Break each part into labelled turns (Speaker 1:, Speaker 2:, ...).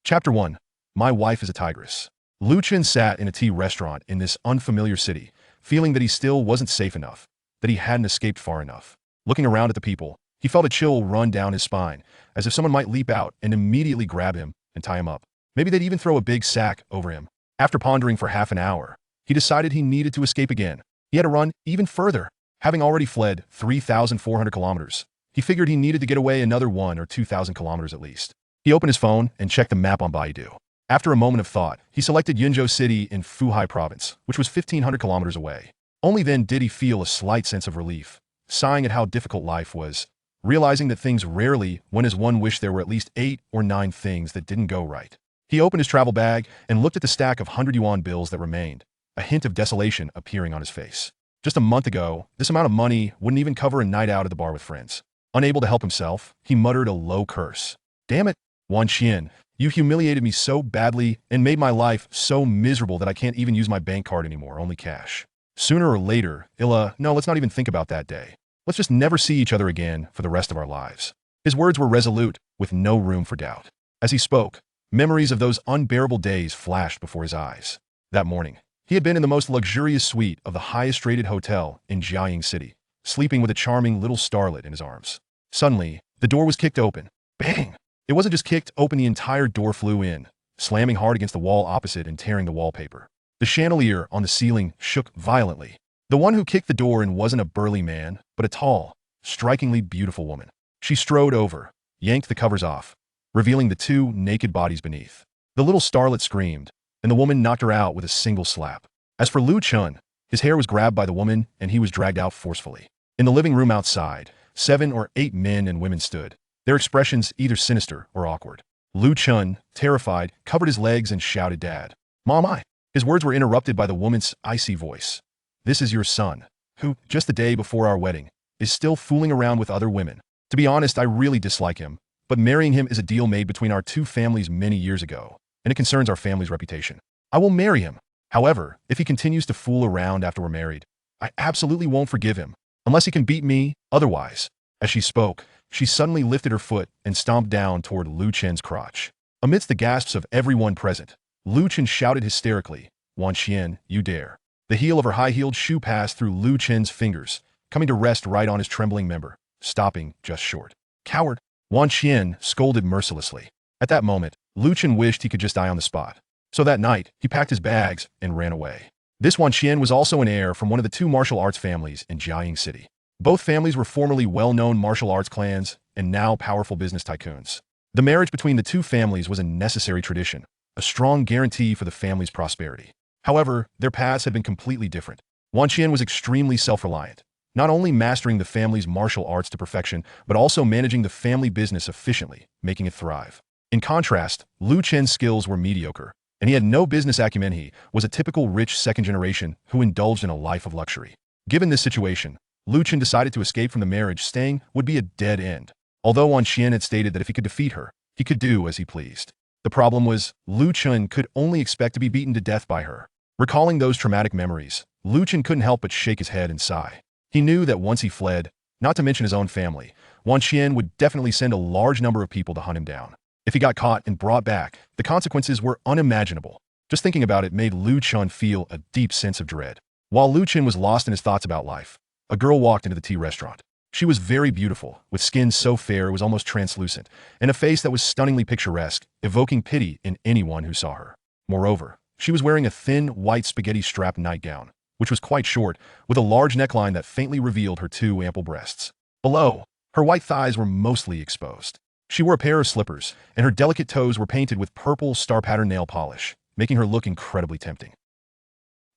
Speaker 1: Chapter 1. My wife is a tigress. Lu Chen sat in a tea restaurant in this unfamiliar city, feeling that he still wasn't safe enough, that he hadn't escaped far enough. Looking around at the people, he felt a chill run down his spine, as if someone might leap out and immediately grab him and tie him up. Maybe they'd even throw a big sack over him. After pondering for half an hour, he decided he needed to escape again. He had to run even further. Having already fled 3,400 kilometers, he figured he needed to get away another 1,000 or 2,000 kilometers at least. He opened his phone and checked the map on Baidu. After a moment of thought, he selected Yunzhou City in Fuhai Province, which was 1,500 kilometers away. Only then did he feel a slight sense of relief, sighing at how difficult life was, realizing that things rarely went as one wished. There were at least 8 or 9 things that didn't go right. He opened his travel bag and looked at the stack of 100 yuan bills that remained, a hint of desolation appearing on his face. Just a month ago, this amount of money wouldn't even cover a night out at the bar with friends. Unable to help himself, he muttered a low curse. Damn it, Wan Qian, you humiliated me so badly and made my life so miserable that I can't even use my bank card anymore, only cash. Sooner or later, no, let's not even think about that day. Let's just never see each other again for the rest of our lives. His words were resolute, with no room for doubt. As he spoke, memories of those unbearable days flashed before his eyes. That morning, he had been in the most luxurious suite of the highest-rated hotel in Jiayin City, sleeping with a charming little starlet in his arms. Suddenly, the door was kicked open. Bang! It wasn't just kicked open, the entire door flew in, slamming hard against the wall opposite and tearing the wallpaper. The chandelier on the ceiling shook violently. The one who kicked the door in wasn't a burly man, but a tall, strikingly beautiful woman. She strode over, yanked the covers off, revealing the 2 naked bodies beneath. The little starlet screamed, and the woman knocked her out with a single slap. As for Lu Chen, his hair was grabbed by the woman and he was dragged out forcefully. In the living room outside, 7 or 8 men and women stood, their expressions either sinister or awkward. Lu Chen, terrified, covered his legs and shouted, "Dad, Mom, His words were interrupted by the woman's icy voice. This is your son, who, just the day before our wedding, is still fooling around with other women. To be honest, I really dislike him, but marrying him is a deal made between our 2 families many years ago, and it concerns our family's reputation. I will marry him. However, if he continues to fool around after we're married, I absolutely won't forgive him, unless he can beat me otherwise." As she spoke, she suddenly lifted her foot and stomped down toward Lu Chen's crotch. Amidst the gasps of everyone present, Lu Chen shouted hysterically, "Wan Qian, you dare." The heel of her high-heeled shoe passed through Lu Chen's fingers, coming to rest right on his trembling member, stopping just short. "Coward!" Wan Qian scolded mercilessly. At that moment, Lu Chen wished he could just die on the spot. So that night, he packed his bags and ran away. This Wan Qian was also an heir from one of the 2 martial arts families in Jiayin City. Both families were formerly well-known martial arts clans and now powerful business tycoons. The marriage between the 2 families was a necessary tradition, a strong guarantee for the family's prosperity. However, their paths had been completely different. Wan Qian was extremely self-reliant, not only mastering the family's martial arts to perfection, but also managing the family business efficiently, making it thrive. In contrast, Lu Chen's skills were mediocre, and he had no business acumen. He was a typical rich second generation who indulged in a life of luxury. Given this situation, Lu Chen decided to escape from the marriage. Staying would be a dead end. Although Wan Qian had stated that if he could defeat her, he could do as he pleased. The problem was, Lu Chen could only expect to be beaten to death by her. Recalling those traumatic memories, Lu Chen couldn't help but shake his head and sigh. He knew that once he fled, not to mention his own family, Wan Qian would definitely send a large number of people to hunt him down. If he got caught and brought back, the consequences were unimaginable. Just thinking about it made Lu Chen feel a deep sense of dread. While Lu Chen was lost in his thoughts about life, a girl walked into the tea restaurant. She was very beautiful, with skin so fair it was almost translucent, and a face that was stunningly picturesque, evoking pity in anyone who saw her. Moreover, she was wearing a thin, white spaghetti-strapped nightgown, which was quite short, with a large neckline that faintly revealed her 2 ample breasts. Below, her white thighs were mostly exposed. She wore a pair of slippers, and her delicate toes were painted with purple star-pattern nail polish, making her look incredibly tempting.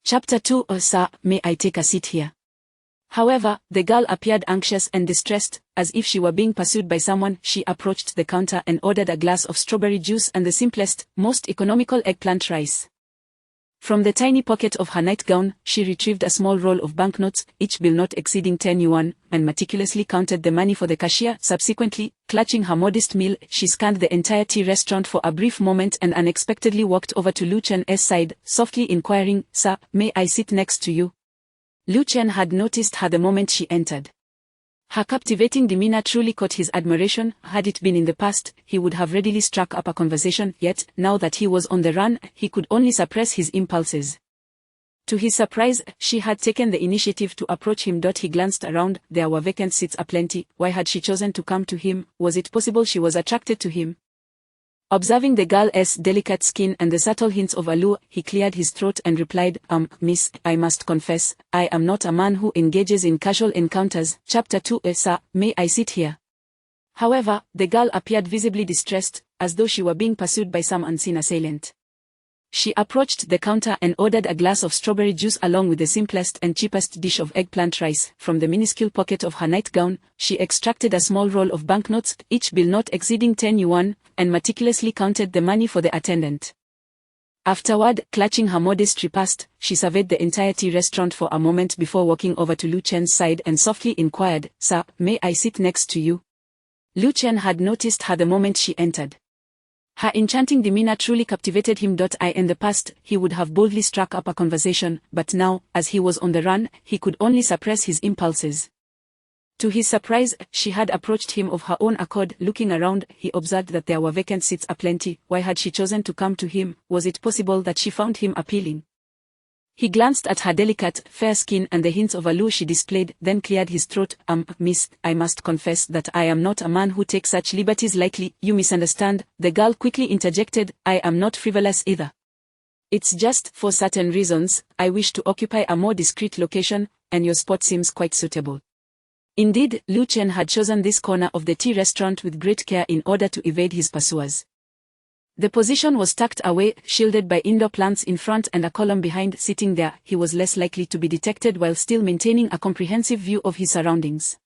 Speaker 2: Chapter 2. Sir, may I take a seat here? However, the girl appeared anxious and distressed, as if she were being pursued by someone. She approached the counter and ordered a glass of strawberry juice and the simplest, most economical eggplant rice. From the tiny pocket of her nightgown, she retrieved a small roll of banknotes, each bill not exceeding 10 yuan, and meticulously counted the money for the cashier. Subsequently, clutching her modest meal, she scanned the entire tea restaurant for a brief moment and unexpectedly walked over to Lu Chen's side, softly inquiring, "Sir, may I sit next to you?" Lu Chen had noticed her the moment she entered. Her captivating demeanor truly caught his admiration. Had it been in the past, he would have readily struck up a conversation, yet, now that he was on the run, he could only suppress his impulses. To his surprise, she had taken the initiative to approach him. He glanced around. There were vacant seats aplenty. Why had she chosen to come to him? Was it possible she was attracted to him? Observing the girl's delicate skin and the subtle hints of allure, he cleared his throat and replied, Miss, I must confess, I am not a man who engages in casual encounters. Chapter 2 Sir, may I sit here? However, the girl appeared visibly distressed, as though she were being pursued by some unseen assailant. She approached the counter and ordered a glass of strawberry juice along with the simplest and cheapest dish of eggplant rice. From the minuscule pocket of her nightgown, she extracted a small roll of banknotes, each bill not exceeding 10 yuan, and meticulously counted the money for the attendant. Afterward, clutching her modest repast, she surveyed the entire tea restaurant for a moment before walking over to Lu Chen's side and softly inquired, Sir, may I sit next to you? Lu Chen had noticed her the moment she entered. Her enchanting demeanor truly captivated him. In the past, he would have boldly struck up a conversation, but now, as he was on the run, he could only suppress his impulses. To his surprise, she had approached him of her own accord. Looking around, he observed that there were vacant seats aplenty. Why had she chosen to come to him? Was it possible that she found him appealing? He glanced at her delicate, fair skin and the hints of allure she displayed, then cleared his throat. Miss, I must confess that I am not a man who takes such liberties lightly. You misunderstand, the girl quickly interjected. I am not frivolous either. It's just, for certain reasons, I wish to occupy a more discreet location, and your spot seems quite suitable. Indeed, Lu Chen had chosen this corner of the tea restaurant with great care in order to evade his pursuers. The position was tucked away, shielded by indoor plants in front and a column behind. Sitting there, he was less likely to be detected while still maintaining a comprehensive view of his surroundings.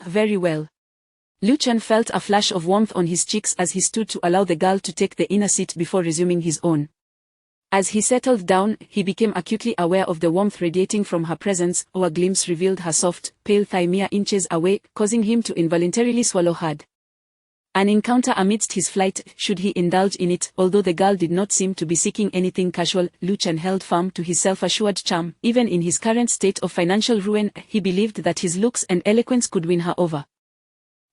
Speaker 2: Very well. Lu Chen felt a flash of warmth on his cheeks as he stood to allow the girl to take the inner seat before resuming his own. As he settled down, he became acutely aware of the warmth radiating from her presence. A glimpse revealed her soft, pale thigh mere inches away, causing him to involuntarily swallow hard. An encounter amidst his flight, should he indulge in it? Although the girl did not seem to be seeking anything casual, Lu Chen held firm to his self-assured charm. Even in his current state of financial ruin, he believed that his looks and eloquence could win her over.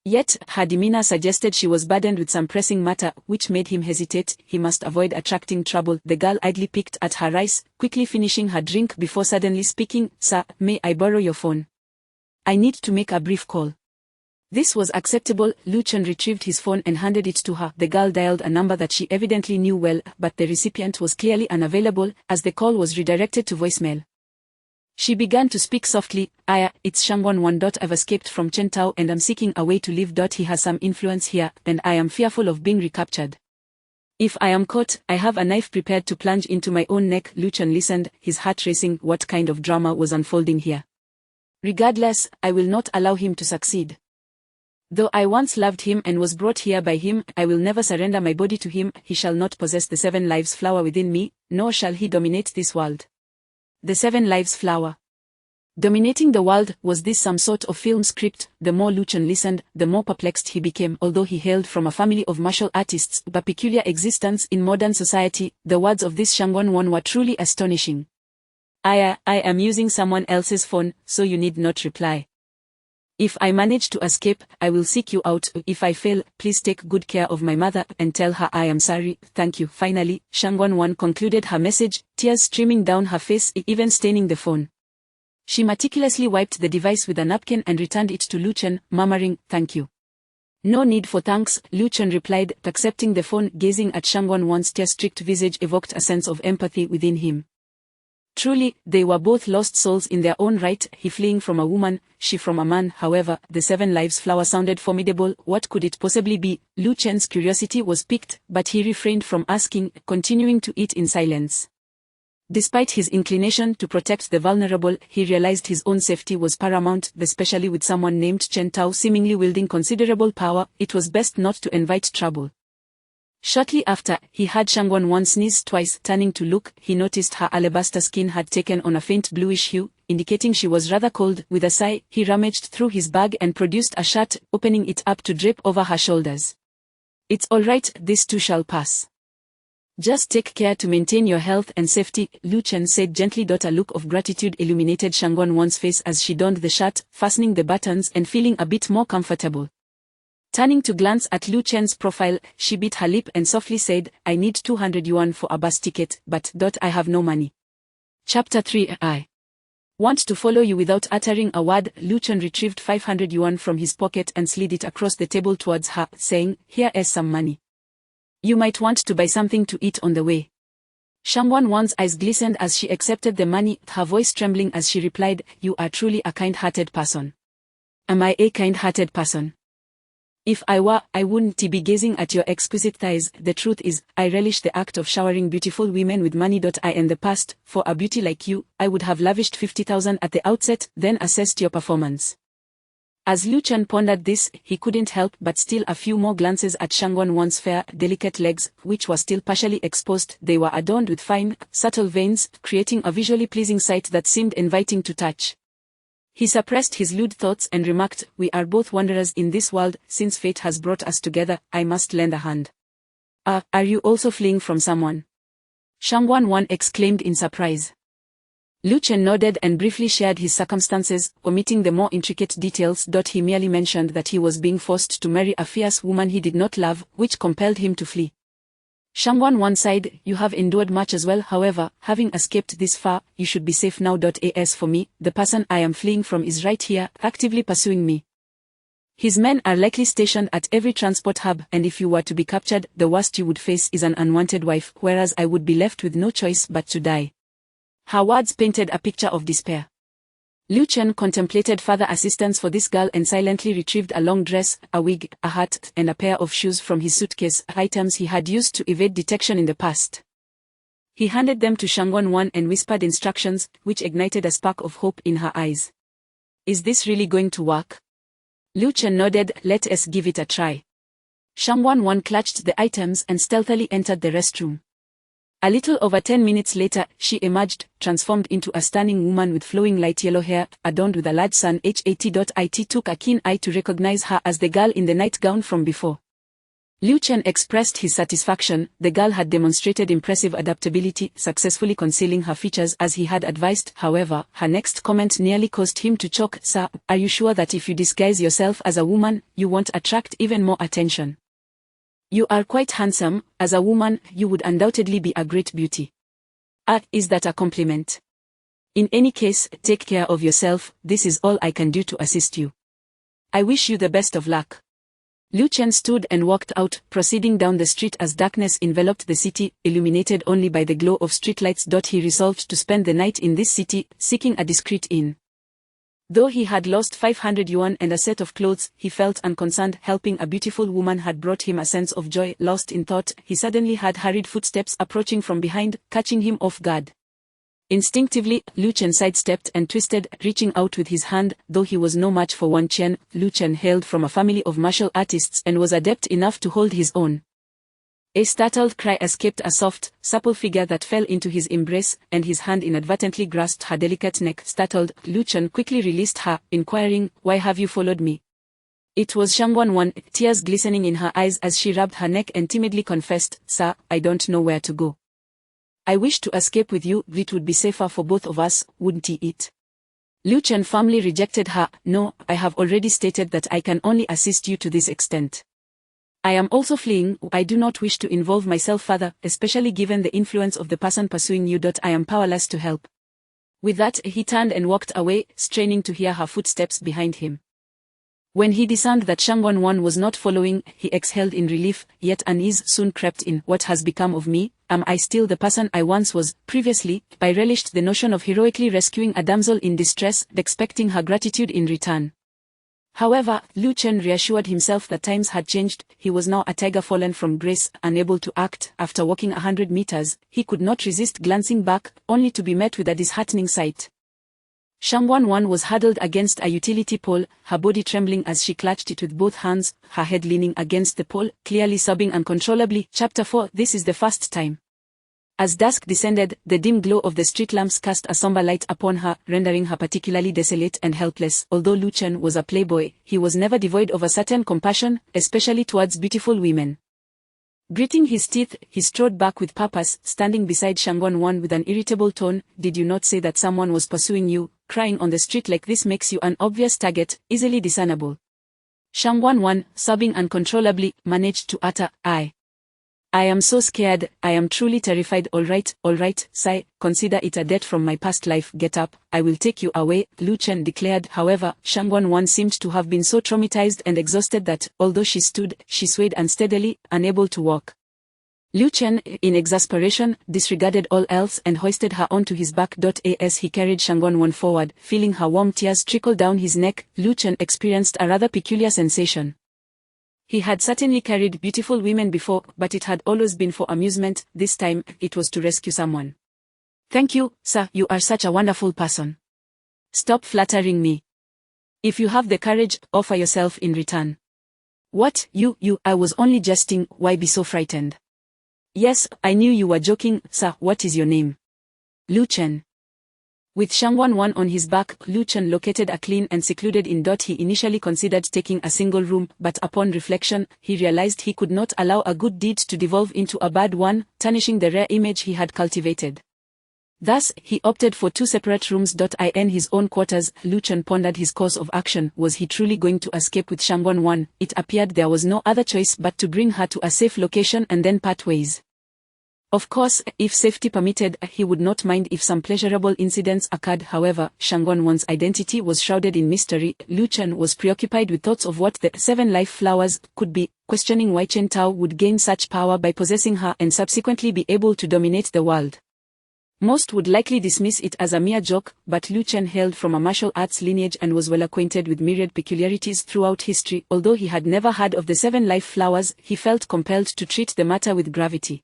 Speaker 2: Yet, her demeanor suggested she was burdened with some pressing matter, which made him hesitate. He must avoid attracting trouble. The girl idly picked at her rice, quickly finishing her drink before suddenly speaking. Sir, may I borrow your phone? I need to make a brief call. This was acceptable. Lu Chen retrieved his phone and handed it to her. The girl dialed a number that she evidently knew well, but the recipient was clearly unavailable, as the call was redirected to voicemail. She began to speak softly. It's Shangwan. I've escaped from Chen Tao and am seeking a way to leave. He has some influence here, and I am fearful of being recaptured. If I am caught, I have a knife prepared to plunge into my own neck. Lu Chen listened, his heart racing. What kind of drama was unfolding here? Regardless, I will not allow him to succeed. Though I once loved him and was brought here by him, I will never surrender my body to him. He shall not possess the 7 lives flower within me, nor shall he dominate this world. The 7 lives flower. Dominating the world, was this some sort of film script? The more Lu Chen listened, the more perplexed he became. Although he hailed from a family of martial artists, a peculiar existence in modern society, the words of this Shangwan were truly astonishing. I am using someone else's phone, so you need not reply. If I manage to escape, I will seek you out. If I fail, please take good care of my mother and tell her I am sorry. Thank you. Finally, Shangwan concluded her message, tears streaming down her face, even staining the phone. She meticulously wiped the device with a napkin and returned it to Lu Chen, murmuring, "Thank you." "No need for thanks," Lu Chen replied, accepting the phone. Gazing at Shangwan's tear-streaked visage evoked a sense of empathy within him. Truly, they were both lost souls in their own right, he fleeing from a woman, she from a man. However, the 7 lives flower sounded formidable. What could it possibly be? Lu Chen's curiosity was piqued, but he refrained from asking, continuing to eat in silence. Despite his inclination to protect the vulnerable, he realized his own safety was paramount, especially with someone named Chen Tao seemingly wielding considerable power. It was best not to invite trouble. Shortly after, he heard Shangwan sneeze twice. Turning to look, he noticed her alabaster skin had taken on a faint bluish hue, indicating she was rather cold. With a sigh, he rummaged through his bag and produced a shirt, opening it up to drape over her shoulders. "It's all right, this too shall pass." Just take care to maintain your health and safety, Lu Chen said gently. A look of gratitude illuminated Shangguanwan's face as she donned the shirt, fastening the buttons and feeling a bit more comfortable. Turning to glance at Lu Chen's profile, she bit her lip and softly said, I need 200 yuan for a bus ticket, but I have no money. Chapter 3 I want to follow you. Without uttering a word, Lu Chen retrieved 500 yuan from his pocket and slid it across the table towards her, saying, here is some money. You might want to buy something to eat on the way. Shangguanwan's eyes glistened as she accepted the money, her voice trembling as she replied, you are truly a kind-hearted person. Am I a kind-hearted person? If I were, I wouldn't be gazing at your exquisite thighs. The truth is, I relish the act of showering beautiful women with money. In the past, for a beauty like you, I would have lavished 50,000 at the outset, then assessed your performance. As Lu Chen pondered this, he couldn't help but steal a few more glances at Shangguanwan's fair, delicate legs, which were still partially exposed. They were adorned with fine, subtle veins, creating a visually pleasing sight that seemed inviting to touch. He suppressed his lewd thoughts and remarked, we are both wanderers in this world. Since fate has brought us together, I must lend a hand. Are you also fleeing from someone? Shangguanwan exclaimed in surprise. Lu Chen nodded and briefly shared his circumstances, omitting the more intricate details. He merely mentioned that he was being forced to marry a fierce woman he did not love, which compelled him to flee. Shangguanwan sighed, you have endured much as well. However, having escaped this far, you should be safe now. As for me, the person I am fleeing from is right here, actively pursuing me. His men are likely stationed at every transport hub, and if you were to be captured, the worst you would face is an unwanted wife, whereas I would be left with no choice but to die. Her words painted a picture of despair. Lu Chen contemplated further assistance for this girl and silently retrieved a long dress, a wig, a hat, and a pair of shoes from his suitcase, items he had used to evade detection in the past. He handed them to Shangguanwan and whispered instructions, which ignited a spark of hope in her eyes. Is this really going to work? Lu Chen nodded, let us give it a try. Shangguanwan clutched the items and stealthily entered the restroom. A little over 10 minutes later, she emerged, transformed into a stunning woman with flowing light yellow hair, adorned with a large sun hat. It took a keen eye to recognize her as the girl in the nightgown from before. Lu Chen expressed his satisfaction. The girl had demonstrated impressive adaptability, successfully concealing her features as he had advised. However, her next comment nearly caused him to choke. Sir, are you sure that if you disguise yourself as a woman, you won't attract even more attention? You are quite handsome. As a woman, you would undoubtedly be a great beauty. Is that a compliment? In any case, take care of yourself. This is all I can do to assist you. I wish you the best of luck. Lu Chen stood and walked out, proceeding down the street as darkness enveloped the city, illuminated only by the glow of streetlights. He resolved to spend the night in this city, seeking a discreet inn. Though he had lost 500 yuan and a set of clothes, he felt unconcerned. Helping a beautiful woman had brought him a sense of joy. Lost in thought, he suddenly heard hurried footsteps approaching from behind, catching him off guard. Instinctively, Lu Chen sidestepped and twisted, reaching out with his hand. Though he was no match for Yuan Chen, Lu Chen hailed from a family of martial artists and was adept enough to hold his own. A startled cry escaped a soft, supple figure that fell into his embrace, and his hand inadvertently grasped her delicate neck. Startled, Lu Chen quickly released her, inquiring, why have you followed me? It was Shangguanwan, tears glistening in her eyes as she rubbed her neck and timidly confessed, Sir, I don't know where to go. I wish to escape with you. It would be safer for both of us, wouldn't it? Lu Chen firmly rejected her. No, I have already stated that I can only assist you to this extent. I am also fleeing. I do not wish to involve myself further, especially given the influence of the person pursuing you. I am powerless to help. With that, he turned and walked away, straining to hear her footsteps behind him. When he discerned that Shangguanwan was not following, he exhaled in relief, yet unease soon crept in. What has become of me? Am I still the person I once was? Previously, I relished the notion of heroically rescuing a damsel in distress, expecting her gratitude in return. However, Lu Chen reassured himself that times had changed. He was now a tiger fallen from grace, unable to act. After walking 100 meters, he could not resist glancing back, only to be met with a disheartening sight. Shangguanwan was huddled against a utility pole, her body trembling as she clutched it with both hands, her head leaning against the pole, clearly sobbing uncontrollably. Chapter 4. This is the first time. As dusk descended, the dim glow of the street lamps cast a somber light upon her, rendering her particularly desolate and helpless. Although Lu Chen was a playboy, he was never devoid of a certain compassion, especially towards beautiful women. Gritting his teeth, he strode back with purpose, standing beside Shangwan with an irritable tone. Did you not say that someone was pursuing you? Crying on the street like this makes you an obvious target, easily discernible. Shangwan, sobbing uncontrollably, managed to utter, I am so scared, I am truly terrified. All right, sigh, consider it a debt from my past life. Get up, I will take you away, Lu Chen declared. However, Shangwan seemed to have been so traumatized and exhausted that, although she stood, she swayed unsteadily, unable to walk. Lu Chen, in exasperation, disregarded all else and hoisted her onto his back. As he carried Shangwan forward, feeling her warm tears trickle down his neck, Lu Chen experienced a rather peculiar sensation. He had certainly carried beautiful women before, but it had always been for amusement. This time, it was to rescue someone. Thank you, sir, you are such a wonderful person. Stop flattering me. If you have the courage, offer yourself in return. What, you, I was only jesting, why be so frightened? Yes, I knew you were joking, sir. What is your name? Lu Chen. With Shangwan on his back, Lu Chen located a clean and secluded inn. He initially considered taking a single room, but upon reflection, he realized he could not allow a good deed to devolve into a bad one, tarnishing the rare image he had cultivated. Thus, he opted for 2 separate rooms. In his own quarters, Lu Chen pondered his course of action. Was he truly going to escape with Shangwan? It appeared there was no other choice but to bring her to a safe location and then part ways. Of course, if safety permitted, he would not mind if some pleasurable incidents occurred. However, Shangwan's identity was shrouded in mystery. Lu Chen was preoccupied with thoughts of what the 7 life flowers could be, questioning why Chen Tao would gain such power by possessing her and subsequently be able to dominate the world. Most would likely dismiss it as a mere joke, but Lu Chen hailed from a martial arts lineage and was well acquainted with myriad peculiarities throughout history. Although he had never heard of the 7 life flowers, he felt compelled to treat the matter with gravity.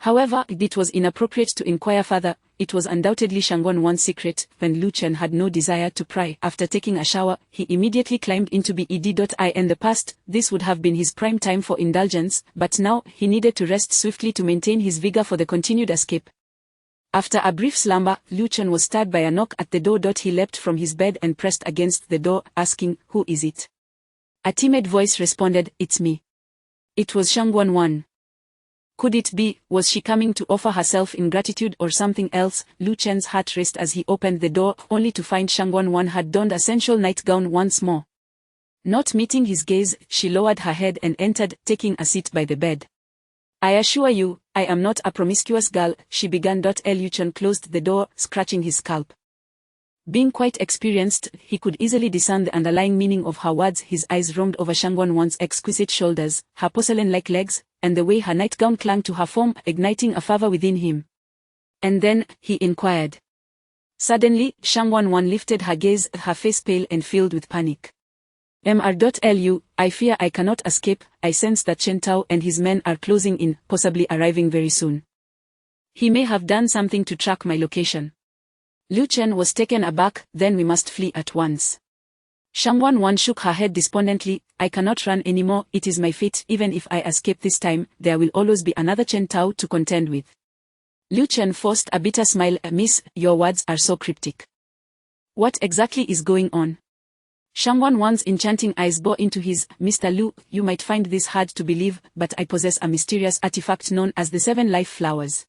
Speaker 2: However, it was inappropriate to inquire further. It was undoubtedly Shangwan's secret. When Lu Chen had no desire to pry, after taking a shower, he immediately climbed into bed. In the past, this would have been his prime time for indulgence, but now, he needed to rest swiftly to maintain his vigor for the continued escape. After a brief slumber, Lu Chen was stirred by a knock at the door. He leapt from his bed and pressed against the door, asking, "Who is it?" A timid voice responded, "It's me." It was Shangwan. Could it be, was she coming to offer herself in gratitude or something else? Lu Chen's heart raced as he opened the door, only to find Shangwan had donned a sensual nightgown once more. Not meeting his gaze, she lowered her head and entered, taking a seat by the bed. "I assure you, I am not a promiscuous girl," she began. Lu Chen closed the door, scratching his scalp. Being quite experienced, he could easily discern the underlying meaning of her words. His eyes roamed over Shangwan's exquisite shoulders, her porcelain-like legs, and the way her nightgown clung to her form, igniting a fervor within him. And then, he inquired. Suddenly, Shangwan lifted her gaze, her face pale and filled with panic. "Lu, I fear I cannot escape. I sense that Chen Tao and his men are closing in, possibly arriving very soon. He may have done something to track my location." Lu Chen was taken aback. "Then we must flee at once." Shangwan shook her head despondently. "I cannot run anymore. It is my fate. Even if I escape this time, there will always be another Chen Tao to contend with." Lu Chen forced a bitter smile. "Miss, your words are so cryptic. What exactly is going on?" Shangwan's enchanting eyes bore into his. "Mr. Lu, you might find this hard to believe, but I possess a mysterious artifact known as the 7 life flowers.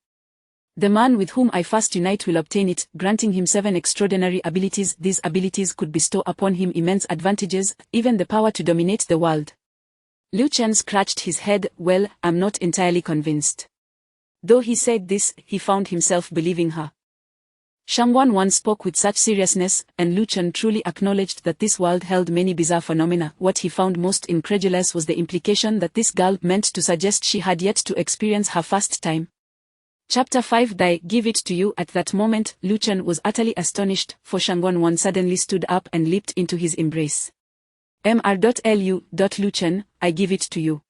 Speaker 2: The man with whom I first unite will obtain it, granting him 7 extraordinary abilities. These abilities could bestow upon him immense advantages, even the power to dominate the world." Lu Chen scratched his head. "Well, I'm not entirely convinced." Though he said this, he found himself believing her. Shangwan spoke with such seriousness, and Lu Chen truly acknowledged that this world held many bizarre phenomena. What he found most incredulous was the implication that this girl meant to suggest she had yet to experience her first time. Chapter 5. I give it to you. At that moment, Lu Chen was utterly astonished, for Shangwan suddenly stood up and leaped into his embrace. Lu Chen, I give it to you."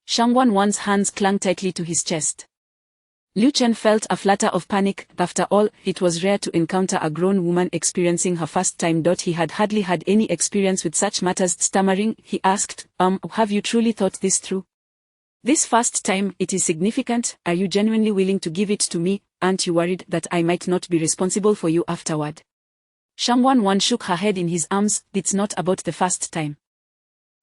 Speaker 2: Shangwan's hands clung tightly to his chest. Lu Chen felt a flutter of panic. After all, it was rare to encounter a grown woman experiencing her first time. He had hardly had any experience with such matters. Stammering, he asked, "Have you truly thought this through? This first time, it is significant. Are you genuinely willing to give it to me? Aren't you worried that I might not be responsible for you afterward?" Shangwan shook her head in his arms. "It's not about the first time.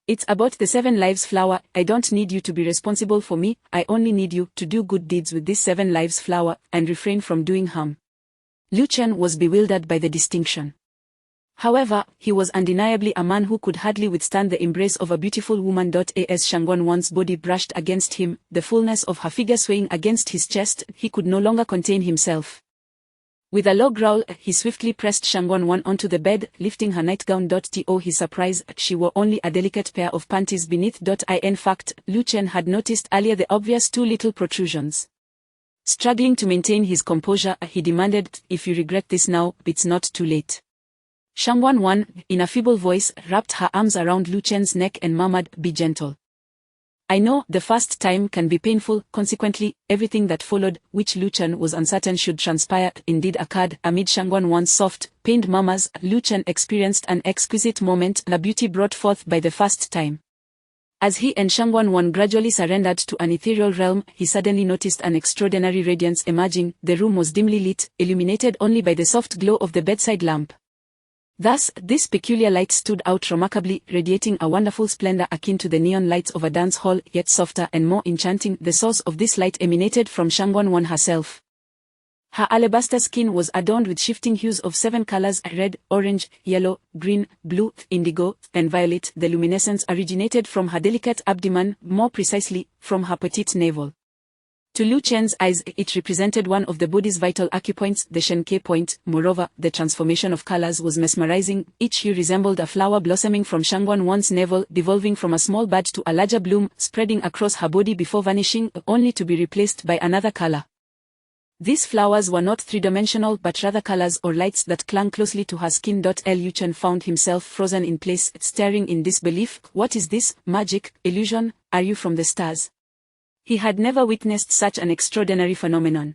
Speaker 2: It's about the 7 lives flower. I don't need you to be responsible for me, I only need you to do good deeds with this 7 lives flower, and refrain from doing harm. Lu Chen was bewildered by the distinction. However, he was undeniably a man who could hardly withstand the embrace of a beautiful woman. As Shangguanwan's body brushed against him, the fullness of her figure swaying against his chest, he could no longer contain himself. With a low growl, he swiftly pressed Shangguanwan onto the bed, lifting her nightgown. To his surprise, she wore only a delicate pair of panties beneath. In fact, Lu Chen had noticed earlier the obvious 2 little protrusions. Struggling to maintain his composure, he demanded, "If you regret this now, it's not too late." Shangguanwan, in a feeble voice, wrapped her arms around Lu Chen's neck and murmured, "Be gentle. I know the first time can be painful." Consequently, everything that followed, which Lu Chen was uncertain should transpire, indeed occurred. Amid Shangguanwan's soft, pained murmurs, Lu Chen experienced an exquisite moment, the beauty brought forth by the first time. As he and Shangguanwan gradually surrendered to an ethereal realm, he suddenly noticed an extraordinary radiance emerging. The room was dimly lit, illuminated only by the soft glow of the bedside lamp. Thus, this peculiar light stood out remarkably, radiating a wonderful splendor akin to the neon lights of a dance hall, yet softer and more enchanting. The source of this light emanated from Shangguanwan herself. Her alabaster skin was adorned with shifting hues of 7 colors: red, orange, yellow, green, blue, indigo, and violet. The luminescence originated from her delicate abdomen, more precisely, from her petite navel. To Lu Chen's eyes, it represented one of the body's vital acupoints, the Shenke point. Moreover, the transformation of colors was mesmerizing. Each hue resembled a flower blossoming from Shangguanwan's navel, devolving from a small bud to a larger bloom, spreading across her body before vanishing, only to be replaced by another color. These flowers were not 3-dimensional but rather colors or lights that clung closely to her skin. Lu Chen found himself frozen in place, staring in disbelief. What is this? Magic? Illusion? Are you from the stars? He had never witnessed such an extraordinary phenomenon.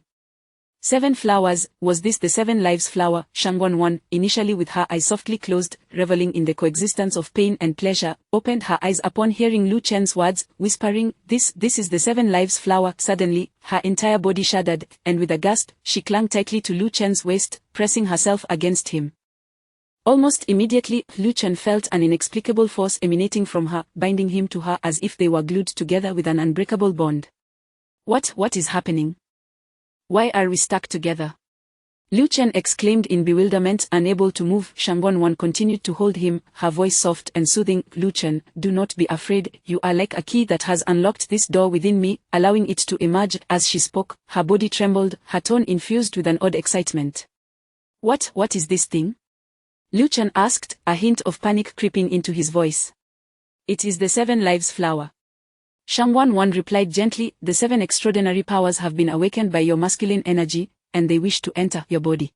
Speaker 2: 7 flowers, was this the 7 lives flower? Shangguanwan, initially with her eyes softly closed, reveling in the coexistence of pain and pleasure, opened her eyes upon hearing Lu Chen's words, whispering, this is the 7 lives flower." Suddenly, her entire body shuddered, and with a gasp, she clung tightly to Lu Chen's waist, pressing herself against him. Almost immediately, Lu Chen felt an inexplicable force emanating from her, binding him to her as if they were glued together with an unbreakable bond. What is happening? Why are we stuck together? Lu Chen exclaimed in bewilderment, unable to move. Shangguanwan continued to hold him, her voice soft and soothing. "Lu Chen, do not be afraid, you are like a key that has unlocked this door within me, allowing it to emerge." As she spoke, her body trembled, her tone infused with an odd excitement. What is this thing?" Lu Chen asked, a hint of panic creeping into his voice. "It is the 7 lives flower." Shangguanwan replied gently, "The 7 extraordinary powers have been awakened by your masculine energy, and they wish to enter your body.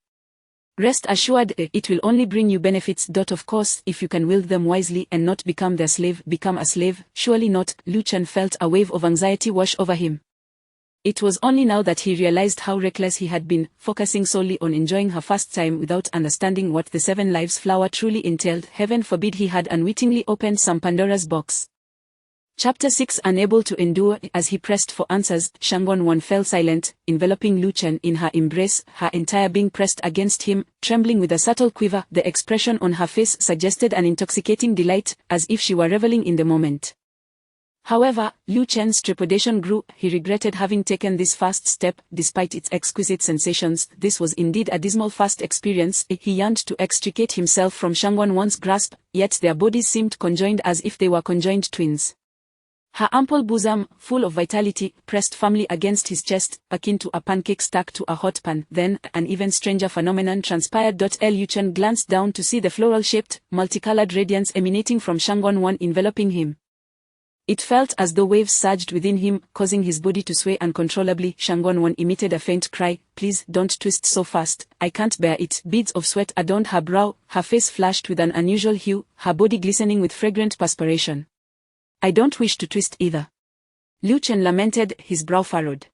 Speaker 2: Rest assured, it will only bring you benefits. Of course, if you can wield them wisely and not become their slave." "Become a slave? Surely not." Lu Chen felt a wave of anxiety wash over him. It was only now that he realized how reckless he had been, focusing solely on enjoying her first time without understanding what the 7 lives flower truly entailed. Heaven forbid he had unwittingly opened some Pandora's box. Chapter 6. Unable to endure, as he pressed for answers, Shangguanwan fell silent, enveloping Lu Chen in her embrace, her entire being pressed against him, trembling with a subtle quiver. The expression on her face suggested an intoxicating delight, as if she were reveling in the moment. However, Lu Chen's trepidation grew. He regretted having taken this first step, despite its exquisite sensations. This was indeed a dismal first experience. He yearned to extricate himself from Shangguanwan's grasp, yet their bodies seemed conjoined as if they were conjoined twins. Her ample bosom, full of vitality, pressed firmly against his chest, akin to a pancake stuck to a hot pan. Then, an even stranger phenomenon transpired. Lu Chen glanced down to see the floral-shaped, multicolored radiance emanating from Shangguanwan enveloping him. It felt as though waves surged within him, causing his body to sway uncontrollably. Shangguanwan emitted a faint cry. "Please, don't twist so fast, I can't bear it." Beads of sweat adorned her brow, her face flushed with an unusual hue, her body glistening with fragrant perspiration. "I don't wish to twist either." Lu Chen lamented, his brow furrowed.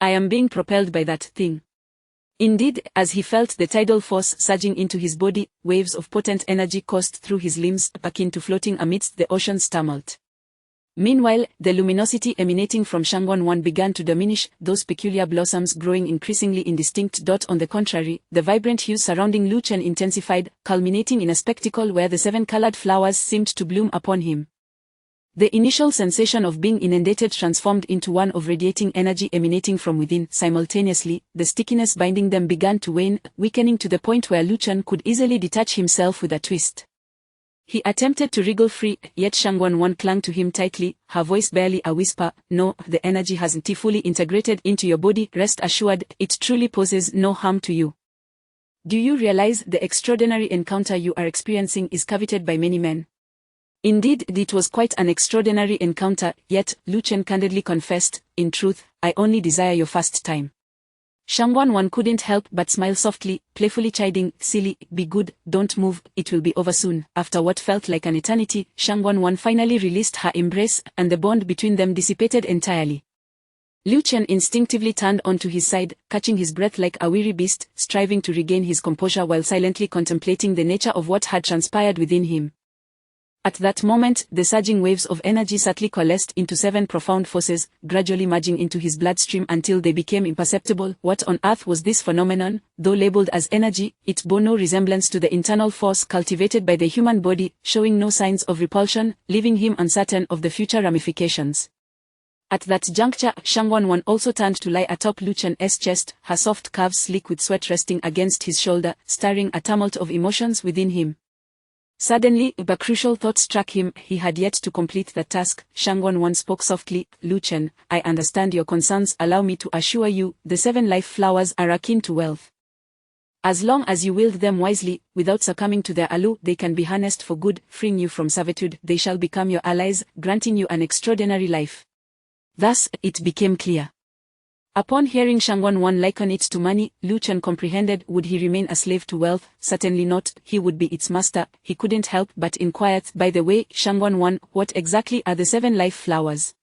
Speaker 2: "I am being propelled by that thing." Indeed, as he felt the tidal force surging into his body, waves of potent energy coursed through his limbs, akin to floating amidst the ocean's tumult. Meanwhile, the luminosity emanating from Shangguanwan began to diminish, those peculiar blossoms growing increasingly indistinct. On the contrary, the vibrant hues surrounding Lu Chen intensified, culminating in a spectacle where the 7 colored flowers seemed to bloom upon him. The initial sensation of being inundated transformed into one of radiating energy emanating from within. Simultaneously, the stickiness binding them began to wane, weakening to the point where Lu Chen could easily detach himself with a twist. He attempted to wriggle free, yet Shangwan clung to him tightly, her voice barely a whisper. "No, the energy hasn't fully integrated into your body. Rest assured, it truly poses no harm to you. Do you realize the extraordinary encounter you are experiencing is coveted by many men?" Indeed, it was quite an extraordinary encounter, yet, Lu Chen candidly confessed, "In truth, I only desire your fast time." Shangwan couldn't help but smile softly, playfully chiding, "Silly, be good, don't move, it will be over soon." After what felt like an eternity, Shangwan finally released her embrace, and the bond between them dissipated entirely. Lu Chen instinctively turned onto his side, catching his breath like a weary beast, striving to regain his composure while silently contemplating the nature of what had transpired within him. At that moment, the surging waves of energy subtly coalesced into 7 profound forces, gradually merging into his bloodstream until they became imperceptible. What on earth was this phenomenon? Though labeled as energy, it bore no resemblance to the internal force cultivated by the human body, showing no signs of repulsion, leaving him uncertain of the future ramifications. At that juncture, Shangwan also turned to lie atop Lu Chen's chest, her soft curves sleek with sweat resting against his shoulder, stirring a tumult of emotions within him. Suddenly, a crucial thought struck him. He had yet to complete the task. Shangwan spoke softly. "Lu Chen, I understand your concerns. Allow me to assure you, the 7 life flowers are akin to wealth. As long as you wield them wisely, without succumbing to their allure, they can be harnessed for good, freeing you from servitude. They shall become your allies, granting you an extraordinary life." Thus, it became clear. Upon hearing Shangwan liken it to money, Lu Chen comprehended. Would he remain a slave to wealth? Certainly not, he would be its master. He couldn't help but inquire, "By the way, Shangwan, what exactly are the 7 life flowers?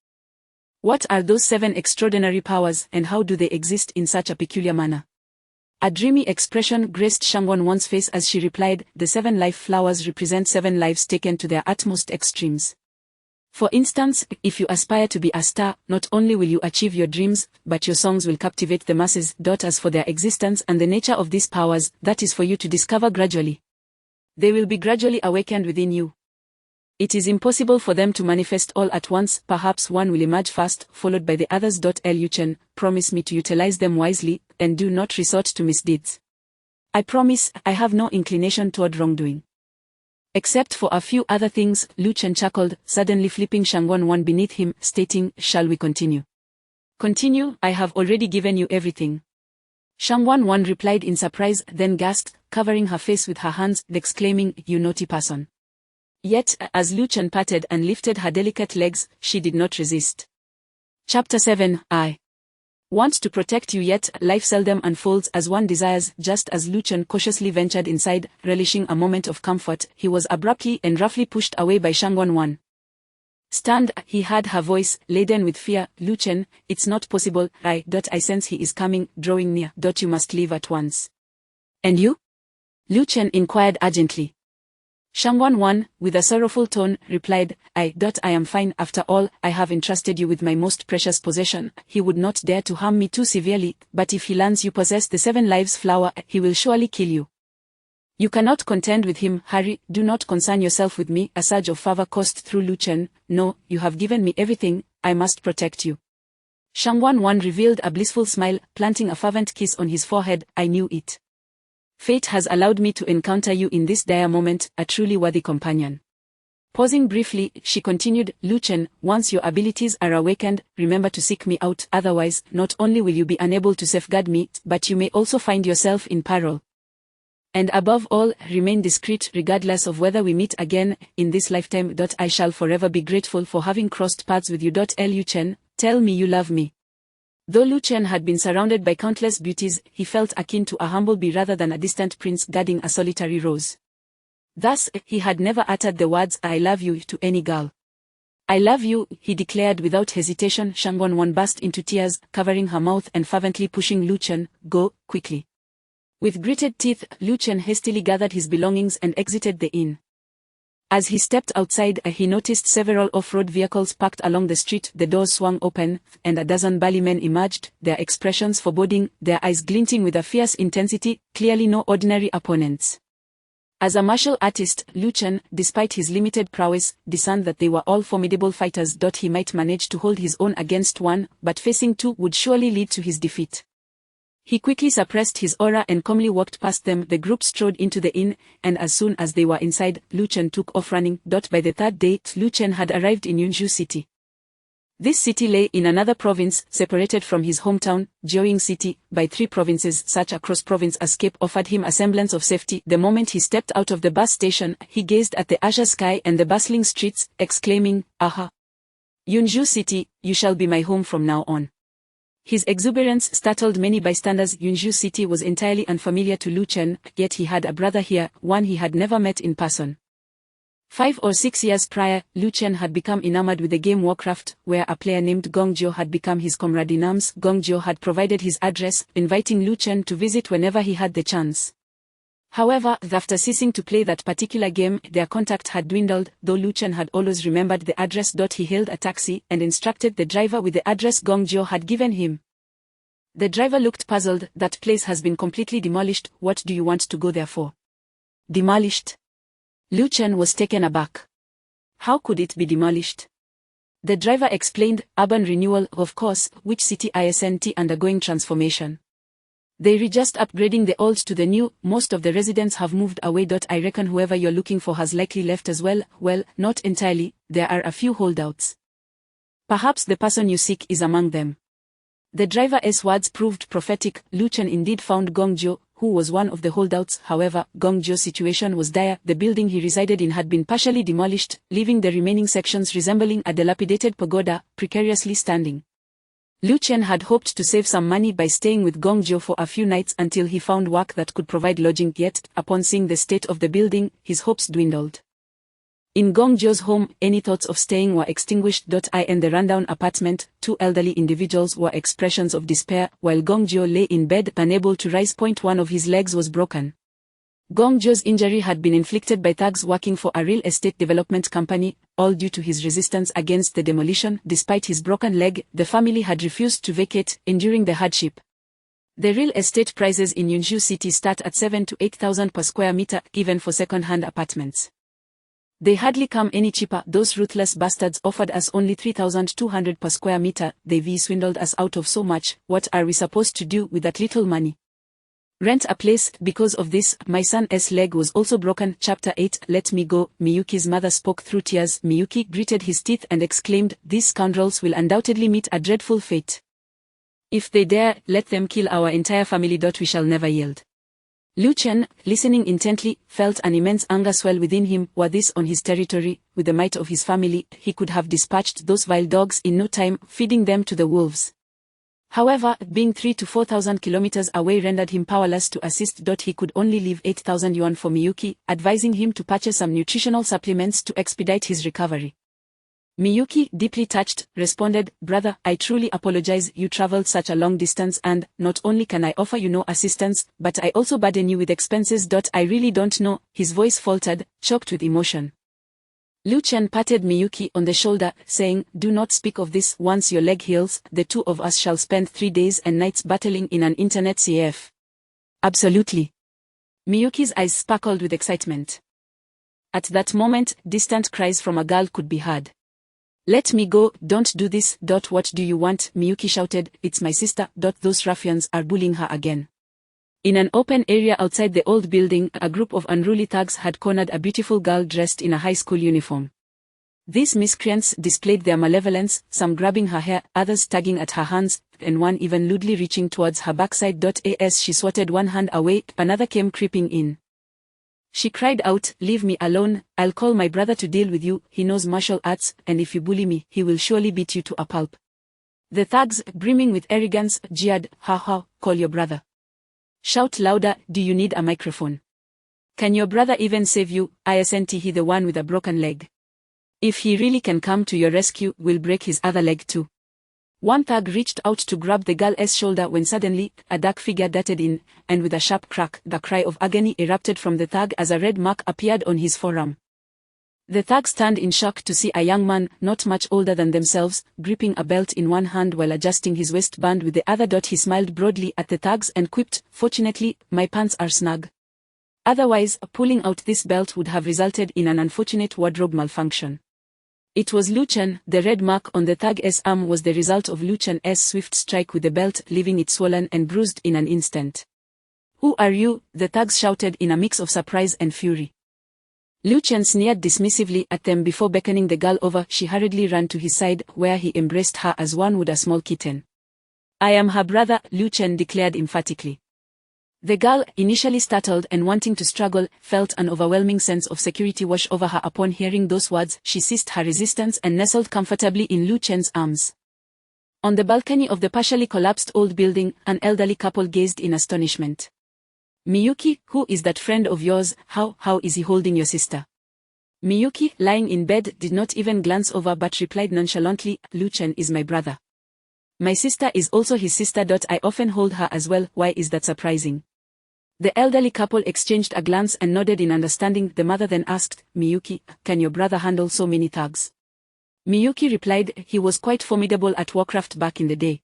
Speaker 2: What are those 7 extraordinary powers, and how do they exist in such a peculiar manner?" A dreamy expression graced Shangwan's face as she replied, "The 7 life flowers represent 7 lives taken to their utmost extremes. For instance, if you aspire to be a star, not only will you achieve your dreams, but your songs will captivate the masses. As for their existence and the nature of these powers, that is for you to discover gradually. They will be gradually awakened within you. It is impossible for them to manifest all at once. Perhaps one will emerge first, followed by the others. Lu Chen, promise me to utilize them wisely, and do not resort to misdeeds." "I promise. I have no inclination toward wrongdoing." Except for a few other things, Lu Chen chuckled, suddenly flipping Shangwan beneath him, stating, "Shall we continue?" "Continue? I have already given you everything." Shangwan replied in surprise, then gasped, covering her face with her hands, exclaiming, "You naughty person." Yet, as Lu Chen patted and lifted her delicate legs, she did not resist. Chapter 7. I want to protect you, yet life seldom unfolds as one desires. Just as Lu Chen cautiously ventured inside, relishing a moment of comfort, he was abruptly and roughly pushed away by Shangwan. "Stand," he heard her voice, laden with fear. "Lu Chen, it's not possible. I sense he is coming, drawing near. You must leave at once." "And you?" Lu Chen inquired urgently. Shangwan, with a sorrowful tone, replied, I am fine. After all, I have entrusted you with my most precious possession. He would not dare to harm me too severely, but if he learns you possess the 7 lives flower, he will surely kill you. You cannot contend with him. Hurry, do not concern yourself with me." A surge of fervor coursed through Lu Chen. "No, you have given me everything, I must protect you." Shangwan revealed a blissful smile, planting a fervent kiss on his forehead. "I knew it. Fate has allowed me to encounter you in this dire moment, a truly worthy companion." Pausing briefly, she continued, "Lu Chen, once your abilities are awakened, remember to seek me out. Otherwise, not only will you be unable to safeguard me, but you may also find yourself in peril. And above all, remain discreet regardless of whether we meet again in this lifetime. I shall forever be grateful for having crossed paths with you. Lu Chen, tell me you love me." Though Lu Chen had been surrounded by countless beauties, he felt akin to a humble bee rather than a distant prince guarding a solitary rose. Thus, he had never uttered the words, "I love you," to any girl. "I love you," he declared without hesitation. Shangwan burst into tears, covering her mouth and fervently pushing Lu Chen, "Go, quickly." With gritted teeth, Lu Chen hastily gathered his belongings and exited the inn. As he stepped outside, he noticed several off-road vehicles parked along the street. The doors swung open, and a dozen burly men emerged, their expressions foreboding, their eyes glinting with a fierce intensity, clearly no ordinary opponents. As a martial artist, Lu Chen, despite his limited prowess, discerned that they were all formidable fighters. He might manage to hold his own against one, but facing two would surely lead to his defeat. He quickly suppressed his aura and calmly walked past them. The group strode into the inn, and as soon as they were inside, Lu Chen took off running. By the third day, Lu Chen had arrived in Yunzhou City. This city lay in another province, separated from his hometown, Jiaoying City, by 3 provinces. Such a cross-province escape offered him a semblance of safety. The moment he stepped out of the bus station, he gazed at the azure sky and the bustling streets, exclaiming, "Aha! Yunzhou City, you shall be my home from now on." His exuberance startled many bystanders. Yunzhou City was entirely unfamiliar to Lu Chen, yet he had a brother here, one he had never met in person. 5 or 6 years prior, Lu Chen had become enamored with the game Warcraft, where a player named Gong Jiu had become his comrade in arms. Gong Jiu had provided his address, inviting Lu Chen to visit whenever he had the chance. However, after ceasing to play that particular game, their contact had dwindled, though Lu Chen had always remembered the address. He hailed a taxi and instructed the driver with the address Gong Jiu had given him. The driver looked puzzled. "That place has been completely demolished. What do you want to go there for?" "Demolished?" Lu Chen was taken aback. "How could it be demolished?" The driver explained, "Urban renewal, of course. Which city isn't undergoing transformation? They're just upgrading the old to the new. Most of the residents have moved away. I reckon whoever you're looking for has likely left as well." "Well, not entirely. There are a few holdouts. Perhaps the person you seek is among them." The driver's words proved prophetic. Lu Chen indeed found Gong Jiu, who was one of the holdouts. However, Gong Jiu's situation was dire. The building he resided in had been partially demolished, leaving the remaining sections resembling a dilapidated pagoda, precariously standing. Lu Chen had hoped to save some money by staying with Gong Jiu for a few nights until he found work that could provide lodging, yet, upon seeing the state of the building, his hopes dwindled. In Gong Jiu's home, any thoughts of staying were extinguished. In the rundown apartment, 2 elderly individuals were expressions of despair, while Gong Jiu lay in bed unable to rise. One of his legs was broken. Gong Jiu's injury had been inflicted by thugs working for a real estate development company, all due to his resistance against the demolition. Despite his broken leg, the family had refused to vacate, enduring the hardship. The real estate prices in Yunzhou City start at 7,000 to 8,000 per square meter, even for second-hand apartments. They hardly come any cheaper. Those ruthless bastards offered us only 3,200 per square meter. They've swindled us out of so much. What are we supposed to do with that little money? Rent a place. Because of this, my son's leg was also broken. Chapter 8. Let me go. Miyuki's mother spoke through tears. Miyuki gritted his teeth and exclaimed, "These scoundrels will undoubtedly meet a dreadful fate. If they dare, let them kill our entire family. We shall never yield." Lu Chen, listening intently, felt an immense anger swell within him. Were this on his territory, with the might of his family, he could have dispatched those vile dogs in no time, feeding them to the wolves. However, being 3,000 to 4,000 kilometers away rendered him powerless to assist. He could only leave 8,000 yuan for Miyuki, advising him to purchase some nutritional supplements to expedite his recovery. Miyuki, deeply touched, responded, "Brother, I truly apologize. You traveled such a long distance and, not only can I offer you no assistance, but I also burden you with expenses. I really don't know." His voice faltered, choked with emotion. Lu Chen patted Miyuki on the shoulder, saying, "Do not speak of this. Once your leg heals, the 2 of us shall spend 3 days and nights battling in an internet CF." "Absolutely." Miyuki's eyes sparkled with excitement. At that moment, distant cries from a girl could be heard. "Let me go, don't do this. What do you want?" Miyuki shouted. "It's my sister. Those ruffians are bullying her again." In an open area outside the old building, a group of unruly thugs had cornered a beautiful girl dressed in a high school uniform. These miscreants displayed their malevolence, some grabbing her hair, others tugging at her hands, and one even lewdly reaching towards her backside. As she swatted one hand away, another came creeping in. She cried out, "Leave me alone. I'll call my brother to deal with you. He knows martial arts, and if you bully me, he will surely beat you to a pulp." The thugs, brimming with arrogance, jeered, "Ha ha, call your brother. Shout louder. Do you need a microphone? Can your brother even save you? Isn't he the one with a broken leg? If he really can come to your rescue, we'll break his other leg too." One thug reached out to grab the girl's shoulder when suddenly, a dark figure darted in, and with a sharp crack, the cry of agony erupted from the thug as a red mark appeared on his forearm. The thugs turned in shock to see a young man, not much older than themselves, gripping a belt in one hand while adjusting his waistband with the other. He smiled broadly at the thugs and quipped, "Fortunately, my pants are snug." Otherwise, pulling out this belt would have resulted in an unfortunate wardrobe malfunction. It was Lu Chen. The red mark on the thug's arm was the result of Lu Chen's swift strike with the belt, leaving it swollen and bruised in an instant. "Who are you?" the thugs shouted in a mix of surprise and fury. Lu Chen sneered dismissively at them before beckoning the girl over. She hurriedly ran to his side, where he embraced her as one would a small kitten. "I am her brother," Lu Chen declared emphatically. The girl, initially startled and wanting to struggle, felt an overwhelming sense of security wash over her upon hearing those words. She ceased her resistance and nestled comfortably in Lu Chen's arms. On the balcony of the partially collapsed old building, an elderly couple gazed in astonishment. "Miyuki, who is that friend of yours? How is he holding your sister?" Miyuki, lying in bed, did not even glance over but replied nonchalantly, "Lu Chen is my brother. My sister is also his sister. I often hold her as well. Why is that surprising?" The elderly couple exchanged a glance and nodded in understanding. The mother then asked, "Miyuki, can your brother handle so many thugs?" Miyuki replied, "He was quite formidable at Warcraft back in the day."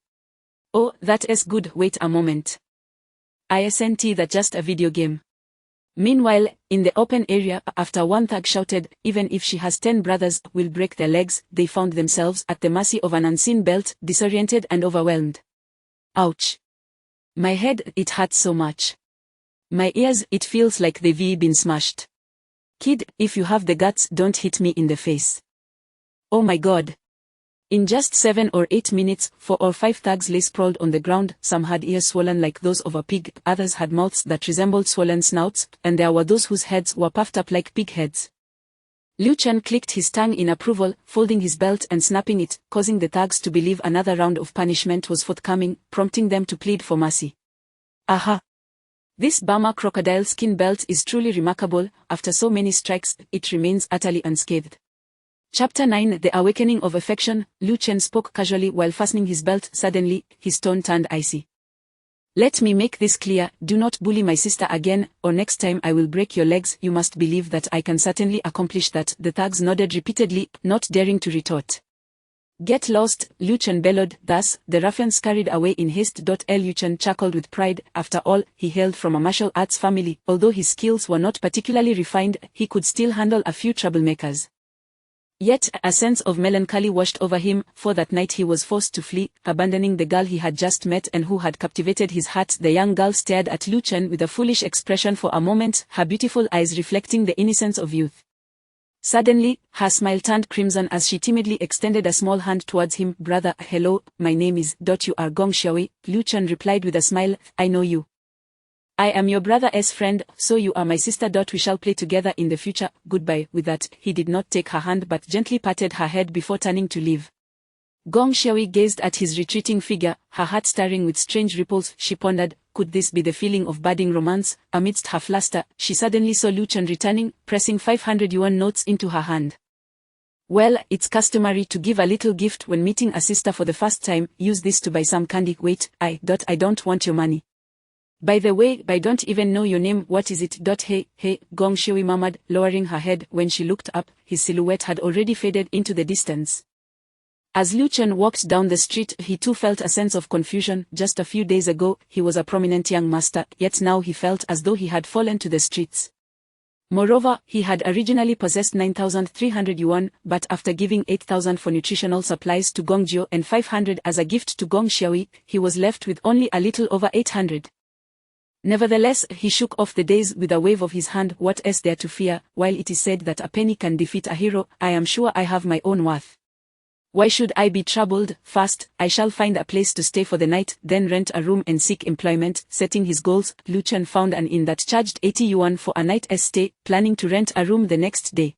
Speaker 2: "Oh, that is good. Wait a moment. Isn't that just a video game?" Meanwhile, in the open area, after one thug shouted, "Even if she has 10 brothers, we'll break their legs," they found themselves at the mercy of an unseen belt, disoriented and overwhelmed. "Ouch. My head, it hurts so much. My ears, it feels like they've been smashed. Kid, if you have the guts, don't hit me in the face. Oh my god." In just 7 or 8 minutes, 4 or 5 thugs lay sprawled on the ground. Some had ears swollen like those of a pig, others had mouths that resembled swollen snouts, and there were those whose heads were puffed up like pig heads. Lu Chen clicked his tongue in approval, folding his belt and snapping it, causing the thugs to believe another round of punishment was forthcoming, prompting them to plead for mercy. "Aha! This Burma crocodile skin belt is truly remarkable. After so many strikes, it remains utterly unscathed." Chapter 9: The Awakening of Affection. Lu Chen spoke casually while fastening his belt. Suddenly, his tone turned icy. "Let me make this clear, do not bully my sister again, or next time I will break your legs. You must believe that I can certainly accomplish that." The thugs nodded repeatedly, not daring to retort. "Get lost," Lu Chen bellowed. Thus, the ruffians scurried away in haste. Lu Chen chuckled with pride. After all, he hailed from a martial arts family. Although his skills were not particularly refined, he could still handle a few troublemakers. Yet, a sense of melancholy washed over him, for that night he was forced to flee, abandoning the girl he had just met and who had captivated his heart. The young girl stared at Lu Chen with a foolish expression for a moment, her beautiful eyes reflecting the innocence of youth. Suddenly, her smile turned crimson as she timidly extended a small hand towards him. "Brother, hello, my name is You are Gong Xiaowei," Lu Chen replied with a smile. "I know you. I am your brother's friend, so you are my sister. We shall play together in the future. Goodbye." With that, he did not take her hand but gently patted her head before turning to leave. Gong Xiaowei gazed at his retreating figure, her heart stirring with strange ripples. She pondered, could this be the feeling of budding romance? Amidst her fluster, she suddenly saw Lu Chen returning, pressing 500 yuan notes into her hand. "Well, it's customary to give a little gift when meeting a sister for the first time. Use this to buy some candy." "Wait, I don't want your money. By the way, I don't even know your name. What is it?" Hey, Gong Xiaowei murmured, lowering her head. When she looked up, his silhouette had already faded into the distance. As Lu Chen walked down the street, he too felt a sense of confusion. Just a few days ago, he was a prominent young master, yet now he felt as though he had fallen to the streets. Moreover, he had originally possessed 9,300 yuan, but after giving 8,000 for nutritional supplies to Gong Jiu and 500 as a gift to Gong Xiaowei, he was left with only a little over 800. Nevertheless, he shook off the daze with a wave of his hand. What is there to fear? While it is said that a penny can defeat a hero, I am sure I have my own worth. Why should I be troubled? First, I shall find a place to stay for the night, then rent a room and seek employment. Setting his goals, Lu Chen found an inn that charged 80 yuan for a night's stay, planning to rent a room the next day.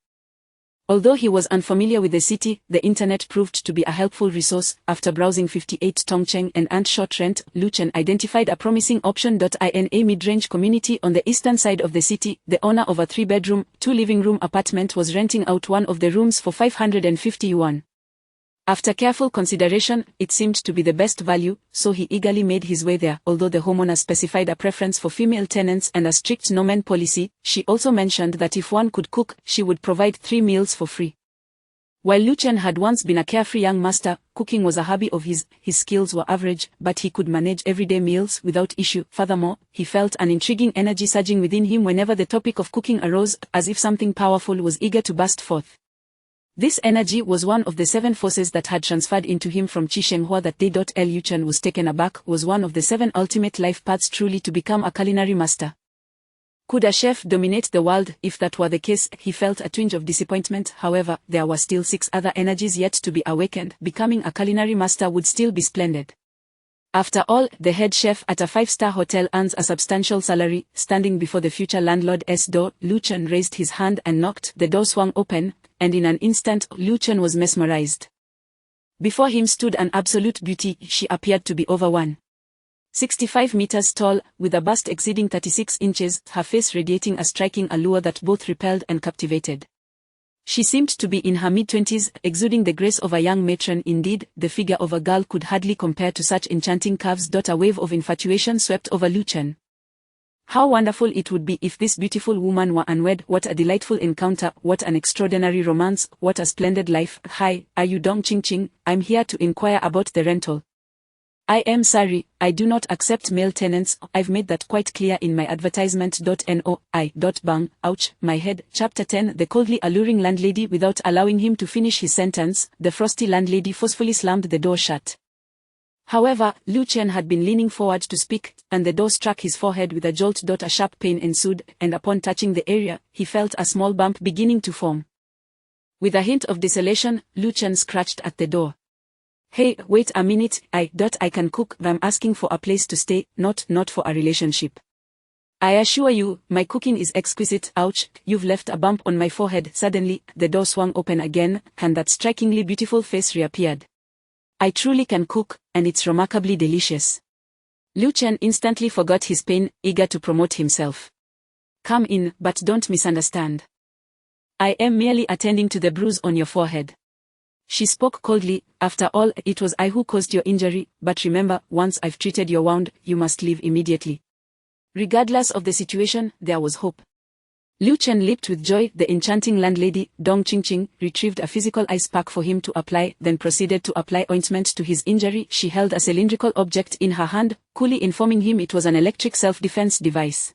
Speaker 2: Although he was unfamiliar with the city, the internet proved to be a helpful resource. After browsing 58 Tongcheng and Ant short rent, Lu Chen identified a promising option. In a mid-range community on the eastern side of the city, the owner of a 3-bedroom, 2-living-room apartment was renting out one of the rooms for 550 yuan. After careful consideration, it seemed to be the best value, so he eagerly made his way there. Although the homeowner specified a preference for female tenants and a strict no-men policy, she also mentioned that if one could cook, she would provide 3 meals for free. While Lu Chen had once been a carefree young master, cooking was a hobby of his. His skills were average, but he could manage everyday meals without issue. Furthermore, he felt an intriguing energy surging within him whenever the topic of cooking arose, as if something powerful was eager to burst forth. This energy was one of the 7 forces that had transferred into him from Qi Shenghua that day. Lu Chen was taken aback, was one of the 7 ultimate life paths truly to become a culinary master. Could a chef dominate the world? If that were the case, he felt a twinge of disappointment. However, there were still 6 other energies yet to be awakened. Becoming a culinary master would still be splendid. After all, the head chef at a 5-star hotel earns a substantial salary. Standing before the future landlord's door, Lu Chen raised his hand and knocked. The door swung open, and in an instant, Lu Chen was mesmerized. Before him stood an absolute beauty. She appeared to be over 165 meters tall, with a bust exceeding 36 inches, her face radiating a striking allure that both repelled and captivated. She seemed to be in her mid-20s, exuding the grace of a young matron. Indeed, the figure of a girl could hardly compare to such enchanting curves. A wave of infatuation swept over Lu Chen. How wonderful it would be if this beautiful woman were unwed. What a delightful encounter, what an extraordinary romance, what a splendid life. Hi, are you Dong Qingqing? I'm here to inquire about the rental. I am sorry, I do not accept male tenants. I've made that quite clear in my advertisement. Bang, ouch, my head. Chapter 10. The coldly alluring landlady. Without allowing him to finish his sentence, the frosty landlady forcefully slammed the door shut. However, Lu Chen had been leaning forward to speak, and the door struck his forehead with a jolt. A sharp pain ensued, and upon touching the area, he felt a small bump beginning to form. With a hint of desolation, Lu Chen scratched at the door. Hey, wait a minute, I can cook. I'm asking for a place to stay, not for a relationship. I assure you, my cooking is exquisite. Ouch, you've left a bump on my forehead. Suddenly, the door swung open again, and that strikingly beautiful face reappeared. I truly can cook, and it's remarkably delicious. Lu Chen instantly forgot his pain, eager to promote himself. Come in, but don't misunderstand. I am merely attending to the bruise on your forehead. She spoke coldly. After all, it was I who caused your injury, but remember, once I've treated your wound, you must leave immediately. Regardless of the situation, there was hope. Lu Chen leaped with joy. The enchanting landlady, Dong Qingqing, retrieved a physical ice pack for him to apply, then proceeded to apply ointment to his injury. She held a cylindrical object in her hand, coolly informing him it was an electric self-defense device.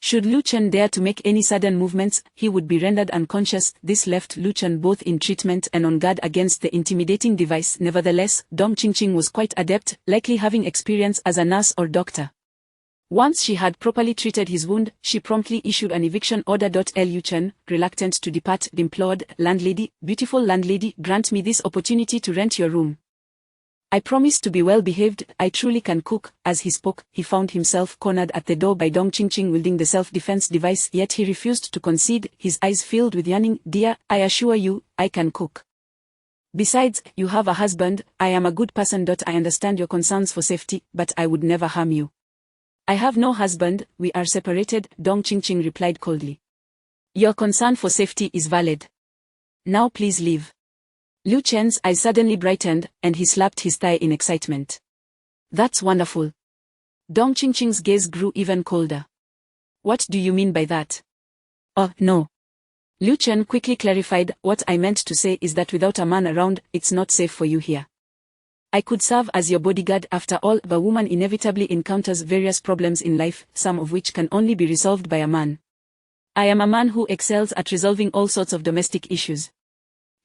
Speaker 2: Should Lu Chen dare to make any sudden movements, he would be rendered unconscious. This left Lu Chen both in treatment and on guard against the intimidating device. Nevertheless, Dong Qingqing was quite adept, likely having experience as a nurse or doctor. Once she had properly treated his wound, she promptly issued an eviction order. Lu Chen, reluctant to depart, implored, Landlady, beautiful landlady, grant me this opportunity to rent your room. I promise to be well behaved. I truly can cook. As he spoke, he found himself cornered at the door by Dong Qingqing wielding the self-defense device, yet he refused to concede, his eyes filled with yearning. Dear, I assure you, I can cook. Besides, you have a husband. I am a good person. I understand your concerns for safety, but I would never harm you. I have no husband, we are separated, Dong Qingqing replied coldly. Your concern for safety is valid. Now please leave. Lu Chen's eyes suddenly brightened, and he slapped his thigh in excitement. That's wonderful. Dong Qingqing's gaze grew even colder. What do you mean by that? Oh, no. Lu Chen quickly clarified, what I meant to say is that without a man around, it's not safe for you here. I could serve as your bodyguard. After all, a woman inevitably encounters various problems in life, some of which can only be resolved by a man. I am a man who excels at resolving all sorts of domestic issues.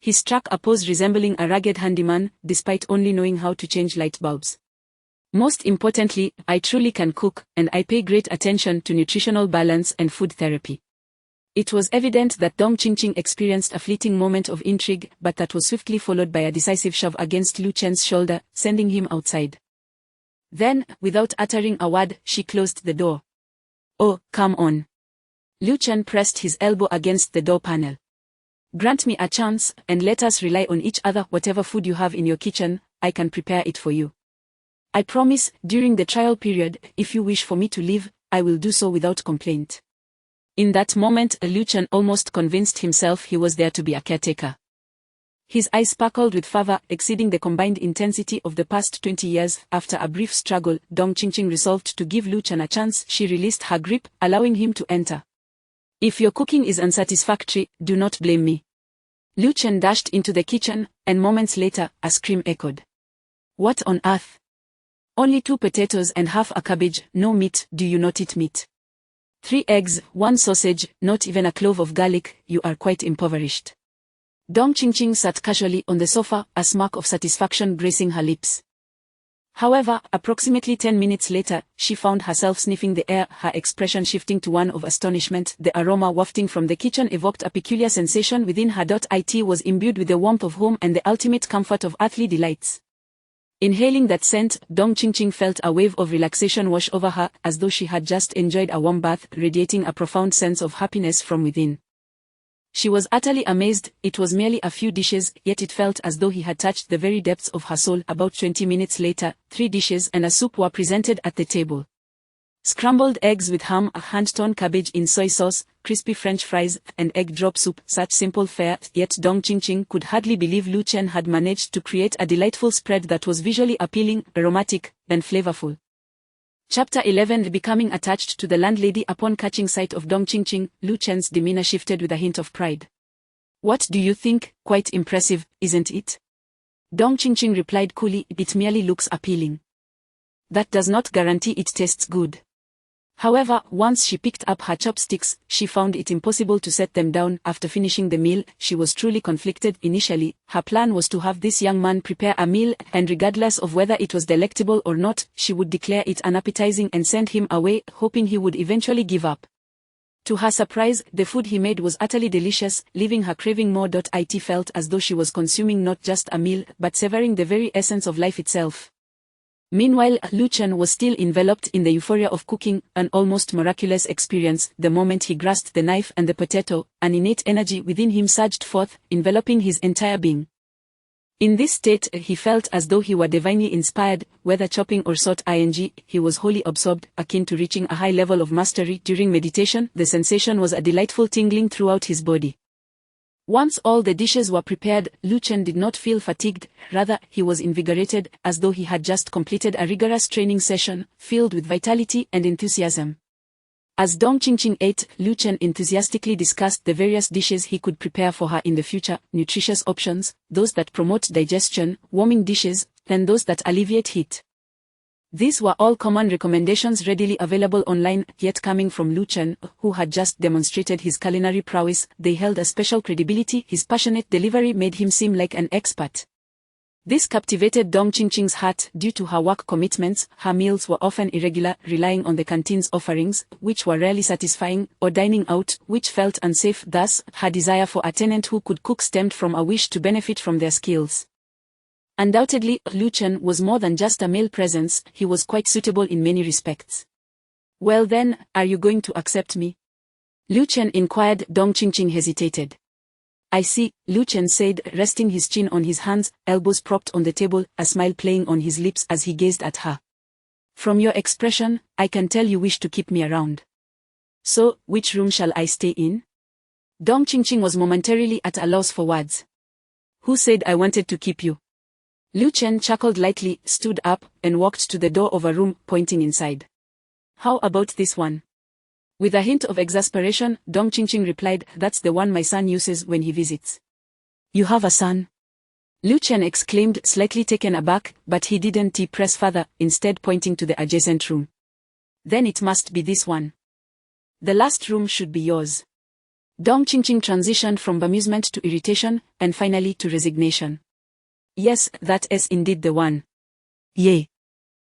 Speaker 2: He struck a pose resembling a ragged handyman, despite only knowing how to change light bulbs. Most importantly, I truly can cook, and I pay great attention to nutritional balance and food therapy. It was evident that Dong Qingqing experienced a fleeting moment of intrigue, but that was swiftly followed by a decisive shove against Lu Chen's shoulder, sending him outside. Then, without uttering a word, she closed the door. Oh, come on. Lu Chen pressed his elbow against the door panel. Grant me a chance, and let us rely on each other. Whatever food you have in your kitchen, I can prepare it for you. I promise, during the trial period, if you wish for me to leave, I will do so without complaint. In that moment, Lu Chen almost convinced himself he was there to be a caretaker. His eyes sparkled with fervor, exceeding the combined intensity of the past 20 years. After a brief struggle, Dong Qingqing resolved to give Lu Chen a chance. She released her grip, allowing him to enter. If your cooking is unsatisfactory, do not blame me. Lu Chen dashed into the kitchen, and moments later, a scream echoed. What on earth? Only 2 potatoes and half a cabbage, no meat, do you not eat meat? 3 eggs, 1 sausage, not even a clove of garlic, you are quite impoverished. Dong Qingqing sat casually on the sofa, a smirk of satisfaction gracing her lips. However, approximately 10 minutes later, she found herself sniffing the air, her expression shifting to one of astonishment. The aroma wafting from the kitchen evoked a peculiar sensation within her. It was imbued with the warmth of home and the ultimate comfort of earthly delights. Inhaling that scent, Dong Qingqing felt a wave of relaxation wash over her, as though she had just enjoyed a warm bath, radiating a profound sense of happiness from within. She was utterly amazed. It was merely a few dishes, yet it felt as though he had touched the very depths of her soul. About 20 minutes later, 3 dishes and a soup were presented at the table. Scrambled eggs with ham, a hand-torn cabbage in soy sauce, crispy French fries, and egg drop soup. Such simple fare, yet Dong Qingqing could hardly believe Lu Chen had managed to create a delightful spread that was visually appealing, aromatic, and flavorful. Chapter 11. Becoming attached to the landlady. Upon catching sight of Dong Qingqing, Lu Chen's demeanor shifted with a hint of pride. What do you think? Quite impressive, isn't it? Dong Qingqing replied coolly, it merely looks appealing. That does not guarantee it tastes good. However, once she picked up her chopsticks, she found it impossible to set them down. After finishing the meal, she was truly conflicted. Initially, her plan was to have this young man prepare a meal, and regardless of whether it was delectable or not, she would declare it unappetizing and send him away, hoping he would eventually give up. To her surprise, the food he made was utterly delicious, leaving her craving more. It felt as though she was consuming not just a meal, but savoring the very essence of life itself. Meanwhile, Lu Chen was still enveloped in the euphoria of cooking, an almost miraculous experience. The moment he grasped the knife and the potato, an innate energy within him surged forth, enveloping his entire being. In this state, he felt as though he were divinely inspired, whether chopping or sauteing, he was wholly absorbed, akin to reaching a high level of mastery. During meditation, the sensation was a delightful tingling throughout his body. Once all the dishes were prepared, Lu Chen did not feel fatigued, rather, he was invigorated, as though he had just completed a rigorous training session, filled with vitality and enthusiasm. As Dong Qingqing ate, Lu Chen enthusiastically discussed the various dishes he could prepare for her in the future, nutritious options, those that promote digestion, warming dishes, and those that alleviate heat. These were all common recommendations readily available online, yet coming from Lu Chen, who had just demonstrated his culinary prowess, they held a special credibility. His passionate delivery made him seem like an expert. This captivated Dong Qingqing's heart. Due to her work commitments, her meals were often irregular, relying on the canteen's offerings, which were rarely satisfying, or dining out, which felt unsafe. Thus, her desire for a tenant who could cook stemmed from a wish to benefit from their skills. Undoubtedly, Lu Chen was more than just a male presence, he was quite suitable in many respects. Well then, are you going to accept me? Lu Chen inquired. Dong Qingqing hesitated. I see, Lu Chen said, resting his chin on his hands, elbows propped on the table, a smile playing on his lips as he gazed at her. From your expression, I can tell you wish to keep me around. So, which room shall I stay in? Dong Qingqing was momentarily at a loss for words. Who said I wanted to keep you? Lu Chen chuckled lightly, stood up, and walked to the door of a room, pointing inside. How about this one? With a hint of exasperation, Dong Qingqing replied, that's the one my son uses when he visits. You have a son? Lu Chen exclaimed, slightly taken aback, but he didn't press further, instead pointing to the adjacent room. Then it must be this one. The last room should be yours. Dong Qingqing transitioned from bemusement to irritation, and finally to resignation. Yes, that is indeed the one. Yay.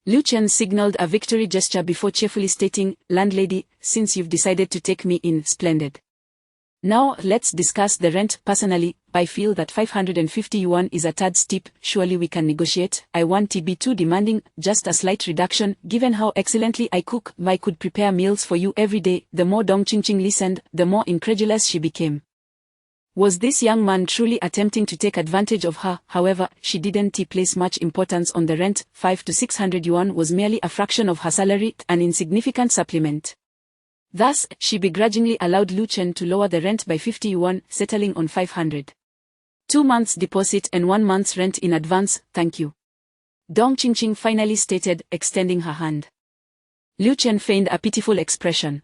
Speaker 2: Lu Chen signaled a victory gesture before cheerfully stating, landlady, since you've decided to take me in, splendid. Now, let's discuss the rent. Personally, I feel that 550 yuan is a tad steep, surely we can negotiate. I won't be too demanding, just a slight reduction, given how excellently I cook. I could prepare meals for you every day. The more Dong Qingqing listened, the more incredulous she became. Was this young man truly attempting to take advantage of her? However, she didn't place much importance on the rent. 500 to 600 yuan was merely a fraction of her salary, an insignificant supplement. Thus, she begrudgingly allowed Lu Chen to lower the rent by 50 yuan, settling on 500. 2 months deposit and 1 month's rent in advance, thank you. Dong Qingqing finally stated, extending her hand. Lu Chen feigned a pitiful expression.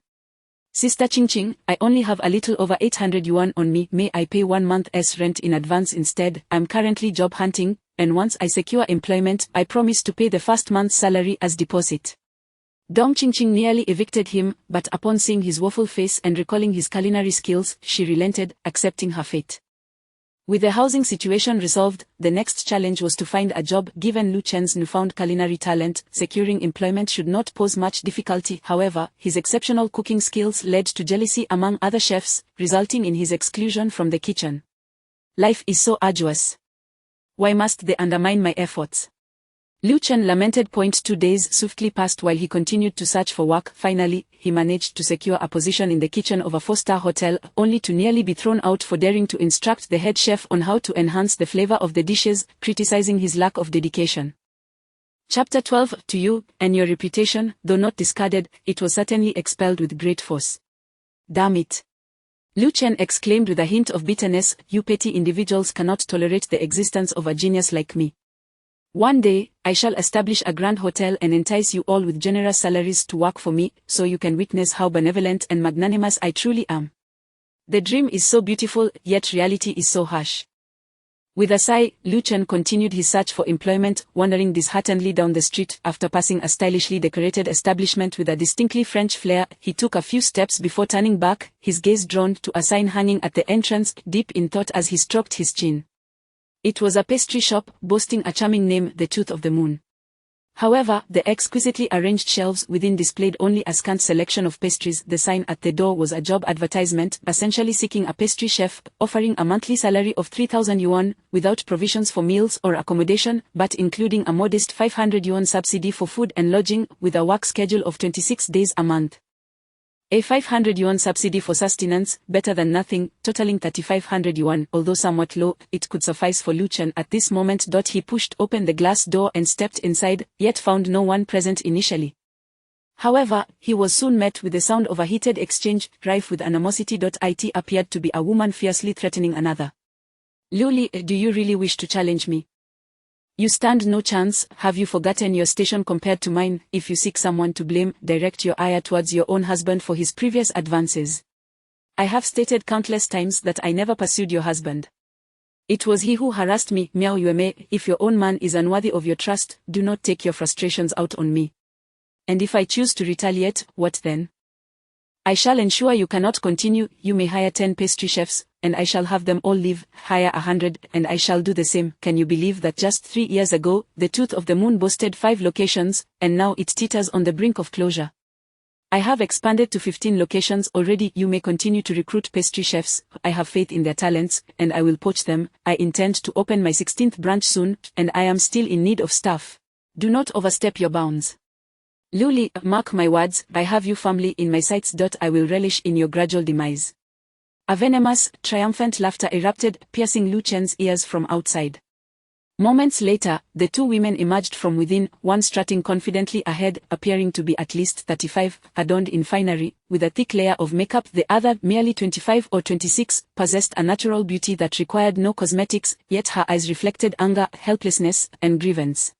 Speaker 2: Sister Ching Ching, I only have a little over 800 yuan on me. May I pay 1 month's rent in advance instead? I'm currently job hunting, and once I secure employment, I promise to pay the first month's salary as deposit. Dong Ching Ching nearly evicted him, but upon seeing his woeful face and recalling his culinary skills, she relented, accepting her fate. With the housing situation resolved, the next challenge was to find a job. Given Lu Chen's newfound culinary talent, securing employment should not pose much difficulty. However, his exceptional cooking skills led to jealousy among other chefs, resulting in his exclusion from the kitchen. Life is so arduous. Why must they undermine my efforts? Lu Chen lamented. 2 days swiftly passed while he continued to search for work. Finally, he managed to secure a position in the kitchen of a 4-star hotel, only to nearly be thrown out for daring to instruct the head chef on how to enhance the flavor of the dishes, criticizing his lack of dedication. Chapter 12. To you, and your reputation, though not discarded, it was certainly expelled with great force. Damn it! Lu Chen exclaimed with a hint of bitterness, you petty individuals cannot tolerate the existence of a genius like me. One day, I shall establish a grand hotel and entice you all with generous salaries to work for me, so you can witness how benevolent and magnanimous I truly am. The dream is so beautiful, yet reality is so harsh. With a sigh, Lu Chen continued his search for employment, wandering disheartenedly down the street. After passing a stylishly decorated establishment with a distinctly French flair, he took a few steps before turning back, his gaze drawn to a sign hanging at the entrance, deep in thought as he stroked his chin. It was a pastry shop, boasting a charming name, the Tooth of the Moon. However, the exquisitely arranged shelves within displayed only a scant selection of pastries. The sign at the door was a job advertisement, essentially seeking a pastry chef, offering a monthly salary of 3,000 yuan, without provisions for meals or accommodation, but including a modest 500 yuan subsidy for food and lodging, with a work schedule of 26 days a month. A 500 yuan subsidy for sustenance, better than nothing, totaling 3,500 yuan. Although somewhat low, it could suffice for Lu Chen at this moment. He pushed open the glass door and stepped inside, yet found no one present initially. However, he was soon met with the sound of a heated exchange, rife with animosity. It appeared to be a woman fiercely threatening another. Luli, do you really wish to challenge me? You stand no chance. Have you forgotten your station compared to mine? If you seek someone to blame, direct your ire towards your own husband for his previous advances. I have stated countless times that I never pursued your husband. It was he who harassed me. Miao Yueme, if your own man is unworthy of your trust, do not take your frustrations out on me. And if I choose to retaliate, what then? I shall ensure you cannot continue. You may hire 10 pastry chefs, and I shall have them all leave. Hire 100, and I shall do the same. Can you believe that just 3 years ago, the Tooth of the Moon boasted 5 locations, and now it teeters on the brink of closure? I have expanded to 15 locations already. You may continue to recruit pastry chefs. I have faith in their talents, and I will poach them. I intend to open my 16th branch soon, and I am still in need of staff. Do not overstep your bounds. Luli, mark my words, I have you firmly in my sights. I will relish in your gradual demise. A venomous, triumphant laughter erupted, piercing Lu Chen's ears from outside. Moments later, the two women emerged from within, one strutting confidently ahead, appearing to be at least 35, adorned in finery, with a thick layer of makeup. The other, merely 25 or 26, possessed a natural beauty that required no cosmetics, yet her eyes reflected anger, helplessness, and grievance.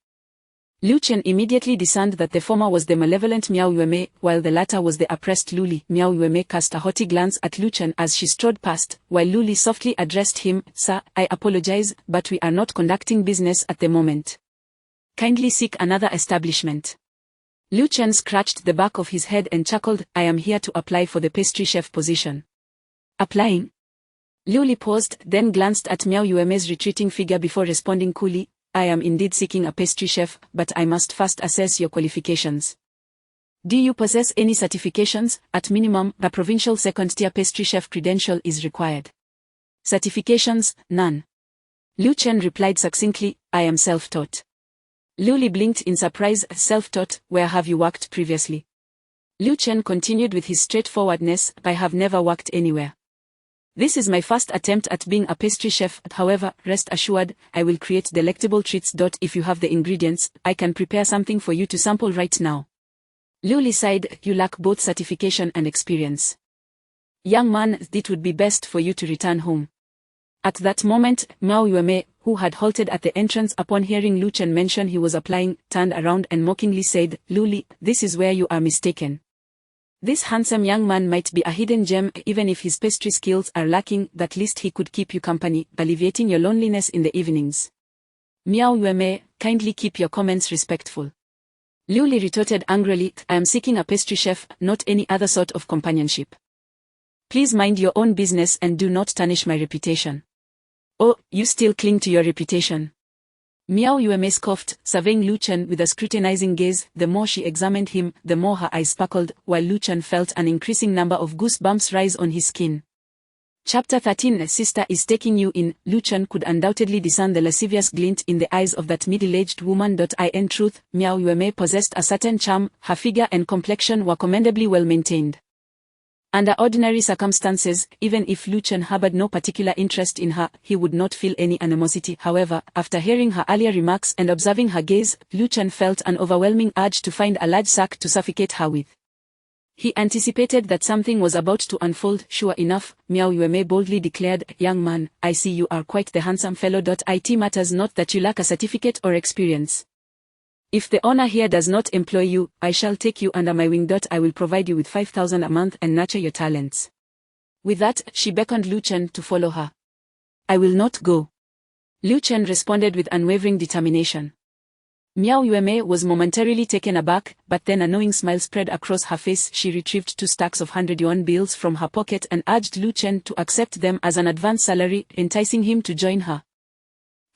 Speaker 2: Lu Chen immediately discerned that the former was the malevolent Miao Yueme, while the latter was the oppressed Luli. Miao Yueme cast a haughty glance at Lu Chen as she strode past, while Luli softly addressed him, Sir, I apologize, but we are not conducting business at the moment. Kindly seek another establishment. Lu Chen scratched the back of his head and chuckled, I am here to apply for the pastry chef position. Applying? Luli paused, then glanced at Miao Yueme's retreating figure before responding coolly, I am indeed seeking a pastry chef, but I must first assess your qualifications. Do you possess any certifications? At minimum, a provincial second-tier pastry chef credential is required. Certifications, none. Lu Chen replied succinctly, I am self-taught. Luli blinked in surprise. Self-taught, where have you worked previously? Lu Chen continued with his straightforwardness, I have never worked anywhere. This is my first attempt at being a pastry chef. However, rest assured, I will create delectable treats. If you have the ingredients, I can prepare something for you to sample right now. Luli sighed, you lack both certification and experience. Young man, it would be best for you to return home. At that moment, Miao Yueme, who had halted at the entrance upon hearing Lu Chen mention he was applying, turned around and mockingly said, Luli, this is where you are mistaken. This handsome young man might be a hidden gem. Even if his pastry skills are lacking, at least he could keep you company, alleviating your loneliness in the evenings. Miao Yueme, kindly keep your comments respectful. Lu Li retorted angrily, I am seeking a pastry chef, not any other sort of companionship. Please mind your own business and do not tarnish my reputation. Oh, you still cling to your reputation. Miao Yueme scoffed, surveying Lu Chen with a scrutinizing gaze. The more she examined him, the more her eyes sparkled, while Lu Chen felt an increasing number of goosebumps rise on his skin. Chapter 13 Sister is taking you in. Lu Chen could undoubtedly discern the lascivious glint in the eyes of that middle-aged woman. In truth, Miao Yueme possessed a certain charm. Her figure and complexion were commendably well maintained. Under ordinary circumstances, even if Lu Chen harbored no particular interest in her, he would not feel any animosity. However, after hearing her earlier remarks and observing her gaze, Lu Chen felt an overwhelming urge to find a large sack to suffocate her with. He anticipated that something was about to unfold. Sure enough, Miao Yueme boldly declared, Young man, I see you are quite the handsome fellow. It matters not that you lack a certificate or experience. If the owner here does not employ you, I shall take you under my wing. I will provide you with 5,000 a month and nurture your talents. With that, she beckoned Lu Chen to follow her. I will not go. Lu Chen responded with unwavering determination. Miao Yueme was momentarily taken aback, but then a knowing smile spread across her face. She retrieved 2 stacks of 100 yuan bills from her pocket and urged Lu Chen to accept them as an advance salary, enticing him to join her.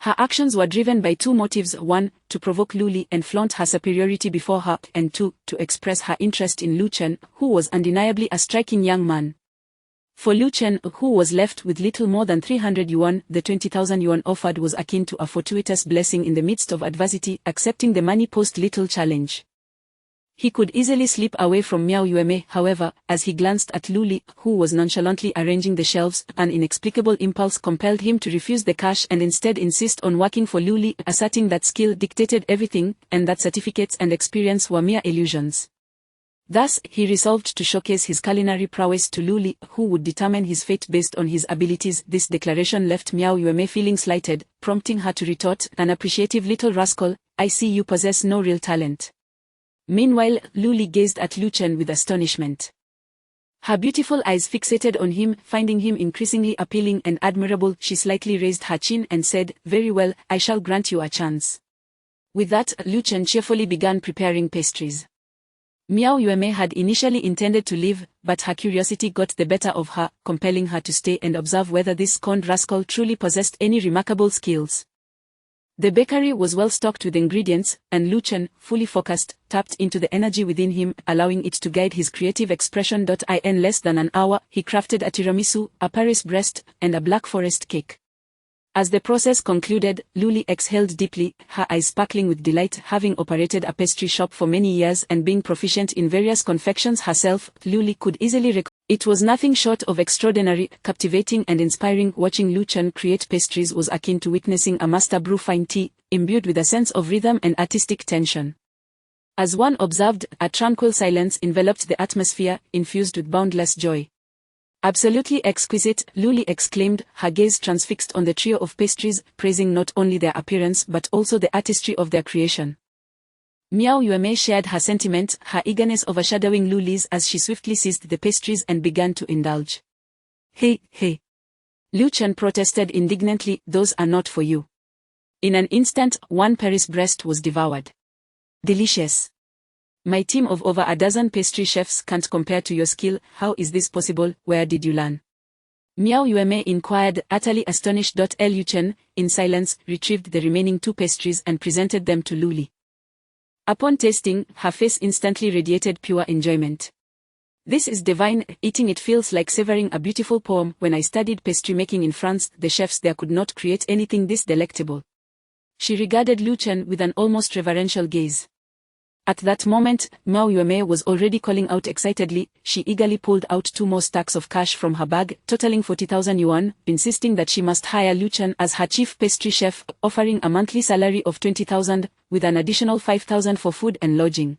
Speaker 2: Her actions were driven by 2 motives: 1, to provoke Lu Li and flaunt her superiority before her, and 2, to express her interest in Lu Chen, who was undeniably a striking young man. For Lu Chen, who was left with little more than 300 yuan, the 20,000 yuan offered was akin to a fortuitous blessing in the midst of adversity. Accepting the money posed little challenge. He could easily slip away from Miao Yueme. However, as he glanced at Lu Li, who was nonchalantly arranging the shelves, an inexplicable impulse compelled him to refuse the cash and instead insist on working for Lu Li, asserting that skill dictated everything, and that certificates and experience were mere illusions. Thus, he resolved to showcase his culinary prowess to Lu Li, who would determine his fate based on his abilities. This declaration left Miao Yueme feeling slighted, prompting her to retort, an appreciative little rascal, I see you possess no real talent. Meanwhile, Lu Li gazed at Lu Chen with astonishment. Her beautiful eyes fixated on him, finding him increasingly appealing and admirable. She slightly raised her chin and said, Very well, I shall grant you a chance. With that, Lu Chen cheerfully began preparing pastries. Miao Yueme had initially intended to leave, but her curiosity got the better of her, compelling her to stay and observe whether this scorned rascal truly possessed any remarkable skills. The bakery was well stocked with ingredients, and Lu Chen, fully focused, tapped into the energy within him, allowing it to guide his creative expression. In less than an hour, he crafted a tiramisu, a Paris Brest, and a Black Forest cake. As the process concluded, Lu Li exhaled deeply, her eyes sparkling with delight. Having operated a pastry shop for many years and being proficient in various confections herself, Lu Li could easily It was nothing short of extraordinary, captivating and inspiring. Watching Lu Chen create pastries was akin to witnessing a master brew fine tea, imbued with a sense of rhythm and artistic tension. As one observed, a tranquil silence enveloped the atmosphere, infused with boundless joy. Absolutely exquisite, Lu Li exclaimed, her gaze transfixed on the trio of pastries, praising not only their appearance but also the artistry of their creation. Miao Yueme shared her sentiment, her eagerness overshadowing Lu Li's as she swiftly seized the pastries and began to indulge. Hey, hey! Lu Chen protested indignantly, those are not for you. In an instant, 1 Paris Brest was devoured. Delicious! My team of over a dozen pastry chefs can't compare to your skill. How is this possible? Where did you learn? Miao Yueme inquired, utterly astonished. Lu Chen, in silence, retrieved the remaining 2 pastries and presented them to Lu Li. Upon tasting, her face instantly radiated pure enjoyment. This is divine, eating it feels like savoring a beautiful poem. When I studied pastry making in France, the chefs there could not create anything this delectable. She regarded Lu Chen with an almost reverential gaze. At that moment, Miao Yueme was already calling out excitedly. She eagerly pulled out 2 more stacks of cash from her bag, totaling 40,000 yuan, insisting that she must hire Lu Chen as her chief pastry chef, offering a monthly salary of 20,000, with an additional 5,000 for food and lodging.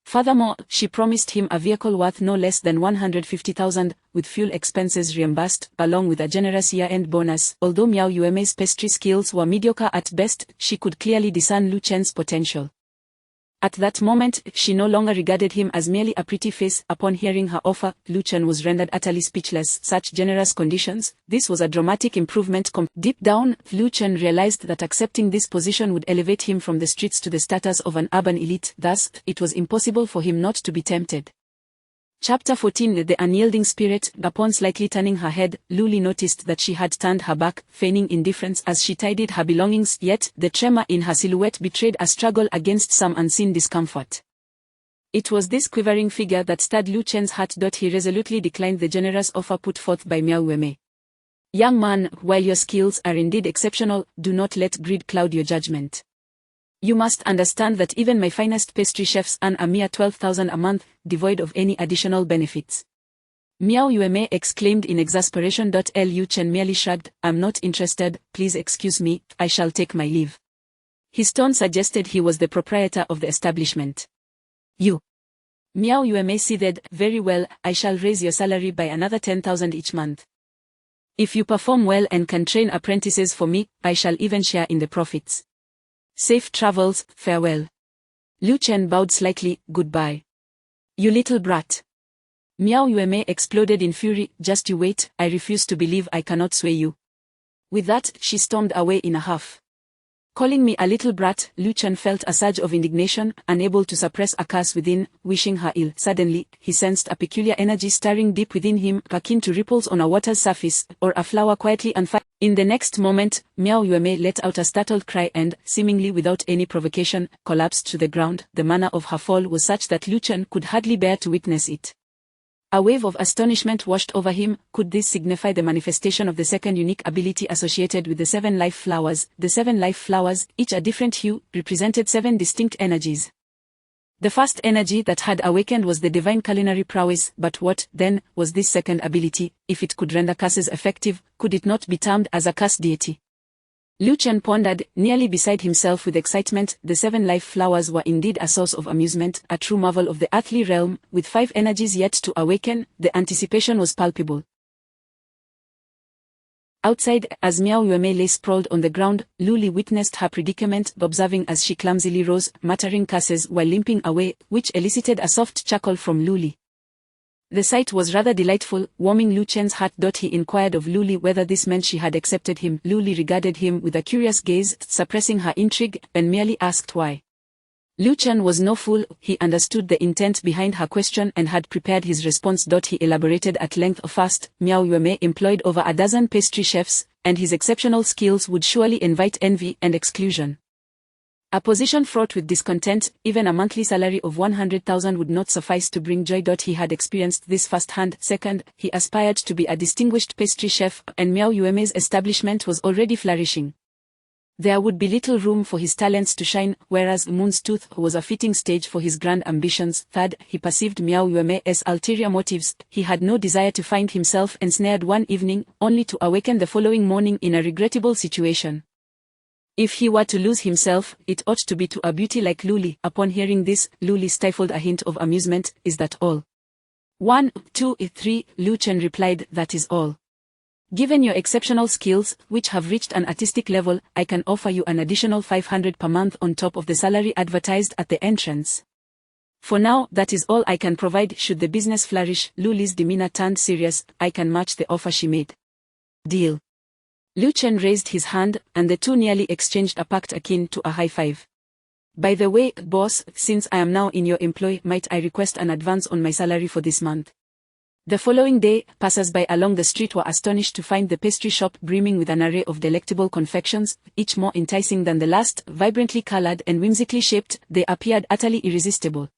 Speaker 2: Furthermore, she promised him a vehicle worth no less than 150,000, with fuel expenses reimbursed, along with a generous year-end bonus. Although Miao Yueme's pastry skills were mediocre at best, she could clearly discern Lu Chen's potential. At that moment, she no longer regarded him as merely a pretty face. Upon hearing her offer, Lu Chen was rendered utterly speechless. Such generous conditions, this was a dramatic improvement. Deep down, Lu Chen realized that accepting this position would elevate him from the streets to the status of an urban elite. Thus, it was impossible for him not to be tempted. Chapter 14. The unyielding spirit. Upon slightly turning her head, Luli noticed that she had turned her back, feigning indifference as she tidied her belongings, yet the tremor in her silhouette betrayed a struggle against some unseen discomfort. It was this quivering figure that stirred Lu Chen's heart. He resolutely declined the generous offer put forth by Miao Yueme. Young man, while your skills are indeed exceptional, do not let greed cloud your judgment. You must understand that even my finest pastry chefs earn a mere 12,000 a month, devoid of any additional benefits. Miao Yueme exclaimed in exasperation. Lu Chen merely shrugged. I'm not interested, please excuse me, I shall take my leave. His tone suggested he was the proprietor of the establishment. You. Miao Yueme seethed. Very well, I shall raise your salary by another 10,000 each month. If you perform well and can train apprentices for me, I shall even share in the profits. Safe travels, farewell. Lu Chen bowed slightly. Goodbye. You little brat. Miao Yueme exploded in fury. Just you wait, I refuse to believe I cannot sway you. With that, she stormed away in a huff. Calling me a little brat, Lu Chen felt a surge of indignation, unable to suppress a curse within, wishing her ill. Suddenly, he sensed a peculiar energy stirring deep within him, akin to ripples on a water's surface, or a flower quietly on fire. In the next moment, Miao Yueme let out a startled cry and, seemingly without any provocation, collapsed to the ground. The manner of her fall was such that Lu Chen could hardly bear to witness it. A wave of astonishment washed over him. Could this signify the manifestation of the second unique ability associated with the 7 life flowers? The 7 life flowers, each a different hue, represented 7 distinct energies. The first energy that had awakened was the divine culinary prowess. But what, then, was this second ability? If it could render curses effective, could it not be termed as a curse deity? Lu Chen pondered, nearly beside himself with excitement. The 7 life flowers were indeed a source of amusement, a true marvel of the earthly realm. With 5 energies yet to awaken, the anticipation was palpable. Outside, as Miao Yueme lay sprawled on the ground, Luli witnessed her predicament, observing as she clumsily rose, muttering curses while limping away, which elicited a soft chuckle from Luli. The sight was rather delightful, warming Lu Chen's heart. He inquired of Luli whether this meant she had accepted him. Luli regarded him with a curious gaze, suppressing her intrigue, and merely asked why. Lu Chen was no fool. He understood the intent behind her question and had prepared his response. He elaborated at length. First, Miao Yueme employed over a dozen pastry chefs, and his exceptional skills would surely invite envy and exclusion. A position fraught with discontent, even a monthly salary of 100,000 would not suffice to bring joy. He had experienced this firsthand. Second, he aspired to be a distinguished pastry chef, and Miao Yueme's establishment was already flourishing. There would be little room for his talents to shine, whereas Moon's Tooth was a fitting stage for his grand ambitions. Third, he perceived Miao Yueme's ulterior motives. He had no desire to find himself ensnared one evening, only to awaken the following morning in a regrettable situation. If he were to lose himself, it ought to be to a beauty like Luli. Upon hearing this, Luli stifled a hint of amusement. Is that all? 1, 2, 3, Lu Chen replied, that is all. Given your exceptional skills, which have reached an artistic level, I can offer you an additional 500 per month on top of the salary advertised at the entrance. For now, that is all I can provide. Should the business flourish, Luli's demeanor turned serious. I can match the offer she made. Deal. Lu Chen raised his hand, and the two nearly exchanged a pact akin to a high five. By the way, boss, since I am now in your employ, might I request an advance on my salary for this month? The following day, passers-by along the street were astonished to find the pastry shop brimming with an array of delectable confections, each more enticing than the last. Vibrantly colored and whimsically shaped, they appeared utterly irresistible.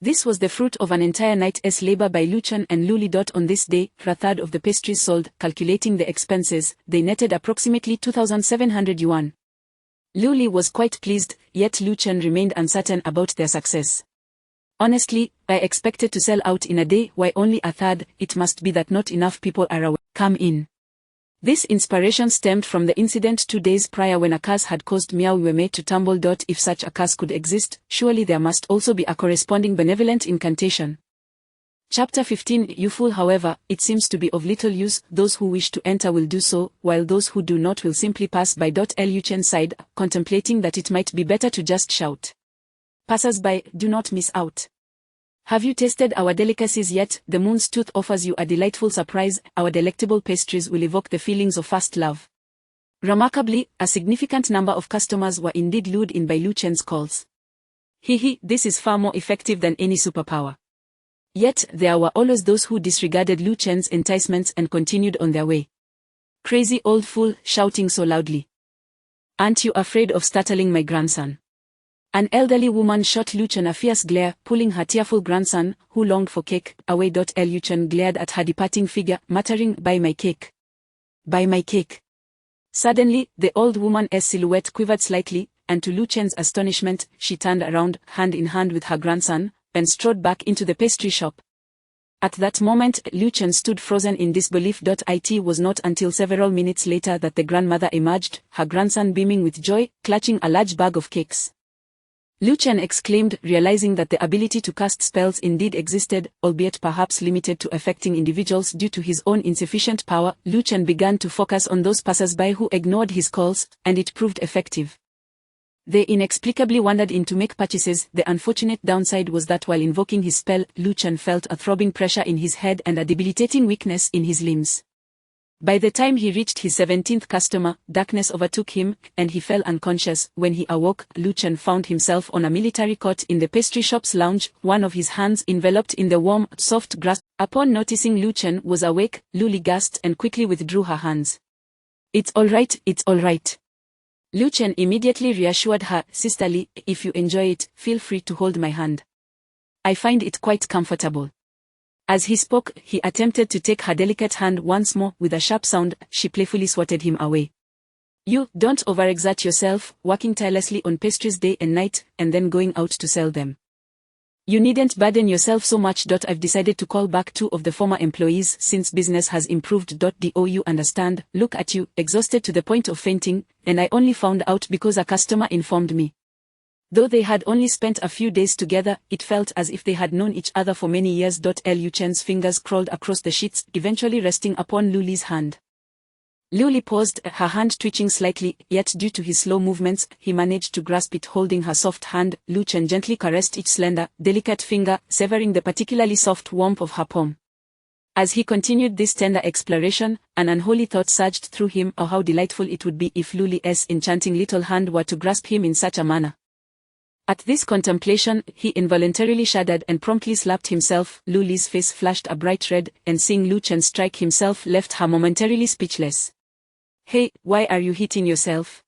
Speaker 2: This was the fruit of an entire night's labor by Lu Chen and Luli. On this day, a third of the pastries sold. Calculating the expenses, they netted approximately 2,700 yuan. Luli was quite pleased, yet Lu Chen remained uncertain about their success. Honestly, I expected to sell out in a day. Why only a third? It must be that not enough people are aware. Come in. This inspiration stemmed from the incident 2 days prior when a curse had caused Miao Yueme to tumble. If such a curse could exist, surely there must also be a corresponding benevolent incantation. Chapter 15. You fool. However, it seems to be of little use. Those who wish to enter will do so, while those who do not will simply pass by. Lu Chen sighed, contemplating that it might be better to just shout. Passers-by, do not miss out. Have you tasted our delicacies yet? The moon's tooth offers you a delightful surprise. Our delectable pastries will evoke the feelings of first love. Remarkably, a significant number of customers were indeed lured in by Lu Chen's calls. This is far more effective than any superpower. Yet, there were always those who disregarded Lu Chen's enticements and continued on their way. Crazy old fool, shouting so loudly. Aren't you afraid of startling my grandson? An elderly woman shot Lu Chen a fierce glare, pulling her tearful grandson, who longed for cake, away. Lu Chen glared at her departing figure, muttering, "Buy my cake. Buy my cake." Suddenly, the old woman's silhouette quivered slightly, and to Lu Chen's astonishment, she turned around, hand in hand with her grandson, and strode back into the pastry shop. At that moment, Lu Chen stood frozen in disbelief. It was not until several minutes later that the grandmother emerged, her grandson beaming with joy, clutching a large bag of cakes. Lu Chen exclaimed, realizing that the ability to cast spells indeed existed, albeit perhaps limited to affecting individuals due to his own insufficient power. Lu Chen began to focus on those passers-by who ignored his calls, and it proved effective. They inexplicably wandered in to make purchases. The unfortunate downside was that while invoking his spell, Lu Chen felt a throbbing pressure in his head and a debilitating weakness in his limbs. By the time he reached his 17th customer, darkness overtook him, and he fell unconscious. When he awoke, Lu Chen found himself on a military cot in the pastry shop's lounge, one of his hands enveloped in the warm, soft grass. Upon noticing Lu Chen was awake, Luli gasped and quickly withdrew her hands. "It's all right, it's all right." Lu Chen immediately reassured her, sisterly, "If you enjoy it, feel free to hold my hand. I find it quite comfortable." As he spoke, he attempted to take her delicate hand once more. With a sharp sound, she playfully swatted him away. "You, don't overexert yourself, working tirelessly on pastries day and night, and then going out to sell them. You needn't burden yourself so much. I've decided to call back 2 of the former employees since business has improved. Do you understand? Look at you, exhausted to the point of fainting, and I only found out because a customer informed me." Though they had only spent a few days together, it felt as if they had known each other for many years. Lu Chen's fingers crawled across the sheets, eventually resting upon Luli's hand. Luli paused, her hand twitching slightly, yet due to his slow movements, he managed to grasp it. Holding her soft hand, Lu Chen gently caressed each slender, delicate finger, severing the particularly soft warmth of her palm. As he continued this tender exploration, an unholy thought surged through him. Oh, how delightful it would be if Luli's enchanting little hand were to grasp him in such a manner. At this contemplation, he involuntarily shuddered and promptly slapped himself. Luli's face flashed a bright red, and seeing Lu Chen strike himself left her momentarily speechless. "Hey, why are you hitting yourself?"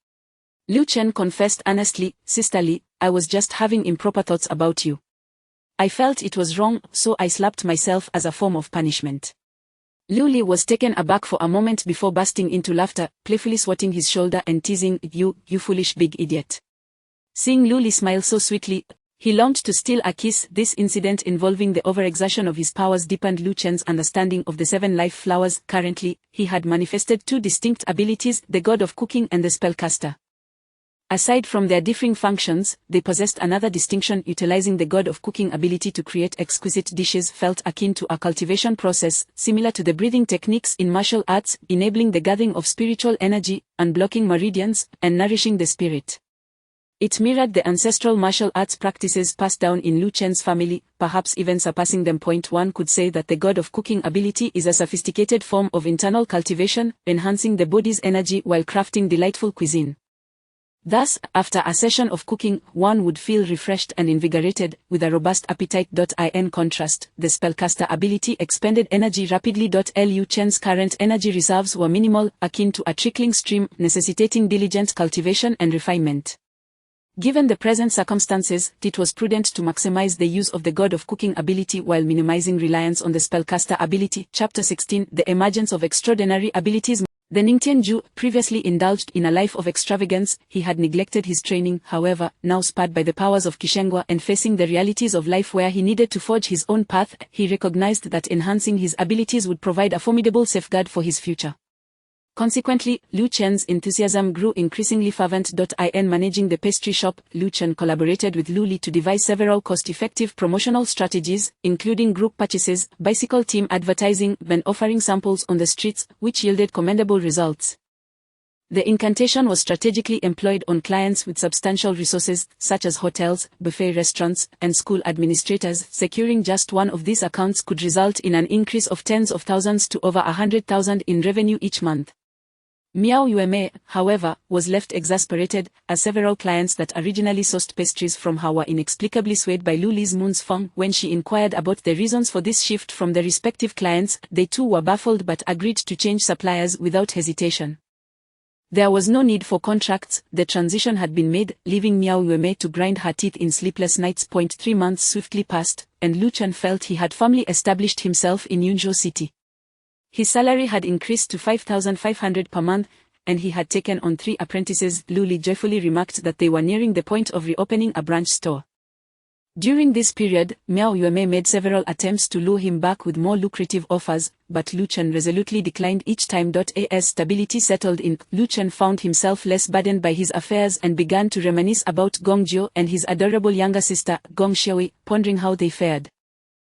Speaker 2: Lu Chen confessed honestly, "Sisterly, I was just having improper thoughts about you. I felt it was wrong, so I slapped myself as a form of punishment." Luli was taken aback for a moment before bursting into laughter, playfully swatting his shoulder and teasing, You foolish big idiot." Seeing Luli smile so sweetly, he longed to steal a kiss. This incident involving the overexertion of his powers deepened Lu Chen's understanding of the 7 life flowers. Currently, he had manifested 2 distinct abilities, the god of cooking and the spellcaster. Aside from their differing functions, they possessed another distinction, utilizing the god of cooking ability to create exquisite dishes felt akin to a cultivation process, similar to the breathing techniques in martial arts, enabling the gathering of spiritual energy, unblocking meridians, and nourishing the spirit. It mirrored the ancestral martial arts practices passed down in Lu Chen's family, perhaps even surpassing them. One could say that the god of cooking ability is a sophisticated form of internal cultivation, enhancing the body's energy while crafting delightful cuisine. Thus, after a session of cooking, one would feel refreshed and invigorated, with a robust appetite. In contrast, the spellcaster ability expended energy rapidly. Lu Chen's current energy reserves were minimal, akin to a trickling stream, necessitating diligent cultivation and refinement. Given the present circumstances, it was prudent to maximize the use of the god of cooking ability while minimizing reliance on the spellcaster ability. Chapter 16: The Emergence of Extraordinary Abilities. The Ningtian-ju, previously indulged in a life of extravagance, he had neglected his training. However, now spurred by the powers of Qishengua and facing the realities of life where he needed to forge his own path, he recognized that enhancing his abilities would provide a formidable safeguard for his future. Consequently, Lu Chen's enthusiasm grew increasingly fervent. In managing the pastry shop, Lu Chen collaborated with Luli to devise several cost-effective promotional strategies, including group purchases, bicycle team advertising, and offering samples on the streets, which yielded commendable results. The incantation was strategically employed on clients with substantial resources, such as hotels, buffet restaurants, and school administrators. Securing just one of these accounts could result in an increase of tens of thousands to over 100,000 in revenue each month. Miao Yueme, however, was left exasperated, as several clients that originally sourced pastries from her were inexplicably swayed by Lu Li's Moon's Feng. When she inquired about the reasons for this shift from the respective clients, they too were baffled but agreed to change suppliers without hesitation. There was no need for contracts, the transition had been made, leaving Miao Yueme to grind her teeth in sleepless nights. 3 months swiftly passed, and Lu Chen felt he had firmly established himself in Yunzhou City. His salary had increased to 5,500 per month, and he had taken on 3 apprentices. Lu Li joyfully remarked that they were nearing the point of reopening a branch store. During this period, Miao Yueme made several attempts to lure him back with more lucrative offers, but Lu Chen resolutely declined each time. As stability settled in, Lu Chen found himself less burdened by his affairs and began to reminisce about Gong Jiu and his adorable younger sister, Gong Xiaowei, pondering how they fared.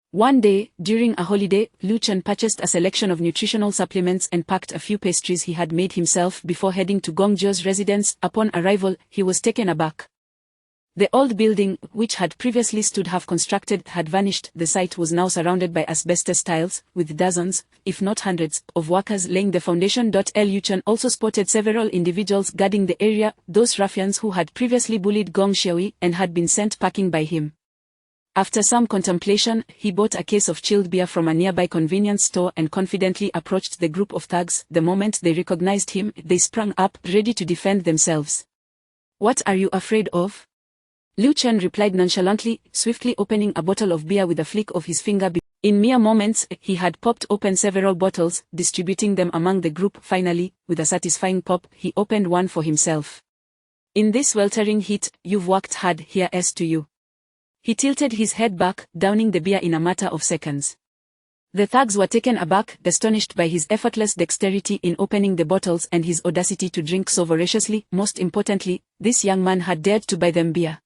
Speaker 2: One day, during a holiday, Lu Chen purchased a selection of nutritional supplements and packed a few pastries he had made himself before heading to Gong Jiu's residence. Upon arrival, he was taken aback. The old building, which had previously stood half constructed, had vanished. The site was now surrounded by asbestos tiles, with dozens, if not hundreds, of workers laying the foundation. Lu Chen also spotted several individuals guarding the area, those ruffians who had previously bullied Gong Xiaowei and had been sent packing by him. After some contemplation, he bought a case of chilled beer from a nearby convenience store and confidently approached the group of thugs. The moment they recognized him, they sprang up, ready to defend themselves. "What are you afraid of?" Lu Chen replied nonchalantly, swiftly opening a bottle of beer with a flick of his finger. In mere moments, he had popped open several bottles, distributing them among the group. Finally, with a satisfying pop, he opened one for himself. "In this sweltering heat, you've worked hard, here's to you." He tilted his head back, downing the beer in a matter of seconds. The thugs were taken aback, astonished by his effortless dexterity in opening the bottles and his audacity to drink so voraciously. Most importantly, this young man had dared to buy them beer.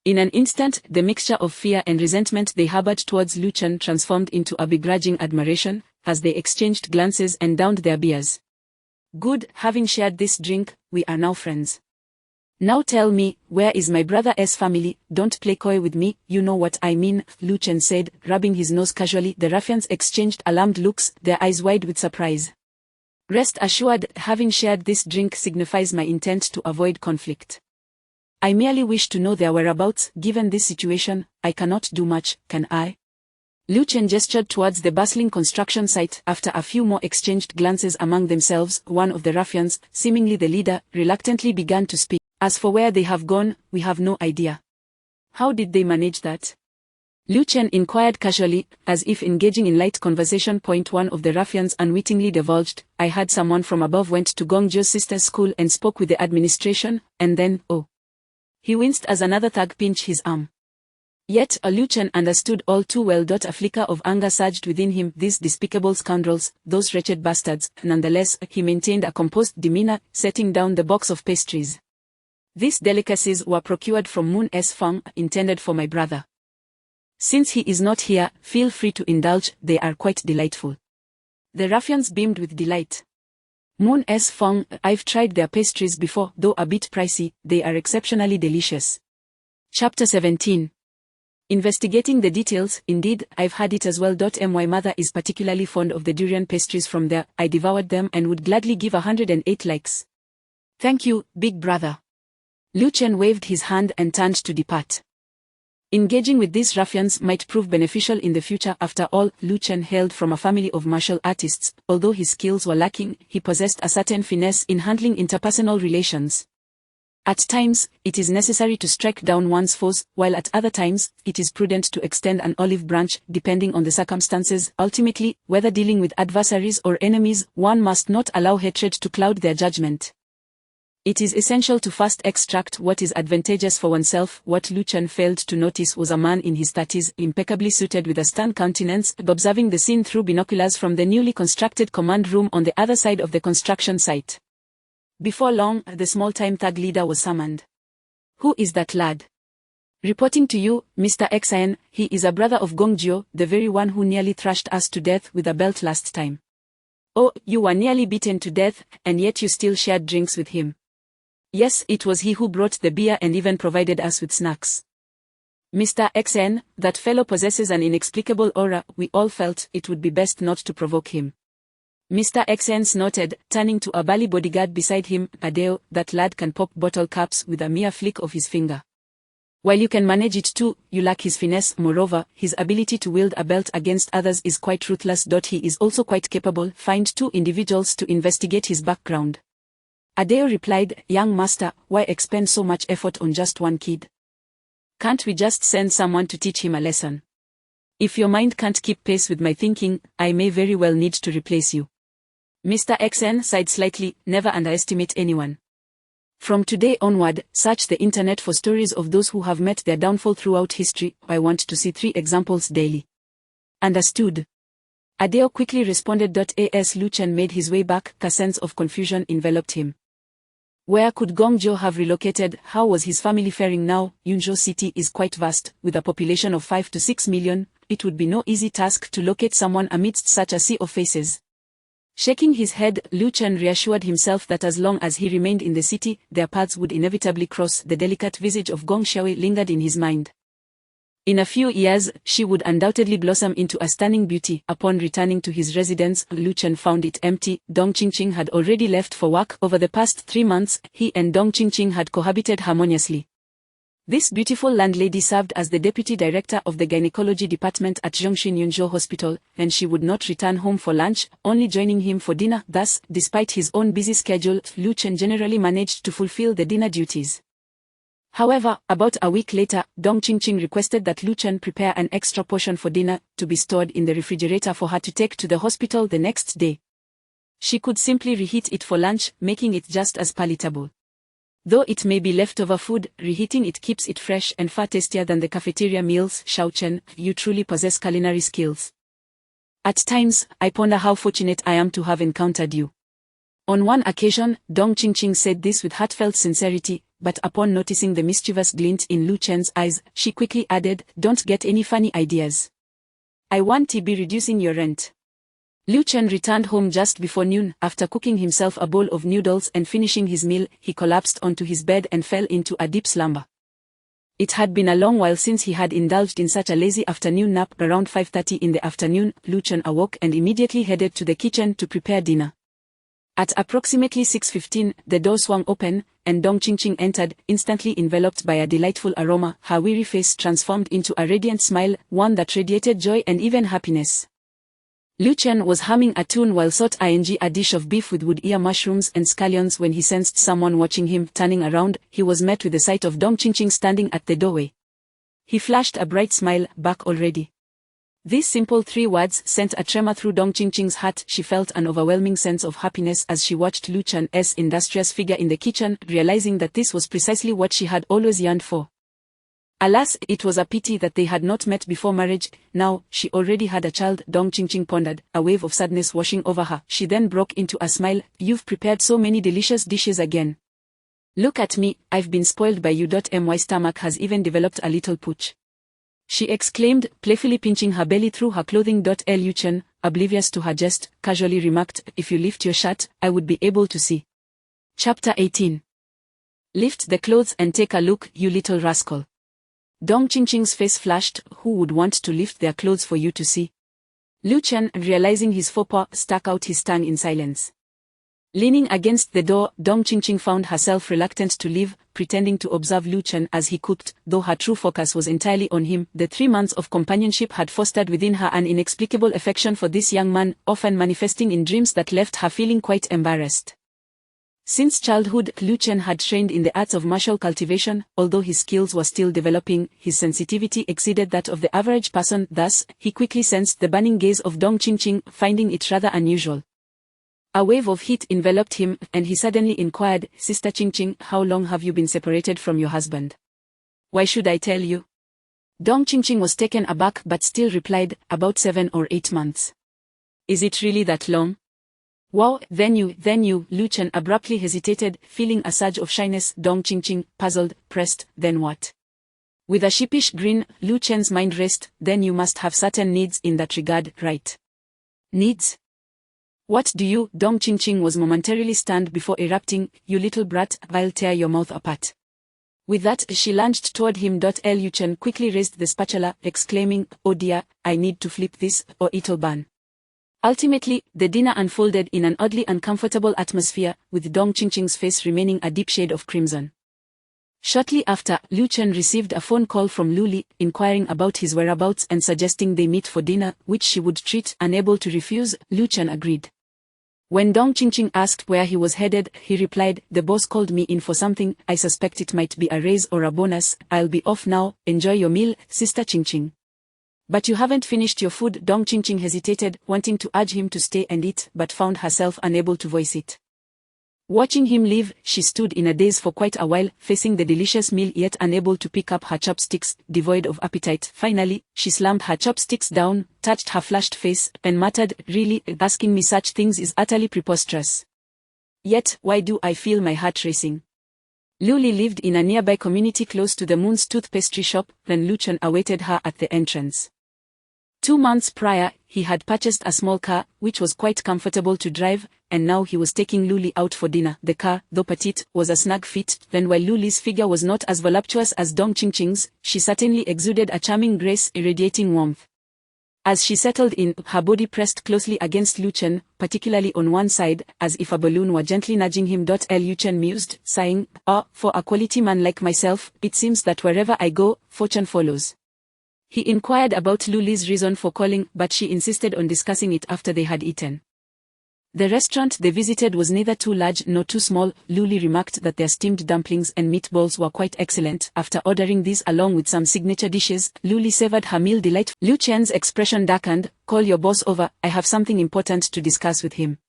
Speaker 2: In an instant, the mixture of fear and resentment they harbored towards Lu Chen transformed into a begrudging admiration, as they exchanged glances and downed their beers. "Good, having shared this drink, we are now friends. Now tell me, where is my brother's family? Don't play coy with me, you know what I mean," Lu Chen said, rubbing his nose casually. The ruffians exchanged alarmed looks, their eyes wide with surprise. "Rest assured, having shared this drink signifies my intent to avoid conflict. I merely wish to know their whereabouts. Given this situation, I cannot do much, can I?" Lu Chen gestured towards the bustling construction site. After a few more exchanged glances among themselves, one of the ruffians, seemingly the leader, reluctantly began to speak. "As for where they have gone, we have no idea. How did they manage that?" Lu Chen inquired casually, as if engaging in light conversation. One of the ruffians unwittingly divulged, "I heard someone from above went to Gong Jiu's sister's school and spoke with the administration, and then, oh." He winced as another thug pinched his arm. Yet Lu Chen understood all too well. A flicker of anger surged within him. These despicable scoundrels, those wretched bastards. Nonetheless, he maintained a composed demeanor, setting down the box of pastries. "These delicacies were procured from Moon's Feng, intended for my brother. Since he is not here, feel free to indulge, they are quite delightful." The ruffians beamed with delight. "Moon's Feng, I've tried their pastries before, though a bit pricey, they are exceptionally delicious." Chapter 17. Investigating the details. "Indeed, I've had it as well. My mother is particularly fond of the durian pastries from there. I devoured them and would gladly give 108 likes. Thank you, big brother." Lu Chen waved his hand and turned to depart. Engaging with these ruffians might prove beneficial in the future. After all, Lu Chen hailed from a family of martial artists. Although his skills were lacking, he possessed a certain finesse in handling interpersonal relations. At times, it is necessary to strike down one's foes, while at other times, it is prudent to extend an olive branch, depending on the circumstances. Ultimately, whether dealing with adversaries or enemies, one must not allow hatred to cloud their judgment. It is essential to first extract what is advantageous for oneself. What Lu Chen failed to notice was a man in his 30s, impeccably suited with a stern countenance, observing the scene through binoculars from the newly constructed command room on the other side of the construction site. Before long, the small-time thug leader was summoned. "Who is that lad?" "Reporting to you, Mr. Xian, he is a brother of Gong Jiu, the very one who nearly thrashed us to death with a belt last time." Oh, you were nearly beaten to death, and yet you still shared drinks with him. Yes, it was he who brought the beer and even provided us with snacks. Mr. Xn, that fellow possesses an inexplicable aura. We all felt it would be best not to provoke him. Mr. Xn snorted, turning to a burly bodyguard beside him. Adeo, that lad can pop bottle caps with a mere flick of his finger. While you can manage it too, you lack his finesse. Moreover, his ability to wield a belt against others is quite ruthless. He is also quite capable. Find 2 individuals to investigate his background. Adeo replied, young master, why expend so much effort on just one kid? Can't we just send someone to teach him a lesson? If your mind can't keep pace with my thinking, I may very well need to replace you. Mr. Xn sighed slightly. Never underestimate anyone. From today onward, search the internet for stories of those who have met their downfall throughout history. I want to see 3 examples daily. Understood. Adeo quickly responded. As Lu Chen made his way back, a sense of confusion enveloped him. Where could Gongzhou have relocated? How was his family faring now? Yunzhou city is quite vast, with a population of 5 to 6 million. It would be no easy task to locate someone amidst such a sea of faces. Shaking his head, Lu Chen reassured himself that as long as he remained in the city, their paths would inevitably cross. The delicate visage of Gong Xiaowei lingered in his mind. In a few years, she would undoubtedly blossom into a stunning beauty. Upon returning to his residence, Lu Chen found it empty. Dong Qingqing had already left for work. Over the past 3 months, he and Dong Qingqing had cohabited harmoniously. This beautiful landlady served as the deputy director of the gynecology department at Zhongshin Yunzhou Hospital, and she would not return home for lunch, only joining him for dinner. Thus, despite his own busy schedule, Lu Chen generally managed to fulfill the dinner duties. However, about a week later, Dong Qingqing requested that Lu Chen prepare an extra portion for dinner, to be stored in the refrigerator for her to take to the hospital the next day. She could simply reheat it for lunch, making it just as palatable. Though it may be leftover food, reheating it keeps it fresh and far tastier than the cafeteria meals. Xiao Chen, you truly possess culinary skills. At times, I ponder how fortunate I am to have encountered you. On one occasion, Dong Qingqing said this with heartfelt sincerity, but upon noticing the mischievous glint in Lu Chen's eyes, she quickly added, don't get any funny ideas. I want to be reducing your rent. Lu Chen returned home just before noon. After cooking himself a bowl of noodles and finishing his meal, he collapsed onto his bed and fell into a deep slumber. It had been a long while since he had indulged in such a lazy afternoon nap. Around 5:30 in the afternoon, Lu Chen awoke and immediately headed to the kitchen to prepare dinner. At approximately 6:15, the door swung open, and Dong Qingqing entered, instantly enveloped by a delightful aroma. Her weary face transformed into a radiant smile, one that radiated joy and even happiness. Lu Chen was humming a tune while sought a dish of beef with wood ear mushrooms and scallions. When he sensed someone watching him. Turning around, he was met with the sight of Dong Qingqing standing at the doorway. He flashed a bright smile. Back already? These simple 3 words sent a tremor through Dong Qingqing's heart. She felt an overwhelming sense of happiness as she watched Lu Chen's industrious figure in the kitchen, realizing that this was precisely what she had always yearned for. Alas, it was a pity that they had not met before marriage. Now, she already had a child. Dong Qingqing pondered, a wave of sadness washing over her. She then broke into a smile. You've prepared so many delicious dishes again. Look at me, I've been spoiled by you. My stomach has even developed a little pooch. She exclaimed, playfully pinching her belly through her clothing. Lu Chen, oblivious to her jest, casually remarked, if you lift your shirt, I would be able to see. Chapter 18. Lift the clothes and take a look, you little rascal. Dong Qingqing's face flashed. Who would want to lift their clothes for you to see? Lu Chen, realizing his faux pas, stuck out his tongue in silence. Leaning against the door, Dong Qingqing found herself reluctant to leave, pretending to observe Lu Chen as he cooked, though her true focus was entirely on him. The 3 months of companionship had fostered within her an inexplicable affection for this young man, often manifesting in dreams that left her feeling quite embarrassed. Since childhood, Lu Chen had trained in the arts of martial cultivation. Although his skills were still developing, his sensitivity exceeded that of the average person. Thus, he quickly sensed the burning gaze of Dong Qingqing, finding it rather unusual. A wave of heat enveloped him, and he suddenly inquired, Sister Qingqing, how long have you been separated from your husband? Why should I tell you? Dong Qingqing was taken aback but still replied, about 7 or 8 months. Is it really that long? Wow, then you, Lu Chen abruptly hesitated, feeling a surge of shyness. Dong Qingqing, puzzled, pressed, then what? With a sheepish grin, Lu Chen's mind raced, then you must have certain needs in that regard, right? Needs? What do you? Dong Qingqing was momentarily stunned before erupting, you little brat, I'll tear your mouth apart. With that, she lunged toward him. Lu Chen quickly raised the spatula, exclaiming, oh dear, I need to flip this, or it'll burn. Ultimately, the dinner unfolded in an oddly uncomfortable atmosphere, with Dong Qingqing's face remaining a deep shade of crimson. Shortly after, Lu Chen received a phone call from Lu Li, inquiring about his whereabouts and suggesting they meet for dinner, which she would treat. Unable to refuse, Lu Chen agreed. When Dong Qingqing asked where he was headed, he replied, the boss called me in for something, I suspect it might be a raise or a bonus, I'll be off now, enjoy your meal, Sister Qingqing. But you haven't finished your food. Dong Qingqing hesitated, wanting to urge him to stay and eat, but found herself unable to voice it. Watching him leave, she stood in a daze for quite a while, facing the delicious meal yet unable to pick up her chopsticks, devoid of appetite. Finally, she slammed her chopsticks down, touched her flushed face, and muttered, really, asking me such things is utterly preposterous. Yet, why do I feel my heart racing? Lu Li lived in a nearby community close to the Moon's Tooth pastry shop, when Lu Chen awaited her at the entrance. 2 months prior, he had purchased a small car, which was quite comfortable to drive, and now he was taking Lu Li out for dinner. The car, though petite, was a snug fit, and while Lu Li's figure was not as voluptuous as Dong Qingqing's, she certainly exuded a charming grace, irradiating warmth. As she settled in, her body pressed closely against Lu Chen, particularly on one side, as if a balloon were gently nudging him. Lu Chen mused, sighing, for a quality man like myself, it seems that wherever I go, fortune follows. He inquired about Lu Li's reason for calling, but she insisted on discussing it after they had eaten. The restaurant they visited was neither too large nor too small. Lu Li remarked that their steamed dumplings and meatballs were quite excellent. After ordering these along with some signature dishes, Lu Li savored her meal delightfully. Lu Chen's expression darkened. Call your boss over, I have something important to discuss with him.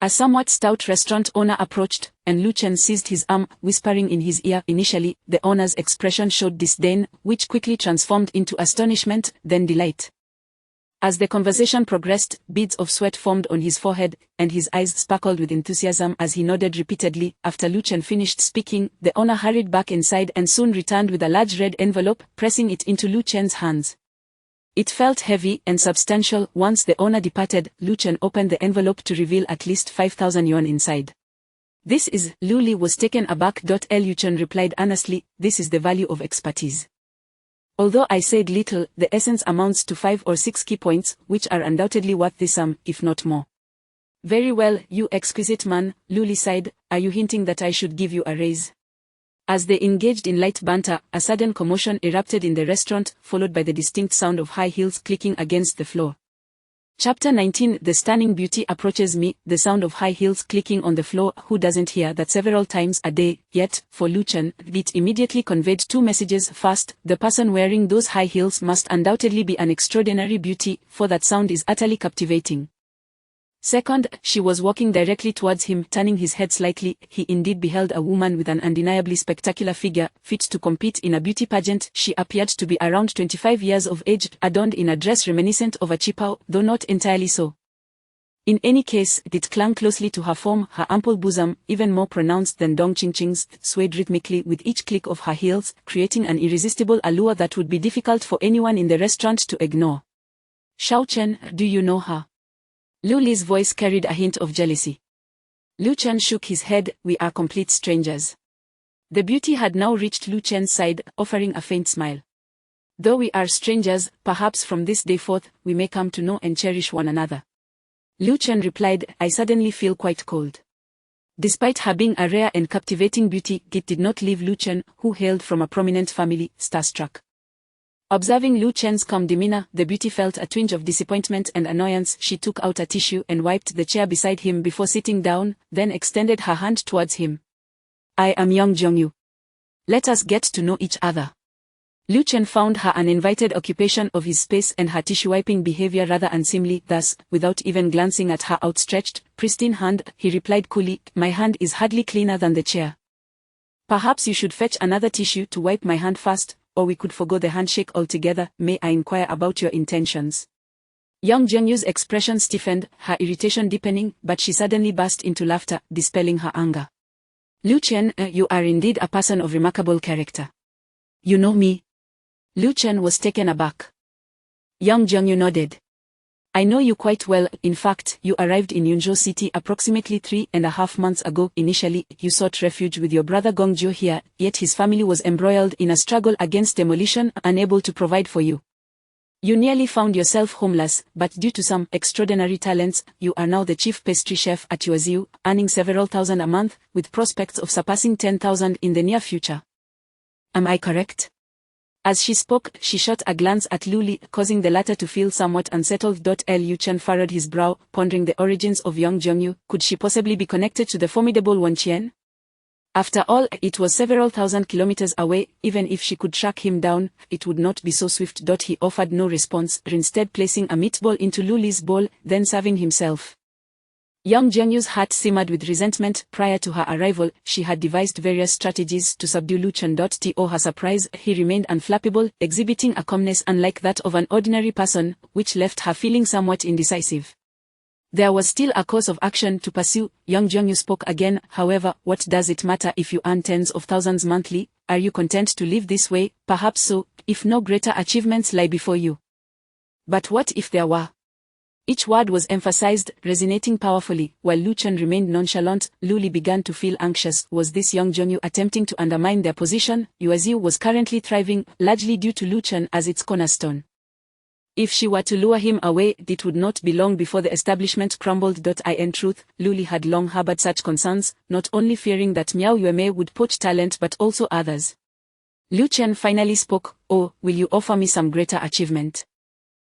Speaker 2: A somewhat stout restaurant owner approached, and Lu Chen seized his arm, whispering in his ear. Initially, the owner's expression showed disdain, which quickly transformed into astonishment, then delight. As the conversation progressed, beads of sweat formed on his forehead, and his eyes sparkled with enthusiasm as he nodded repeatedly. After Lu Chen finished speaking, the owner hurried back inside and soon returned with a large red envelope, pressing it into Lu Chen's hands. It felt heavy and substantial. Once the owner departed, Lu Chen opened the envelope to reveal at least 5,000 yuan inside. This is, Lu Li was taken aback. Lu Chen replied earnestly, this is the value of expertise. Although I said little, the essence amounts to 5 or 6 key points, which are undoubtedly worth the sum, if not more. Very well, you exquisite man, Lu Li sighed, are you hinting that I should give you a raise? As they engaged in light banter, a sudden commotion erupted in the restaurant, followed by the distinct sound of high heels clicking against the floor. Chapter 19. The stunning beauty approaches me. The sound of high heels clicking on the floor. Who doesn't hear that several times a day? Yet, for Lu Chen, it immediately conveyed 2 messages. First, the person wearing those high heels must undoubtedly be an extraordinary beauty, for that sound is utterly captivating. Second, she was walking directly towards him. Turning his head slightly, he indeed beheld a woman with an undeniably spectacular figure, fit to compete in a beauty pageant. She appeared to be around 25 years of age, adorned in a dress reminiscent of a qipao, though not entirely so. In any case, it clung closely to her form. Her ample bosom, even more pronounced than Dong Qingqing's, swayed rhythmically with each click of her heels, creating an irresistible allure that would be difficult for anyone in the restaurant to ignore. Xiao Chen, do you know her? Lu Li's voice carried a hint of jealousy. Lu Chen shook his head, we are complete strangers. The beauty had now reached Lu Chen's side, offering a faint smile. Though we are strangers, perhaps from this day forth, we may come to know and cherish one another. Lu Chen replied, I suddenly feel quite cold. Despite her being a rare and captivating beauty, it did not leave Lu Chen, who hailed from a prominent family, starstruck. Observing Lu Chen's calm demeanor, the beauty felt a twinge of disappointment and annoyance. She took out a tissue and wiped the chair beside him before sitting down, then extended her hand towards him. I am Yang Zhongyu. Let us get to know each other. Lu Chen found her uninvited occupation of his space and her tissue-wiping behavior rather unseemly. Thus, without even glancing at her outstretched, pristine hand, he replied coolly, my hand is hardly cleaner than the chair. Perhaps you should fetch another tissue to wipe my hand first, or we could forgo the handshake altogether. May I inquire about your intentions? Yang Zhengyu's expression stiffened, her irritation deepening, but she suddenly burst into laughter, dispelling her anger. Lu Chen, you are indeed a person of remarkable character. You know me? Lu Chen was taken aback. Yang Zhengyu nodded. I know you quite well. In fact, you arrived in Yunzhou City approximately 3.5 months ago. Initially, you sought refuge with your brother Gongzhou here, yet his family was embroiled in a struggle against demolition, unable to provide for you. You nearly found yourself homeless, but due to some extraordinary talents, you are now the chief pastry chef at your zoo, earning several thousand a month, with prospects of surpassing 10,000 in the near future. Am I correct? As she spoke, she shot a glance at Lu Li, causing the latter to feel somewhat unsettled. Lu Chen furrowed his brow, pondering the origins of Yang Zhongyu. Could she possibly be connected to the formidable Wan Qian? After all, it was several thousand kilometers away. Even if she could track him down, it would not be so swift. He offered no response, instead placing a meatball into Lu Li's bowl, then serving himself. Yang Zhengyu's heart simmered with resentment. Prior to her arrival, she had devised various strategies to subdue Lu Chen. To her surprise, he remained unflappable, exhibiting a calmness unlike that of an ordinary person, which left her feeling somewhat indecisive. There was still a course of action to pursue. Yang Zhengyu spoke again. However, what does it matter if you earn tens of thousands monthly? Are you content to live this way? Perhaps so, if no greater achievements lie before you. But what if there were? Each word was emphasized, resonating powerfully. While Lu Chen remained nonchalant, Lu Li began to feel anxious. Was this Yang Zhengyu attempting to undermine their position? Yuaziu was currently thriving, largely due to Lu Chen as its cornerstone. If she were to lure him away, it would not be long before the establishment crumbled. In truth, Lu Li had long harbored such concerns, not only fearing that Miao Yuemei would poach talent but also others. Lu Chen finally spoke. Oh, will you offer me some greater achievement?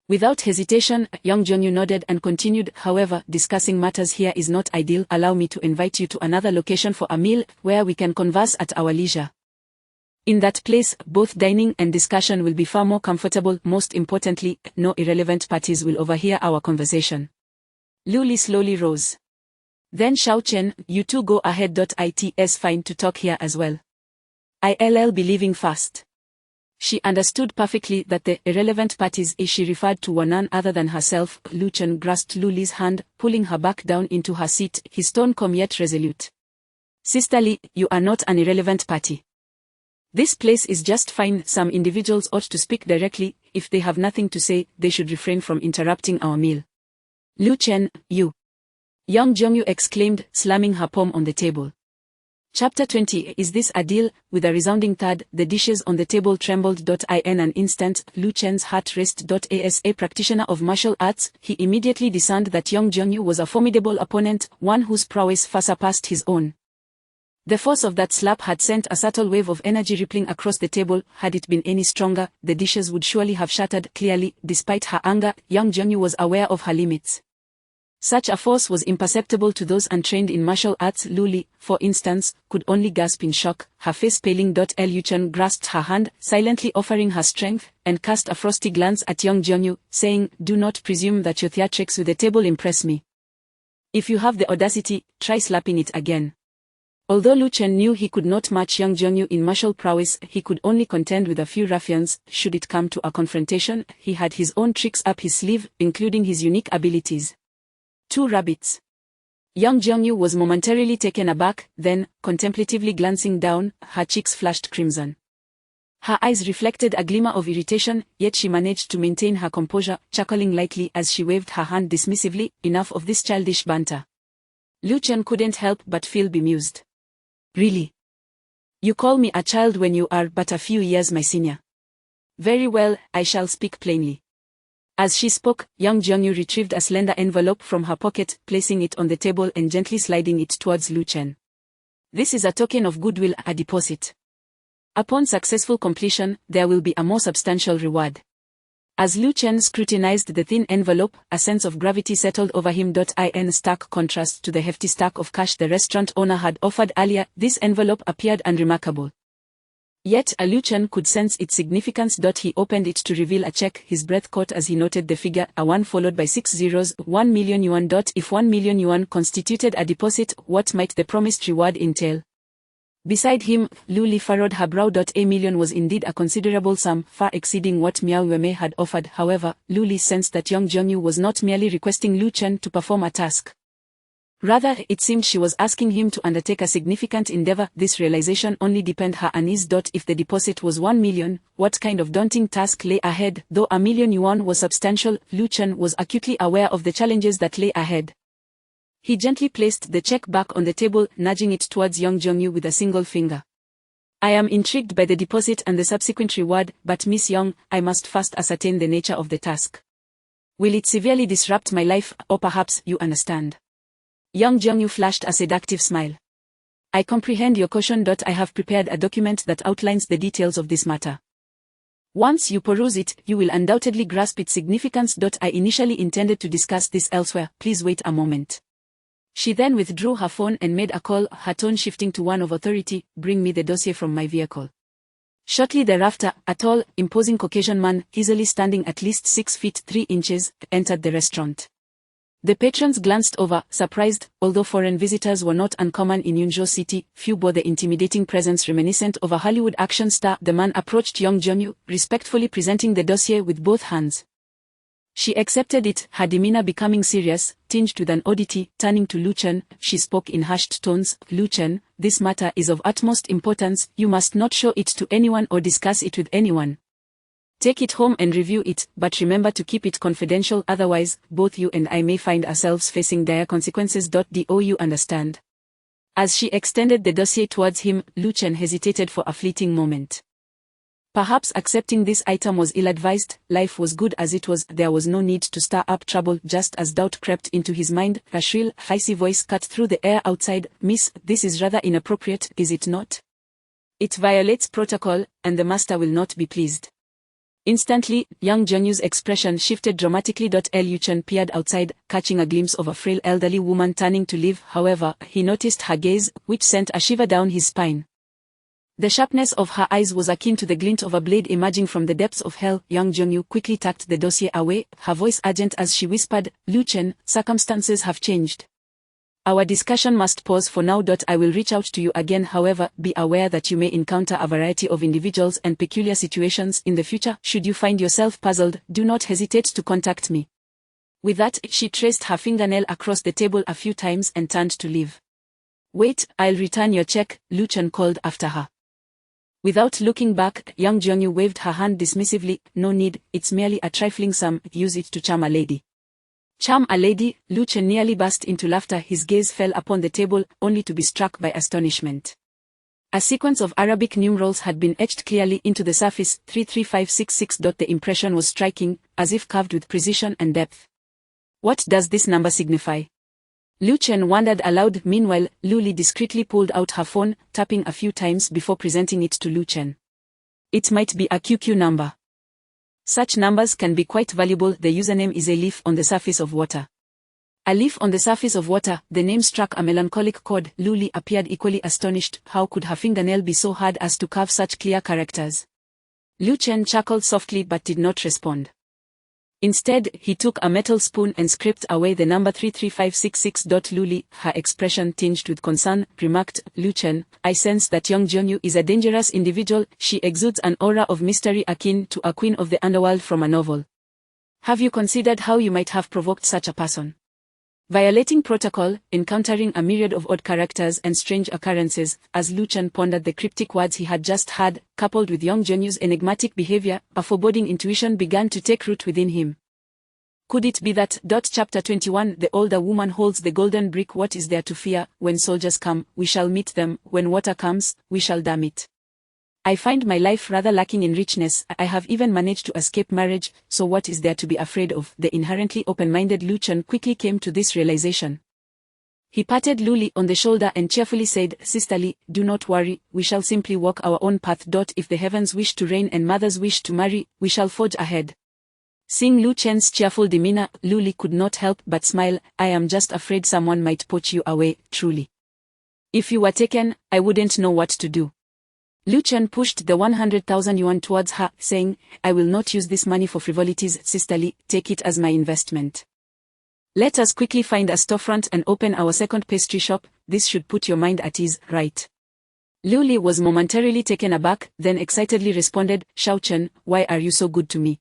Speaker 2: Without hesitation, Yang Zhengyu nodded and continued. However, discussing matters here is not ideal. Allow me to invite you to another location for a meal, where we can converse at our leisure. In that place, both dining and discussion will be far more comfortable. Most importantly, no irrelevant parties will overhear our conversation. Lu Li slowly rose. Then Xiao Chen, you two go ahead. It's fine to talk here as well. I'll be leaving fast. She understood perfectly that the irrelevant parties she referred to were none other than herself. Lu Chen grasped Lu Li's hand, pulling her back down into her seat, his tone calm yet resolute. Sisterly, you are not an irrelevant party. This place is just fine. Some individuals ought to speak directly. If they have nothing to say, they should refrain from interrupting our meal. Lu Chen, you. Yang Zhengyu exclaimed, slamming her palm on the table. Chapter 20. Is this a deal? With a resounding thud, the dishes on the table trembled. In an instant, Lu Chen's heart raced. As a practitioner of martial arts, he immediately discerned that Yang Zhengyu was a formidable opponent, one whose prowess far surpassed his own. The force of that slap had sent a subtle wave of energy rippling across the table. Had it been any stronger, the dishes would surely have shattered. Clearly, despite her anger, Yang Zhengyu was aware of her limits. Such a force was imperceptible to those untrained in martial arts. Lu Li, for instance, could only gasp in shock, her face paling. Lu Chen grasped her hand, silently offering her strength, and cast a frosty glance at Yang Zhengyu, saying, do not presume that your theatrics with the table impress me. If you have the audacity, try slapping it again. Although Lu Chen knew he could not match Yang Zhengyu in martial prowess, he could only contend with a few ruffians. Should it come to a confrontation, he had his own tricks up his sleeve, including his unique abilities. 2 rabbits. Yang Zhengyu was momentarily taken aback, then, contemplatively glancing down, her cheeks flushed crimson. Her eyes reflected a glimmer of irritation, yet she managed to maintain her composure, chuckling lightly as she waved her hand dismissively. Enough of this childish banter. Lu Chen couldn't help but feel bemused. Really? You call me a child when you are but a few years my senior. Very well, I shall speak plainly. As she spoke, Yang Zhengyu retrieved a slender envelope from her pocket, placing it on the table and gently sliding it towards Lu Chen. This is a token of goodwill, a deposit. Upon successful completion, there will be a more substantial reward. As Lu Chen scrutinized the thin envelope, a sense of gravity settled over him. In stark contrast to the hefty stack of cash the restaurant owner had offered earlier, this envelope appeared unremarkable. Yet Lu Chen could sense its significance. He opened it to reveal a check. His breath caught as he noted the figure, a 1 followed by 6 zeros, 1 million yuan. If 1 million yuan constituted a deposit, what might the promised reward entail? Beside him, Lu Li furrowed her brow. A million was indeed a considerable sum, far exceeding what Miao Yuemei had offered. However, Lu Li sensed that Yang Zhengyu was not merely requesting Lu Chen to perform a task. Rather, it seemed she was asking him to undertake a significant endeavor. This realization only deepened her unease. If the deposit was 1 million, what kind of daunting task lay ahead? Though a million yuan was substantial, Lu Chen was acutely aware of the challenges that lay ahead. He gently placed the check back on the table, nudging it towards Yang Jongyu with a single finger. I am intrigued by the deposit and the subsequent reward, but Miss Yang, I must first ascertain the nature of the task. Will it severely disrupt my life, or perhaps you understand? Yang Jongyu flashed a seductive smile. I comprehend your caution. I have prepared a document that outlines the details of this matter. Once you peruse it, you will undoubtedly grasp its significance. I initially intended to discuss this elsewhere, please wait a moment. She then withdrew her phone and made a call, her tone shifting to one of authority. Bring me the dossier from my vehicle. Shortly thereafter, a tall, imposing Caucasian man, easily standing at least 6 feet 3 inches, entered the restaurant. The patrons glanced over, surprised. Although foreign visitors were not uncommon in Yunzhou City, few bore the intimidating presence reminiscent of a Hollywood action star. The man approached Yang Jongyu, respectfully presenting the dossier with both hands. She accepted it, her demeanor becoming serious, tinged with an oddity. Turning to Lu Chen, she spoke in hushed tones. Lu Chen, this matter is of utmost importance. You must not show it to anyone or discuss it with anyone. Take it home and review it, but remember to keep it confidential, otherwise, both you and I may find ourselves facing dire consequences. Do you understand? As she extended the dossier towards him, Lu Chen hesitated for a fleeting moment. Perhaps accepting this item was ill-advised. Life was good as it was, there was no need to stir up trouble. Just as doubt crept into his mind, a shrill, icy voice cut through the air outside. Miss, this is rather inappropriate, is it not? It violates protocol, and the master will not be pleased. Instantly, Yang Zhenyu's expression shifted dramatically. Lu Chen peered outside, catching a glimpse of a frail elderly woman turning to leave. However, he noticed her gaze, which sent a shiver down his spine. The sharpness of her eyes was akin to the glint of a blade emerging from the depths of hell. Yang Zhenyu quickly tucked the dossier away, her voice urgent as she whispered, Lu Chen, circumstances have changed. Our discussion must pause for now. I will reach out to you again. However, be aware that you may encounter a variety of individuals and peculiar situations in the future. Should you find yourself puzzled, do not hesitate to contact me. With that, she traced her fingernail across the table a few times and turned to leave. Wait, I'll return your check, Lu Chen called after her. Without looking back, Yang Zhenyu waved her hand dismissively. No need, it's merely a trifling sum, use it to charm a lady. Charm a lady? Lu Chen nearly burst into laughter. His gaze fell upon the table, only to be struck by astonishment. A sequence of Arabic numerals had been etched clearly into the surface, 33566. The impression was striking, as if carved with precision and depth. What does this number signify? Lu Chen wondered aloud. Meanwhile, Lu Li discreetly pulled out her phone, tapping a few times before presenting it to Lu Chen. It might be a QQ number. Such numbers can be quite valuable. The username is a leaf on the surface of water. A leaf on the surface of water, the name struck a melancholic chord. Lu Li appeared equally astonished. How could her fingernail be so hard as to carve such clear characters? Lu Chen chuckled softly but did not respond. Instead, he took a metal spoon and scraped away the number 33566. Lu Li, her expression tinged with concern, remarked, Lu Chen, I sense that Yang Zhenyu is a dangerous individual. She exudes an aura of mystery akin to a queen of the underworld from a novel. Have you considered how you might have provoked such a person? Violating protocol, encountering a myriad of odd characters and strange occurrences. As Lu Chen pondered the cryptic words he had just heard, coupled with Yang Zhenyu's enigmatic behavior, a foreboding intuition began to take root within him. Could it be that? Chapter 21 The older woman holds the golden brick. What is there to fear? When soldiers come, we shall meet them. When water comes, we shall dam it. I find my life rather lacking in richness. I have even managed to escape marriage, so what is there to be afraid of? The inherently open-minded Lu Chen quickly came to this realization. He patted Lu Li on the shoulder and cheerfully said, Sisterly, do not worry, we shall simply walk our own path. If the heavens wish to reign and mothers wish to marry, we shall forge ahead. Seeing Lu Chen's cheerful demeanor, Lu Li could not help but smile. I am just afraid someone might poach you away, truly. If you were taken, I wouldn't know what to do. Lu Chen pushed the 100,000 yuan towards her, saying, I will not use this money for frivolities, sisterly, take it as my investment. Let us quickly find a storefront and open our second pastry shop. This should put your mind at ease, right? Lu Li was momentarily taken aback, then excitedly responded, Shao Chen, why are you so good to me?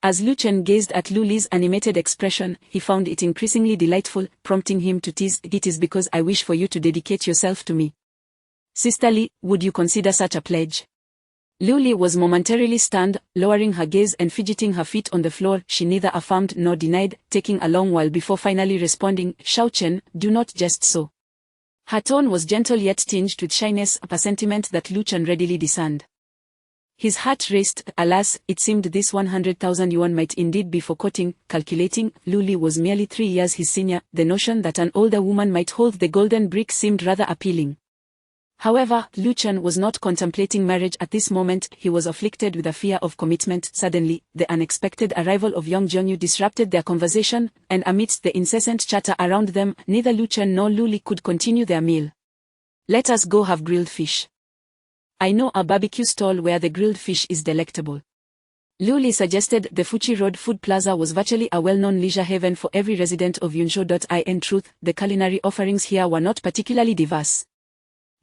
Speaker 2: As Lu Chen gazed at Lu Li's animated expression, he found it increasingly delightful, prompting him to tease, "It is because I wish for you to dedicate yourself to me. Sister Li, would you consider such a pledge?" Lu Li was momentarily stunned, lowering her gaze and fidgeting her feet on the floor. She neither affirmed nor denied, taking a long while before finally responding, "Xiao Chen, do not jest so." Her tone was gentle yet tinged with shyness, a sentiment that Lu Chen readily discerned. His heart raced. Alas, it seemed this 100,000 yuan might indeed be for quoting, calculating. Lu Li was merely 3 years his senior. The notion that an older woman might hold the golden brick seemed rather appealing. However, Lu Chen was not contemplating marriage at this moment. He was afflicted with a fear of commitment. Suddenly, the unexpected arrival of young Jianyu disrupted their conversation, and amidst the incessant chatter around them, neither Lu Chen nor Lu Li could continue their meal. "Let us go have grilled fish. I know a barbecue stall where the grilled fish is delectable." Lu Li suggested. The Fuchi Road Food Plaza was virtually a well-known leisure haven for every resident of Yunzhou. In truth, the culinary offerings here were not particularly diverse.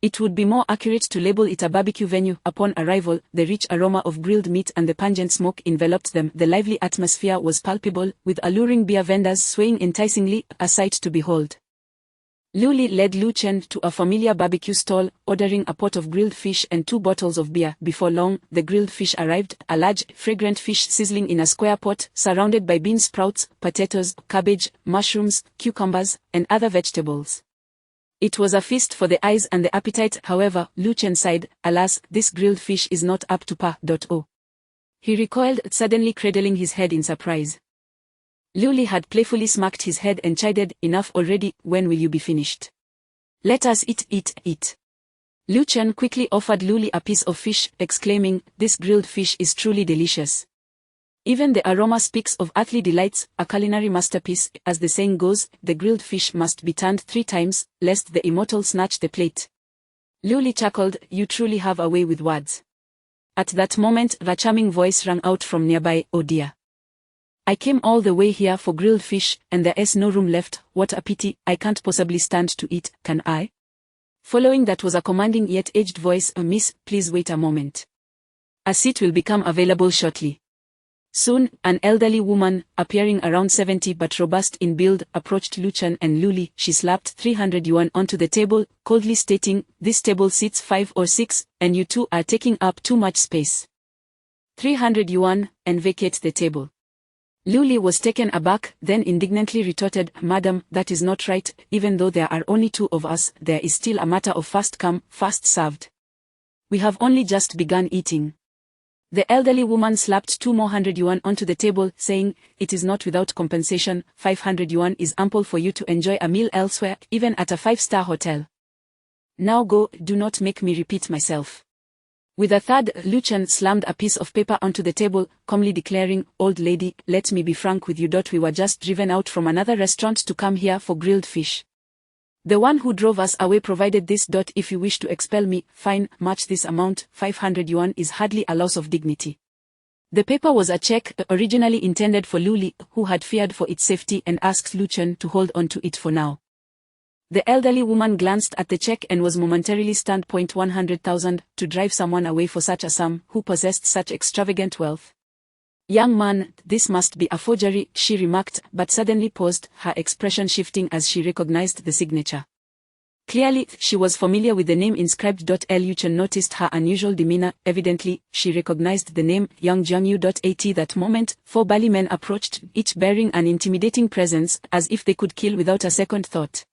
Speaker 2: It would be more accurate to label it a barbecue venue. Upon arrival, the rich aroma of grilled meat and the pungent smoke enveloped them. The lively atmosphere was palpable, with alluring beer vendors swaying enticingly, a sight to behold. Lu Li led Lu Chen to a familiar barbecue stall, ordering a pot of grilled fish and 2 bottles of beer. Before long, the grilled fish arrived, a large, fragrant fish sizzling in a square pot, surrounded by bean sprouts, potatoes, cabbage, mushrooms, cucumbers, and other vegetables. It was a feast for the eyes and the appetite. However, Lu Chen sighed, "Alas, this grilled fish is not up to par." He recoiled, suddenly cradling his head in surprise. Lu Li had playfully smacked his head and chided, "Enough already, when will you be finished? Let us eat. Lu Chen quickly offered Lu Li a piece of fish, exclaiming, "This grilled fish is truly delicious. Even the aroma speaks of earthly delights, a culinary masterpiece. As the saying goes, the grilled fish must be turned 3 times, lest the immortal snatch the plate." Lu Li chuckled, "You truly have a way with words." At that moment, a charming voice rang out from nearby, "Oh dear. I came all the way here for grilled fish, and there is no room left. What a pity. I can't possibly stand to eat, can I?" Following that was a commanding yet aged voice, "Miss, please wait a moment. A seat will become available shortly." Soon, an elderly woman, appearing around 70 but robust in build, approached Lu Chen and Lu Li. She slapped 300 yuan onto the table, coldly stating, "This table seats 5 or 6, and you two are taking up too much space. 300 yuan, and vacate the table." Lu Li was taken aback, then indignantly retorted, "Madam, that is not right. Even though there are only 2 of us, there is still a matter of fast come, fast served. We have only just begun eating." The elderly woman slapped 2 more 100 yuan onto the table, saying, "It is not without compensation. 500 yuan is ample for you to enjoy a meal elsewhere, even at a 5-star hotel. Now go, do not make me repeat myself." With a thud, Lu Chen slammed a piece of paper onto the table, calmly declaring, "Old lady, let me be frank with you. We were just driven out from another restaurant to come here for grilled fish. The one who drove us away provided this. If you wish to expel me, fine, match this amount. 500 yuan is hardly a loss of dignity." The paper was a check, originally intended for Lu Li, who had feared for its safety and asked Lu Chen to hold on to it for now. The elderly woman glanced at the check and was momentarily stunned. 100,000, to drive someone away for such a sum, who possessed such extravagant wealth. "Young man, this must be a forgery," she remarked, but suddenly paused, her expression shifting as she recognized the signature. Clearly, she was familiar with the name inscribed. Lu Chen noticed her unusual demeanor. Evidently, she recognized the name, Young Jianyu. At that moment, 4 burly men approached, each bearing an intimidating presence, as if they could kill without a second thought.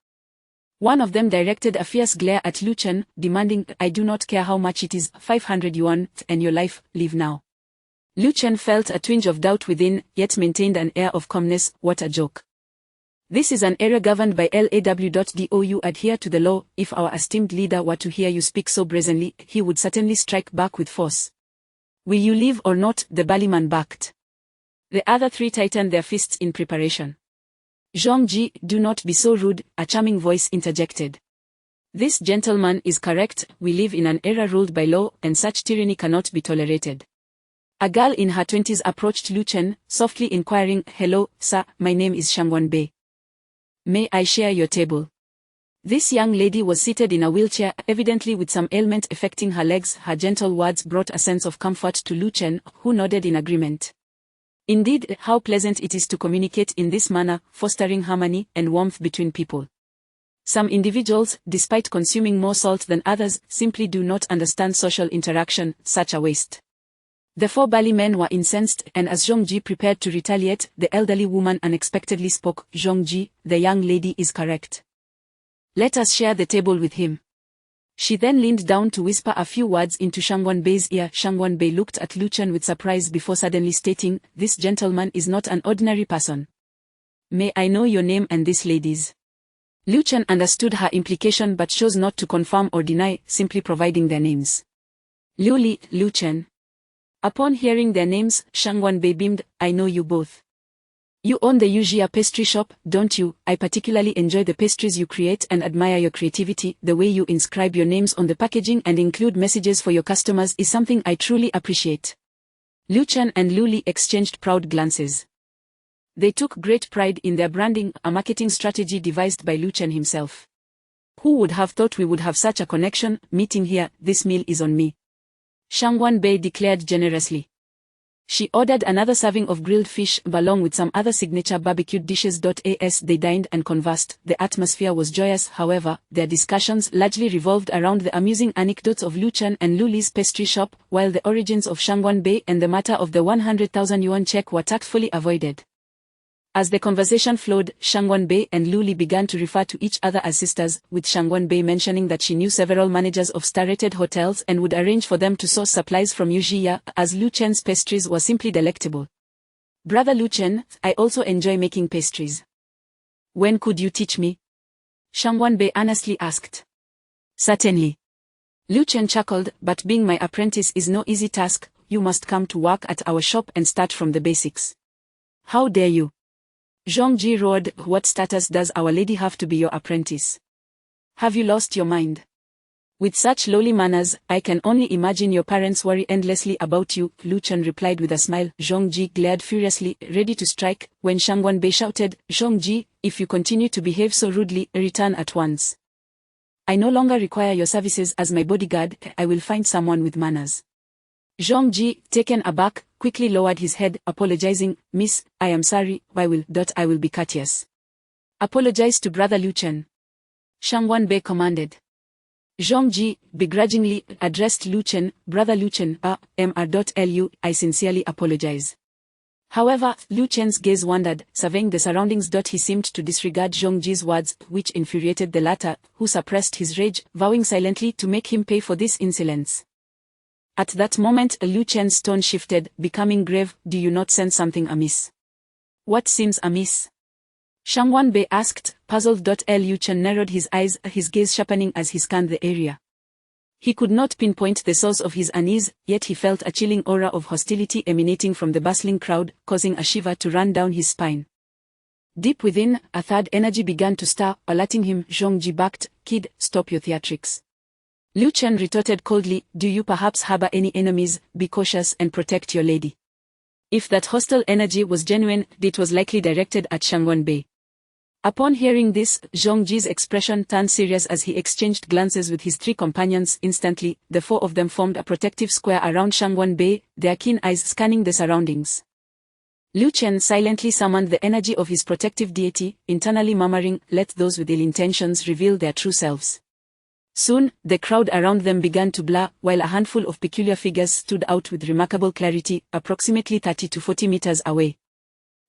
Speaker 2: One of them directed a fierce glare at Lu Chen, demanding, "I do not care how much it is, 500 yuan, and your life, leave now." Lu Chen felt a twinge of doubt within, yet maintained an air of calmness. What a joke. This is an area governed by law. Do you adhere to the law? If our esteemed leader were to hear you speak so brazenly, he would certainly strike back with force. Will you leave or not? The burly man barked. The other 3 tightened their fists in preparation. "Zhongji, do not be so rude," a charming voice interjected. "This gentleman is correct. We live in an era ruled by law, and such tyranny cannot be tolerated." A girl in her 20s approached Lu Chen, softly inquiring, "Hello, sir, my name is Shangwan Bei. May I share your table?" This young lady was seated in a wheelchair, evidently with some ailment affecting her legs. Her gentle words brought a sense of comfort to Lu Chen, who nodded in agreement. Indeed, how pleasant it is to communicate in this manner, fostering harmony and warmth between people. Some individuals, despite consuming more salt than others, simply do not understand social interaction, such a waste. The four Bali men were incensed, and as Zhongji prepared to retaliate, the elderly woman unexpectedly spoke. Zhongji, the young lady is correct. Let us share the table with him. She then leaned down to whisper a few words into Shangguanbei's ear. Shangguanbei looked at Lu Chen with surprise before suddenly stating, this gentleman is not an ordinary person. May I know your name and this lady's? Lu Chen understood her implication but chose not to confirm or deny, simply providing their names. Liu Li, Lu Chen. Upon hearing their names, Shangguanbei beamed, I know you both. You own the Yujia pastry shop, don't you? I particularly enjoy the pastries you create and admire your creativity. The way you inscribe your names on the packaging and include messages for your customers is something I truly appreciate. Lu Chen and Lu Li exchanged proud glances. They took great pride in their branding, a marketing strategy devised by Lu Chen himself. Who would have thought we would have such a connection? Meeting here, this meal is on me. Shangguanbei declared generously. She ordered another serving of grilled fish, along with some other signature barbecued dishes. As they dined and conversed, the atmosphere was joyous. However, their discussions largely revolved around the amusing anecdotes of Lu Chen and Lu Li's pastry shop, while the origins of Shangguanbei and the matter of the 100,000 yuan check were tactfully avoided. As the conversation flowed, Shangguanbei and Lu Li began to refer to each other as sisters, with Shangguanbei mentioning that she knew several managers of star-rated hotels and would arrange for them to source supplies from Yujia, as Lu Chen's pastries were simply delectable. Brother Lu Chen, I also enjoy making pastries. When could you teach me? Shangguanbei earnestly asked. Certainly. Lu Chen chuckled, but being my apprentice is no easy task. You must come to work at our shop and start from the basics. How dare you? Zhongji roared, what status does Our Lady have to be your apprentice? Have you lost your mind? With such lowly manners, I can only imagine your parents worry endlessly about you, Lu Chen replied with a smile. Zhongji glared furiously, ready to strike, when Shangguanbei shouted, Zhongji, if you continue to behave so rudely, return at once. I no longer require your services as my bodyguard, I will find someone with manners. Zhongji, taken aback, quickly lowered his head, apologizing, Miss, I am sorry, I will be courteous. Apologize to Brother Lu Chen. Shangguanbei commanded. Zhongji, begrudgingly, addressed Lu Chen, Brother Lu Chen, Mr.Lu, I sincerely apologize. However, Lu Chen's gaze wandered, surveying the surroundings. He seemed to disregard Zhongji's words, which infuriated the latter, who suppressed his rage, vowing silently to make him pay for this insolence. At that moment, Lu Chen's tone shifted, becoming grave. Do you not sense something amiss? What seems amiss? Shangguanbei asked, puzzled. Lu Chen narrowed his eyes, his gaze sharpening as he scanned the area. He could not pinpoint the source of his unease, yet he felt a chilling aura of hostility emanating from the bustling crowd, causing a shiver to run down his spine. Deep within, a third energy began to stir, alerting him. Zhongji barked, Kid, stop your theatrics. Lu Chen retorted coldly, do you perhaps harbor any enemies? Be cautious and protect your lady. If that hostile energy was genuine, it was likely directed at Shangguanbei. Upon hearing this, Zhongji's expression turned serious as he exchanged glances with his three companions. Instantly, the four of them formed a protective square around Shangguanbei, their keen eyes scanning the surroundings. Lu Chen silently summoned the energy of his protective deity, internally murmuring, let those with ill intentions reveal their true selves. Soon, the crowd around them began to blur, while a handful of peculiar figures stood out with remarkable clarity, approximately 30 to 40 meters away.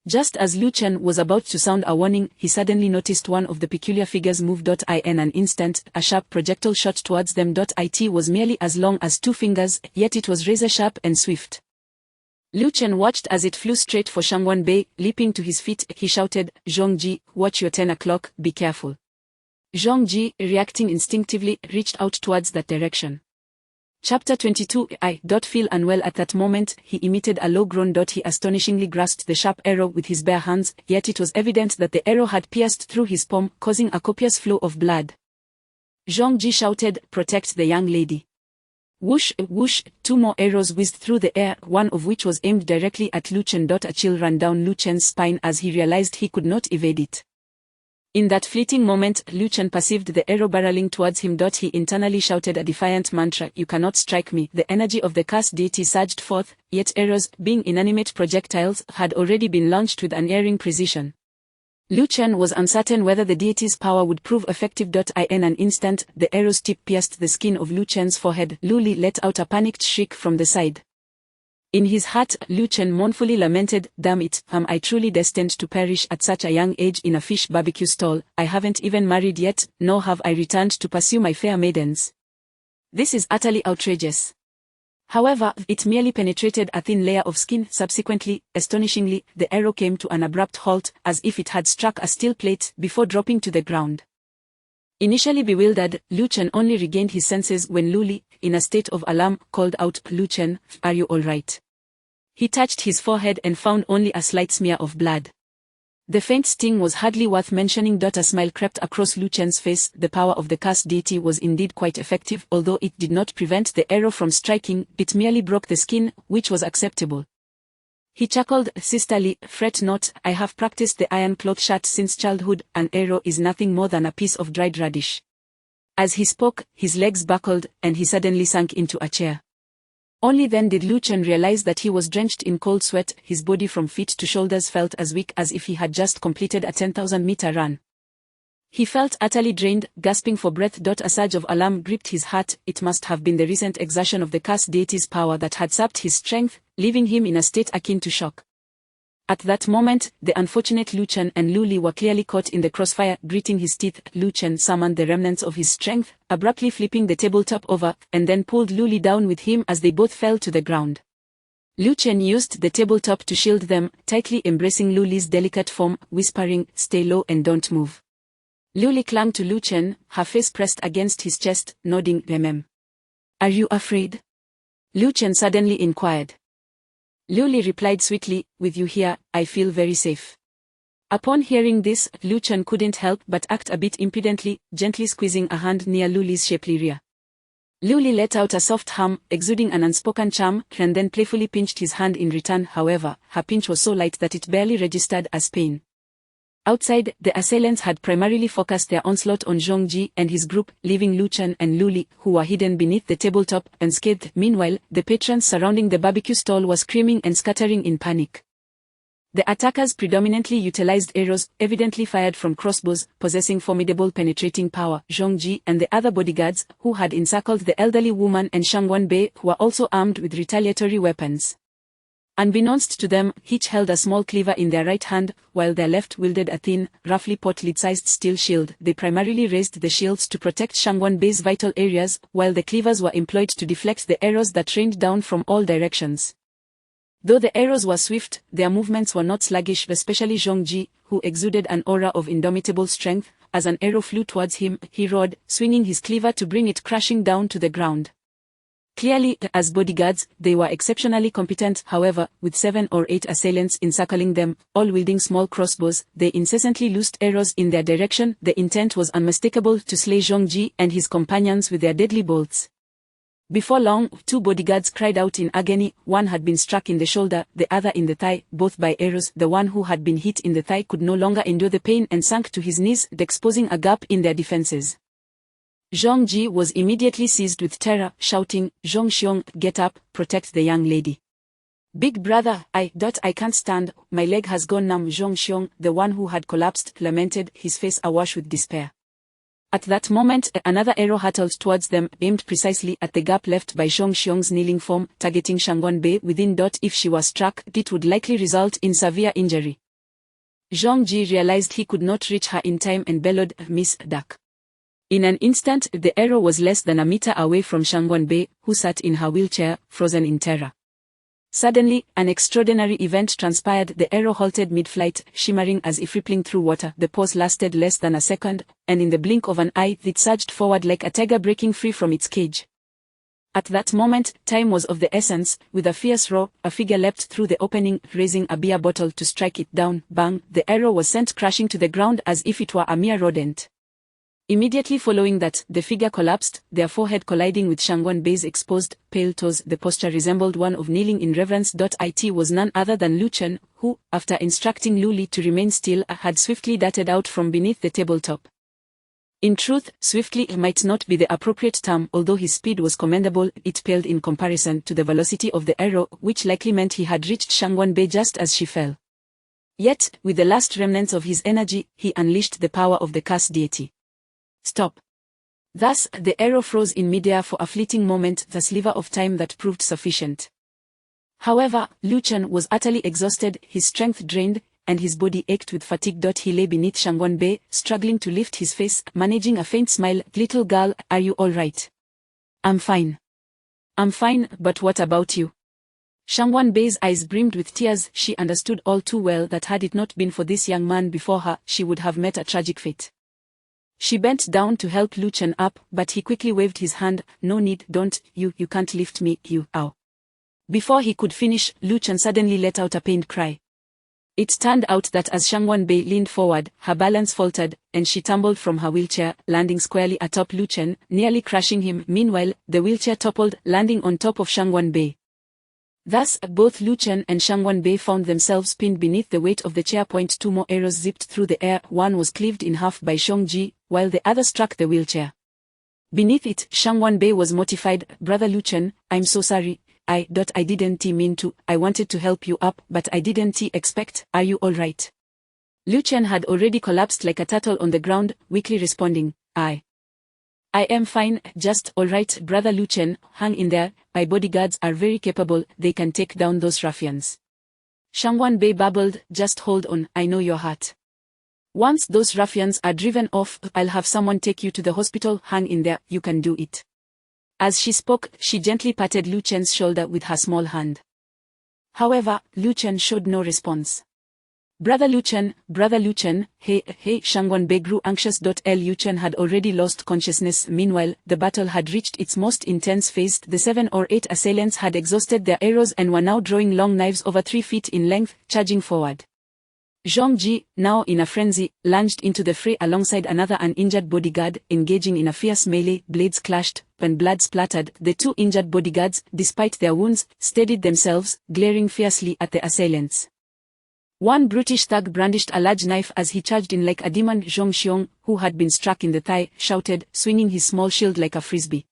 Speaker 2: Just as Lu Chen was about to sound a warning, he suddenly noticed one of the peculiar figures move. In an instant, a sharp projectile shot towards them. It was merely as long as 2 fingers, yet it was razor-sharp and swift. Lu Chen watched as it flew straight for Shangguanbei. Leaping to his feet, he shouted, Zhongji, watch your 10 o'clock, be careful. Zhongji, reacting instinctively, reached out towards that direction. Chapter 22. I feel unwell. At that moment, he emitted a low groan. He astonishingly grasped the sharp arrow with his bare hands, yet it was evident that the arrow had pierced through his palm, causing a copious flow of blood. Zhongji shouted, protect the young lady. Whoosh, whoosh, 2 more arrows whizzed through the air, one of which was aimed directly at Lu Chen. A chill ran down Lu Chen's spine as he realized he could not evade it. In that fleeting moment, Lu Chen perceived the arrow barreling towards him. He internally shouted a defiant mantra, "You cannot strike me." The energy of the cursed deity surged forth, yet arrows, being inanimate projectiles, had already been launched with unerring precision. Lu Chen was uncertain whether the deity's power would prove effective. In an instant, the arrow's tip pierced the skin of Lu Chen's forehead. Lu Li let out a panicked shriek from the side. In his heart, Lu Chen mournfully lamented, "Damn it, am I truly destined to perish at such a young age in a fish barbecue stall? I haven't even married yet, nor have I returned to pursue my fair maidens. This is utterly outrageous." However, it merely penetrated a thin layer of skin. Subsequently, astonishingly, the arrow came to an abrupt halt, as if it had struck a steel plate, before dropping to the ground. Initially bewildered, Lu Chen only regained his senses when Lu Li, in a state of alarm, called out, "Lu Chen, are you all right?" He touched his forehead and found only a slight smear of blood. The faint sting was hardly worth mentioning. A smile crept across Lu Chen's face. The power of the cursed deity was indeed quite effective. Although it did not prevent the arrow from striking, it merely broke the skin, which was acceptable. He chuckled, "Sister Li, fret not, I have practiced the iron cloth shot since childhood. An arrow is nothing more than a piece of dried radish." As he spoke, his legs buckled, and he suddenly sank into a chair. Only then did Lu Chen realize that he was drenched in cold sweat. His body from feet to shoulders felt as weak as if he had just completed a 10,000-meter run. He felt utterly drained, gasping for breath. A surge of alarm gripped his heart. It must have been the recent exertion of the cursed deity's power that had sapped his strength, leaving him in a state akin to shock. At that moment, the unfortunate Lu Chen and Lu Li were clearly caught in the crossfire. Gritting his teeth, Lu Chen summoned the remnants of his strength, abruptly flipping the tabletop over, and then pulled Lu Li down with him as they both fell to the ground. Lu Chen used the tabletop to shield them, tightly embracing Lu Li's delicate form, whispering, "Stay low and don't move." Lu Li clung to Lu Chen, her face pressed against his chest, nodding, "Are you afraid?" Lu Chen suddenly inquired. Lu Li replied sweetly, "With you here, I feel very safe." Upon hearing this, Lu Chen couldn't help but act a bit impudently, gently squeezing a hand near Lu Li's shapely rear. Lu Li let out a soft hum, exuding an unspoken charm, and then playfully pinched his hand in return. However, her pinch was so light that it barely registered as pain. Outside, the assailants had primarily focused their onslaught on Zhong Ji and his group, leaving Lu Chen and Lu Li, who were hidden beneath the tabletop, unscathed. Meanwhile, the patrons surrounding the barbecue stall were screaming and scattering in panic. The attackers predominantly utilized arrows, evidently fired from crossbows, possessing formidable penetrating power. Zhong Ji and the other bodyguards, who had encircled the elderly woman and Shangwan Bei, were also armed with retaliatory weapons. Unbeknownst to them, each held a small cleaver in their right hand, while their left wielded a thin, roughly pot-lid-sized steel shield. They primarily raised the shields to protect Shangwan Bei's vital areas, while the cleavers were employed to deflect the arrows that rained down from all directions. Though the arrows were swift, their movements were not sluggish, especially Zhong Ji, who exuded an aura of indomitable strength. As an arrow flew towards him, he roared, swinging his cleaver to bring it crashing down to the ground. Clearly, as bodyguards, they were exceptionally competent. However, with 7 or 8 assailants encircling them, all wielding small crossbows, they incessantly loosed arrows in their direction. The intent was unmistakable: to slay Zhong Ji and his companions with their deadly bolts. Before long, 2 bodyguards cried out in agony. One had been struck in the shoulder, the other in the thigh, both by arrows. The one who had been hit in the thigh could no longer endure the pain and sank to his knees, exposing a gap in their defenses. Zhong Ji was immediately seized with terror, shouting, "Zhong Xiong, get up, protect the young lady. Big brother, I can't stand, my leg has gone numb." Zhong Xiong, the one who had collapsed, lamented, his face awash with despair. At that moment, another arrow hurtled towards them, aimed precisely at the gap left by Zhong Xiong's kneeling form, targeting Shangwan Bei within. If she was struck, it would likely result in severe injury. Zhong Ji realized he could not reach her in time and bellowed, "Miss, duck." In an instant, the arrow was less than a meter away from Shangwan Bei, who sat in her wheelchair, frozen in terror. Suddenly, an extraordinary event transpired. The arrow halted mid-flight, shimmering as if rippling through water. The pause lasted less than a second, and in the blink of an eye, it surged forward like a tiger breaking free from its cage. At that moment, time was of the essence. With a fierce roar, a figure leapt through the opening, raising a beer bottle to strike it down. Bang! The arrow was sent crashing to the ground as if it were a mere rodent. Immediately following that, the figure collapsed, their forehead colliding with Shangguanbei's exposed, pale toes. The posture resembled one of kneeling in reverence. It was none other than Lu Chen, who, after instructing Lu Li to remain still, had swiftly darted out from beneath the tabletop. In truth, swiftly might not be the appropriate term. Although his speed was commendable, it paled in comparison to the velocity of the arrow, which likely meant he had reached Shangguanbei just as she fell. Yet, with the last remnants of his energy, he unleashed the power of the curse deity. Stop. Thus, the arrow froze in midair for a fleeting moment, the sliver of time that proved sufficient. However, Lu Chen was utterly exhausted, his strength drained, and his body ached with fatigue. He lay beneath Shangguanbei, struggling to lift his face, managing a faint smile. Little girl, are you all right? I'm fine. I'm fine, but what about you? Shangguanbei's eyes brimmed with tears. She understood all too well that had it not been for this young man before her, she would have met a tragic fate. She bent down to help Lu Chen up, but he quickly waved his hand. No need, don't, you can't lift me, ow. Before he could finish, Lu Chen suddenly let out a pained cry. It turned out that as Shangguanbei leaned forward, her balance faltered, and she tumbled from her wheelchair, landing squarely atop Lu Chen, nearly crushing him. Meanwhile, the wheelchair toppled, landing on top of Shangguanbei. Thus, both Lu Chen and Shangguanbei found themselves pinned beneath the weight of the chair. 2 more arrows zipped through the air. One was cleaved in half by Shangji, while the other struck the wheelchair. Beneath it, Shangguanbei was mortified. Brother Lu Chen, I'm so sorry. I didn't mean to. I wanted to help you up, but I didn't expect. Are you all right? Lu Chen had already collapsed like a turtle on the ground, weakly responding, I am fine, just all right. Brother Lu Chen, hang in there. My bodyguards are very capable, they can take down those ruffians. Shangguanbei babbled, just hold on, I know your heart. Once those ruffians are driven off, I'll have someone take you to the hospital. Hang in there, you can do it. As she spoke, she gently patted Lu Chen's shoulder with her small hand. However, Lu Chen showed no response. Brother Lu Chen, hey, Shangguanbei grew anxious. Lu Chen had already lost consciousness. Meanwhile, the battle had reached its most intense phase. The 7 or 8 assailants had exhausted their arrows and were now drawing long knives over 3 feet in length, charging forward. Zhong Ji, now in a frenzy, lunged into the fray alongside another uninjured bodyguard, engaging in a fierce melee. Blades clashed, and blood splattered. The 2 injured bodyguards, despite their wounds, steadied themselves, glaring fiercely at the assailants. One brutish thug brandished a large knife as he charged in like a demon. Zhong Xiong, who had been struck in the thigh, shouted, swinging his small shield like a frisbee.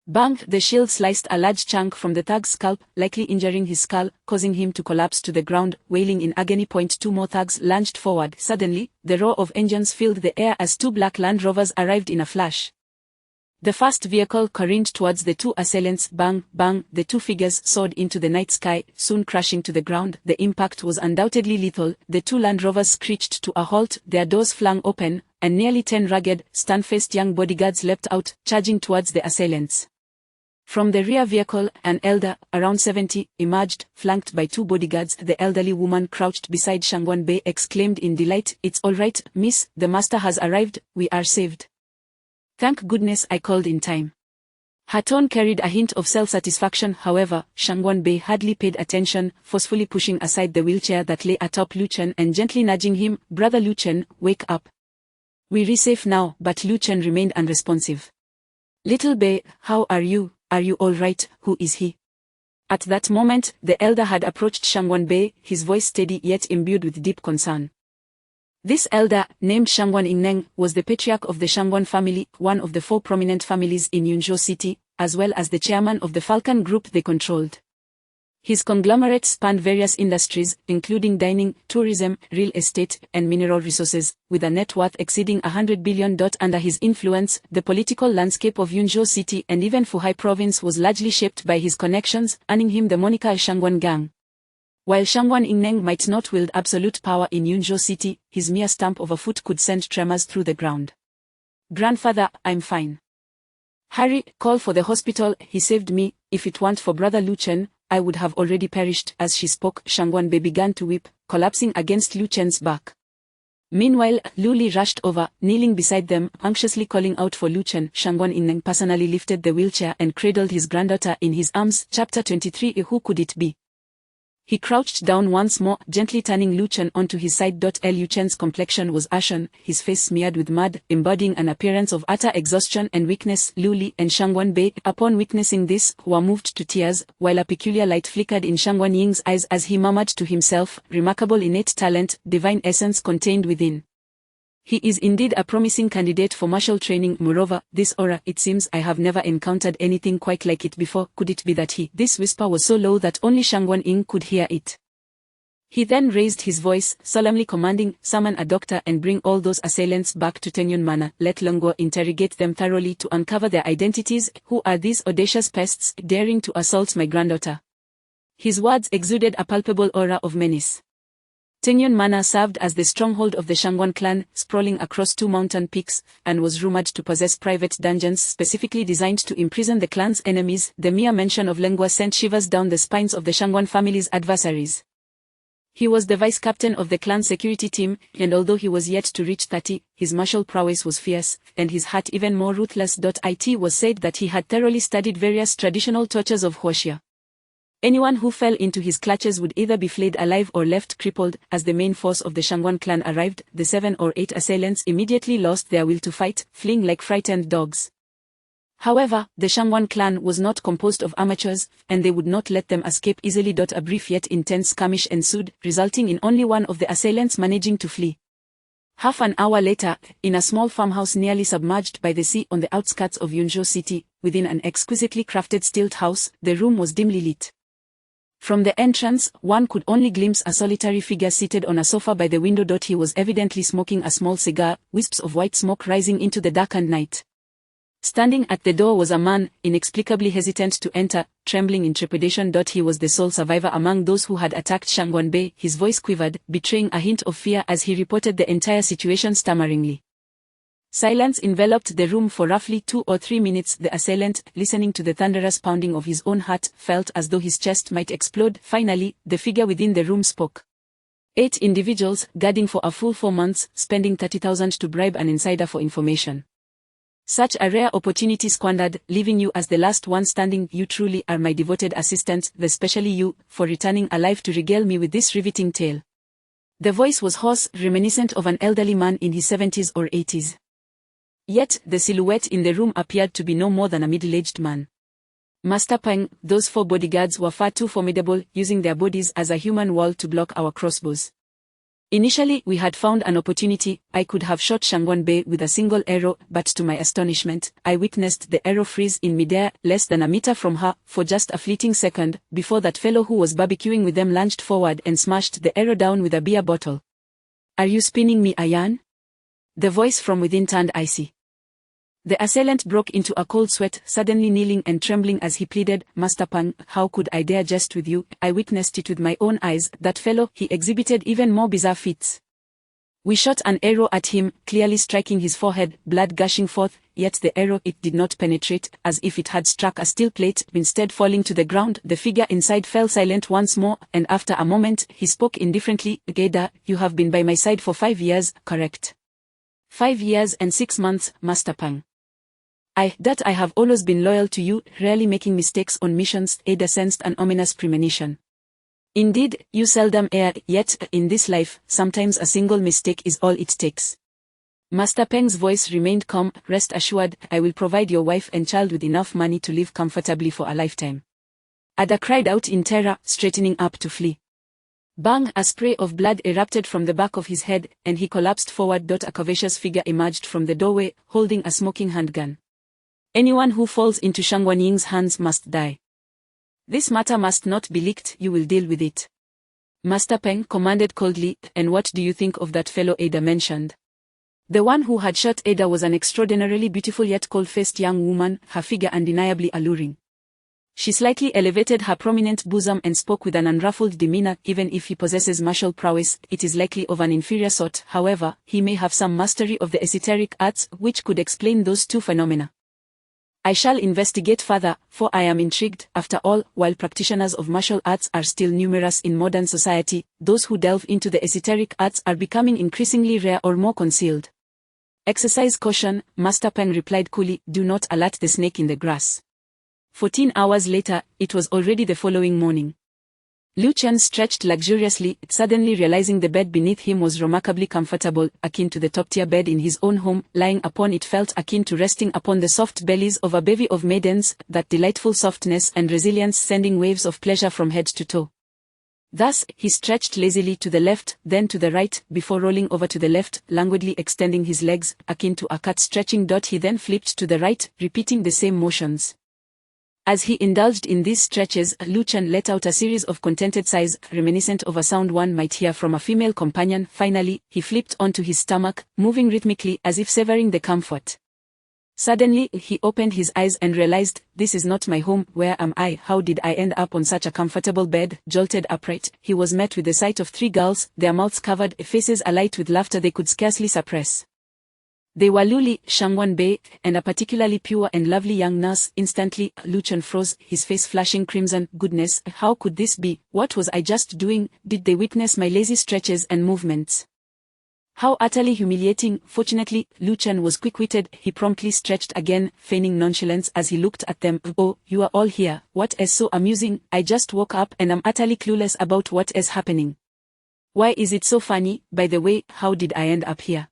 Speaker 2: Bang! The shield sliced a large chunk from the thug's scalp, likely injuring his skull, causing him to collapse to the ground, wailing in agony. 2 more thugs lunged forward. Suddenly, the roar of engines filled the air as 2 black Land Rovers arrived in a flash. The first vehicle careened towards the 2 assailants. Bang, bang, the 2 figures soared into the night sky, soon crashing to the ground. The impact was undoubtedly lethal. The 2 Land Rovers screeched to a halt, their doors flung open, and nearly 10 rugged, stun-faced young bodyguards leapt out, charging towards the assailants. From the rear vehicle, an elder, around 70, emerged, flanked by 2 bodyguards. The elderly woman crouched beside Shangguanbei exclaimed in delight, "It's all right, miss, the master has arrived, we are saved. Thank goodness I called in time." Her tone carried a hint of self-satisfaction. However, Shangguanbei hardly paid attention, forcefully pushing aside the wheelchair that lay atop Lu Chen and gently nudging him. "Brother Lu Chen, wake up. We're safe now." But Lu Chen remained unresponsive. "Little Bei, how are you? Are you all right? Who is he?" At that moment, the elder had approached Shangguanbei, his voice steady yet imbued with deep concern. This elder, named Shangguan Yingneng, was the patriarch of the Shangguan family, one of the 4 prominent families in Yunzhou City, as well as the chairman of the Falcon Group they controlled. His conglomerate spanned various industries, including dining, tourism, real estate, and mineral resources, with a net worth exceeding 100 billion. Under his influence, the political landscape of Yunzhou City and even Fuhai province was largely shaped by his connections, earning him the moniker Shangguan Gang. While Shangguan Yingneng might not wield absolute power in Yunzhou City, his mere stamp of a foot could send tremors through the ground. "Grandfather, I'm fine. Hurry, call for the hospital, he saved me. If it weren't for Brother Lu Chen, I would have already perished." As she spoke, Shangguanbei began to weep, collapsing against Lu Chen's back. Meanwhile, Lu Li rushed over, kneeling beside them, anxiously calling out for Lu Chen. Shangguan Yingneng personally lifted the wheelchair and cradled his granddaughter in his arms. Chapter 23. Who could it be? He crouched down once more, gently turning Lu Chen onto his side. Lu Chen's complexion was ashen, his face smeared with mud, embodying an appearance of utter exhaustion and weakness. Lu Li and Shangguan Bei, upon witnessing this, were moved to tears, while a peculiar light flickered in Shangguan Ying's eyes as he murmured to himself, "Remarkable innate talent, divine essence contained within. He is indeed a promising candidate for martial training. Moreover, this aura, it seems I have never encountered anything quite like it before. Could it be that he..." This whisper was so low that only Shangguan Ying could hear it. He then raised his voice, solemnly commanding, "Summon a doctor and bring all those assailants back to Tenyun Manor. Let Longguo interrogate them thoroughly to uncover their identities. Who are these audacious pests daring to assault my granddaughter?" His words exuded a palpable aura of menace. Tenyun Manor served as the stronghold of the Shangguan clan, sprawling across 2 mountain peaks, and was rumored to possess private dungeons specifically designed to imprison the clan's enemies. The mere mention of Lengua sent shivers down the spines of the Shangguan family's adversaries. He was the vice-captain of the clan's security team, and although he was yet to reach 30, his martial prowess was fierce, and his heart even more ruthless. It was said that he had thoroughly studied various traditional tortures of Huoxia. Anyone who fell into his clutches would either be flayed alive or left crippled. As the main force of the Shangguan clan arrived, the 7 or 8 assailants immediately lost their will to fight, fleeing like frightened dogs. However, the Shangguan clan was not composed of amateurs, and they would not let them escape easily. A brief yet intense skirmish ensued, resulting in only one of the assailants managing to flee. Half an hour later, in a small farmhouse nearly submerged by the sea on the outskirts of Yunzhou City, within an exquisitely crafted stilt house, the room was dimly lit. From the entrance, one could only glimpse a solitary figure seated on a sofa by the window. He was evidently smoking a small cigar, wisps of white smoke rising into the darkened night. Standing at the door was a man, inexplicably hesitant to enter, trembling in trepidation. He was the sole survivor among those who had attacked Shangguan Bei. His voice quivered, betraying a hint of fear as he reported the entire situation stammeringly. Silence enveloped the room for roughly 2 or 3 minutes. The assailant, listening to the thunderous pounding of his own heart, felt as though his chest might explode. Finally, the figure within the room spoke. 8 individuals, guarding for a full 4 months, spending 30,000 to bribe an insider for information. Such a rare opportunity squandered, leaving you as the last one standing. You truly are my devoted assistant, especially you, for returning alive to regale me with this riveting tale. The voice was hoarse, reminiscent of an elderly man in his 70s or 80s. Yet, the silhouette in the room appeared to be no more than a middle-aged man. Master Peng, those 4 bodyguards were far too formidable, using their bodies as a human wall to block our crossbows. Initially, we had found an opportunity. I could have shot Shangguan Bei with a single arrow, but to my astonishment, I witnessed the arrow freeze in midair, less than a meter from her, for just a fleeting second, before that fellow who was barbecuing with them lunged forward and smashed the arrow down with a beer bottle. "Are you spinning me a yarn?" The voice from within turned icy. The assailant broke into a cold sweat, suddenly kneeling and trembling as he pleaded, "Master Pang, how could I dare jest with you? I witnessed it with my own eyes. That fellow, he exhibited even more bizarre feats. We shot an arrow at him, clearly striking his forehead, blood gushing forth, yet the arrow, it did not penetrate, as if it had struck a steel plate, instead falling to the ground. The figure inside fell silent once more, and after a moment, he spoke indifferently, "Geda, you have been by my side for 5 years, correct?" 5 years and 6 months, Master Pang. I have always been loyal to you, rarely making mistakes on missions." Ada sensed an ominous premonition. "Indeed, you seldom err, yet, in this life, sometimes a single mistake is all it takes." Master Peng's voice remained calm. "Rest assured, I will provide your wife and child with enough money to live comfortably for a lifetime." Ada cried out in terror, straightening up to flee. Bang! A spray of blood erupted from the back of his head, and he collapsed forward. A curvaceous figure emerged from the doorway, holding a smoking handgun. "Anyone who falls into Shangguan Ying's hands must die. This matter must not be leaked. You will deal with it." Master Peng commanded coldly. "And what do you think of that fellow Ada mentioned?" The one who had shot Ada was an extraordinarily beautiful yet cold-faced young woman, her figure undeniably alluring. She slightly elevated her prominent bosom and spoke with an unruffled demeanor. "Even if he possesses martial prowess, it is likely of an inferior sort. However, he may have some mastery of the esoteric arts, which could explain those 2 phenomena. I shall investigate further, for I am intrigued. After all, while practitioners of martial arts are still numerous in modern society, those who delve into the esoteric arts are becoming increasingly rare or more concealed." "Exercise caution," Master Peng replied coolly. "Do not alert the snake in the grass." 14 hours later, it was already the following morning. Lu Chen stretched luxuriously, suddenly realizing the bed beneath him was remarkably comfortable, akin to the top-tier bed in his own home. Lying upon it felt akin to resting upon the soft bellies of a bevy of maidens, that delightful softness and resilience sending waves of pleasure from head to toe. Thus, he stretched lazily to the left, then to the right, before rolling over to the left, languidly extending his legs, akin to a cat stretching. He then flipped to the right, repeating the same motions. As he indulged in these stretches, Lu Chen let out a series of contented sighs, reminiscent of a sound one might hear from a female companion. Finally, he flipped onto his stomach, moving rhythmically as if savoring the comfort. Suddenly, he opened his eyes and realized, this is not my home. Where am I? How did I end up on such a comfortable bed? Jolted upright, he was met with the sight of 3 girls, their mouths covered, faces alight with laughter they could scarcely suppress. They were Lu Chen and a particularly pure and lovely young nurse. Instantly, Lu Chen froze, his face flushing crimson. Goodness, how could this be? What was I just doing? Did they witness my lazy stretches and movements? How utterly humiliating. Fortunately, Lu Chen was quick-witted. He promptly stretched again, feigning nonchalance as he looked at them. Oh, you are all here. What is so amusing? I just woke up and I'm utterly clueless about what is happening. Why is it so funny? By the way, how did I end up here?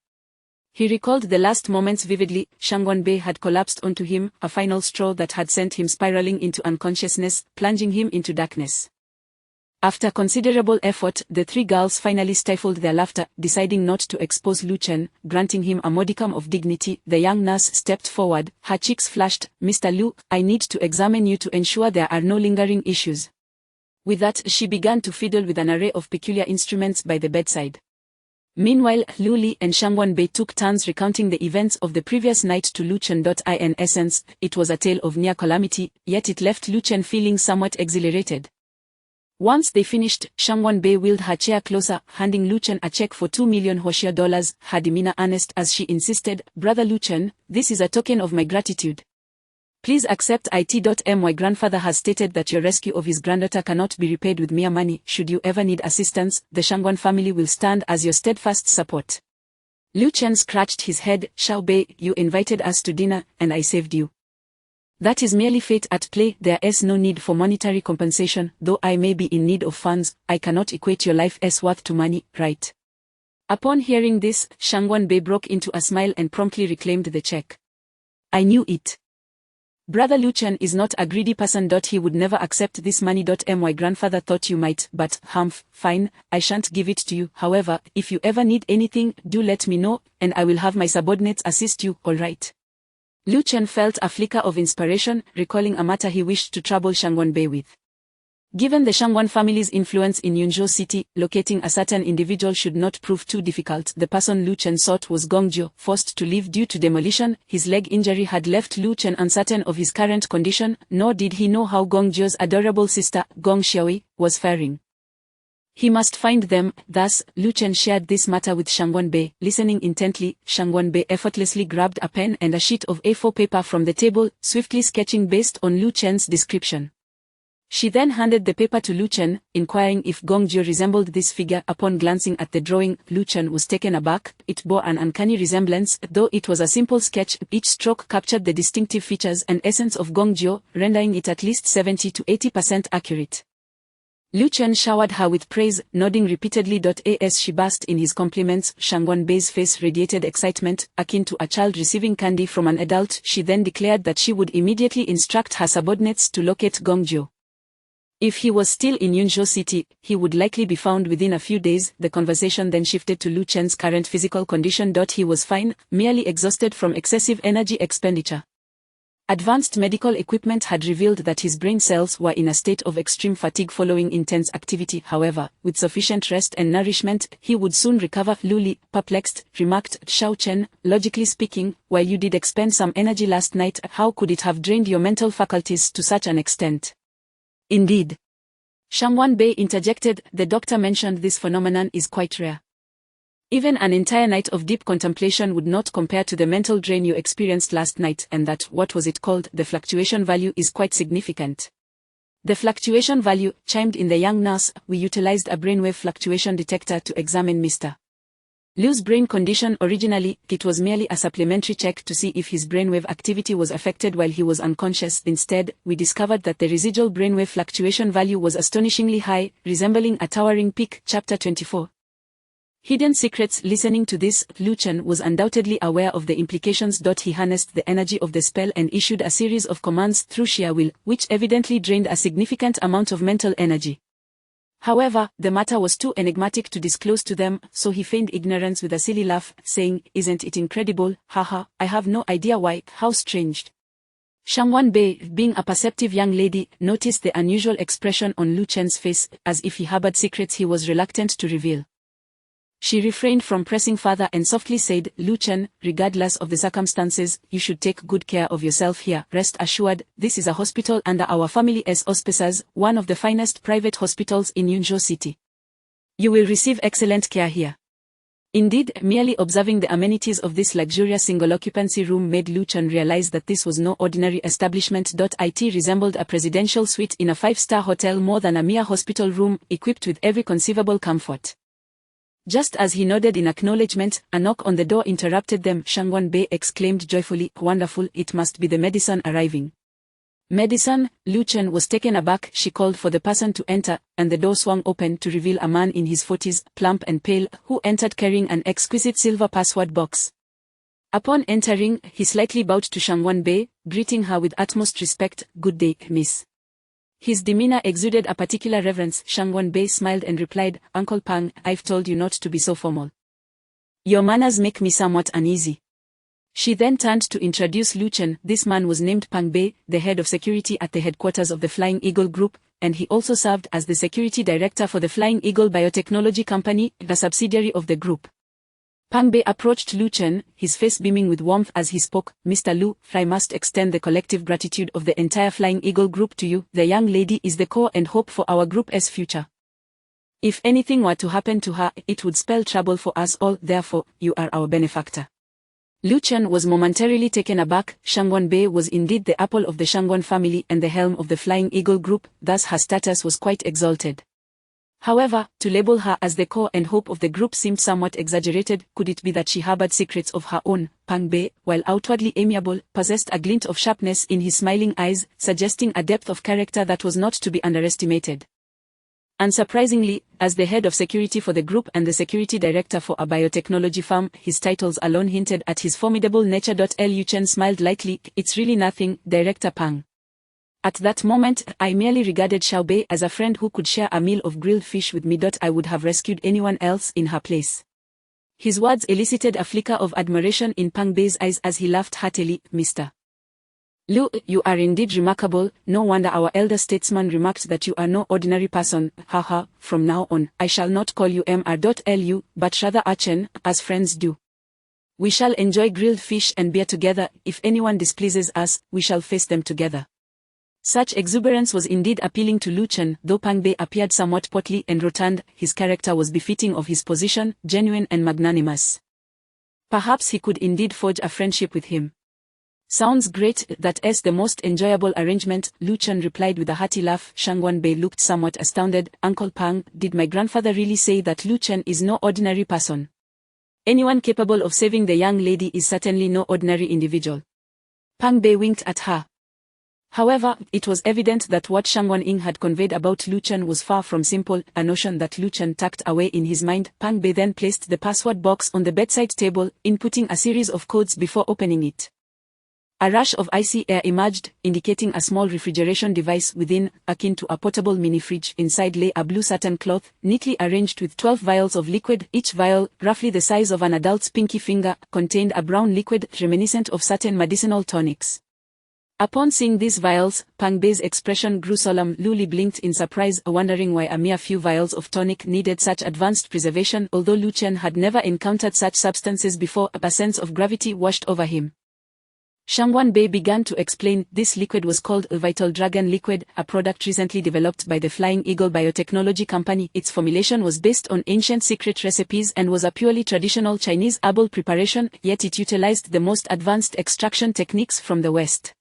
Speaker 2: He recalled the last moments vividly. Shangguanbei had collapsed onto him, a final straw that had sent him spiraling into unconsciousness, plunging him into darkness. After considerable effort, the 3 girls finally stifled their laughter, deciding not to expose Lu Chen, granting him a modicum of dignity. The young nurse stepped forward, her cheeks flushed. Mr. Lu, I need to examine you to ensure there are no lingering issues. With that, she began to fiddle with an array of peculiar instruments by the bedside. Meanwhile, Lu Li and Shangguanbei took turns recounting the events of the previous night to Lu Chen. In essence, it was a tale of near calamity, yet it left Lu Chen feeling somewhat exhilarated. Once they finished, Shangguanbei wheeled her chair closer, handing Lu Chen a check for $2 million dollars, her demeanor earnest as she insisted, Brother Lu Chen, this is a token of my gratitude. Please accept it. My grandfather has stated that your rescue of his granddaughter cannot be repaid with mere money. Should you ever need assistance, the Shangguan family will stand as your steadfast support. Lu Chen scratched his head. Xiao Bei, you invited us to dinner, and I saved you. That is merely fate at play. There is no need for monetary compensation. Though I may be in need of funds, I cannot equate your life's worth to money, right? Upon hearing this, Shangguanbei broke into a smile and promptly reclaimed the check. I knew it. Brother Lu Chen is not a greedy person. He would never accept this money. My grandfather thought you might, but, humph, fine, I shan't give it to you. However, if you ever need anything, do let me know, and I will have my subordinates assist you, alright? Lu Chen felt a flicker of inspiration, recalling a matter he wished to trouble Shangguanbei with. Given the Shangguan family's influence in Yunzhou City, locating a certain individual should not prove too difficult. The person Lu Chen sought was Gongjiu, forced to leave due to demolition. His leg injury had left Lu Chen uncertain of his current condition, nor did he know how Gongjiu's adorable sister, Gong Xiaoyi, was faring. He must find them. Thus, Lu Chen shared this matter with Shangguanbei. Listening intently, Shangguanbei effortlessly grabbed a pen and a sheet of A4 paper from the table, swiftly sketching based on Lu Chen's description. She then handed the paper to Lu Chen, inquiring if Gongjiu resembled this figure. Upon glancing at the drawing, Lu Chen was taken aback. It bore an uncanny resemblance. Though it was a simple sketch, each stroke captured the distinctive features and essence of Gongjiu, rendering it at least 70 to 80% accurate. Lu Chen showered her with praise, nodding repeatedly. As she basked in his compliments, Shangguanbei's face radiated excitement, akin to a child receiving candy from an adult. She then declared that she would immediately instruct her subordinates to locate Gongjiu. If he was still in Yunzhou City, he would likely be found within a few days. The conversation then shifted to Lu Chen's current physical condition. He was fine, merely exhausted from excessive energy expenditure. Advanced medical equipment had revealed that his brain cells were in a state of extreme fatigue following intense activity. However, with sufficient rest and nourishment, he would soon recover. Lu Li, perplexed, remarked, Xiao Chen, logically speaking, while you did expend some energy last night, how could it have drained your mental faculties to such an extent? Indeed. Shangguanbei interjected, the doctor mentioned this phenomenon is quite rare. Even an entire night of deep contemplation would not compare to the mental drain you experienced last night, and that, what was it called, the fluctuation value is quite significant. The fluctuation value, chimed in the young nurse. We utilized a brainwave fluctuation detector to examine Mr. Lu's brain condition originally, it was merely a supplementary check to see if his brainwave activity was affected while he was unconscious. Instead, we discovered that the residual brainwave fluctuation value was astonishingly high, resembling a towering peak. Chapter 24. Hidden secrets. Listening to this, Lu Chen was undoubtedly aware of the implications. He harnessed the energy of the spell and issued a series of commands through sheer will, which evidently drained a significant amount of mental energy. However, the matter was too enigmatic to disclose to them, so he feigned ignorance with a silly laugh, saying, "Isn't it incredible? Haha, I have no idea why, how strange." Shangwan Bei, being a perceptive young lady, noticed the unusual expression on Lu Chen's face, as if he harbored secrets he was reluctant to reveal. She refrained from pressing further and softly said, "Lu Chen, regardless of the circumstances, you should take good care of yourself here. Rest assured, this is a hospital under our family's auspices, one of the finest private hospitals in Yunzhou City. You will receive excellent care here." Indeed, merely observing the amenities of this luxurious single-occupancy room made Lu Chen realize that this was no ordinary establishment. It resembled a presidential suite in a five-star hotel more than a mere hospital room, equipped with every conceivable comfort. Just as he nodded in acknowledgement, a knock on the door interrupted them. Shangwan Bei exclaimed joyfully, "Wonderful, it must be the medicine arriving." Medicine? Lu Chen was taken aback. She called for the person to enter, and the door swung open to reveal a man in his 40s, plump and pale, who entered carrying an exquisite silver password box. Upon entering, he slightly bowed to Shangwan Bei, greeting her with utmost respect. "Good day, miss." His demeanor exuded a particular reverence. Shangwan Bei smiled and replied, "Uncle Pang, I've told you not to be so formal. Your manners make me somewhat uneasy." She then turned to introduce Lu Chen. This man was named Pang Bei, the head of security at the headquarters of the Flying Eagle Group, and he also served as the security director for the Flying Eagle Biotechnology Company, a subsidiary of the group. Pang Bei approached Lu Chen, his face beaming with warmth as he spoke. "Mr. Lu, I must extend the collective gratitude of the entire Flying Eagle Group to you. The young lady is the core and hope for our group's future. If anything were to happen to her, it would spell trouble for us all, therefore, you are our benefactor." Lu Chen was momentarily taken aback. Shangwan Bei was indeed the apple of the Shangwan family and the helm of the Flying Eagle Group, thus her status was quite exalted. However, to label her as the core and hope of the group seemed somewhat exaggerated. Could it be that she harbored secrets of her own? Pang Bei, while outwardly amiable, possessed a glint of sharpness in his smiling eyes, suggesting a depth of character that was not to be underestimated. Unsurprisingly, as the head of security for the group and the security director for a biotechnology firm, his titles alone hinted at his formidable nature. Lu Chen smiled lightly. "It's really nothing, Director Pang. At that moment, I merely regarded Xiao Bei as a friend who could share a meal of grilled fish with me. I would have rescued anyone else in her place." His words elicited a flicker of admiration in Pang Bei's eyes as he laughed heartily. "Mr. Lu, you are indeed remarkable. No wonder our elder statesman remarked that you are no ordinary person. Haha, from now on, I shall not call you Mr. but rather Chen, as friends do. We shall enjoy grilled fish and beer together. If anyone displeases us, we shall face them together." Such exuberance was indeed appealing to Lu Chen. Though Pang Bei appeared somewhat portly and rotund, his character was befitting of his position, genuine and magnanimous. Perhaps he could indeed forge a friendship with him. "Sounds great, that's the most enjoyable arrangement," Lu Chen replied with a hearty laugh. Shangwan Bei looked somewhat astounded. "Uncle Pang, did my grandfather really say that Lu Chen is no ordinary person? Anyone capable of saving the young lady is certainly no ordinary individual." Pang Bei winked at her. However, it was evident that what Shangwan Ying had conveyed about Lu Chen was far from simple, a notion that Lu Chen tucked away in his mind. Pang Bei then placed the password box on the bedside table, inputting a series of codes before opening it. A rush of icy air emerged, indicating a small refrigeration device within, akin to a portable mini-fridge. Inside lay a blue satin cloth, neatly arranged with 12 vials of liquid. Each vial, roughly the size of an adult's pinky finger, contained a brown liquid reminiscent of certain medicinal tonics. Upon seeing these vials, Pang Bei's expression grew solemn. Lu blinked in surprise, wondering why a mere few vials of tonic needed such advanced preservation. Although Lu Chen had never encountered such substances before, a sense of gravity washed over him. Shangwan Bei began to explain. This liquid was called a Vital Dragon Liquid, a product recently developed by the Flying Eagle Biotechnology Company. Its formulation was based on ancient secret recipes and was a purely traditional Chinese herbal preparation, yet it utilized the most advanced extraction techniques from the West.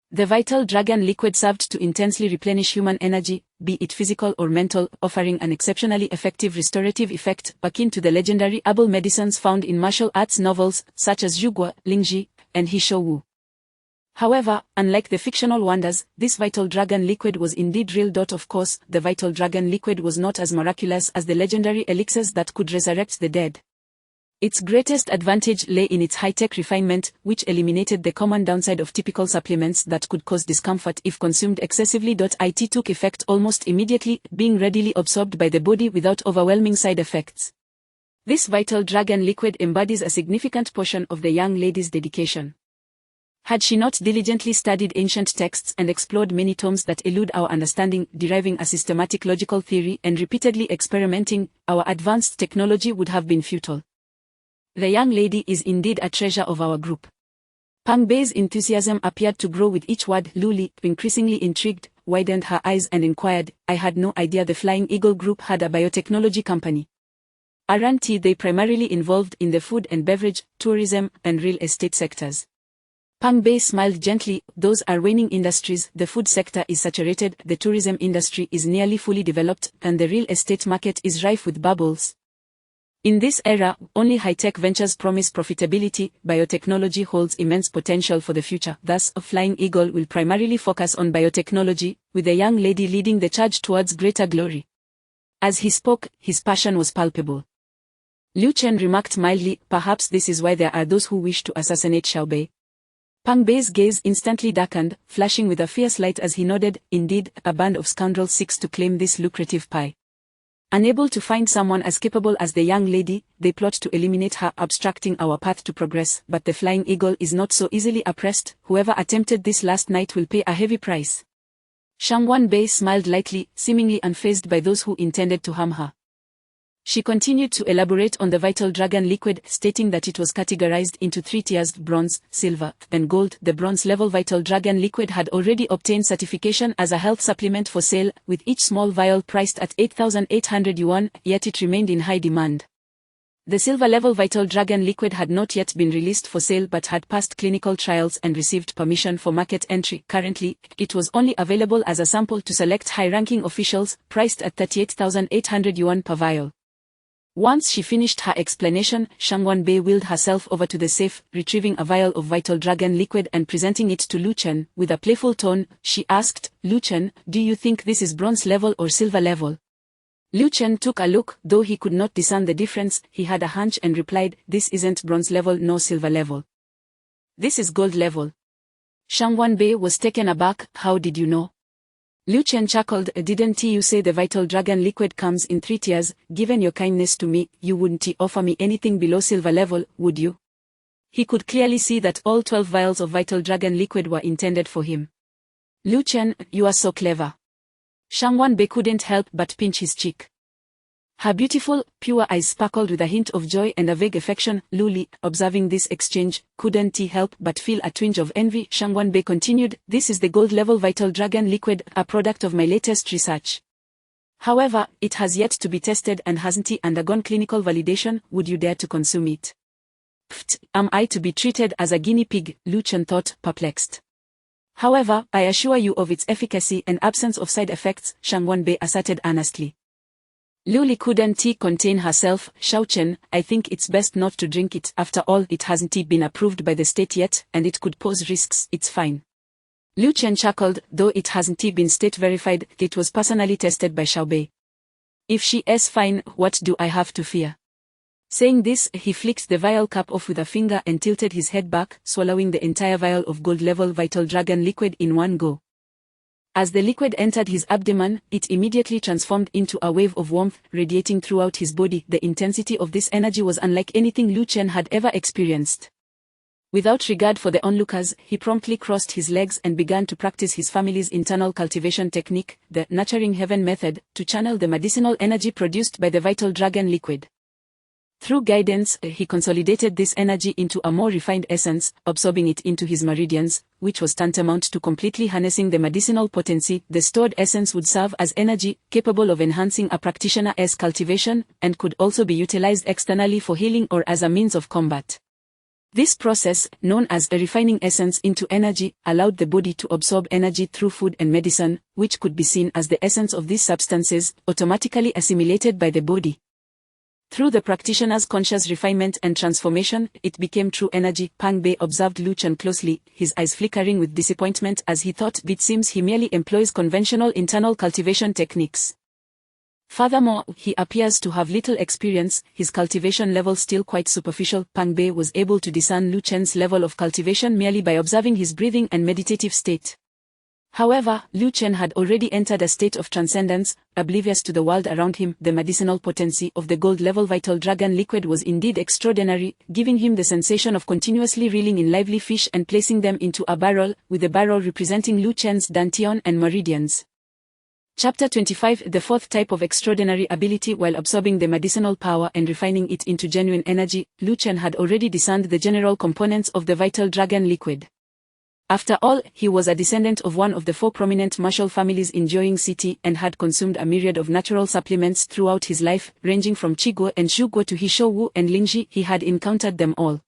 Speaker 2: The Vital Dragon Liquid served to intensely replenish human energy, be it physical or mental, offering an exceptionally effective restorative effect, akin to the legendary herbal medicines found in martial arts novels, such as Zhuge, Lingji, and He Wu. However, unlike the fictional wonders, this vital dragon liquid was indeed real. Of course, the vital dragon liquid was not as miraculous as the legendary elixirs that could resurrect the dead. Its greatest advantage lay in its high-tech refinement, which eliminated the common downside of typical supplements that could cause discomfort if consumed excessively. It took effect almost immediately, being readily absorbed by the body without overwhelming side effects. This vital dragon liquid embodies a significant portion of the young lady's dedication. Had she not diligently studied ancient texts and explored many tomes that elude our understanding, deriving a systematic logical theory and repeatedly experimenting, our advanced technology would have been futile. The young lady is indeed a treasure of our group. Pang Bei's enthusiasm appeared to grow with each word. Lu Li, increasingly intrigued, widened her eyes and inquired, I had no idea the Flying Eagle Group had a biotechnology company. Aren't they primarily involved in the food and beverage, tourism, and real estate sectors? Pang Bei smiled gently. Those are waning industries. The food sector is saturated, the tourism industry is nearly fully developed, and the real estate market is rife with bubbles. In this era, only high-tech ventures promise profitability. Biotechnology holds immense potential for the future. Thus, a Flying Eagle will primarily focus on biotechnology, with the young lady leading the charge towards greater glory. As he spoke, his passion was palpable. Lu Chen remarked mildly, perhaps this is why there are those who wish to assassinate Xiaobei. Pang Bei's gaze instantly darkened, flashing with a fierce light as he nodded. Indeed, a band of scoundrels seeks to claim this lucrative pie. Unable to find someone as capable as the young lady, they plot to eliminate her, obstructing our path to progress. But the Flying Eagle is not so easily oppressed. Whoever attempted this last night will pay a heavy price. Shangwan Bei smiled lightly, seemingly unfazed by those who intended to harm her. She continued to elaborate on the vital dragon liquid, stating that it was categorized into 3 tiers: bronze, silver, and gold. The bronze-level vital dragon liquid had already obtained certification as a health supplement for sale, with each small vial priced at 8,800 yuan, yet it remained in high demand. The silver-level vital dragon liquid had not yet been released for sale but had passed clinical trials and received permission for market entry. Currently, it was only available as a sample to select high-ranking officials, priced at 38,800 yuan per vial. Once she finished her explanation, Shangwan Bei wheeled herself over to the safe, retrieving a vial of vital dragon liquid and presenting it to Lu Chen. With a playful tone, she asked, Lu Chen, do you think this is bronze level or silver level? Lu Chen took a look. Though he could not discern the difference, he had a hunch and replied, this isn't bronze level nor silver level. This is gold level. Shangwan Bei was taken aback. How did you know? Lu Chen chuckled. Didn't you say the vital dragon liquid comes in 3 tiers? Given your kindness to me, you wouldn't offer me anything below silver level, would you? He could clearly see that all 12 vials of vital dragon liquid were intended for him. Lu Chen, you are so clever. Shangwan Bei couldn't help but pinch his cheek. Her beautiful, pure eyes sparkled with a hint of joy and a vague affection. Lu Li, observing this exchange, couldn't help but feel a twinge of envy. Shangwan Bei continued, this is the gold-level vital dragon liquid, a product of my latest research. However, it has yet to be tested and hasn't undergone clinical validation. Would you dare to consume it? Pfft, am I to be treated as a guinea pig? Lu Chen thought, perplexed. However, I assure you of its efficacy and absence of side effects, Shangwan Bei asserted earnestly. Lu Li couldn't contain herself. Xiao Chen, I think it's best not to drink it. After all, it hasn't been approved by the state yet, and it could pose risks. It's fine. Lu Chen chuckled. Though it hasn't been state verified, it was personally tested by Xiaobei. If she is fine, what do I have to fear? Saying this, he flicked the vial cap off with a finger and tilted his head back, swallowing the entire vial of gold-level vital dragon liquid in one go. As the liquid entered his abdomen, it immediately transformed into a wave of warmth, radiating throughout his body. The intensity of this energy was unlike anything Lu Chen had ever experienced. Without regard for the onlookers, he promptly crossed his legs and began to practice his family's internal cultivation technique, the nurturing heaven method, to channel the medicinal energy produced by the vital dragon liquid. Through guidance, he consolidated this energy into a more refined essence, absorbing it into his meridians, which was tantamount to completely harnessing the medicinal potency. The stored essence would serve as energy, capable of enhancing a practitioner's cultivation, and could also be utilized externally for healing or as a means of combat. This process, known as a refining essence into energy, allowed the body to absorb energy through food and medicine, which could be seen as the essence of these substances, automatically assimilated by the body. Through the practitioner's conscious refinement and transformation, it became true energy. Pang Bei observed Lu Chen closely, his eyes flickering with disappointment as he thought it seems he merely employs conventional internal cultivation techniques. Furthermore, he appears to have little experience, his cultivation level still quite superficial. Pang Bei was able to discern Lu Chen's level of cultivation merely by observing his breathing and meditative state. However, Lu Chen had already entered a state of transcendence, oblivious to the world around him. The medicinal potency of the gold-level vital dragon liquid was indeed extraordinary, giving him the sensation of continuously reeling in lively fish and placing them into a barrel, with the barrel representing Lu Chen's dantian and meridians. Chapter 25. The fourth type of extraordinary ability. While absorbing the medicinal power and refining it into genuine energy, Lu Chen had already discerned the general components of the vital dragon liquid. After all, he was a descendant of one of the four prominent martial families in Jiuying City and had consumed a myriad of natural supplements throughout his life, ranging from Qiguo and Shuguo to Hishouwu and Lingji. He had encountered them all.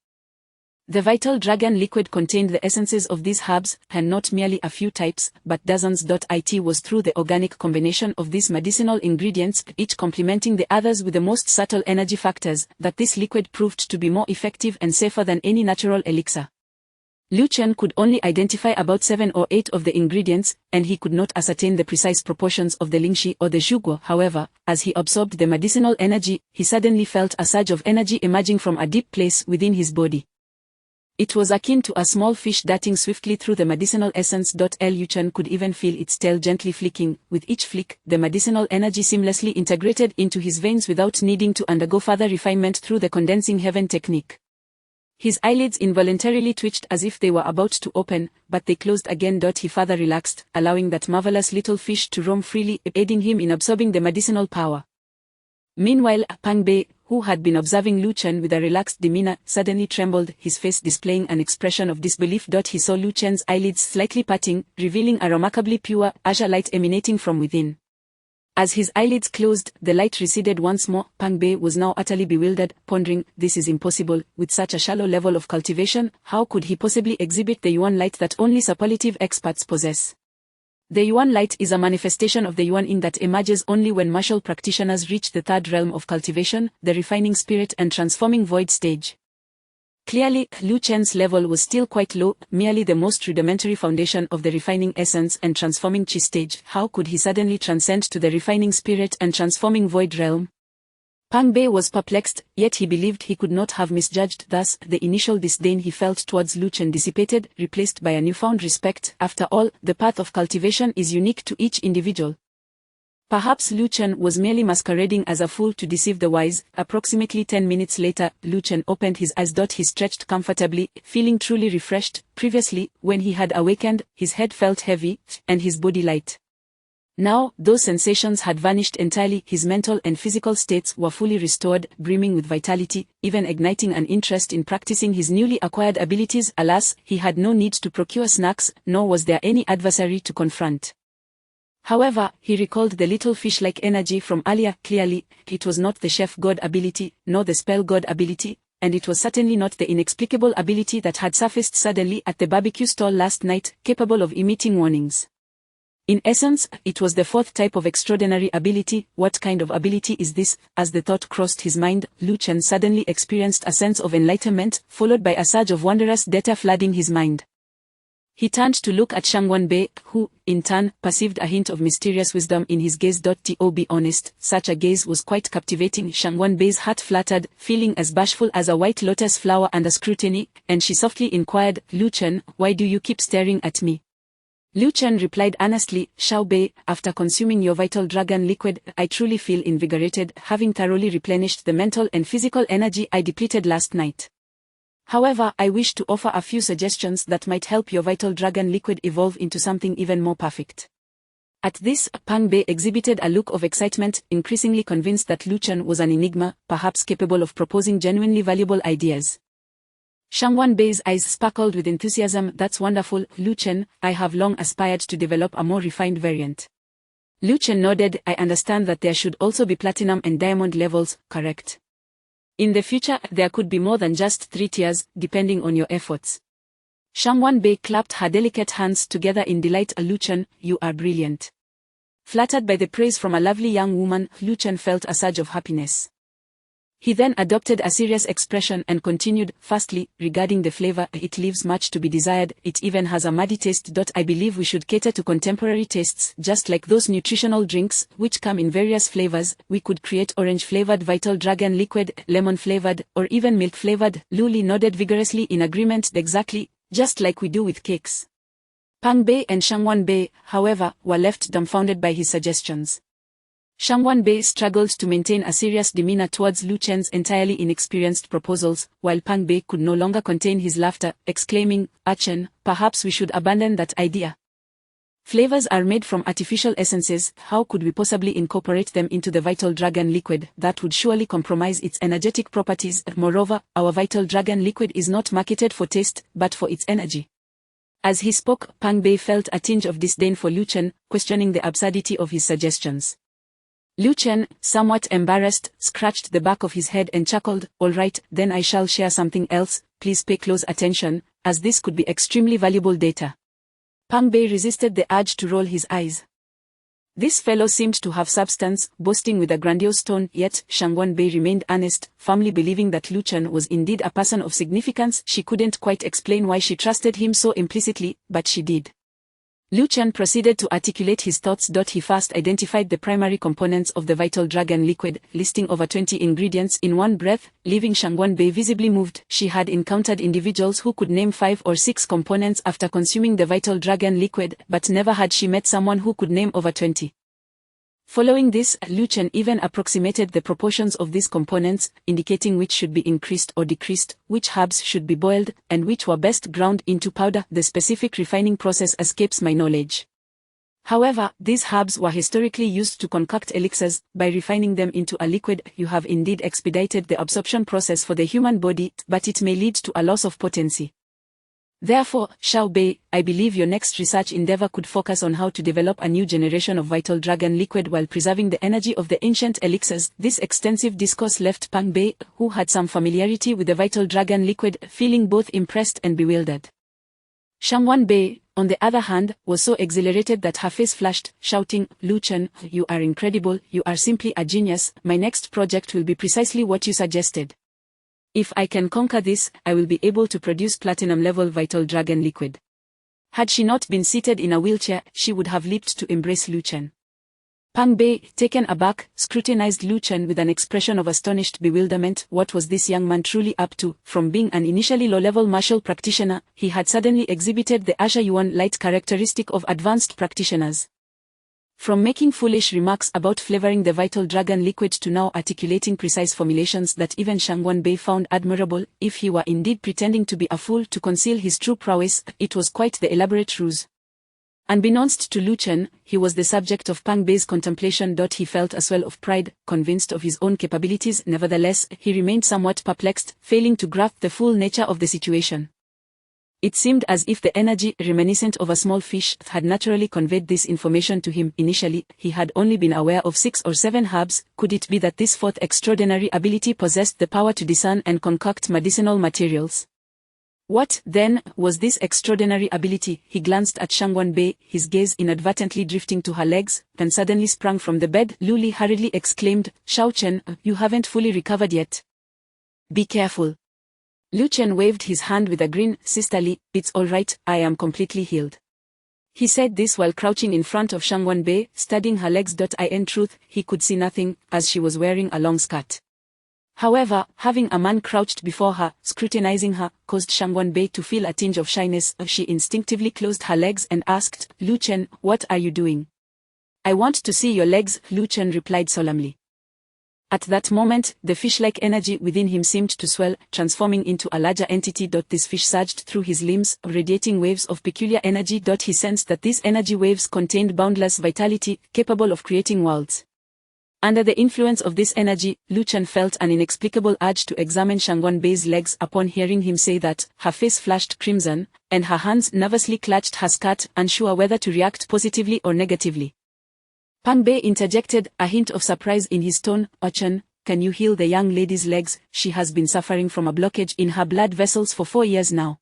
Speaker 2: The vital dragon liquid contained the essences of these herbs, and not merely a few types, but dozens. It was through the organic combination of these medicinal ingredients, each complementing the others with the most subtle energy factors, that this liquid proved to be more effective and safer than any natural elixir. Lu Chen could only identify about 7 or 8 of the ingredients, and he could not ascertain the precise proportions of the Lingxi or the Zhuguo. However, as he absorbed the medicinal energy, he suddenly felt a surge of energy emerging from a deep place within his body. It was akin to a small fish darting swiftly through the medicinal essence. Lu Chen could even feel its tail gently flicking. With each flick, the medicinal energy seamlessly integrated into his veins without needing to undergo further refinement through the condensing heaven technique. His eyelids involuntarily twitched as if they were about to open, but they closed again. He further relaxed, allowing that marvelous little fish to roam freely, aiding him in absorbing the medicinal power. Meanwhile, Pang Bei, who had been observing Lu Chen with a relaxed demeanor, suddenly trembled, his face displaying an expression of disbelief. He saw Lu Chen's eyelids slightly parting, revealing a remarkably pure, azure light emanating from within. As his eyelids closed, the light receded once more. Pang Bei was now utterly bewildered, pondering, this is impossible. With such a shallow level of cultivation, how could he possibly exhibit the yuan light that only superlative experts possess? The yuan light is a manifestation of the yuan in that emerges only when martial practitioners reach the third realm of cultivation, the refining spirit and transforming void stage. Clearly, Lu Chen's level was still quite low, merely the most rudimentary foundation of the refining essence and transforming chi stage. How could he suddenly transcend to the refining spirit and transforming void realm? Pang Bei was perplexed, yet he believed he could not have misjudged. Thus, the initial disdain he felt towards Lu Chen dissipated, replaced by a newfound respect. After all, the path of cultivation is unique to each individual. Perhaps Lu Chen was merely masquerading as a fool to deceive the wise. Approximately 10 minutes later, Lu Chen opened his eyes. He stretched comfortably, feeling truly refreshed. Previously, when he had awakened, his head felt heavy, and his body light. Now, those sensations had vanished entirely. His mental and physical states were fully restored, brimming with vitality, even igniting an interest in practicing his newly acquired abilities. Alas, he had no need to procure snacks, nor was there any adversary to confront. However, he recalled the little fish-like energy from earlier. Clearly, it was not the chef god ability, nor the spell god ability, and it was certainly not the inexplicable ability that had surfaced suddenly at the barbecue stall last night, capable of emitting warnings. In essence, it was the fourth type of extraordinary ability. What kind of ability is this? As the thought crossed his mind, Lu Chen suddenly experienced a sense of enlightenment, followed by a surge of wondrous data flooding his mind. He turned to look at Shangwan Bei, who, in turn, perceived a hint of mysterious wisdom in his gaze. To be honest, such a gaze was quite captivating. Shangwan Bei's heart fluttered, feeling as bashful as a white lotus flower under scrutiny, and she softly inquired, Lu Chen, why do you keep staring at me? Lu Chen replied earnestly, Xiao Bei, after consuming your vital dragon liquid, I truly feel invigorated, having thoroughly replenished the mental and physical energy I depleted last night. However, I wish to offer a few suggestions that might help your vital dragon liquid evolve into something even more perfect. At this, Pang Bei exhibited a look of excitement, increasingly convinced that Lu Chen was an enigma, perhaps capable of proposing genuinely valuable ideas. Shangwan Bei's eyes sparkled with enthusiasm. That's wonderful, Lu Chen. I have long aspired to develop a more refined variant. Lu Chen nodded. I understand that there should also be platinum and diamond levels, correct? In the future, there could be more than just 3 tiers, depending on your efforts. Shangwan Bei clapped her delicate hands together in delight. Lu Chen, you are brilliant. Flattered by the praise from a lovely young woman, Lu Chen felt a surge of happiness. He then adopted a serious expression and continued, firstly, regarding the flavor, it leaves much to be desired, it even has a muddy taste. I believe we should cater to contemporary tastes, just like those nutritional drinks, which come in various flavors. We could create orange-flavored Vital Dragon liquid, lemon-flavored, or even milk-flavored. Lu Li nodded vigorously in agreement. Exactly, just like we do with cakes. Pang Bei and Shangwan Bei, however, were left dumbfounded by his suggestions. Shangwan Bei struggled to maintain a serious demeanor towards Lu Chen's entirely inexperienced proposals, while Pang Bei could no longer contain his laughter, exclaiming, Chen, perhaps we should abandon that idea. Flavors are made from artificial essences, how could we possibly incorporate them into the Vital Dragon liquid? That would surely compromise its energetic properties. Moreover, our Vital Dragon liquid is not marketed for taste, but for its energy. As he spoke, Pang Bei felt a tinge of disdain for Lu Chen, questioning the absurdity of his suggestions. Lu Chen, somewhat embarrassed, scratched the back of his head and chuckled, all right, then I shall share something else, please pay close attention, as this could be extremely valuable data. Pang Bei resisted the urge to roll his eyes. This fellow seemed to have substance, boasting with a grandiose tone, yet Shangwan Bei remained honest, firmly believing that Lu Chen was indeed a person of significance. She couldn't quite explain why she trusted him so implicitly, but she did. Lu Chen proceeded to articulate his thoughts. He first identified the primary components of the Vital Dragon liquid, listing over 20 ingredients in one breath, leaving Shangwan Bei visibly moved. She had encountered individuals who could name 5 or 6 components after consuming the Vital Dragon liquid, but never had she met someone who could name over 20. Following this, Lu Chen even approximated the proportions of these components, indicating which should be increased or decreased, which herbs should be boiled, and which were best ground into powder. The specific refining process escapes my knowledge. However, these herbs were historically used to concoct elixirs. By refining them into a liquid, you have indeed expedited the absorption process for the human body, but it may lead to a loss of potency. Therefore, Xiao Bei, I believe your next research endeavor could focus on how to develop a new generation of Vital Dragon liquid while preserving the energy of the ancient elixirs. This extensive discourse left Pang Bei, who had some familiarity with the Vital Dragon liquid, feeling both impressed and bewildered. Shangwan Bei, on the other hand, was so exhilarated that her face flashed, shouting, Lu Chen, you are incredible, you are simply a genius. My next project will be precisely what you suggested. If I can conquer this, I will be able to produce platinum-level Vital Dragon liquid. Had she not been seated in a wheelchair, she would have leaped to embrace Lu Chen. Pang Bei, taken aback, scrutinized Lu Chen with an expression of astonished bewilderment. What was this young man truly up to? From being an initially low-level martial practitioner, he had suddenly exhibited the Asha Yuan-light characteristic of advanced practitioners. From making foolish remarks about flavoring the Vital Dragon liquid to now articulating precise formulations that even Shangwan Bei found admirable, if he were indeed pretending to be a fool to conceal his true prowess, it was quite the elaborate ruse. Unbeknownst to Lu Chen, he was the subject of Pang Bei's contemplation. He felt a swell of pride, convinced of his own capabilities. Nevertheless, he remained somewhat perplexed, failing to grasp the full nature of the situation. It seemed as if the energy, reminiscent of a small fish, had naturally conveyed this information to him. Initially, he had only been aware of 6 or 7 herbs. Could it be that this fourth extraordinary ability possessed the power to discern and concoct medicinal materials? What, then, was this extraordinary ability? He glanced at Shangwan Bei, his gaze inadvertently drifting to her legs, then suddenly sprang from the bed. Lu Li hurriedly exclaimed, Xiao Chen, you haven't fully recovered yet. Be careful. Lu Chen waved his hand with a grin. Sisterly, it's all right, I am completely healed. He said this while crouching in front of Shangwan Bei, studying her legs. In truth, he could see nothing, as she was wearing a long skirt. However, having a man crouched before her, scrutinizing her, caused Shangwan Bei to feel a tinge of shyness. She instinctively closed her legs and asked, Lu Chen, what are you doing? I want to see your legs, Lu Chen replied solemnly. At that moment, the fish-like energy within him seemed to swell, transforming into a larger entity. This fish surged through his limbs, radiating waves of peculiar energy. He sensed that these energy waves contained boundless vitality, capable of creating worlds. Under the influence of this energy, Lu Chen felt an inexplicable urge to examine Shangwan Bei's legs. Upon hearing him say that, her face flashed crimson, and her hands nervously clutched her skirt, unsure whether to react positively or negatively. Pang Bei interjected, a hint of surprise in his tone. Chen, can you heal the young lady's legs? She has been suffering from a blockage in her blood vessels for 4 years now.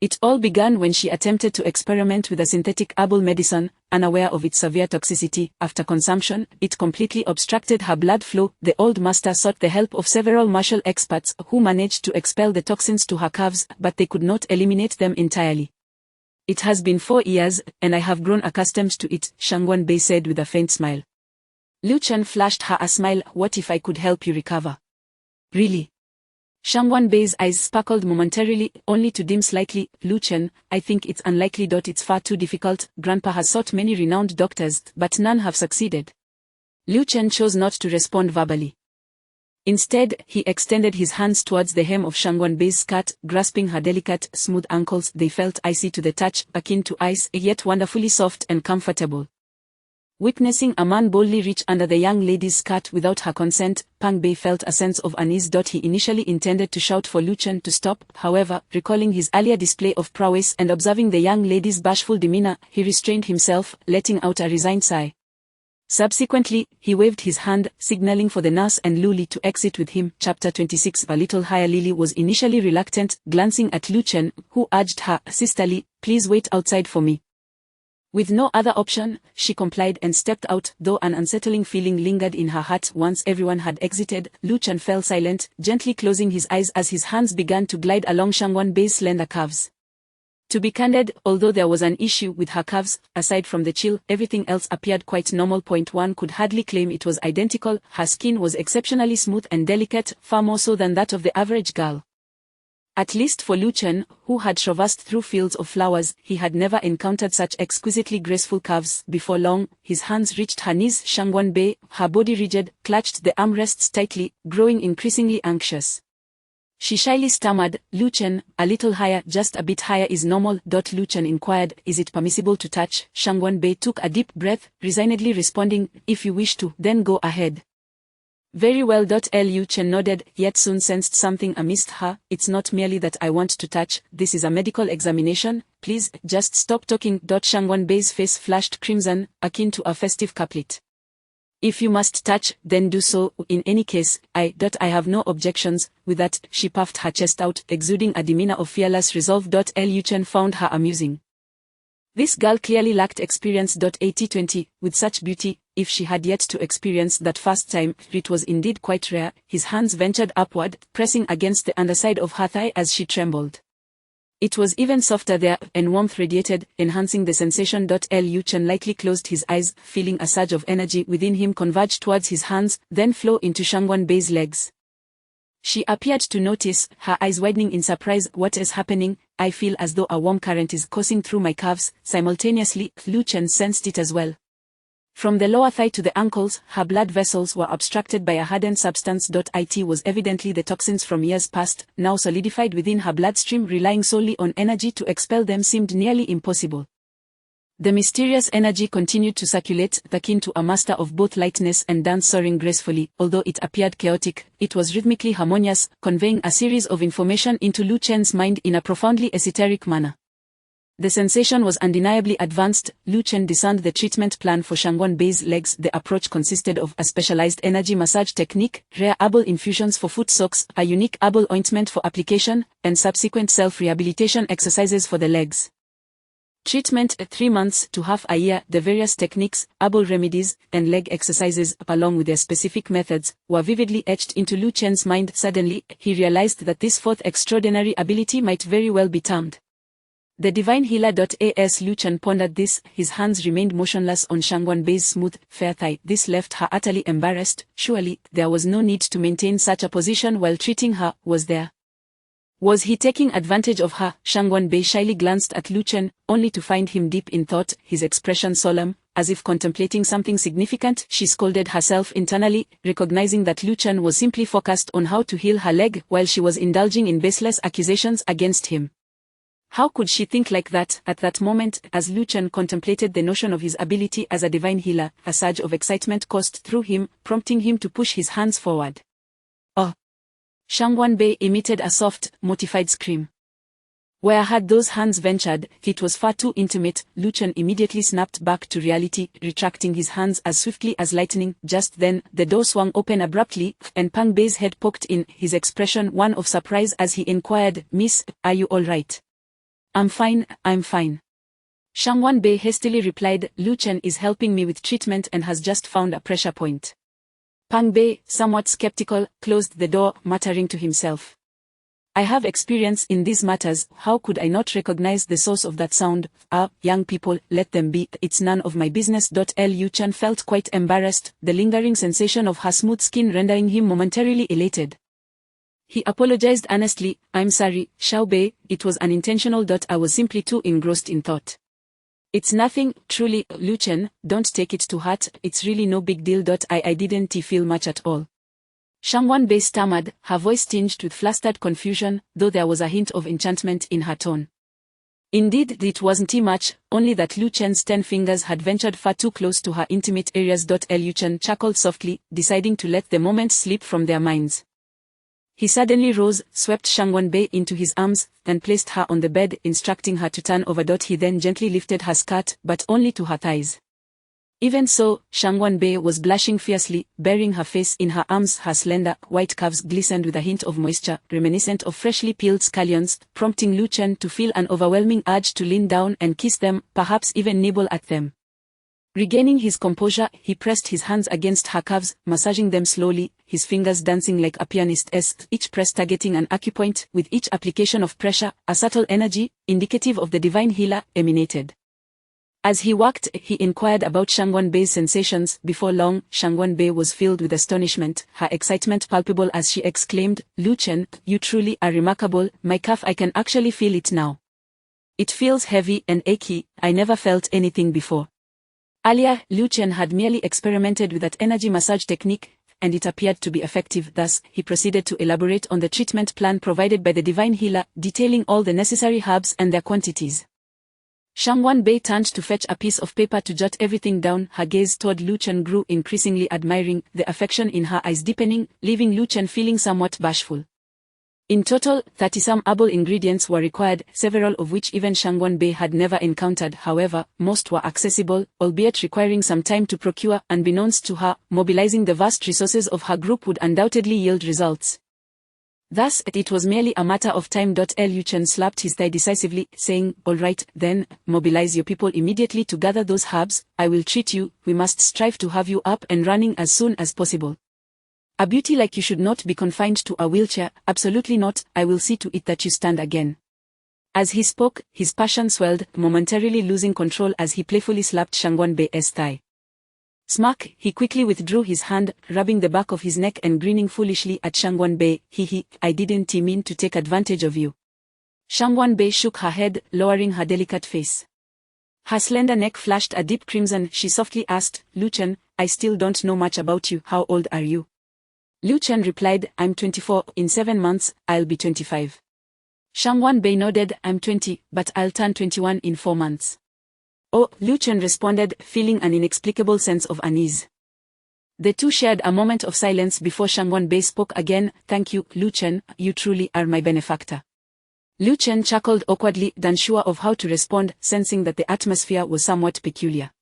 Speaker 2: It all began when she attempted to experiment with a synthetic herbal medicine, unaware of its severe toxicity. After consumption, it completely obstructed her blood flow. The old master sought the help of several martial experts who managed to expel the toxins to her calves, but they could not eliminate them entirely. It has been 4 years, and I have grown accustomed to it, Shangwan Bei said with a faint smile. Lu Chen flashed her a smile. What if I could help you recover? Really? Shangwan Bei's eyes sparkled momentarily, only to dim slightly. Lu Chen, I think it's unlikely. It's far too difficult. Grandpa has sought many renowned doctors, but none have succeeded. Lu Chen chose not to respond verbally. Instead, he extended his hands towards the hem of Shangwan Bei's skirt, grasping her delicate, smooth ankles. They felt icy to the touch, akin to ice, yet wonderfully soft and comfortable. Witnessing a man boldly reach under the young lady's skirt without her consent, Pang Bei felt a sense of unease. He initially intended to shout for Lu Chen to stop, however, recalling his earlier display of prowess and observing the young lady's bashful demeanor, he restrained himself, letting out a resigned sigh. Subsequently, he waved his hand, signaling for the nurse and Lu Li to exit with him. Chapter 26. A little higher. Lily was initially reluctant, glancing at Lu Chen, who urged her, sisterly, please wait outside for me. With no other option, she complied and stepped out, though an unsettling feeling lingered in her heart. Once everyone had exited, Lu Chen fell silent, gently closing his eyes as his hands began to glide along Shangwan Bei's slender calves. To be candid, although there was an issue with her calves, aside from the chill, everything else appeared quite normal. One could hardly claim it was identical. Her skin was exceptionally smooth and delicate, far more so than that of the average girl. At least for Lu Chen, who had traversed through fields of flowers, he had never encountered such exquisitely graceful calves. Before long, his hands reached her knees. Shangwan Bei, her body rigid, clutched the armrests tightly, growing increasingly anxious. She shyly stammered, Lu Chen, a little higher, just a bit higher is normal. Lu Chen inquired, is it permissible to touch? Shangwan Bei took a deep breath, resignedly responding, if you wish to, then go ahead. Very well. Lu Chen nodded, yet soon sensed something amiss. It's not merely that I want to touch, this is a medical examination, please, just stop talking. Shangwan Bei's face flashed crimson, akin to a festive couplet. If you must touch, then do so. In any case, I have no objections. With that, she puffed her chest out, exuding a demeanor of fearless resolve. Lu Chen found her amusing. This girl clearly lacked experience. 80-20, with such beauty, if she had yet to experience that first time, it was indeed quite rare. His hands ventured upward, pressing against the underside of her thigh as she trembled. It was even softer there, and warmth radiated, enhancing the sensation. Lu Chen lightly closed his eyes, feeling a surge of energy within him converge towards his hands, then flow into Shangwan Bei's legs. She appeared to notice, her eyes widening in surprise. What is happening? I feel as though a warm current is coursing through my calves. Simultaneously, Lu Chen sensed it as well. From the lower thigh to the ankles, her blood vessels were obstructed by a hardened substance. It was evidently the toxins from years past, now solidified within her bloodstream. Relying solely on energy to expel them seemed nearly impossible. The mysterious energy continued to circulate, akin to a master of both lightness and dance, soaring gracefully. Although it appeared chaotic, it was rhythmically harmonious, conveying a series of information into Lu Chen's mind in a profoundly esoteric manner. The sensation was undeniably advanced. Lu Chen discerned the treatment plan for Shangwan Bei's legs. The approach consisted of a specialized energy massage technique, rare herbal infusions for foot socks, a unique herbal ointment for application, and subsequent self-rehabilitation exercises for the legs. Treatment 3 months to half a year. The various techniques, herbal remedies, and leg exercises, along with their specific methods, were vividly etched into Lu Chen's mind. Suddenly, he realized that this fourth extraordinary ability might very well be termed the divine healer. As Lu Chen pondered this, his hands remained motionless on Shangwan Bei's smooth, fair thigh. This left her utterly embarrassed. Surely, there was no need to maintain such a position while treating her, was there? Was he taking advantage of her? Shangwan Bei shyly glanced at Lu Chen, only to find him deep in thought, his expression solemn, as if contemplating something significant. She scolded herself internally, recognizing that Lu Chen was simply focused on how to heal her leg while she was indulging in baseless accusations against him. How could she think like that? At that moment, as Lu Chen contemplated the notion of his ability as a divine healer, a surge of excitement coursed through him, prompting him to push his hands forward. Oh! Shangwan Bei emitted a soft, mortified scream. Where had those hands ventured? It was far too intimate. Lu Chen immediately snapped back to reality, retracting his hands as swiftly as lightning. Just then, the door swung open abruptly, and Pang Bei's head poked in, his expression one of surprise as he inquired, "Miss, are you all right?" I'm fine. Shangwan Bei hastily replied, "Lu Chen is helping me with treatment and has just found a pressure point." Pang Bei, somewhat skeptical, closed the door, muttering to himself, "I have experience in these matters, how could I not recognize the source of that sound? Young people, let them be, it's none of my business." Lu Chen felt quite embarrassed, the lingering sensation of her smooth skin rendering him momentarily elated. He apologized earnestly, "I'm sorry, Xiao Bei, it was unintentional. I was simply too engrossed in thought." "It's nothing, truly, Lu Chen, don't take it to heart, it's really no big deal. I didn't feel much at all." Shangwan Bei stammered, her voice tinged with flustered confusion, though there was a hint of enchantment in her tone. Indeed, it wasn't much, only that Lu Chen's 10 fingers had ventured far too close to her intimate areas. Lu Chen chuckled softly, deciding to let the moment slip from their minds. He suddenly rose, swept Shangwan Bei into his arms, and placed her on the bed, instructing her to turn over. He then gently lifted her skirt, but only to her thighs. Even so, Shangwan Bei was blushing fiercely, burying her face in her arms. Her slender, white calves glistened with a hint of moisture, reminiscent of freshly peeled scallions, prompting Lu Chen to feel an overwhelming urge to lean down and kiss them, perhaps even nibble at them. Regaining his composure, he pressed his hands against her calves, massaging them slowly, his fingers dancing like a pianist's, each press targeting an acupoint. With each application of pressure, a subtle energy, indicative of the divine healer, emanated. As he worked, he inquired about Shangwan Bei's sensations. Before long, Shangwan Bei was filled with astonishment, her excitement palpable as she exclaimed, "Lu Chen, you truly are remarkable. My calf, I can actually feel it now. It feels heavy and achy. I never felt anything before." Earlier, Lu Chen had merely experimented with that energy massage technique, and it appeared to be effective. Thus, he proceeded to elaborate on the treatment plan provided by the divine healer, detailing all the necessary herbs and their quantities. Shangwan Bei turned to fetch a piece of paper to jot everything down. Her gaze toward Lu Chen grew increasingly admiring, the affection in her eyes deepening, leaving Lu Chen feeling somewhat bashful. In total, 30-some herbal ingredients were required, several of which even Shangwan Bei had never encountered. However, most were accessible, albeit requiring some time to procure. Unbeknownst to her, mobilizing the vast resources of her group would undoubtedly yield results. Thus, it was merely a matter of time. Lu Chen slapped his thigh decisively, saying, "All right, then, mobilize your people immediately to gather those herbs. I will treat you. We must strive to have you up and running as soon as possible. A beauty like you should not be confined to a wheelchair, absolutely not. I will see to it that you stand again." As he spoke, his passion swelled, momentarily losing control as he playfully slapped Shangwan Bei's thigh. Smirk, he quickly withdrew his hand, rubbing the back of his neck and grinning foolishly at Shangwan Bei. I didn't mean to take advantage of you." Shangwan Bei shook her head, lowering her delicate face. Her slender neck flashed a deep crimson. She softly asked, "Lu Chen, I still don't know much about you. How old are you?" Lu Chen replied, "I'm 24, in 7 months, I'll be 25. Shangwan Bei nodded, "I'm 20, but I'll turn 21 in 4 months. "Oh," Lu Chen responded, feeling an inexplicable sense of unease. The two shared a moment of silence before Shangwan Bei spoke again. "Thank you, Lu Chen, you truly are my benefactor." Lu Chen chuckled awkwardly, unsure of how to respond, sensing that the atmosphere was somewhat peculiar.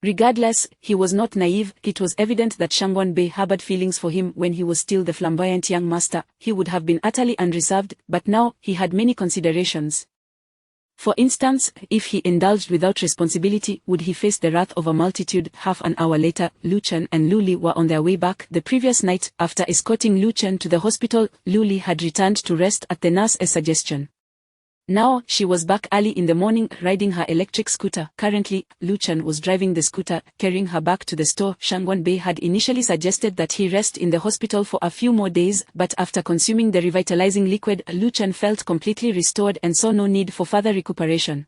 Speaker 2: Regardless, he was not naive. It was evident that Shangwan Bei harbored feelings for him when he was still the flamboyant young master. He would have been utterly unreserved, but now, he had many considerations. For instance, if he indulged without responsibility, would he face the wrath of a multitude? Half an hour later, Lu Chen and Lu Li were on their way back. The previous night, after escorting Lu Chen to the hospital, Lu Li had returned to rest at the nurse's suggestion. Now, she was back early in the morning, riding her electric scooter. Currently, Lu Chen was driving the scooter, carrying her back to the store. Shangwan Bei had initially suggested that he rest in the hospital for a few more days, but after consuming the revitalizing liquid, Lu Chen felt completely restored and saw no need for further recuperation.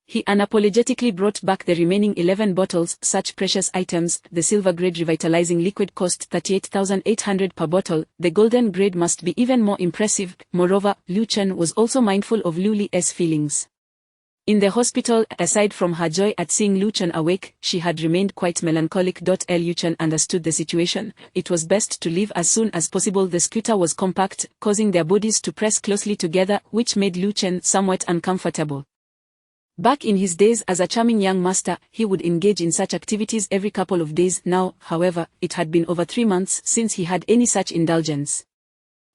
Speaker 2: He unapologetically brought back the remaining 11 bottles. Such precious items. The silver grade revitalizing liquid cost 38,800 per bottle. The golden grade must be even more impressive. Moreover, Lu Chen was also mindful of Lu Li's feelings. In the hospital, aside from her joy at seeing Lu Chen awake, she had remained quite melancholic. Lu Chen understood the situation. It was best to leave as soon as possible. The scooter was compact, causing their bodies to press closely together, which made Lu Chen somewhat uncomfortable. Back in his days as a charming young master, he would engage in such activities every couple of days. Now, however, it had been over 3 months since he had any such indulgence.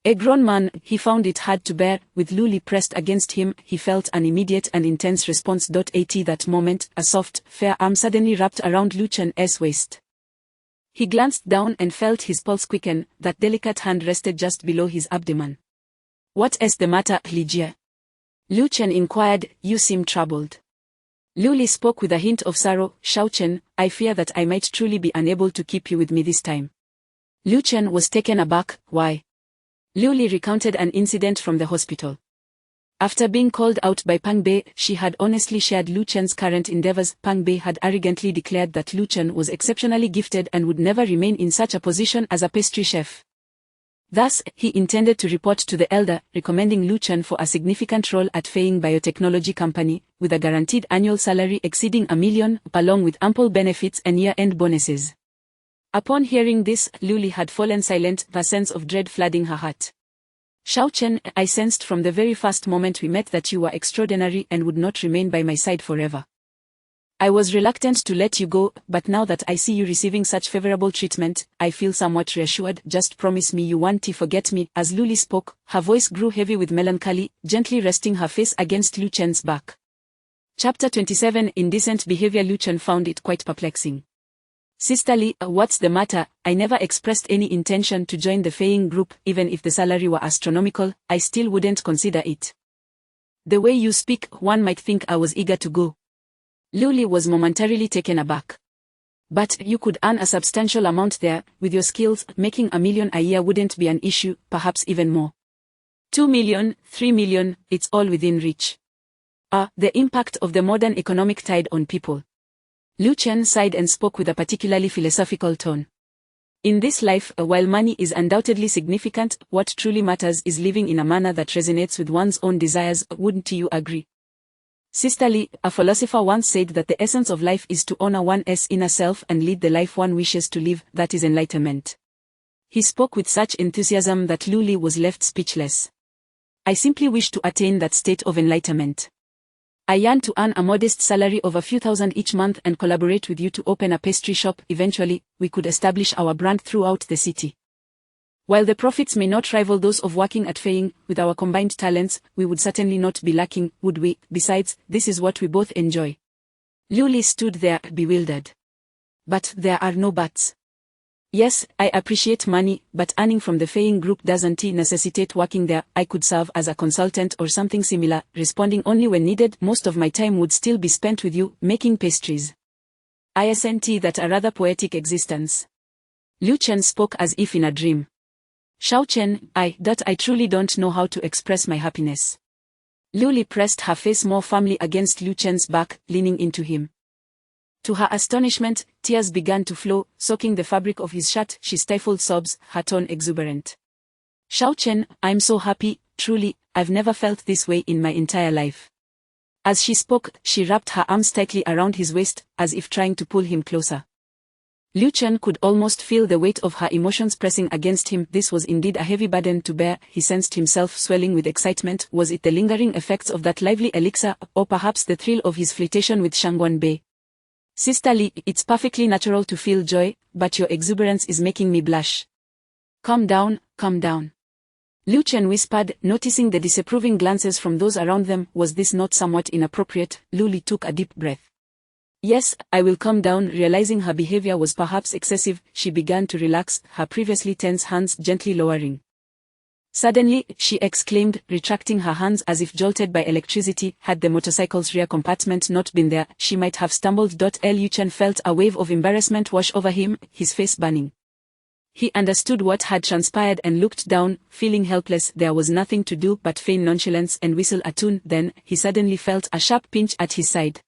Speaker 2: A grown man, he found it hard to bear. With Luli pressed against him, he felt an immediate and intense response. At that moment, a soft, fair arm suddenly wrapped around Lu Chen's waist. He glanced down and felt his pulse quicken. That delicate hand rested just below his abdomen. "What is the matter, Ligia?" Lu Chen inquired. "You seem troubled." Luli spoke with a hint of sorrow. "Shao Chen, I fear that I might truly be unable to keep you with me this time." Lu Chen was taken aback. "Why?" Luli recounted an incident from the hospital. After being called out by Pang Bei, she had honestly shared Lu Chen's current endeavors. Pang Bei had arrogantly declared that Lu Chen was exceptionally gifted and would never remain in such a position as a pastry chef. Thus, he intended to report to the elder, recommending Lu Chen for a significant role at Feiying Biotechnology Company, with a guaranteed annual salary exceeding $1 million, along with ample benefits and year-end bonuses. Upon hearing this, Luli had fallen silent, a sense of dread flooding her heart. "Shao Chen, I sensed from the very first moment we met that you were extraordinary and would not remain by my side forever. I was reluctant to let you go, but now that I see you receiving such favorable treatment, I feel somewhat reassured. Just promise me you won't forget me." As Luli spoke, her voice grew heavy with melancholy, gently resting her face against Lu Chen's back. Chapter 27. Indecent behavior. Lu Chen found it quite perplexing. "Sisterly, what's the matter? I never expressed any intention to join the Feiying group. Even if the salary were astronomical, I still wouldn't consider it. The way you speak, one might think I was eager to go." Luli was momentarily taken aback. "But you could earn a substantial amount there. With your skills, making $1 million a year wouldn't be an issue, perhaps even more. 2 million, 3 million, it's all within reach." The impact of the modern economic tide on people. Lu Chen sighed and spoke with a particularly philosophical tone. "In this life, while money is undoubtedly significant, what truly matters is living in a manner that resonates with one's own desires. Wouldn't you agree? Sisterly, a philosopher once said that the essence of life is to honor one's inner self and lead the life one wishes to live. That is enlightenment." He spoke with such enthusiasm that Luli was left speechless. "I simply wish to attain that state of enlightenment. I yearn to earn a modest salary of a few thousand each month and collaborate with you to open a pastry shop. Eventually, we could establish our brand throughout the city. While the profits may not rival those of working at Feiying, with our combined talents, we would certainly not be lacking, would we? Besides, this is what we both enjoy." Luli stood there, bewildered. "But there are no buts. Yes, I appreciate money, but earning from the Feiying group doesn't necessitate working there. I could serve as a consultant or something similar, responding only when needed. Most of my time would still be spent with you, making pastries. Isn't that a rather poetic existence?" Lu Chen spoke as if in a dream. "Shao Chen, I truly don't know how to express my happiness." Luli pressed her face more firmly against Lu Chen's back, leaning into him. To her astonishment, tears began to flow, soaking the fabric of his shirt. She stifled sobs, her tone exuberant. "Shao Chen, I'm so happy, truly, I've never felt this way in my entire life." As she spoke, she wrapped her arms tightly around his waist, as if trying to pull him closer. Lu Chen could almost feel the weight of her emotions pressing against him. This was indeed a heavy burden to bear. He sensed himself swelling with excitement. Was it the lingering effects of that lively elixir, or perhaps the thrill of his flirtation with Shangguan Bei? "Sisterly, it's perfectly natural to feel joy, but your exuberance is making me blush." Calm down, calm down." Lu Chen whispered, noticing the disapproving glances from those around them. Was this not somewhat inappropriate? Luli took a deep breath. "Yes, I will calm down." Realizing her behavior was perhaps excessive, she began to relax, her previously tense hands gently lowering. Suddenly, she exclaimed, retracting her hands as if jolted by electricity. Had the motorcycle's rear compartment not been there, she might have stumbled. Lu Chen felt a wave of embarrassment wash over him, his face burning. He understood what had transpired and looked down, feeling helpless. There was nothing to do but feign nonchalance and whistle a tune. Then, he suddenly felt a sharp pinch at his side.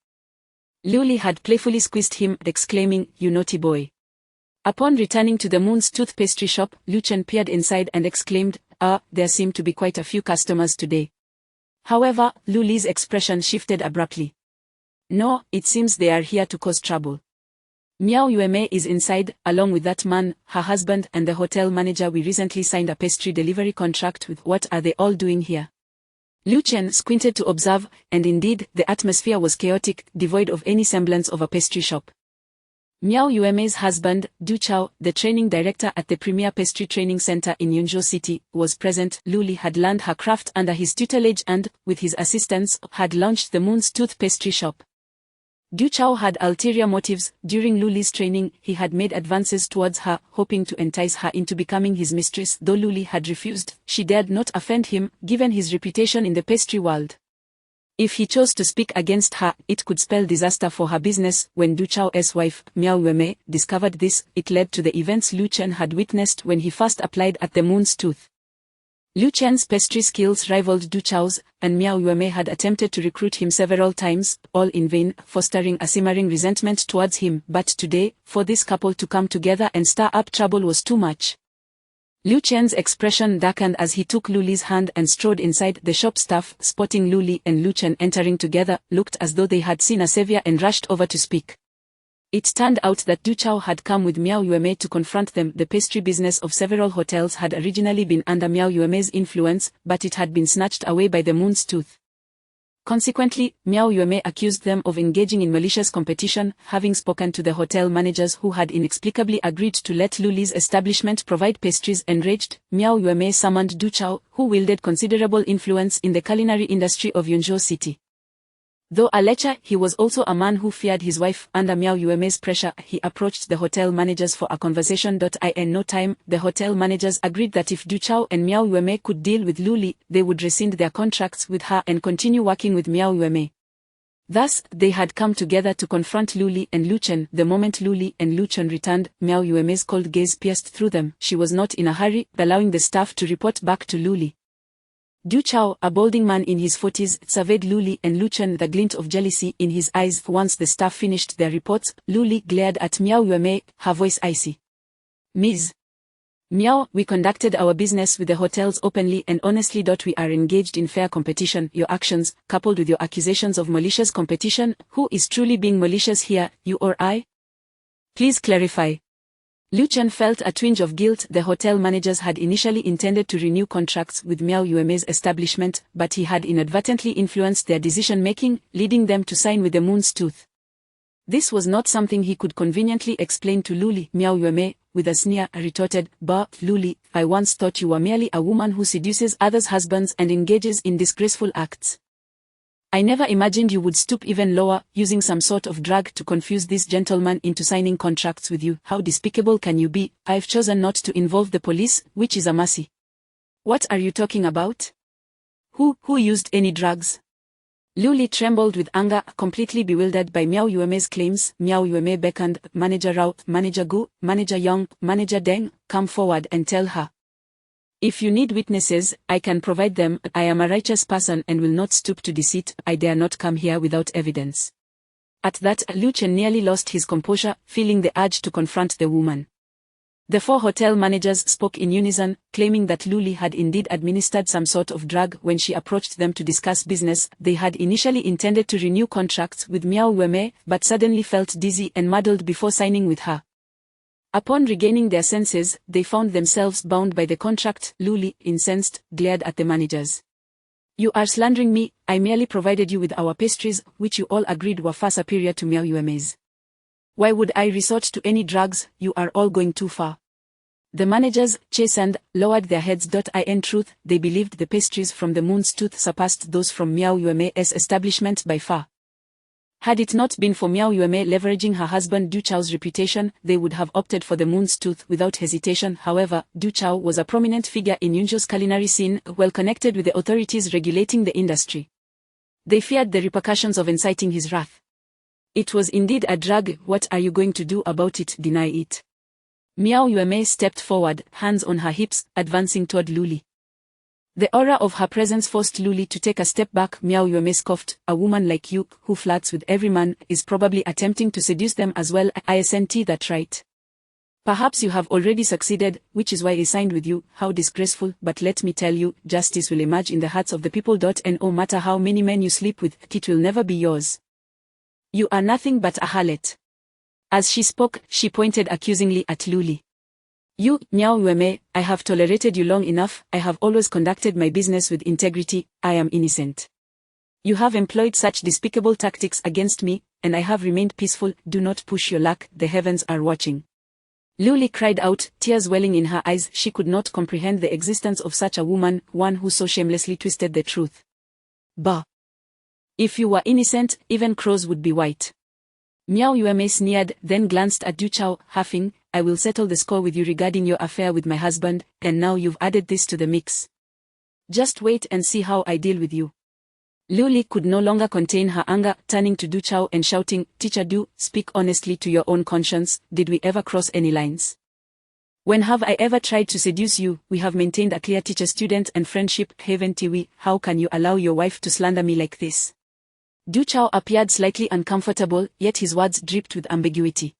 Speaker 2: Luli had playfully squeezed him, exclaiming, "You naughty boy." Upon returning to the Moon's Tooth pastry shop, Lu Chen peered inside and exclaimed, there seem to be quite a few customers today." However, Luli's expression shifted abruptly. No, it seems they are here to cause trouble. Miao Yueme is inside, along with that man, her husband, and the hotel manager. We recently signed a pastry delivery contract with. What are they all doing here? Lu Chen squinted to observe, and indeed, the atmosphere was chaotic, devoid of any semblance of a pastry shop. Miao Yueme's husband, Du Chao, the training director at the premier pastry training center in Yunzhou City, was present. Luli had learned her craft under his tutelage and, with his assistance, had launched the Moon's Tooth pastry shop. Du Chao had ulterior motives. During Luli's training, he had made advances towards her, hoping to entice her into becoming his mistress. Though Luli had refused, she dared not offend him, given his reputation in the pastry world. If he chose to speak against her, it could spell disaster for her business. When Du Chao's wife, Miao Yueme, discovered this, it led to the events Lu Chen had witnessed when he first applied at the Moon's Tooth. Lu Chen's pastry skills rivaled Du Chao's, and Miao Yueme had attempted to recruit him several times, all in vain, fostering a simmering resentment towards him. But today, for this couple to come together and stir up trouble was too much. Lu Chen's expression darkened as he took Luli's hand and strode inside. The shop staff, spotting Luli and Lu Chen entering together, looked as though they had seen a savior and rushed over to speak. It turned out that Du Chao had come with Miao Yueme to confront them. The pastry business of several hotels had originally been under Miao Yueme's influence, but it had been snatched away by the Moon's Tooth. Consequently, Miao Yueme accused them of engaging in malicious competition. Having spoken to the hotel managers who had inexplicably agreed to let Luli's establishment provide pastries, enraged, Miao Yueme summoned Du Chao, who wielded considerable influence in the culinary industry of Yunzhou City. Though a lecher, he was also a man who feared his wife. Under Miao Yueme's pressure, he approached the hotel managers for a conversation. In no time, the hotel managers agreed that if Du Chao and Miao Yueme could deal with Luli, they would rescind their contracts with her and continue working with Miao Yueme. Thus, they had come together to confront Luli and Lu Chen. The moment Luli and Lu Chen returned, Miao Yueme's cold gaze pierced through them. She was not in a hurry, allowing the staff to report back to Luli. Du Chao, a balding man in his 40s, surveyed Luli and Lu Chen, the glint of jealousy in his eyes. Once the staff finished their reports, Luli glared at Miao Yueme, her voice icy. Ms. Miao, we conducted our business with the hotels openly and honestly. We are engaged in fair competition. Your actions, coupled with your accusations of malicious competition, who is truly being malicious here, you or I? Please clarify. Lu Chen felt a twinge of guilt. The hotel managers had initially intended to renew contracts with Miao Yueme's establishment, but he had inadvertently influenced their decision-making, leading them to sign with the Moon's Tooth. This was not something he could conveniently explain to Luli. Miao Yueme, with a sneer, retorted, "Bah, Luli, I once thought you were merely a woman who seduces others' husbands and engages in disgraceful acts. I never imagined you would stoop even lower, using some sort of drug to confuse this gentleman into signing contracts with you. How despicable can you be? I've chosen not to involve the police, which is a mercy." "What are you talking about? Who used any drugs?" Luli trembled with anger, completely bewildered by Miao Yueme's claims. Miao Yueme beckoned, "Manager Rao, Manager Gu, Manager Yang, Manager Deng, come forward and tell her. If you need witnesses, I can provide them. I am a righteous person and will not stoop to deceit. I dare not come here without evidence." At that, Lu Chen nearly lost his composure, feeling the urge to confront the woman. The four hotel managers spoke in unison, claiming that Luli had indeed administered some sort of drug. When she approached them to discuss business, they had initially intended to renew contracts with Miao Yueme, but suddenly felt dizzy and muddled before signing with her. Upon regaining their senses, they found themselves bound by the contract. Luli, incensed, glared at the managers. "You are slandering me. I merely provided you with our pastries, which you all agreed were far superior to Miao Yueme's. Why would I resort to any drugs? You are all going too far." The managers, chastened, lowered their heads. In truth, they believed the pastries from the Moon's Tooth surpassed those from Miao Yueme's establishment by far. Had it not been for Miao Yueme leveraging her husband Du Chao's reputation, they would have opted for the Moon's Tooth without hesitation. However, Du Chao was a prominent figure in Yunzhou's culinary scene, well connected with the authorities regulating the industry. They feared the repercussions of inciting his wrath. "It was indeed a drug. What are you going to do about it? Deny it?" Miao Yueme stepped forward, hands on her hips, advancing toward Luli. The aura of her presence forced Luli to take a step back. Miao Yueme scoffed, "A woman like you, who flirts with every man, is probably attempting to seduce them as well. Isn't that right? Perhaps you have already succeeded, which is why I signed with you. How disgraceful, but let me tell you, justice will emerge in the hearts of the people. No matter how many men you sleep with, it will never be yours." You are nothing but a harlot. As she spoke, she pointed accusingly at Lu Li. You, Miao Yueme, I have tolerated you long enough, I have always conducted my business with integrity, I am innocent. You have employed such despicable tactics against me, and I have remained peaceful, do not push your luck, the heavens are watching. Lu Li cried out, tears welling in her eyes. She could not comprehend the existence of such a woman, one who so shamelessly twisted the truth. Bah! If you were innocent, even crows would be white. Miao Yueme sneered, then glanced at Du Chao, huffing, I will settle the score with you regarding your affair with my husband, and now you've added this to the mix. Just wait and see how I deal with you. Lu Li could no longer contain her anger, turning to Du Chao and shouting, Teacher Du, speak honestly to your own conscience, did we ever cross any lines? When have I ever tried to seduce you? We have maintained a clear teacher-student and friendship, haven't we? How can you allow your wife to slander me like this? Du Chao appeared slightly uncomfortable, yet his words dripped with ambiguity.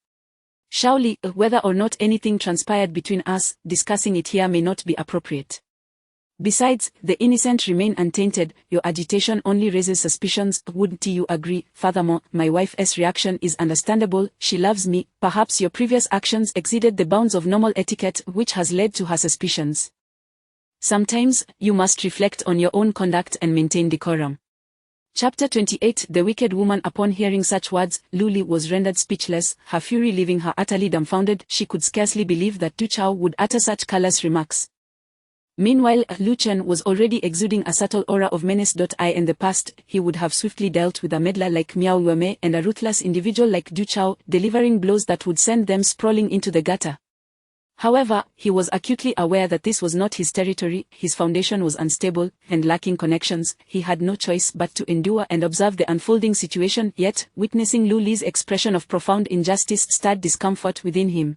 Speaker 2: Shaoli, whether or not anything transpired between us, discussing it here may not be appropriate. Besides, the innocent remain untainted, your agitation only raises suspicions, wouldn't you agree? Furthermore, my wife's reaction is understandable, she loves me, perhaps your previous actions exceeded the bounds of normal etiquette which has led to her suspicions. Sometimes, you must reflect on your own conduct and maintain decorum. Chapter 28. The wicked woman. Upon hearing such words, Lu Li was rendered speechless, her fury leaving her utterly dumbfounded. She could scarcely believe that Du Chao would utter such callous remarks. Meanwhile, Lu Chen was already exuding a subtle aura of menace. In the past, he would have swiftly dealt with a meddler like Miao Yueme and a ruthless individual like Du Chao, delivering blows that would send them sprawling into the gutter. However, he was acutely aware that this was not his territory, his foundation was unstable, and lacking connections. He had no choice but to endure and observe the unfolding situation, yet, witnessing Lu Li's expression of profound injustice stirred discomfort within him.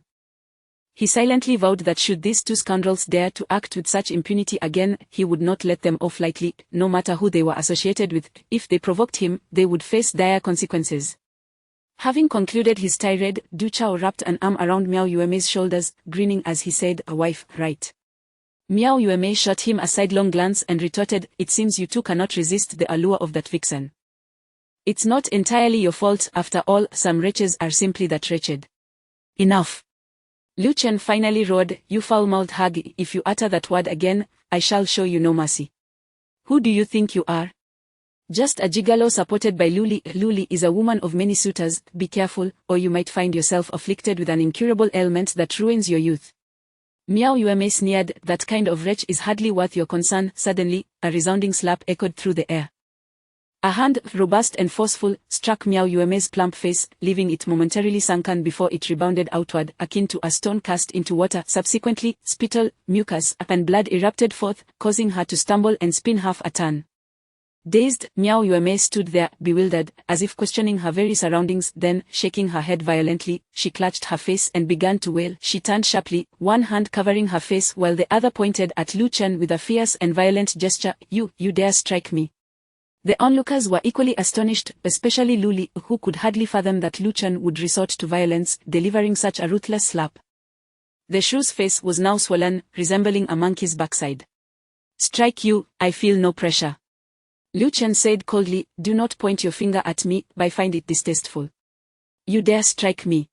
Speaker 2: He silently vowed that should these two scoundrels dare to act with such impunity again, he would not let them off lightly, no matter who they were associated with. If they provoked him, they would face dire consequences. Having concluded his tirade, Du Chao wrapped an arm around Miao Yueme's shoulders, grinning as he said, a wife, right? Miao Yueme shot him a sidelong glance and retorted, it seems you two cannot resist the allure of that vixen. It's not entirely your fault, after all, some wretches are simply that wretched. Enough. Lu Chen finally roared, you foul-mouthed hag, if you utter that word again, I shall show you no mercy. Who do you think you are? Just a gigolo supported by Lu Li. Lu Li is a woman of many suitors, be careful, or you might find yourself afflicted with an incurable ailment that ruins your youth. Miao Yueme sneered, that kind of wretch is hardly worth your concern. Suddenly, a resounding slap echoed through the air. A hand, robust and forceful, struck Miao Yueme's plump face, leaving it momentarily sunken before it rebounded outward, akin to a stone cast into water. Subsequently, spittle, mucus, and blood erupted forth, causing her to stumble and spin half a turn. Dazed, Miao Yueme stood there, bewildered, as if questioning her very surroundings. Then, shaking her head violently, she clutched her face and began to wail. She turned sharply, one hand covering her face while the other pointed at Lu Chen with a fierce and violent gesture. You dare strike me. The onlookers were equally astonished, especially Lu Li, who could hardly fathom that Lu Chen would resort to violence, delivering such a ruthless slap. The shrews face was now swollen, resembling a monkey's backside. Strike you, I feel no pressure. Lu Chen said coldly, do not point your finger at me, I find it distasteful. You dare strike me.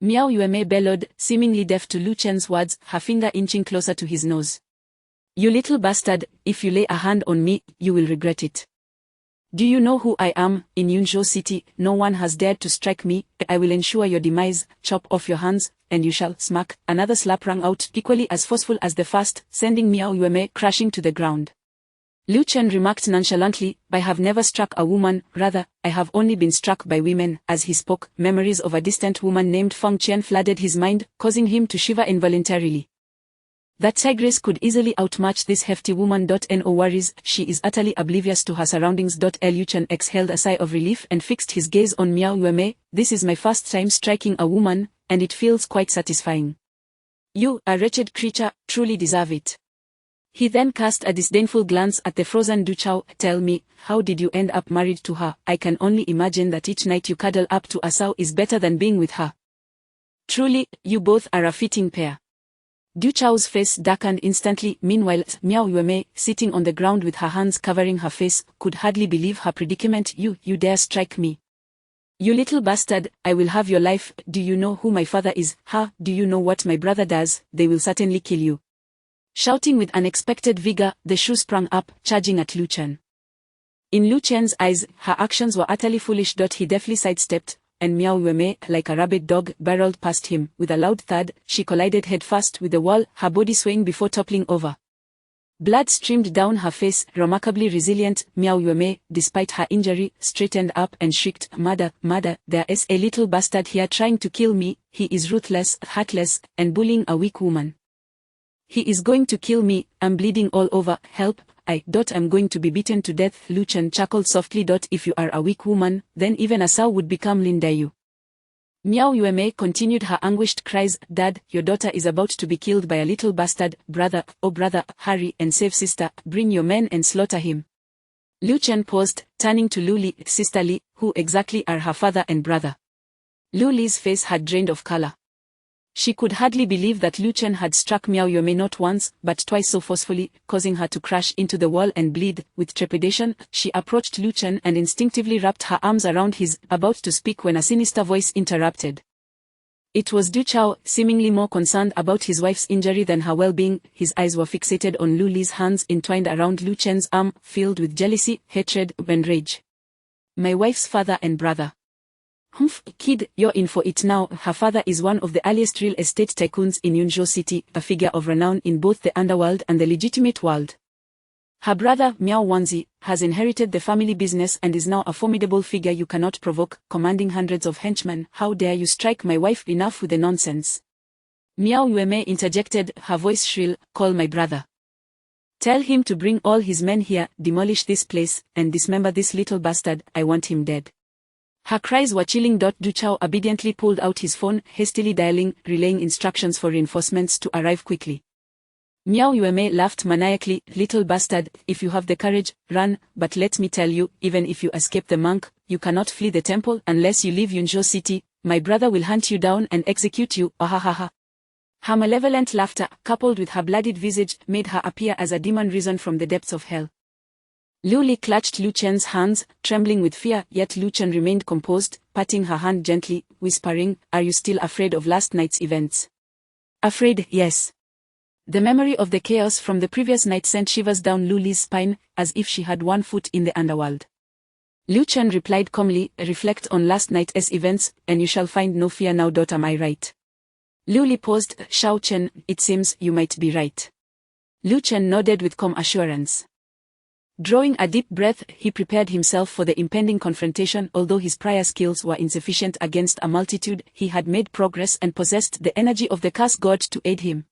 Speaker 2: Miao Yueme bellowed, seemingly deaf to Lu Chen's words, her finger inching closer to his nose. You little bastard, if you lay a hand on me, you will regret it. Do you know who I am? In Yunzhou City, no one has dared to strike me. I will ensure your demise, chop off your hands, and you shall smack. Another slap rang out, equally as forceful as the first, sending Miao Yueme crashing to the ground. Lu Chen remarked nonchalantly, I have never struck a woman, rather, I have only been struck by women. As he spoke, memories of a distant woman named Feng Qian flooded his mind, causing him to shiver involuntarily. That tigress could easily outmatch this hefty woman. No worries, she is utterly oblivious to her surroundings. Lu Chen exhaled a sigh of relief and fixed his gaze on Miao Yueme. This is my first time striking a woman, and it feels quite satisfying. You, a wretched creature, truly deserve it. He then cast a disdainful glance at the frozen Du Chao. Tell me, how did you end up married to her? I can only imagine that each night you cuddle up to a sow is better than being with her. Truly, you both are a fitting pair. Du Chao's face darkened instantly. Meanwhile, Miao Yueme, sitting on the ground with her hands covering her face, could hardly believe her predicament. You dare strike me. You little bastard, I will have your life. Do you know who my father is? Ha, do you know what my brother does? They will certainly kill you. Shouting with unexpected vigor, the Shu sprang up, charging at Lu Chen. In Lu Chen's eyes, her actions were utterly foolish. He deftly sidestepped, and Miao Yueme, like a rabid dog, barreled past him. With a loud thud, she collided headfirst with the wall, her body swaying before toppling over. Blood streamed down her face. Remarkably resilient, Miao Yueme, despite her injury, straightened up and shrieked, "Mother, mother, there is a little bastard here trying to kill me. He is ruthless, heartless, and bullying a weak woman. He is going to kill me. I'm bleeding all over. Help, I'm going to be beaten to death." Lu Chen chuckled softly. If you are a weak woman, then even a sow would become Lindayu. Miao Yueme continued her anguished cries. "Dad, your daughter is about to be killed by a little bastard. Brother, oh brother, hurry and save sister. Bring your men and slaughter him." Lu Chen paused, turning to Lu Li. "Sister Li, who exactly are her father and brother?" Lu Li's face had drained of color. She could hardly believe that Lu Chen had struck Miao Yueme not once, but twice so forcefully, causing her to crash into the wall and bleed. With trepidation, she approached Lu Chen and instinctively wrapped her arms around his, about to speak when a sinister voice interrupted. It was Du Chao, seemingly more concerned about his wife's injury than her well-being. His eyes were fixated on Lu Li's hands entwined around Lu Chen's arm, filled with jealousy, hatred, and rage. "My wife's father and brother. Humph, kid, you're in for it now." Her father is one of the earliest real estate tycoons in Yunzhou City, a figure of renown in both the underworld and the legitimate world. Her brother, Miao Wanzi, has inherited the family business and is now a formidable figure you cannot provoke, commanding hundreds of henchmen. "How dare you strike my wife? Enough with the nonsense." Miao Yueme interjected, her voice shrill. "Call my brother. Tell him to bring all his men here, demolish this place, and dismember this little bastard. I want him dead." Her cries were chilling. Du Chao obediently pulled out his phone, hastily dialing, relaying instructions for reinforcements to arrive quickly. Miao Yueme laughed maniacally. "Little bastard, if you have the courage, run, but let me tell you, even if you escape the monk, you cannot flee the temple unless you leave Yunzhou City. My brother will hunt you down and execute you." Ahahaha. Her malevolent laughter, coupled with her bloodied visage, made her appear as a demon risen from the depths of hell. Lu Li clutched Lu Chen's hands, trembling with fear, yet Lu Chen remained composed, patting her hand gently, whispering, "Are you still afraid of last night's events?" "Afraid, yes." The memory of the chaos from the previous night sent shivers down Lu Li's spine, as if she had one foot in the underworld. Lu Chen replied calmly, "Reflect on last night's events, and you shall find no fear now. Am I right?" Lu Li paused. "Shao Chen, it seems you might be right." Lu Chen nodded with calm assurance. Drawing a deep breath, he prepared himself for the impending confrontation. Although his prior skills were insufficient against a multitude, he had made progress and possessed the energy of the curse god to aid him.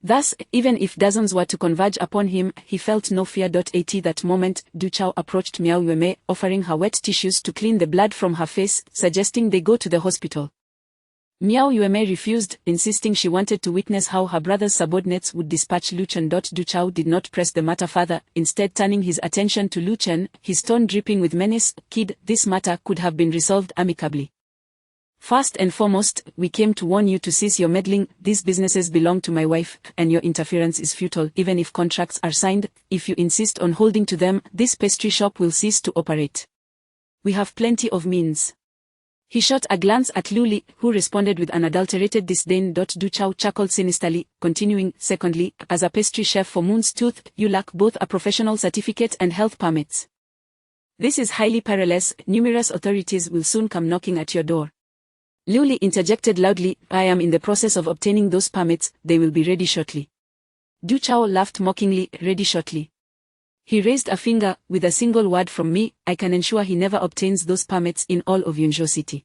Speaker 2: Thus, even if dozens were to converge upon him, he felt no fear. At that moment, Du Chao approached Miao Yueme, offering her wet tissues to clean the blood from her face, suggesting they go to the hospital. Miao Yueme refused, insisting she wanted to witness how her brother's subordinates would dispatch Lu Chen. Du Chao did not press the matter further, instead turning his attention to Lu Chen, his tone dripping with menace. "Kid, this matter could have been resolved amicably. First and foremost, we came to warn you to cease your meddling. These businesses belong to my wife, and your interference is futile. Even if contracts are signed, if you insist on holding to them, this pastry shop will cease to operate. We have plenty of means." He shot a glance at Lu Li, who responded with unadulterated disdain. Du Chao chuckled sinisterly, continuing, "Secondly, as a pastry chef for Moon's Tooth, you lack both a professional certificate and health permits. This is highly perilous. Numerous authorities will soon come knocking at your door." Lu Li interjected loudly, "I am in the process of obtaining those permits. They will be ready shortly." Du Chao laughed mockingly, "Ready shortly?" He raised a finger. "With a single word from me, I can ensure he never obtains those permits in all of Yunzhou City.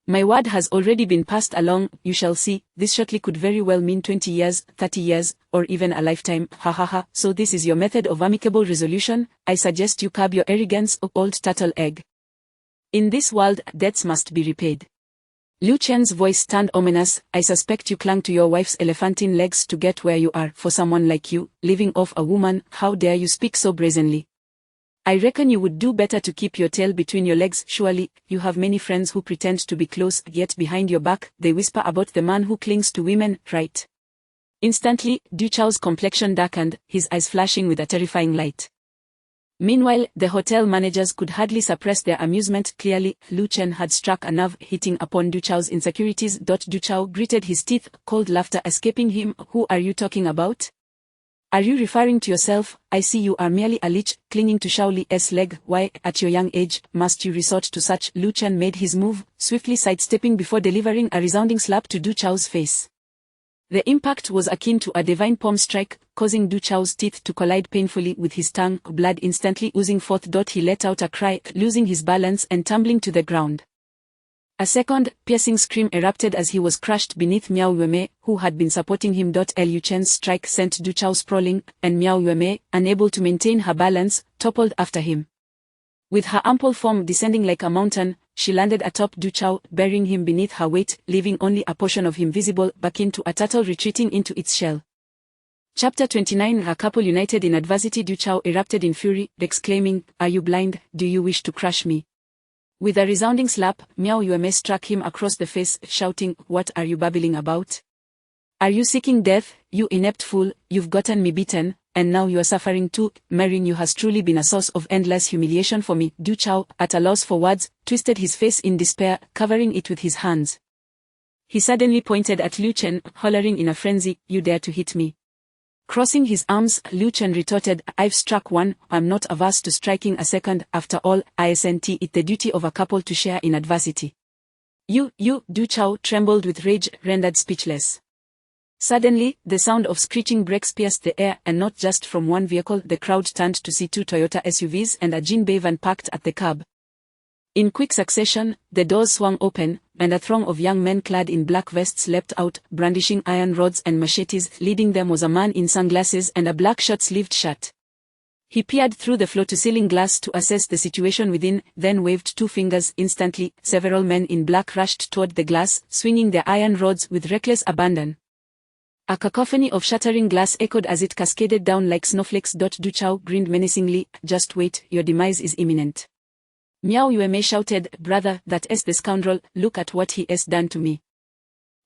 Speaker 2: My word has already been passed along. You shall see. This shortly could very well mean 20 years, 30 years, or even a lifetime. Ha ha ha. So this is your method of amicable resolution? I suggest you curb your arrogance, old turtle egg. In this world, debts must be repaid." Lu Chen's voice turned ominous. "I suspect you clung to your wife's elephantine legs to get where you are. For someone like you, living off a woman, how dare you speak so brazenly? I reckon you would do better to keep your tail between your legs. Surely, you have many friends who pretend to be close, yet behind your back, they whisper about the man who clings to women, right?" Instantly, Du Chao's complexion darkened, his eyes flashing with a terrifying light. Meanwhile, the hotel managers could hardly suppress their amusement. Clearly, Lu Chen had struck a nerve, hitting upon Du Chao's insecurities. Du Chao gritted his teeth, cold laughter escaping him. Who are you talking about? Are you referring to yourself? I see you are merely a leech, clinging to Shao Li's leg. Why, at your young age, must you resort to such? Lu Chen made his move, swiftly sidestepping before delivering a resounding slap to Du Chao's face. The impact was akin to a divine palm strike, causing Du Chao's teeth to collide painfully with his tongue, blood instantly oozing forth. He let out a cry, losing his balance and tumbling to the ground. A second, piercing scream erupted as he was crushed beneath Miao Yueme, who had been supporting him. Lu Chen's strike sent Du Chao sprawling, and Miao Yueme, unable to maintain her balance, toppled after him. With her ample form descending like a mountain, she landed atop Du Chao, burying him beneath her weight, leaving only a portion of him visible, akin to a turtle retreating into its shell. Chapter 29. A couple united in adversity. Du Chao erupted in fury, exclaiming, "Are you blind? Do you wish to crush me?" With a resounding slap, Miao Yueme struck him across the face, shouting, "What are you babbling about? Are you seeking death, you inept fool? You've gotten me beaten, and now you are suffering too. Marrying you has truly been a source of endless humiliation for me." Du Chao, at a loss for words, twisted his face in despair, covering it with his hands. He suddenly pointed at Lu Chen, hollering in a frenzy, "You dare to hit me?" Crossing his arms, Lu Chen retorted, "I've struck one, I'm not averse to striking a second. After all, isn't it the duty of a couple to share in adversity?" You, Du Chao trembled with rage, rendered speechless. Suddenly, the sound of screeching brakes pierced the air, and not just from one vehicle. The crowd turned to see two Toyota SUVs and a Jinbei van parked at the curb. In quick succession, the doors swung open, and a throng of young men clad in black vests leapt out, brandishing iron rods and machetes. Leading them was a man in sunglasses and a black short-sleeved shirt. He peered through the floor-to-ceiling glass to assess the situation within, then waved two fingers. Instantly, several men in black rushed toward the glass, swinging their iron rods with reckless abandon. A cacophony of shattering glass echoed as it cascaded down like snowflakes. Du Chao grinned menacingly, "Just wait, your demise is imminent." Miao Yueme shouted, "Brother, that's the scoundrel, look at what he has done to me.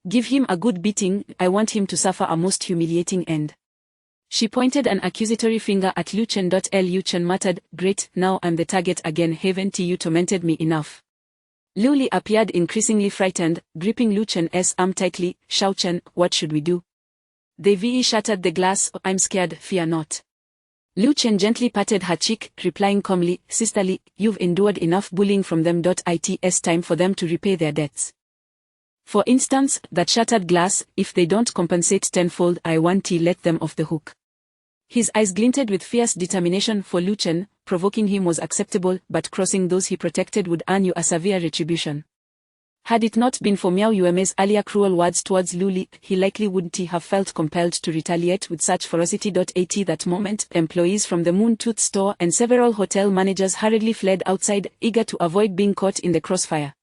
Speaker 2: Give him a good beating, I want him to suffer a most humiliating end." She pointed an accusatory finger at Lu Chen. Lu Chen muttered, "Great, now I'm the target again. Haven't you tormented me enough?" Lu Li appeared increasingly frightened, gripping Lu Chen's arm tightly. "Shao Chen, what should we do?" The VE shattered the glass. "I'm scared, fear not." Lu Chen gently patted her cheek, replying calmly, "Sisterly, you've endured enough bullying from them. It's time for them to repay their debts. For instance, that shattered glass, if they don't compensate tenfold, I want to let them off the hook." His eyes glinted with fierce determination. For Lu Chen, provoking him was acceptable, but crossing those he protected would earn you a severe retribution. Had it not been for Miao Yueme's earlier cruel words towards Lu Li, he likely wouldn't have felt compelled to retaliate with such ferocity. At that moment, employees from the Moon Tooth store and several hotel managers hurriedly fled outside, eager to avoid being caught in the crossfire.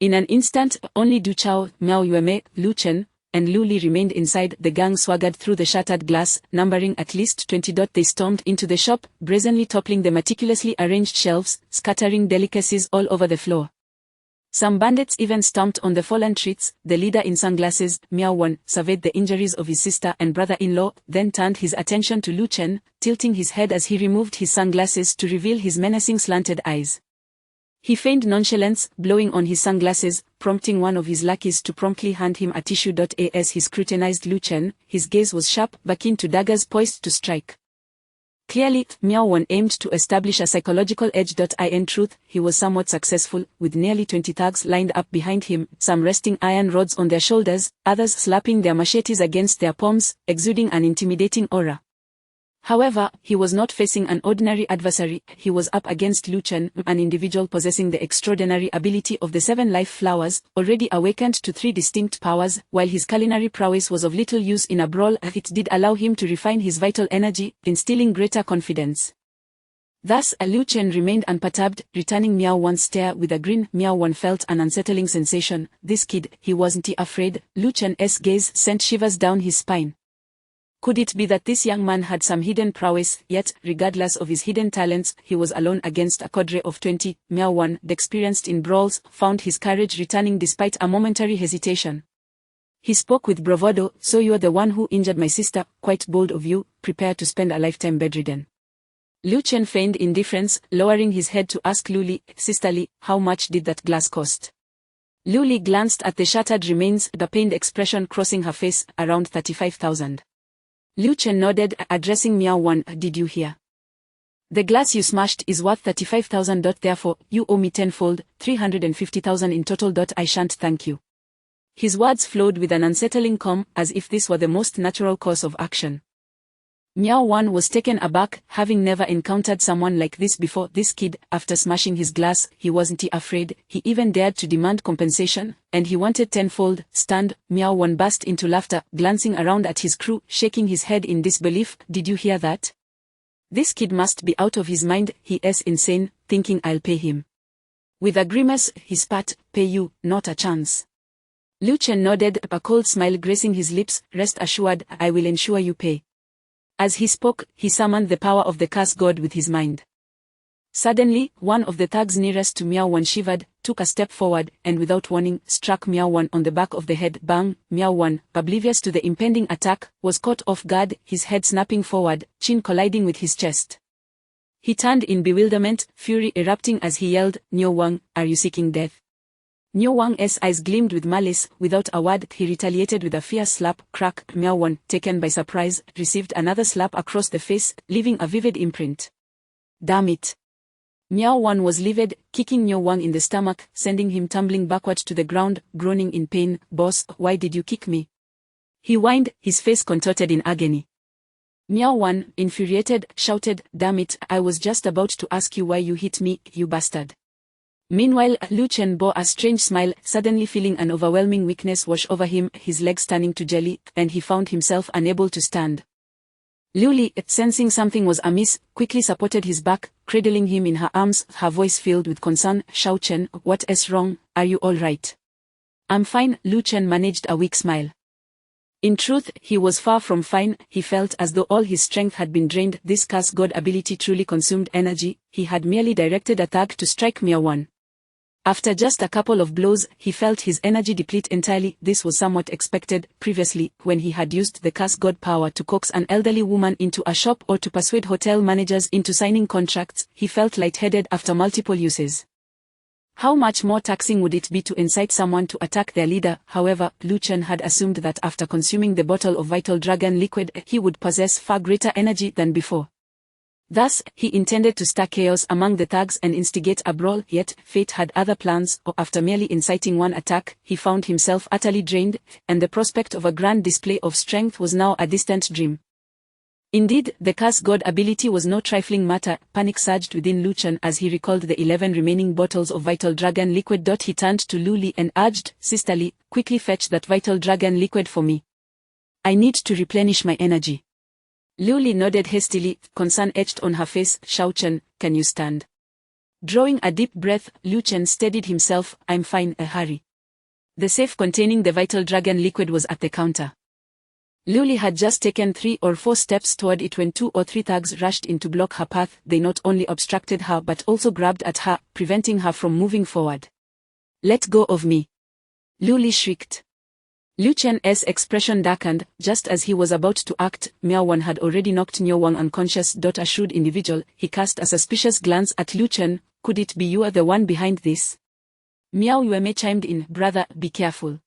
Speaker 2: In an instant, only Du Chao, Miao Yueme, Lu Chen, and Lu Li remained inside. The gang swaggered through the shattered glass, numbering at least 20. They stormed into the shop, brazenly toppling the meticulously arranged shelves, scattering delicacies all over the floor. Some bandits even stomped on the fallen treats. The leader in sunglasses, Miao Wan, surveyed the injuries of his sister and brother-in-law, then turned his attention to Lu Chen, tilting his head as he removed his sunglasses to reveal his menacing slanted eyes. He feigned nonchalance, blowing on his sunglasses, prompting one of his lackeys to promptly hand him a tissue. As he scrutinized Lu Chen, his gaze was sharp, akin to daggers poised to strike. Clearly, Miao Wan aimed to establish a psychological edge. In truth, he was somewhat successful, with nearly 20 thugs lined up behind him, some resting iron rods on their shoulders, others slapping their machetes against their palms, exuding an intimidating aura. However, he was not facing an ordinary adversary. He was up against Lu Chen, an individual possessing the extraordinary ability of the 7 life flowers, already awakened to 3 distinct powers. While his culinary prowess was of little use in a brawl, it did allow him to refine his vital energy, instilling greater confidence. Thus, Lu Chen remained unperturbed, returning Miao Wan's stare with a grin. Miao Wan felt an unsettling sensation. This kid, he wasn't afraid. Lu Chen's gaze sent shivers down his spine. Could it be that this young man had some hidden prowess? Yet, regardless of his hidden talents, he was alone against a cadre of 20. Miao Wan, experienced in brawls, found his courage returning despite a momentary hesitation. He spoke with bravado. "So you're the one who injured my sister? Quite bold of you. Prepare to spend a lifetime bedridden." Lu Chen feigned indifference, lowering his head to ask Luli, sisterly, how much did that glass cost? Luli glanced at the shattered remains, the pained expression crossing her face, around 35,000. Lu Chen nodded, addressing Miao Wan, did you hear? The glass you smashed is worth 35,000. Therefore, you owe me tenfold, 350,000 in total. I shan't thank you. His words flowed with an unsettling calm, as if this were the most natural course of action. Miao Wan was taken aback, having never encountered someone like this before. This kid, after smashing his glass, he wasn't afraid, he even dared to demand compensation, and he wanted tenfold. Stunned, Miao Wan burst into laughter, glancing around at his crew, shaking his head in disbelief. Did you hear that? This kid must be out of his mind, he is insane, thinking I'll pay him. With a grimace, he spat, pay you, not a chance. Lu Chen nodded, a cold smile gracing his lips. Rest assured, I will ensure you pay. As he spoke, he summoned the power of the curse god with his mind. Suddenly, one of the thugs nearest to Miao Wan shivered, took a step forward, and without warning, struck Miao Wan on the back of the head. Bang! Miao Wan, oblivious to the impending attack, was caught off guard, his head snapping forward, chin colliding with his chest. He turned in bewilderment, fury erupting as he yelled, Niu Wang, are you seeking death? Niu Wang's eyes gleamed with malice. Without a word, he retaliated with a fierce slap. Crack! Miao Wan, taken by surprise, received another slap across the face, leaving a vivid imprint. Damn it! Miao Wan was livid, kicking Niu Wang in the stomach, sending him tumbling backward to the ground, groaning in pain. Boss, why did you kick me? He whined, his face contorted in agony. Miao Wan, infuriated, shouted, damn it, I was just about to ask you why you hit me, you bastard. Meanwhile, Lu Chen bore a strange smile, suddenly feeling an overwhelming weakness wash over him, his legs turning to jelly, and he found himself unable to stand. Luli, sensing something was amiss, quickly supported his back, cradling him in her arms, her voice filled with concern. Xiao Chen, what is wrong? Are you all right? I'm fine, Lu Chen managed a weak smile. In truth, he was far from fine. He felt as though all his strength had been drained. This curse god ability truly consumed energy. He had merely directed a thug to strike Miao Wan. After just a couple of blows, he felt his energy deplete entirely. This was somewhat expected. Previously, when he had used the curse god power to coax an elderly woman into a shop or to persuade hotel managers into signing contracts, he felt lightheaded after multiple uses. How much more taxing would it be to incite someone to attack their leader? However, Lu Chen had assumed that after consuming the bottle of vital dragon liquid, he would possess far greater energy than before. Thus, he intended to stir chaos among the thugs and instigate a brawl, yet, fate had other plans, or after merely inciting one attack, he found himself utterly drained, and the prospect of a grand display of strength was now a distant dream. Indeed, the curse god ability was no trifling matter. Panic surged within Lu Chen as he recalled the 11 remaining bottles of vital dragon liquid. He turned to Lu Li and urged, sisterly, quickly fetch that vital dragon liquid for me. I need to replenish my energy. Lu Li nodded hastily, concern etched on her face. Xiao Chen, can you stand? Drawing a deep breath, Lu Chen steadied himself. I'm fine, hurry. The safe containing the vital dragon liquid was at the counter. Lu Li had just taken 3 or 4 steps toward it when 2 or 3 thugs rushed in to block her path. They not only obstructed her but also grabbed at her, preventing her from moving forward. Let go of me! Lu Li shrieked. Lu Chen's expression darkened. Just as he was about to act, Miao Wan had already knocked Niu Wang unconscious. A shrewd individual, he cast a suspicious glance at Lu Chen. Could it be you are the one behind this? Miao Yueme chimed in. Brother, be careful.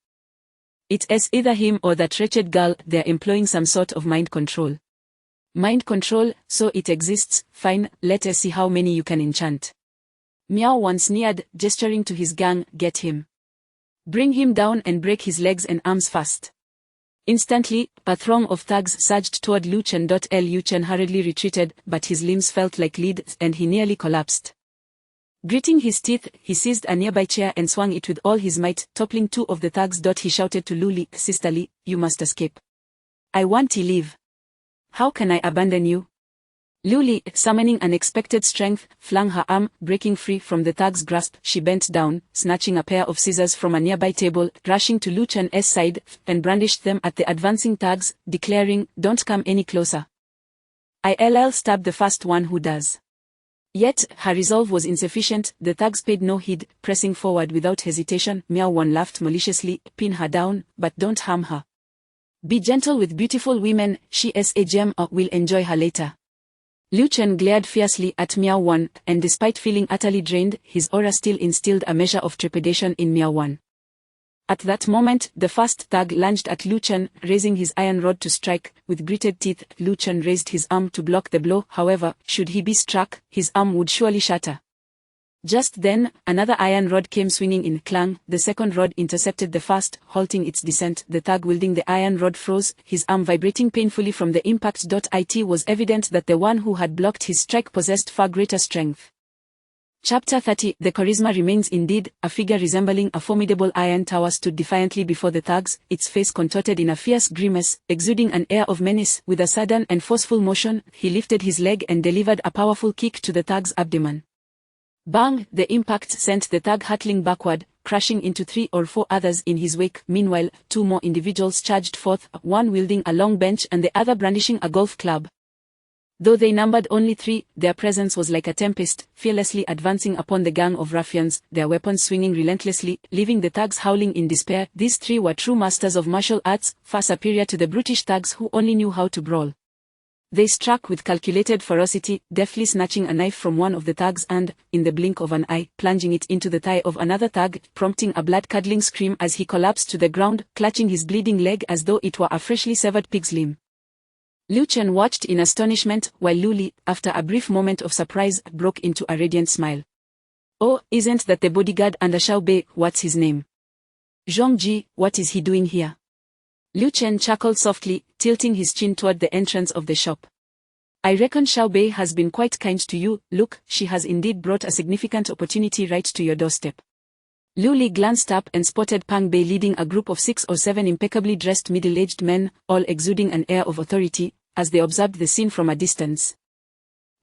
Speaker 2: It is either him or that wretched girl. They're employing some sort of mind control. Mind control, so it exists. Fine, let us see how many you can enchant. Miao Wan sneered, gesturing to his gang. Get him. Bring him down and break his legs and arms fast. Instantly, a throng of thugs surged toward Lu Chen. Lu Chen hurriedly retreated, but his limbs felt like lead, and he nearly collapsed. Gritting his teeth, he seized a nearby chair and swung it with all his might, toppling 2 of the thugs. He shouted to Lu Li, sisterly, you must escape. I want to leave. How can I abandon you? Lu Li, summoning unexpected strength, flung her arm, breaking free from the thug's grasp. She bent down, snatching a pair of scissors from a nearby table, rushing to Lu Chen's side, and brandished them at the advancing thugs, declaring, don't come any closer. I'll stab the first one who does. Yet, her resolve was insufficient. The thugs paid no heed, pressing forward without hesitation. Miao Wan laughed maliciously. Pin her down, but don't harm her. Be gentle with beautiful women, she is a gem, or we'll enjoy her later. Lu Chen glared fiercely at Miao Wan, and despite feeling utterly drained, his aura still instilled a measure of trepidation in Miao Wan. At that moment, the first thug lunged at Lu Chen, raising his iron rod to strike. With gritted teeth, Lu Chen raised his arm to block the blow. However, should he be struck, his arm would surely shatter. Just then, another iron rod came swinging in. Clang, the second rod intercepted the first, halting its descent. The thug wielding the iron rod froze, his arm vibrating painfully from the impact. It was evident that the one who had blocked his strike possessed far greater strength. Chapter 30. The charisma remains. Indeed, a figure resembling a formidable iron tower stood defiantly before the thugs, its face contorted in a fierce grimace, exuding an air of menace. With a sudden and forceful motion, he lifted his leg and delivered a powerful kick to the thug's abdomen. Bang! The impact sent the thug hurtling backward, crashing into 3 or 4 others in his wake. Meanwhile, 2 more individuals charged forth, one wielding a long bench and the other brandishing a golf club. Though they numbered only 3, their presence was like a tempest, fearlessly advancing upon the gang of ruffians, their weapons swinging relentlessly, leaving the thugs howling in despair. These 3 were true masters of martial arts, far superior to the brutish thugs who only knew how to brawl. They struck with calculated ferocity, deftly snatching a knife from one of the thugs and, in the blink of an eye, plunging it into the thigh of another thug, prompting a blood-curdling scream as he collapsed to the ground, clutching his bleeding leg as though it were a freshly severed pig's limb. Lu Chen watched in astonishment, while Lu Li, after a brief moment of surprise, broke into a radiant smile. Oh, isn't that the bodyguard under Xiao Bei? What's his name? Zhongji, what is he doing here? Lu Chen chuckled softly, tilting his chin toward the entrance of the shop. I reckon Xiao Bei has been quite kind to you. Look, she has indeed brought a significant opportunity right to your doorstep. Lu Li glanced up and spotted Pang Bei leading a group of 6 or 7 impeccably dressed middle-aged men, all exuding an air of authority, as they observed the scene from a distance.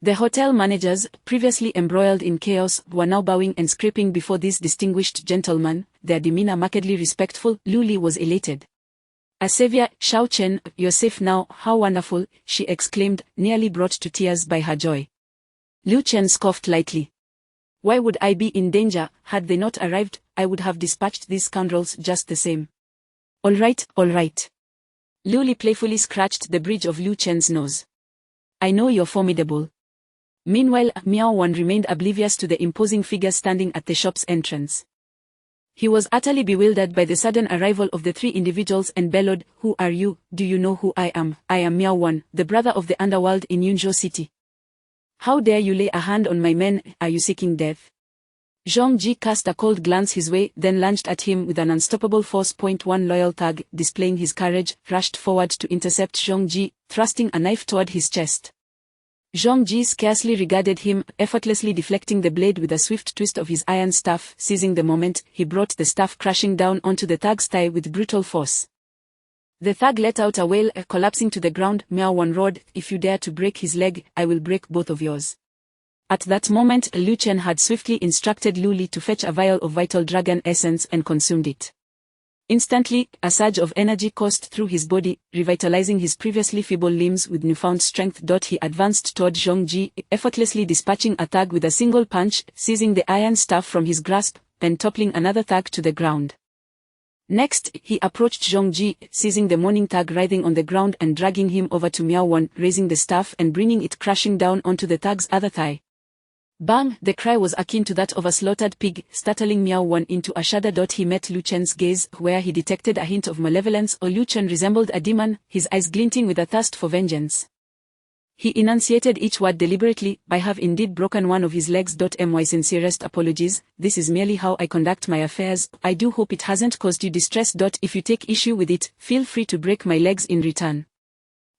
Speaker 2: The hotel managers, previously embroiled in chaos, were now bowing and scraping before these distinguished gentlemen, their demeanor markedly respectful. Lu Li was elated. A savior, Xiao Chen, you're safe now, how wonderful, she exclaimed, nearly brought to tears by her joy. Lu Chen scoffed lightly. Why would I be in danger? Had they not arrived, I would have dispatched these scoundrels just the same. All right, all right. Lu Li playfully scratched the bridge of Lu Chen's nose. I know you're formidable. Meanwhile, Miao Wan remained oblivious to the imposing figure standing at the shop's entrance. He was utterly bewildered by the sudden arrival of the 3 individuals and bellowed, Who are you? Do you know who I am? I am Miao Wan, the brother of the underworld in Yunzhou City. How dare you lay a hand on my men? Are you seeking death? Zhong Ji cast a cold glance his way, then lunged at him with an unstoppable force. One loyal thug, displaying his courage, rushed forward to intercept Zhong Ji, thrusting a knife toward his chest. Zhong Ji scarcely regarded him, effortlessly deflecting the blade with a swift twist of his iron staff. Seizing the moment, he brought the staff crashing down onto the thug's thigh with brutal force. The thug let out a wail, collapsing to the ground. Miao Wan roared, If you dare to break his leg, I will break both of yours. At that moment, Lu Chen had swiftly instructed Lu Li to fetch a vial of vital dragon essence and consumed it. Instantly, a surge of energy coursed through his body, revitalizing his previously feeble limbs with newfound strength. He advanced toward Zhong Ji, effortlessly dispatching a thug with a single punch, seizing the iron staff from his grasp, then toppling another thug to the ground. Next, he approached Zhong Ji, seizing the moaning thug writhing on the ground and dragging him over to Miao Wan, raising the staff and bringing it crashing down onto the thug's other thigh. Bang! The cry was akin to that of a slaughtered pig, startling Miao Wan into a shudder. He met Lu Chen's gaze, where he detected a hint of malevolence. Lu Chen resembled a demon, his eyes glinting with a thirst for vengeance. He enunciated each word deliberately, I have indeed broken one of his legs. My sincerest apologies, this is merely how I conduct my affairs. I do hope it hasn't caused you distress. If you take issue with it, feel free to break my legs in return.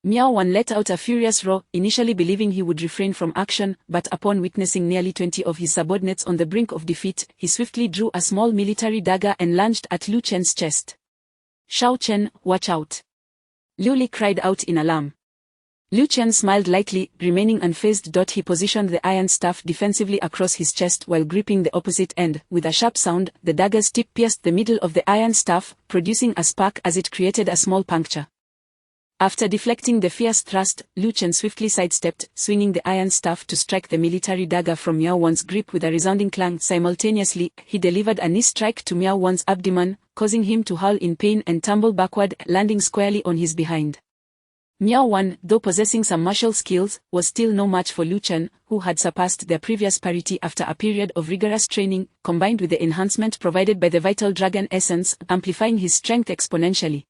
Speaker 2: Miao Wan let out a furious roar, initially believing he would refrain from action, but upon witnessing nearly 20 of his subordinates on the brink of defeat, he swiftly drew a small military dagger and lunged at Lu Chen's chest. Xiao Chen, watch out! Lu Li cried out in alarm. Lu Chen smiled lightly, remaining unfazed. He positioned the iron staff defensively across his chest while gripping the opposite end. With a sharp sound, the dagger's tip pierced the middle of the iron staff, producing a spark as it created a small puncture. After deflecting the fierce thrust, Lu Chen swiftly sidestepped, swinging the iron staff to strike the military dagger from Miao Wan's grip with a resounding clang. Simultaneously, he delivered a knee strike to Miao Wan's abdomen, causing him to howl in pain and tumble backward, landing squarely on his behind. Miao Wan, though possessing some martial skills, was still no match for Lu Chen, who had surpassed their previous parity after a period of rigorous training, combined with the enhancement provided by the vital dragon essence, amplifying his strength exponentially.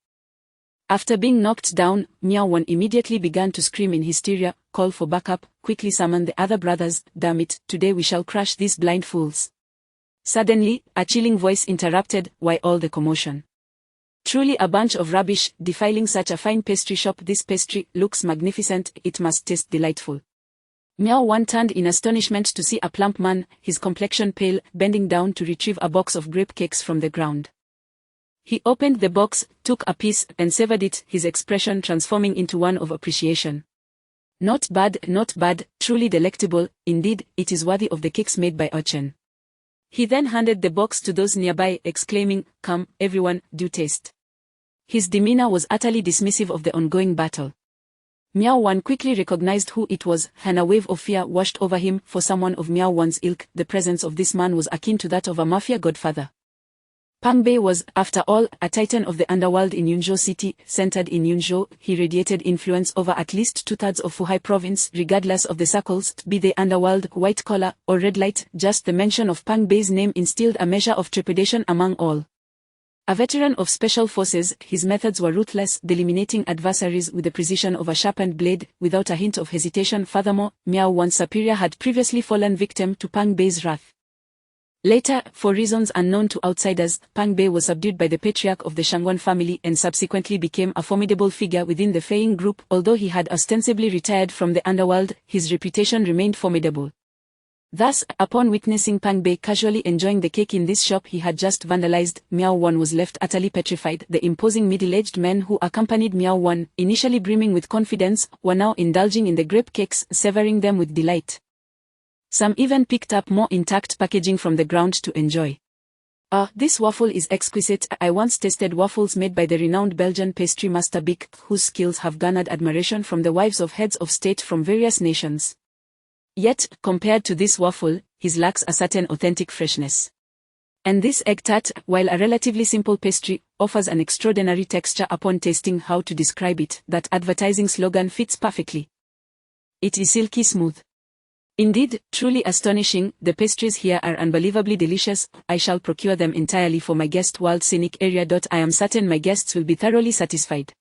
Speaker 2: After being knocked down, Miao Wan immediately began to scream in hysteria, call for backup, quickly summon the other brothers. Damn it, today we shall crush these blind fools. Suddenly, a chilling voice interrupted, why all the commotion? Truly a bunch of rubbish, defiling such a fine pastry shop. This pastry looks magnificent, it must taste delightful. Miao Wan turned in astonishment to see a plump man, his complexion pale, bending down to retrieve a box of grape cakes from the ground. He opened the box, took a piece, and savored it, his expression transforming into one of appreciation. Not bad, truly delectable, indeed, it is worthy of the cakes made by Lu Chen. He then handed the box to those nearby, exclaiming, come, everyone, do taste. His demeanor was utterly dismissive of the ongoing battle. Miao Wan quickly recognized who it was, and a wave of fear washed over him. For someone of Miao Wan's ilk, the presence of this man was akin to that of a mafia godfather. Pang Bei was, after all, a titan of the underworld in Yunzhou City. Centered in Yunzhou, he radiated influence over at least 2/3 of Fuhai province, regardless of the circles, be they underworld, white collar, or red light. Just the mention of Pang Bei's name instilled a measure of trepidation among all. A veteran of special forces, his methods were ruthless, eliminating adversaries with the precision of a sharpened blade, without a hint of hesitation. Furthermore, Miao Wan's superior had previously fallen victim to Pang Bei's wrath. Later, for reasons unknown to outsiders, Pang Bei was subdued by the patriarch of the Shangwan family and subsequently became a formidable figure within the Feiying group. Although he had ostensibly retired from the underworld, his reputation remained formidable. Thus, upon witnessing Pang Bei casually enjoying the cake in this shop he had just vandalized, Miao Wan was left utterly petrified. The imposing middle-aged men who accompanied Miao Wan, initially brimming with confidence, were now indulging in the grape cakes, savoring them with delight. Some even picked up more intact packaging from the ground to enjoy. This waffle is exquisite. I once tasted waffles made by the renowned Belgian pastry master Bic, whose skills have garnered admiration from the wives of heads of state from various nations. Yet, compared to this waffle, his lacks a certain authentic freshness. And this egg tart, while a relatively simple pastry, offers an extraordinary texture. Upon tasting, how to describe it, that advertising slogan fits perfectly. It is silky smooth. Indeed, truly astonishing. The pastries here are unbelievably delicious. I shall procure them entirely for my guest world scenic area. I am certain my guests will be thoroughly satisfied.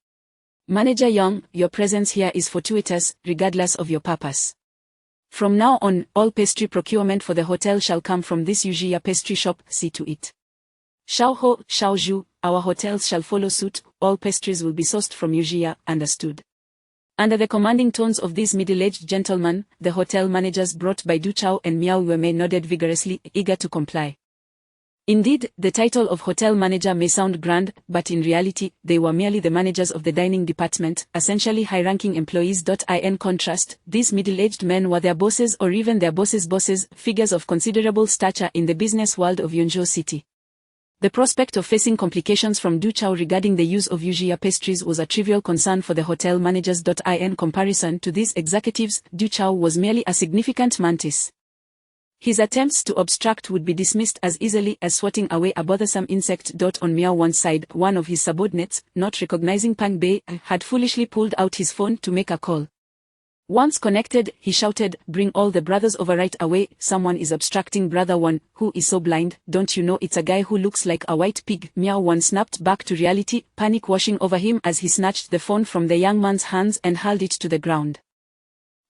Speaker 2: Manager Yang, your presence here is fortuitous, regardless of your purpose. From now on, all pastry procurement for the hotel shall come from this Yujia pastry shop. See to it. Xiao Ho, Xiao Zhu, our hotels shall follow suit. All pastries will be sourced from Yujia, understood. Under the commanding tones of these middle-aged gentlemen, the hotel managers brought by Du Chao and Miao Yuemei nodded vigorously, eager to comply. Indeed, the title of hotel manager may sound grand, but in reality, they were merely the managers of the dining department, essentially high-ranking employees. In contrast, these middle-aged men were their bosses or even their bosses' bosses, figures of considerable stature in the business world of Yunzhou City. The prospect of facing complications from Du Chao regarding the use of Yujia pastries was a trivial concern for the hotel managers. In comparison to these executives, Du Chao was merely a significant mantis. His attempts to obstruct would be dismissed as easily as swatting away a bothersome insect. On Miao Wan's side, one of his subordinates, not recognizing Pang Bei, had foolishly pulled out his phone to make a call. Once connected, he shouted, bring all the brothers over right away. Someone is obstructing brother one. Who is so blind? Don't you know it's a guy who looks like a white pig? Miao Wan snapped back to reality, panic washing over him as he snatched the phone from the young man's hands and hurled it to the ground.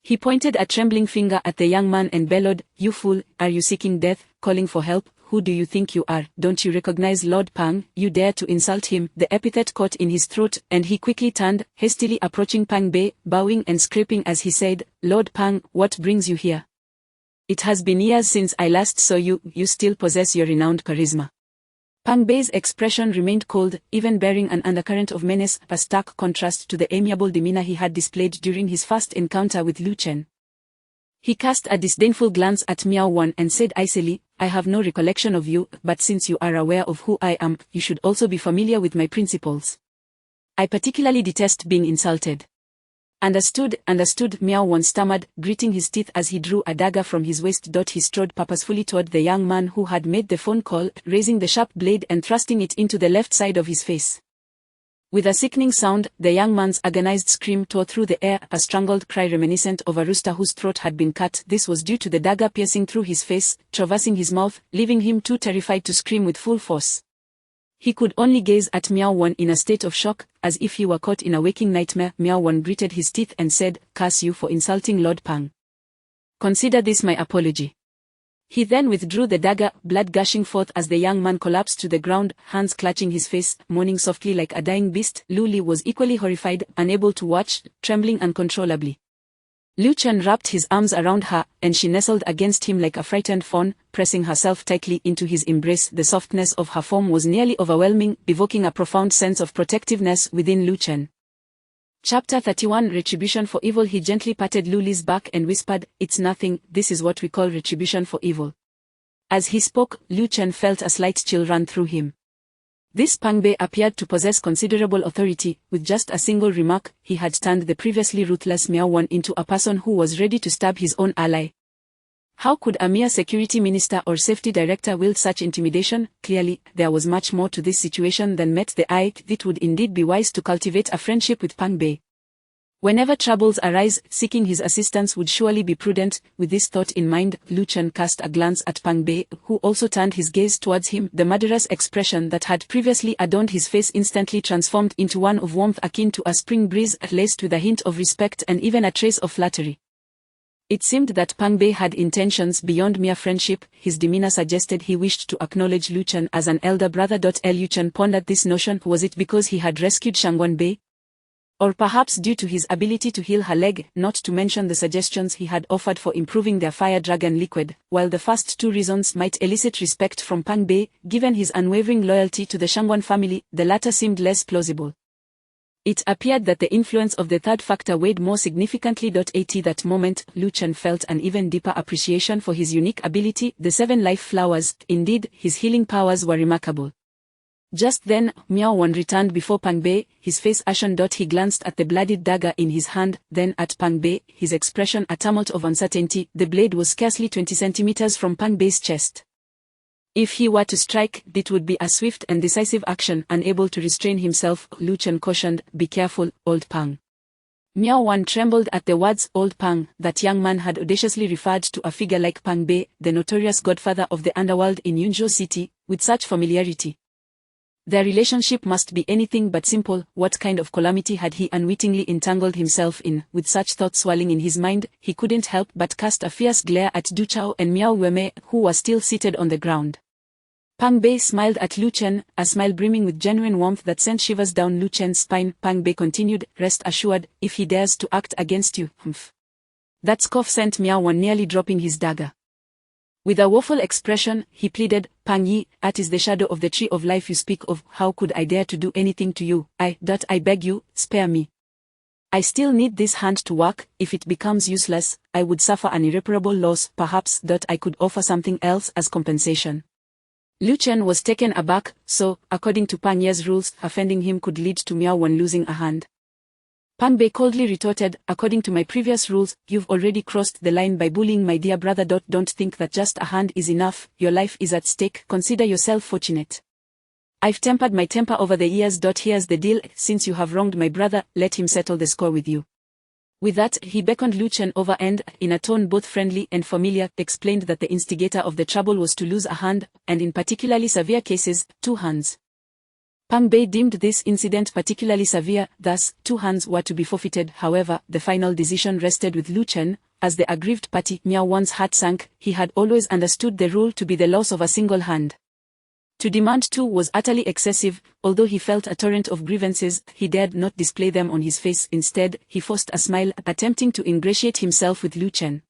Speaker 2: He pointed a trembling finger at the young man and bellowed, you fool, are you seeking death, calling for help? Who do you think you are? Don't you recognize Lord Pang? You dare to insult him? The epithet caught in his throat, and he quickly turned, hastily approaching Pang Bei, bowing and scraping as he said, Lord Pang, what brings you here? It has been years since I last saw you. You still possess your renowned charisma. Pang Bei's expression remained cold, even bearing an undercurrent of menace, a stark contrast to the amiable demeanor he had displayed during his first encounter with Lu Chen. He cast a disdainful glance at Miao Wan and said icily, I have no recollection of you, but since you are aware of who I am, you should also be familiar with my principles. I particularly detest being insulted. Understood, Miao Wan stammered, gritting his teeth as he drew a dagger from his waist. He strode purposefully toward the young man who had made the phone call, raising the sharp blade and thrusting it into the left side of his face. With a sickening sound, the young man's agonized scream tore through the air, a strangled cry reminiscent of a rooster whose throat had been cut. This was due to the dagger piercing through his face, traversing his mouth, leaving him too terrified to scream with full force. He could only gaze at Miao Wan in a state of shock, as if he were caught in a waking nightmare. Miao Wan gritted his teeth and said, "Curse you for insulting Lord Pang. Consider this my apology." He then withdrew the dagger, blood gushing forth as the young man collapsed to the ground, hands clutching his face, moaning softly like a dying beast. Lu Li was equally horrified, unable to watch, trembling uncontrollably. Lu Chen wrapped his arms around her, and she nestled against him like a frightened fawn, pressing herself tightly into his embrace. The softness of her form was nearly overwhelming, evoking a profound sense of protectiveness within Lu Chen. Chapter 31 Retribution for Evil. He gently patted Lu Li's back and whispered, "It's nothing, this is what we call retribution for evil." As he spoke, Lu Chen felt a slight chill run through him. This Pang Bei appeared to possess considerable authority. With just a single remark, he had turned the previously ruthless Miao Wan into a person who was ready to stab his own ally. How could a mere security minister or safety director wield such intimidation? Clearly, there was much more to this situation than met the eye. It would indeed be wise to cultivate a friendship with Pang Bei. Whenever troubles arise, seeking his assistance would surely be prudent. With this thought in mind, Lu Chen cast a glance at Pang Bei, who also turned his gaze towards him. The murderous expression that had previously adorned his face instantly transformed into one of warmth akin to a spring breeze, laced with a hint of respect and even a trace of flattery. It seemed that Pang Bei had intentions beyond mere friendship. His demeanor suggested he wished to acknowledge Lu Chen as an elder brother. Lu Chen pondered this notion. Was it because he had rescued Shangguan Bei? Or perhaps due to his ability to heal her leg, not to mention the suggestions he had offered for improving their fire dragon liquid. While the first two reasons might elicit respect from Pang Bei, given his unwavering loyalty to the Shangguan family, the latter seemed less plausible. It appeared that the influence of the third factor weighed more significantly. At that moment, Lu Chen felt an even deeper appreciation for his unique ability, the 7 life flowers. Indeed, his healing powers were remarkable. Just then, Miao Wan returned before Pang Bei, his face ashen. He glanced at the bloodied dagger in his hand, then at Pang Bei, his expression a tumult of uncertainty. The blade was scarcely 20 centimeters from Pang Bei's chest. If he were to strike, it would be a swift and decisive action. Unable to restrain himself, Lu Chen cautioned, "Be careful, old Pang." Miao Wan trembled at the words "old Pang." That young man had audaciously referred to a figure like Pang Bei, the notorious godfather of the underworld in Yunzhou City, with such familiarity. Their relationship must be anything but simple. What kind of calamity had he unwittingly entangled himself in? With such thoughts swirling in his mind, he couldn't help but cast a fierce glare at Du Chao and Miao Wei, who were still seated on the ground. Pang Bei smiled at Lu Chen, a smile brimming with genuine warmth that sent shivers down Lu Chen's spine. Pang Bei continued, "Rest assured, if he dares to act against you, humph." That scoff sent Miao Wan nearly dropping his dagger. With a woeful expression, he pleaded, "Pang Yi, that is the shadow of the tree of life you speak of. How could I dare to do anything to you? I beg you, spare me. I still need this hand to work. If it becomes useless, I would suffer an irreparable loss. Perhaps I could offer something else as compensation." Lu Chen was taken aback. So, according to Pang Ye's rules, offending him could lead to Miao Wan losing a hand. Pang Bei coldly retorted, "According to my previous rules, you've already crossed the line by bullying my dear brother. Don't think that just a hand is enough. Your life is at stake. Consider yourself fortunate. I've tempered my temper over the years. Here's the deal. Since you have wronged my brother, let him settle the score with you." With that, he beckoned Lu Chen over and, in a tone both friendly and familiar, explained that the instigator of the trouble was to lose a hand, and in particularly severe cases, 2 hands. Pang Bei deemed this incident particularly severe, thus, 2 hands were to be forfeited. However, the final decision rested with Lu Chen. As the aggrieved party, Miao Wan's heart sank. He had always understood the rule to be the loss of a single hand. To demand 2 was utterly excessive. Although he felt a torrent of grievances, he dared not display them on his face. Instead, he forced a smile, attempting to ingratiate himself with Lu Chen.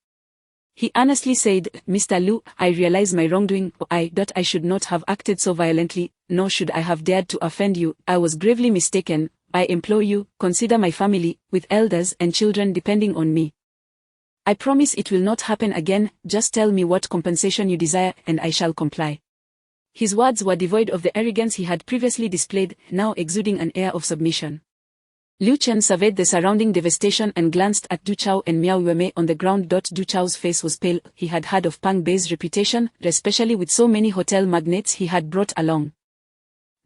Speaker 2: He earnestly said, "Mr. Lu, I realize my wrongdoing. I should not have acted so violently, nor should I have dared to offend you. I was gravely mistaken. I implore you, consider my family, with elders and children depending on me. I promise it will not happen again. Just tell me what compensation you desire, and I shall comply." His words were devoid of the arrogance he had previously displayed, now exuding an air of submission. Lu Chen surveyed the surrounding devastation and glanced at Du Chao and Miao Wei on the ground. Du Chao's face was pale. He had heard of Pang Bei's reputation, especially with so many hotel magnates he had brought along.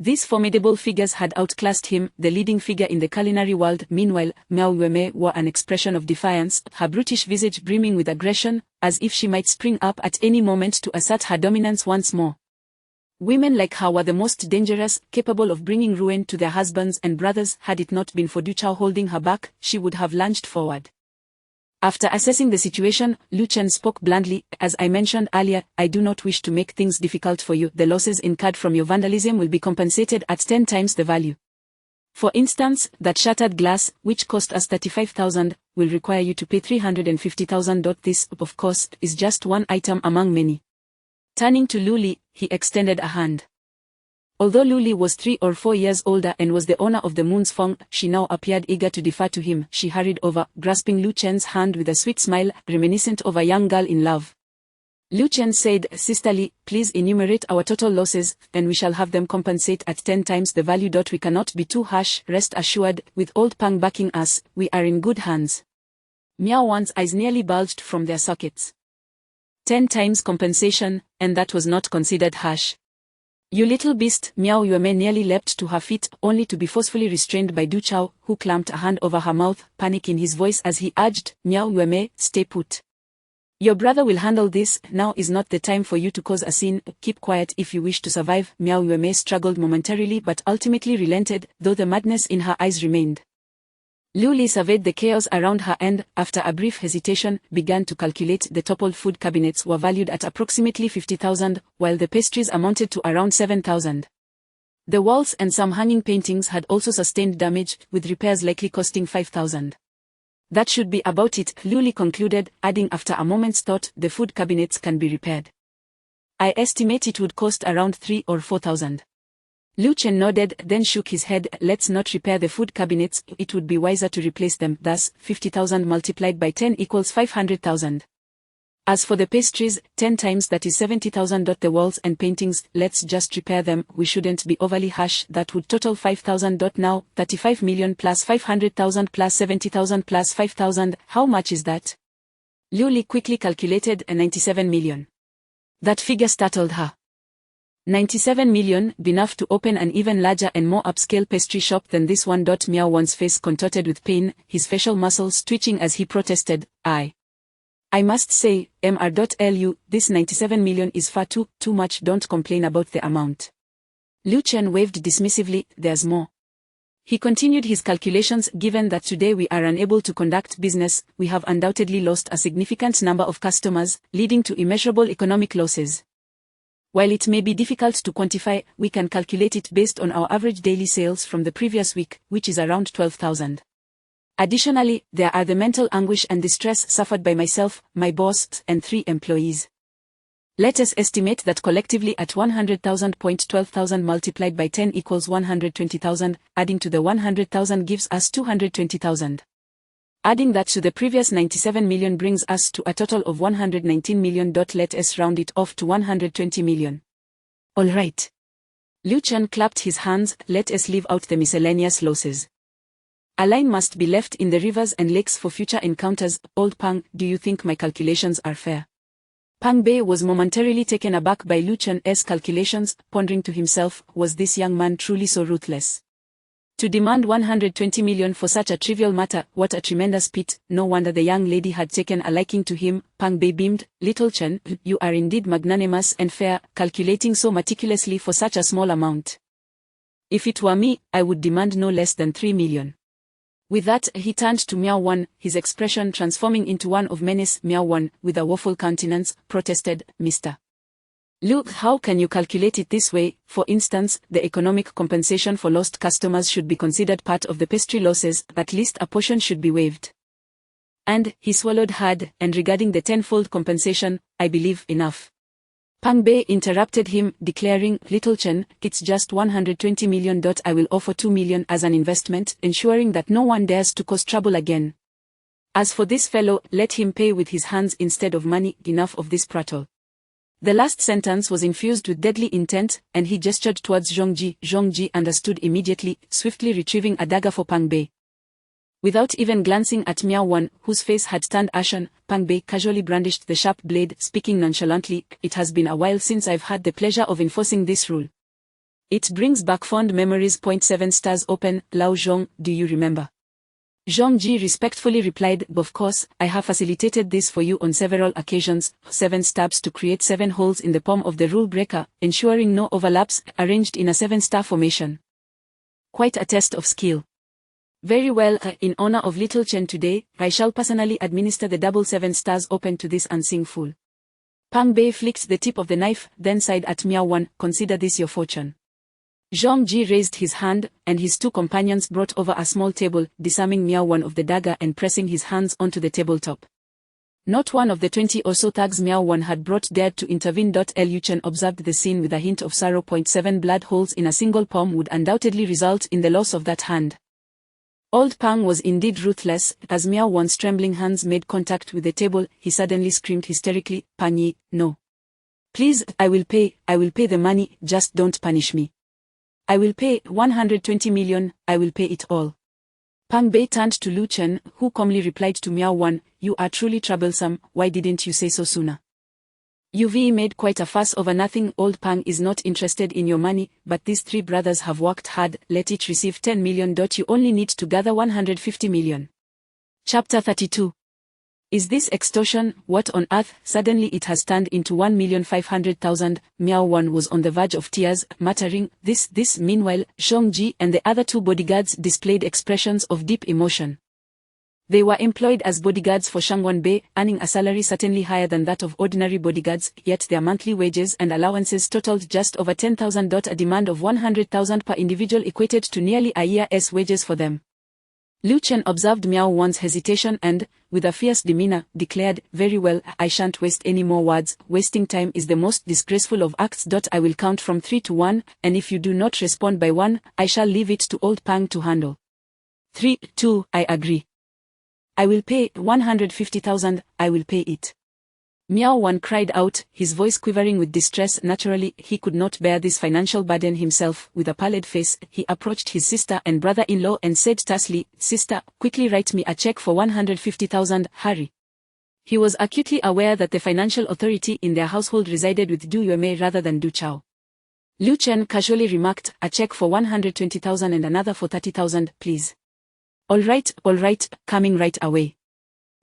Speaker 2: These formidable figures had outclassed him, the leading figure in the culinary world. Meanwhile, Miao Yueme wore an expression of defiance, her brutish visage brimming with aggression, as if she might spring up at any moment to assert her dominance once more. Women like her were the most dangerous, capable of bringing ruin to their husbands and brothers. Had it not been for Du Chao holding her back, she would have lunged forward. After assessing the situation, Lu Chen spoke bluntly. As I mentioned earlier, I do not wish to make things difficult for you. The losses incurred from your vandalism will be compensated at 10 times the value. For instance, that shattered glass, which cost us 35,000, will require you to pay 350,000. This, of course, is just one item among many. Turning to Lu Li, he extended a hand. Although Lu Li was 3 or 4 years older and was the owner of the Moon's Fong, she now appeared eager to defer to him. She hurried over, grasping Lu Chen's hand with a sweet smile, reminiscent of a young girl in love. Lu Chen said, "Sisterly, please enumerate our total losses, and we shall have them compensate at 10 times the value. We cannot be too harsh. Rest assured, with old Pang backing us, we are in good hands." Miao Wan's eyes nearly bulged from their sockets. 10 times compensation, and that was not considered harsh. "You little beast!" Miao Yueme nearly leapt to her feet, only to be forcefully restrained by Du Chao, who clamped a hand over her mouth, panic in his voice as he urged, "Miao Yueme, stay put. Your brother will handle this. Now is not the time for you to cause a scene. Keep quiet if you wish to survive." Miao Yueme struggled momentarily but ultimately relented, though the madness in her eyes remained. Lu Li surveyed the chaos around her and, after a brief hesitation, began to calculate. The toppled food cabinets were valued at approximately 50,000, while the pastries amounted to around 7,000. The walls and some hanging paintings had also sustained damage, with repairs likely costing 5,000. "That should be about it," Lu Li concluded, adding after a moment's thought, "The food cabinets can be repaired. I estimate it would cost around 3 or 4,000. Lu Chen nodded, then shook his head. "Let's not repair the food cabinets, it would be wiser to replace them. Thus, 50,000 multiplied by 10 equals 500,000. As for the pastries, 10 times that is 70,000. The walls and paintings, let's just repair them. We shouldn't be overly harsh. That would total 5,000. Now, 35 million plus 500,000 plus 70,000 plus 5,000, how much is that?" Lu Li quickly calculated, 97 million. That figure startled her. 97 million, enough to open an even larger and more upscale pastry shop than this one. Miao Wan's face contorted with pain, his facial muscles twitching as he protested, I must say, Mr.Lu, this 97 million is far too much. Don't complain about the amount." Lu Chen waved dismissively, "There's more." He continued his calculations. "Given that today we are unable to conduct business, we have undoubtedly lost a significant number of customers, leading to immeasurable economic losses. While it may be difficult to quantify, we can calculate it based on our average daily sales from the previous week, which is around 12,000. Additionally, there are the mental anguish and distress suffered by myself, my boss, and 3 employees. Let us estimate that collectively at 100,000. 12,000 multiplied by 10 equals 120,000, adding to the 100,000 gives us 220,000. Adding that to the previous 97 million brings us to a total of 119 million. Let us round it off to 120 million. All right. Lu Chen clapped his hands. Let us leave out the miscellaneous losses. A line must be left in the rivers and lakes for future encounters. Old Pang, do you think my calculations are fair? Pang Bei was momentarily taken aback by Lu Chen's calculations, pondering to himself, was this young man truly so ruthless? To demand 120 million for such a trivial matter, what a tremendous feat. No wonder the young lady had taken a liking to him. Pang Bei beamed. "Little Chen, you are indeed magnanimous and fair, calculating so meticulously for such a small amount. If it were me, I would demand no less than 3 million. With that, he turned to Miao Wan, his expression transforming into one of menace. Miao Wan, with a woeful countenance, protested, "Mr. Lu, how can you calculate it this way? For instance, the economic compensation for lost customers should be considered part of the pastry losses, at least a portion should be waived." And, he swallowed hard, "and regarding the tenfold compensation, I believe enough." Pang Bei interrupted him, declaring, "Little Chen, it's just 120 million. I will offer 2 million as an investment, ensuring that no one dares to cause trouble again. As for this fellow, let him pay with his hands instead of money. Enough of this prattle." The last sentence was infused with deadly intent, and he gestured towards Zhongji. Zhongji understood immediately, swiftly retrieving a dagger for Pang Bei. Without even glancing at Miao Wan, whose face had turned ashen, Pang Bei casually brandished the sharp blade, speaking nonchalantly, "It has been a while since I've had the pleasure of enforcing this rule. It brings back fond memories. 7 stars open, Lao Zhong, do you remember? Zhong Ji respectfully replied, of course, I have facilitated this for you on several occasions. 7 stabs to create 7 holes in the palm of the rule breaker, ensuring no overlaps, arranged in a 7-star formation. Quite a test of skill. Very well, in honor of Little Chen today, I shall personally administer the double 7 stars open to this unseen fool. Pang Bei flicked the tip of the knife, then sighed at Miao Wan, consider this your fortune. Zhong Ji raised his hand, and his 2 companions brought over a small table, disarming Miao Wan of the dagger and pressing his hands onto the tabletop. Not one of the 20 or so thugs Miao Wan had brought dared to intervene. Lu Chen observed the scene with a hint of sorrow. 7 blood holes in a single palm would undoubtedly result in the loss of that hand. Old Pang was indeed ruthless. As Miao Wan's trembling hands made contact with the table, he suddenly screamed hysterically, Pang Yi, no. Please, I will pay the money, just don't punish me. I will pay 120 million, I will pay it all. Pang Bei turned to Lu Chen, who calmly replied to Miao Wan, you are truly troublesome, why didn't you say so sooner? You've made quite a fuss over nothing. Old Pang is not interested in your money, but these 3 brothers have worked hard, let each receive 10 million. You only need to gather 150 million. Chapter 32. Is this extortion? What on earth? Suddenly it has turned into 1,500,000. Miao Wan was on the verge of tears, muttering, this. Meanwhile, Zhong Ji and the other 2 bodyguards displayed expressions of deep emotion. They were employed as bodyguards for Shangwan Bei, earning a salary certainly higher than that of ordinary bodyguards, yet their monthly wages and allowances totaled just over 10,000. A demand of 100,000 per individual equated to nearly a year's wages for them. Lu Chen observed Miao Wan's hesitation and, with a fierce demeanor, declared, very well, I shan't waste any more words, wasting time is the most disgraceful of acts. I will count from 3 to 1, and if you do not respond by 1, I shall leave it to old Pang to handle. 3, 2, I agree. I will pay 150,000, I will pay it. Miao Wan cried out, his voice quivering with distress. Naturally, he could not bear this financial burden himself. With a pallid face, he approached his sister and brother-in-law and said tersely, sister, quickly write me a check for 150,000, hurry. He was acutely aware that the financial authority in their household resided with Du Yuemei rather than Du Chao. Lu Chen casually remarked, a check for 120,000 and another for 30,000, please. All right, coming right away.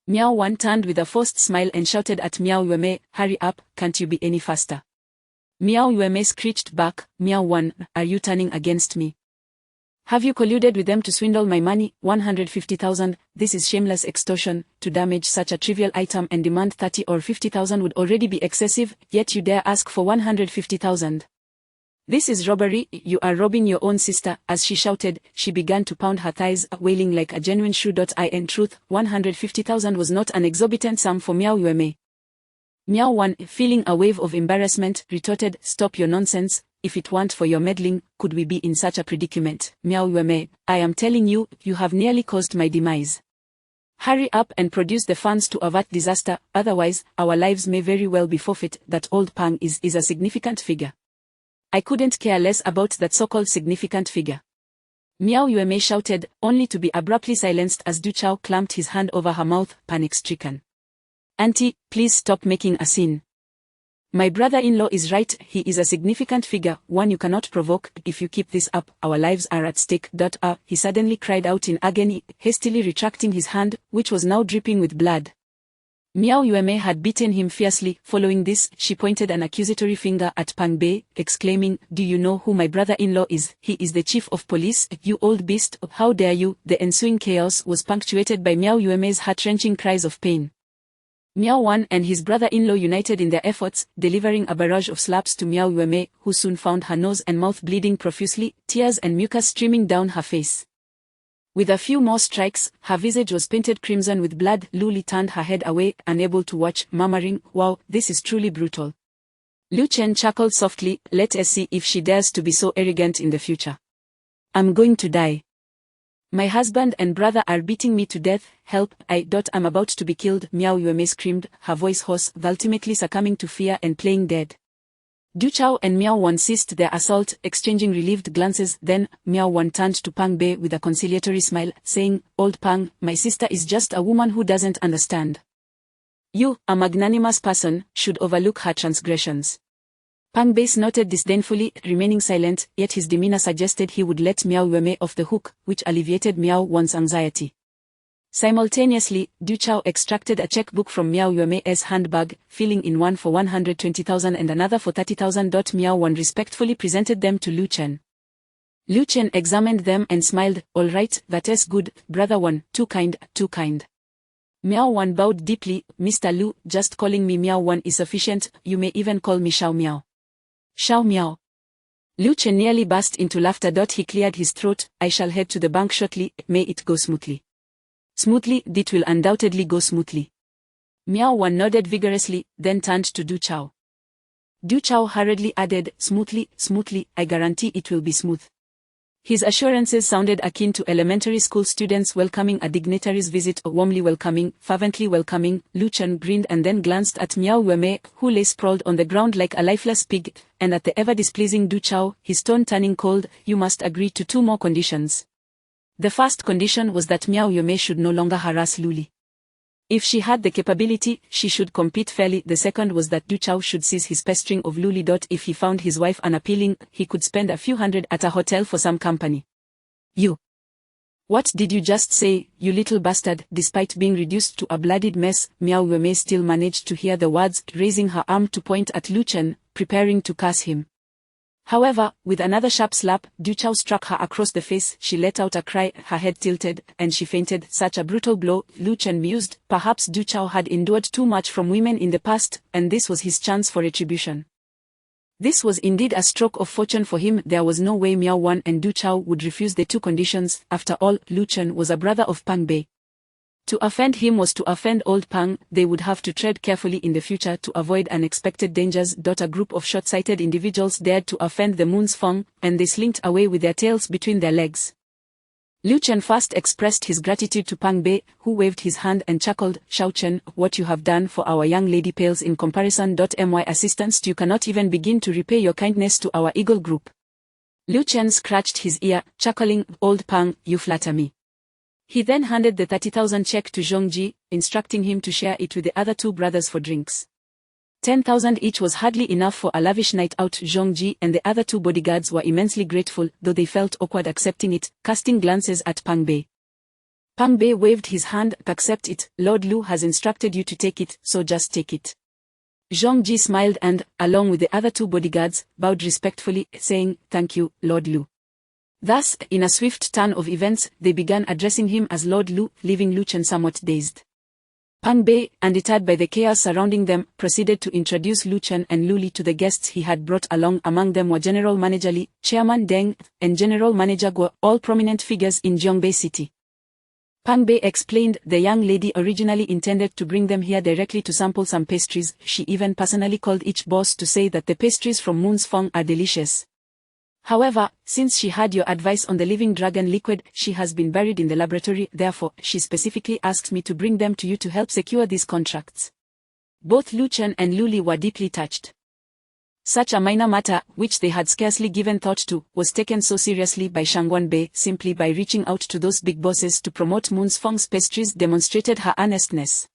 Speaker 2: Miao Wan turned with a forced smile and shouted at Miao Yuemei, hurry up, can't you be any faster? Miao Yuemei screeched back, Miao Wan, are you turning against me? Have you colluded with them to swindle my money? 150,000, this is shameless extortion. To damage such a trivial item and demand 30 or 50,000 would already be excessive, yet you dare ask for 150,000. This is robbery, you are robbing your own sister. As she shouted, she began to pound her thighs, wailing like a genuine shrew. In truth, 150,000 was not an exorbitant sum for Miao Yuemei. Miao Wan, feeling a wave of embarrassment, retorted, stop your nonsense, if it weren't for your meddling, could we be in such a predicament? Miao Yuemei, I am telling you, you have nearly caused my demise. Hurry up and produce the funds to avert disaster, otherwise, our lives may very well be forfeit. That old Pang is a significant figure. I couldn't care less about that so-called significant figure. Miao Yuemei shouted, only to be abruptly silenced as Du Chao clamped his hand over her mouth, panic-stricken. Auntie, please stop making a scene. My brother-in-law is right, he is a significant figure, one you cannot provoke. If you keep this up, our lives are at stake. He suddenly cried out in agony, hastily retracting his hand, which was now dripping with blood. Miao Yuemei had beaten him fiercely. Following this, she pointed an accusatory finger at Pang Bei, exclaiming, do you know who my brother-in-law is? He is the chief of police, you old beast, how dare you? The ensuing chaos was punctuated by Miao Yuemei's heart-wrenching cries of pain. Miao Wan and his brother-in-law united in their efforts, delivering a barrage of slaps to Miao Yuemei, who soon found her nose and mouth bleeding profusely, tears and mucus streaming down her face. With a few more strikes, her visage was painted crimson with blood. Lu Li turned her head away, unable to watch, murmuring, wow, this is truly brutal. Lu Chen chuckled softly, let us see if she dares to be so arrogant in the future. I'm going to die. My husband and brother are beating me to death, help, I'm about to be killed. Miao Yuemei screamed, her voice hoarse, ultimately succumbing to fear and playing dead. Du Chao and Miao Wan ceased their assault, exchanging relieved glances. Then, Miao Wan turned to Pang Bei with a conciliatory smile, saying, old Pang, my sister is just a woman who doesn't understand. You, a magnanimous person, should overlook her transgressions. Pang Bei snorted disdainfully, remaining silent, yet his demeanor suggested he would let Miao Yueme off the hook, which alleviated Miao Wan's anxiety. Simultaneously, Du Chao extracted a checkbook from Miao Yueme's handbag, filling in one for 120,000 and another for 30,000. Miao Wan respectfully presented them to Lu Chen. Lu Chen examined them and smiled. "All right, that's good, brother Wan, too kind, too kind." Miao Wan bowed deeply. "Mr. Lu, just calling me Miao Wan is sufficient, you may even call me Xiao Miao." "Xiao Miao." Lu Chen nearly burst into laughter. He cleared his throat. "I shall head to the bank shortly, may it go smoothly." "Smoothly, it will undoubtedly go smoothly." Miao Wan nodded vigorously, then turned to Du Chao. Du Chao hurriedly added, "Smoothly, smoothly, I guarantee it will be smooth." His assurances sounded akin to elementary school students welcoming a dignitary's visit, warmly welcoming, fervently welcoming. Lu Chen grinned and then glanced at Miao Yueme, who lay sprawled on the ground like a lifeless pig, and at the ever-displeasing Du Chao, his tone turning cold. "You must agree to 2 more conditions." The first condition was that Miao Yueme should no longer harass Luli. If she had the capability, she should compete fairly. The second was that Du Chao should cease his pestering of Luli. If he found his wife unappealing, he could spend a few hundred at a hotel for some company. "You. What did you just say, you little bastard?" Despite being reduced to a bloodied mess, Miao Yueme still managed to hear the words, raising her arm to point at Lu Chen, preparing to curse him. However, with another sharp slap, Du Chao struck her across the face. She let out a cry, her head tilted, and she fainted. Such a brutal blow, Lu Chen mused. Perhaps Du Chao had endured too much from women in the past, and this was his chance for retribution. This was indeed a stroke of fortune for him. There was no way Miao Wan and Du Chao would refuse the 2 conditions. After all, Lu Chen was a brother of Pang Bei. To offend him was to offend old Pang. They would have to tread carefully in the future to avoid unexpected dangers. A group of short-sighted individuals dared to offend the Moon's Fong, and they slinked away with their tails between their legs. Lu Chen first expressed his gratitude to Pang Bei, who waved his hand and chuckled. "Xiao Chen, what you have done for our young lady pales in comparison. My assistance, you cannot even begin to repay your kindness to our Eagle group." Lu Chen scratched his ear, chuckling. "Old Pang, you flatter me." He then handed the 30,000 check to Zhongji, instructing him to share it with the other 2 brothers for drinks. 10,000 each was hardly enough for a lavish night out. Zhongji and the other 2 bodyguards were immensely grateful, though they felt awkward accepting it, casting glances at Pang Bei. Pang Bei waved his hand. "Accept it, Lord Lu has instructed you to take it, so just take it." Zhongji smiled and, along with the other 2 bodyguards, bowed respectfully, saying, "Thank you, Lord Lu." Thus, in a swift turn of events, they began addressing him as Lord Lu, leaving Lu Chen somewhat dazed. Pang Bei, undeterred by the chaos surrounding them, proceeded to introduce Lu Chen and Luli to the guests he had brought along. Among them were General Manager Li, Chairman Deng, and General Manager Guo, all prominent figures in Zhongbei City. Pang Bei explained the young lady originally intended to bring them here directly to sample some pastries. She even personally called each boss to say that the pastries from Moon's Fong are delicious. However, since she had your advice on the living dragon liquid, she has been buried in the laboratory. Therefore, she specifically asked me to bring them to you to help secure these contracts. Both Lu Chen and Luli were deeply touched. Such a minor matter, which they had scarcely given thought to, was taken so seriously by Shangguan Bei. Simply by reaching out to those big bosses to promote Moon's Fong's pastries demonstrated her earnestness.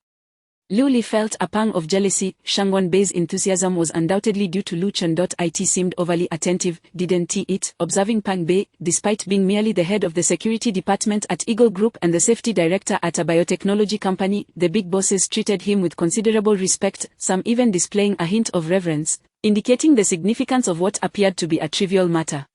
Speaker 2: Luli felt a pang of jealousy. Shangguan Bei's enthusiasm was undoubtedly due to Lu Chen. It seemed overly attentive, didn't it? Observing Pang Bei, despite being merely the head of the security department at Eagle Group and the safety director at a biotechnology company, the big bosses treated him with considerable respect, some even displaying a hint of reverence, indicating the significance of what appeared to be a trivial matter.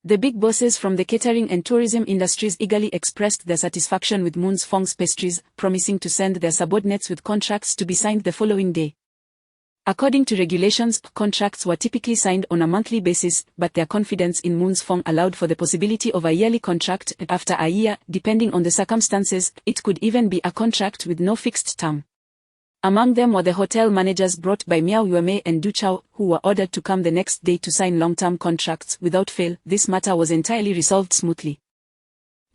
Speaker 2: The big bosses from the catering and tourism industries eagerly expressed their satisfaction with Moon's Fong's pastries, promising to send their subordinates with contracts to be signed the following day. According to regulations, contracts were typically signed on a monthly basis, but their confidence in Moon's Fong allowed for the possibility of a yearly contract. After a year, depending on the circumstances, it could even be a contract with no fixed term. Among them were the hotel managers brought by Miao Yueme and Du Chao, who were ordered to come the next day to sign long-term contracts without fail. This matter was entirely resolved smoothly.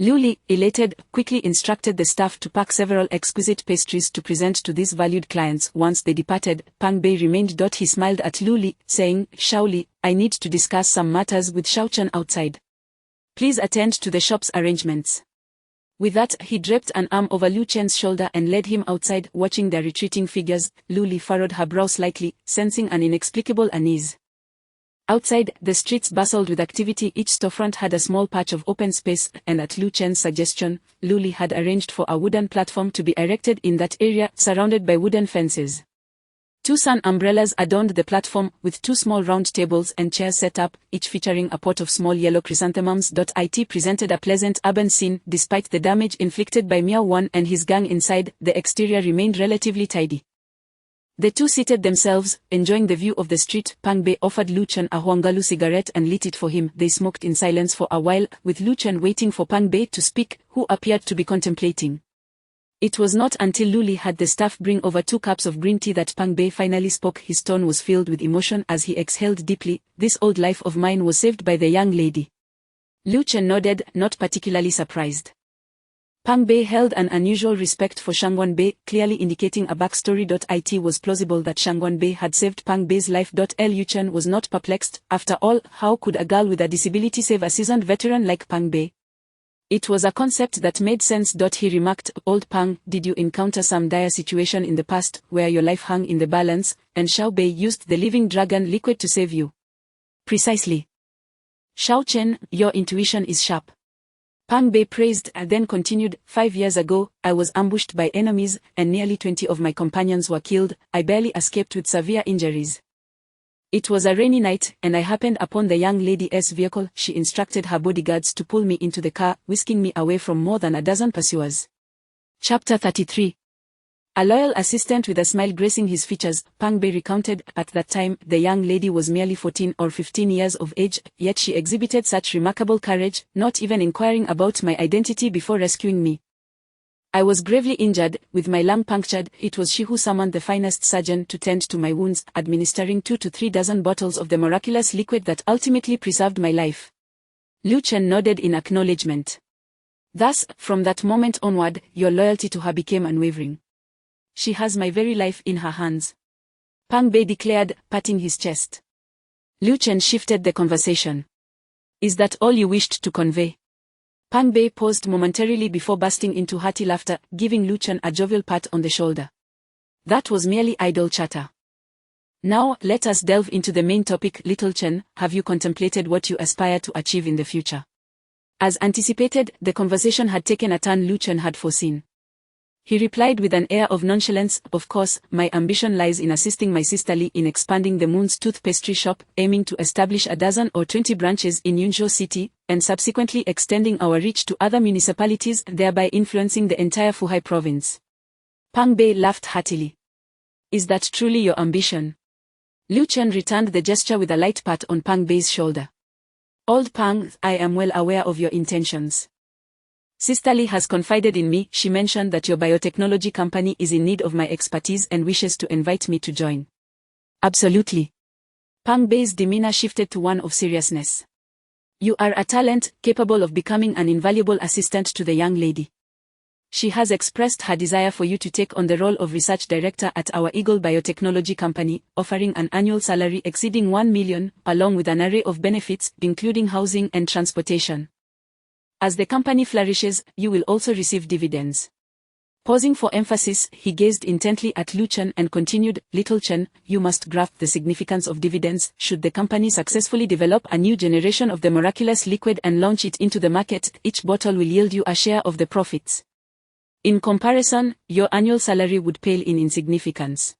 Speaker 2: Luli, elated, quickly instructed the staff to pack several exquisite pastries to present to these valued clients. Once they departed, Pang Bei remained. He smiled at Luli, saying, "Shaoli, I need to discuss some matters with Xiao Chen outside. Please attend to the shop's arrangements." With that, he draped an arm over Lu Chen's shoulder and led him outside. Watching their retreating figures, Luli furrowed her brow slightly, sensing an inexplicable unease. Outside, the streets bustled with activity. Each storefront had a small patch of open space, and at Lu Chen's suggestion, Lu had arranged for a wooden platform to be erected in that area, surrounded by wooden fences. 2 sun umbrellas adorned the platform, with 2 small round tables and chairs set up, each featuring a pot of small yellow chrysanthemums. It presented a pleasant urban scene. Despite the damage inflicted by Miao Wan and his gang inside, the exterior remained relatively tidy. The two seated themselves, enjoying the view of the street. Pang Bei offered Lu Chen a Huangalu cigarette and lit it for him. They smoked in silence for a while, with Lu Chen waiting for Pang Bei to speak, who appeared to be contemplating. It was not until Lu had the staff bring over 2 cups of green tea that Pang Bei finally spoke. His tone was filled with emotion as he exhaled deeply. "This old life of mine was saved by the young lady." Lu Chen nodded, not particularly surprised. Pang Bei held an unusual respect for Shangwan Bei, clearly indicating a backstory. It was plausible that Shangwan Bei had saved Pang Bei's life. Lu Chen was not perplexed. After all, how could a girl with a disability save a seasoned veteran like Pang Bei? It was a concept that made sense. He remarked, "Old Pang, did you encounter some dire situation in the past, where your life hung in the balance, and Xiao Bei used the living dragon liquid to save you?" "Precisely. Xiao Chen, your intuition is sharp." Pang Bei praised and then continued, 5 years ago, I was ambushed by enemies, and nearly 20 of my companions were killed. I barely escaped with severe injuries. It was a rainy night, and I happened upon the young lady's vehicle. She instructed her bodyguards to pull me into the car, whisking me away from more than a dozen pursuers. Chapter 33. A loyal assistant with a smile gracing his features, Pang Bei recounted. At that time, the young lady was merely 14 or 15 years of age, yet she exhibited such remarkable courage, not even inquiring about my identity before rescuing me. I was gravely injured, with my lung punctured. It was she who summoned the finest surgeon to tend to my wounds, administering 2 to 3 dozen bottles of the miraculous liquid that ultimately preserved my life. Lu Chen nodded in acknowledgement. Thus, from that moment onward, your loyalty to her became unwavering. She has my very life in her hands, Pang Bei declared, patting his chest. Lu Chen shifted the conversation. Is that all you wished to convey? Pang Bei paused momentarily before bursting into hearty laughter, giving Lu Chen a jovial pat on the shoulder. That was merely idle chatter. Now, let us delve into the main topic. Little Chen, have you contemplated what you aspire to achieve in the future? As anticipated, the conversation had taken a turn Lu Chen had foreseen. He replied with an air of nonchalance, of course, my ambition lies in assisting my sister Li in expanding the Moon's Tooth Pastry Shop, aiming to establish a dozen or 20 branches in Yunzhou City, and subsequently extending our reach to other municipalities, thereby influencing the entire Fuhai province. Pang Bei laughed heartily. Is that truly your ambition? Lu Chen returned the gesture with a light pat on Pang Bei's shoulder. Old Pang, I am well aware of your intentions. Sister Li has confided in me. She mentioned that your biotechnology company is in need of my expertise and wishes to invite me to join. Absolutely. Pang Bei's demeanor shifted to one of seriousness. You are a talent, capable of becoming an invaluable assistant to the young lady. She has expressed her desire for you to take on the role of research director at our Eagle Biotechnology Company, offering an annual salary exceeding 1 million, along with an array of benefits, including housing and transportation. As the company flourishes, you will also receive dividends. Pausing for emphasis, he gazed intently at Lu Chen and continued, Little Chen, you must grasp the significance of dividends. Should the company successfully develop a new generation of the miraculous liquid and launch it into the market, each bottle will yield you a share of the profits. In comparison, your annual salary would pale in insignificance.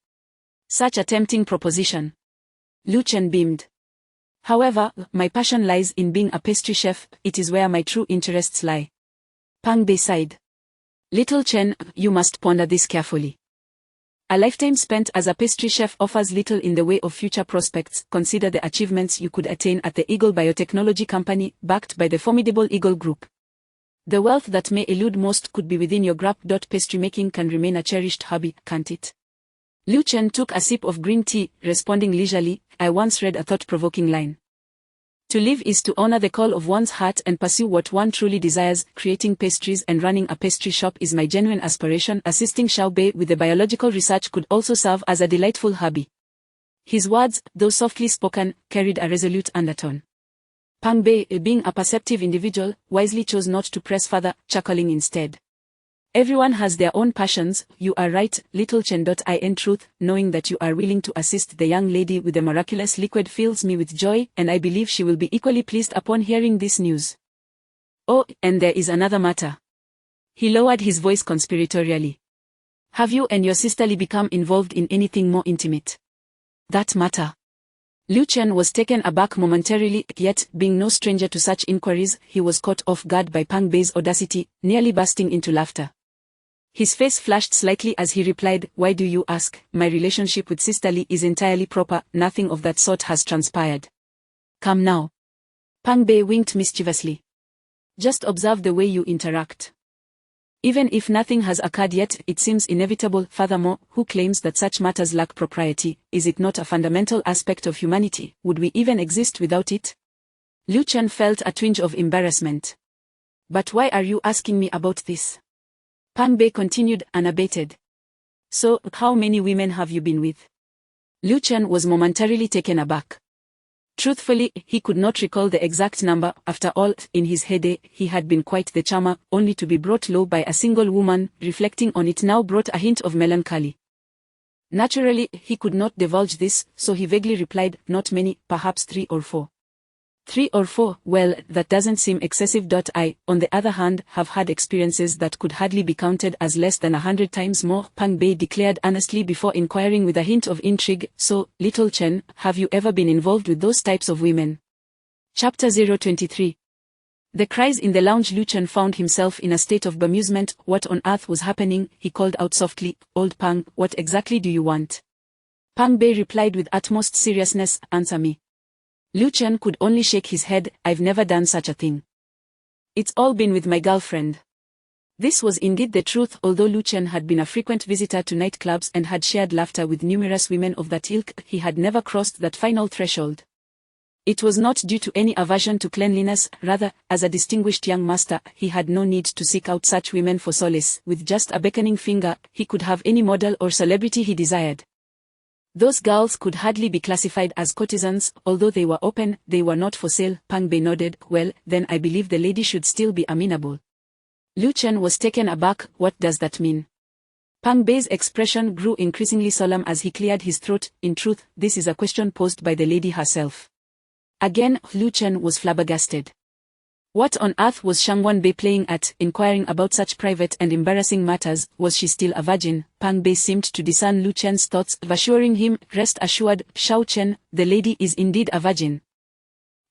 Speaker 2: Such a tempting proposition. Lu Chen beamed. However, my passion lies in being a pastry chef. It is where my true interests lie. Pang Bei sighed. Little Chen, you must ponder this carefully. A lifetime spent as a pastry chef offers little in the way of future prospects. Consider the achievements you could attain at the Eagle Biotechnology Company, backed by the formidable Eagle Group. The wealth that may elude most could be within your grasp. Pastry making can remain a cherished hobby, can't it? Lu Chen took a sip of green tea, responding leisurely, I once read a thought-provoking line. To live is to honor the call of one's heart and pursue what one truly desires. Creating pastries and running a pastry shop is my genuine aspiration. Assisting Xiao Bei with the biological research could also serve as a delightful hobby. His words, though softly spoken, carried a resolute undertone. Pang Bei, being a perceptive individual, wisely chose not to press further, chuckling instead. Everyone has their own passions, you are right, little Chen. In truth, knowing that you are willing to assist the young lady with the miraculous liquid fills me with joy, and I believe she will be equally pleased upon hearing this news. Oh, and there is another matter. He lowered his voice conspiratorially. Have you and your sisterly become involved in anything more intimate? That matter. Lu Chen was taken aback momentarily, yet, being no stranger to such inquiries, he was caught off guard by Pang Bei's audacity, nearly bursting into laughter. His face flushed slightly as he replied, "Why do you ask? My relationship with Sister Li is entirely proper, nothing of that sort has transpired." "Come now." Pang Bei winked mischievously. "Just observe the way you interact. Even if nothing has occurred yet, it seems inevitable. Furthermore, who claims that such matters lack propriety? Is it not a fundamental aspect of humanity? Would we even exist without it?" Lu Chen felt a twinge of embarrassment. "But why are you asking me about this?" Pang Bei continued, unabated. "So, how many women have you been with?" Lu Chen was momentarily taken aback. Truthfully, he could not recall the exact number. After all, in his heyday, he had been quite the charmer, only to be brought low by a single woman. Reflecting on it now brought a hint of melancholy. Naturally, he could not divulge this, so he vaguely replied, "Not many, perhaps 3 or 4. 3 or 4, well, that doesn't seem excessive. I, on the other hand, have had experiences that could hardly be counted as less than 100 times more," Pang Bei declared honestly before inquiring with a hint of intrigue. "So, little Chen, have you ever been involved with those types of women?" Chapter 023. The cries in the lounge. Lu Chen found himself in a state of bemusement. What on earth was happening? He called out softly, "Old Pang, what exactly do you want?" Pang Bei replied with utmost seriousness, "Answer me." Lu Chen could only shake his head. "I've never done such a thing. It's all been with my girlfriend." This was indeed the truth. Although Lu Chen had been a frequent visitor to nightclubs and had shared laughter with numerous women of that ilk, he had never crossed that final threshold. It was not due to any aversion to cleanliness, rather, as a distinguished young master, he had no need to seek out such women for solace. With just a beckoning finger, he could have any model or celebrity he desired. Those girls could hardly be classified as courtesans, although they were open, they were not for sale. Pang Bei nodded. "Well, then I believe the lady should still be amenable." Lu Chen was taken aback. "What does that mean?" Pang Bei's expression grew increasingly solemn as he cleared his throat. "In truth, this is a question posed by the lady herself." Again, Lu Chen was flabbergasted. What on earth was Shangwan Bei playing at, inquiring about such private and embarrassing matters? Was she still a virgin? Pang Bei seemed to discern Lu Chen's thoughts, assuring him, "Rest assured, Shao Chen, the lady is indeed a virgin.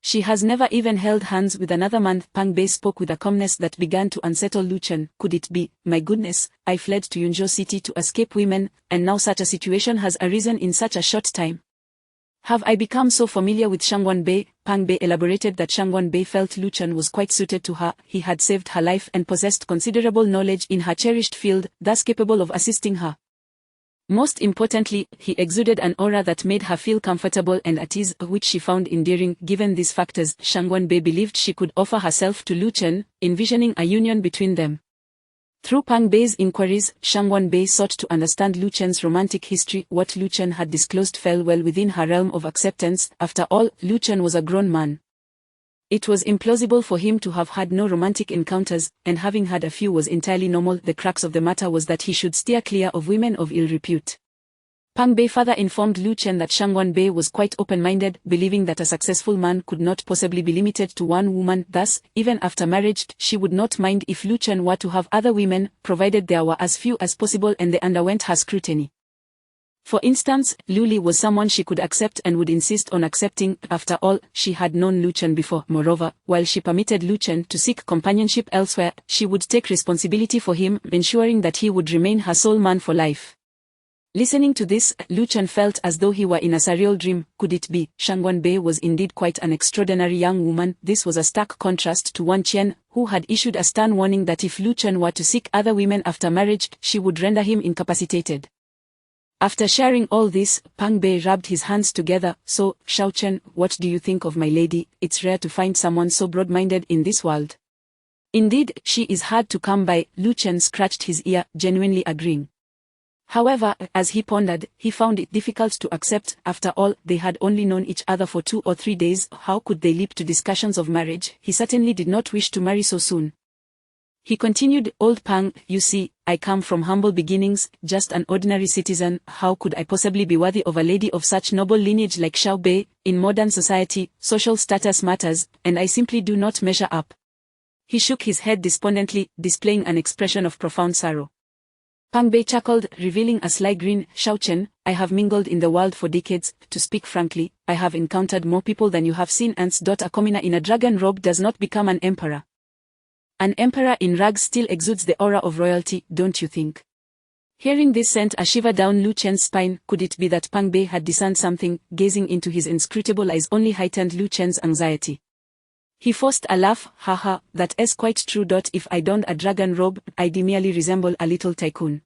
Speaker 2: She has never even held hands with another man." Pang Bei spoke with a calmness that began to unsettle Lu Chen. Could it be? My goodness, I fled to Yunzhou City to escape women, and now such a situation has arisen in such a short time. Have I become so familiar with Shangwan Bei? Pang Bei elaborated that Shangwan Bei felt Lu Chen was quite suited to her. He had saved her life and possessed considerable knowledge in her cherished field, thus capable of assisting her. Most importantly, he exuded an aura that made her feel comfortable and at ease, which she found endearing. Given these factors, Shangwan Bei believed she could offer herself to Lu Chen, envisioning a union between them. Through Pang Bei's inquiries, Shangwan Bei sought to understand Lu Chen's romantic history. What Lu Chen had disclosed fell well within her realm of acceptance. After all, Lu Chen was a grown man. It was implausible for him to have had no romantic encounters, and having had a few was entirely normal. The crux of the matter was that he should steer clear of women of ill repute. Pang Bei further informed Lu Chen that Shangwan Bei was quite open-minded, believing that a successful man could not possibly be limited to one woman. Thus, even after marriage, she would not mind if Lu Chen were to have other women, provided there were as few as possible and they underwent her scrutiny. For instance, Lu Li was someone she could accept and would insist on accepting. After all, she had known Lu Chen before. Moreover, while she permitted Lu Chen to seek companionship elsewhere, she would take responsibility for him, ensuring that he would remain her sole man for life. Listening to this, Lu Chen felt as though he were in a surreal dream. Could it be? Shangwan Bei was indeed quite an extraordinary young woman. This was a stark contrast to Wan Qian, who had issued a stern warning that if Lu Chen were to seek other women after marriage, she would render him incapacitated. After sharing all this, Pang Bei rubbed his hands together. "So, Shao Chen, what do you think of my lady? It's rare to find someone so broad-minded in this world." "Indeed, she is hard to come by." Lu Chen scratched his ear, genuinely agreeing. However, as he pondered, he found it difficult to accept. After all, they had only known each other for 2 or 3 days. How could they leap to discussions of marriage? He certainly did not wish to marry so soon. He continued, "Old Pang, you see, I come from humble beginnings, just an ordinary citizen. How could I possibly be worthy of a lady of such noble lineage like Xiao Bei? In modern society, social status matters, and I simply do not measure up." He shook his head despondently, displaying an expression of profound sorrow. Pang Bei chuckled, revealing a sly grin. "Xiao Chen, I have mingled in the world for decades. To speak frankly, I have encountered more people than you have seen. Ants. A commoner in a dragon robe does not become an emperor. An emperor in rags still exudes the aura of royalty, don't you think?" Hearing this sent a shiver down Lu Chen's spine. Could it be that Pang Bei had discerned something? Gazing into his inscrutable eyes only heightened Lu Chen's anxiety. He forced a laugh. "Haha, that's quite true. If I donned a dragon robe, I'd merely resemble a little tycoon."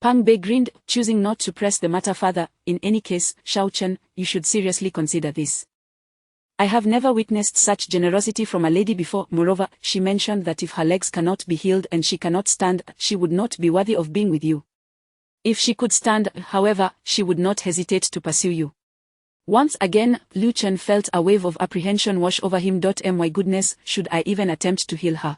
Speaker 2: Pang Bei grinned, choosing not to press the matter further. "In any case, Xiao Chen, you should seriously consider this. I have never witnessed such generosity from a lady before. Moreover, she mentioned that if her legs cannot be healed and she cannot stand, she would not be worthy of being with you. If she could stand, however, she would not hesitate to pursue you." Once again, Lu Chen felt a wave of apprehension wash over him. My goodness, should I even attempt to heal her?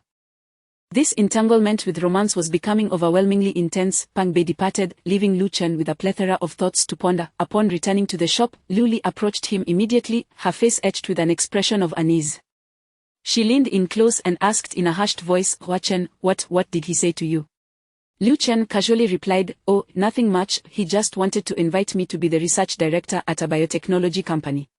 Speaker 2: This entanglement with romance was becoming overwhelmingly intense. Pang Bei departed, leaving Lu Chen with a plethora of thoughts to ponder. Upon returning to the shop, Lu Li approached him immediately, her face etched with an expression of unease. She leaned in close and asked in a hushed voice, "Hua Chen, what did he say to you?" Lu Chen casually replied, "Oh, nothing much, he just wanted to invite me to be the research director at a biotechnology company.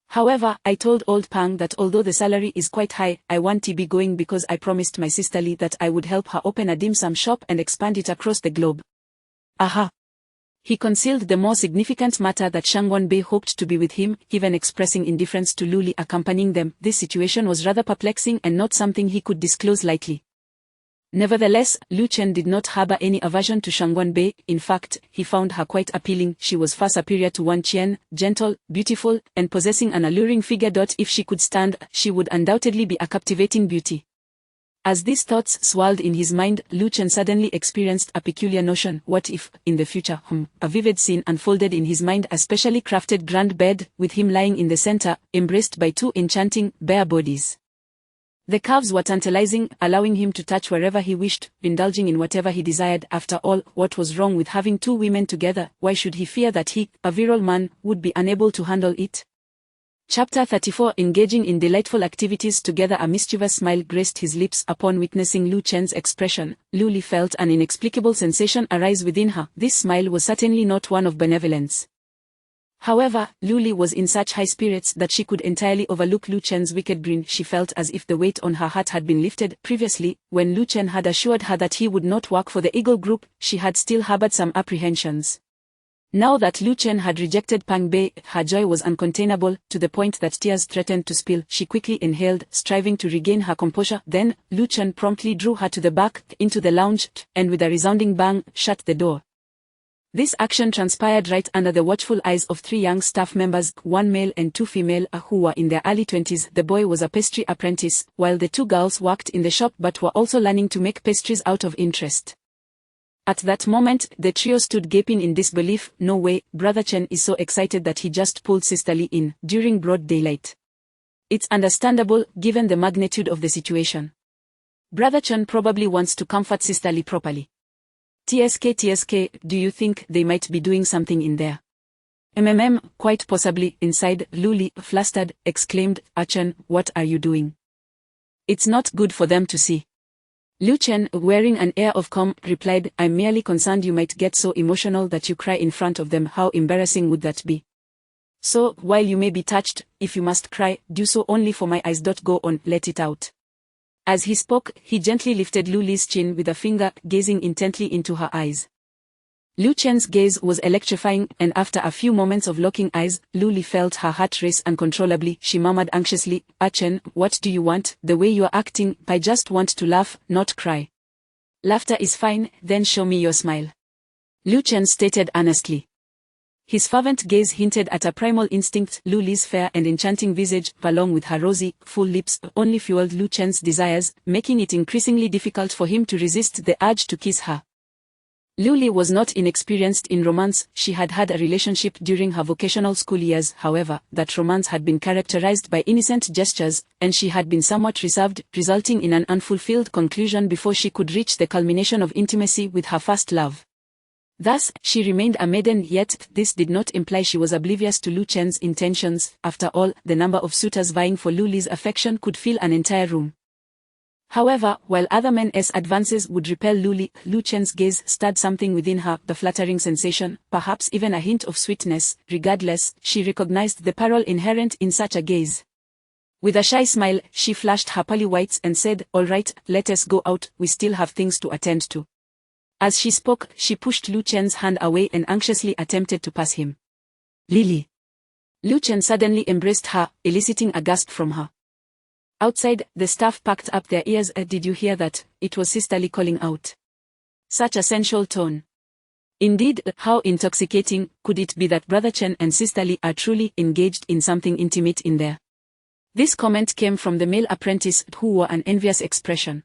Speaker 2: However, I told old Pang that although the salary is quite high, I want to be going because I promised my sister Li that I would help her open a dim sum shop and expand it across the globe." Aha! He concealed the more significant matter that Shangwan Bei hoped to be with him, even expressing indifference to Lu Li accompanying them. This situation was rather perplexing and not something he could disclose lightly. Nevertheless, Lu Chen did not harbor any aversion to Shangwan Bei. In fact, he found her quite appealing. She was far superior to Wan Qian, gentle, beautiful, and possessing an alluring figure. If she could stand, she would undoubtedly be a captivating beauty. As these thoughts swirled in his mind, Lu Chen suddenly experienced a peculiar notion. What if, in the future, a vivid scene unfolded in his mind, a specially crafted grand bed, with him lying in the center, embraced by two enchanting, bare bodies. The curves were tantalizing, allowing him to touch wherever he wished, indulging in whatever he desired. After all, what was wrong with having two women together? Why should he fear that he, a virile man, would be unable to handle it? Chapter 34. Engaging in delightful activities together. A mischievous smile graced his lips upon witnessing Lu Chen's expression. Lu Li felt an inexplicable sensation arise within her. This smile was certainly not one of benevolence. However, Lu Li was in such high spirits that she could entirely overlook Lu Chen's wicked grin. She felt as if the weight on her heart had been lifted. Previously, when Lu Chen had assured her that he would not work for the Eagle Group, she had still harbored some apprehensions. Now that Lu Chen had rejected Pang Bei, her joy was uncontainable, to the point that tears threatened to spill. She quickly inhaled, striving to regain her composure. Then, Lu Chen promptly drew her to the back, into the lounge, and with a resounding bang, shut the door. This action transpired right under the watchful eyes of three young staff members, one male and two female, who were in their early 20s. The boy was a pastry apprentice, while the two girls worked in the shop but were also learning to make pastries out of interest. At that moment, the trio stood gaping in disbelief. No way, Brother Chen is so excited that he just pulled Sister Li in, during broad daylight. It's understandable, given the magnitude of the situation. Brother Chen probably wants to comfort Sister Li properly. TSK, do you think they might be doing something in there? Quite possibly, inside. Lu Li, flustered, exclaimed, "Chen, what are you doing? It's not good for them to see." Lu Chen, wearing an air of calm, replied, "I'm merely concerned you might get so emotional that you cry in front of them. How embarrassing would that be? So, while you may be touched, if you must cry, do so only for my eyes. Go on, let it out." As he spoke, he gently lifted Lu Li's chin with a finger, gazing intently into her eyes. Lu Chen's gaze was electrifying, and after a few moments of locking eyes, Lu Li felt her heart race uncontrollably. She murmured anxiously, "Chen, what do you want? The way you're acting, I just want to laugh, not cry." "Laughter is fine, then show me your smile," Lu Chen stated earnestly. His fervent gaze hinted at a primal instinct. Lu Li's fair and enchanting visage, along with her rosy, full lips, only fueled Lu Chen's desires, making it increasingly difficult for him to resist the urge to kiss her. Luli was not inexperienced in romance. She had had a relationship during her vocational school years. However, that romance had been characterized by innocent gestures, and she had been somewhat reserved, resulting in an unfulfilled conclusion before she could reach the culmination of intimacy with her first love. Thus, she remained a maiden, yet this did not imply she was oblivious to Lu Chen's intentions. After all, the number of suitors vying for Luli's affection could fill an entire room. However, while other men's advances would repel Luli, Lu Chen's gaze stirred something within her, the flattering sensation, perhaps even a hint of sweetness. Regardless, she recognized the peril inherent in such a gaze. With a shy smile, she flashed her pearly whites and said, "All right, let us go out, we still have things to attend to." As she spoke, she pushed Lu Chen's hand away and anxiously attempted to pass him. "Lily." Lu Chen suddenly embraced her, eliciting a gasp from her. Outside, the staff packed up their ears. "Did you hear that?" It was sisterly calling out. Such a sensual tone. Indeed, how intoxicating could it be that Brother Chen and Sister Li are truly engaged in something intimate in there? This comment came from the male apprentice, who wore an envious expression.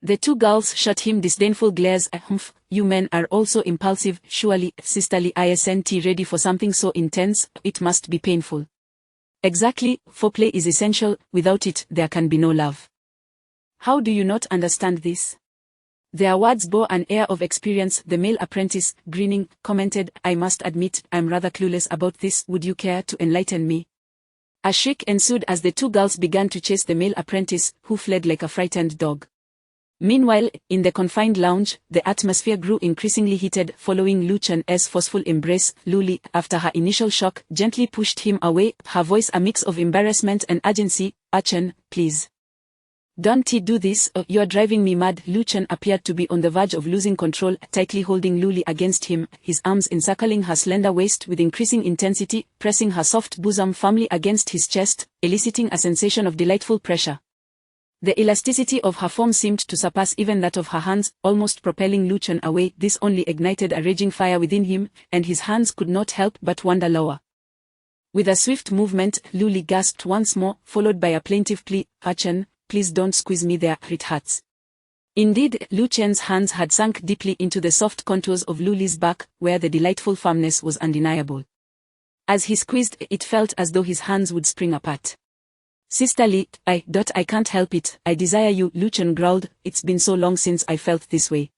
Speaker 2: The two girls shot him disdainful glares. "Humph, you men are also impulsive. Surely, Sister Li isn't ready for something so intense. It must be painful." Exactly, foreplay is essential. Without it, there can be no love. How do you not understand this? Their words bore an air of experience. The male apprentice, grinning, commented, "I must admit, I'm rather clueless about this. Would you care to enlighten me?" A shriek ensued as the two girls began to chase the male apprentice, who fled like a frightened dog. Meanwhile, in the confined lounge, the atmosphere grew increasingly heated. Following Lu Chen's forceful embrace, Luli, after her initial shock, gently pushed him away, her voice a mix of embarrassment and urgency. "Chen, please. Don't do this, you're driving me mad." Lu Chen appeared to be on the verge of losing control, tightly holding Luli against him, his arms encircling her slender waist with increasing intensity, pressing her soft bosom firmly against his chest, eliciting a sensation of delightful pressure. The elasticity of her form seemed to surpass even that of her hands, almost propelling Lu Chen away. This only ignited a raging fire within him, and his hands could not help but wander lower. With a swift movement, Luli gasped once more, followed by a plaintive plea, "Chen, please don't squeeze me there, it hurts." Indeed, Lu Chen's hands had sunk deeply into the soft contours of Luli's back, where the delightful firmness was undeniable. As he squeezed, it felt as though his hands would spring apart. "Sister Li, I can't help it. I desire you," Lu Chen growled. "It's been so long since I felt this way.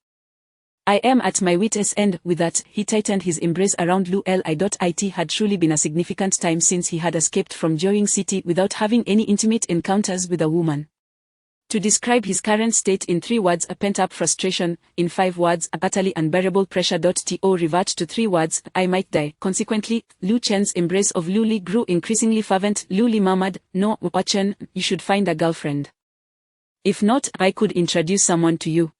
Speaker 2: I am at my wit's end." With that, he tightened his embrace around Lu Li. It had truly been a significant time since he had escaped from Jiaoying City without having any intimate encounters with a woman. To describe his current state in 3 words: a pent-up frustration; in 5 words, a utterly unbearable pressure. To revert to 3 words, I might die. Consequently, Lu Chen's embrace of Luli grew increasingly fervent. Luli murmured, "No, Chen, you should find a girlfriend. If not, I could introduce someone to you."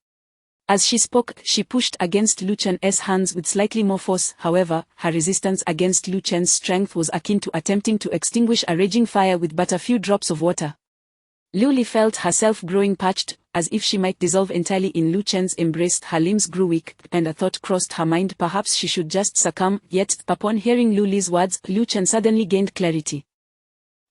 Speaker 2: As she spoke, she pushed against Lu Chen's hands with slightly more force. However, her resistance against Lu Chen's strength was akin to attempting to extinguish a raging fire with but a few drops of water. Luli felt herself growing parched, as if she might dissolve entirely in Lu Chen's embrace. Her limbs grew weak, and a thought crossed her mind: perhaps she should just succumb. Yet, upon hearing Luli's words, Lu Chen suddenly gained clarity.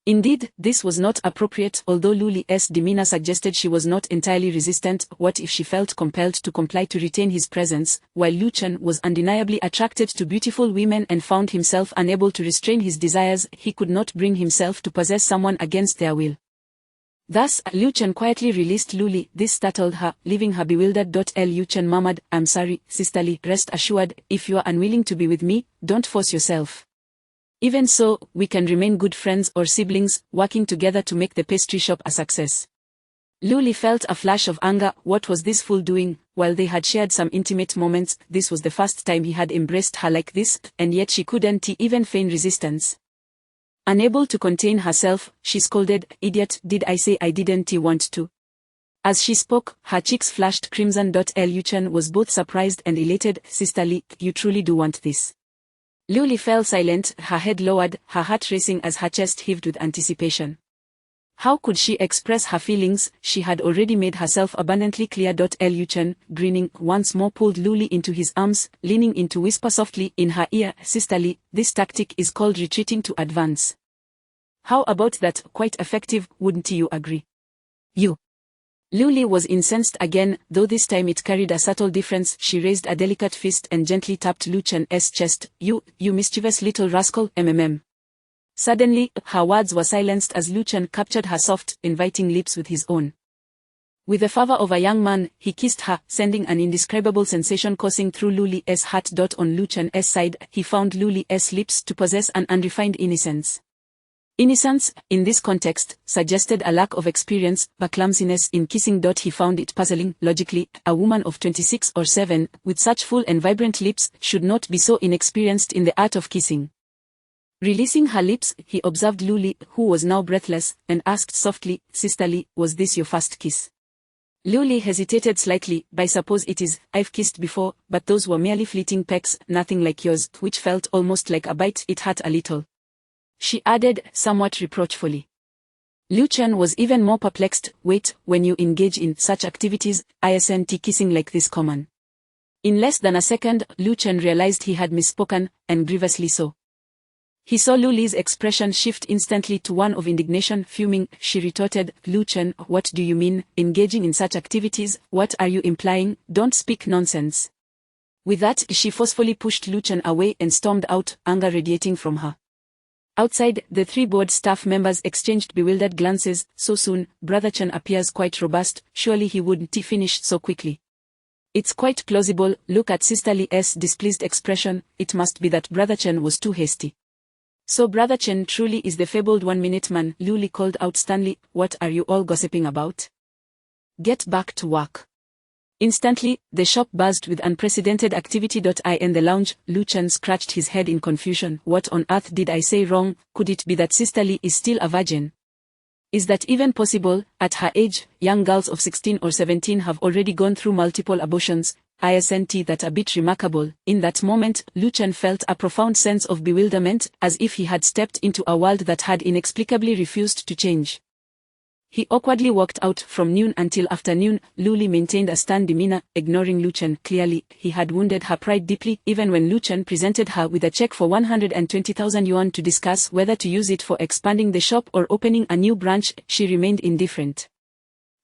Speaker 2: Indeed, this was not appropriate. Although Luli's demeanor suggested she was not entirely resistant, what if she felt compelled to comply to retain his presence? While Lu Chen was undeniably attracted to beautiful women and found himself unable to restrain his desires, he could not bring himself to possess someone against their will. Thus, Lu Chen quietly released Luli. This startled her, leaving her bewildered. Lu Chen murmured, "I'm sorry, Sister Li. Rest assured, if you are unwilling to be with me, don't force yourself. Even so, we can remain good friends or siblings, working together to make the pastry shop a success." Luli felt a flash of anger. What was this fool doing? While they had shared some intimate moments, this was the first time he had embraced her like this, and yet she couldn't even feign resistance. Unable to contain herself, she scolded, "Idiot, did I say I didn't want to?" As she spoke, her cheeks flashed crimson. Lu Chen was both surprised and elated. "Sister Li, you truly do want this?" Luli fell silent, her head lowered, her heart racing as her chest heaved with anticipation. How could she express her feelings? She had already made herself abundantly clear. Lu Chen, grinning, once more pulled Luli into his arms, leaning in to whisper softly in her ear, "Sister Li, this tactic is called retreating to advance. How about that? Quite effective, wouldn't you agree?" "You Lu was incensed again, though this time it carried a subtle difference. She raised a delicate fist and gently tapped Lu Chen's chest. You mischievous little rascal, mmm. Suddenly, her words were silenced as Lu Chen captured her soft, inviting lips with his own. With the fervor of a young man, he kissed her, sending an indescribable sensation coursing through Luli's heart. On Lu Chen's side, he found Luli's lips to possess an unrefined innocence. Innocence, in this context, suggested a lack of experience, but clumsiness in kissing. He found it puzzling. Logically, a woman of 26 or 7, with such full and vibrant lips, should not be so inexperienced in the art of kissing. Releasing her lips, he observed Lu, who was now breathless, and asked softly, "Sisterly, was this your first kiss?" Lu hesitated slightly. "I suppose it is. I've kissed before, but those were merely fleeting pecks, nothing like yours," which felt almost like a bite. It hurt a little, she added, somewhat reproachfully. Lu Chen was even more perplexed. "Wait, when you engage in such activities, isn't kissing like this common?" In less than a second, Lu Chen realized he had misspoken, and grievously so. He saw Luli's expression shift instantly to one of indignation. Fuming, she retorted, "Lu Chen, what do you mean, engaging in such activities? What are you implying? Don't speak nonsense." With that, she forcefully pushed Lu Chen away and stormed out, anger radiating from her. Outside, the 3 board staff members exchanged bewildered glances. "So soon, Brother Chen appears quite robust, surely he wouldn't finish so quickly." "It's quite plausible, look at Sister Li's displeased expression, it must be that Brother Chen was too hasty." "So Brother Chen truly is the fabled 1-minute man," Lu called out sternly. "What are you all gossiping about? Get back to work." Instantly, the shop buzzed with unprecedented activity. In the lounge, Lu Chen scratched his head in confusion. What on earth did I say wrong? Could it be that Sister Li is still a virgin? Is that even possible? At her age, young girls of 16 or 17 have already gone through multiple abortions. Isn't that a bit remarkable? In that moment, Lu Chen felt a profound sense of bewilderment, as if he had stepped into a world that had inexplicably refused to change. He awkwardly walked out. From noon until afternoon, Lu maintained a stern demeanor, ignoring Lu Chen. Clearly, he had wounded her pride deeply. Even when Lu Chen presented her with a check for 120,000 yuan to discuss whether to use it for expanding the shop or opening a new branch, she remained indifferent.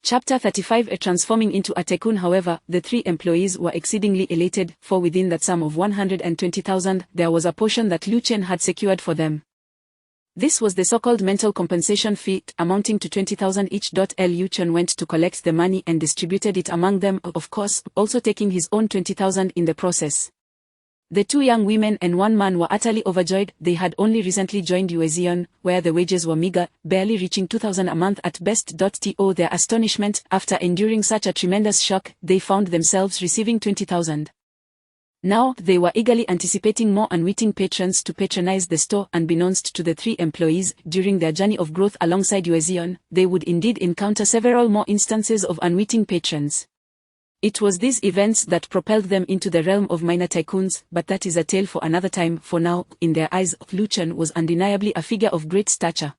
Speaker 2: Chapter 35. Transforming into a tycoon. However, the 3 employees were exceedingly elated, for within that sum of 120,000, there was a portion that Lu Chen had secured for them. This was the so-called mental compensation fee, amounting to 20,000 each. Lu Chen went to collect the money and distributed it among them, of course, also taking his own 20,000 in the process. The 2 young women and 1 man were utterly overjoyed. They had only recently joined Yuan, where the wages were meager, barely reaching 2,000 a month at best. To their astonishment, after enduring such a tremendous shock, they found themselves receiving 20,000. Now, they were eagerly anticipating more unwitting patrons to patronize the store. Unbeknownst to the 3 employees, during their journey of growth alongside Yuan, they would indeed encounter several more instances of unwitting patrons. It was these events that propelled them into the realm of minor tycoons, but that is a tale for another time. For now, in their eyes, Lu Chen was undeniably a figure of great stature.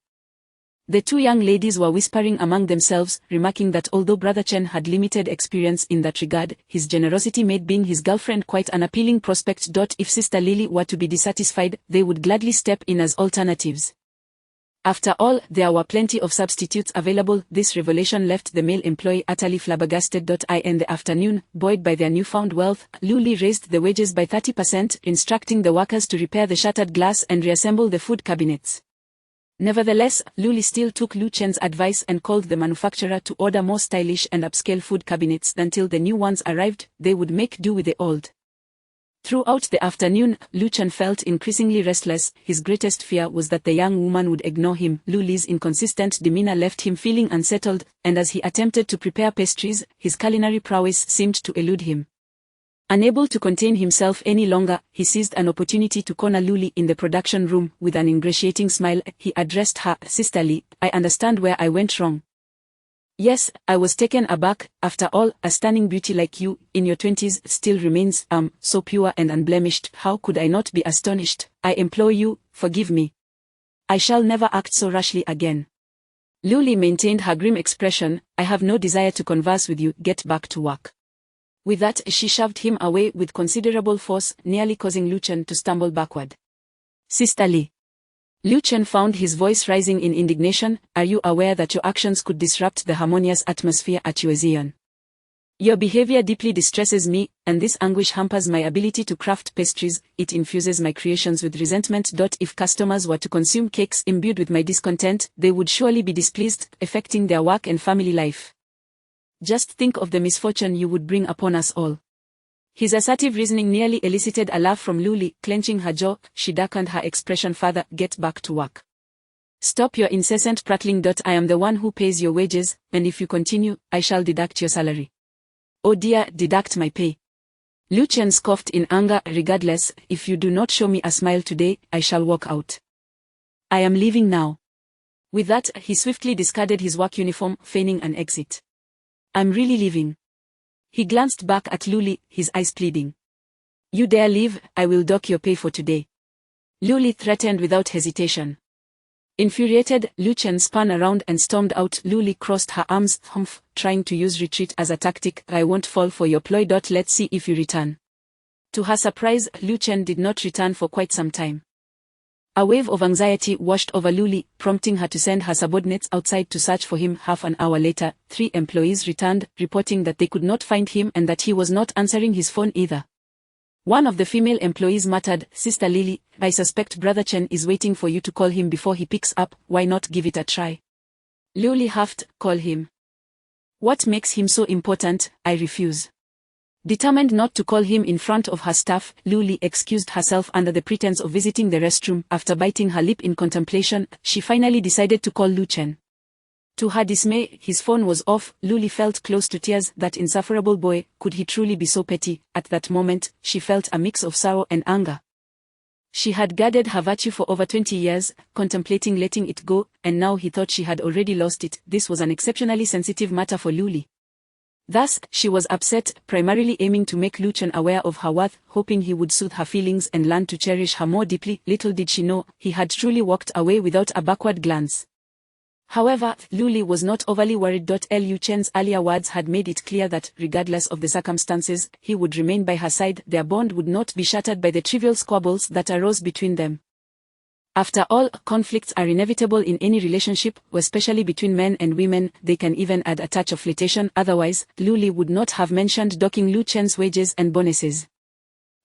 Speaker 2: The 2 young ladies were whispering among themselves, remarking that although Brother Chen had limited experience in that regard, his generosity made being his girlfriend quite an appealing prospect. If Sister Lily were to be dissatisfied, they would gladly step in as alternatives. After all, there were plenty of substitutes available. This revelation left the male employee utterly flabbergasted. In the afternoon, buoyed by their newfound wealth, Lu raised the wages by 30%, instructing the workers to repair the shattered glass and reassemble the food cabinets. Nevertheless, Lu still took Lu Chen's advice and called the manufacturer to order more stylish and upscale food cabinets. Until the new ones arrived, they would make do with the old. Throughout the afternoon, Lu Chen felt increasingly restless. His greatest fear was that the young woman would ignore him. Luli's inconsistent demeanor left him feeling unsettled, and as he attempted to prepare pastries, his culinary prowess seemed to elude him. Unable to contain himself any longer, he seized an opportunity to corner Lu in the production room. With an ingratiating smile, he addressed her. "Sister Li, I understand where I went wrong. Yes, I was taken aback. After all, a stunning beauty like you, in your 20s, still remains, so pure and unblemished. How could I not be astonished? I implore you, forgive me. I shall never act so rashly again." Lu maintained her grim expression. "I have no desire to converse with you, get back to work." With that, she shoved him away with considerable force, nearly causing Lu Chen to stumble backward. "Sister Li." Lu Chen found his voice rising in indignation. Are you aware that your actions could disrupt the harmonious atmosphere at Yuan? Your behavior deeply distresses me, and this anguish hampers my ability to craft pastries. It infuses my creations with resentment. If customers were to consume cakes imbued with my discontent, they would surely be displeased, affecting their work and family life. Just think of the misfortune you would bring upon us all. His assertive reasoning nearly elicited a laugh from Lu. Clenching her jaw, she darkened her expression further. Get back to work. Stop your incessant prattling. I am the one who pays your wages, and if you continue, I shall deduct your salary. Oh dear, deduct my pay. Lu Chen scoffed in anger. Regardless, if you do not show me a smile today, I shall walk out. I am leaving now. With that, he swiftly discarded his work uniform, feigning an exit. I'm really leaving. He glanced back at Lu, his eyes pleading. You dare leave, I will dock your pay for today. Lu threatened without hesitation. Infuriated, Lu Chen spun around and stormed out. Lu crossed her arms, trying to use retreat as a tactic. I won't fall for your ploy. Let's see if you return. To her surprise, Lu Chen did not return for quite some time. A wave of anxiety washed over Lu, prompting her to send her subordinates outside to search for him. Half an hour later, 3 employees returned, reporting that they could not find him and that he was not answering his phone either. One of the female employees muttered, Sister Lily, I suspect Brother Chen is waiting for you to call him before he picks up. Why not give it a try? Lu huffed, call him. What makes him so important? I refuse. Determined not to call him in front of her staff, Lu excused herself under the pretense of visiting the restroom. After biting her lip in contemplation, she finally decided to call Lu Chen. To her dismay, his phone was off. Lu felt close to tears. That insufferable boy, could he truly be so petty? At that moment, she felt a mix of sorrow and anger. She had guarded her virtue for over 20 years, contemplating letting it go, and now he thought she had already lost it. This was an exceptionally sensitive matter for Lu. Thus, she was upset, primarily aiming to make Lu Chen aware of her worth, hoping he would soothe her feelings and learn to cherish her more deeply. Little did she know, he had truly walked away without a backward glance. However, Lu was not overly worried. Lu Chen's earlier words had made it clear that, regardless of the circumstances, he would remain by her side. Their bond would not be shattered by the trivial squabbles that arose between them. After all, conflicts are inevitable in any relationship, especially between men and women. They can even add a touch of flirtation. Otherwise, Lu would not have mentioned docking Lu Chen's wages and bonuses.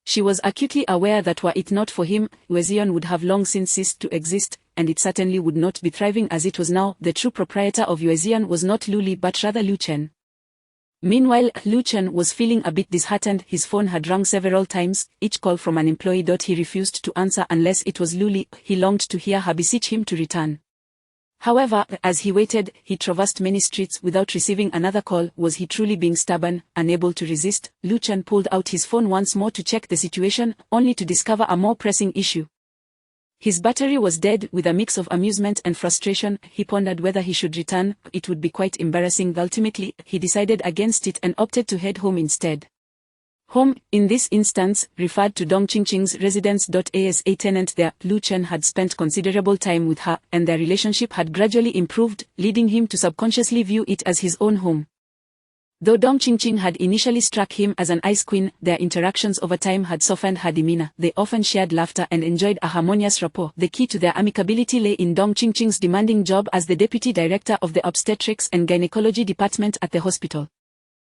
Speaker 2: She was acutely aware that were it not for him, Yuan would have long since ceased to exist, and it certainly would not be thriving as it was now. The true proprietor of Yuan was not Lu but rather Lu Chen. Meanwhile, Lu Chen was feeling a bit disheartened. His phone had rung several times, each call from an employee. He refused to answer unless it was Lu. He longed to hear her beseech him to return. However, as he waited, he traversed many streets without receiving another call. Was he truly being stubborn? Unable to resist, Lu Chen pulled out his phone once more to check the situation, only to discover a more pressing issue. His battery was dead. With a mix of amusement and frustration, he pondered whether he should return. It would be quite embarrassing. Ultimately, he decided against it and opted to head home instead. Home, in this instance, referred to Dong Qingqing's residence. As a tenant there, Lu Chen had spent considerable time with her, and their relationship had gradually improved, leading him to subconsciously view it as his own home. Though Dong Qingqing had initially struck him as an ice queen, their interactions over time had softened her demeanor. They often shared laughter and enjoyed a harmonious rapport. The key to their amicability lay in Dong Qingqing's demanding job as the deputy director of the obstetrics and gynecology department at the hospital.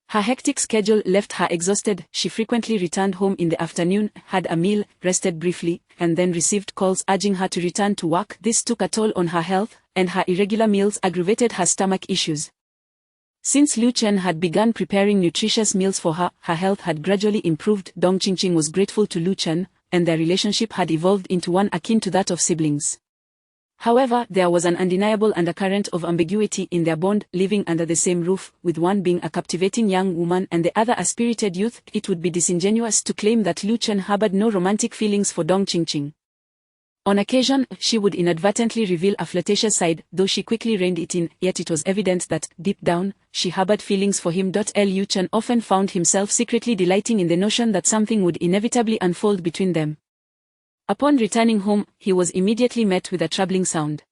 Speaker 2: Her hectic schedule left her exhausted. She frequently returned home in the afternoon, had a meal, rested briefly, and then received calls urging her to return to work. This took a toll on her health, and her irregular meals aggravated her stomach issues. Since Lu Chen had begun preparing nutritious meals for her, her health had gradually improved. Dong Qingqing was grateful to Lu Chen, and their relationship had evolved into one akin to that of siblings. However, there was an undeniable undercurrent of ambiguity in their bond. Living under the same roof, with one being a captivating young woman and the other a spirited youth, it would be disingenuous to claim that Lu Chen harbored no romantic feelings for Dong Qingqing. On occasion, she would inadvertently reveal a flirtatious side, though she quickly reined it in, yet it was evident that, deep down, she harbored feelings for him. Lu Chen often found himself secretly delighting in the notion that something would inevitably unfold between them. Upon returning home, he was immediately met with a troubling sound.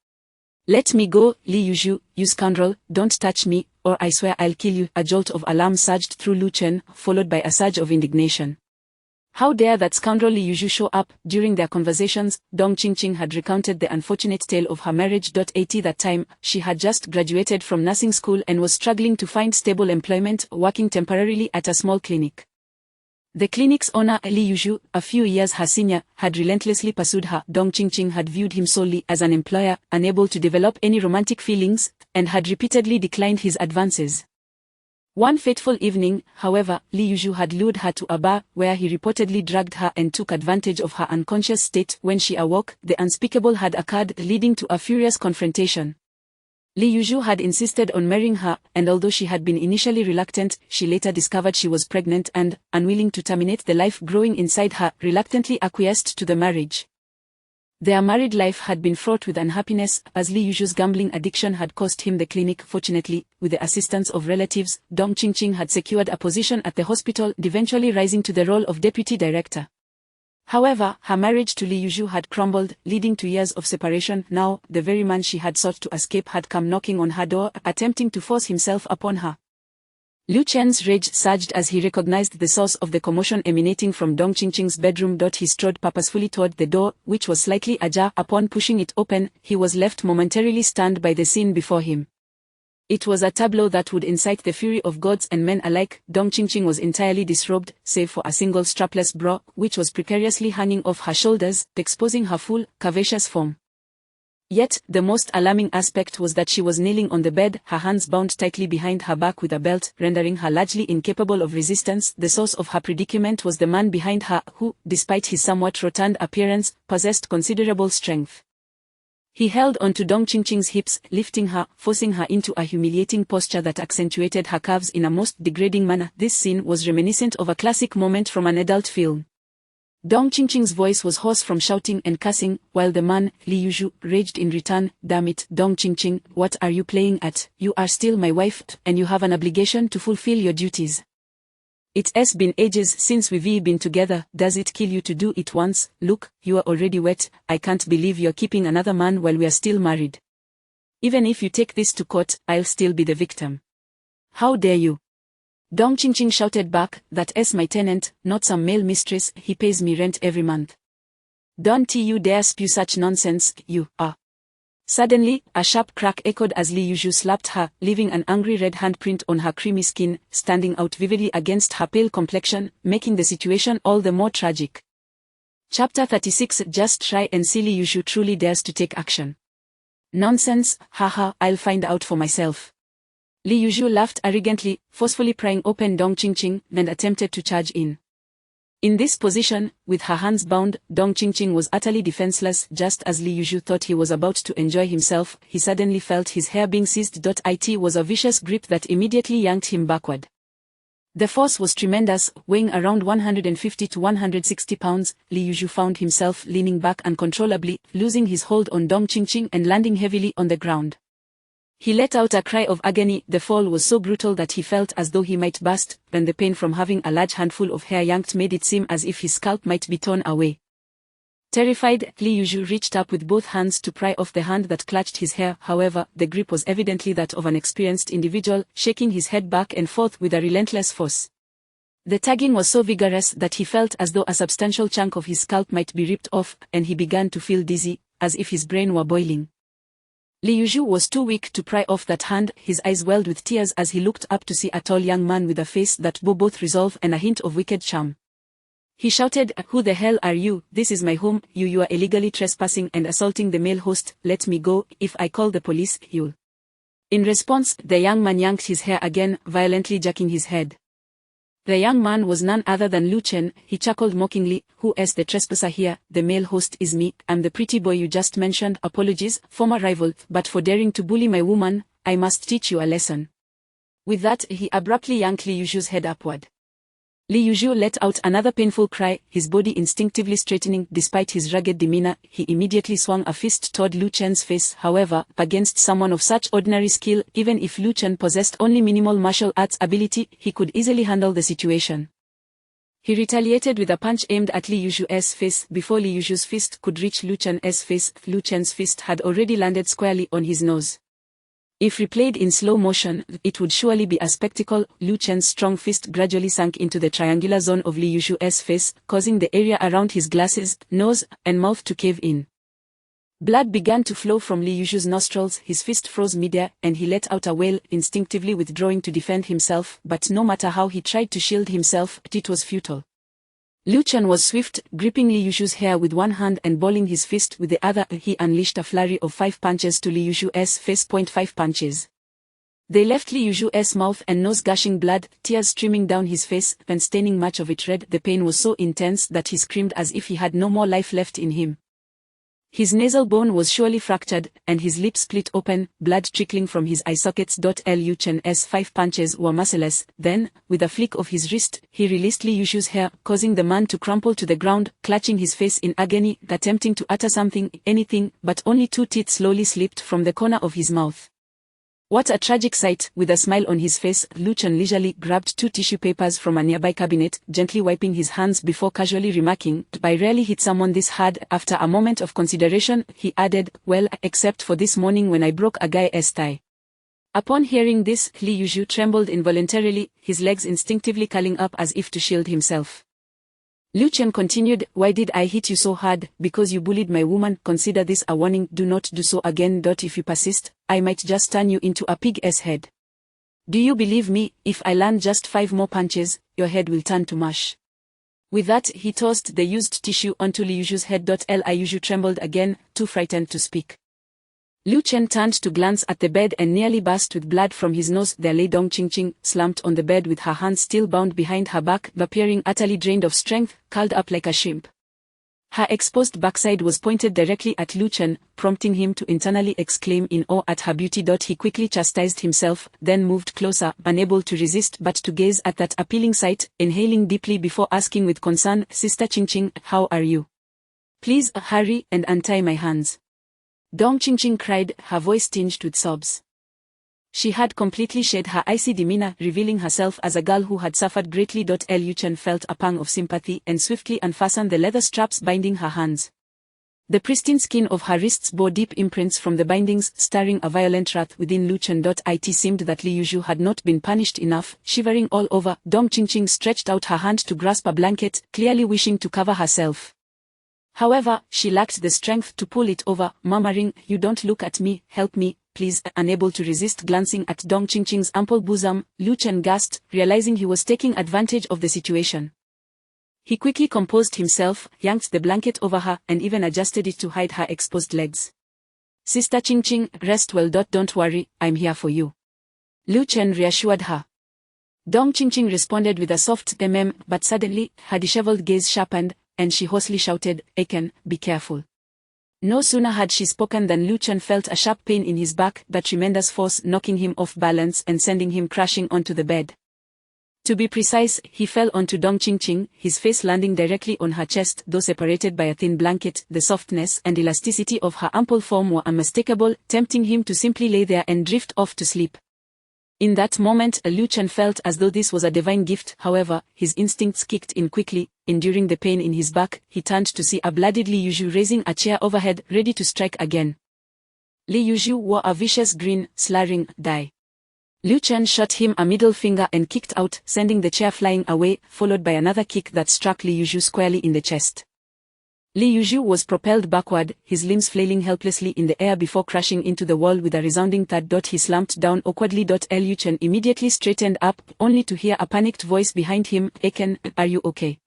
Speaker 2: "Let me go, Li Yuzhu, you scoundrel, don't touch me, or I swear I'll kill you." A jolt of alarm surged through Lu Chen, followed by a surge of indignation. How dare that scoundrel Li Yuzhu show up? During their conversations, Dong Qingqing had recounted the unfortunate tale of her marriage. At that time, she had just graduated from nursing school and was struggling to find stable employment, working temporarily at a small clinic. The clinic's owner, Li Yuzhu, a few years her senior, had relentlessly pursued her. Dong Qingqing had viewed him solely as an employer, unable to develop any romantic feelings, and had repeatedly declined his advances. One fateful evening, however, Li Yuzhu had lured her to a bar, where he reportedly drugged her and took advantage of her unconscious state. When she awoke, the unspeakable had occurred, leading to a furious confrontation. Li Yuzhu had insisted on marrying her, and although she had been initially reluctant, she later discovered she was pregnant and, unwilling to terminate the life growing inside her, reluctantly acquiesced to the marriage. Their married life had been fraught with unhappiness, as Li Yuzhu's gambling addiction had cost him the clinic. Fortunately, with the assistance of relatives, Dong Qingqing had secured a position at the hospital, eventually rising to the role of deputy director. However, her marriage to Li Yuzhu had crumbled, leading to years of separation. Now, the very man she had sought to escape had come knocking on her door, attempting to force himself upon her. Lu Chen's rage surged as he recognized the source of the commotion emanating from Dong Qingqing's bedroom. He strode purposefully toward the door, which was slightly ajar. Upon pushing it open, he was left momentarily stunned by the scene before him. It was a tableau that would incite the fury of gods and men alike. Dong Qingqing was entirely disrobed, save for a single strapless bra, which was precariously hanging off her shoulders, exposing her full, curvaceous form. Yet, the most alarming aspect was that she was kneeling on the bed, her hands bound tightly behind her back with a belt, rendering her largely incapable of resistance. The source of her predicament was the man behind her, who, despite his somewhat rotund appearance, possessed considerable strength. He held onto Dong Qingqing's hips, lifting her, forcing her into a humiliating posture that accentuated her curves in a most degrading manner. This scene was reminiscent of a classic moment from an adult film. Dong Qingqing's voice was hoarse from shouting and cussing, while the man, Li Yuzhu, raged in return. Damn it, Dong Qingqing, what are you playing at? You are still my wife, and you have an obligation to fulfill your duties. It's been ages since we've been together. Does it kill you to do it once? Look, you are already wet. I can't believe you're keeping another man while we are still married. Even if you take this to court, I'll still be the victim. How dare you? Dong Qingqing shouted back, that's my tenant, not some male mistress. He pays me rent every month. Don't you dare spew such nonsense, you are. Suddenly, a sharp crack echoed as Li Yuzhu slapped her, leaving an angry red handprint on her creamy skin, standing out vividly against her pale complexion, making the situation all the more tragic. Chapter 36. Just try and see. Li Yuzhu truly dares to take action. Nonsense, haha, I'll find out for myself. Li Yuzhu laughed arrogantly, forcefully prying open Dong Qingqing, and attempted to charge in. In this position, with her hands bound, Dong Qingqing was utterly defenseless. Just as Li Yuzhu thought he was about to enjoy himself, he suddenly felt his hair being seized. It was a vicious grip that immediately yanked him backward. The force was tremendous, weighing around 150 to 160 pounds. Li Yuzhu found himself leaning back uncontrollably, losing his hold on Dong Qingqing and landing heavily on the ground. He let out a cry of agony. The fall was so brutal that he felt as though he might burst, and the pain from having a large handful of hair yanked made it seem as if his scalp might be torn away. Terrified, Li Yuzhu reached up with both hands to pry off the hand that clutched his hair. However, the grip was evidently that of an experienced individual, shaking his head back and forth with a relentless force. The tugging was so vigorous that he felt as though a substantial chunk of his scalp might be ripped off, and he began to feel dizzy, as if his brain were boiling. Li Yuzhu was too weak to pry off that hand. His eyes welled with tears as he looked up to see a tall young man with a face that bore both resolve and a hint of wicked charm. He shouted, "Who the hell are you? This is my home. You are illegally trespassing and assaulting the male host. Let me go. If I call the police, you'll." In response, the young man yanked his hair again, violently jerking his head. The young man was none other than Lu Chen. He chuckled mockingly. "Who is the trespasser here? The male host is me. I'm the pretty boy you just mentioned. Apologies, former rival, but for daring to bully my woman, I must teach you a lesson." With that, he abruptly yanked Li Yuzhu's head upward. Li Yuzhu let out another painful cry, his body instinctively straightening. Despite his rugged demeanor, he immediately swung a fist toward Lu Chen's face. However, against someone of such ordinary skill, even if Lu Chen possessed only minimal martial arts ability, he could easily handle the situation. He retaliated with a punch aimed at Li Yuzhu's face. Before Li Yuzhu's fist could reach Lu Chen's face, Lu Chen's fist had already landed squarely on his nose. If replayed in slow motion, it would surely be a spectacle. Lu Chen's strong fist gradually sank into the triangular zone of Li Yushu's face, causing the area around his glasses, nose, and mouth to cave in. Blood began to flow from Li Yushu's nostrils, his fist froze midair, and he let out a wail, instinctively withdrawing to defend himself, but no matter how he tried to shield himself, it was futile. Lu Chen was swift, gripping Li Yushu's hair with one hand and balling his fist with the other. He unleashed a flurry of 5 punches to Li Yushu's face. 5 punches. They left Li Yushu's mouth and nose gushing blood, tears streaming down his face, and staining much of it red. The pain was so intense that he screamed as if he had no more life left in him. His nasal bone was surely fractured, and his lip split open, blood trickling from his eye sockets. Lu Chen's 5 punches were merciless. Then, with a flick of his wrist, he released Li Yushu's hair, causing the man to crumple to the ground, clutching his face in agony, attempting to utter something, anything, but only 2 teeth slowly slipped from the corner of his mouth. What a tragic sight! With a smile on his face, Lu Chen leisurely grabbed 2 tissue papers from a nearby cabinet, gently wiping his hands before casually remarking, "I rarely hit someone this hard." After a moment of consideration, he added, "Well, except for this morning when I broke a guy's thigh." Upon hearing this, Li Yushu trembled involuntarily, his legs instinctively curling up as if to shield himself. Lu Chen continued, "Why did I hit you so hard? Because you bullied my woman. Consider this a warning. Do not do so again. If you persist, I might just turn you into a pig's head. Do you believe me? If I land just 5 more punches, your head will turn to mush." With that, he tossed the used tissue onto Li Yushu's head. Li Yushu trembled again, too frightened to speak. Lu Chen turned to glance at the bed and nearly burst with blood from his nose. There lay Dong Qingqing, slumped on the bed with her hands still bound behind her back, appearing utterly drained of strength, curled up like a shrimp. Her exposed backside was pointed directly at Lu Chen, prompting him to internally exclaim in awe at her beauty. He quickly chastised himself, then moved closer, unable to resist but to gaze at that appealing sight, inhaling deeply before asking with concern, "Sister Qingqing, how are you? Please hurry and untie my hands." Dong Qingqing cried, her voice tinged with sobs. She had completely shed her icy demeanor, revealing herself as a girl who had suffered greatly. Lu Chen felt a pang of sympathy and swiftly unfastened the leather straps binding her hands. The pristine skin of her wrists bore deep imprints from the bindings, stirring a violent wrath within Lu Chen. It seemed that Li Yushu had not been punished enough. Shivering all over, Dong Qingqing stretched out her hand to grasp a blanket, clearly wishing to cover herself. However, she lacked the strength to pull it over, murmuring, "You don't look at me, help me, please." Unable to resist glancing at Dong Qingqing's ample bosom, Lu Chen gasped, realizing he was taking advantage of the situation. He quickly composed himself, yanked the blanket over her, and even adjusted it to hide her exposed legs. "Sister Qingqing, rest well. Don't worry, I'm here for you." Lu Chen reassured her. Dong Qingqing responded with a soft but suddenly, her disheveled gaze sharpened, and she hoarsely shouted, "Eken, be careful." No sooner had she spoken than Lu Chen felt a sharp pain in his back, that tremendous force knocking him off balance and sending him crashing onto the bed. To be precise, he fell onto Dong Qingqing, his face landing directly on her chest. Though separated by a thin blanket, the softness and elasticity of her ample form were unmistakable, tempting him to simply lay there and drift off to sleep. In that moment, Lu Chen felt as though this was a divine gift. However, his instincts kicked in quickly. Enduring the pain in his back, he turned to see a bloodied Li Yushu raising a chair overhead, ready to strike again. Li Yushu wore a vicious grin, slurring, "Die." Lu Chen shot him a middle finger and kicked out, sending the chair flying away, followed by another kick that struck Li Yushu squarely in the chest. Li Yushu was propelled backward, his limbs flailing helplessly in the air before crashing into the wall with a resounding thud. He slumped down awkwardly. Lu Chen immediately straightened up, only to hear a panicked voice behind him, "Eken, are you okay?"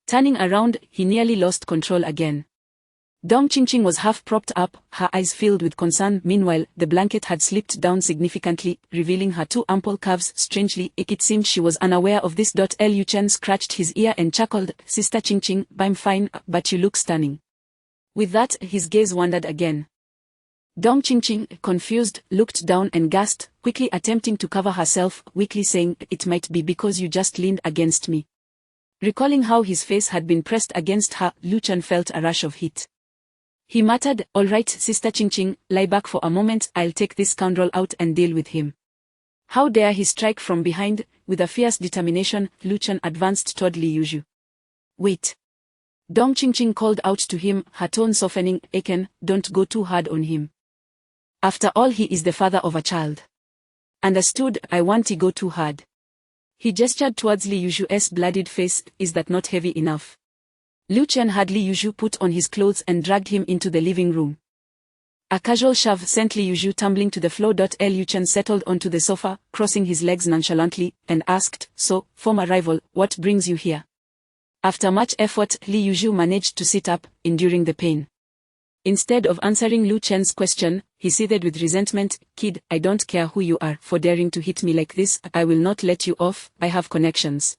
Speaker 2: Turning around, he nearly lost control again. Dong Qingqing was half propped up, her eyes filled with concern. Meanwhile, the blanket had slipped down significantly, revealing her 2 ample calves. Strangely, it seemed she was unaware of this. Lu Chen scratched his ear and chuckled, "Sister Qingqing, I'm fine, but you look stunning." With that, his gaze wandered again. Dong Qingqing, confused, looked down and gasped, quickly attempting to cover herself, weakly saying, "It might be because you just leaned against me." Recalling how his face had been pressed against her, Lu Chen felt a rush of heat. He muttered, "All right, Sister Qingqing, lie back for a moment. I'll take this scoundrel out and deal with him." How dare he strike from behind? With a fierce determination, Lu Chen advanced toward Li Yushu. "Wait." Dong Qingqing called out to him, her tone softening, "Eken, don't go too hard on him." After all, he is the father of a child. Understood, I want to go too hard. He gestured towards Li Yuzhu's bloodied face. Is that not heavy enough? Lu Chen had Li Yuzhu put on his clothes and dragged him into the living room. A casual shove sent Li Yuzhu tumbling to the floor. Lu Chen settled onto the sofa, crossing his legs nonchalantly, and asked, so, former rival, what brings you here? After much effort, Li Yuzhu managed to sit up, enduring the pain. Instead of answering Lu Chen's question, he seethed with resentment. Kid, I don't care who you are for daring to hit me like this. I will not let you off. I have connections.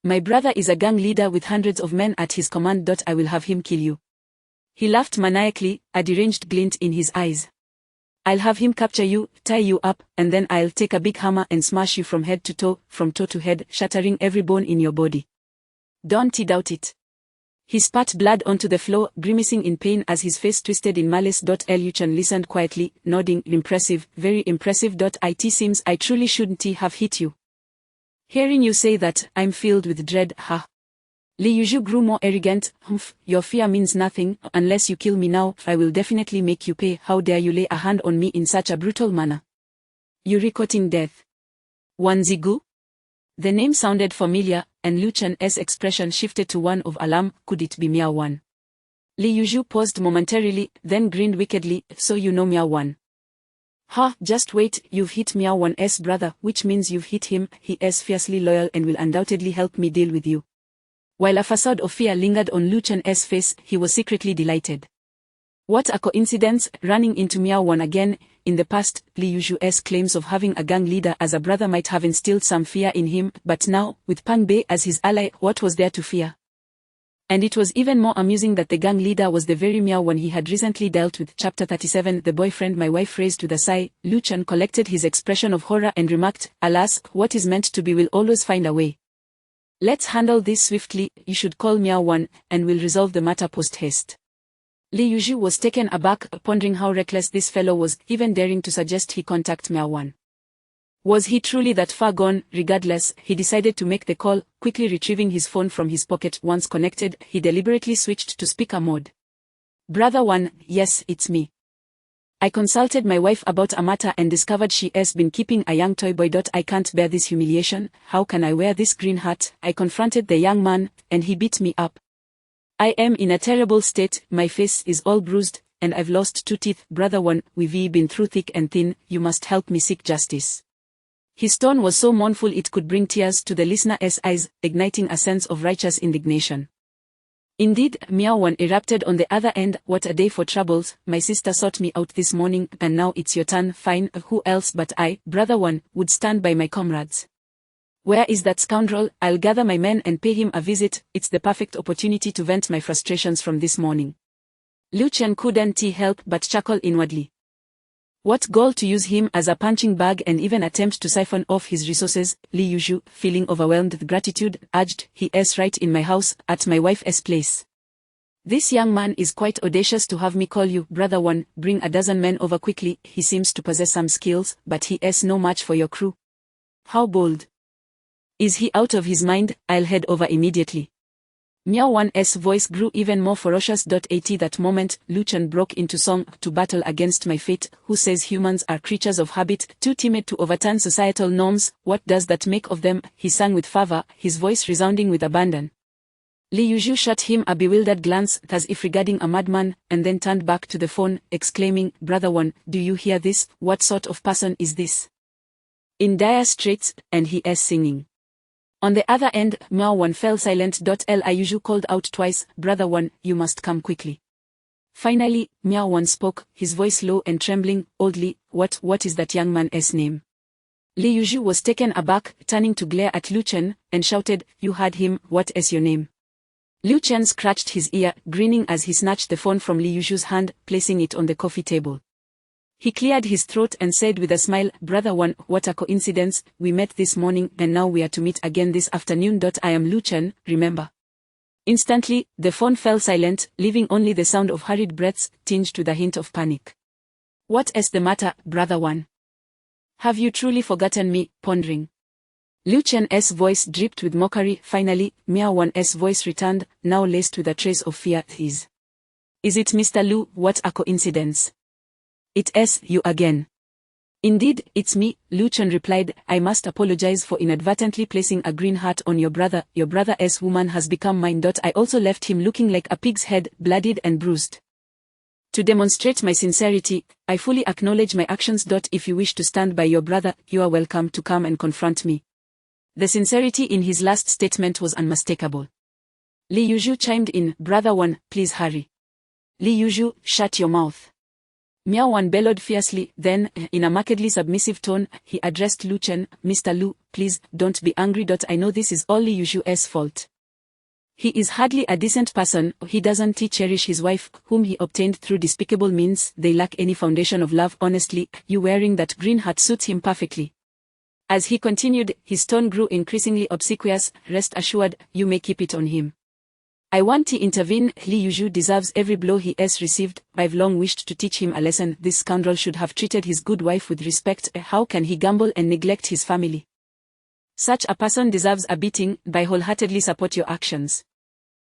Speaker 2: My brother is a gang leader with hundreds of men at his command. I will have him kill you. He laughed maniacally, a deranged glint in his eyes. I'll have him capture you, tie you up, and then I'll take a big hammer and smash you from head to toe, from toe to head, shattering every bone in your body. Don't doubt it. He spat blood onto the floor, grimacing in pain as his face twisted in malice. Lu Chen listened quietly, nodding. Impressive, very impressive. It seems I truly shouldn't have hit you. Hearing you say that, I'm filled with dread. Ha. Li Yuzhu grew more arrogant. Humph, your fear means nothing. Unless you kill me now, I will definitely make you pay. How dare you lay a hand on me in such a brutal manner? You're courting death. Wanzigu? The name sounded familiar, and Lu Chen's expression shifted to one of alarm. Could it be Miao Wan? Li Yuzhu paused momentarily, then grinned wickedly. So you know Miao Wan? Ha, just wait, you've hit Miao Wan's brother, which means you've hit him. He is fiercely loyal and will undoubtedly help me deal with you. While a facade of fear lingered on Lu Chen's face, he was secretly delighted. What a coincidence, running into Miao Wan again. In the past, Li Yuzhu's claims of having a gang leader as a brother might have instilled some fear in him, but now, with Pang Bei as his ally, what was there to fear? And it was even more amusing that the gang leader was the very Miao Wan he had recently dealt with. Chapter 37. The boyfriend my wife raised with a sigh. Lu Chen collected his expression of horror and remarked, alas, what is meant to be will always find a way. Let's handle this swiftly. You should call Miao Wan, and we'll resolve the matter post-haste. Li Yuzhu was taken aback, pondering how reckless this fellow was, even daring to suggest he contact Miao Wan. Was he truly that far gone? Regardless, he decided to make the call, quickly retrieving his phone from his pocket. Once connected, he deliberately switched to speaker mode. Brother Wan, yes, it's me. I consulted my wife about a matter and discovered she has been keeping a young toy boy. I can't bear this humiliation. How can I wear this green hat? I confronted the young man, and he beat me up. I am in a terrible state, my face is all bruised, and I've lost 2 teeth. Brother Wan, we've been through thick and thin, you must help me seek justice. His tone was so mournful it could bring tears to the listener's eyes, igniting a sense of righteous indignation. Indeed, Miao Wan erupted on the other end. What a day for troubles. My sister sought me out this morning, and now it's your turn. Fine, who else but I, Brother Wan, would stand by my comrades? Where is that scoundrel? I'll gather my men and pay him a visit. It's the perfect opportunity to vent my frustrations from this morning. Lu Chen couldn't help but chuckle inwardly. What gall to use him as a punching bag and even attempt to siphon off his resources. Li Yuzhu, feeling overwhelmed with gratitude, urged, he is right in my house, at my wife's place. This young man is quite audacious to have me call you. Brother Wan, bring a dozen men over quickly. He seems to possess some skills, but he is no match for your crew. How bold. Is he out of his mind? I'll head over immediately. Miao Wan's voice grew even more ferocious. At that moment, Lu Chen broke into song. To battle against my fate. Who says humans are creatures of habit, too timid to overturn societal norms? What does that make of them? He sang with fervor, his voice resounding with abandon. Li Yuzhu shot him a bewildered glance, as if regarding a madman, and then turned back to the phone, exclaiming, Brother Wan, do you hear this? What sort of person is this? In dire straits, and he is singing. On the other end, Miao Wan fell silent. Li Yuzhu called out twice, Brother Wan, you must come quickly. Finally, Miao Wan spoke, his voice low and trembling, oddly, what is that young man's name? Li Yuzhu was taken aback, turning to glare at Lu Chen, and shouted, you heard him, what is your name? Lu Chen scratched his ear, grinning as he snatched the phone from Li Yuzhu's hand, placing it on the coffee table. He cleared his throat and said with a smile, Brother Wan, what a coincidence, we met this morning and now we are to meet again this afternoon. I am Lu Chen, remember. Instantly, the phone fell silent, leaving only the sound of hurried breaths, tinged with a hint of panic. What is the matter, Brother Wan? Have you truly forgotten me? Pondering. Lu Chen's voice dripped with mockery. Finally, Miao Wan's voice returned, now laced with a trace of fear. Is it Mr. Lu? What a coincidence. It's you again. Indeed, it's me, Lu Chen replied. I must apologize for inadvertently placing a green heart on your brother. Your brother's woman has become mine. I also left him looking like a pig's head, bloodied and bruised. To demonstrate my sincerity, I fully acknowledge my actions. If you wish to stand by your brother, you are welcome to come and confront me. The sincerity in his last statement was unmistakable. Li Yuzhu chimed in, Brother Wan, please hurry. Li Yuzhu, shut your mouth. Miao Wan bellowed fiercely, then, in a markedly submissive tone, he addressed Lu Chen, Mr. Lu, please, don't be angry. I know this is all Li Yuzhu's fault. He is hardly a decent person. He doesn't cherish his wife, whom he obtained through despicable means. They lack any foundation of love. Honestly, you wearing that green hat suits him perfectly. As he continued, his tone grew increasingly obsequious. Rest assured, you may keep it on him. I want to intervene. Li Yuzhu deserves every blow he has received. I've long wished to teach him a lesson. This scoundrel should have treated his good wife with respect. How can he gamble and neglect his family? Such a person deserves a beating. I wholeheartedly support your actions.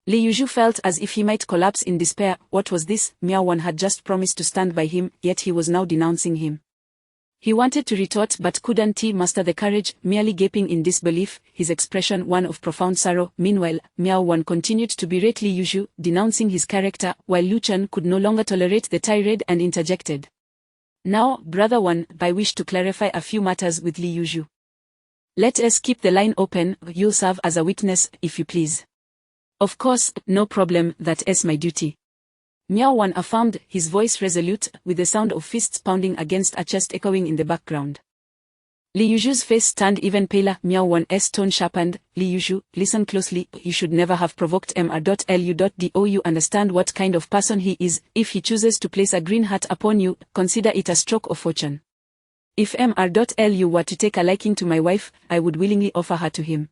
Speaker 2: Li Yuzhu felt as if he might collapse in despair. What was this? Miao Wan had just promised to stand by him, yet he was now denouncing him. He wanted to retort but couldn't muster the courage, merely gaping in disbelief, his expression one of profound sorrow. Meanwhile, Miao Wan continued to berate Li Yuzhu, denouncing his character, while Lu Chen could no longer tolerate the tirade and interjected. Now, Brother Wan, I wish to clarify a few matters with Li Yuzhu. Let us keep the line open. You'll serve as a witness, if you please. Of course, no problem, that is my duty. Miao Wan affirmed, his voice resolute, with the sound of fists pounding against a chest echoing in the background. Li Yuzhu's face turned even paler. Miao Wan's tone sharpened. Li Yuzhu, listen closely. You should never have provoked Mr.Lu. Do you understand what kind of person he is? If he chooses to place a green hat upon you, consider it a stroke of fortune. If Mr.Lu were to take a liking to my wife, I would willingly offer her to him.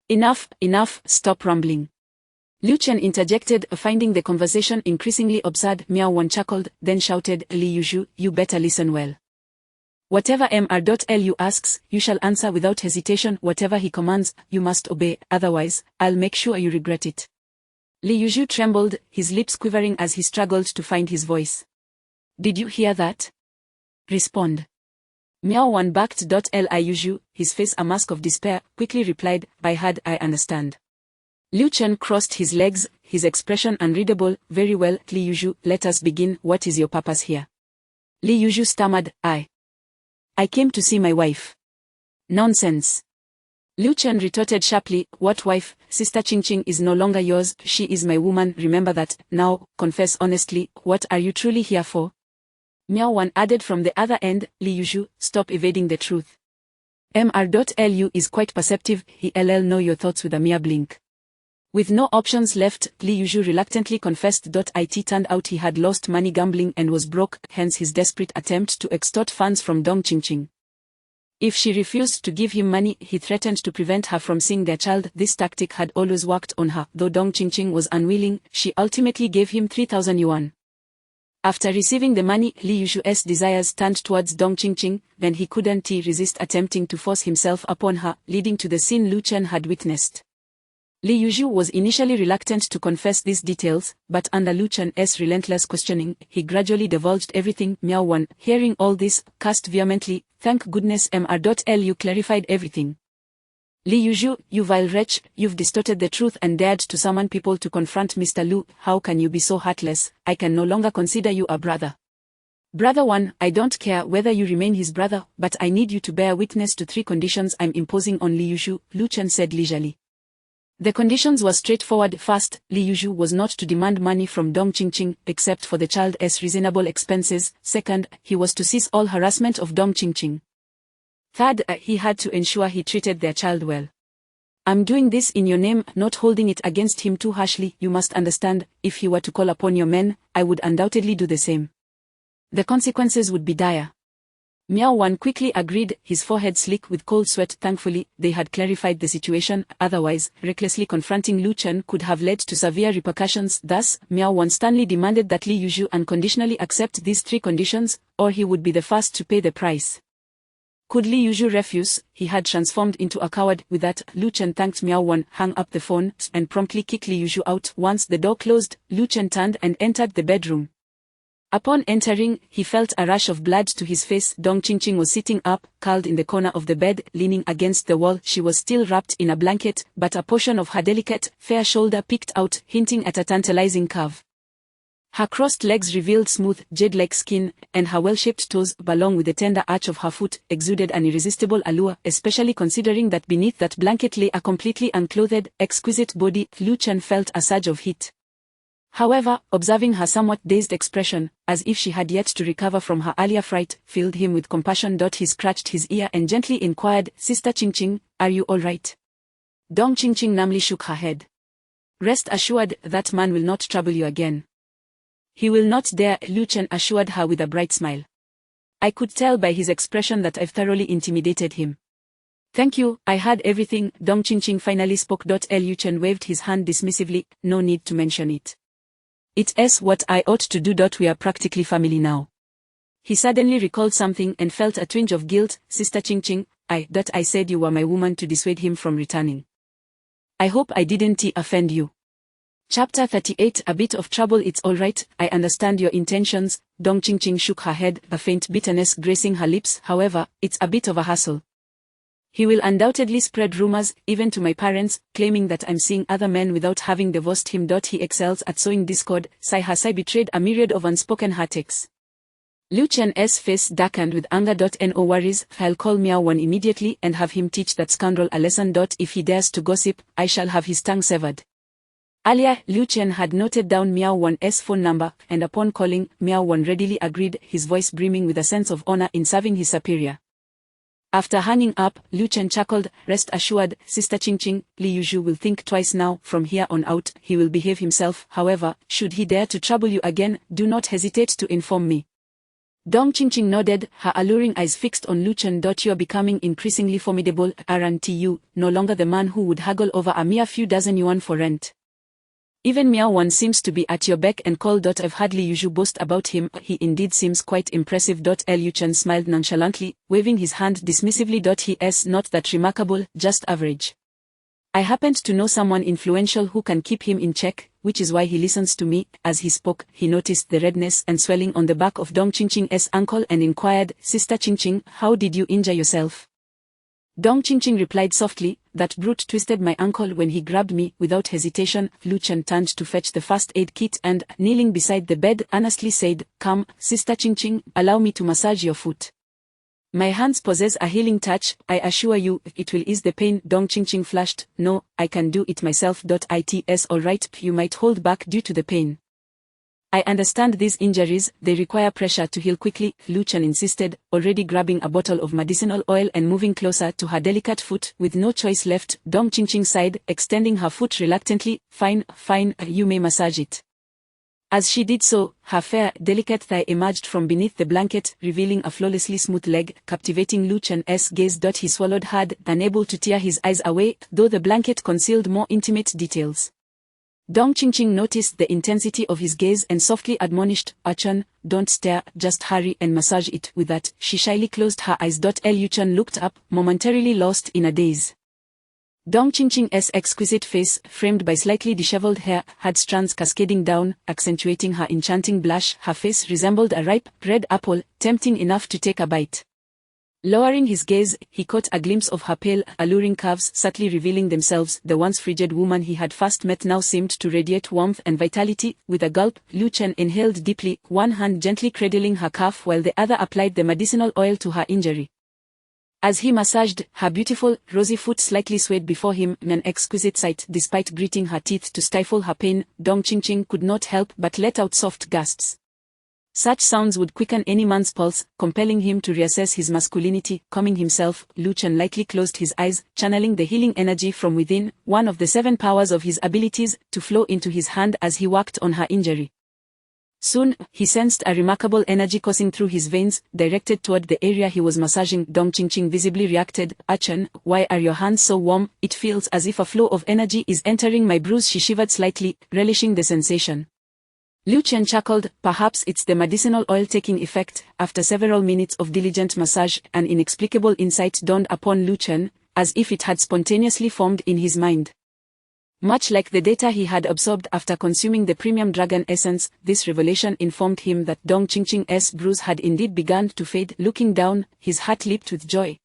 Speaker 2: Enough, stop rambling. Lu Chen interjected, finding the conversation increasingly absurd. Miao Wan chuckled, then shouted, Li Yuzhu, you better listen well. Whatever Mr.Lu asks, you shall answer without hesitation. Whatever he commands, you must obey, otherwise, I'll make sure you regret it. Li Yuzhu trembled, his lips quivering as he struggled to find his voice. Did you hear that? Respond. Miao Wan backed. Li Yuzhu, his face a mask of despair, quickly replied, I understand. Lu Chen crossed his legs, his expression unreadable. Very well, Li Yuzhu, let us begin. What is your purpose here? Li Yuzhu stammered, I came to see my wife. Nonsense. Lu Chen retorted sharply, what wife? Sister Qingqing is no longer yours, she is my woman, remember that. Now, confess honestly, what are you truly here for? Miao Wan added from the other end, Li Yuzhu, stop evading the truth. Mr.Lu is quite perceptive, he'll know your thoughts with a mere blink. With no options left, Li Yuzhu reluctantly confessed. It turned out he had lost money gambling and was broke, hence his desperate attempt to extort funds from Dong Qingqing. If she refused to give him money, he threatened to prevent her from seeing their child. This tactic had always worked on her. Though Dong Qingqing was unwilling, she ultimately gave him 3,000 yuan. After receiving the money, Li Yuzhu's desires turned towards Dong Qingqing, then he couldn't resist attempting to force himself upon her, leading to the scene Lu Chen had witnessed. Li Yuzhu was initially reluctant to confess these details, but under Lu Chen's relentless questioning, he gradually divulged everything. Miao Wan, hearing all this, cursed vehemently, thank goodness Mr.Lu clarified everything. Li Yuzhu, you vile wretch, you've distorted the truth and dared to summon people to confront Mr. Lu. How can you be so heartless? I can no longer consider you a brother. Brother Wan, I don't care whether you remain his brother, but I need you to bear witness to 3 conditions I'm imposing on Li Yuzhu, Lu Chen said leisurely. The conditions were straightforward. First, Li Yuzhu was not to demand money from Dong Qingqing, except for the child's reasonable expenses. Second, he was to cease all harassment of Dong Qingqing. Third, he had to ensure he treated their child well. I'm doing this in your name, not holding it against him too harshly. You must understand, if he were to call upon your men, I would undoubtedly do the same. The consequences would be dire. Miao Wan quickly agreed, his forehead slick with cold sweat. Thankfully, they had clarified the situation, otherwise, recklessly confronting Lu Chen could have led to severe repercussions. Thus, Miao Wan sternly demanded that Li Yuzhu unconditionally accept these 3 conditions, or he would be the first to pay the price. Could Li Yuzhu refuse, he had transformed into a coward. With that, Lu Chen thanked Miao Wan, hung up the phone, and promptly kicked Li Yuzhu out. Once the door closed, Lu Chen turned and entered the bedroom. Upon entering, he felt a rush of blood to his face. Dong Qingqing was sitting up, curled in the corner of the bed, leaning against the wall. She was still wrapped in a blanket, but a portion of her delicate, fair shoulder peeked out, hinting at a tantalizing curve. Her crossed legs revealed smooth, jade-like skin, and her well-shaped toes, along with the tender arch of her foot, exuded an irresistible allure, especially considering that beneath that blanket lay a completely unclothed, exquisite body. Lu Chen felt a surge of heat. However, observing her somewhat dazed expression, as if she had yet to recover from her earlier fright, filled him with compassion. He scratched his ear and gently inquired, "Sister Qingqing, are you all right?" Dong Qingqing numbly shook her head. "Rest assured, that man will not trouble you again." "He will not dare," Lu Chen assured her with a bright smile. "I could tell by his expression that I've thoroughly intimidated him." "Thank you, I heard everything," Dong Qingqing finally spoke. Lu Chen waved his hand dismissively, "No need to mention it. It's what I ought to do. We are practically family now." He suddenly recalled something and felt a twinge of guilt. "Sister Qingqing, I said you were my woman," to dissuade him from returning. "I hope I didn't offend you." Chapter 38. A bit of trouble. "It's all right, I understand your intentions." Dong Qingqing shook her head, a faint bitterness gracing her lips. "However, it's a bit of a hassle. He will undoubtedly spread rumors, even to my parents, claiming that I'm seeing other men without having divorced him. He excels at sowing discord." Her sigh betrayed a myriad of unspoken heartaches. Lu Chen's face darkened with anger. "No worries, I'll call Miao Wan immediately and have him teach that scoundrel a lesson. If he dares to gossip, I shall have his tongue severed." Earlier, Lu Chen had noted down Miao Wan's phone number, and upon calling, Miao Wan readily agreed, his voice brimming with a sense of honor in serving his superior. After hanging up, Lu Chen chuckled, "Rest assured, Sister Qingqing, Li Yuzhu will think twice now. From here on out, he will behave himself. However, should he dare to trouble you again, do not hesitate to inform me." Dong Qingqing nodded, her alluring eyes fixed on Lu Chen. "You're becoming increasingly formidable, aren't you? No longer the man who would haggle over a mere few dozen yuan for rent. Even Miao Wan seems to be at your beck and call. I've heard Li Yuzhu boast about him. He indeed seems quite impressive." Lu Chen smiled nonchalantly, waving his hand dismissively. "He's not that remarkable, just average. I happened to know someone influential who can keep him in check, which is why he listens to me." As he spoke, he noticed the redness and swelling on the back of Dong Qingqing's ankle and inquired, "Sister Qingqing, how did you injure yourself?" Dong Qingqing replied softly, "That brute twisted my ankle when he grabbed me." Without hesitation, Lu Chen turned to fetch the first aid kit and, kneeling beside the bed, earnestly said, "Come, Sister Qingqing, allow me to massage your foot. My hands possess a healing touch. I assure you, it will ease the pain." Dong Qingqing flushed, "No, I can do it myself. It's all right, you might hold back due to the pain. I understand these injuries, they require pressure to heal quickly," Lu Chen insisted, already grabbing a bottle of medicinal oil and moving closer to her delicate foot. With no choice left, Dong Qingqing sighed, extending her foot reluctantly. Fine, you may massage it." As she did so, her fair, delicate thigh emerged from beneath the blanket, revealing a flawlessly smooth leg, captivating Lu Chen's gaze. He swallowed hard, unable to tear his eyes away, though the blanket concealed more intimate details. Dong Qingqing noticed the intensity of his gaze and softly admonished, "Chen, don't stare, just hurry and massage it." With that, she shyly closed her eyes. Lu Chen looked up, momentarily lost in a daze. Dong Qingqing's exquisite face, framed by slightly disheveled hair, had strands cascading down, accentuating her enchanting blush. Her face resembled a ripe, red apple, tempting enough to take a bite. Lowering his gaze, he caught a glimpse of her pale, alluring curves subtly revealing themselves. The once frigid woman he had first met now seemed to radiate warmth and vitality. With a gulp, Lu Chen inhaled deeply, one hand gently cradling her calf while the other applied the medicinal oil to her injury. As he massaged, her beautiful, rosy foot slightly swayed before him, an exquisite sight. Despite gritting her teeth to stifle her pain, Dong Qingqing could not help but let out soft gasps. Such sounds would quicken any man's pulse, compelling him to reassess his masculinity. Calming himself, Lu Chen lightly closed his eyes, channeling the healing energy from within, one of the 7 powers of his abilities, to flow into his hand as he worked on her injury. Soon, he sensed a remarkable energy coursing through his veins, directed toward the area he was massaging. Dong Qingqing visibly reacted, "Chen, why are your hands so warm? It feels as if a flow of energy is entering my bruise." She shivered slightly, relishing the sensation. Lu Chen chuckled, "Perhaps it's the medicinal oil taking effect." After several minutes of diligent massage, an inexplicable insight dawned upon Lu Chen, as if it had spontaneously formed in his mind. Much like the data he had absorbed after consuming the premium dragon essence, this revelation informed him that Dong Qingqing's bruise had indeed begun to fade. Looking down, his heart leaped with joy.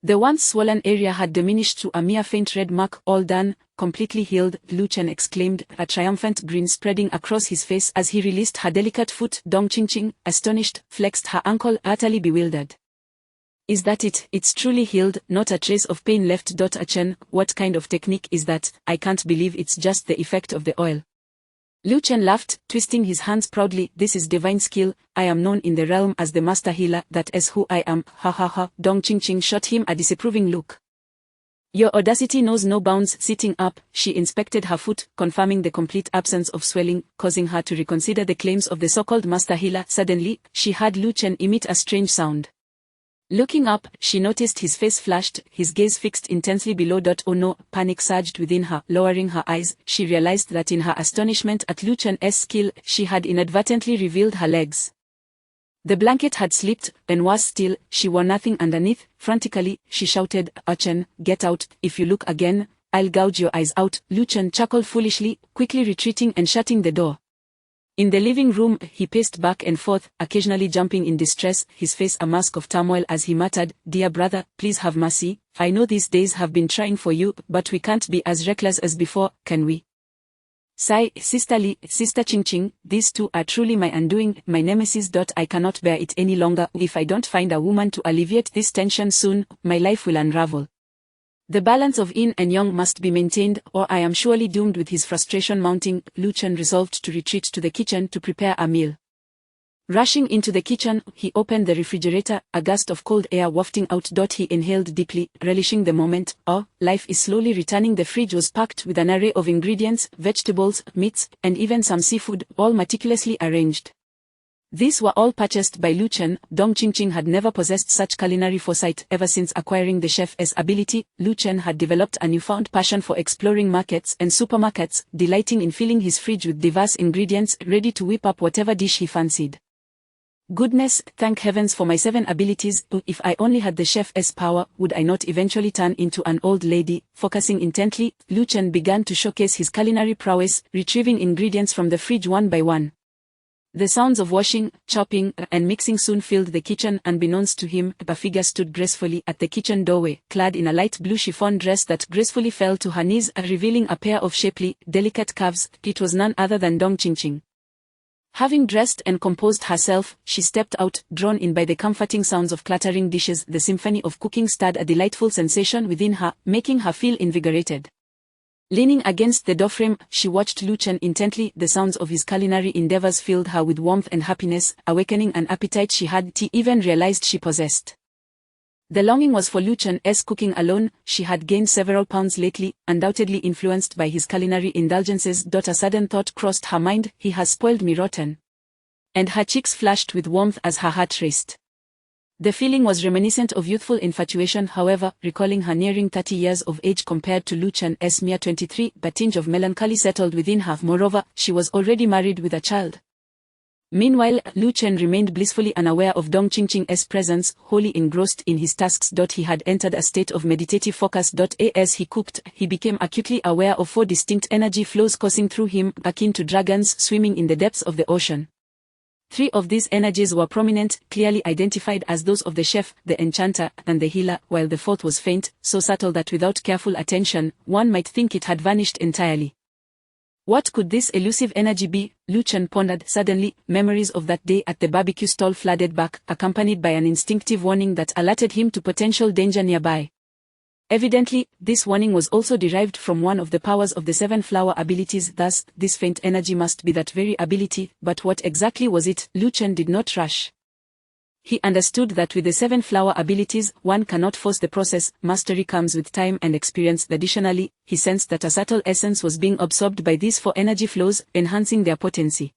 Speaker 2: The once swollen area had diminished to a mere faint red mark. All done, completely healed, Lu Chen exclaimed, a triumphant grin spreading across his face as he released her delicate foot. Dong Qingqing, astonished, flexed her ankle, utterly bewildered. Is that it? It's truly healed, not a trace of pain left. Chen, what kind of technique is that? I can't believe it's just the effect of the oil. Lu Chen laughed, twisting his hands proudly. This is divine skill. I am known in the realm as the master healer. That is who I am. Ha ha ha. Dong Qingqing shot him a disapproving look. Your audacity knows no bounds. Sitting up, she inspected her foot, confirming the complete absence of swelling, causing her to reconsider the claims of the so-called master healer. Suddenly, she heard Lu Chen emit a strange sound. Looking up, she noticed his face flashed, his gaze fixed intensely below. Oh no, panic surged within her. Lowering her eyes, she realized that in her astonishment at Lu Chen's skill, she had inadvertently revealed her legs. The blanket had slipped, and worse still, she wore nothing underneath. Frantically, she shouted, Chen, get out. If you look again, I'll gouge your eyes out. Lu Chen chuckled foolishly, quickly retreating and shutting the door. In the living room, he paced back and forth, occasionally jumping in distress, his face a mask of turmoil as he muttered, Dear brother, please have mercy. I know these days have been trying for you, but we can't be as reckless as before, can we? Sigh, Sister Li, Sister Qingqing, these two are truly my undoing, my nemesis. I cannot bear it any longer. If I don't find a woman to alleviate this tension soon, my life will unravel. The balance of yin and yang must be maintained, or I am surely doomed. With his frustration mounting, Lu Chen resolved to retreat to the kitchen to prepare a meal. Rushing into the kitchen, he opened the refrigerator, a gust of cold air wafting out. He inhaled deeply, relishing the moment. Oh, life is slowly returning. The fridge was packed with an array of ingredients, vegetables, meats, and even some seafood, all meticulously arranged. These were all purchased by Lu Chen. Dong Qingqing had never possessed such culinary foresight. Ever since acquiring the chef's ability, Lu Chen had developed a newfound passion for exploring markets and supermarkets, delighting in filling his fridge with diverse ingredients, ready to whip up whatever dish he fancied. Goodness, thank heavens for my 7 abilities. If I only had the chef's power, would I not eventually turn into an old lady? Focusing intently, Lu Chen began to showcase his culinary prowess, retrieving ingredients from the fridge one by one. The sounds of washing, chopping, and mixing soon filled the kitchen. Unbeknownst to him, a figure stood gracefully at the kitchen doorway, clad in a light blue chiffon dress that gracefully fell to her knees, revealing a pair of shapely, delicate calves. It was none other than Dong Qingqing. Having dressed and composed herself, she stepped out, drawn in by the comforting sounds of clattering dishes. The symphony of cooking stirred a delightful sensation within her, making her feel invigorated. Leaning against the doorframe, she watched Lu Chen intently. The sounds of his culinary endeavors filled her with warmth and happiness, awakening an appetite she hadn't even realized she possessed. The longing was for Lu Chen's cooking alone. She had gained several pounds lately, undoubtedly influenced by his culinary indulgences. A sudden thought crossed her mind, he has spoiled me rotten. And her cheeks flashed with warmth as her heart raced. The feeling was reminiscent of youthful infatuation. However, recalling her nearing 30 years of age compared to Lu Chen's mere 23, a tinge of melancholy settled within her. Moreover, she was already married with a child. Meanwhile, Lu Chen remained blissfully unaware of Dong Qingqing's presence, wholly engrossed in his tasks. He had entered a state of meditative focus. As he cooked, he became acutely aware of 4 distinct energy flows coursing through him, akin to dragons swimming in the depths of the ocean. 3 of these energies were prominent, clearly identified as those of the chef, the enchanter, and the healer, while the 4th was faint, so subtle that without careful attention, one might think it had vanished entirely. What could this elusive energy be? Lu Chen pondered. Suddenly, memories of that day at the barbecue stall flooded back, accompanied by an instinctive warning that alerted him to potential danger nearby. Evidently, this warning was also derived from one of the powers of the 7 flower abilities. Thus, this faint energy must be that very ability. But what exactly was it? Lu Chen did not rush. He understood that with the 7 flower abilities, one cannot force the process. Mastery comes with time and experience. Additionally, he sensed that a subtle essence was being absorbed by these 4 energy flows, enhancing their potency.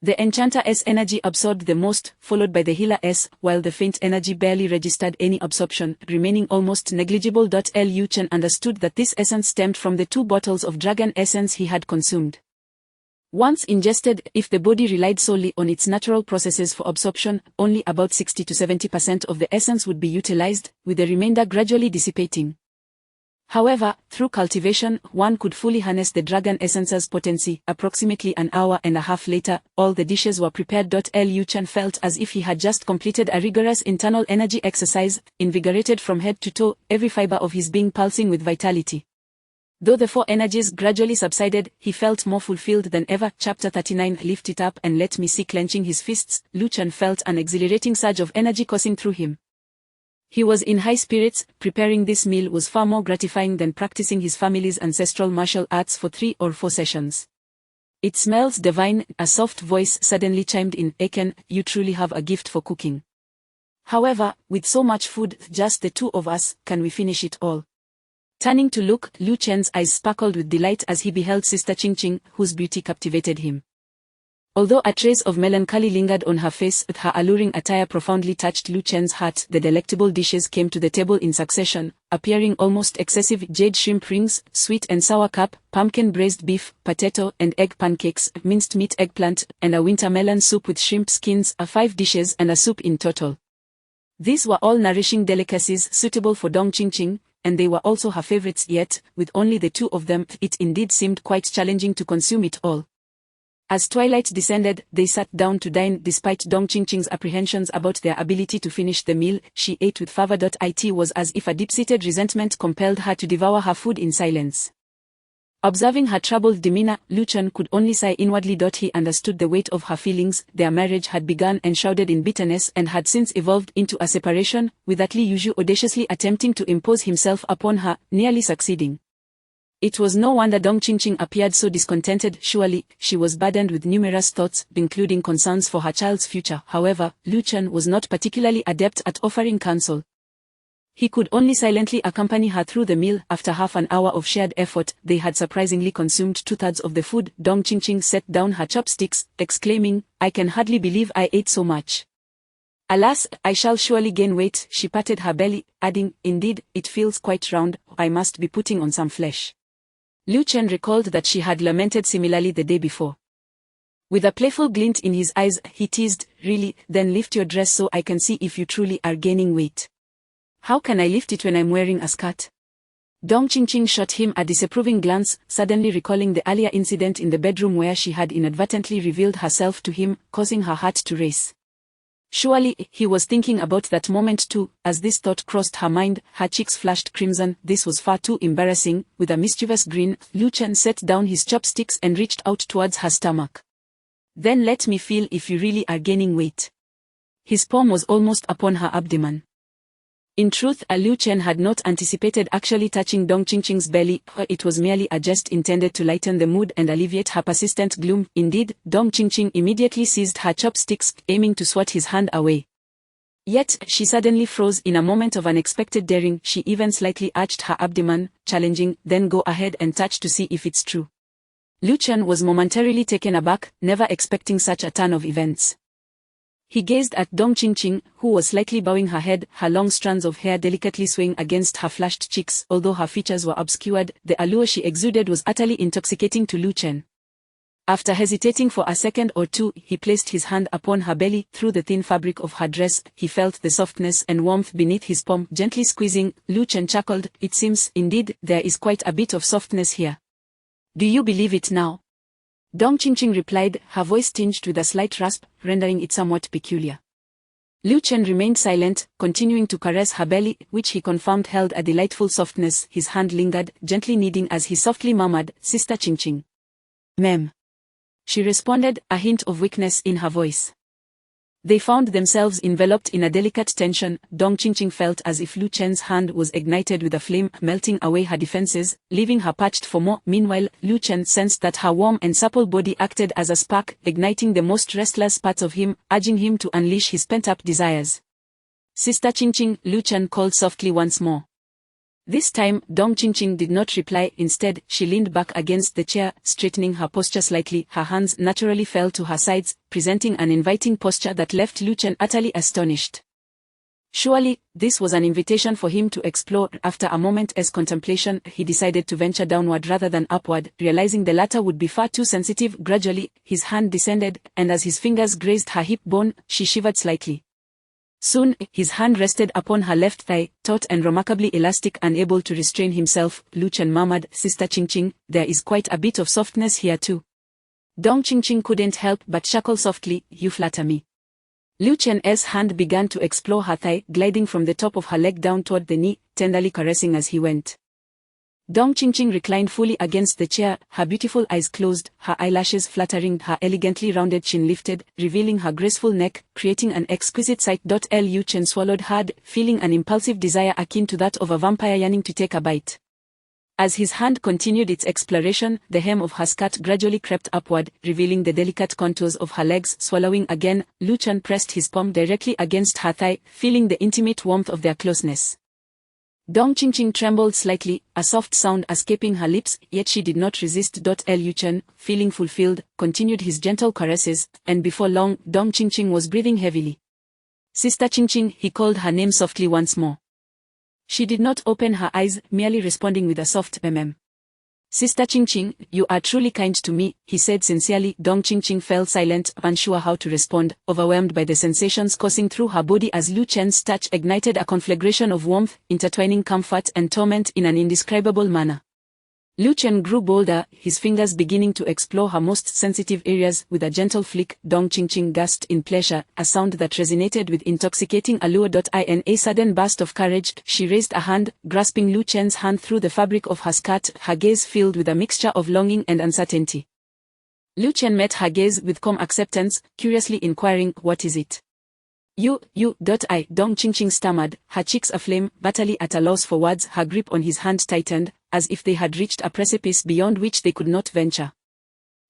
Speaker 2: The enchanter's energy absorbed the most, followed by the healer's, while the faint energy barely registered any absorption, remaining almost negligible. Lu Chen understood that this essence stemmed from the 2 bottles of dragon essence he had consumed. Once ingested, if the body relied solely on its natural processes for absorption, only about 60 to 70% of the essence would be utilized, with the remainder gradually dissipating. However, through cultivation, one could fully harness the dragon essence's potency. Approximately an hour and a half later, all the dishes were prepared. Lu Chen felt as if he had just completed a rigorous internal energy exercise, invigorated from head to toe, every fiber of his being pulsing with vitality. Though the four energies gradually subsided, he felt more fulfilled than ever. Chapter 39. Lift it up and let me see. Clenching his fists, Lu Chen felt an exhilarating surge of energy coursing through him. He was in high spirits. Preparing this meal was far more gratifying than practicing his family's ancestral martial arts for 3 or 4 sessions. It smells divine, a soft voice suddenly chimed in. Eken, you truly have a gift for cooking. However, with so much food, just the two of us, can we finish it all? Turning to look, Lu Chen's eyes sparkled with delight as he beheld Sister Qingqing, whose beauty captivated him. Although a trace of melancholy lingered on her face, her alluring attire profoundly touched Lu Chen's heart. The delectable dishes came to the table in succession, appearing almost excessive: jade shrimp rings, sweet and sour cup, pumpkin braised beef, potato and egg pancakes, minced meat eggplant, and a winter melon soup with shrimp skins, 5 dishes and a soup in total. These were all nourishing delicacies suitable for Dong Qingqing, and they were also her favorites. Yet, with only the two of them, it indeed seemed quite challenging to consume it all. As twilight descended, they sat down to dine. Despite Dong Qingqing's apprehensions about their ability to finish the meal, she ate with fervor. It was as if a deep-seated resentment compelled her to devour her food in silence. Observing her troubled demeanor, Lu Chen could only sigh inwardly. He understood the weight of her feelings. Their marriage had begun enshrouded in bitterness and had since evolved into a separation, with Li Yuzhu audaciously attempting to impose himself upon her, nearly succeeding. It was no wonder Dong Qingqing appeared so discontented. Surely, she was burdened with numerous thoughts, including concerns for her child's future. However, Lu Chen was not particularly adept at offering counsel. He could only silently accompany her through the meal. After half an hour of shared effort, they had surprisingly consumed 2/3 of the food. Dong Qingqing set down her chopsticks, exclaiming, "I can hardly believe I ate so much. Alas, I shall surely gain weight." She patted her belly, adding, "Indeed, it feels quite round. I must be putting on some flesh." Lu Chen recalled that she had lamented similarly the day before. With a playful glint in his eyes, he teased, "Really? Then lift your dress so I can see if you truly are gaining weight." "How can I lift it when I'm wearing a skirt?" Dong Qingqing shot him a disapproving glance, suddenly recalling the earlier incident in the bedroom where she had inadvertently revealed herself to him, causing her heart to race. Surely, he was thinking about that moment too. As this thought crossed her mind, her cheeks flushed crimson. This was far too embarrassing. With a mischievous grin, Lu Chen set down his chopsticks and reached out towards her stomach. "Then let me feel if you really are gaining weight." His palm was almost upon her abdomen. In truth, Lu Chen had not anticipated actually touching Dong Qingqing's belly. It was merely a jest intended to lighten the mood and alleviate her persistent gloom. Indeed, Dong Qingqing immediately seized her chopsticks, aiming to swat his hand away. Yet, she suddenly froze in a moment of unexpected daring. She even slightly arched her abdomen, challenging, "Then go ahead and touch to see if it's true." Lu Chen was momentarily taken aback, never expecting such a turn of events. He gazed at Dong Qingqing, who was slightly bowing her head, her long strands of hair delicately swaying against her flushed cheeks. Although her features were obscured, the allure she exuded was utterly intoxicating to Lu Chen. After hesitating for a second or two, he placed his hand upon her belly. Through the thin fabric of her dress, he felt the softness and warmth beneath his palm. Gently squeezing, Lu Chen chuckled, "It seems, indeed, there is quite a bit of softness here. Do you believe it now?" Dong Qingqing replied, her voice tinged with a slight rasp, rendering it somewhat peculiar. Lu Chen remained silent, continuing to caress her belly, which he confirmed held a delightful softness. His hand lingered, gently kneading as he softly murmured, "Sister Qingqing." "Mem." She responded, a hint of weakness in her voice. They found themselves enveloped in a delicate tension. Dong Qingqing felt as if Lu Chen's hand was ignited with a flame, melting away her defenses, leaving her parched for more. Meanwhile, Lu Chen sensed that her warm and supple body acted as a spark, igniting the most restless parts of him, urging him to unleash his pent-up desires. "Sister Qingqing," Lu Chen called softly once more. This time, Dong Qingqing did not reply. Instead, she leaned back against the chair, straightening her posture slightly. Her hands naturally fell to her sides, presenting an inviting posture that left Lu Chen utterly astonished. Surely, this was an invitation for him to explore. After a moment's contemplation, he decided to venture downward rather than upward, realizing the latter would be far too sensitive. Gradually, his hand descended, and as his fingers grazed her hip bone, she shivered slightly. Soon, his hand rested upon her left thigh, taut and remarkably elastic, unable to restrain himself. Lu Chen murmured, "Sister Qingqing, there is quite a bit of softness here too." Dong Qingqing couldn't help but chuckle softly, "You flatter me." Lu Chen's hand began to explore her thigh, gliding from the top of her leg down toward the knee, tenderly caressing as he went. Dong Qingqing reclined fully against the chair, her beautiful eyes closed, her eyelashes fluttering, her elegantly rounded chin lifted, revealing her graceful neck, creating an exquisite sight. Lu Chen swallowed hard, feeling an impulsive desire akin to that of a vampire yearning to take a bite. As his hand continued its exploration, the hem of her skirt gradually crept upward, revealing the delicate contours of her legs. Swallowing again, Lu Chen pressed his palm directly against her thigh, feeling the intimate warmth of their closeness. Dong Qingqing trembled slightly, a soft sound escaping her lips, yet she did not resist. Lu Chen, feeling fulfilled, continued his gentle caresses, and before long, Dong Qingqing was breathing heavily. "Sister Qingqing," he called her name softly once more. She did not open her eyes, merely responding with a soft mm. "Sister Qingqing, you are truly kind to me," he said sincerely. Dong Qingqing fell silent, unsure how to respond, overwhelmed by the sensations coursing through her body as Lu Chen's touch ignited a conflagration of warmth, intertwining comfort and torment in an indescribable manner. Lu Chen grew bolder, his fingers beginning to explore her most sensitive areas. With a gentle flick, Dong Qingqing gasped in pleasure, a sound that resonated with intoxicating allure. In a sudden burst of courage, she raised a hand, grasping Lu Chen's hand through the fabric of her skirt, her gaze filled with a mixture of longing and uncertainty. Lu Chen met her gaze with calm acceptance, curiously inquiring, "What is it?" You, Dong Qingqing stammered, her cheeks aflame, bitterly at a loss for words. Her grip on his hand tightened, as if they had reached a precipice beyond which they could not venture.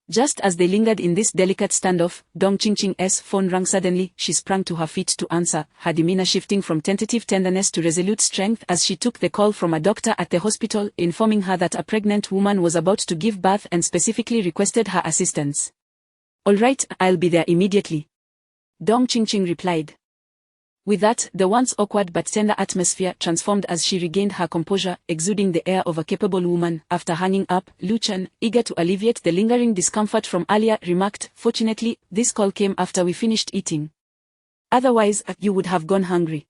Speaker 2: Just as they lingered in this delicate standoff, Dong Qingqing's phone rang suddenly. She sprang to her feet to answer, her demeanor shifting from tentative tenderness to resolute strength as she took the call from a doctor at the hospital, informing her that a pregnant woman was about to give birth and specifically requested her assistance. "All right, I'll be there immediately," Dong Qingqing replied. With that, the once awkward but tender atmosphere transformed as she regained her composure, exuding the air of a capable woman. After hanging up, Lu Chen, eager to alleviate the lingering discomfort from earlier, remarked, "Fortunately, this call came after we finished eating. Otherwise, you would have gone hungry."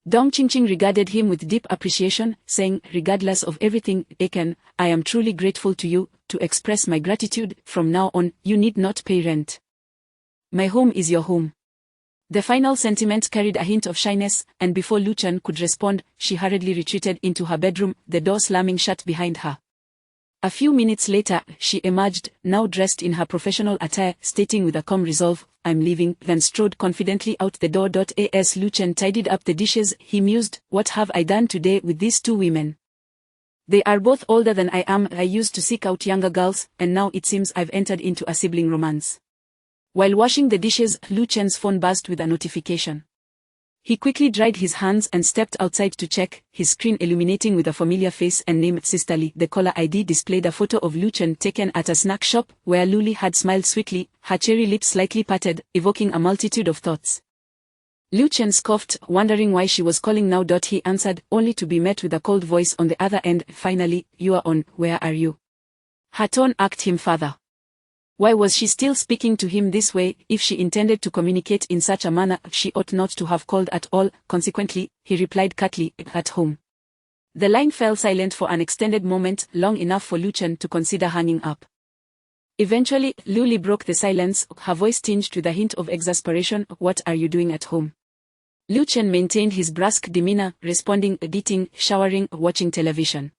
Speaker 2: Dong Qingqing regarded him with deep appreciation, saying, "Regardless of everything, Eken, I am truly grateful to you. To express my gratitude, from now on, you need not pay rent. My home is your home." The final sentiment carried a hint of shyness, and before Lu Chen could respond, she hurriedly retreated into her bedroom, the door slamming shut behind her. A few minutes later, she emerged, now dressed in her professional attire, stating with a calm resolve, "I'm leaving," then strode confidently out the door. As Lu Chen tidied up the dishes, he mused, "What have I done today with these two women? They are both older than I am. I used to seek out younger girls, and now it seems I've entered into a sibling romance." While washing the dishes, Lu Chen's phone buzzed with a notification. He quickly dried his hands and stepped outside to check, his screen illuminating with a familiar face and name, Sisterly. The caller ID displayed a photo of Lu Chen taken at a snack shop, where Luli had smiled sweetly, her cherry lips slightly parted, evoking a multitude of thoughts. Lu Chen scoffed, wondering why she was calling now. He answered, only to be met with a cold voice on the other end. "Finally, you are on, where are you?" Her tone irked him further. Why was she still speaking to him this way? If she intended to communicate in such a manner, she ought not to have called at all. Consequently, he replied curtly, "At home." The line fell silent for an extended moment, long enough for Lu Chen to consider hanging up. Eventually, Luli broke the silence, her voice tinged with a hint of exasperation. "What are you doing at home?" Lu Chen maintained his brusque demeanor, responding, "Eating, showering, watching television."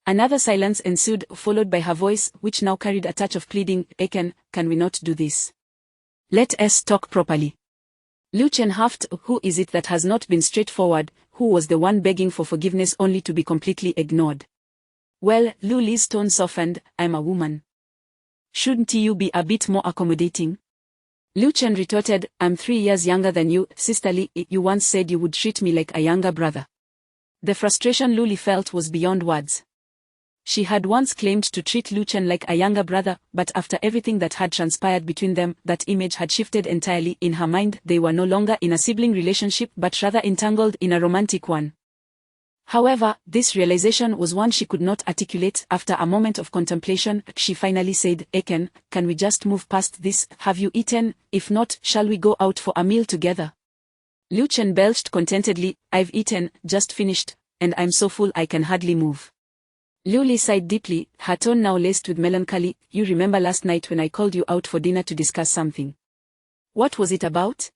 Speaker 2: Another silence ensued, followed by her voice, which now carried a touch of pleading, "Eken, can we not do this? Let us talk properly." Lu Chen huffed, who is it that has not been straightforward? Who was the one begging for forgiveness only to be completely ignored? Well, Luli's tone softened, "I'm a woman. Shouldn't you be a bit more accommodating?" Lu Chen retorted, "I'm 3 years younger than you, Sisterly. You once said you would treat me like a younger brother." The frustration Luli felt was beyond words. She had once claimed to treat Lu Chen like a younger brother, but after everything that had transpired between them, that image had shifted entirely. In her mind, they were no longer in a sibling relationship but rather entangled in a romantic one. However, this realization was one she could not articulate. After a moment of contemplation, she finally said, "Eken, can we just move past this? Have you eaten? If not, shall we go out for a meal together?" Lu Chen belched contentedly, I've eaten, just finished, and I'm so full I can hardly move. Lu Li sighed deeply, her tone now laced with melancholy. You remember last night when I called you out for dinner to discuss something? What was it about?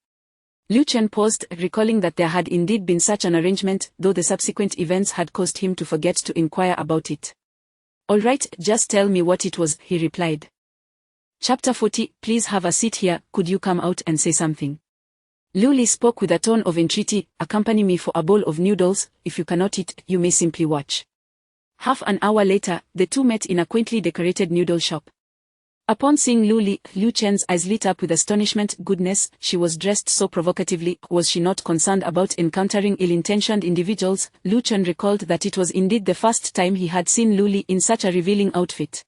Speaker 2: Lu Chen paused, recalling that there had indeed been such an arrangement, though the subsequent events had caused him to forget to inquire about it. All right, just tell me what it was, he replied. Chapter 40, please have a seat here, could you come out and say something? Lu Li spoke with a tone of entreaty, accompany me for a bowl of noodles, if you cannot eat, you may simply watch. Half an hour later, the two met in a quaintly decorated noodle shop. Upon seeing Lu Li, Lu Chen's eyes lit up with astonishment. Goodness, she was dressed so provocatively. Was she not concerned about encountering ill-intentioned individuals? Lu Chen recalled that it was indeed the first time he had seen Lu Li in such a revealing outfit.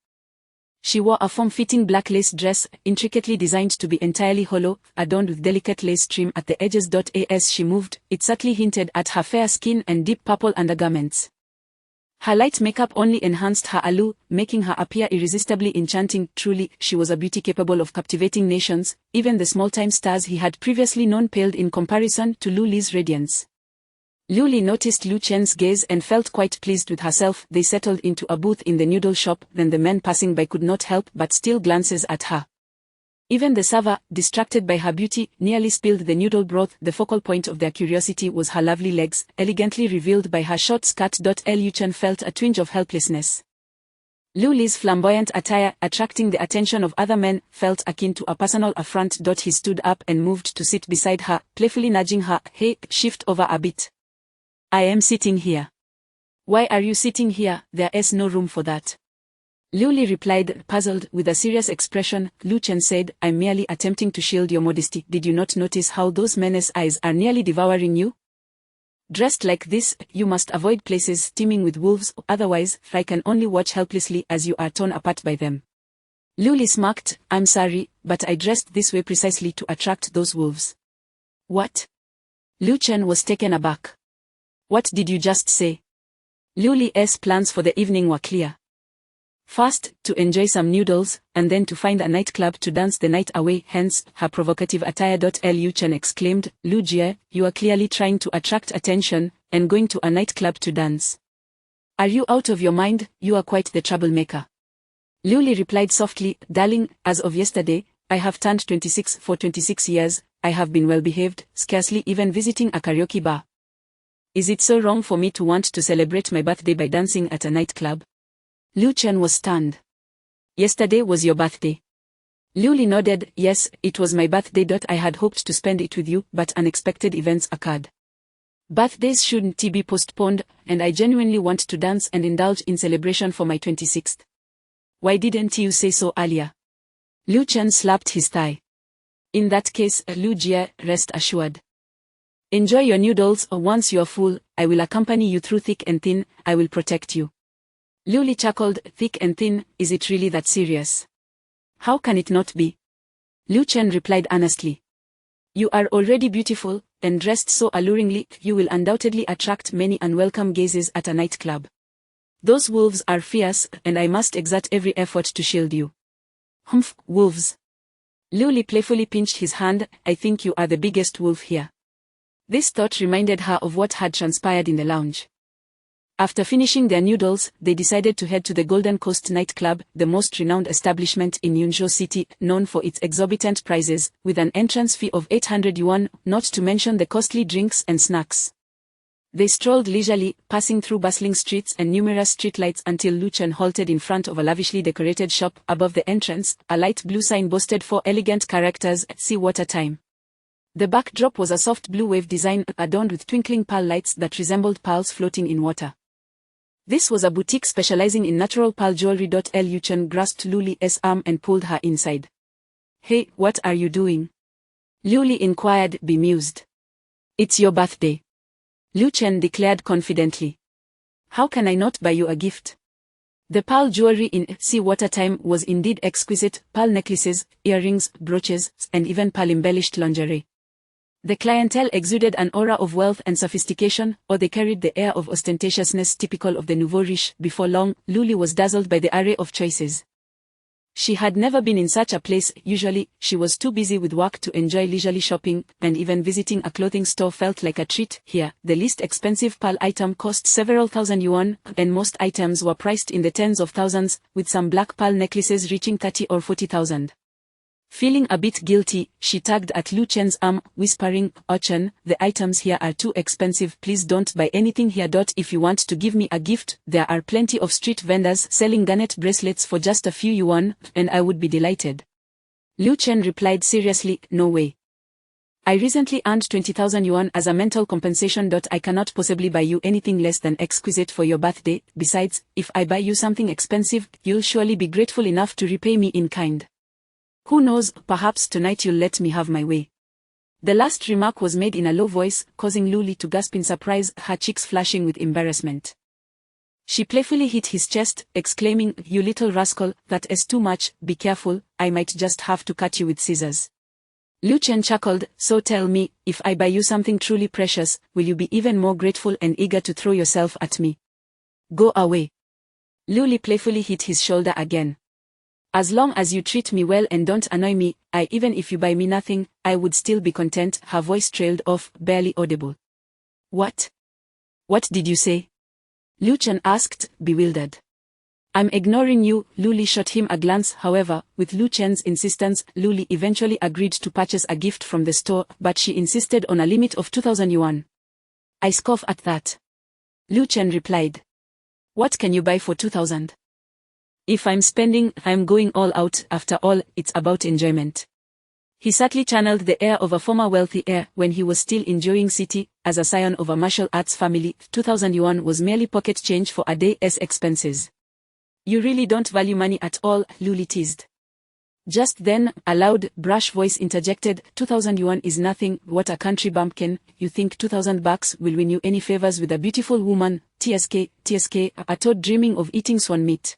Speaker 2: She wore a form-fitting black lace dress, intricately designed to be entirely hollow, adorned with delicate lace trim at the edges. As she moved, it subtly hinted at her fair skin and deep purple undergarments. Her light makeup only enhanced her allure, making her appear irresistibly enchanting. Truly, she was a beauty capable of captivating nations. Even the small-time stars he had previously known paled in comparison to Lu Li's radiance. Lu Li noticed Lu Chen's gaze and felt quite pleased with herself. They settled into a booth in the noodle shop. Then the men passing by could not help but steal glances at her. Even the server, distracted by her beauty, nearly spilled the noodle broth. The focal point of their curiosity was her lovely legs, elegantly revealed by her short skirt. Lu Chen felt a twinge of helplessness. Lu Li's flamboyant attire, attracting the attention of other men, felt akin to a personal affront. He stood up and moved to sit beside her, playfully nudging her. Hey, shift over a bit. I am sitting here. Why are you sitting here? There is no room for that. Lu Li replied, puzzled, with a serious expression. Lu Chen said, I'm merely attempting to shield your modesty. Did you not notice how those men's eyes are nearly devouring you? Dressed like this, you must avoid places teeming with wolves, otherwise, I can only watch helplessly as you are torn apart by them. Lu Li smirked, I'm sorry, but I dressed this way precisely to attract those wolves. What? Lu Chen was taken aback. What did you just say? Lu Li's plans for the evening were clear. First, to enjoy some noodles, and then to find a nightclub to dance the night away, hence, her provocative attire. Lu Chen exclaimed, Lu Jie, you are clearly trying to attract attention, and going to a nightclub to dance. Are you out of your mind? You are quite the troublemaker. Lu Li replied softly, darling, as of yesterday, I have turned 26. For 26 years, I have been well behaved, scarcely even visiting a karaoke bar. Is it so wrong for me to want to celebrate my birthday by dancing at a nightclub? Lu Chen was stunned. Yesterday was your birthday. Lu Li nodded, yes, it was my birthday. I had hoped to spend it with you, but unexpected events occurred. Birthdays shouldn't be postponed, and I genuinely want to dance and indulge in celebration for my 26th. Why didn't you say so earlier? Lu Chen slapped his thigh. In that case, Lu Jie, rest assured. Enjoy your noodles, or once you are full, I will accompany you through thick and thin, I will protect you. Lu Li chuckled, thick and thin, is it really that serious? How can it not be? Lu Chen replied earnestly. You are already beautiful, and dressed so alluringly, you will undoubtedly attract many unwelcome gazes at a nightclub. Those wolves are fierce, and I must exert every effort to shield you. Humph, wolves. Lu Li playfully pinched his hand, I think you are the biggest wolf here. This thought reminded her of what had transpired in the lounge. After finishing their noodles, they decided to head to the Golden Coast nightclub, the most renowned establishment in Yunzhou City, known for its exorbitant prices, with an entrance fee of 800 yuan, not to mention the costly drinks and snacks. They strolled leisurely, passing through bustling streets and numerous streetlights until Lu Chen halted in front of a lavishly decorated shop. Above the entrance, a light blue sign boasted 4 elegant characters, "See Water Time." The backdrop was a soft blue wave design, adorned with twinkling pearl lights that resembled pearls floating in water. This was a boutique specializing in natural pearl jewelry. Lu Chen grasped Lu Li's arm and pulled her inside. Hey, what are you doing? Lu Li inquired, bemused. It's your birthday. Lu Chen declared confidently. How can I not buy you a gift? The pearl jewelry in "See Water Time" was indeed exquisite, pearl necklaces, earrings, brooches, and even pearl-embellished lingerie. The clientele exuded an aura of wealth and sophistication, or they carried the air of ostentatiousness typical of the nouveau riche. Before long, Lu Li was dazzled by the array of choices. She had never been in such a place. Usually, she was too busy with work to enjoy leisurely shopping, and even visiting a clothing store felt like a treat. Here, the least expensive pearl item cost several thousand yuan, and most items were priced in the tens of thousands, with some black pearl necklaces reaching 30 or 40,000. Feeling a bit guilty, she tugged at Lu Chen's arm, whispering, "Oh Chen, the items here are too expensive. Please don't buy anything here. If you want to give me a gift, there are plenty of street vendors selling garnet bracelets for just a few yuan, and I would be delighted." Lu Chen replied seriously, "No way. I recently earned 20,000 yuan as a mental compensation. I cannot possibly buy you anything less than exquisite for your birthday. Besides, if I buy you something expensive, you'll surely be grateful enough to repay me in kind. Who knows, perhaps tonight you'll let me have my way." The last remark was made in a low voice, causing Lu Li to gasp in surprise, her cheeks flashing with embarrassment. She playfully hit his chest, exclaiming, "You little rascal, that is too much. Be careful, I might just have to cut you with scissors." Lu Chen chuckled, "So tell me, if I buy you something truly precious, will you be even more grateful and eager to throw yourself at me? Go away." Lu Li playfully hit his shoulder again. "As long as you treat me well and don't annoy me, even if you buy me nothing, I would still be content." Her voice trailed off, barely audible. What? What did you say?" Lu Chen asked, bewildered. "I'm ignoring you." Lu Li shot him a glance. However, with Lu Chen's insistence, Lu Li eventually agreed to purchase a gift from the store, but she insisted on a limit of 2,000 yuan. "I scoff at that," Lu Chen replied. "What can you buy for 2,000? If I'm spending, I'm going all out. After all, it's about enjoyment." He subtly channeled the air of a former wealthy heir when he was still enjoying city. As a scion of a martial arts family, 2,000 yuan was merely pocket change for a day's expenses. "You really don't value money at all," Lu Li teased. Just then, a loud, brash voice interjected, 2,000 yuan is nothing. What a country bumpkin. You think 2,000 bucks will win you any favors with a beautiful woman? TSK, a toad dreaming of eating swan meat.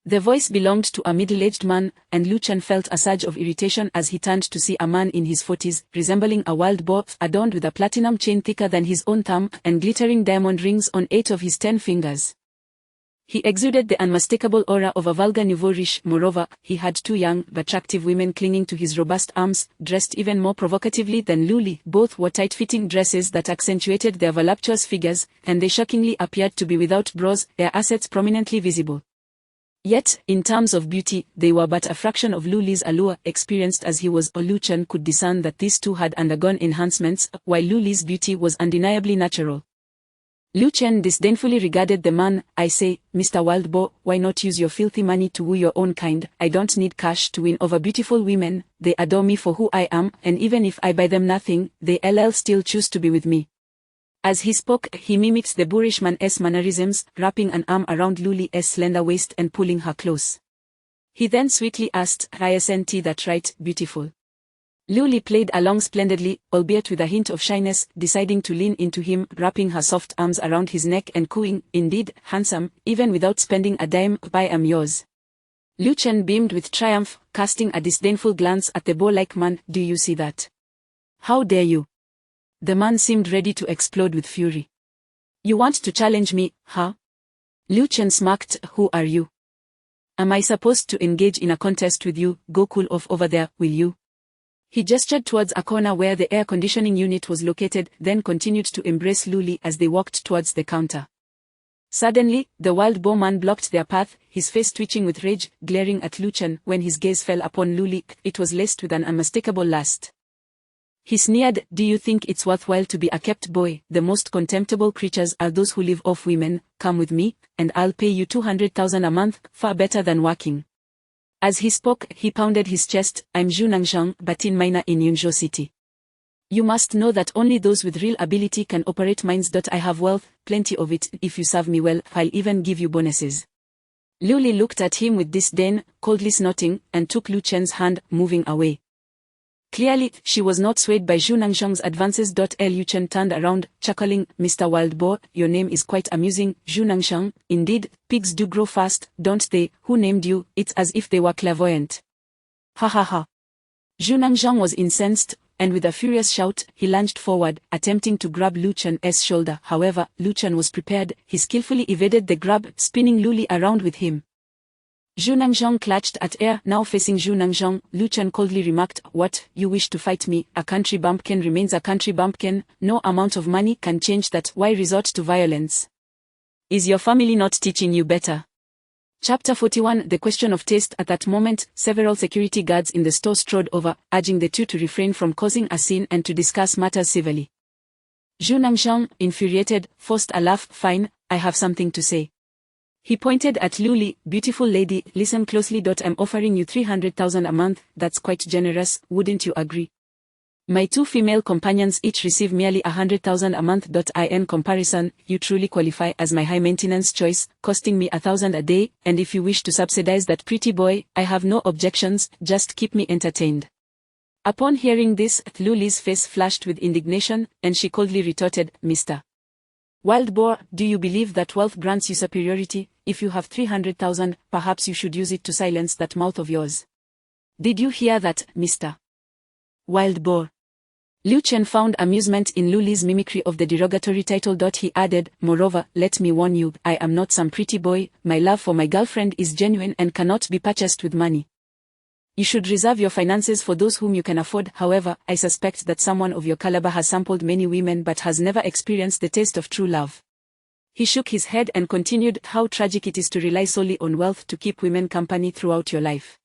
Speaker 2: The voice belonged to a middle-aged man, and Lu Chen felt a surge of irritation as he turned to see a man in his 40s, resembling a wild boar, adorned with a platinum chain thicker than his own thumb, and glittering diamond rings on 8 of his 10 fingers. He exuded the unmistakable aura of a vulgar nouveau riche. Moreover, he had 2 young, attractive women clinging to his robust arms, dressed even more provocatively than Lu Li. Both wore tight-fitting dresses that accentuated their voluptuous figures, and they shockingly appeared to be without bras, their assets prominently visible. Yet, in terms of beauty, they were but a fraction of Lu Li's allure. Experienced as he was, Lu Chen could discern that these 2 had undergone enhancements, while Lu Li's beauty was undeniably natural. Lu Chen disdainfully regarded the man. "I say, Mr. Wildboar, why not use your filthy money to woo your own kind? I don't need cash to win over beautiful women. They adore me for who I am, and even if I buy them nothing, they'll still choose to be with me." As he spoke, he mimicked the boorish man's mannerisms, wrapping an arm around Lu Li's slender waist and pulling her close. He then sweetly asked, "Isn't that right, beautiful?" Lu Li played along splendidly, albeit with a hint of shyness, deciding to lean into him, wrapping her soft arms around his neck and cooing, "Indeed, handsome, even without spending a dime. I am yours." Lu Chen beamed with triumph, casting a disdainful glance at the boar-like man. "Do you see that? How dare you?" The man seemed ready to explode with fury. "You want to challenge me, huh?" Lu Chen smirked. "Who are you? Am I supposed to engage in a contest with you? Go cool off over there, will you?" He gestured towards a corner where the air conditioning unit was located, then continued to embrace Lu Li as they walked towards the counter. Suddenly, the wild boar man blocked their path, his face twitching with rage, glaring at Lu Chen. When his gaze fell upon Lu Li, it was laced with an unmistakable lust. He sneered, "Do you think it's worthwhile to be a kept boy? The most contemptible creatures are those who live off women. Come with me, and I'll pay you 200,000 a month, far better than working." As he spoke, he pounded his chest. "I'm Zhu Nangzhang, batin miner in Yunzhou City. You must know that only those with real ability can operate mines. I have wealth, plenty of it. If you serve me well, I'll even give you bonuses." Lu Li looked at him with disdain, coldly snorting, and took Lu Chen's hand, moving away. Clearly, she was not swayed by Zhu Nangzhang's advances. Lu Chen turned around, chuckling, "Mr. Wildboar, your name is quite amusing, Zhu Nangzhang. Indeed, pigs do grow fast, don't they? Who named you? It's as if they were clairvoyant." "Ha ha ha." Zhu Nangzhang was incensed, and with a furious shout, he lunged forward, attempting to grab Lu Chen's shoulder. However, Lu Chen was prepared. He skillfully evaded the grab, spinning Lu Li around with him. Zhu Nangzhong clutched at air. Now facing Zhu Nangzhong, Lu Chen coldly remarked, "What, you wish to fight me? A country bumpkin remains a country bumpkin. No amount of money can change that. Why resort to violence? Is your family not teaching you better?" Chapter 41. The question of taste. At that moment, several security guards in the store strode over, urging the two to refrain from causing a scene and to discuss matters civilly. Zhu Nangzhong, infuriated, forced a laugh. "Fine, I have something to say." He pointed at Lu Li. "Beautiful lady, listen closely. I'm offering you 300,000 a month. That's quite generous, wouldn't you agree? My two female companions each receive merely 100,000 a month. In comparison, you truly qualify as my high-maintenance choice, costing me 1,000 a day, and if you wish to subsidize that pretty boy, I have no objections, just keep me entertained." Upon hearing this, Lu Li's face flashed with indignation, and she coldly retorted, "Mr. Wild Boar, do you believe that wealth grants you superiority? If you have 300,000, perhaps you should use it to silence that mouth of yours. Did you hear that, Mr. Wild Boar?" Lu Chen found amusement in Lu Li's mimicry of the derogatory title. He added, "Moreover, let me warn you, I am not some pretty boy. My love for my girlfriend is genuine and cannot be purchased with money. You should reserve your finances for those whom you can afford. However, I suspect that someone of your caliber has sampled many women but has never experienced the taste of true love." He shook his head and continued, "How tragic it is to rely solely on wealth to keep women company throughout your life.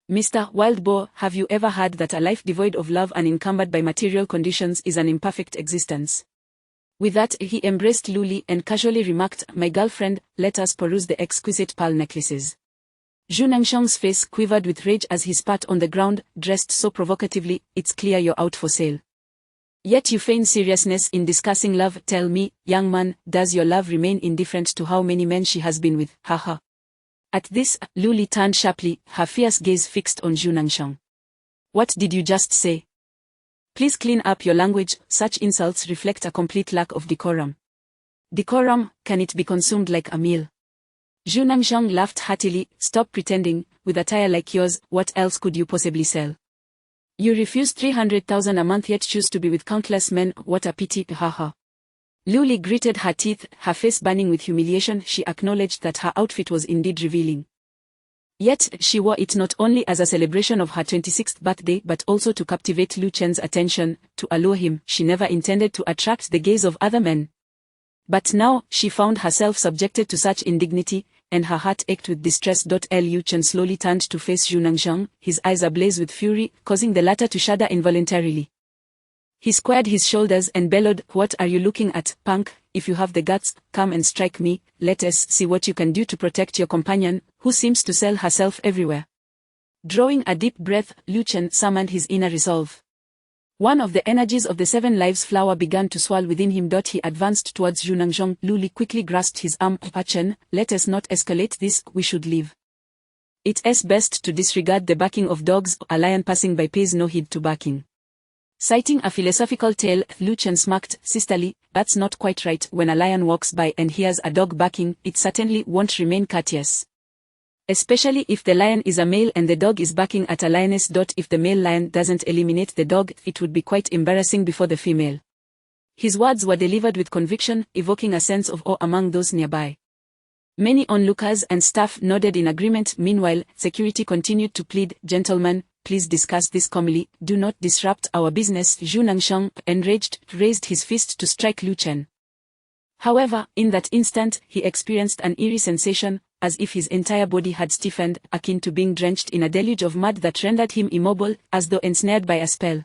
Speaker 2: Mr. Wild Boar, have you ever heard that a life devoid of love and encumbered by material conditions is an imperfect existence?" With that, he embraced Lu Li and casually remarked, "My girlfriend, let us peruse the exquisite pearl necklaces." Zhu Nangzhong's face quivered with rage as he spat on the ground, dressed so provocatively. "It's clear you're out for sale. Yet you feign seriousness in discussing love. Tell me, young man, does your love remain indifferent to how many men she has been with? Haha." At this, Lu Li turned sharply, her fierce gaze fixed on Zhu Nangzhong. "What did you just say? Please clean up your language. Such insults reflect a complete lack of decorum." "Decorum, can it be consumed like a meal?" Zhu Nangzhong laughed heartily. "Stop pretending. With a tire like yours, what else could you possibly sell? You refuse 300,000 a month yet choose to be with countless men. What a pity, haha." Lu Li gritted her teeth, her face burning with humiliation. She acknowledged that her outfit was indeed revealing. Yet, she wore it not only as a celebration of her 26th birthday but also to captivate Lu Chen's attention, to allure him. She never intended to attract the gaze of other men. But now, she found herself subjected to such indignity, and her heart ached with distress. Lu Chen slowly turned to face Zhu Nangzhong, his eyes ablaze with fury, causing the latter to shudder involuntarily. He squared his shoulders and bellowed, "What are you looking at, punk? If you have the guts, come and strike me. Let us see what you can do to protect your companion, who seems to sell herself everywhere." Drawing a deep breath, Lu Chen summoned his inner resolve. One of the energies of the Seven Lives flower began to swell within him. He advanced towards Zhu Nangzhong. Lu Li quickly grasped his arm. "Chen, let us not escalate this. We should leave. It's best to disregard the barking of dogs. A lion passing by pays no heed to barking." Citing a philosophical tale, Lu Chen smirked, "Sisterly, that's not quite right. When a lion walks by and hears a dog barking, it certainly won't remain courteous. Especially if the lion is a male and the dog is barking at a lioness. If the male lion doesn't eliminate the dog, it would be quite embarrassing before the female." His words were delivered with conviction, evoking a sense of awe among those nearby. Many onlookers and staff nodded in agreement. Meanwhile, security continued to plead, "Gentlemen, please discuss this calmly. Do not disrupt our business." Zhu Nangzhong, enraged, raised his fist to strike Lu Chen. However, in that instant, he experienced an eerie sensation, as if his entire body had stiffened, akin to being drenched in a deluge of mud that rendered him immobile, as though ensnared by a spell.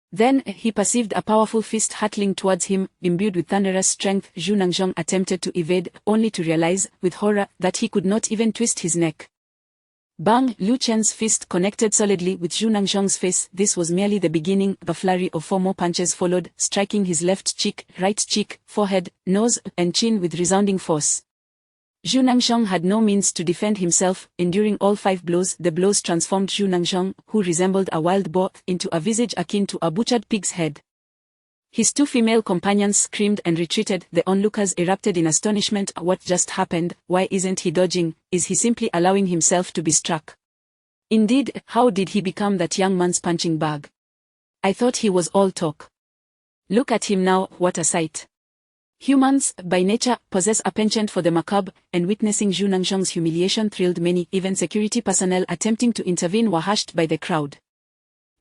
Speaker 2: Then, he perceived a powerful fist hurtling towards him, imbued with thunderous strength. Zhu Nangzhong attempted to evade, only to realize, with horror, that he could not even twist his neck. Bang! Lu Chen's fist connected solidly with Zhu Nangzhong's face. This was merely the beginning. A flurry of 4 more punches followed, striking his left cheek, right cheek, forehead, nose, and chin with resounding force. Zhu Nangzhong had no means to defend himself. Enduring all 5 blows, the blows transformed Zhu Nangzhong, who resembled a wild boar, into a visage akin to a butchered pig's head. His 2 female companions screamed and retreated. The onlookers erupted in astonishment. What just happened? Why isn't he dodging? Is he simply allowing himself to be struck? Indeed, how did he become that young man's punching bag? I thought he was all talk. Look at him now, what a sight. Humans, by nature, possess a penchant for the macabre, and witnessing Zhu Nangzhong's humiliation thrilled many. Even security personnel attempting to intervene were hushed by the crowd.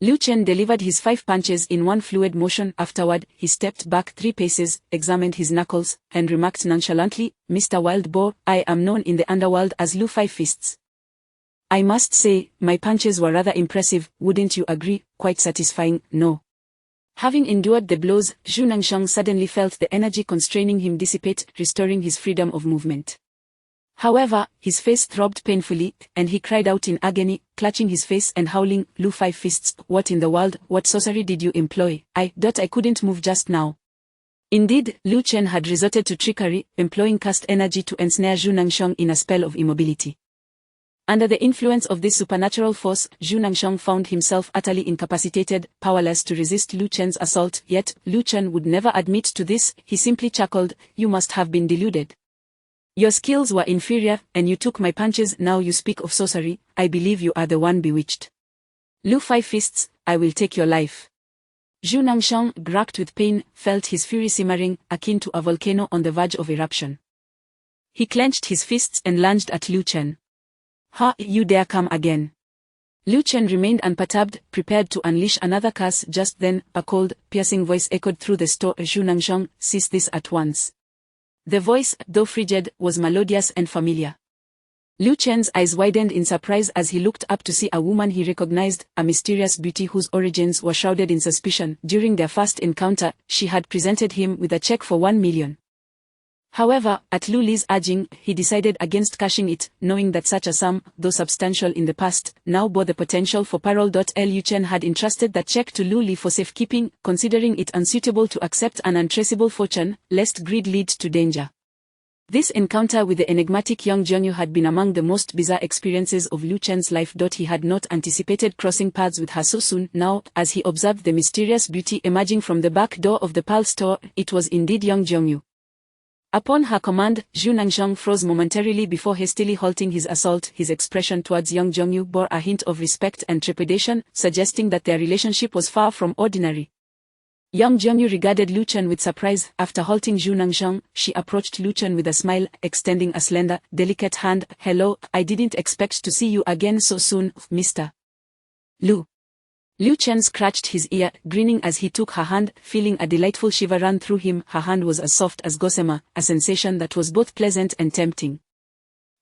Speaker 2: Lu Chen delivered his 5 punches in one fluid motion. Afterward, he stepped back 3 paces, examined his knuckles, and remarked nonchalantly, "Mr. Wild Boar, I am known in the underworld as Lu Five Fists. I must say, my punches were rather impressive, wouldn't you agree? Quite satisfying, no?" Having endured the blows, Zhu Nangzhong suddenly felt the energy constraining him dissipate, restoring his freedom of movement. However, his face throbbed painfully, and he cried out in agony, clutching his face and howling, "Lu Five Fists, what in the world, what sorcery did you employ? I couldn't move just now." Indeed, Lu Chen had resorted to trickery, employing cast energy to ensnare Zhu Nangzhong in a spell of immobility. Under the influence of this supernatural force, Zhu Nangzhong found himself utterly incapacitated, powerless to resist Lu Chen's assault. Yet, Lu Chen would never admit to this. He simply chuckled, "You must have been deluded. Your skills were inferior, and you took my punches. Now you speak of sorcery. I believe you are the one bewitched. Lu Five Fists, I will take your life." Zhu Nangzhong, racked with pain, felt his fury simmering, akin to a volcano on the verge of eruption. He clenched his fists and lunged at Lu Chen. "Ha, you dare come again?" Lu Chen remained unperturbed, prepared to unleash another curse. Just then, a cold, piercing voice echoed through the store. "Zhu Nangzhong, cease this at once." The voice, though frigid, was melodious and familiar. Lu Chen's eyes widened in surprise as he looked up to see a woman he recognized, a mysterious beauty whose origins were shrouded in suspicion. During their first encounter, she had presented him with a check for 1 million. However, at Lu Li's urging, he decided against cashing it, knowing that such a sum, though substantial in the past, now bore the potential for parole. Lu Chen had entrusted that check to Lu Li for safekeeping, considering it unsuitable to accept an untraceable fortune, lest greed lead to danger. This encounter with the enigmatic young Jiangyu had been among the most bizarre experiences of Lu Chen's life. He had not anticipated crossing paths with her so soon. Now, as he observed the mysterious beauty emerging from the back door of the Pearl store, it was indeed young Jiangyu. Upon her command, Zhu Nangzhong froze momentarily before hastily halting his assault. His expression towards young Jiangyu bore a hint of respect and trepidation, suggesting that their relationship was far from ordinary. Young Jiangyu regarded Lu Chen with surprise. After halting Zhu Nangzhong, she approached Lu Chen with a smile, extending a slender, delicate hand. "Hello, I didn't expect to see you again so soon, Mr. Lu." Lu Chen scratched his ear, grinning as he took her hand, feeling a delightful shiver run through him. Her hand was as soft as gossamer, a sensation that was both pleasant and tempting.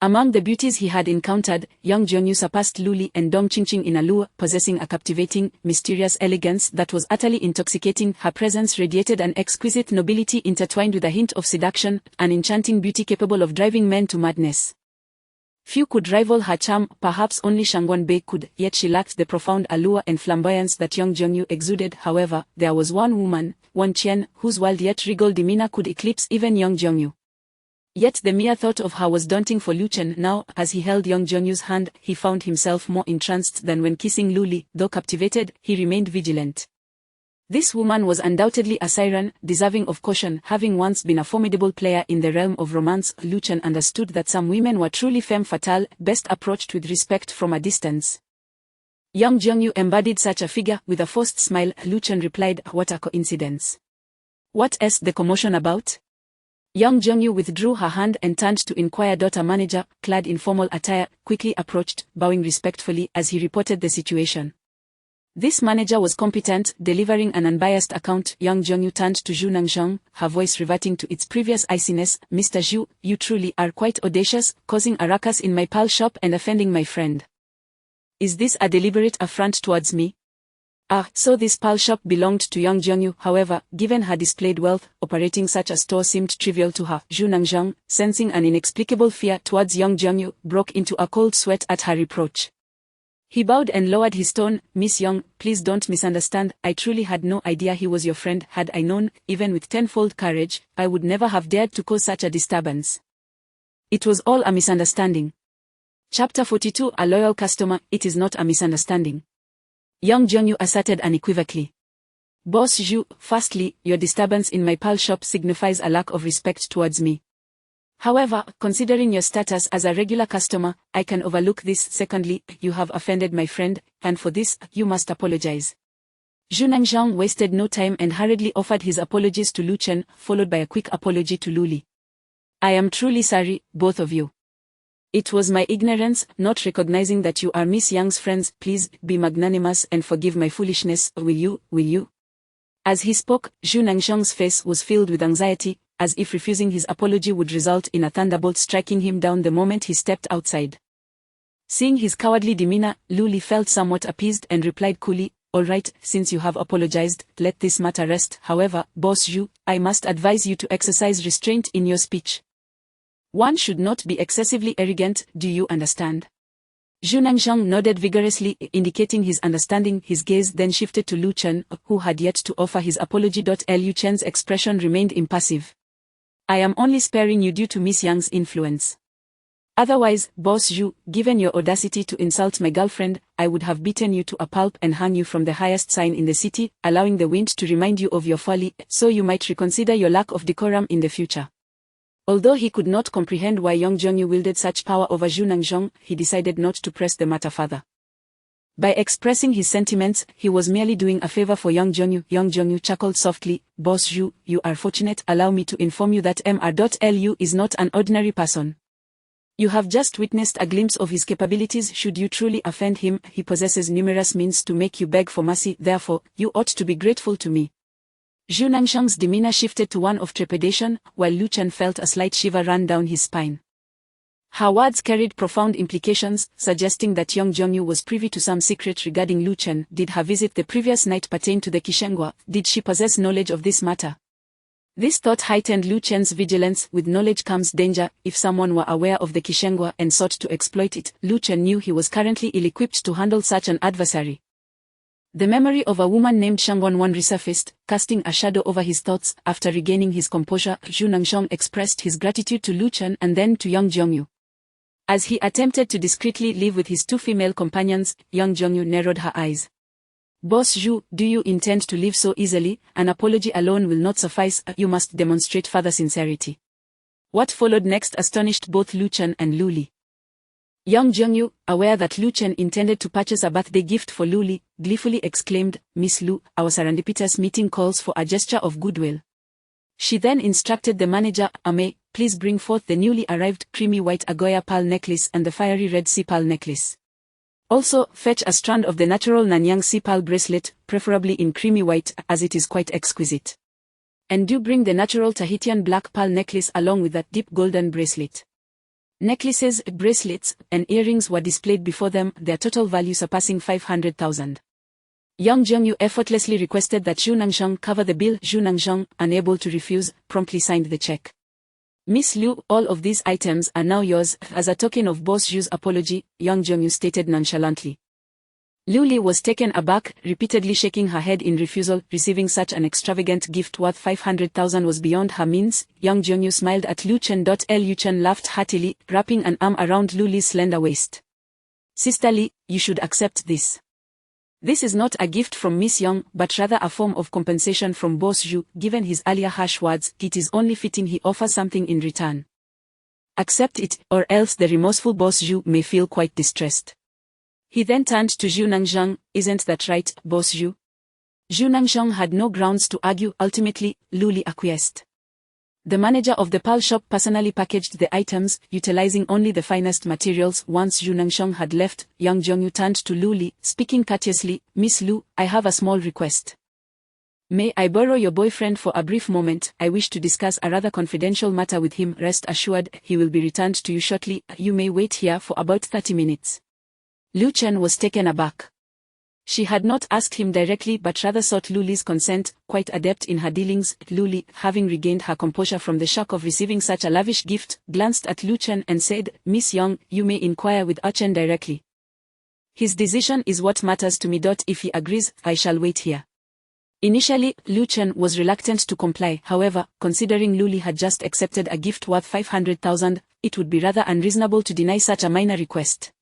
Speaker 2: Among the beauties he had encountered, young Jiangyu surpassed Lu Li and Dong Qingqing in allure, possessing a captivating, mysterious elegance that was utterly intoxicating. Her presence radiated an exquisite nobility intertwined with a hint of seduction, an enchanting beauty capable of driving men to madness. Few could rival her charm, perhaps only Shangguan Bei could, yet she lacked the profound allure and flamboyance that young Jiangyu exuded. However, there was one woman, Wan Qian, whose wild yet regal demeanor could eclipse even young Jiangyu. Yet the mere thought of her was daunting for Lu Chen. Now, as he held young Jiangyu's hand, he found himself more entranced than when kissing Lu Li. Though captivated, he remained vigilant. This woman was undoubtedly a siren, deserving of caution. Having once been a formidable player in the realm of romance, Lu Chen understood that some women were truly femme fatale, best approached with respect from a distance. Young Jiangyu embodied such a figure. With a forced smile, Lu Chen replied, "What a coincidence. What is the commotion about?" Young Jiangyu withdrew her hand and turned to inquire. A manager, clad in formal attire, quickly approached, bowing respectfully as he reported the situation. This manager was competent, delivering an unbiased account. Young Jiangyu turned to Zhu Nangzhong, her voice reverting to its previous iciness. "Mr. Zhu, you truly are quite audacious, causing a ruckus in my pearl shop and offending my friend. Is this a deliberate affront towards me?" So this pearl shop belonged to young Jiangyu. However, given her displayed wealth, operating such a store seemed trivial to her. Zhu Nangzhong, sensing an inexplicable fear towards young Jiangyu, broke into a cold sweat at her reproach. He bowed and lowered his tone. "Miss Young, please don't misunderstand. I truly had no idea he was your friend. Had I known, even with tenfold courage, I would never have dared to cause such a disturbance. It was all a misunderstanding." Chapter 42. A loyal customer. It is not a misunderstanding, young Jiangyu asserted unequivocally. "Boss Zhu, firstly, your disturbance in my pearl shop signifies a lack of respect towards me. However, considering your status as a regular customer, I can overlook this. Secondly, you have offended my friend, and for this, you must apologize." Zhu Nangzhang wasted no time and hurriedly offered his apologies to Lu Chen, followed by a quick apology to Lu Li. I am truly sorry, both of you. It was my ignorance, not recognizing that you are Miss Young's friends. Please, be magnanimous and forgive my foolishness, will you? As he spoke, Zhu Nangzhang's face was filled with anxiety, as if refusing his apology would result in a thunderbolt striking him down the moment he stepped outside. Seeing his cowardly demeanor, Lu Li felt somewhat appeased and replied coolly, all right, since you have apologized, let this matter rest. However, Boss Zhu, I must advise you to exercise restraint in your speech. One should not be excessively arrogant, do you understand? Zhu Nangzhang nodded vigorously, indicating his understanding. His gaze then shifted to Lu Chen, who had yet to offer his apology. Lu Chen's expression remained impassive. I am only sparing you due to Miss Young's influence. Otherwise, Boss Zhu, given your audacity to insult my girlfriend, I would have beaten you to a pulp and hung you from the highest sign in the city, allowing the wind to remind you of your folly, so you might reconsider your lack of decorum in the future. Although he could not comprehend why Yang Zhongyu wielded such power over Zhu Nangzhang, he decided not to press the matter further. By expressing his sentiments, he was merely doing a favor for Yang Zhongyu. Yang Zhongyu chuckled softly, Boss Zhu, you are fortunate. Allow me to inform you that Mr. is not an ordinary person. You have just witnessed a glimpse of his capabilities. Should you truly offend him, he possesses numerous means to make you beg for mercy. Therefore, you ought to be grateful to me. Zhu Nangzhang's demeanor shifted to one of trepidation, while Lu Chen felt a slight shiver run down his spine. Her words carried profound implications, suggesting that Yang Zhongyu was privy to some secret regarding Lu Chen. Did her visit the previous night pertain to the Qishengua? Did she possess knowledge of this matter? This thought heightened Lu Chen's vigilance. With knowledge comes danger. If someone were aware of the Qishengua and sought to exploit it, Lu Chen knew he was currently ill-equipped to handle such an adversary. The memory of a woman named Shangwanwan resurfaced, casting a shadow over his thoughts. After regaining his composure, Zhu Nangzhang expressed his gratitude to Lu Chen and then to Yang Zhongyu. As he attempted to discreetly leave with his two female companions, Yang Zhongyu narrowed her eyes. Boss Zhu, do you intend to leave so easily? An apology alone will not suffice. You must demonstrate further sincerity. What followed next astonished both Lu Chen and Lu Li. Yang Zhongyu, aware that Lu Chen intended to purchase a birthday gift for Lu Li, gleefully exclaimed, Miss Lu, our serendipitous meeting calls for a gesture of goodwill. She then instructed the manager, Ame, please bring forth the newly arrived creamy white Agoya pearl necklace and the fiery red sea pearl necklace. Also, fetch a strand of the natural Nanyang sea pearl bracelet, preferably in creamy white, as it is quite exquisite. And do bring the natural Tahitian black pearl necklace along with that deep golden bracelet. Necklaces, bracelets, and earrings were displayed before them, their total value surpassing 500,000. Yang Zhongyu effortlessly requested that Zhu Nangzhang cover the bill. Zhu Nangzhang, unable to refuse, promptly signed the check. Miss Lu, all of these items are now yours. As a token of Boss Zhu's apology, Yang Zhongyu stated nonchalantly. Lu Li was taken aback, repeatedly shaking her head in refusal. Receiving such an extravagant gift worth 500,000 was beyond her means. Yang Zhongyu smiled at Lu Chen. Lu Chen laughed heartily, wrapping an arm around Lu Li's slender waist. Sister Li, you should accept this. This is not a gift from Miss Yang, but rather a form of compensation from Boss Zhu. Given his earlier harsh words, it is only fitting he offers something in return. Accept it, or else the remorseful Boss Zhu may feel quite distressed. He then turned to Zhu Nangzhang, isn't that right, Boss Zhu? Zhu Nangzhang had no grounds to argue. Ultimately, Lu Li acquiesced. The manager of the pearl shop personally packaged the items, utilizing only the finest materials. Once Zhu Nangzhang had left, Yang Zhongyu turned to Lu Li, speaking courteously, Miss Lu, I have a small request. May I borrow your boyfriend for a brief moment? I wish to discuss a rather confidential matter with him. Rest assured, he will be returned to you shortly. You may wait here for about 30 minutes. Lu Chen was taken aback. She had not asked him directly but rather sought Lu Li's consent, quite adept in her dealings. Lu Li, having regained her composure from the shock of receiving such a lavish gift, glanced at Lu Chen and said, Miss Yang, you may inquire with Chen directly. His decision is what matters to me. If he agrees, I shall wait here. Initially, Lu Chen was reluctant to comply. However, considering Lu Li had just accepted a gift worth 500,000, it would be rather unreasonable to deny such a minor request.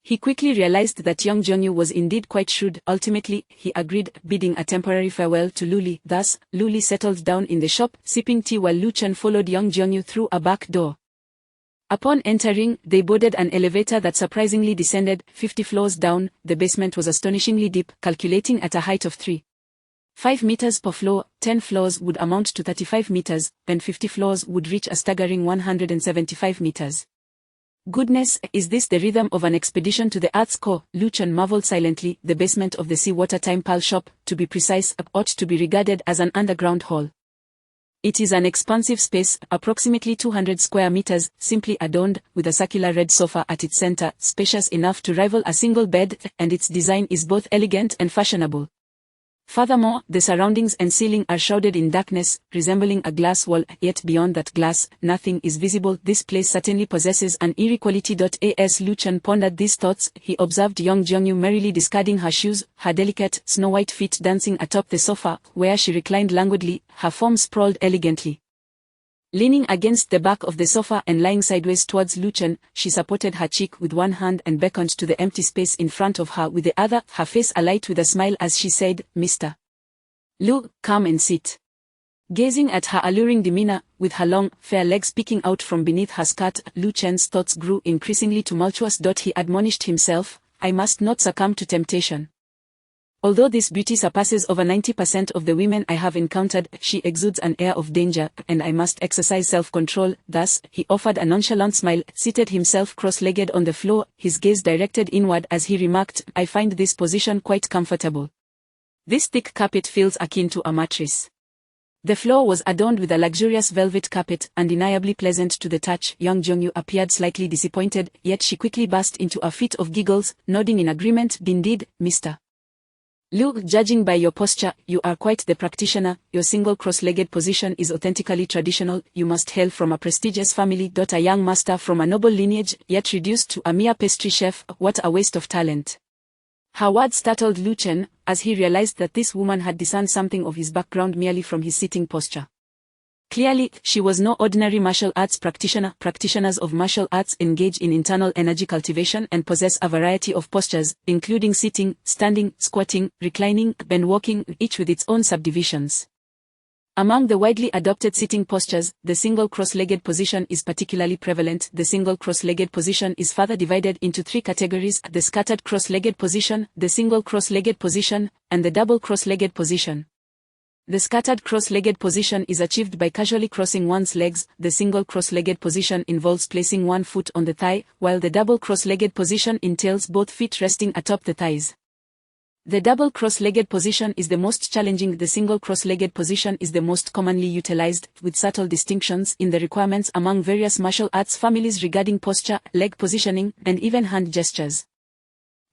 Speaker 2: He quickly realized that Yang Zhongyu was indeed quite shrewd. Ultimately, he agreed, bidding a temporary farewell to Lu Li. Thus, Lu Li settled down in the shop, sipping tea while Lu Chen followed Yang Zhongyu through a back door. Upon entering, they boarded an elevator that surprisingly descended 50 floors down. The basement was astonishingly deep, calculating at a height of 3.5 meters per floor. 10 floors would amount to 35 meters, and 50 floors would reach a staggering 175 meters. Goodness, is this the rhythm of an expedition to the Earth's core? Lu Chen marveled silently. The basement of the seawater time pal shop, to be precise, ought to be regarded as an underground hall. It is an expansive space, approximately 200 square meters, simply adorned with a circular red sofa at its center, spacious enough to rival a single bed, and its design is both elegant and fashionable. Furthermore, the surroundings and ceiling are shrouded in darkness, resembling a glass wall, yet beyond that glass, nothing is visible. This place certainly possesses an eerie quality. As Lu Chen pondered these thoughts, he observed young Jiangyu merrily discarding her shoes, her delicate, snow-white feet dancing atop the sofa, where she reclined languidly, her form sprawled elegantly. Leaning against the back of the sofa and lying sideways towards Lu Chen, she supported her cheek with one hand and beckoned to the empty space in front of her with the other, her face alight with a smile as she said, "Mr. Lu, come and sit." Gazing at her alluring demeanor, with her long, fair legs peeking out from beneath her skirt, Lu Chen's thoughts grew increasingly tumultuous. He admonished himself, "I must not succumb to temptation. Although this beauty surpasses over 90% of the women I have encountered, she exudes an air of danger, and I must exercise self-control." Thus, he offered a nonchalant smile, seated himself cross-legged on the floor, his gaze directed inward as he remarked, "I find this position quite comfortable. This thick carpet feels akin to a mattress." The floor was adorned with a luxurious velvet carpet, undeniably pleasant to the touch. Young Jiangyu appeared slightly disappointed, yet she quickly burst into a fit of giggles, nodding in agreement. "Indeed, Mr. Lu, judging by your posture, you are quite the practitioner. Your single cross-legged position is authentically traditional. You must hail from a prestigious family. A young master from a noble lineage, yet reduced to a mere pastry chef. What a waste of talent." Her words startled Lu Chen, as he realized that this woman had discerned something of his background merely from his sitting posture. Clearly, she was no ordinary martial arts practitioner. Practitioners of martial arts engage in internal energy cultivation and possess a variety of postures, including sitting, standing, squatting, reclining, and walking, each with its own subdivisions. Among the widely adopted sitting postures, the single cross-legged position is particularly prevalent. The single cross-legged position is further divided into three categories: the scattered cross-legged position, the single cross-legged position, and the double cross-legged position. The scattered cross-legged position is achieved by casually crossing one's legs. The single cross-legged position involves placing one foot on the thigh, while the double cross-legged position entails both feet resting atop the thighs. The double cross-legged position is the most challenging. The single cross-legged position is the most commonly utilized, with subtle distinctions in the requirements among various martial arts families regarding posture, leg positioning, and even hand gestures.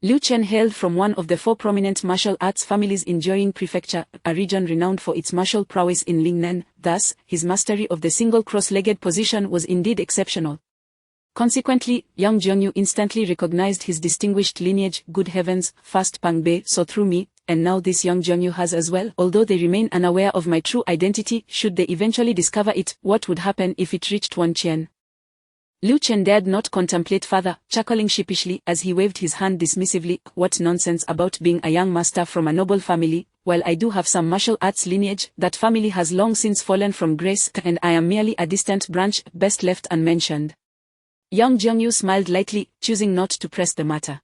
Speaker 2: Lu Chen hailed from one of the four prominent martial arts families in Jiuying Prefecture, a region renowned for its martial prowess in Lingnan. Thus, his mastery of the single cross-legged position was indeed exceptional. Consequently, young Jiangyu instantly recognized his distinguished lineage. Good heavens, first Pang Bei saw through me, and now this young Jiangyu has as well. Although they remain unaware of my true identity, should they eventually discover it, what would happen if it reached Wan Qian? Lu Chen dared not contemplate further, chuckling sheepishly as he waved his hand dismissively. What nonsense about being a young master from a noble family. While I do have some martial arts lineage, that family has long since fallen from grace, and I am merely a distant branch, best left unmentioned. Young Jiangyu smiled lightly, choosing not to press the matter.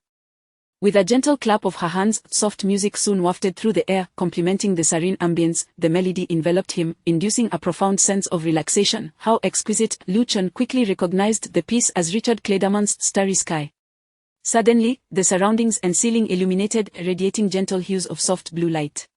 Speaker 2: With a gentle clap of her hands, soft music soon wafted through the air, complementing the serene ambience. The melody enveloped him, inducing a profound sense of relaxation. How exquisite! Lu Chen quickly recognized the piece as Richard Clayderman's Starry Sky. Suddenly, the surroundings and ceiling illuminated, radiating gentle hues of soft blue light.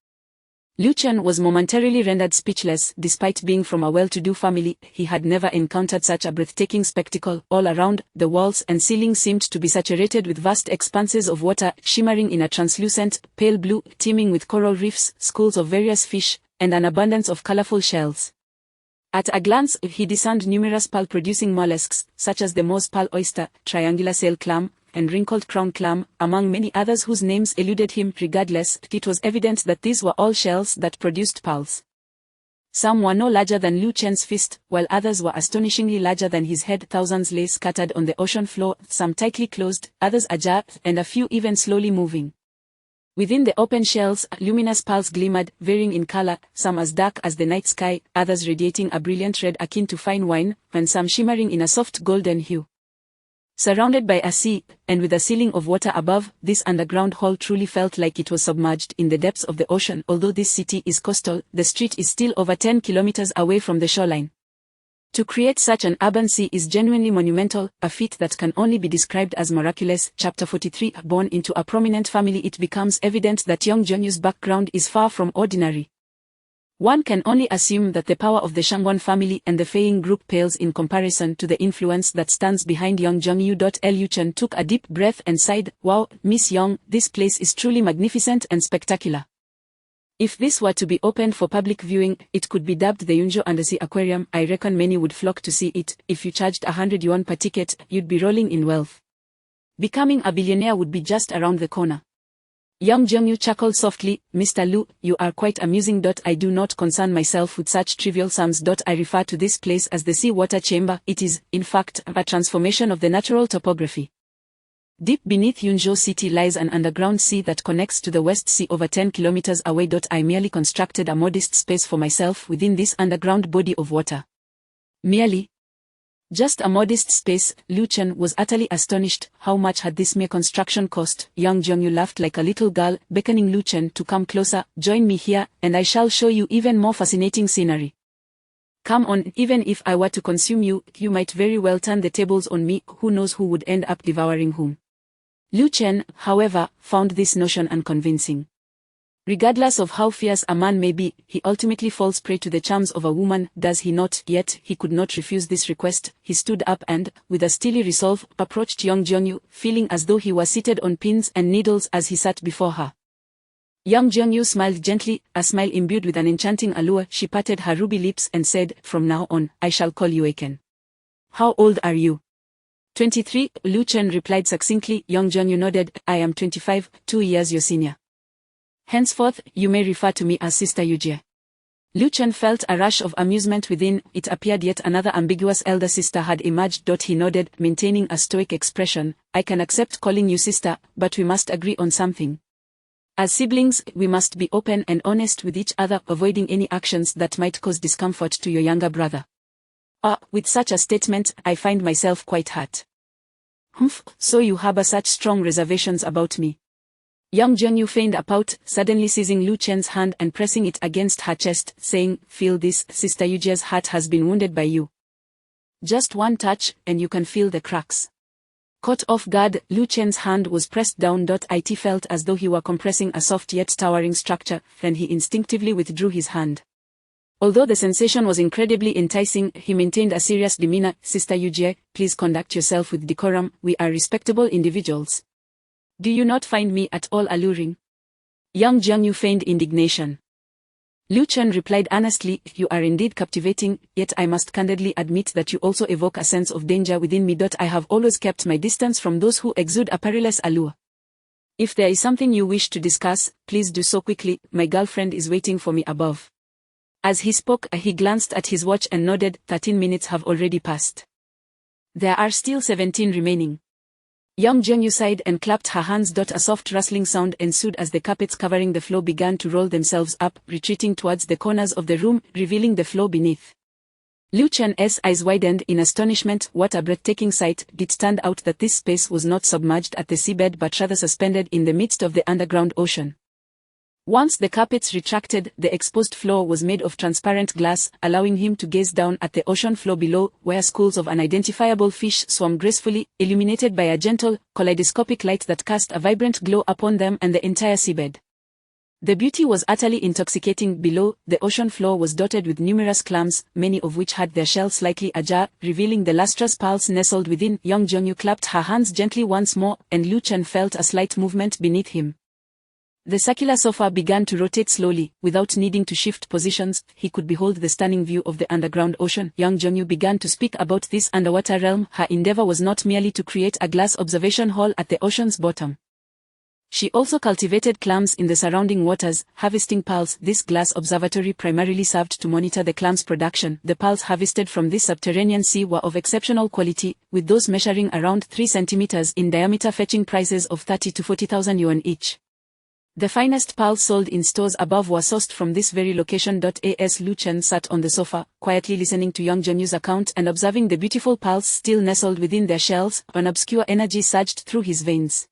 Speaker 2: Lu Chen was momentarily rendered speechless. Despite being from a well-to-do family, he had never encountered such a breathtaking spectacle. All around, the walls and ceiling seemed to be saturated with vast expanses of water, shimmering in a translucent, pale blue, teeming with coral reefs, schools of various fish, and an abundance of colorful shells. At a glance, he discerned numerous pearl-producing mollusks, such as the Moss pearl oyster, triangular sail clam, and wrinkled crown clam, among many others whose names eluded him. Regardless, it was evident that these were all shells that produced pearls. Some were no larger than Lu Chen's fist, while others were astonishingly larger than his head. Thousands lay scattered on the ocean floor, some tightly closed, others ajar, and a few even slowly moving. Within the open shells, luminous pearls glimmered, varying in color, some as dark as the night sky, others radiating a brilliant red akin to fine wine, and some shimmering in a soft golden hue. Surrounded by a sea, and with a ceiling of water above, this underground hall truly felt like it was submerged in the depths of the ocean. Although this city is coastal, the street is still over 10 kilometers away from the shoreline. To create such an urban sea is genuinely monumental, a feat that can only be described as miraculous. Chapter 43. Born into a prominent family, it becomes evident that young Jonyu's background is far from ordinary. One can only assume that the power of the Shangwon family and the Feiying group pales in comparison to the influence that stands behind young Jongyu. Lu Chen took a deep breath and sighed, "Wow, Miss Young, this place is truly magnificent and spectacular. If this were to be opened for public viewing, it could be dubbed the Yunzhou Undersea Aquarium. I reckon many would flock to see it. If you charged 100 yuan per ticket, you'd be rolling in wealth. Becoming a billionaire would be just around the corner." Young Jongyu chuckled softly, "Mr. Lu, you are quite amusing. I do not concern myself with such trivial sums. I refer to this place as the sea water chamber. It is, in fact, a transformation of the natural topography. Deep beneath Yunzhou City lies an underground sea that connects to the West Sea over 10 kilometers away. I merely constructed a modest space for myself within this underground body of water." Merely? Just a modest space. Lu Chen was utterly astonished. How much had this mere construction cost? Young Jongyu laughed like a little girl, beckoning Lu Chen to come closer. "Join me here, and I shall show you even more fascinating scenery. Come on, even if I were to consume you, you might very well turn the tables on me. Who knows who would end up devouring whom?" Lu Chen, however, found this notion unconvincing. Regardless of how fierce a man may be, he ultimately falls prey to the charms of a woman, does he not? Yet, he could not refuse this request. He stood up and, with a steely resolve, approached young Jongyu, feeling as though he was seated on pins and needles as he sat before her. Young Jongyu smiled gently, a smile imbued with an enchanting allure. She parted her ruby lips and said, "From now on, I shall call you Eken. How old are you?" 23, Lu Chen replied succinctly. Young Jongyu nodded. "I am 25, 2 years your senior. Henceforth, you may refer to me as Sister Yujie." Lu Chen felt a rush of amusement within. It appeared yet another ambiguous elder sister had emerged. He nodded, maintaining a stoic expression. "I can accept calling you sister, but we must agree on something. As siblings, we must be open and honest with each other, avoiding any actions that might cause discomfort to your younger brother." With such a statement, I find myself quite hurt." "Humph, so you harbor such strong reservations about me." Young Jongyu feigned a pout, suddenly seizing Lu Chen's hand and pressing it against her chest, saying, "Feel this, Sister Yujie's heart has been wounded by you. Just one touch, and you can feel the cracks." Caught off guard, Lu Chen's hand was pressed down. It felt as though he were compressing a soft yet towering structure, then he instinctively withdrew his hand. Although the sensation was incredibly enticing, he maintained a serious demeanor. "Sister Yujie, please conduct yourself with decorum. We are respectable individuals. Do you not find me at all alluring?" Young Jongyu feigned indignation. Lu Chen replied earnestly, "You are indeed captivating, yet I must candidly admit that you also evoke a sense of danger within me. I have always kept my distance from those who exude a perilous allure. If there is something you wish to discuss, please do so quickly. My girlfriend is waiting for me above." As he spoke, he glanced at his watch and nodded. 13 minutes have already passed. There are still 17 remaining. Young Jongyu sighed and clapped her hands. A soft rustling sound ensued as the carpets covering the floor began to roll themselves up, retreating towards the corners of the room, revealing the floor beneath. Lu Chen's eyes widened in astonishment. What a breathtaking sight! It turned out that this space was not submerged at the seabed but rather suspended in the midst of the underground ocean. Once the carpets retracted, the exposed floor was made of transparent glass, allowing him to gaze down at the ocean floor below, where schools of unidentifiable fish swam gracefully, illuminated by a gentle, kaleidoscopic light that cast a vibrant glow upon them and the entire seabed. The beauty was utterly intoxicating. Below, the ocean floor was dotted with numerous clams, many of which had their shells slightly ajar, revealing the lustrous pearls nestled within. Young Jongyu clapped her hands gently once more, and Lu Chen felt a slight movement beneath him. The circular sofa began to rotate slowly. Without needing to shift positions, he could behold the stunning view of the underground ocean. Young Jongyu began to speak about this underwater realm. Her endeavor was not merely to create a glass observation hall at the ocean's bottom. She also cultivated clams in the surrounding waters, harvesting pearls. This glass observatory primarily served to monitor the clams' production. The pearls harvested from this subterranean sea were of exceptional quality, with those measuring around 3 centimeters in diameter fetching prices of 30 to 40,000 yuan each. The finest pearls sold in stores above were sourced from this very location. As Lu Chen sat on the sofa, quietly listening to Yang Jianyu's account and observing the beautiful pearls still nestled within their shells, an obscure energy surged through his veins.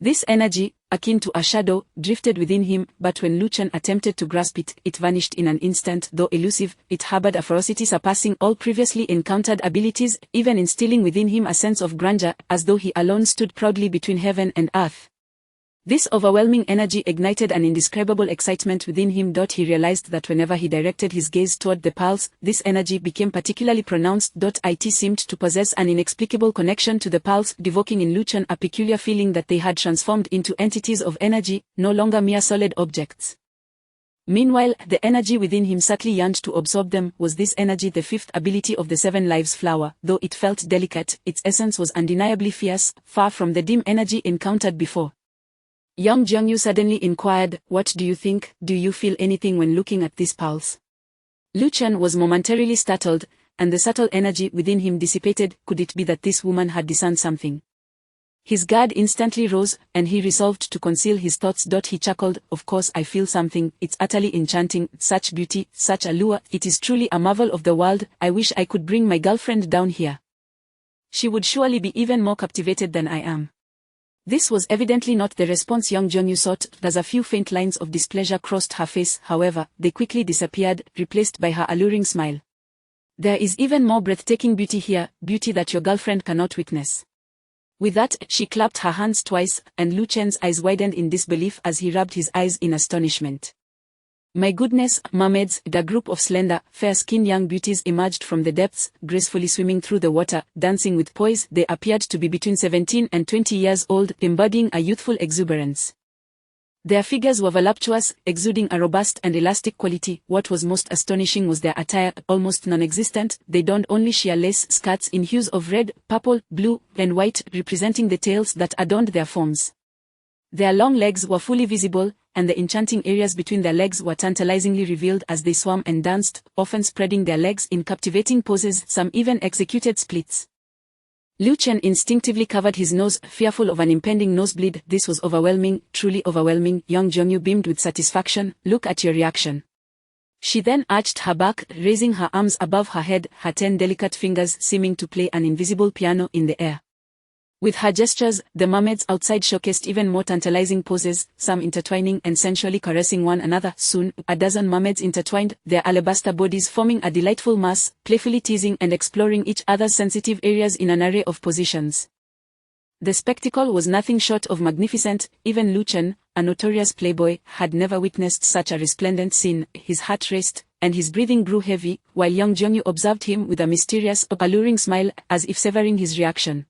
Speaker 2: This energy, akin to a shadow, drifted within him, but when Lu Chen attempted to grasp it, it vanished in an instant. Though elusive, it harbored a ferocity surpassing all previously encountered abilities, even instilling within him a sense of grandeur, as though he alone stood proudly between heaven and earth. This overwhelming energy ignited an indescribable excitement within him. He realized that whenever he directed his gaze toward the pearls, this energy became particularly pronounced. It seemed to possess an inexplicable connection to the pearls, evoking in Lu Chen a peculiar feeling that they had transformed into entities of energy, no longer mere solid objects. Meanwhile, the energy within him subtly yearned to absorb them. Was this energy the fifth ability of the Seven Lives flower? Though it felt delicate, its essence was undeniably fierce, far from the dim energy encountered before. Yang Jianyu suddenly inquired, "What do you think? Do you feel anything when looking at these pearls?" Lu Chen was momentarily startled, and the subtle energy within him dissipated. Could it be that this woman had discerned something? His guard instantly rose, and he resolved to conceal his thoughts. He chuckled, "Of course I feel something. It's utterly enchanting, such beauty, such allure. It is truly a marvel of the world. I wish I could bring my girlfriend down here. She would surely be even more captivated than I am." This was evidently not the response Yang Jianyu sought, as a few faint lines of displeasure crossed her face. However, they quickly disappeared, replaced by her alluring smile. "There is even more breathtaking beauty here, beauty that your girlfriend cannot witness." With that, she clapped her hands twice, and Lu Chen's eyes widened in disbelief as he rubbed his eyes in astonishment. My goodness, mermaids! The group of slender, fair-skinned young beauties emerged from the depths, gracefully swimming through the water, dancing with poise. They appeared to be between 17 and 20 years old, embodying a youthful exuberance. Their figures were voluptuous, exuding a robust and elastic quality. What was most astonishing was their attire, almost non-existent. They donned only sheer lace skirts in hues of red, purple, blue, and white, representing the tails that adorned their forms. Their long legs were fully visible, and the enchanting areas between their legs were tantalizingly revealed as they swam and danced, often spreading their legs in captivating poses. Some even executed splits. Lu Chen instinctively covered his nose, fearful of an impending nosebleed. This was overwhelming, truly overwhelming. Yang Jianyu beamed with satisfaction. "Look at your reaction." She then arched her back, raising her arms above her head, her 10 delicate fingers seeming to play an invisible piano in the air. With her gestures, the mermaids outside showcased even more tantalizing poses, some intertwining and sensually caressing one another. Soon, a dozen mermaids intertwined, their alabaster bodies forming a delightful mass, playfully teasing and exploring each other's sensitive areas in an array of positions. The spectacle was nothing short of magnificent. Even Lu Chen, a notorious playboy, had never witnessed such a resplendent scene. His heart raced, and his breathing grew heavy, while Yang Jianyu observed him with a mysterious, alluring smile, as if savoring his reaction.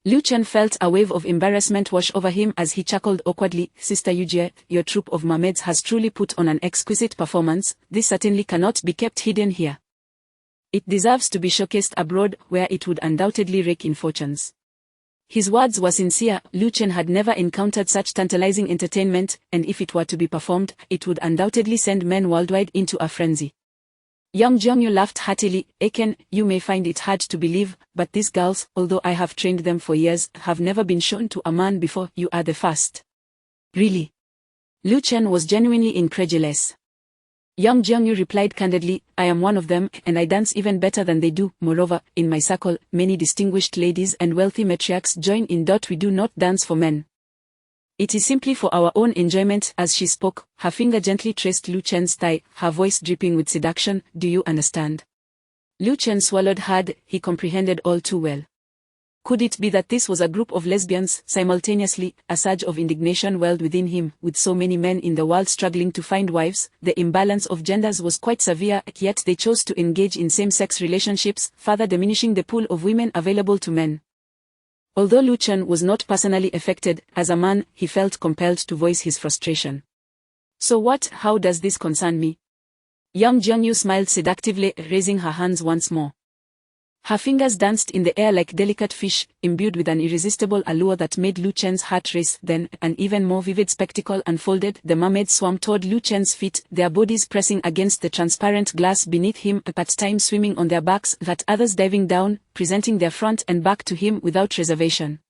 Speaker 2: Lu Chen felt a wave of embarrassment wash over him as he chuckled awkwardly. "Sister Yujie, your troupe of mermaids has truly put on an exquisite performance. This certainly cannot be kept hidden here. It deserves to be showcased abroad, where it would undoubtedly rake in fortunes." His words were sincere. Lu Chen had never encountered such tantalizing entertainment, and if it were to be performed, it would undoubtedly send men worldwide into a frenzy. Yang Jianyu laughed heartily. "Eken, you may find it hard to believe, but these girls, although I have trained them for years, have never been shown to a man before. You are the first." "Really?" Lu Chen was genuinely incredulous. Yang Jianyu replied candidly, "I am one of them, and I dance even better than they do. Moreover, in my circle, many distinguished ladies and wealthy matriarchs join in. We do not dance for men. It is simply for our own enjoyment." As she spoke, her finger gently traced Lu Chen's thigh, her voice dripping with seduction. "Do you understand?" Lu Chen swallowed hard. He comprehended all too well. Could it be that this was a group of lesbians? Simultaneously, a surge of indignation welled within him. With so many men in the world struggling to find wives, the imbalance of genders was quite severe, yet they chose to engage in same-sex relationships, further diminishing the pool of women available to men. Although Lu Chen was not personally affected, as a man, he felt compelled to voice his frustration. "So what? How does this concern me?" Yang Jianyu smiled seductively, raising her hands once more. Her fingers danced in the air like delicate fish, imbued with an irresistible allure that made Lu Chen's heart race. Then, an even more vivid spectacle unfolded. The mermaids swam toward Lu Chen's feet, their bodies pressing against the transparent glass beneath him, at times swimming on their backs, at others diving down, presenting their front and back to him without reservation.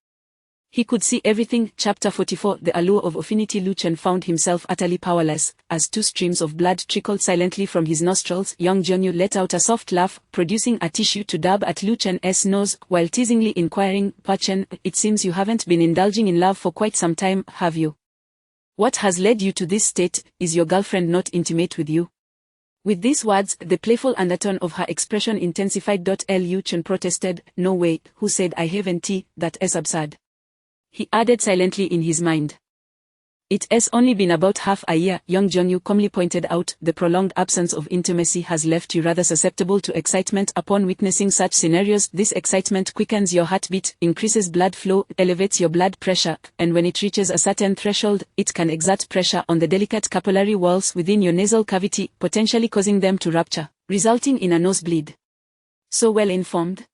Speaker 2: He could see everything. Chapter 44. The allure of affinity. Lu Chen found himself utterly powerless, as two streams of blood trickled silently from his nostrils. Young Jianyu let out a soft laugh, producing a tissue to dab at Lu Chen's nose, while teasingly inquiring, "Pa Chen, it seems you haven't been indulging in love for quite some time, have you? What has led you to this state? Is your girlfriend not intimate with you?" With these words, the playful undertone of her expression intensified. Lu Chen protested, "No way, who said I haven't? That is absurd." He added silently in his mind. "It has only been about half a year," young Jianyu calmly pointed out. "The prolonged absence of intimacy has left you rather susceptible to excitement upon witnessing such scenarios. This excitement quickens your heartbeat, increases blood flow, elevates your blood pressure, and when it reaches a certain threshold, it can exert pressure on the delicate capillary walls within your nasal cavity, potentially causing them to rupture, resulting in a nosebleed." "So well informed?"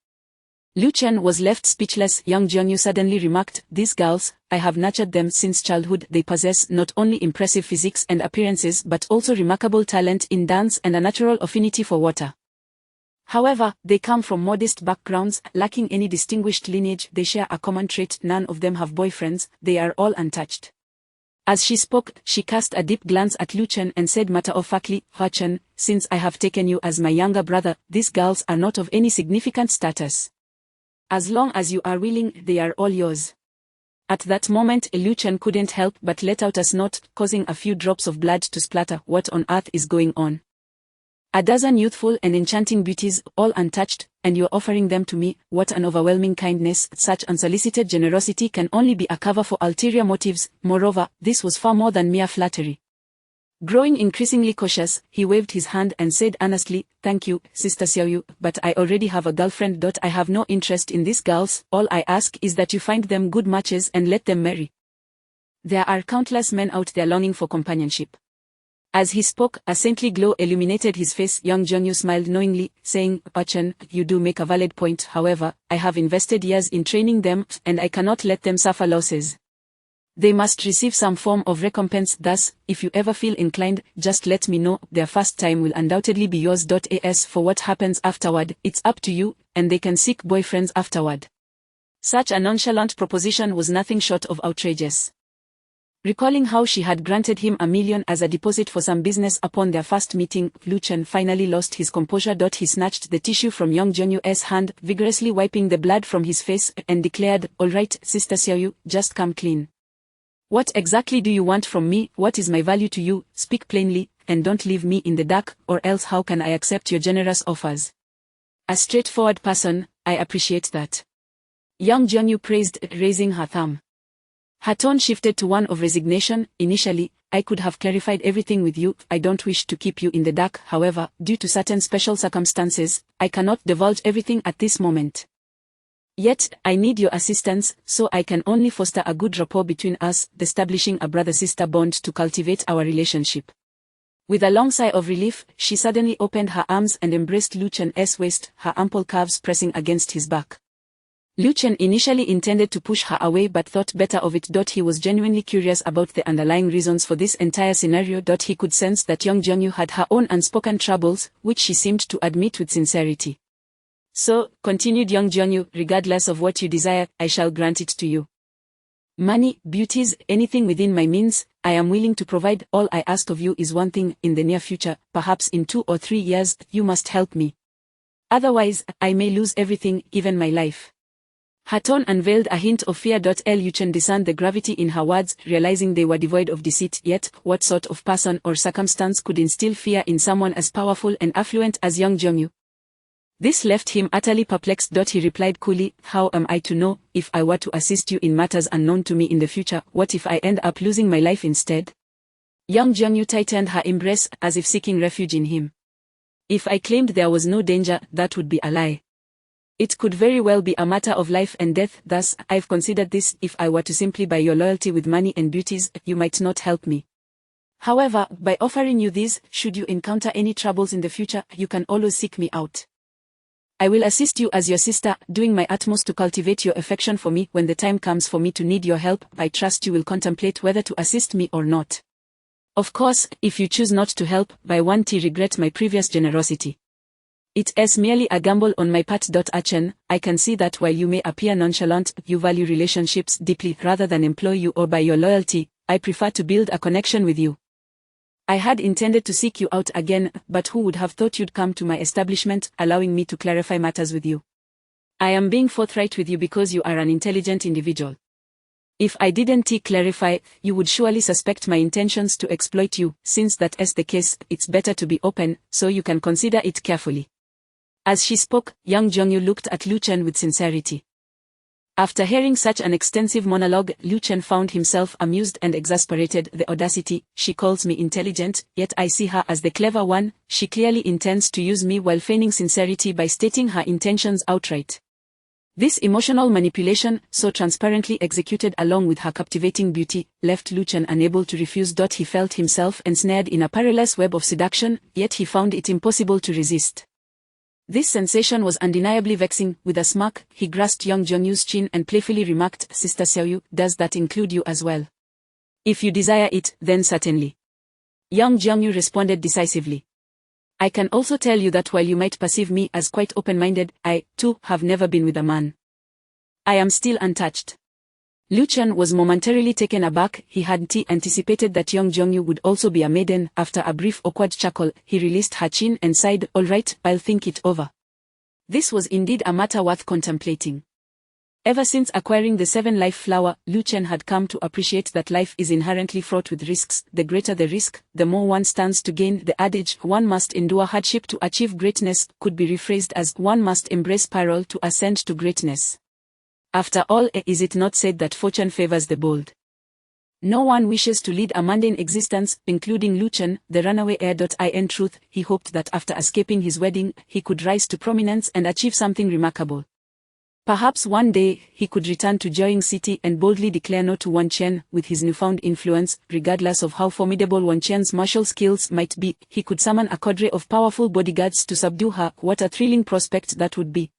Speaker 2: Lu Chen was left speechless. Young Jianyu suddenly remarked, "These girls, I have nurtured them since childhood. They possess not only impressive physiques and appearances but also remarkable talent in dance and a natural affinity for water. However, they come from modest backgrounds, lacking any distinguished lineage. They share a common trait: none of them have boyfriends. They are all untouched." As she spoke, she cast a deep glance at Lu Chen and said matter-of-factly, "Pa Chen, since I have taken you as my younger brother, these girls are not of any significant status. As long as you are willing, they are all yours." At that moment, Lu Chen couldn't help but let out a snort, causing a few drops of blood to splatter. "What on earth is going on? A dozen youthful and enchanting beauties, all untouched, and you're offering them to me? What an overwhelming kindness." Such unsolicited generosity can only be a cover for ulterior motives. Moreover, this was far more than mere flattery. Growing increasingly cautious, he waved his hand and said earnestly, "Thank you, Sister Xiaoyu, but I already have a girlfriend. I have no interest in these girls. All I ask is that you find them good matches and let them marry. There are countless men out there longing for companionship." As he spoke, a saintly glow illuminated his face. Young Jianyu smiled knowingly, saying, "Pa Chen, you do make a valid point. However, I have invested years in training them, and I cannot let them suffer losses. They must receive some form of recompense. Thus, if you ever feel inclined, just let me know. Their first time will undoubtedly be yours. As for what happens afterward, it's up to you, and they can seek boyfriends afterward." Such a nonchalant proposition was nothing short of outrageous. Recalling how she had granted him $1 million as a deposit for some business upon their first meeting, Lu Chen finally lost his composure. He snatched the tissue from young Jianyu's hand, vigorously wiping the blood from his face, and declared, "All right, Sister Xiaoyu, just come clean. What exactly do you want from me? What is my value to you? Speak plainly, and don't leave me in the dark, or else how can I accept your generous offers?" "A straightforward person, I appreciate that," young Jianyu praised, raising her thumb. Her tone shifted to one of resignation. "Initially, I could have clarified everything with you. I don't wish to keep you in the dark. However, due to certain special circumstances, I cannot divulge everything at this moment. Yet, I need your assistance, so I can only foster a good rapport between us, establishing a brother-sister bond to cultivate our relationship." With a long sigh of relief, she suddenly opened her arms and embraced Lu Chen's waist, her ample calves pressing against his back. Lu Chen initially intended to push her away but thought better of it. He was genuinely curious about the underlying reasons for this entire scenario. He could sense that young Jianyu had her own unspoken troubles, which she seemed to admit with sincerity. "So," continued young Jianyu, "regardless of what you desire, I shall grant it to you. Money, beauties, anything within my means, I am willing to provide. All I ask of you is one thing: in the near future, perhaps in 2 or 3 years, you must help me. Otherwise, I may lose everything, even my life." Her tone unveiled a hint of fear. Lu Chen discerned the gravity in her words, realizing they were devoid of deceit. Yet, what sort of person or circumstance could instill fear in someone as powerful and affluent as young Jianyu? This left him utterly perplexed. He replied coolly, "How am I to know? If I were to assist you in matters unknown to me in the future, what if I end up losing my life instead?" Young Jianyu tightened her embrace, as if seeking refuge in him. "If I claimed there was no danger, that would be a lie. It could very well be a matter of life and death. Thus, I've considered this: if I were to simply buy your loyalty with money and beauties, you might not help me. However, by offering you these, should you encounter any troubles in the future, you can always seek me out. I will assist you as your sister, doing my utmost to cultivate your affection for me. When the time comes for me to need your help, I trust you will contemplate whether to assist me or not. Of course, if you choose not to help, by regret my previous generosity. It's merely a gamble on my part. Chen, I can see that while you may appear nonchalant, you value relationships deeply. Rather than employ you or buy your loyalty, I prefer to build a connection with you. I had intended to seek you out again, but who would have thought you'd come to my establishment, allowing me to clarify matters with you. I am being forthright with you because you are an intelligent individual. If I didn't clarify, you would surely suspect my intentions to exploit you. Since that is the case, it's better to be open, so you can consider it carefully. As she spoke, young Jongyu looked at Lu Chen with sincerity. After hearing such an extensive monologue, Lu Chen found himself amused and exasperated. The audacity, she calls me intelligent, yet I see her as the clever one. She clearly intends to use me while feigning sincerity by stating her intentions outright. This emotional manipulation, so transparently executed along with her captivating beauty, left Lu Chen unable to refuse. He felt himself ensnared in a perilous web of seduction, yet he found it impossible to resist. This sensation was undeniably vexing. With a smirk, he grasped young Jongyu's chin and playfully remarked, "Sister Xiaoyu, does that include you as well? If you desire it, then certainly." Young Jongyu responded decisively. "I can also tell you that while you might perceive me as quite open-minded, I, too, have never been with a man. I am still untouched." Lu Chen was momentarily taken aback. He hadn't anticipated that young Jongyu would also be a maiden. After a brief awkward chuckle, he released her chin and sighed, "All right, I'll think it over." This was indeed a matter worth contemplating. Ever since acquiring the 7-life flower, Lu Chen had come to appreciate that life is inherently fraught with risks. The greater the risk, the more one stands to gain. The adage, "one must endure hardship to achieve greatness," could be rephrased as, "one must embrace peril to ascend to greatness." After all, is it not said that fortune favors the bold? No one wishes to lead a mundane existence, including Lu Chen, the runaway heir. In truth, he hoped that after escaping his wedding, he could rise to prominence and achieve something remarkable. Perhaps one day, he could return to Jiaoying City and boldly declare no to Wan Chen. With his newfound influence, regardless of how formidable Wan Chen's martial skills might be, he could summon a cadre of powerful bodyguards to subdue her. What a thrilling prospect that would be!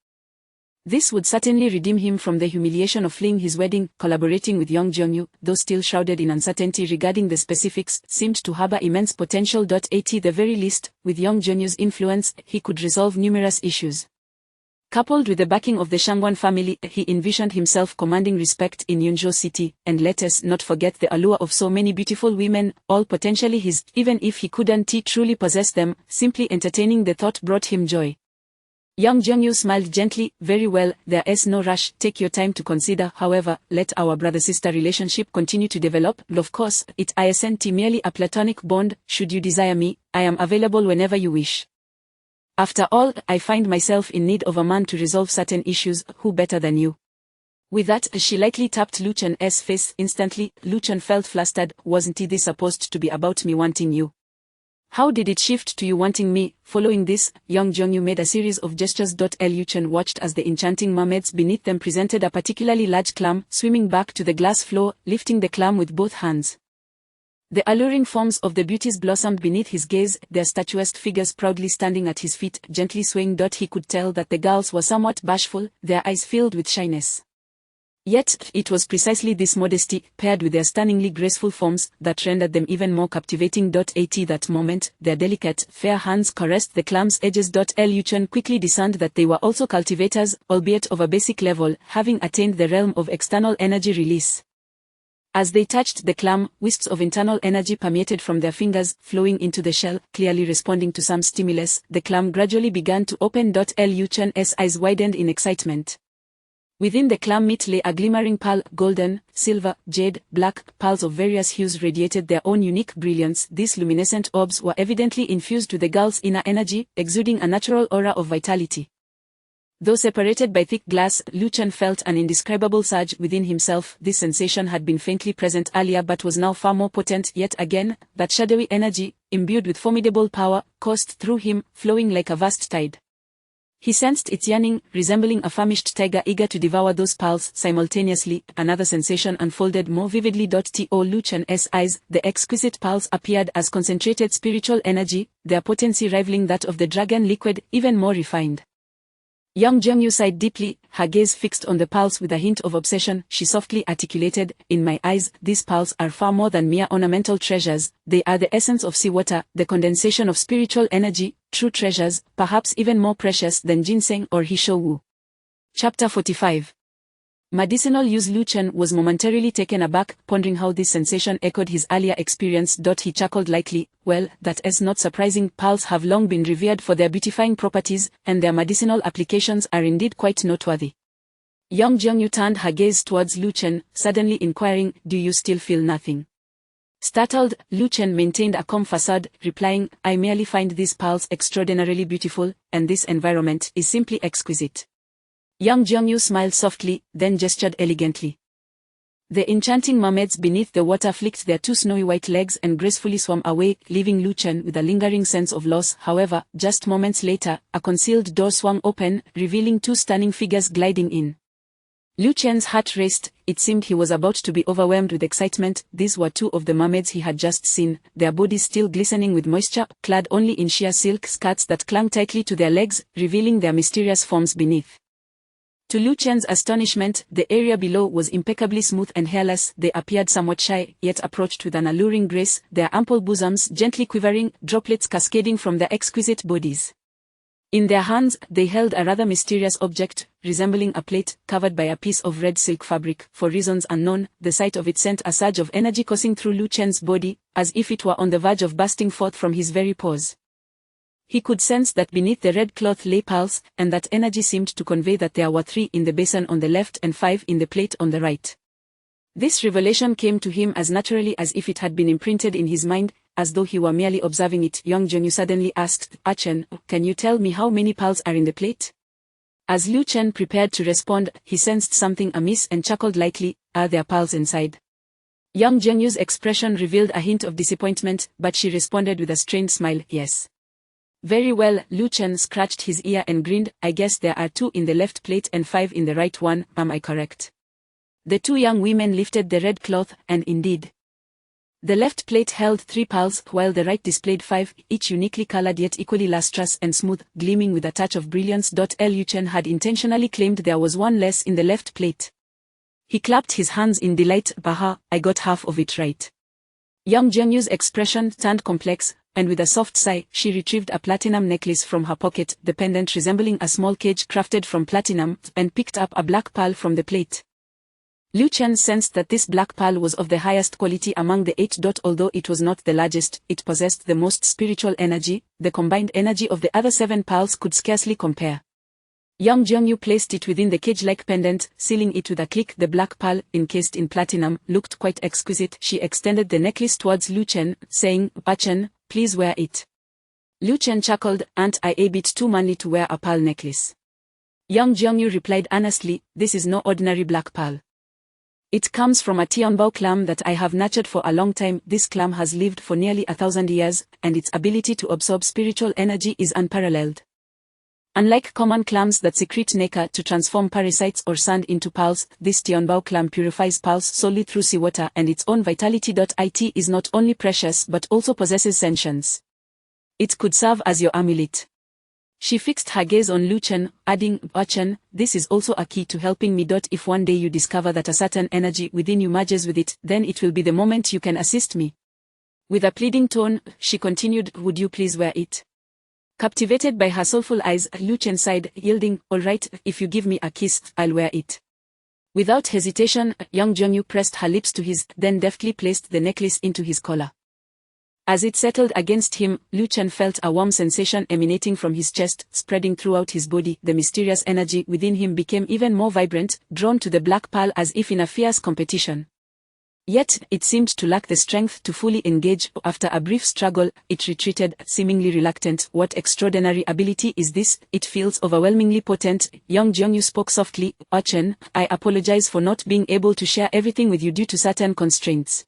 Speaker 2: This would certainly redeem him from the humiliation of fleeing his wedding. Collaborating with young Jongyu, though still shrouded in uncertainty regarding the specifics, seemed to harbor immense potential. At the very least, with young Jongyu's influence, he could resolve numerous issues. Coupled with the backing of the Shangwan family, he envisioned himself commanding respect in Yunzhou City, and let us not forget the allure of so many beautiful women, all potentially his. Even if he couldn't truly possess them, simply entertaining the thought brought him joy. Young Jongyu smiled gently. "Very well, there is no rush, take your time to consider. However, let our brother-sister relationship continue to develop. Of course, it isn't merely a platonic bond. Should you desire me, I am available whenever you wish. After all, I find myself in need of a man to resolve certain issues. Who better than you?" With that, she lightly tapped Lu Chen's face. Instantly, Lu Chen felt flustered. "Wasn't this supposed to be about me wanting you? How did it shift to you wanting me?" Following this, young Jongyu made a series of gestures. Lu Chen watched as the enchanting mermaids beneath them presented a particularly large clam, swimming back to the glass floor, lifting the clam with both hands. The alluring forms of the beauties blossomed beneath his gaze, their statuesque figures proudly standing at his feet, gently swaying. He could tell that the girls were somewhat bashful, their eyes filled with shyness. Yet, it was precisely this modesty, paired with their stunningly graceful forms, that rendered them even more captivating. At that moment, their delicate, fair hands caressed the clam's edges. Lu Chen quickly discerned that they were also cultivators, albeit of a basic level, having attained the realm of external energy release. As they touched the clam, wisps of internal energy permeated from their fingers, flowing into the shell, clearly responding to some stimulus. The clam gradually began to open. Lu Chen's eyes widened in excitement. Within the clam meat lay a glimmering pearl. Golden, silver, jade, black, pearls of various hues radiated their own unique brilliance. These luminescent orbs were evidently infused with the girl's inner energy, exuding a natural aura of vitality. Though separated by thick glass, Lu Chen felt an indescribable surge within himself. This sensation had been faintly present earlier but was now far more potent. Yet again, that shadowy energy, imbued with formidable power, coursed through him, flowing like a vast tide. He sensed its yearning, resembling a famished tiger eager to devour those pearls. Simultaneously, another sensation unfolded more vividly. To Lu Chen's eyes, the exquisite pearls appeared as concentrated spiritual energy, their potency rivaling that of the dragon liquid, even more refined. Young Jongyu sighed deeply, her gaze fixed on the pearls with a hint of obsession. She softly articulated, "In my eyes, these pearls are far more than mere ornamental treasures. They are the essence of seawater, the condensation of spiritual energy, true treasures, perhaps even more precious than ginseng or hishowu. Chapter 45. Medicinal use. Lu Chen was momentarily taken aback, pondering how this sensation echoed his earlier experience. He chuckled lightly. Well, that's not surprising. Pearls have long been revered for their beautifying properties, and their medicinal applications are indeed quite noteworthy. Young Jiangyu turned her gaze towards Lu Chen, suddenly inquiring, do you still feel nothing? Startled, Lu Chen maintained a calm facade, replying, I merely find these pearls extraordinarily beautiful, and this environment is simply exquisite. Young Jiangyu smiled softly, then gestured elegantly. The enchanting mermaids beneath the water flicked their two snowy white legs and gracefully swam away, leaving Lu Chen with a lingering sense of loss. However, just moments later, a concealed door swung open, revealing two stunning figures gliding in. Lu Chen's heart raced. It seemed he was about to be overwhelmed with excitement. These were two of the mermaids he had just seen, their bodies still glistening with moisture, clad only in sheer silk skirts that clung tightly to their legs, revealing their mysterious forms beneath. To Lu Chen's astonishment, the area below was impeccably smooth and hairless. They appeared somewhat shy, yet approached with an alluring grace, their ample bosoms gently quivering, droplets cascading from their exquisite bodies. In their hands, they held a rather mysterious object, resembling a plate, covered by a piece of red silk fabric. For reasons unknown, the sight of it sent a surge of energy coursing through Lu Chen's body, as if it were on the verge of bursting forth from his very pores. He could sense that beneath the red cloth lay pearls, and that energy seemed to convey that there were 3 in the basin on the left and 5 in the plate on the right. This revelation came to him as naturally as if it had been imprinted in his mind, as though he were merely observing it. Young Jiangyu suddenly asked, Chen, can you tell me how many pearls are in the plate? As Lu Chen prepared to respond, he sensed something amiss and chuckled lightly, are there pearls inside? Young Jiangyu's expression revealed a hint of disappointment, but she responded with a strained smile, yes. Very well. Lu Chen scratched his ear and grinned, I guess there are 2 in the left plate and 5 in the right one, am I correct? The 2 young women lifted the red cloth, and indeed. The left plate held 3 pearls, while the right displayed 5, each uniquely colored yet equally lustrous and smooth, gleaming with a touch of brilliance. Lu Chen had intentionally claimed there was 1 less in the left plate. He clapped his hands in delight, Baha, I got half of it right. Young Jiangyu's expression turned complex, and with a soft sigh, she retrieved a platinum necklace from her pocket, the pendant resembling a small cage crafted from platinum, and picked up a black pearl from the plate. Lu Chen sensed that this black pearl was of the highest quality among the 8. Although it was not the largest, it possessed the most spiritual energy. The combined energy of the other 7 pearls could scarcely compare. Young Jiangyu placed it within the cage-like pendant, sealing it with a click. The black pearl, encased in platinum, looked quite exquisite. She extended the necklace towards Lu Chen, saying, Chen, please wear it. Lu Chen chuckled, aren't I a bit too manly to wear a pearl necklace? Young Jiangyu replied earnestly, this is no ordinary black pearl. It comes from a tianbao clam that I have nurtured for a long time. This clam has lived for nearly 1,000 years, and its ability to absorb spiritual energy is unparalleled. Unlike common clams that secrete nacre to transform parasites or sand into pearls, this tianbao clam purifies pearls solely through seawater and its own vitality. It is not only precious but also possesses sentience. It could serve as your amulet. She fixed her gaze on Lu Chen, adding, Chen, this is also a key to helping me. If one day you discover that a certain energy within you merges with it, then it will be the moment you can assist me. With a pleading tone, she continued, would you please wear it? Captivated by her soulful eyes, Lu Chen sighed, yielding, all right, if you give me a kiss, I'll wear it. Without hesitation, young Jiangyu pressed her lips to his, then deftly placed the necklace into his collar. As it settled against him, Lu Chen felt a warm sensation emanating from his chest, spreading throughout his body. The mysterious energy within him became even more vibrant, drawn to the black pearl as if in a fierce competition. Yet, it seemed to lack the strength to fully engage. After a brief struggle, it retreated, seemingly reluctant. What extraordinary ability is this? It feels overwhelmingly potent. Young Jiangyu spoke softly, Chen, I apologize for not being able to share everything with you due to certain constraints.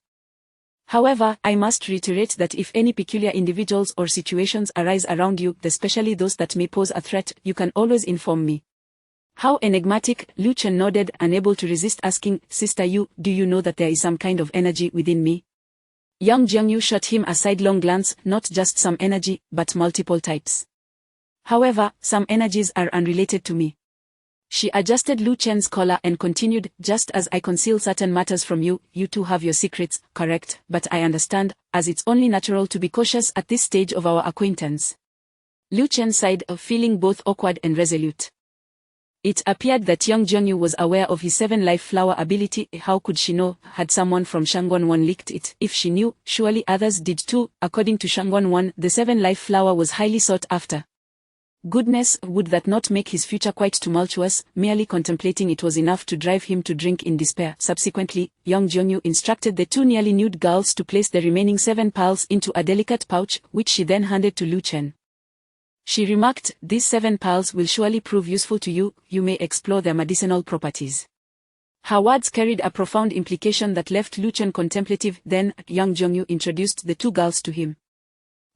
Speaker 2: However, I must reiterate that if any peculiar individuals or situations arise around you, especially those that may pose a threat, you can always inform me. How enigmatic. Lu Chen nodded, unable to resist asking, Sister Yu, do you know that there is some kind of energy within me? Young Jiangyu shot him a sidelong glance, not just some energy, but multiple types. However, some energies are unrelated to me. She adjusted Lu Chen's collar and continued, just as I conceal certain matters from you, you too have your secrets, correct? But I understand, as it's only natural to be cautious at this stage of our acquaintance. Lu Chen sighed, feeling both awkward and resolute. It appeared that young Jianyu was aware of his 7-life flower ability. How could she know? Had someone from Shangguan 1 leaked it? If she knew, surely others did too. According to Shangguan 1, the 7-life flower was highly sought after. Goodness, would that not make his future quite tumultuous? Merely contemplating it was enough to drive him to drink in despair. Subsequently, young Jianyu instructed the 2 nearly nude girls to place the remaining 7 pearls into a delicate pouch, which she then handed to Lu Chen. She remarked, "These 7 pearls will surely prove useful to you. You may explore their medicinal properties." Her words carried a profound implication that left Lu Chen contemplative. Then, young Jianyu introduced the 2 girls to him.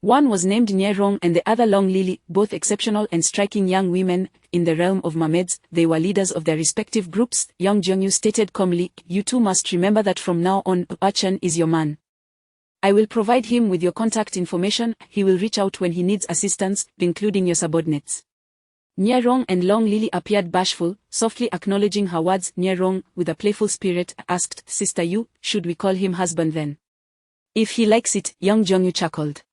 Speaker 2: One was named Nierong and the other Long Lily, both exceptional and striking young women. In the realm of mermaids, they were leaders of their respective groups. Young Jianyu stated calmly, "You two must remember that from now on, Lu Chen is your man. I will provide him with your contact information. He will reach out when he needs assistance, including your subordinates." Nierong and Long Lily appeared bashful, softly acknowledging her words. Nierong, with a playful spirit, asked, "Sister Yu, should we call him husband then?" "If he likes it," young Jianyu chuckled.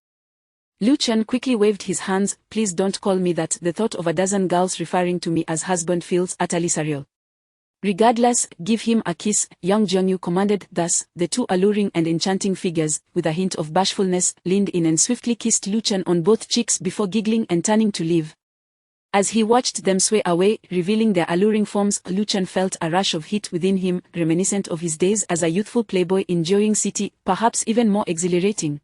Speaker 2: Lu Chen quickly waved his hands. "Please don't call me that. The thought of a dozen girls referring to me as husband feels utterly surreal." "Regardless, give him a kiss," young Jianyu commanded. Thus, the 2 alluring and enchanting figures, with a hint of bashfulness, leaned in and swiftly kissed Lu Chen on both cheeks before giggling and turning to leave. As he watched them sway away, revealing their alluring forms, Lu Chen felt a rush of heat within him, reminiscent of his days as a youthful playboy in Jiuying City, perhaps even more exhilarating.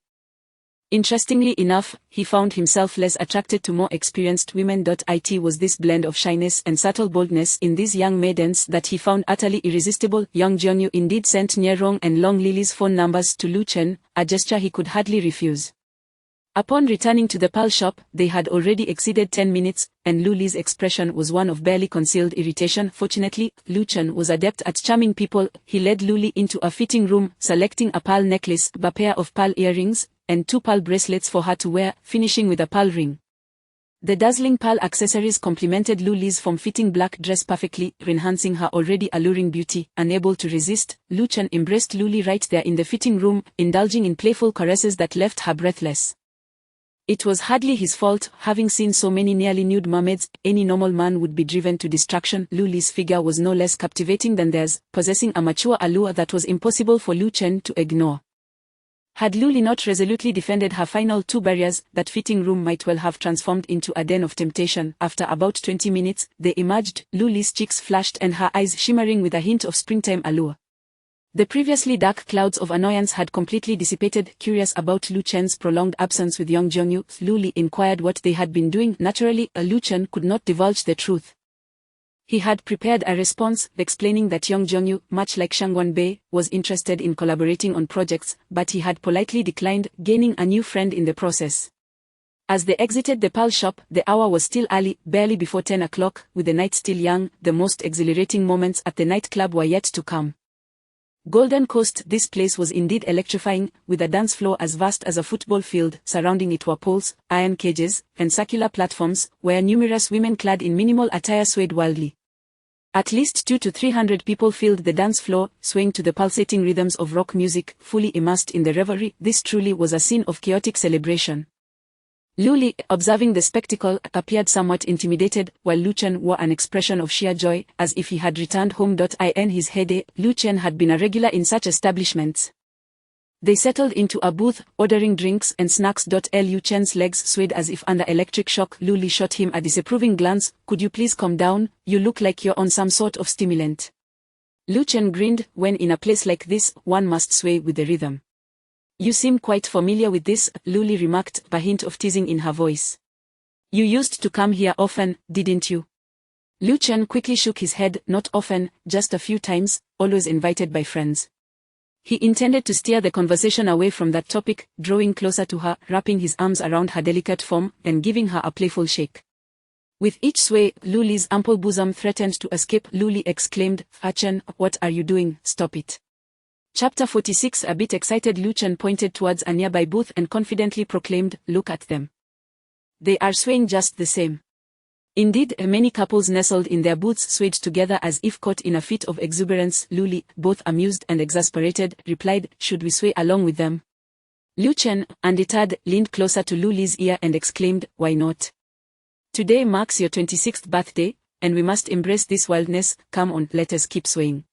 Speaker 2: Interestingly enough, he found himself less attracted to more experienced women. It was this blend of shyness and subtle boldness in these young maidens that he found utterly irresistible. Young Jianyu indeed sent Nierong and Long Lily's phone numbers to Lu Chen, a gesture he could hardly refuse. Upon returning to the pearl shop, they had already exceeded 10 minutes, and Lu Li's expression was one of barely concealed irritation. Fortunately, Lu Chen was adept at charming people. He led Lu Li into a fitting room, selecting a pearl necklace, a pair of pearl earrings, and 2 pearl bracelets for her to wear, finishing with a pearl ring. The dazzling pearl accessories complemented Lu Li's form-fitting black dress perfectly, enhancing her already alluring beauty. Unable to resist, Lu Chen embraced Lu Li right there in the fitting room, indulging in playful caresses that left her breathless. It was hardly his fault. Having seen so many nearly nude mermaids, any normal man would be driven to distraction. Lu Li's figure was no less captivating than theirs, possessing a mature allure that was impossible for Lu Chen to ignore. Had Lu Li not resolutely defended her final 2 barriers, that fitting room might well have transformed into a den of temptation. After about 20 minutes, they emerged, Lu Li's cheeks flushed and her eyes shimmering with a hint of springtime allure. The previously dark clouds of annoyance had completely dissipated. Curious about Lu Chen's prolonged absence with young Jianyu, Lu Li inquired what they had been doing. Naturally, Lu Chen could not divulge the truth. He had prepared a response, explaining that young Jianyu, much like Shangguan Bei, was interested in collaborating on projects, but he had politely declined, gaining a new friend in the process. As they exited the pearl shop, the hour was still early, barely before 10 o'clock, with the night still young. The most exhilarating moments at the nightclub were yet to come. Golden Coast. This place was indeed electrifying, with a dance floor as vast as a football field. Surrounding it were poles, iron cages, and circular platforms, where numerous women clad in minimal attire swayed wildly. At least 200 to 300 people filled the dance floor, swaying to the pulsating rhythms of rock music, fully immersed in the revelry. This truly was a scene of chaotic celebration. Lu Li, observing the spectacle, appeared somewhat intimidated, while Lu Chen wore an expression of sheer joy, as if he had returned home. In his heyday, Lu Chen had been a regular in such establishments. They settled into a booth, ordering drinks and snacks. Lu Chen's legs swayed as if under electric shock. Lu Li shot him a disapproving glance. "Could you please calm down? You look like you're on some sort of stimulant." Lu Chen grinned. "When in a place like this, one must sway with the rhythm." "You seem quite familiar with this," Lu Li remarked, a hint of teasing in her voice. "You used to come here often, didn't you?" Lu Chen quickly shook his head. "Not often, just a few times, always invited by friends." He intended to steer the conversation away from that topic, drawing closer to her, wrapping his arms around her delicate form, and giving her a playful shake. With each sway, Lu Li's ample bosom threatened to escape. Lu Li exclaimed, "Ah Chen, what are you doing? Stop it." Chapter 46. A bit excited, Lu Chen pointed towards a nearby booth and confidently proclaimed, "Look at them. They are swaying just the same." Indeed, many couples nestled in their booths swayed together as if caught in a fit of exuberance. Lu Li, both amused and exasperated, replied, "Should we sway along with them?" Lu Chen, undeterred, leaned closer to Lu Li's ear and exclaimed, "Why not? Today marks your 26th birthday, and we must embrace this wildness. Come on, let us keep swaying.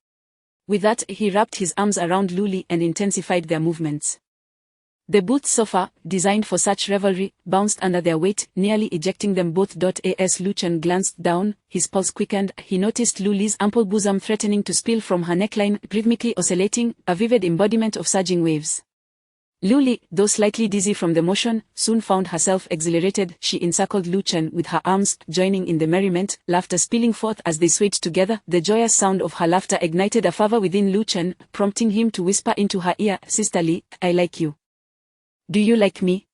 Speaker 2: With that, he wrapped his arms around Luli and intensified their movements. The booth sofa, designed for such revelry, bounced under their weight, nearly ejecting them both. As Lu Chen glanced down, his pulse quickened. He noticed Luli's ample bosom threatening to spill from her neckline, rhythmically oscillating, a vivid embodiment of surging waves. Luli, though slightly dizzy from the motion, soon found herself exhilarated. She encircled Lu Chen with her arms, joining in the merriment, laughter spilling forth as they swayed together. The joyous sound of her laughter ignited a fervor within Lu Chen, prompting him to whisper into her ear, "Sisterly, I like you. Do you like me?"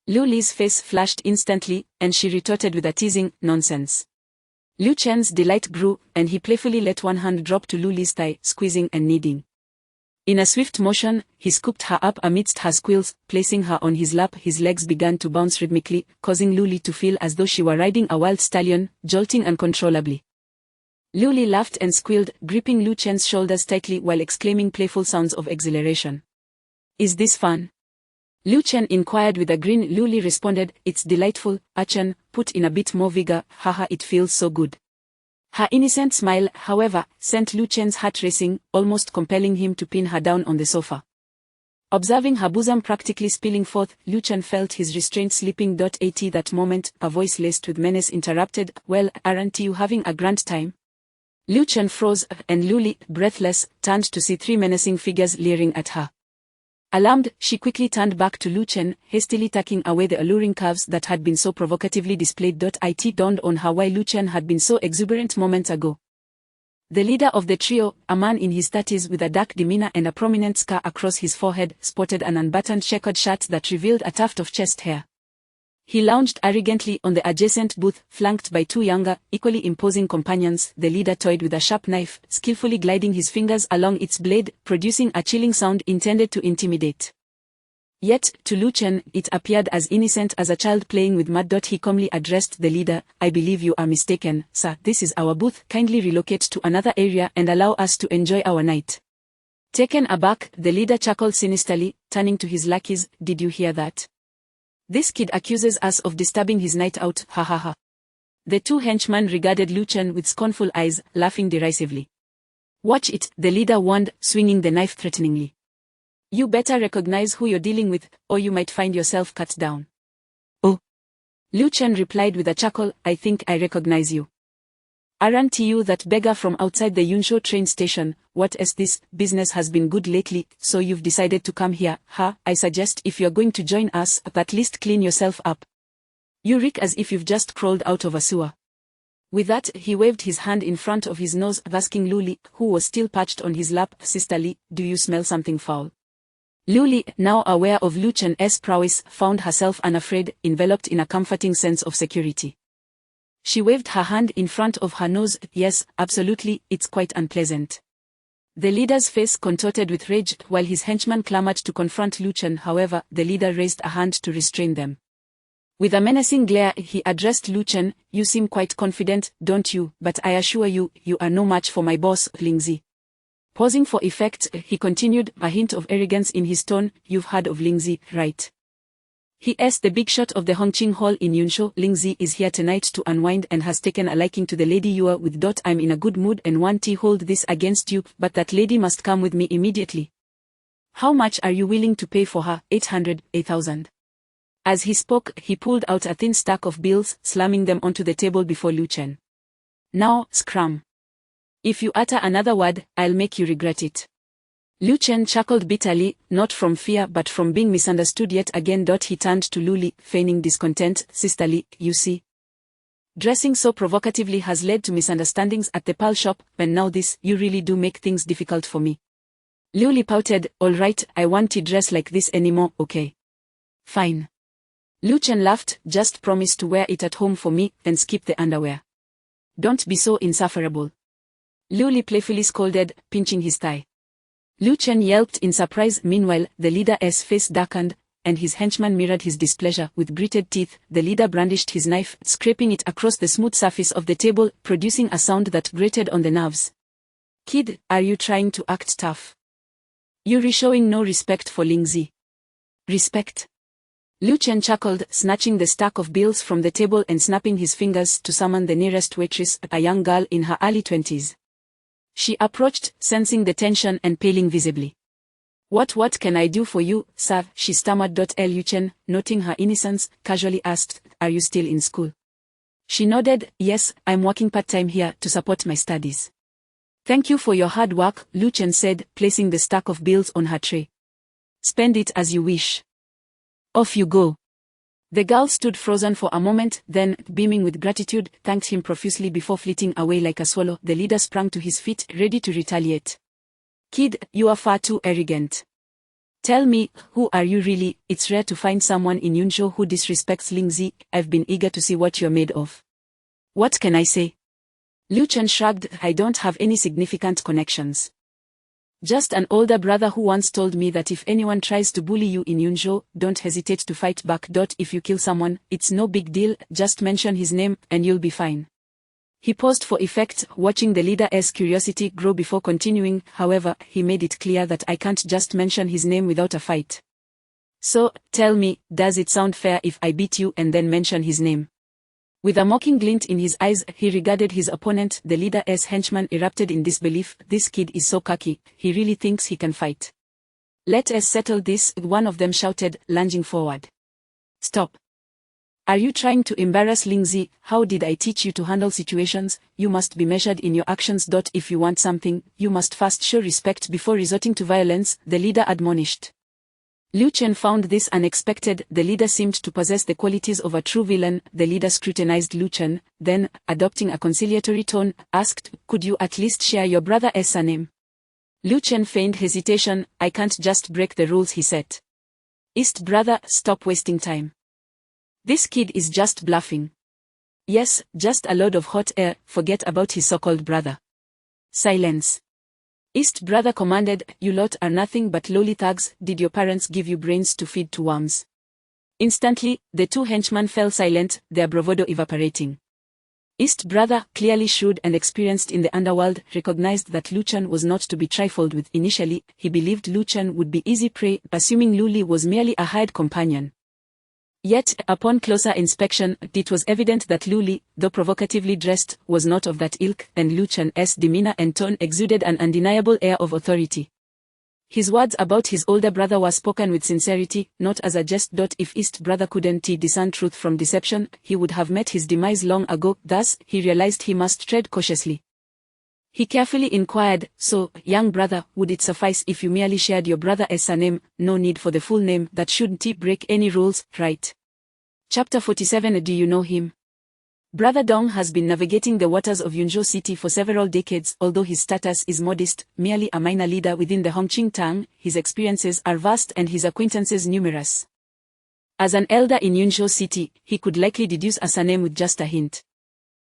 Speaker 2: Luli's face flashed instantly, and she retorted with a teasing, "Nonsense." Lu Chen's delight grew, and he playfully let one hand drop to Luli's thigh, squeezing and kneading. In a swift motion, he scooped her up amidst her squeals, placing her on his lap. His legs began to bounce rhythmically, causing Luli to feel as though she were riding a wild stallion, jolting uncontrollably. Luli laughed and squealed, gripping Lu Chen's shoulders tightly while exclaiming playful sounds of exhilaration. "Is this fun?" Lu Chen inquired with a grin. Luli responded, "It's delightful, Chen, put in a bit more vigor, haha, it feels so good." Her innocent smile, however, sent Lu Chen's heart racing, almost compelling him to pin her down on the sofa. Observing her bosom practically spilling forth, Lu Chen felt his restraint slipping. At that moment, a voice laced with menace interrupted, "Well, aren't you having a grand time?" Lu Chen froze, and Luli, breathless, turned to see three menacing figures leering at her. Alarmed, she quickly turned back to Lu Chen, hastily tucking away the alluring curves that had been so provocatively displayed. It dawned on her why Lu Chen had been so exuberant moments ago. The leader of the trio, a man in his 30s with a dark demeanor and a prominent scar across his forehead, sported an unbuttoned checkered shirt that revealed a tuft of chest hair. He lounged arrogantly on the adjacent booth, flanked by two younger, equally imposing companions. The leader toyed with a sharp knife, skillfully gliding his fingers along its blade, producing a chilling sound intended to intimidate. Yet, to Lu Chen, it appeared as innocent as a child playing with mud. He calmly addressed the leader, "I believe you are mistaken, sir. This is our booth. Kindly relocate to another area and allow us to enjoy our night." Taken aback, the leader chuckled sinisterly, turning to his lackeys, "Did you hear that? This kid accuses us of disturbing his night out, ha ha ha." The two henchmen regarded Lu Chen with scornful eyes, laughing derisively. "Watch it," the leader warned, swinging the knife threateningly. "You better recognize who you're dealing with, or you might find yourself cut down." "Oh." Lu Chen replied with a chuckle, "I think I recognize you. Aren't you that beggar from outside the Yunsho train station? What is this? Business has been good lately, so you've decided to come here, huh? I suggest if you're going to join us, at least clean yourself up. You reek as if you've just crawled out of a sewer." With that, he waved his hand in front of his nose, asking Luli, who was still perched on his lap, "Sisterly, do you smell something foul?" Luli, now aware of Lu Chen's prowess, found herself unafraid, enveloped in a comforting sense of security. She waved her hand in front of her nose. "Yes, absolutely, it's quite unpleasant." The leader's face contorted with rage, while his henchmen clamored to confront Lu Chen. However, the leader raised a hand to restrain them. With a menacing glare, he addressed Lu Chen, "You seem quite confident, don't you? But I assure you, you are no match for my boss, Lingzi." Pausing for effect, he continued, a hint of arrogance in his tone, "You've heard of Lingzi, right? He is the big shot of the Hongqing Hall in Yunsho. Lingzi is here tonight to unwind and has taken a liking to the lady you are with. I'm in a good mood and want to hold this against you, but that lady must come with me immediately. How much are you willing to pay for her?" 800, 8,000. As he spoke, he pulled out a thin stack of bills, slamming them onto the table before Lu Chen. "Now, scram. If you utter another word, I'll make you regret it." Lu Chen chuckled bitterly, not from fear but from being misunderstood yet again. He turned to Luli, feigning discontent, "Sisterly, you see. Dressing so provocatively has led to misunderstandings at the pearl shop, and now this, you really do make things difficult for me." Luli pouted, "All right, I won't dress like this anymore, okay? Fine." Lu Chen laughed, "Just promise to wear it at home for me, and skip the underwear. Don't be so insufferable." Luli playfully scolded, pinching his thigh. Lu Chen yelped in surprise. Meanwhile, the leader's face darkened, and his henchman mirrored his displeasure. With gritted teeth, the leader brandished his knife, scraping it across the smooth surface of the table, producing a sound that grated on the nerves. "Kid, are you trying to act tough? You're showing no respect for Lingzi." "Respect? Lu Chen chuckled, snatching the stack of bills from the table and snapping his fingers to summon the nearest waitress, a young girl in her early 20s. She approached, sensing the tension and paling visibly. What can I do for you, sir?" she stammered. Lu Chen, noting her innocence, casually asked, "Are you still in school?" She nodded. "Yes, I'm working part-time here to support my studies." "Thank you for your hard work," Lu Chen said, placing the stack of bills on her tray. "Spend it as you wish. Off you go." The girl stood frozen for a moment, then, beaming with gratitude, thanked him profusely before flitting away like a swallow. The leader sprang to his feet, ready to retaliate. "Kid, you are far too arrogant. Tell me, who are you really? It's rare to find someone in Yunzhou who disrespects Lingzi. I've been eager to see what you're made of." "What can I say?" Lu Chen shrugged. "I don't have any significant connections. Just an older brother who once told me that if anyone tries to bully you in Yunzhou, don't hesitate to fight back. If you kill someone, it's no big deal, just mention his name, and you'll be fine." He paused for effect, watching the leader's curiosity grow before continuing. "However, he made it clear that I can't just mention his name without a fight. So, tell me, does it sound fair if I beat you and then mention his name?" With a mocking glint in his eyes, he regarded his opponent. The leader's henchman erupted in disbelief. "This kid is so cocky, he really thinks he can fight." "Let us settle this," one of them shouted, lunging forward. "Stop. Are you trying to embarrass Lingzi? How did I teach you to handle situations? You must be measured in your actions. If you want something, you must first show respect before resorting to violence," the leader admonished. Lu Chen found this unexpected. The leader seemed to possess the qualities of a true villain. The leader scrutinized Lu Chen, then, adopting a conciliatory tone, asked, "Could you at least share your brother's surname?" Lu Chen feigned hesitation. "I can't just break the rules," he said. "East brother, stop wasting time. This kid is just bluffing." "Yes, just a load of hot air, forget about his so-called brother." "Silence." East brother commanded. "You lot are nothing but lowly thugs. Did your parents give you brains to feed to worms?" Instantly, the two henchmen fell silent, their bravado evaporating. East brother, clearly shrewd and experienced in the underworld, recognized that Lu Chen was not to be trifled with. Initially, he believed Lu Chen would be easy prey, assuming Lu Li was merely a hired companion. Yet, upon closer inspection, it was evident that Lu Li, though provocatively dressed, was not of that ilk, and Lu Chen's demeanor and tone exuded an undeniable air of authority. His words about his older brother were spoken with sincerity, not as a jest. If East brother couldn't discern truth from deception, he would have met his demise long ago. Thus, he realized he must tread cautiously. He carefully inquired, "So, young brother, would it suffice if you merely shared your brother's surname? No need for the full name. That shouldn't break any rules, right?" Chapter 47. Do you know him? Brother Dong has been navigating the waters of Yunzhou City for several decades. Although his status is modest, merely a minor leader within the Hongqing Tang, his experiences are vast and his acquaintances numerous. As an elder in Yunzhou City, he could likely deduce a surname with just a hint.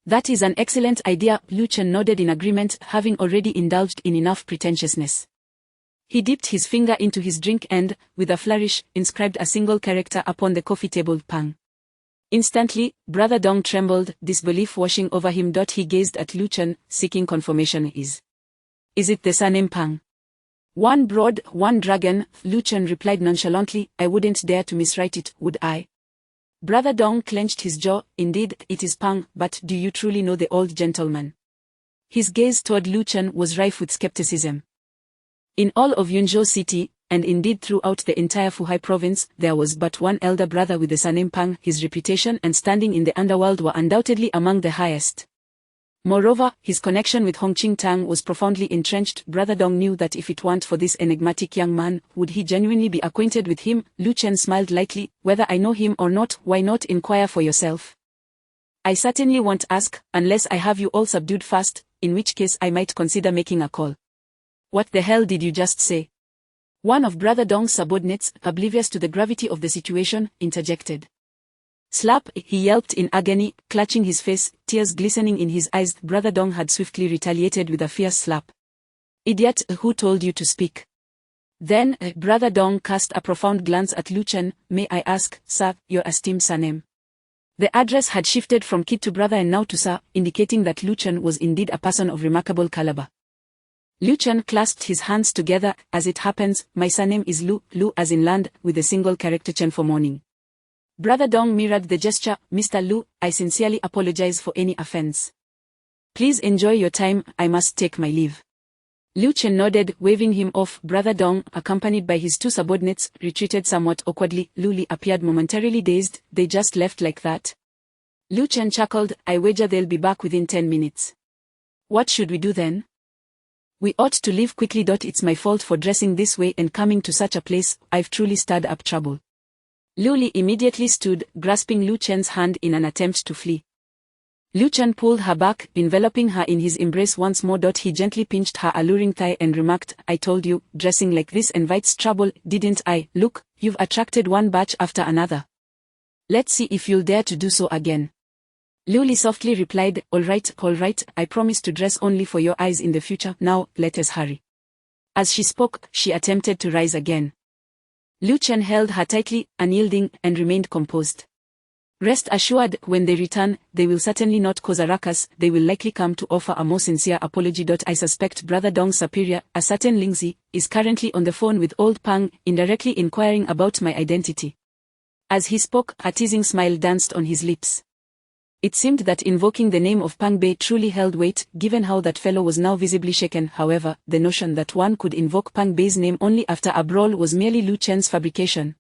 Speaker 2: "That is an excellent idea," Lu Chen nodded in agreement, having already indulged in enough pretentiousness. He dipped his finger into his drink and, with a flourish, inscribed a single character upon the coffee table. "Pang." Instantly, Brother Dong trembled, disbelief washing over him. He gazed at Lu Chen, seeking confirmation. Is it the surname Pang?" "One broad, one dragon," Lu Chen replied nonchalantly. "I wouldn't dare to miswrite it, would I?" Brother Dong clenched his jaw. "Indeed, it is Pang, but do you truly know the old gentleman?" His gaze toward Lu Chen was rife with skepticism. In all of Yunzhou City, and indeed throughout the entire Fuhai province, there was but one elder brother with the surname Pang. His reputation and standing in the underworld were undoubtedly among the highest. Moreover, his connection with Hongqing Tang was profoundly entrenched. Brother Dong knew that if it weren't for this enigmatic young man, would he genuinely be acquainted with him? Lu Chen smiled lightly. "Whether I know him or not, why not inquire for yourself?" "I certainly won't ask, unless I have you all subdued first, in which case I might consider making a call." "What the hell did you just say?" One of Brother Dong's subordinates, oblivious to the gravity of the situation, interjected. "Slap!" he yelped in agony, clutching his face, tears glistening in his eyes. Brother Dong had swiftly retaliated with a fierce slap. "Idiot, who told you to speak?" Then, Brother Dong cast a profound glance at Lu Chen. "May I ask, sir, your esteemed surname?" The address had shifted from kid to brother and now to sir, indicating that Lu Chen was indeed a person of remarkable caliber. Lu Chen clasped his hands together. "As it happens, my surname is Lu as in land, with a single character Chen for morning. Brother Dong mirrored the gesture. Mr. Lu, I sincerely apologize for any offense. Please enjoy your time, I must take my leave. Lu Chen nodded, waving him off. Brother Dong, accompanied by his two subordinates, retreated somewhat awkwardly. Lu Li appeared momentarily dazed. They just left like that? Lu Chen chuckled. I wager they'll be back within 10 minutes. What should we do then? We ought to leave quickly. It's my fault for dressing this way and coming to such a place. I've truly stirred up trouble. Lu Li immediately stood, grasping Lu Chen's hand in an attempt to flee. Lu Chen pulled her back, enveloping her in his embrace once more. He gently pinched her alluring thigh and remarked, I told you, dressing like this invites trouble, didn't I? Look, you've attracted one batch after another. Let's see if you'll dare to do so again. Lu Li softly replied, all right, I promise to dress only for your eyes in the future. Now, let us hurry. As she spoke, she attempted to rise again. Lu Chen held her tightly, unyielding, and remained composed. Rest assured, when they return, they will certainly not cause a ruckus. They will likely come to offer a more sincere apology. I suspect Brother Dong's superior, a certain Lingzi, is currently on the phone with old Pang, indirectly inquiring about my identity. As he spoke, a teasing smile danced on his lips. It seemed that invoking the name of Pang Bei truly held weight, given how that fellow was now visibly shaken. However, the notion that one could invoke Pang Bei's name only after a brawl was merely Lu Chen's fabrication.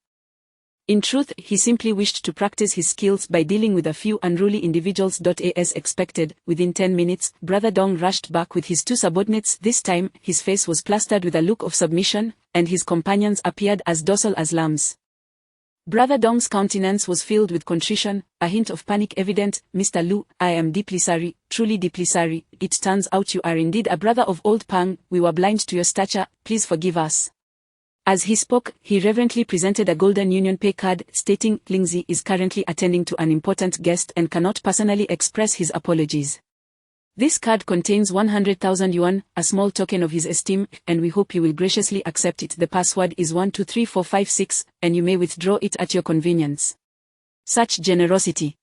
Speaker 2: In truth, he simply wished to practice his skills by dealing with a few unruly individuals. As expected, within 10 minutes, Brother Dong rushed back with his two subordinates. This time, his face was plastered with a look of submission, and his companions appeared as docile as lambs. Brother Dong's countenance was filled with contrition, a hint of panic evident. Mr. Lu, I am deeply sorry, truly deeply sorry. It turns out you are indeed a brother of old Pang. We were blind to your stature, please forgive us. As he spoke, he reverently presented a golden union pay card, stating, Lingzi is currently attending to an important guest and cannot personally express his apologies. This card contains 100,000 yuan, a small token of his esteem, and we hope you will graciously accept it. The password is 123456, and you may withdraw it at your convenience. Such generosity.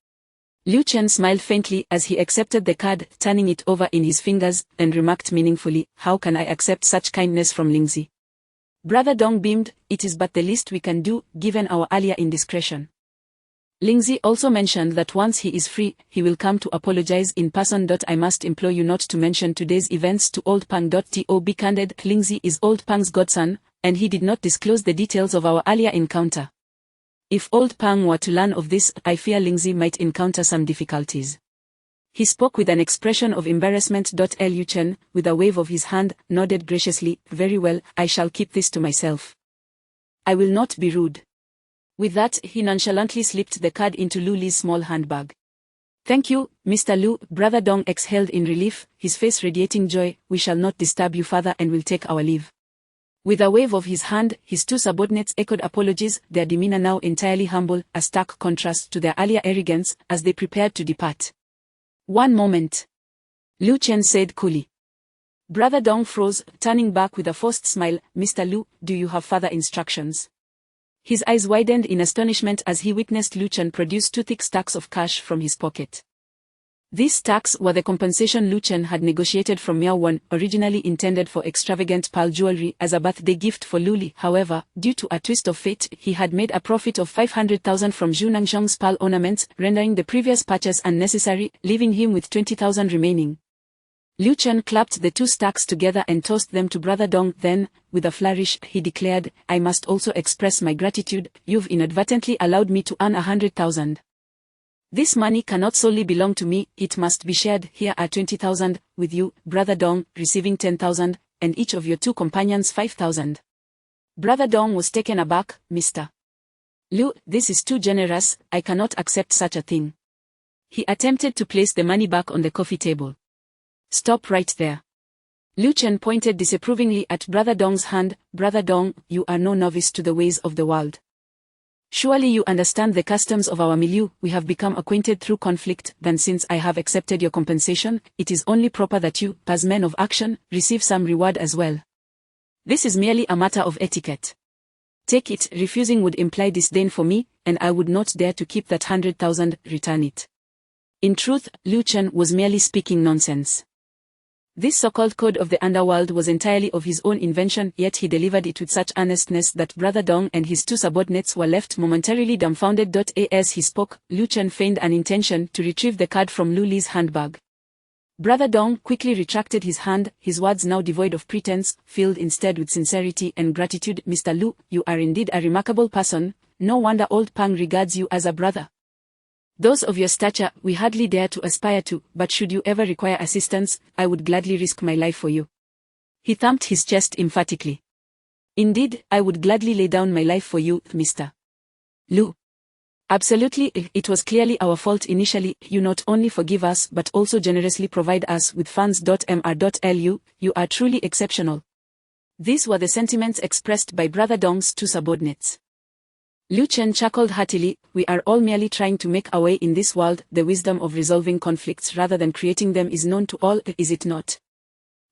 Speaker 2: Lu Chen smiled faintly as he accepted the card, turning it over in his fingers, and remarked meaningfully, how can I accept such kindness from Lingzi? Brother Dong beamed, it is but the least we can do, given our earlier indiscretion. Lingzi also mentioned that once he is free, he will come to apologize in person. I must implore you not to mention today's events to old Pang. To be candid, Lingzi is old Pang's godson, and he did not disclose the details of our earlier encounter. If old Pang were to learn of this, I fear Lingzi might encounter some difficulties. He spoke with an expression of embarrassment. Lu Chen, with a wave of his hand, nodded graciously, very well, I shall keep this to myself. I will not be rude. With that, he nonchalantly slipped the card into Lu Li's small handbag. Thank you, Mr. Lu. Brother Dong exhaled in relief, his face radiating joy. We shall not disturb you further and will take our leave. With a wave of his hand, his two subordinates echoed apologies, their demeanor now entirely humble, a stark contrast to their earlier arrogance, as they prepared to depart. One moment. Lu Chen said coolly. Brother Dong froze, turning back with a forced smile. Mr. Lu, do you have further instructions? His eyes widened in astonishment as he witnessed Lu Chen produce two thick stacks of cash from his pocket. These stacks were the compensation Lu Chen had negotiated from Miao Wan, originally intended for extravagant pearl jewelry as a birthday gift for Lu Li. However, due to a twist of fate, he had made a profit of 500,000 from Zhu Nangzhong's pearl ornaments, rendering the previous purchase unnecessary, leaving him with 20,000 remaining. Lu Chen clapped the two stacks together and tossed them to Brother Dong. Then, with a flourish, he declared, I must also express my gratitude. You've inadvertently allowed me to earn 100,000. This money cannot solely belong to me, it must be shared. Here are 20,000, with you, Brother Dong, receiving 10,000, and each of your two companions 5,000. Brother Dong was taken aback. Mr. Lu, this is too generous, I cannot accept such a thing. He attempted to place the money back on the coffee table. Stop right there. Lu Chen pointed disapprovingly at Brother Dong's hand. Brother Dong, you are no novice to the ways of the world. Surely you understand the customs of our milieu. We have become acquainted through conflict. Then since I have accepted your compensation, it is only proper that you, as men of action, receive some reward as well. This is merely a matter of etiquette. Take it. Refusing would imply disdain for me, and I would not dare to keep that 100,000. Return it. In truth, Lu Chen was merely speaking nonsense. This so-called code of the underworld was entirely of his own invention, yet he delivered it with such earnestness that Brother Dong and his two subordinates were left momentarily dumbfounded. As he spoke, Lu Chen feigned an intention to retrieve the card from Lu Li's handbag. Brother Dong quickly retracted his hand, his words now devoid of pretense, filled instead with sincerity and gratitude. Mr. Lu, you are indeed a remarkable person, no wonder old Pang regards you as a brother. Those of your stature we hardly dare to aspire to, but should you ever require assistance, I would gladly risk my life for you. He thumped his chest emphatically. Indeed, I would gladly lay down my life for you, Mr. Lu. Absolutely, it was clearly our fault initially. You not only forgive us but also generously provide us with funds. Mr. You are truly exceptional. These were the sentiments expressed by Brother Dong's two subordinates. Lu Chen chuckled heartily. We are all merely trying to make our way in this world. The wisdom of resolving conflicts rather than creating them is known to all, is it not?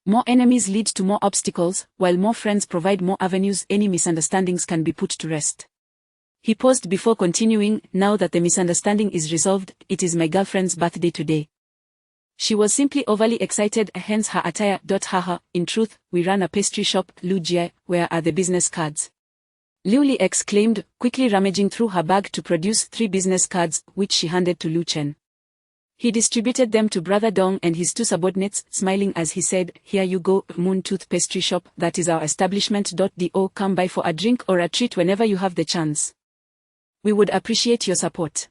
Speaker 2: More enemies lead to more obstacles, while more friends provide more avenues. Any misunderstandings can be put to rest. He paused before continuing, now that the misunderstanding is resolved, it is my girlfriend's birthday today. She was simply overly excited, hence her attire. Haha, in truth, we run a pastry shop. Lu Jie, where are the business cards? Liu Li exclaimed, quickly rummaging through her bag to produce 3 business cards, which she handed to Lu Chen. He distributed them to Brother Dong and his two subordinates, smiling as he said, here you go, Moon Tooth Pastry Shop, that is our establishment. Do come by for a drink or a treat whenever you have the chance. We would appreciate your support.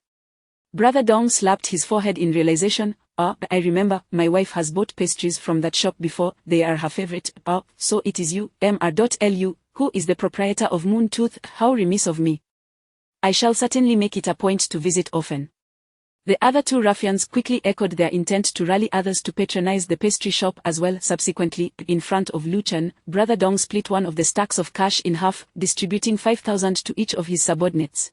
Speaker 2: Brother Dong slapped his forehead in realization. I remember, my wife has bought pastries from that shop before, they are her favorite. So it is you, Mr. Who is the proprietor of Moon Tooth? How remiss of me. I shall certainly make it a point to visit often. The other two ruffians quickly echoed their intent to rally others to patronize the pastry shop as well. Subsequently, in front of Lu Chen, Brother Dong split one of the stacks of cash in half, distributing 5,000 to each of his subordinates.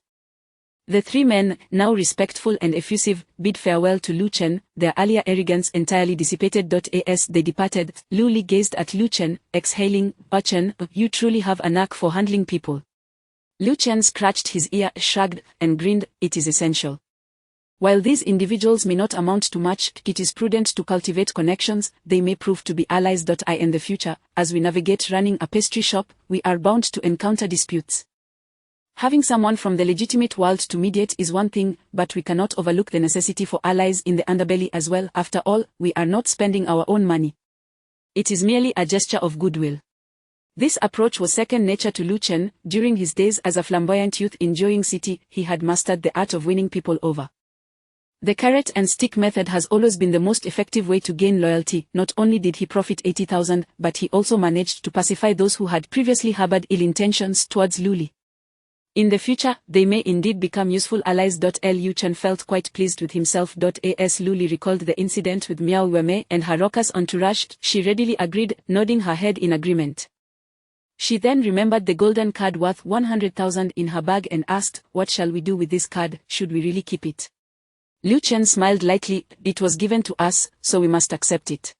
Speaker 2: The 3 men, now respectful and effusive, bid farewell to Lu Chen, their earlier arrogance entirely dissipated. As they departed, Lu Li gazed at Lu Chen, exhaling, Chen, you truly have a knack for handling people. Lu Chen scratched his ear, shrugged, and grinned, it is essential. While these individuals may not amount to much, it is prudent to cultivate connections, they may prove to be allies. In the future, as we navigate running a pastry shop, we are bound to encounter disputes. Having someone from the legitimate world to mediate is one thing, but we cannot overlook the necessity for allies in the underbelly as well. After all, we are not spending our own money. It is merely a gesture of goodwill. This approach was second nature to Lu Chen. During his days as a flamboyant youth in Jiuying City, he had mastered the art of winning people over. The carrot and stick method has always been the most effective way to gain loyalty. Not only did he profit 80,000, but he also managed to pacify those who had previously harbored ill intentions towards Lu Li. In the future, they may indeed become useful allies. Lu Chen felt quite pleased with himself. As Lu Li recalled the incident with Miao Wei and her raucous entourage, she readily agreed, nodding her head in agreement. She then remembered the golden card worth 100,000 in her bag and asked, what shall we do with this card, should we really keep it? Lu Chen smiled lightly, it was given to us, so we must accept it.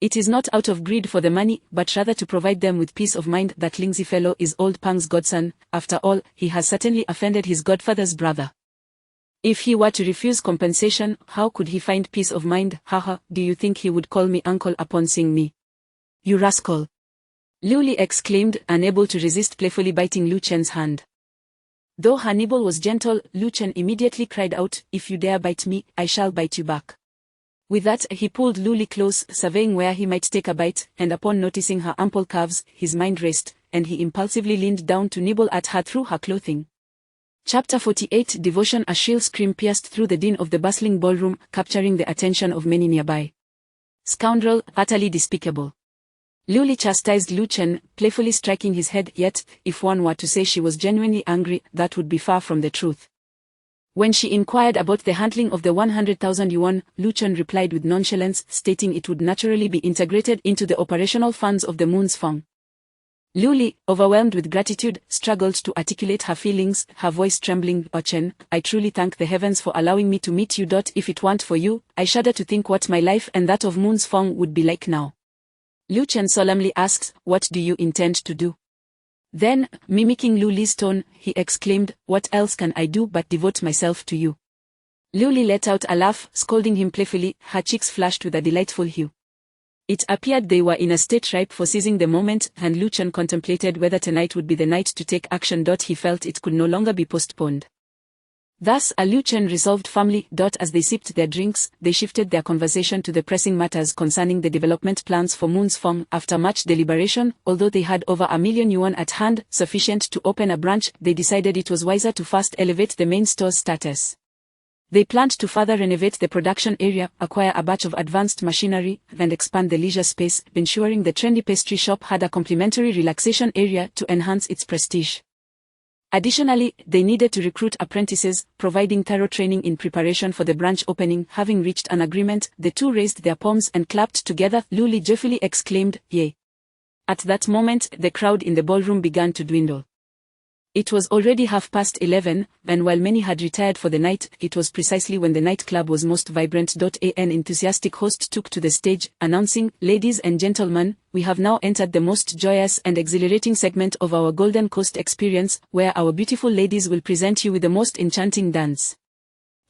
Speaker 2: It is not out of greed for the money, but rather to provide them with peace of mind. That Lingzi fellow is old Pang's godson. After all, he has certainly offended his godfather's brother. If he were to refuse compensation, how could he find peace of mind? Haha, do you think he would call me uncle upon seeing me? You rascal! Liu Li exclaimed, unable to resist playfully biting Lu Chen's hand. Though her nibble was gentle, Lu Chen immediately cried out, if you dare bite me, I shall bite you back. With that, he pulled Lu Li close, surveying where he might take a bite, and upon noticing her ample calves, his mind raced, and he impulsively leaned down to nibble at her through her clothing. Chapter 48 Devotion. A shrill scream pierced through the din of the bustling ballroom, capturing the attention of many nearby. Scoundrel, utterly despicable. Liu Li chastised Lu Chen, playfully striking his head, yet, if one were to say she was genuinely angry, that would be far from the truth. When she inquired about the handling of the 100,000 yuan, Lu Chen replied with nonchalance, stating it would naturally be integrated into the operational funds of the Moon's Fang. Liu Li, overwhelmed with gratitude, struggled to articulate her feelings, her voice trembling. Chen, I truly thank the heavens for allowing me to meet you. If it weren't for you, I shudder to think what my life and that of Moon's Fang would be like now. Lu Chen solemnly asked, what do you intend to do? Then, mimicking Lu Li's tone, he exclaimed, what else can I do but devote myself to you? Liu Li let out a laugh, scolding him playfully, her cheeks flushed with a delightful hue. It appeared they were in a state ripe for seizing the moment, and Lu Chen contemplated whether tonight would be the night to take action. He felt it could no longer be postponed. Thus, Lu Chen resolved firmly. As they sipped their drinks, they shifted their conversation to the pressing matters concerning the development plans for Moon's Farm. After much deliberation, although they had over 1 million yuan at hand, sufficient to open a branch, they decided it was wiser to first elevate the main store's status. They planned to further renovate the production area, acquire a batch of advanced machinery, and expand the leisure space, ensuring the trendy pastry shop had a complimentary relaxation area to enhance its prestige. Additionally, they needed to recruit apprentices, providing thorough training in preparation for the branch opening. Having reached an agreement, the two raised their palms and clapped together. Lu Li joyfully exclaimed, "Yay!" At that moment, the crowd in the ballroom began to dwindle. It was already 11:30, and while many had retired for the night, it was precisely when the nightclub was most vibrant. An enthusiastic host took to the stage, announcing, "Ladies and gentlemen, we have now entered the most joyous and exhilarating segment of our Golden Coast experience, where our beautiful ladies will present you with the most enchanting dance."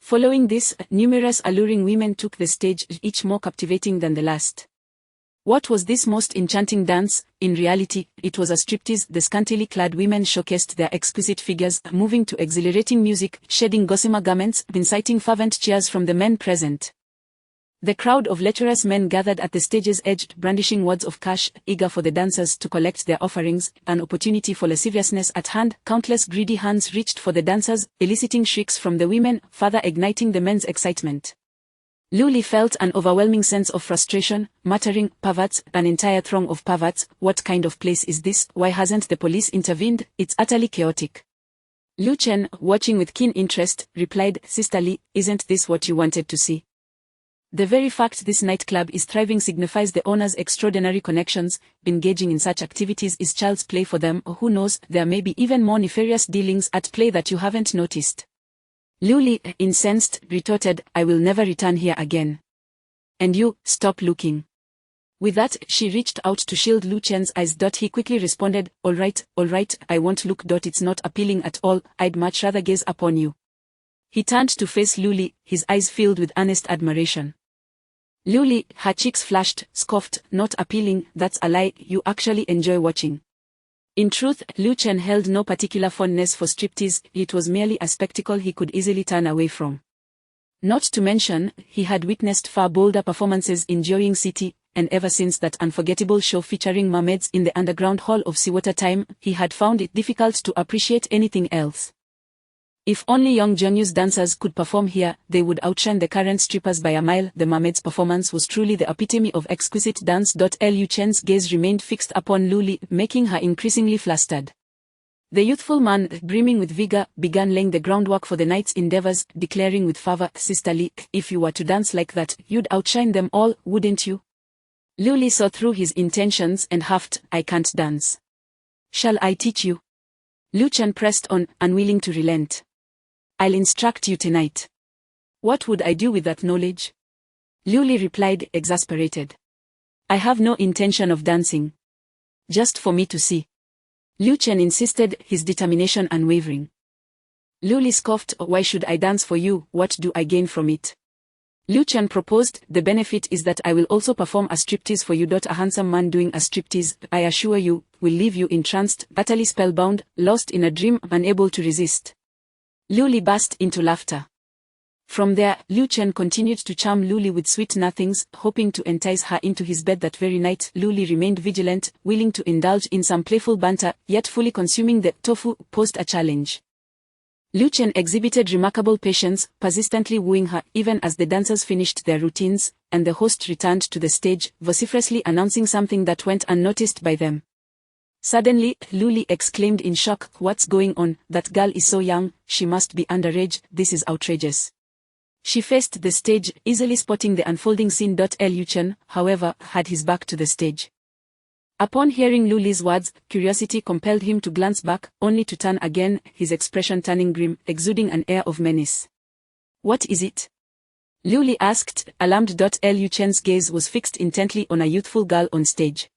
Speaker 2: Following this, numerous alluring women took the stage, each more captivating than the last. What was this most enchanting dance? In reality, it was a striptease. The scantily clad women showcased their exquisite figures, moving to exhilarating music, shedding gossamer garments, inciting fervent cheers from the men present. The crowd of lecherous men gathered at the stage's edge, brandishing wads of cash, eager for the dancers to collect their offerings, an opportunity for lasciviousness at hand. Countless greedy hands reached for the dancers, eliciting shrieks from the women, further igniting the men's excitement. Lu Li felt an overwhelming sense of frustration, muttering, "Perverts, an entire throng of perverts, what kind of place is this? Why hasn't the police intervened? It's utterly chaotic." Lu Chen, watching with keen interest, replied, "Sister Li, isn't this what you wanted to see? The very fact this nightclub is thriving signifies the owner's extraordinary connections. Engaging in such activities is child's play for them. Who knows, there may be even more nefarious dealings at play that you haven't noticed." Lu Li, incensed, retorted, "I will never return here again. And you, stop looking." With that, she reached out to shield Lu Chen's eyes. He quickly responded, all right, I won't look. It's not appealing at all. I'd much rather gaze upon you." He turned to face Lu Li, his eyes filled with earnest admiration. Lu Li, her cheeks flushed, scoffed, "Not appealing, that's a lie, you actually enjoy watching." In truth, Lu Chen held no particular fondness for striptease. It was merely a spectacle he could easily turn away from. Not to mention, he had witnessed far bolder performances in Jiaoying City, and ever since that unforgettable show featuring mermaids in the underground hall of Seawater Time, he had found it difficult to appreciate anything else. If only young genius dancers could perform here, they would outshine the current strippers by a mile. The mermaid's performance was truly the epitome of exquisite dance. Lu Chen's gaze remained fixed upon Lu Li, making her increasingly flustered. The youthful man, brimming with vigor, began laying the groundwork for the night's endeavors, declaring with fervor, "Sister Li, if you were to dance like that, you'd outshine them all, wouldn't you?" Lu Li saw through his intentions and huffed, "I can't dance." "Shall I teach you?" Lu Chen pressed on, unwilling to relent. "I'll instruct you tonight." "What would I do with that knowledge?" Lu Li replied, exasperated. "I have no intention of dancing. Just for me to see." Lu Chen insisted, his determination unwavering. Lu Li scoffed, "Why should I dance for you? What do I gain from it?" Lu Chen proposed, "The benefit is that I will also perform a striptease for you. A handsome man doing a striptease, I assure you, will leave you entranced, utterly spellbound, lost in a dream, unable to resist." Lu Li burst into laughter. From there, Lu Chen continued to charm Lu Li with sweet nothings, hoping to entice her into his bed that very night. Lu Li remained vigilant, willing to indulge in some playful banter, yet fully consuming the tofu, posed a challenge. Lu Chen exhibited remarkable patience, persistently wooing her, even as the dancers finished their routines, and the host returned to the stage, vociferously announcing something that went unnoticed by them. Suddenly, Lu Li exclaimed in shock, "What's going on? That girl is so young, she must be underage, this is outrageous." She faced the stage, easily spotting the unfolding scene. Lu Chen, however, had his back to the stage. Upon hearing Lu Li's words, curiosity compelled him to glance back, only to turn again, his expression turning grim, exuding an air of menace. "What is it?" Lu Li asked, alarmed. Lu Chen's gaze was fixed intently on a youthful girl on stage.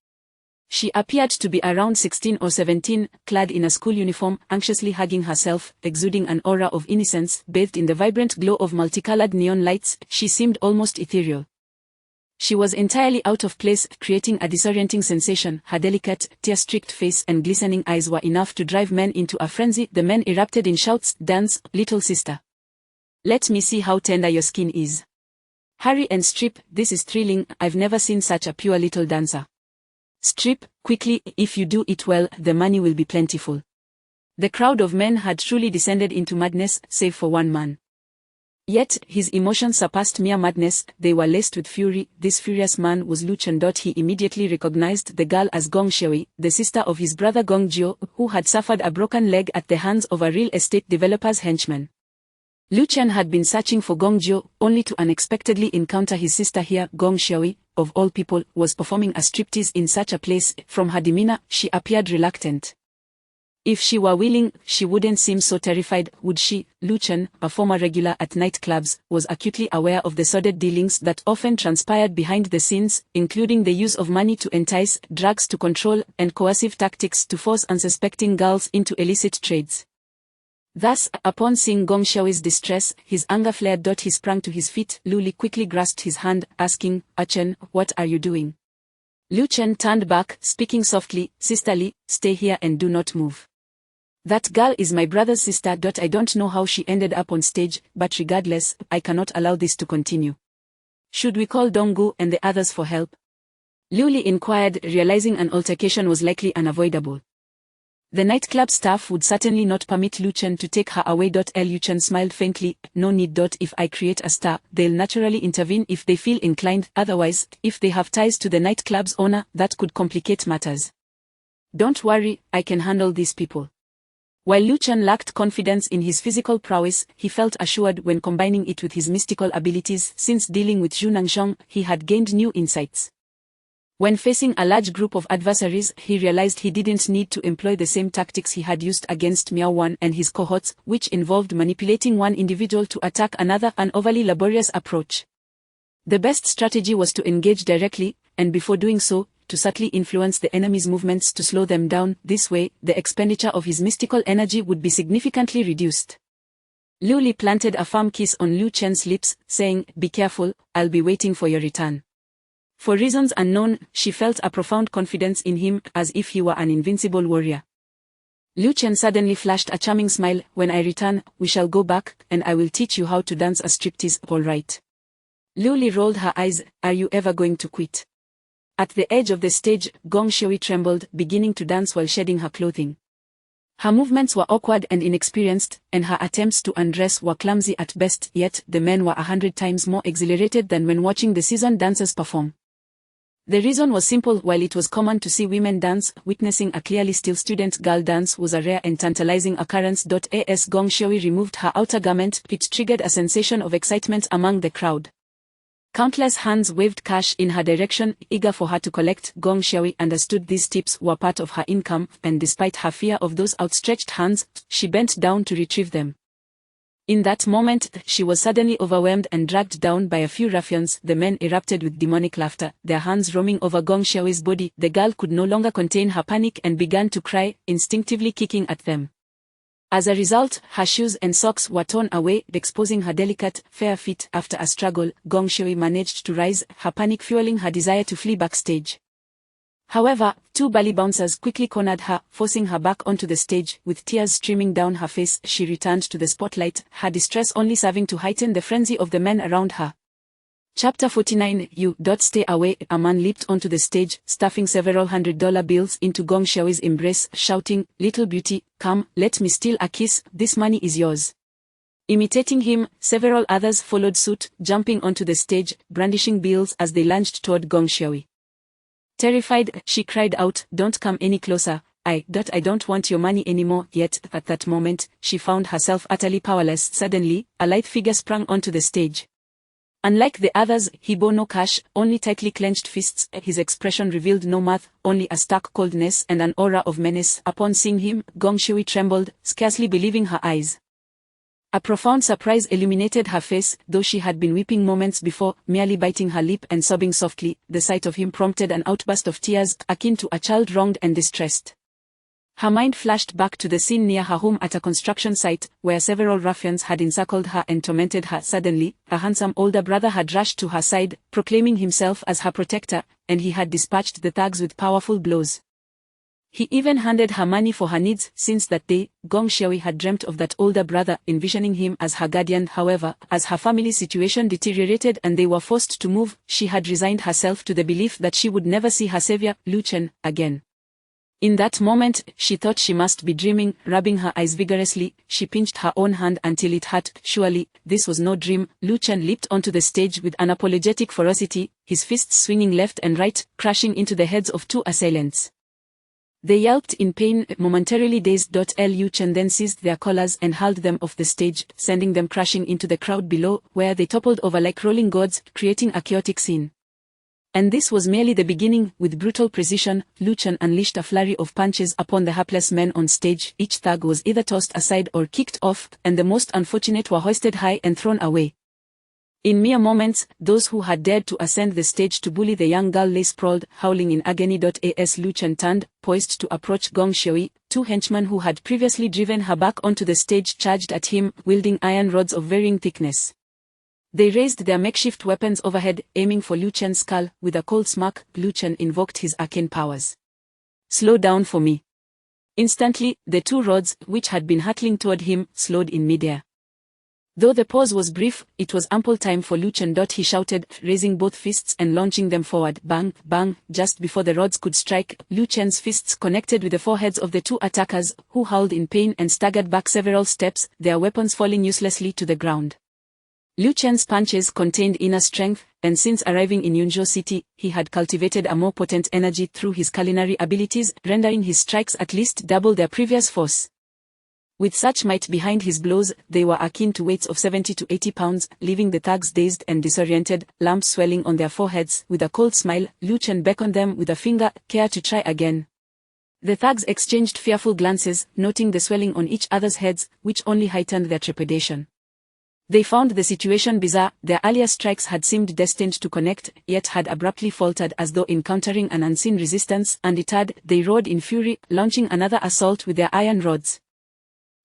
Speaker 2: She appeared to be around 16 or 17, clad in a school uniform, anxiously hugging herself, exuding an aura of innocence. Bathed in the vibrant glow of multicolored neon lights, she seemed almost ethereal. She was entirely out of place, creating a disorienting sensation. Her delicate, tear-streaked face and glistening eyes were enough to drive men into a frenzy. The men erupted in shouts, "Dance, little sister. Let me see how tender your skin is. Hurry and strip, this is thrilling, I've never seen such a pure little dancer. Strip, quickly, if you do it well, the money will be plentiful." The crowd of men had truly descended into madness, save for one man. Yet, his emotions surpassed mere madness, they were laced with fury. This furious man was Lu Chen. He immediately recognized the girl as Gong Xiaoyi, the sister of his brother Gong Jiu, who had suffered a broken leg at the hands of a real estate developer's henchman. Lu Chen had been searching for Gong Jiu, only to unexpectedly encounter his sister here. Gong Xiaoyi, of all people, was performing a striptease in such a place. From her demeanor, she appeared reluctant. If she were willing, she wouldn't seem so terrified, would she? Lu Chen, a former regular at nightclubs, was acutely aware of the sordid dealings that often transpired behind the scenes, including the use of money to entice, drugs to control, and coercive tactics to force unsuspecting girls into illicit trades. Thus, upon seeing Gong Xiaoyi's distress, his anger flared. He sprang to his feet. Lu Li quickly grasped his hand, asking, "Chen, what are you doing?" Lu Chen turned back, speaking softly, "Sisterly, stay here and do not move. That girl is my brother's sister. I don't know how she ended up on stage, but regardless, I cannot allow this to continue. Should we call Donggu and the others for help?" Lu Li inquired, realizing an altercation was likely unavoidable. The nightclub staff would certainly not permit Lu Chen to take her away. Lu Chen smiled faintly, "No need. If I create a star, they'll naturally intervene if they feel inclined, otherwise, if they have ties to the nightclub's owner, that could complicate matters. Don't worry, I can handle these people." While Lu Chen lacked confidence in his physical prowess, he felt assured when combining it with his mystical abilities. Since dealing with Zhu Nangzhong, he had gained new insights. When facing a large group of adversaries, he realized he didn't need to employ the same tactics he had used against Miao Wan and his cohorts, which involved manipulating one individual to attack another, an overly laborious approach. The best strategy was to engage directly, and before doing so, to subtly influence the enemy's movements to slow them down. This way, the expenditure of his mystical energy would be significantly reduced. Lu Li planted a firm kiss on Lu Chen's lips, saying, "Be careful, I'll be waiting for your return." For reasons unknown, she felt a profound confidence in him, as if he were an invincible warrior. Lu Chen suddenly flashed a charming smile, "When I return, we shall go back, and I will teach you how to dance a striptease, all right?" Lu Li rolled her eyes, "Are you ever going to quit?" At the edge of the stage, Gong Xiaoyi trembled, beginning to dance while shedding her clothing. Her movements were awkward and inexperienced, and her attempts to undress were clumsy at best, yet the men were 100 times more exhilarated than when watching the seasoned dancers perform. The reason was simple. While it was common to see women dance, witnessing a clearly still student girl dance was a rare and tantalizing occurrence. As Gong Xiaoyi removed her outer garment, it triggered a sensation of excitement among the crowd. Countless hands waved cash in her direction, eager for her to collect. Gong Xiaoyi understood these tips were part of her income, and despite her fear of those outstretched hands, she bent down to retrieve them. In that moment, she was suddenly overwhelmed and dragged down by a few ruffians. The men erupted with demonic laughter, their hands roaming over Gong Xiaoyi's body. The girl could no longer contain her panic and began to cry, instinctively kicking at them. As a result, her shoes and socks were torn away, exposing her delicate, fair feet. After a struggle, Gong Xiaoyi managed to rise, her panic fueling her desire to flee backstage. However, two belly bouncers quickly cornered her, forcing her back onto the stage. With tears streaming down her face, she returned to the spotlight, her distress only serving to heighten the frenzy of the men around her. Chapter 49. You. Stay away. A man leaped onto the stage, stuffing several $100 bills into Gong Xiaoyi's embrace, shouting, "Little beauty, come, let me steal a kiss, this money is yours." Imitating him, several others followed suit, jumping onto the stage, brandishing bills as they lunged toward Gong Xiaoyi. Terrified, she cried out, "Don't come any closer, I don't want your money anymore." Yet, at that moment, she found herself utterly powerless. Suddenly, a lithe figure sprang onto the stage. Unlike the others, he bore no cash, only tightly clenched fists. His expression revealed no mirth, only a stark coldness and an aura of menace. Upon seeing him, Gong Xiaoyi trembled, scarcely believing her eyes. A profound surprise illuminated her face, though she had been weeping moments before, merely biting her lip and sobbing softly. The sight of him prompted an outburst of tears, akin to a child wronged and distressed. Her mind flashed back to the scene near her home at a construction site, where several ruffians had encircled her and tormented her. Suddenly, a handsome older brother had rushed to her side, proclaiming himself as her protector, and he had dispatched the thugs with powerful blows. He even handed her money for her needs. Since that day, Gong Xiaoyi had dreamt of that older brother, envisioning him as her guardian. However, as her family's situation deteriorated and they were forced to move, she had resigned herself to the belief that she would never see her savior, Lu Chen, again. In that moment, she thought she must be dreaming. Rubbing her eyes vigorously, she pinched her own hand until it hurt. Surely, this was no dream. Lu Chen leaped onto the stage with unapologetic ferocity, his fists swinging left and right, crashing into the heads of two assailants. They yelped in pain, momentarily dazed. Lu Chen then seized their collars and hurled them off the stage, sending them crashing into the crowd below, where they toppled over like rolling gourds, creating a chaotic scene. And this was merely the beginning. With brutal precision, Lu Chen unleashed a flurry of punches upon the hapless men on stage. Each thug was either tossed aside or kicked off, and the most unfortunate were hoisted high and thrown away. In mere moments, those who had dared to ascend the stage to bully the young girl lay sprawled, howling in agony. As Lu Chen turned, poised to approach Gong Xiaoyi, two henchmen who had previously driven her back onto the stage charged at him, wielding iron rods of varying thickness. They raised their makeshift weapons overhead, aiming for Lu Chen's skull. With a cold smirk, Lu Chen invoked his arcane powers. "Slow down for me." Instantly, the two rods, which had been hurtling toward him, slowed in midair. Though the pause was brief, it was ample time for Lu Chen. He shouted, raising both fists and launching them forward. Bang, bang. Just before the rods could strike, Lu Chen's fists connected with the foreheads of the two attackers, who howled in pain and staggered back several steps, their weapons falling uselessly to the ground. Lu Chen's punches contained inner strength, and since arriving in Yunzhou City, he had cultivated a more potent energy through his culinary abilities, rendering his strikes at least double their previous force. With such might behind his blows, they were akin to weights of 70 to 80 pounds, leaving the thugs dazed and disoriented, lumps swelling on their foreheads. With a cold smile, Lu Chen beckoned them with a finger, "Care to try again?" The thugs exchanged fearful glances, noting the swelling on each other's heads, which only heightened their trepidation. They found the situation bizarre. Their earlier strikes had seemed destined to connect, yet had abruptly faltered as though encountering an unseen resistance. Undeterred, they roared in fury, launching another assault with their iron rods.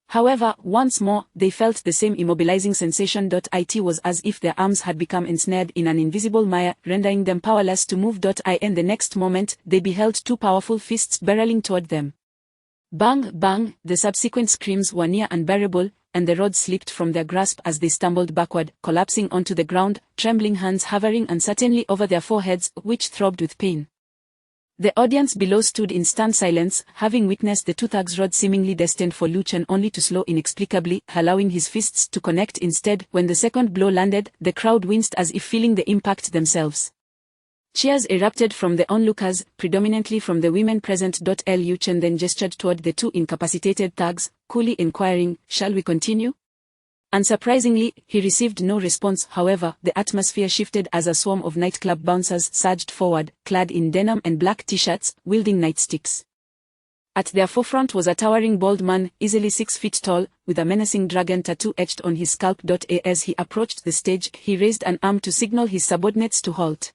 Speaker 2: However, once more, they felt the same immobilizing sensation. It was as if their arms had become ensnared in an invisible mire, rendering them powerless to move. And the next moment, they beheld two powerful fists barreling toward them. Bang, bang, the subsequent screams were near unbearable, and the rods slipped from their grasp as they stumbled backward, collapsing onto the ground, trembling hands hovering uncertainly over their foreheads, which throbbed with pain. The audience below stood in stunned silence, having witnessed the two thugs' rods seemingly destined for Lu Chen only to slow inexplicably, allowing his fists to connect instead. When the second blow landed, the crowd winced as if feeling the impact themselves. Cheers erupted from the onlookers, predominantly from the women present. Lu Chen then gestured toward the two incapacitated thugs, coolly inquiring, "Shall we continue?" Unsurprisingly, he received no response. However, the atmosphere shifted as a swarm of nightclub bouncers surged forward, clad in denim and black t-shirts, wielding nightsticks. At their forefront was a towering bald man, easily 6 feet tall, with a menacing dragon tattoo etched on his scalp. As he approached the stage, he raised an arm to signal his subordinates to halt.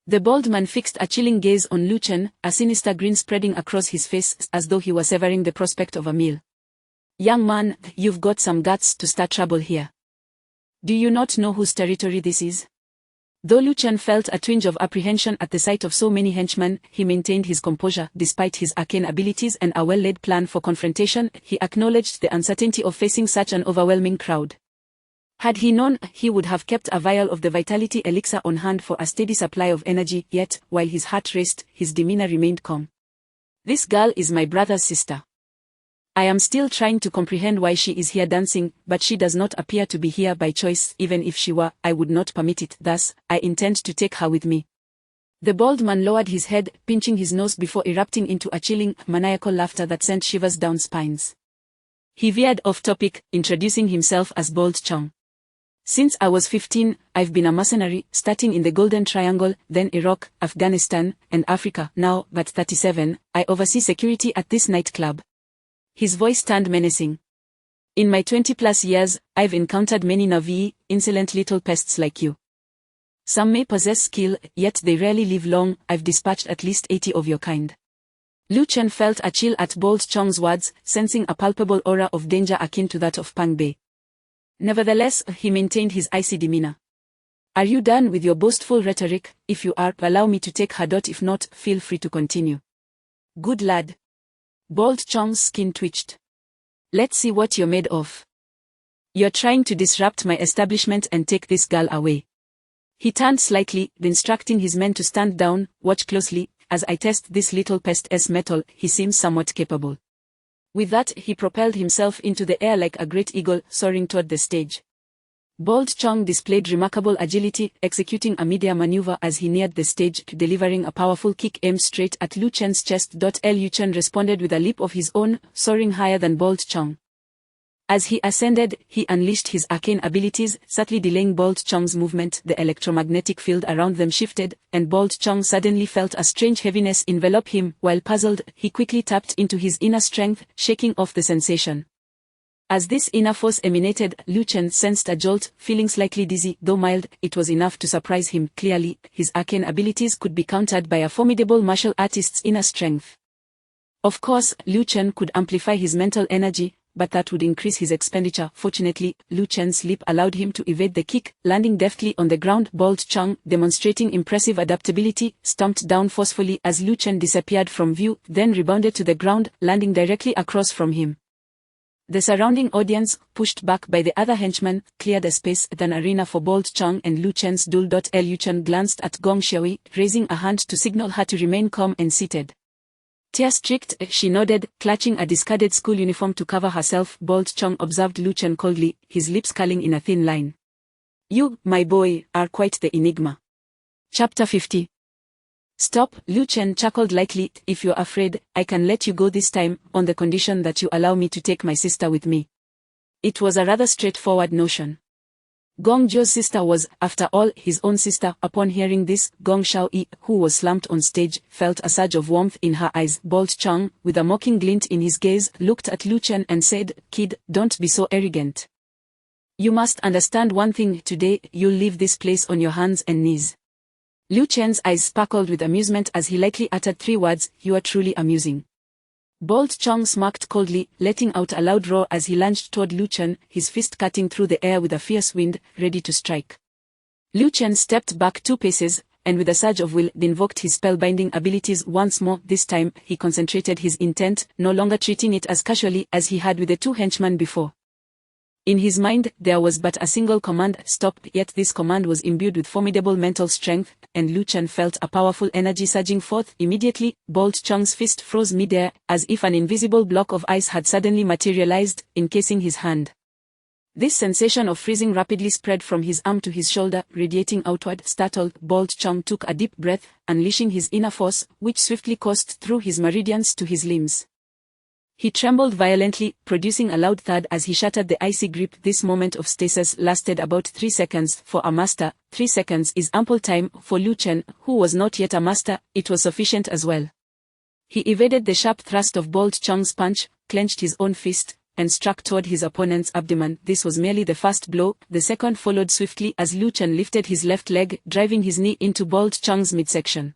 Speaker 2: The bald man fixed a chilling gaze on Lu Chen, a sinister grin spreading across his face, as though he were savoring the prospect of a meal. "Young man, you've got some guts to start trouble here. Do you not know whose territory this is?" Though Lu Chen felt a twinge of apprehension at the sight of so many henchmen, he maintained his composure. Despite his arcane abilities and a well-laid plan for confrontation, he acknowledged the uncertainty of facing such an overwhelming crowd. Had he known, he would have kept a vial of the vitality elixir on hand for a steady supply of energy. Yet, while his heart raced, his demeanor remained calm. "This girl is my brother's sister. I am still trying to comprehend why she is here dancing, but she does not appear to be here by choice. Even if she were, I would not permit it. Thus, I intend to take her with me." The bald man lowered his head, pinching his nose before erupting into a chilling, maniacal laughter that sent shivers down spines. He veered off topic, introducing himself as Bold Chong. "Since I was 15, I've been a mercenary, starting in the Golden Triangle, then Iraq, Afghanistan, and Africa. Now, at 37, I oversee security at this nightclub." His voice turned menacing. "In my 20-plus years, I've encountered many nervy, insolent little pests like you. Some may possess skill, yet they rarely live long. I've dispatched at least 80 of your kind. Lu Chen felt a chill at Bold Chong's words, sensing a palpable aura of danger akin to that of Pang Bei. Nevertheless, he maintained his icy demeanor. Are you done with your boastful rhetoric? If you are, allow me to take her. If not, feel free to continue. Good lad. Bold Chong's skin twitched. Let's see what you're made of. You're trying to disrupt my establishment and take this girl away. He turned slightly, instructing his men to stand down. Watch closely, as I test this little pest's mettle. He seems somewhat capable. With that, he propelled himself into the air like a great eagle, soaring toward the stage. Bold Chong displayed remarkable agility, executing a mid-air maneuver as he neared the stage, delivering a powerful kick aimed straight at Lu Chen's chest. Lu Chen responded with a leap of his own, soaring higher than Bold Chong. As he ascended, he unleashed his arcane abilities, subtly delaying Bold Chong's movement. The electromagnetic field around them shifted, and Bold Chong suddenly felt a strange heaviness envelop him. While puzzled, he quickly tapped into his inner strength, shaking off the sensation. As this inner force emanated, Lu Chen sensed a jolt, feeling slightly dizzy. Though mild, it was enough to surprise him. Clearly, his arcane abilities could be countered by a formidable martial artist's inner strength. Of course, Lu Chen could amplify his mental energy, but that would increase his expenditure. Fortunately, Lu Chen's leap allowed him to evade the kick, landing deftly on the ground. Bold Chong, demonstrating impressive adaptability, stomped down forcefully as Lu Chen disappeared from view, then rebounded to the ground, landing directly across from him. The surrounding audience, pushed back by the other henchmen, cleared a space, an arena for Bold Chong and Lu Chen's duel. Lu Chen glanced at Gong Xiaoyi, raising a hand to signal her to remain calm and seated. Tear-strict, she nodded, clutching a discarded school uniform to cover herself. Bold Chong observed Lu Chen coldly, his lips curling in a thin line. You, my boy, are quite the enigma. Chapter 50. Stop, Lu Chen chuckled lightly. If you're afraid, I can let you go this time, on the condition that you allow me to take my sister with me. It was a rather straightforward notion. Gong Zhou's sister was, after all, his own sister. Upon hearing this, Gong Xiaoyi, who was slumped on stage, felt a surge of warmth in her eyes. Bold Chong, with a mocking glint in his gaze, looked at Lu Chen and said, Kid, don't be so arrogant. You must understand one thing. Today, you'll leave this place on your hands and knees. Lu Chen's eyes sparkled with amusement as he lightly uttered 3 words, you are truly amusing. Bold Chong smirked coldly, letting out a loud roar as he lunged toward Lu Chen, his fist cutting through the air with a fierce wind, ready to strike. Lu Chen stepped back 2 paces, and with a surge of will, invoked his spellbinding abilities once more. This time, he concentrated his intent, no longer treating it as casually as he had with the 2 henchmen before. In his mind, there was but a single command, stop, yet this command was imbued with formidable mental strength, and Lu Chen felt a powerful energy surging forth. Immediately, Bold Chong's fist froze midair, as if an invisible block of ice had suddenly materialized, encasing his hand. This sensation of freezing rapidly spread from his arm to his shoulder, radiating outward. Startled, Bold Chong took a deep breath, unleashing his inner force, which swiftly coursed through his meridians to his limbs. He trembled violently, producing a loud thud as he shattered the icy grip. This moment of stasis lasted about 3 seconds. For a master, 3 seconds is ample time. For Lu Chen, who was not yet a master, it was sufficient as well. He evaded the sharp thrust of Bold Chong's punch, clenched his own fist, and struck toward his opponent's abdomen. This was merely the first blow. The second followed swiftly as Lu Chen lifted his left leg, driving his knee into Bold Chong's midsection.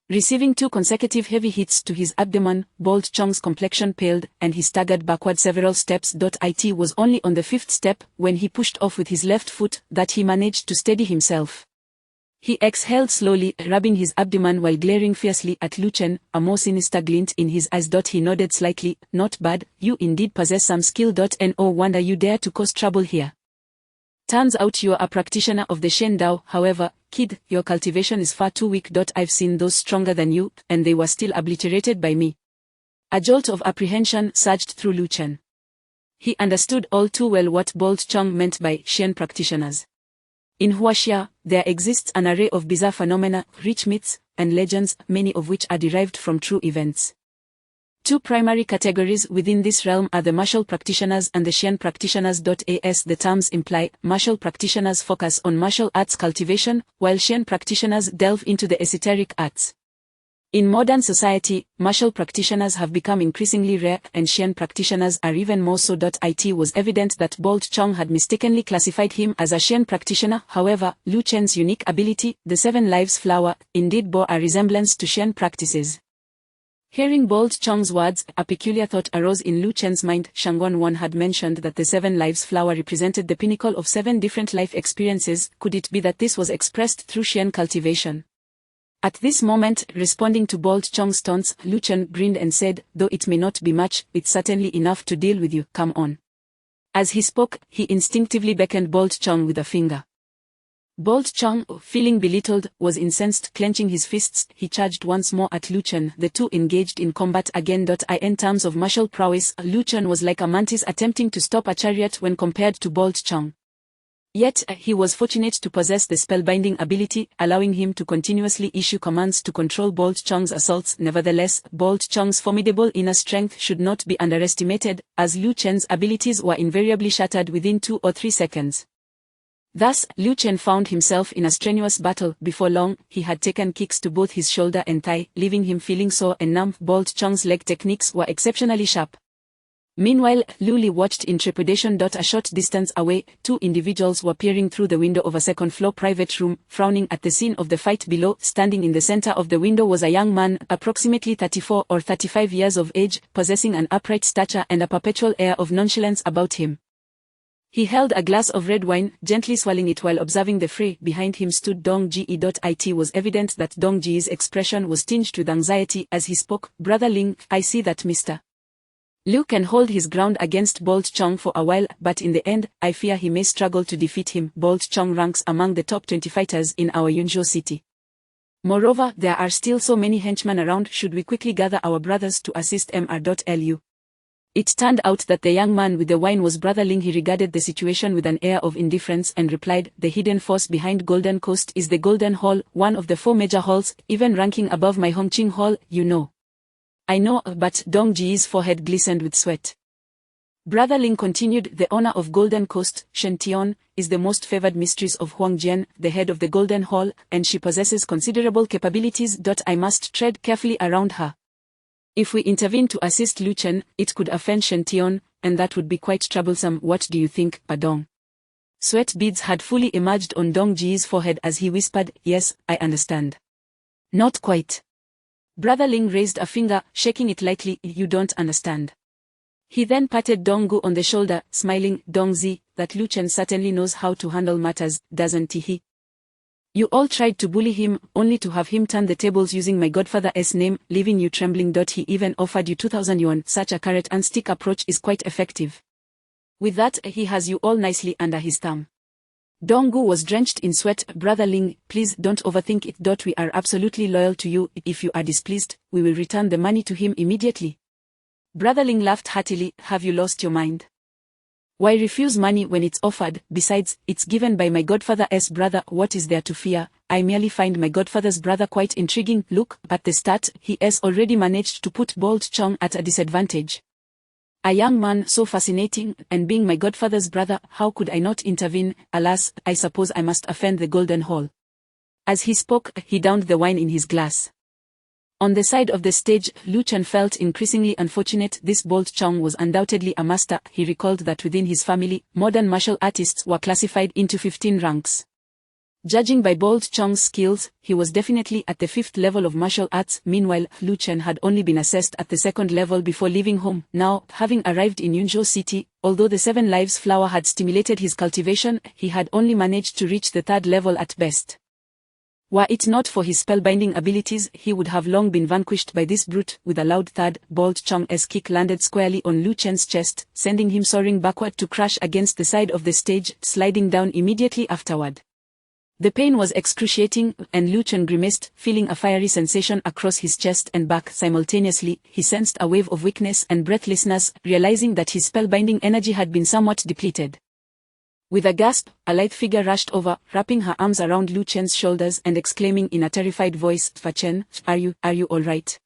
Speaker 2: Receiving 2 consecutive heavy hits to his abdomen, Bold Chong's complexion paled, and he staggered backward several steps. It was only on the 5th step, when he pushed off with his left foot, that he managed to steady himself. He exhaled slowly, rubbing his abdomen while glaring fiercely at Lu Chen, a more sinister glint in his eyes. He nodded slightly. Not bad, you indeed possess some skill. No wonder you dare to cause trouble here. Turns out you're a practitioner of the Shen Dao. However, kid, your cultivation is far too weak. I've seen those stronger than you, and they were still obliterated by me. A jolt of apprehension surged through Lu Chen. He understood all too well what Bold Chong meant by Shen practitioners. In Huaxia, there exists an array of bizarre phenomena, rich myths, and legends, many of which are derived from true events. 2 primary categories within this realm are the martial practitioners and the Shen practitioners. As the terms imply, martial practitioners focus on martial arts cultivation, while Shen practitioners delve into the esoteric arts. In modern society, martial practitioners have become increasingly rare, and Shen practitioners are even more so. It was evident that Bold Chong had mistakenly classified him as a Shen practitioner. However, Lu Chen's unique ability, the 7 Lives Flower, indeed bore a resemblance to Shen practices. Hearing Bold Chong's words, a peculiar thought arose in Lu Chen's mind. Shangguan Wan had mentioned that the 7 lives flower represented the pinnacle of 7 different life experiences. Could it be that this was expressed through Xian cultivation? At this moment, responding to Bold Chong's taunts, Lu Chen grinned and said, "Though it may not be much, it's certainly enough to deal with you, come on." As he spoke, he instinctively beckoned Bold Chong with a finger. Bold Chong, feeling belittled, was incensed. Clenching his fists, he charged once more at Lu Chen. The two engaged in combat again. In terms of martial prowess, Lu Chen was like a mantis attempting to stop a chariot when compared to Bold Chong. Yet, he was fortunate to possess the spellbinding ability, allowing him to continuously issue commands to control Bold Chong's assaults. Nevertheless, Bold Chong's formidable inner strength should not be underestimated, as Lu Chen's abilities were invariably shattered within 2 or 3 seconds. Thus, Lu Chen found himself in a strenuous battle. Before long, he had taken kicks to both his shoulder and thigh, leaving him feeling sore and numb. Bold Chong's leg techniques were exceptionally sharp. Meanwhile, Lu Li watched in trepidation. A short distance away, 2 individuals were peering through the window of a second-floor private room, frowning at the scene of the fight below. Standing in the center of the window was a young man, approximately 34 or 35 years of age, possessing an upright stature and a perpetual air of nonchalance about him. He held a glass of red wine, gently swallowing it while observing the fray. Behind him stood Dong Ji. It was evident that Dong Ji's expression was tinged with anxiety as he spoke. "Brother Ling, I see that Mr. Lu can hold his ground against Bold Chong for a while, but in the end, I fear he may struggle to defeat him. Bold Chong ranks among the top 20 fighters in our Yunzhou city. Moreover, there are still so many henchmen around. Should we quickly gather our brothers to assist Mr. It turned out that the young man with the wine was Brother Ling. He regarded the situation with an air of indifference and replied, "The hidden force behind Golden Coast is the Golden Hall, one of the 4 major halls, even ranking above my Hongqing Hall, you know." "I know," but Dong Ji's forehead glistened with sweat. Brother Ling continued, "The owner of Golden Coast, Shen Tian, is the most favored mistress of Huangjian, the head of the Golden Hall, and she possesses considerable capabilities. I must tread carefully around her. If we intervene to assist Lu Chen, it could offend Shen Tian, and that would be quite troublesome. What do you think, Padong?" Sweat beads had fully emerged on Dong Ji's forehead as he whispered, "Yes, I understand." "Not quite." Brother Ling raised a finger, shaking it lightly. "You don't understand." He then patted Dong Gu on the shoulder, smiling. "Dong Zi, that Lu Chen certainly knows how to handle matters, doesn't he? You all tried to bully him, only to have him turn the tables using my godfather's name, leaving you trembling. He even offered you 2,000 yuan. Such a carrot and stick approach is quite effective. With that, he has you all nicely under his thumb." Dong Gu was drenched in sweat. "Brother Ling, please don't overthink it. We are absolutely loyal to you. If you are displeased, we will return the money to him immediately." Brother Ling laughed heartily. "Have you lost your mind? Why refuse money when it's offered? Besides, it's given by my godfather's brother. What is there to fear? I merely find my godfather's brother quite intriguing. Look, at the start, he has already managed to put Bold Chong at a disadvantage. A young man so fascinating, and being my godfather's brother, how could I not intervene? Alas, I suppose I must offend the Golden Hall." As he spoke, he downed the wine in his glass. On the side of the stage, Lu Chen felt increasingly unfortunate. This Bold Chong was undoubtedly a master. He recalled that within his family, modern martial artists were classified into 15 ranks. Judging by Bold Chong's skills, he was definitely at the 5th level of martial arts. Meanwhile, Lu Chen had only been assessed at the 2nd level before leaving home. Now, having arrived in Yunzhou city, although the 7 lives flower had stimulated his cultivation, he had only managed to reach the 3rd level at best. Were it not for his spellbinding abilities, he would have long been vanquished by this brute. With a loud thud, Bold Chong's kick landed squarely on Lu Chen's chest, sending him soaring backward to crash against the side of the stage, sliding down immediately afterward. The pain was excruciating, and Lu Chen grimaced, feeling a fiery sensation across his chest and back. Simultaneously, he sensed a wave of weakness and breathlessness, realizing that his spellbinding energy had been somewhat depleted. With a gasp, a lithe figure rushed over, wrapping her arms around Lu Chen's shoulders and exclaiming in a terrified voice, "Fa Chen, are you all right?"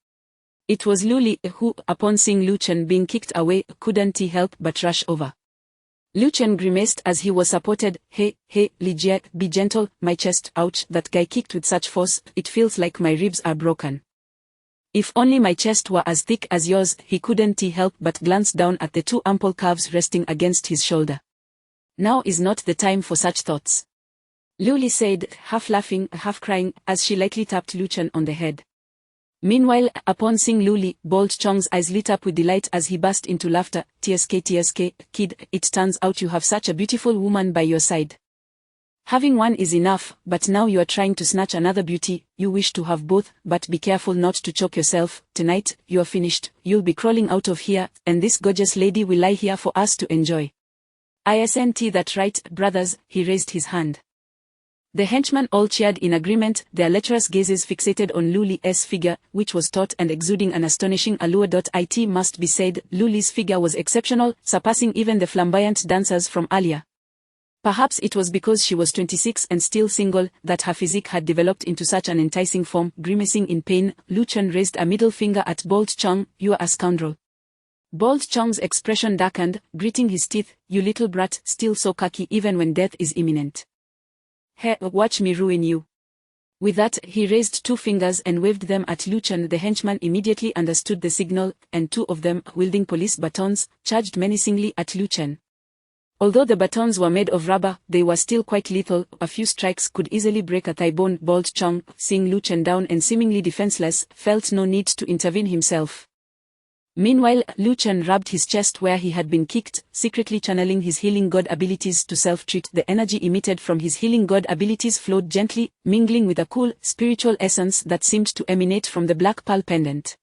Speaker 2: It was Lu Li, who, upon seeing Lu Chen being kicked away, couldn't help but rush over. Lu Chen grimaced as he was supported. Hey, Li Jie, be gentle, my chest, ouch, that guy kicked with such force, it feels like my ribs are broken." "If only my chest were as thick as yours," he couldn't help but glance down at the 2 ample calves resting against his shoulder. "Now is not the time for such thoughts," Lu Li said, half laughing, half crying, as she lightly tapped Lu Chen on the head. Meanwhile, upon seeing Luli, Bold Chong's eyes lit up with delight as he burst into laughter. TSK, kid, it turns out you have such a beautiful woman by your side. Having one is enough, but now you are trying to snatch another beauty. You wish to have both, but be careful not to choke yourself. Tonight, you are finished. You'll be crawling out of here, and this gorgeous lady will lie here for us to enjoy. Isn't that right, brothers? He raised his hand. The henchmen all cheered in agreement, their lecherous gazes fixated on Luli's figure, which was taut and exuding an astonishing allure. It must be said, Luli's figure was exceptional, surpassing even the flamboyant dancers from earlier. Perhaps it was because she was 26 and still single, that her physique had developed into such an enticing form. Grimacing in pain, Lu Chen raised a middle finger at Bold Chong. "You're a scoundrel." Bold Chong's expression darkened, gritting his teeth. "You little brat, still so cocky even when death is imminent. Hey, watch me ruin you." With that, he raised two fingers and waved them at Lu Chen. The henchman immediately understood the signal, and two of them, wielding police batons, charged menacingly at Lu Chen. Although the batons were made of rubber, they were still quite lethal. A few strikes could easily break a thigh bone. Bold Chong, seeing Lu Chen down and seemingly defenseless, felt no need to intervene himself. Meanwhile, Lu Chen rubbed his chest where he had been kicked, secretly channeling his healing god abilities to self-treat. The energy emitted from his healing god abilities flowed gently, mingling with a cool, spiritual essence that seemed to emanate from the black pearl pendant.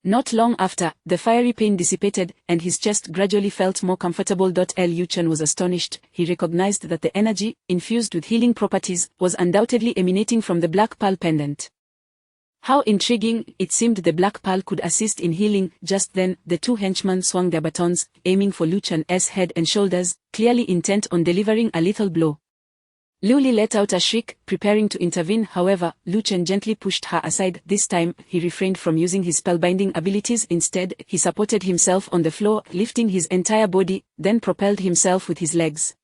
Speaker 2: Not long after, the fiery pain dissipated, and his chest gradually felt more comfortable. Lu Chen was astonished. He recognized that the energy, infused with healing properties, was undoubtedly emanating from the black pearl pendant. How intriguing! It seemed the black pearl could assist in healing. Just then, the two henchmen swung their batons, aiming for Lu Chen's head and shoulders, clearly intent on delivering a lethal blow. Luli let out a shriek, preparing to intervene. However, Lu Chen gently pushed her aside. This time, he refrained from using his spellbinding abilities. Instead, he supported himself on the floor, lifting his entire body, then propelled himself with his legs.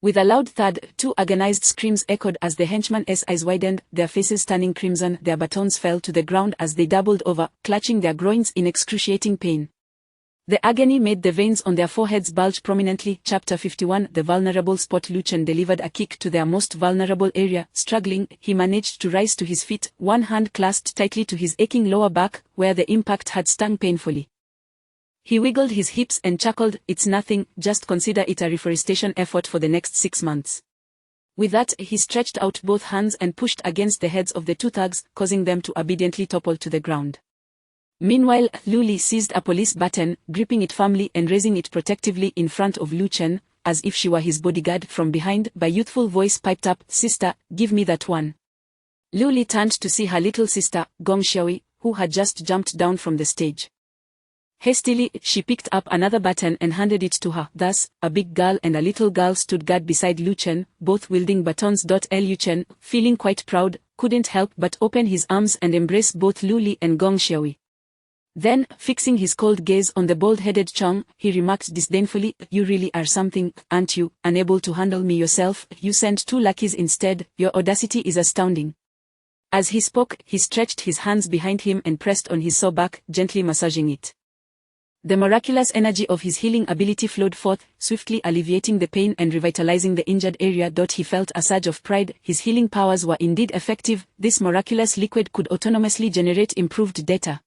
Speaker 2: With a loud thud, two agonized screams echoed as the henchmen's eyes widened, their faces turning crimson. Their batons fell to the ground as they doubled over, clutching their groins in excruciating pain. The agony made the veins on their foreheads bulge prominently. Chapter 51. The vulnerable spot. Lu Chen delivered a kick to their most vulnerable area. Struggling, he managed to rise to his feet, one hand clasped tightly to his aching lower back, where the impact had stung painfully. He wiggled his hips and chuckled. "It's nothing, just consider it a reforestation effort for the next 6 months. With that, he stretched out both hands and pushed against the heads of the two thugs, causing them to obediently topple to the ground. Meanwhile, Luli seized a police baton, gripping it firmly and raising it protectively in front of Lu Chen, as if she were his bodyguard. From behind, a youthful voice piped up, "Sister, give me that one." Luli turned to see her little sister, Gong Xiaoyi, who had just jumped down from the stage. Hastily, she picked up another baton and handed it to her. Thus, a big girl and a little girl stood guard beside Lu Chen, both wielding batons. Lu Chen, feeling quite proud, couldn't help but open his arms and embrace both Luli and Gong Xiaoyi. Then, fixing his cold gaze on the bald-headed Chong, he remarked disdainfully, "You really are something, aren't you, unable to handle me yourself? You sent two lackeys instead. Your audacity is astounding." As he spoke, he stretched his hands behind him and pressed on his sore back, gently massaging it. The miraculous energy of his healing ability flowed forth, swiftly alleviating the pain and revitalizing the injured area. He felt a surge of pride. His healing powers were indeed effective. This miraculous liquid could autonomously generate improved data.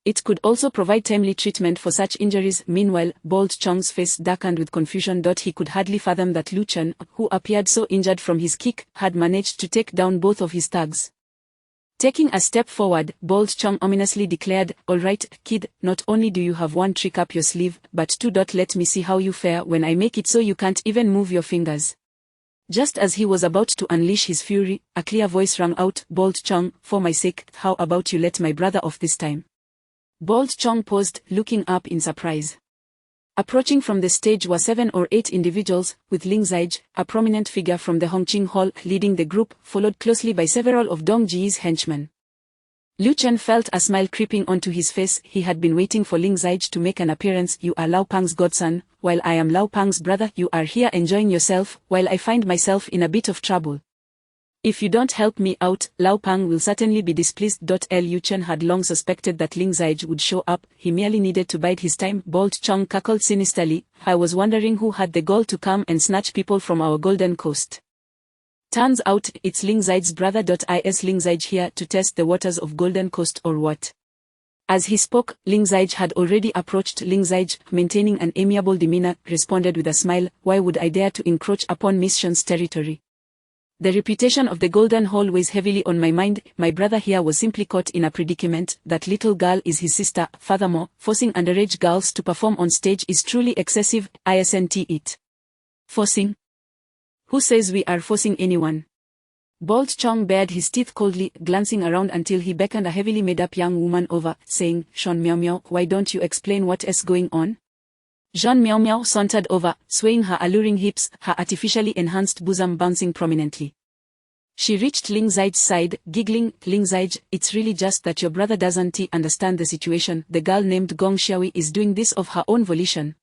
Speaker 2: It could also provide timely treatment for such injuries. Meanwhile, Bold Chong's face darkened with confusion. He could hardly fathom that Lu Chen, who appeared so injured from his kick, had managed to take down both of his thugs. Taking a step forward, Bold Chong ominously declared, "All right, kid, not only do you have one trick up your sleeve, but two. Let me see how you fare when I make it so you can't even move your fingers." Just as he was about to unleash his fury, a clear voice rang out, "Bold Chong, for my sake, how about you let my brother off this time?" Bold Chong paused, looking up in surprise. Approaching from the stage were 7 or 8 individuals, with Ling Zaij, a prominent figure from the Hongqing Hall, leading the group, followed closely by several of Dong Ji's henchmen. Lu Chen felt a smile creeping onto his face. He had been waiting for Ling Zaij to make an appearance. "You are Lao Pang's godson, while I am Lao Pang's brother. You are here enjoying yourself, while I find myself in a bit of trouble. If you don't help me out, Lao Pang will certainly be displeased." Lu Chen had long suspected that Ling Zaij would show up. He merely needed to bide his time. Bold Chong cackled sinisterly, "I was wondering who had the gall to come and snatch people from our golden coast." Turns out, it's Lingzai's brother. Is Lingzai here to test the waters of Golden Coast or what? As he spoke, Lingzai had already approached. Lingzai, maintaining an amiable demeanor, responded with a smile, "Why would I dare to encroach upon Miss Shen's territory? The reputation of the Golden Hall weighs heavily on my mind. My brother here was simply caught in a predicament. That little girl is his sister. Furthermore, forcing underage girls to perform on stage is truly excessive. Isn't it? Forcing? Who says we are forcing anyone?" Bold Chong bared his teeth coldly, glancing around until he beckoned a heavily made-up young woman over, saying, "Sean Miao Miao, why don't you explain what is going on?" Jean Miao Miao sauntered over, swaying her alluring hips, her artificially enhanced bosom bouncing prominently. She reached Lingzai's side, giggling, "Lingzai, it's really just that your brother doesn't understand the situation. The girl named Gong Xiaoyi is doing this of her own volition.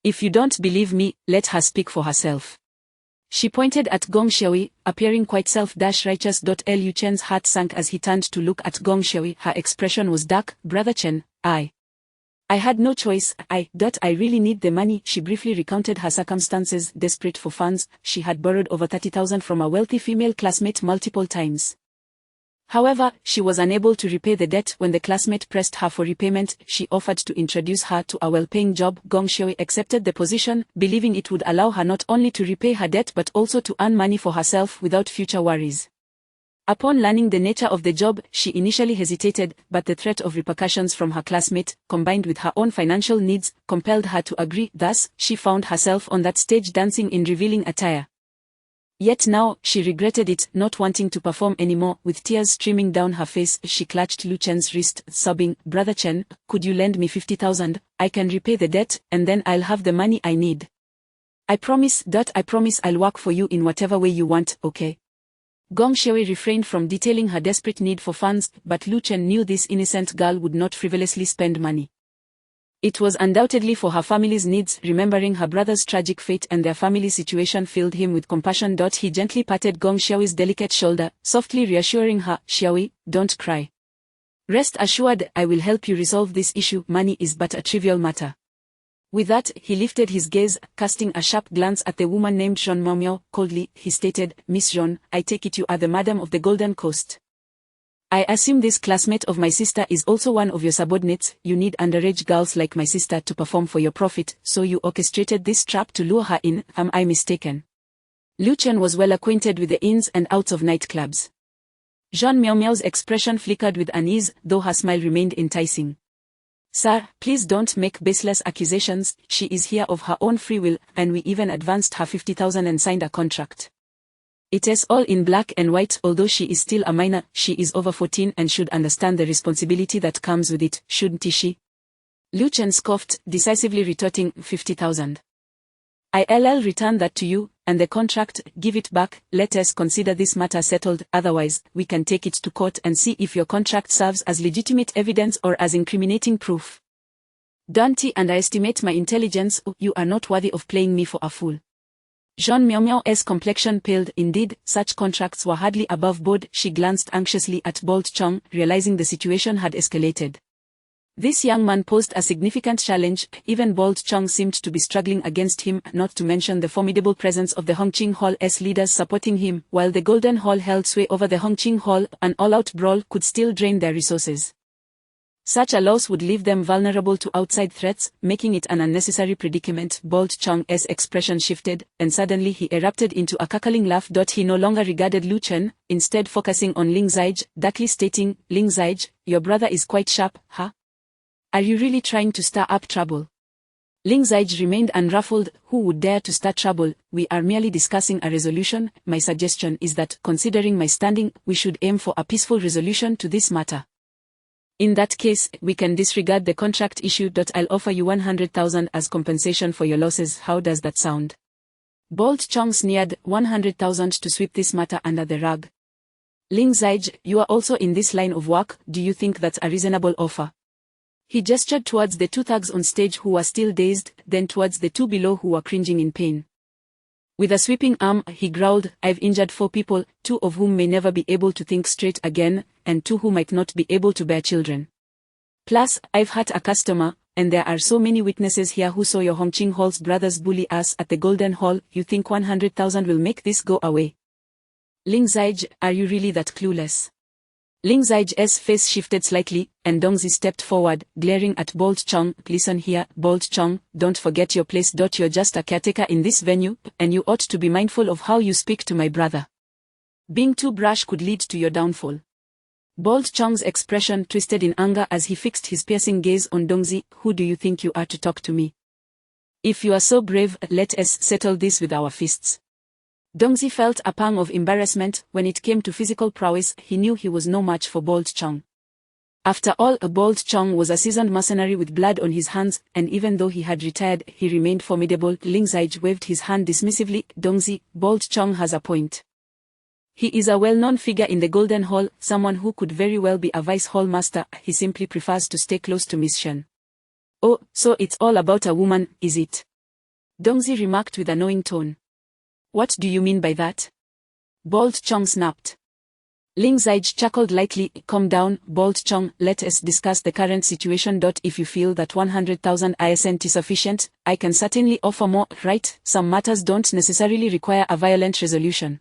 Speaker 2: If you don't believe me, let her speak for herself." She pointed at Gong Xiaoyi, appearing quite self-righteous. Lu Chen's heart sank as he turned to look at Gong Xiaoyi. Her expression was dark. "Brother Chen, I had no choice. I really need the money." She briefly recounted her circumstances. Desperate for funds, she had borrowed over 30,000 from a wealthy female classmate multiple times. However, she was unable to repay the debt. When the classmate pressed her for repayment, she offered to introduce her to a well-paying job. Gong Xiaoyi accepted the position, believing it would allow her not only to repay her debt but also to earn money for herself without future worries. Upon learning the nature of the job, she initially hesitated, but the threat of repercussions from her classmate, combined with her own financial needs, compelled her to agree. Thus, she found herself on that stage dancing in revealing attire. Yet now, she regretted it, not wanting to perform anymore. With tears streaming down her face, she clutched Lu Chen's wrist, sobbing, "Brother Chen, could you lend me 50,000? I can repay the debt, and then I'll have the money I need. I promise I'll work for you in whatever way you want, okay?" Gong Xiaoyi refrained from detailing her desperate need for funds, but Lu Chen knew this innocent girl would not frivolously spend money. It was undoubtedly for her family's needs. Remembering her brother's tragic fate and their family situation filled him with compassion. He gently patted Gong Xiaoyi's delicate shoulder, softly reassuring her, "Xiaoyi, don't cry. Rest assured, I will help you resolve this issue. Money is but a trivial matter." With that, he lifted his gaze, casting a sharp glance at the woman named Jean Miao Miao. Coldly, he stated, "Miss Jean, I take it you are the madam of the Golden Coast. I assume this classmate of my sister is also one of your subordinates. You need underage girls like my sister to perform for your profit, so you orchestrated this trap to lure her in. Am I mistaken?" Lu Chen was well acquainted with the ins and outs of nightclubs. Jean Miao Miao's expression flickered with unease, though her smile remained enticing. "Sir, please don't make baseless accusations. She is here of her own free will, and we even advanced her 50,000 and signed a contract. It is all in black and white. Although she is still a minor, she is over 14 and should understand the responsibility that comes with it, shouldn't she?" Lu Chen scoffed, decisively retorting, 50,000. "I'll return that to you, and the contract, give it back. Let us consider this matter settled. Otherwise, we can take it to court and see if your contract serves as legitimate evidence or as incriminating proof. Don't underestimate my intelligence. You are not worthy of playing me for a fool." Jean Miao Miao's complexion paled. Indeed, such contracts were hardly above board. She glanced anxiously at Bold Chong, realizing the situation had escalated. This young man posed a significant challenge. Even Bold Chong seemed to be struggling against him, not to mention the formidable presence of the Hongqing Hall's leaders supporting him. While the Golden Hall held sway over the Hongqing Hall, an all-out brawl could still drain their resources. Such a loss would leave them vulnerable to outside threats, making it an unnecessary predicament. Bold Chong's expression shifted, and suddenly he erupted into a cackling laugh. He no longer regarded Lu Chen, instead focusing on Lingzai, darkly stating, "Lingzai, your brother is quite sharp, huh? Are you really trying to stir up trouble?" Lingzai remained unruffled. "Who would dare to start trouble? We are merely discussing a resolution. My suggestion is that, considering my standing, we should aim for a peaceful resolution to this matter. In that case, we can disregard the contract issue. I'll offer you 100,000 as compensation for your losses. How does that sound?" Bold Chong sneered. 100,000 to sweep this matter under the rug. "Lingzai, you are also in this line of work. Do you think that's a reasonable offer?" He gestured towards the two thugs on stage who were still dazed, then towards the two below who were cringing in pain. With a sweeping arm, he growled, "I've injured 4 people, 2 of whom may never be able to think straight again, and 2 who might not be able to bear children. Plus, I've hurt a customer, and there are so many witnesses here who saw your Hongqing Hall's brothers bully us at the Golden Hall. You think 100,000 will make this go away?" Ling Zige, are you really that clueless? Ling Zige's face shifted slightly, and Dongzi stepped forward, glaring at Bold Chong. Listen here, Bold Chong, don't forget your place. You're just a caretaker in this venue, and you ought to be mindful of how you speak to my brother. Being too brash could lead to your downfall. Bold Chong's expression twisted in anger as he fixed his piercing gaze on Dongzi. Who do you think you are to talk to me? If you are so brave, let us settle this with our fists. Dongzi felt a pang of embarrassment. When it came to physical prowess, he knew he was no match for Bold Chong. After all, Bold Chong was a seasoned mercenary with blood on his hands, and even though he had retired, he remained formidable. Ling Zige waved his hand dismissively. Dongzi, Bold Chong has a point. He is a well-known figure in the Golden Hall, someone who could very well be a vice hall master. He simply prefers to stay close to Miss Shen. Oh, so it's all about a woman, is it? Dongzi remarked with a knowing tone. What do you mean by that? Bold Chong snapped. Ling Zige chuckled lightly. Calm down, Bold Chong, let us discuss the current situation. If you feel that 100,000 ISNT is sufficient, I can certainly offer more, right? Some matters don't necessarily require a violent resolution.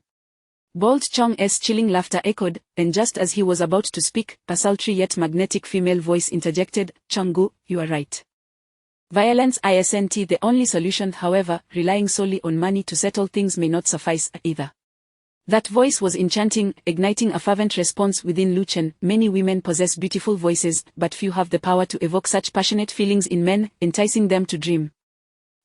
Speaker 2: Bold Chong's chilling laughter echoed, and just as he was about to speak, a sultry yet magnetic female voice interjected. Changgu, you are right. Violence isn't the only solution. However, relying solely on money to settle things may not suffice either. That voice was enchanting, igniting a fervent response within Lu Chen. Many women possess beautiful voices, but few have the power to evoke such passionate feelings in men, enticing them to dream.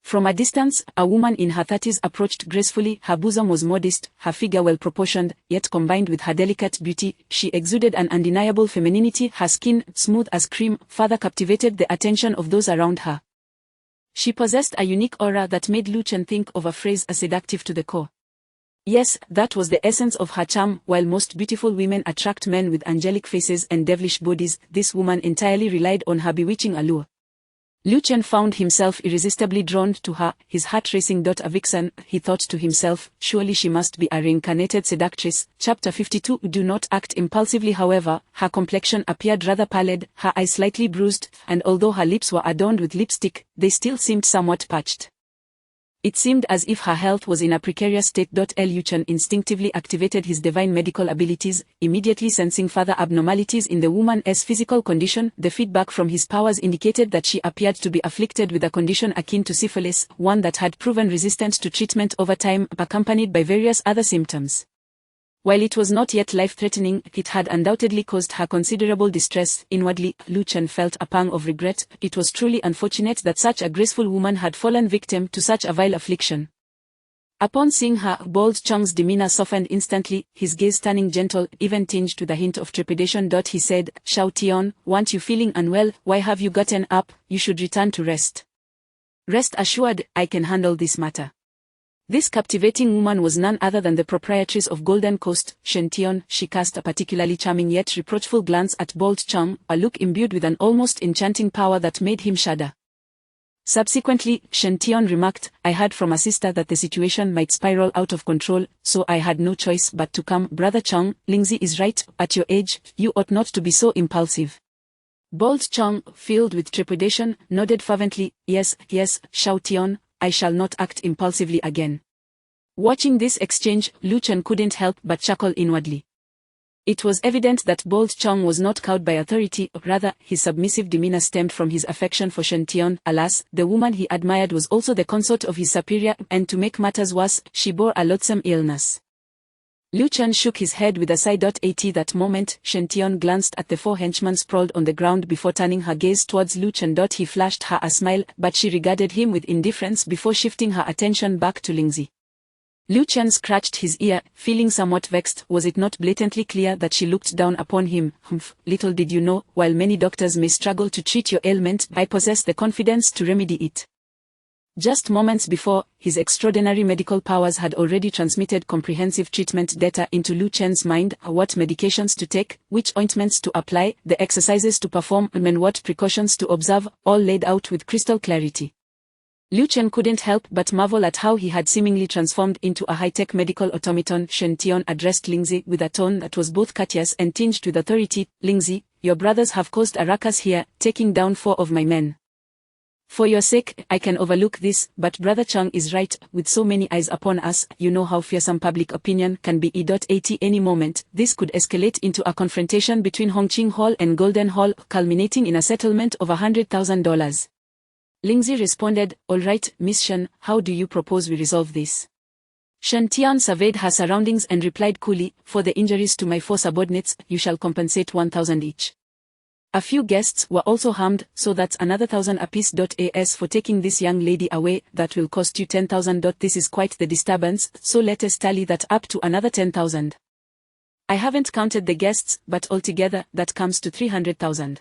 Speaker 2: From a distance, a woman in her 30s approached gracefully. Her bosom was modest, her figure well proportioned, yet combined with her delicate beauty, she exuded an undeniable femininity. Her skin, smooth as cream, further captivated the attention of those around her. She possessed a unique aura that made Lu Chen think of a phrase as seductive to the core. Yes, that was the essence of her charm. While most beautiful women attract men with angelic faces and devilish bodies, this woman entirely relied on her bewitching allure. Lu Chen found himself irresistibly drawn to her, his heart racing. A vixen, he thought to himself, surely she must be a reincarnated seductress. Chapter 52. Do not act impulsively. However, her complexion appeared rather pallid, her eyes slightly bruised, and although her lips were adorned with lipstick, they still seemed somewhat parched. It seemed as if her health was in a precarious state. Lu Chen instinctively activated his divine medical abilities, immediately sensing further abnormalities in the woman's physical condition. The feedback from his powers indicated that she appeared to be afflicted with a condition akin to syphilis, one that had proven resistant to treatment over time, accompanied by various other symptoms. While it was not yet life-threatening, it had undoubtedly caused her considerable distress. Inwardly, Lu Chen felt a pang of regret. It was truly unfortunate that such a graceful woman had fallen victim to such a vile affliction. Upon seeing her, Bold Chong's demeanor softened instantly, his gaze turning gentle, even tinged with a hint of trepidation. He said, Shao Tian, weren't you feeling unwell? Why have you gotten up? You should return to rest. Rest assured, I can handle this matter. This captivating woman was none other than the proprietress of Golden Coast, Shen Tian. She cast a particularly charming yet reproachful glance at Bold Chong, a look imbued with an almost enchanting power that made him shudder. Subsequently, Shen Tian remarked, I heard from a sister that the situation might spiral out of control, so I had no choice but to come. Brother Chong, Lingzi is right. At your age, you ought not to be so impulsive. Bold Chong, filled with trepidation, nodded fervently. Yes, Shao Tian, I shall not act impulsively again. Watching this exchange, Lu Chen couldn't help but chuckle inwardly. It was evident that Bold Chong was not cowed by authority, rather, his submissive demeanor stemmed from his affection for Shen Tian. Alas, the woman he admired was also the consort of his superior, and to make matters worse, she bore a loathsome illness. Lu Chen shook his head with a sigh. At that moment, Shen Tian glanced at the four henchmen sprawled on the ground before turning her gaze towards Lu Chen. He flashed her a smile, but she regarded him with indifference before shifting her attention back to Lingzi. Lu Chen scratched his ear, feeling somewhat vexed. Was it not blatantly clear that she looked down upon him? Little did you know, while many doctors may struggle to treat your ailment, I possess the confidence to remedy it. Just moments before, his extraordinary medical powers had already transmitted comprehensive treatment data into Lu Chen's mind: what medications to take, which ointments to apply, the exercises to perform, and what precautions to observe, all laid out with crystal clarity. Lu Chen couldn't help but marvel at how he had seemingly transformed into a high-tech medical automaton. Shen Tian addressed Lingzi with a tone that was both courteous and tinged with authority. Lingzi, your brothers have caused a ruckus here, taking down 4 of my men. For your sake, I can overlook this, but Brother Chang is right, with so many eyes upon us, you know how fearsome public opinion can be. At any moment, this could escalate into a confrontation between Hongqing Hall and Golden Hall, culminating in a settlement of $100,000. Lingzi responded, all right, Miss Shen, how do you propose we resolve this? Shen Tian surveyed her surroundings and replied coolly, for the injuries to my 4 subordinates, you shall compensate 1,000 each. A few guests were also harmed, so that's another 1,000 apiece. As for taking this young lady away, that will cost you 10,000. This is quite the disturbance, so let us tally that up to another 10,000. I haven't counted the guests, but altogether, that comes to 300,000.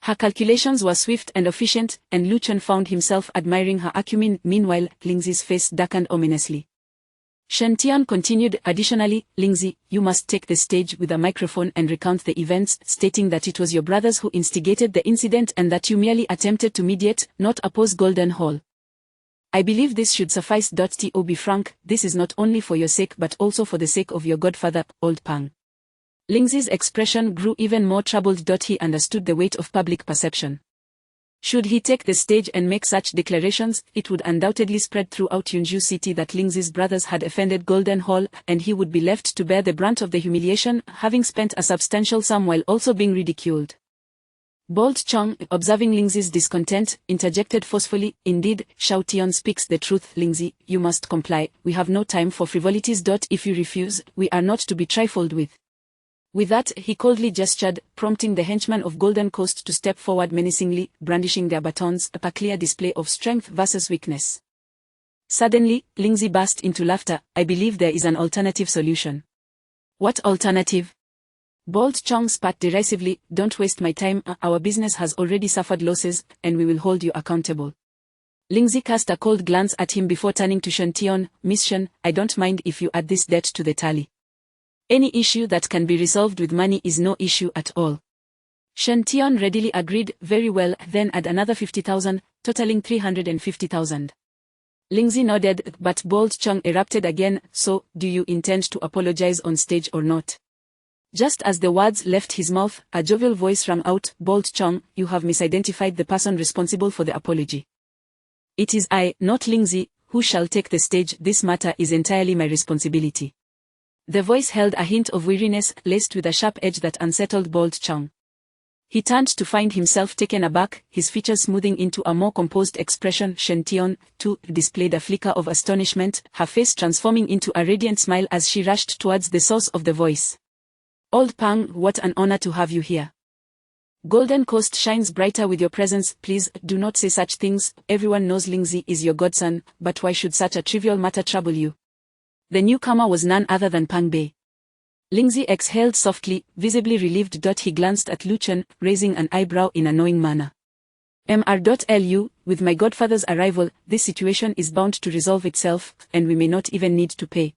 Speaker 2: Her calculations were swift and efficient, and Lu Chen found himself admiring her acumen. Meanwhile, Lingzi's face darkened ominously. Shen Tian continued, additionally, Lingzi, you must take the stage with a microphone and recount the events, stating that it was your brothers who instigated the incident and that you merely attempted to mediate, not oppose Golden Hall. I believe this should suffice. To be frank, this is not only for your sake but also for the sake of your godfather, Old Pang. Lingzi's expression grew even more troubled. He understood the weight of public perception. Should he take the stage and make such declarations, it would undoubtedly spread throughout Yunju City that Lingzi's brothers had offended Golden Hall, and he would be left to bear the brunt of the humiliation, having spent a substantial sum while also being ridiculed. Bold Chong, observing Lingzi's discontent, interjected forcefully, indeed, Shao Tian speaks the truth. Lingzi, you must comply, we have no time for frivolities. If you refuse, we are not to be trifled with. With that, he coldly gestured, prompting the henchmen of Golden Coast to step forward menacingly, brandishing their batons, a clear display of strength versus weakness. Suddenly, Lingzi burst into laughter. I believe there is an alternative solution. What alternative? Bold Chong spat derisively, don't waste my time, our business has already suffered losses, and we will hold you accountable. Lingzi cast a cold glance at him before turning to Shen Tian, Miss Shen, I don't mind if you add this debt to the tally. Any issue that can be resolved with money is no issue at all. Shen Tian readily agreed, very well, then add another 50,000, totaling 350,000. Lingzi nodded, but Bold Chong erupted again, so, do you intend to apologize on stage or not? Just as the words left his mouth, a jovial voice rang out, Bold Chong, you have misidentified the person responsible for the apology. It is I, not Lingzi, who shall take the stage. This matter is entirely my responsibility. The voice held a hint of weariness, laced with a sharp edge that unsettled Bold Chong. He turned to find himself taken aback, his features smoothing into a more composed expression. Shen Tian, too, displayed a flicker of astonishment, her face transforming into a radiant smile as she rushed towards the source of the voice. Old Pang, what an honor to have you here. Golden Coast shines brighter with your presence. Please, do not say such things. Everyone knows Lingzi is your godson, but why should such a trivial matter trouble you? The newcomer was none other than Pang Bei. Lingzi exhaled softly, visibly relieved. He glanced at Lu Chen, raising an eyebrow in a knowing manner. Mr.Lu, with my godfather's arrival, this situation is bound to resolve itself, and we may not even need to pay.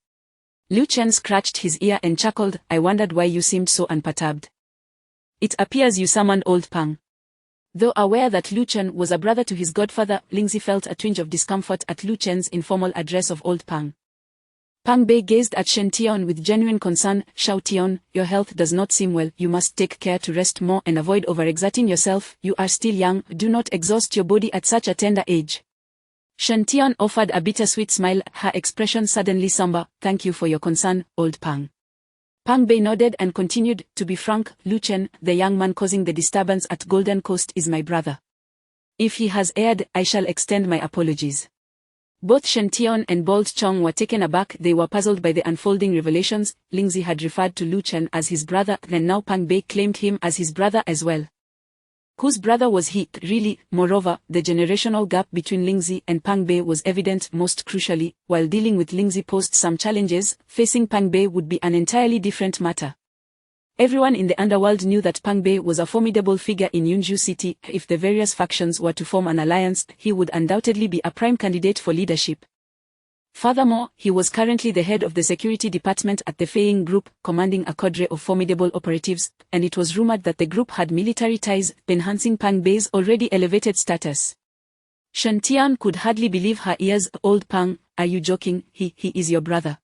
Speaker 2: Lu Chen scratched his ear and chuckled, I wondered why you seemed so unperturbed. It appears you summoned Old Pang. Though aware that Lu Chen was a brother to his godfather, Lingzi felt a twinge of discomfort at Lu Chen's informal address of Old Pang. Pang Bei gazed at Shen Tian with genuine concern. Shao Tian, your health does not seem well. You must take care to rest more and avoid overexerting yourself. You are still young. Do not exhaust your body at such a tender age. Shen Tian offered a bittersweet smile, her expression suddenly somber. Thank you for your concern, Old Pang. Pang Bei nodded and continued, to be frank, Lu Chen, the young man causing the disturbance at Golden Coast, is my brother. If he has erred, I shall extend my apologies. Both Shen Tian and Bold Chong were taken aback. They were puzzled by the unfolding revelations. Lingzi had referred to Lu Chen as his brother, and now Pang Bei claimed him as his brother as well. Whose brother was he, really? Moreover, the generational gap between Lingzi and Pang Bei was evident. Most crucially, while dealing with Lingzi posed some challenges, facing Pang Bei would be an entirely different matter. Everyone in the underworld knew that Pang Bei was a formidable figure in Yunju City. If the various factions were to form an alliance, he would undoubtedly be a prime candidate for leadership. Furthermore, he was currently the head of the security department at the Feiying Group, commanding a cadre of formidable operatives, and it was rumored that the group had military ties, enhancing Pang Bei's already elevated status. Shen Tian could hardly believe her ears. Old Pang, are you joking? He is your brother.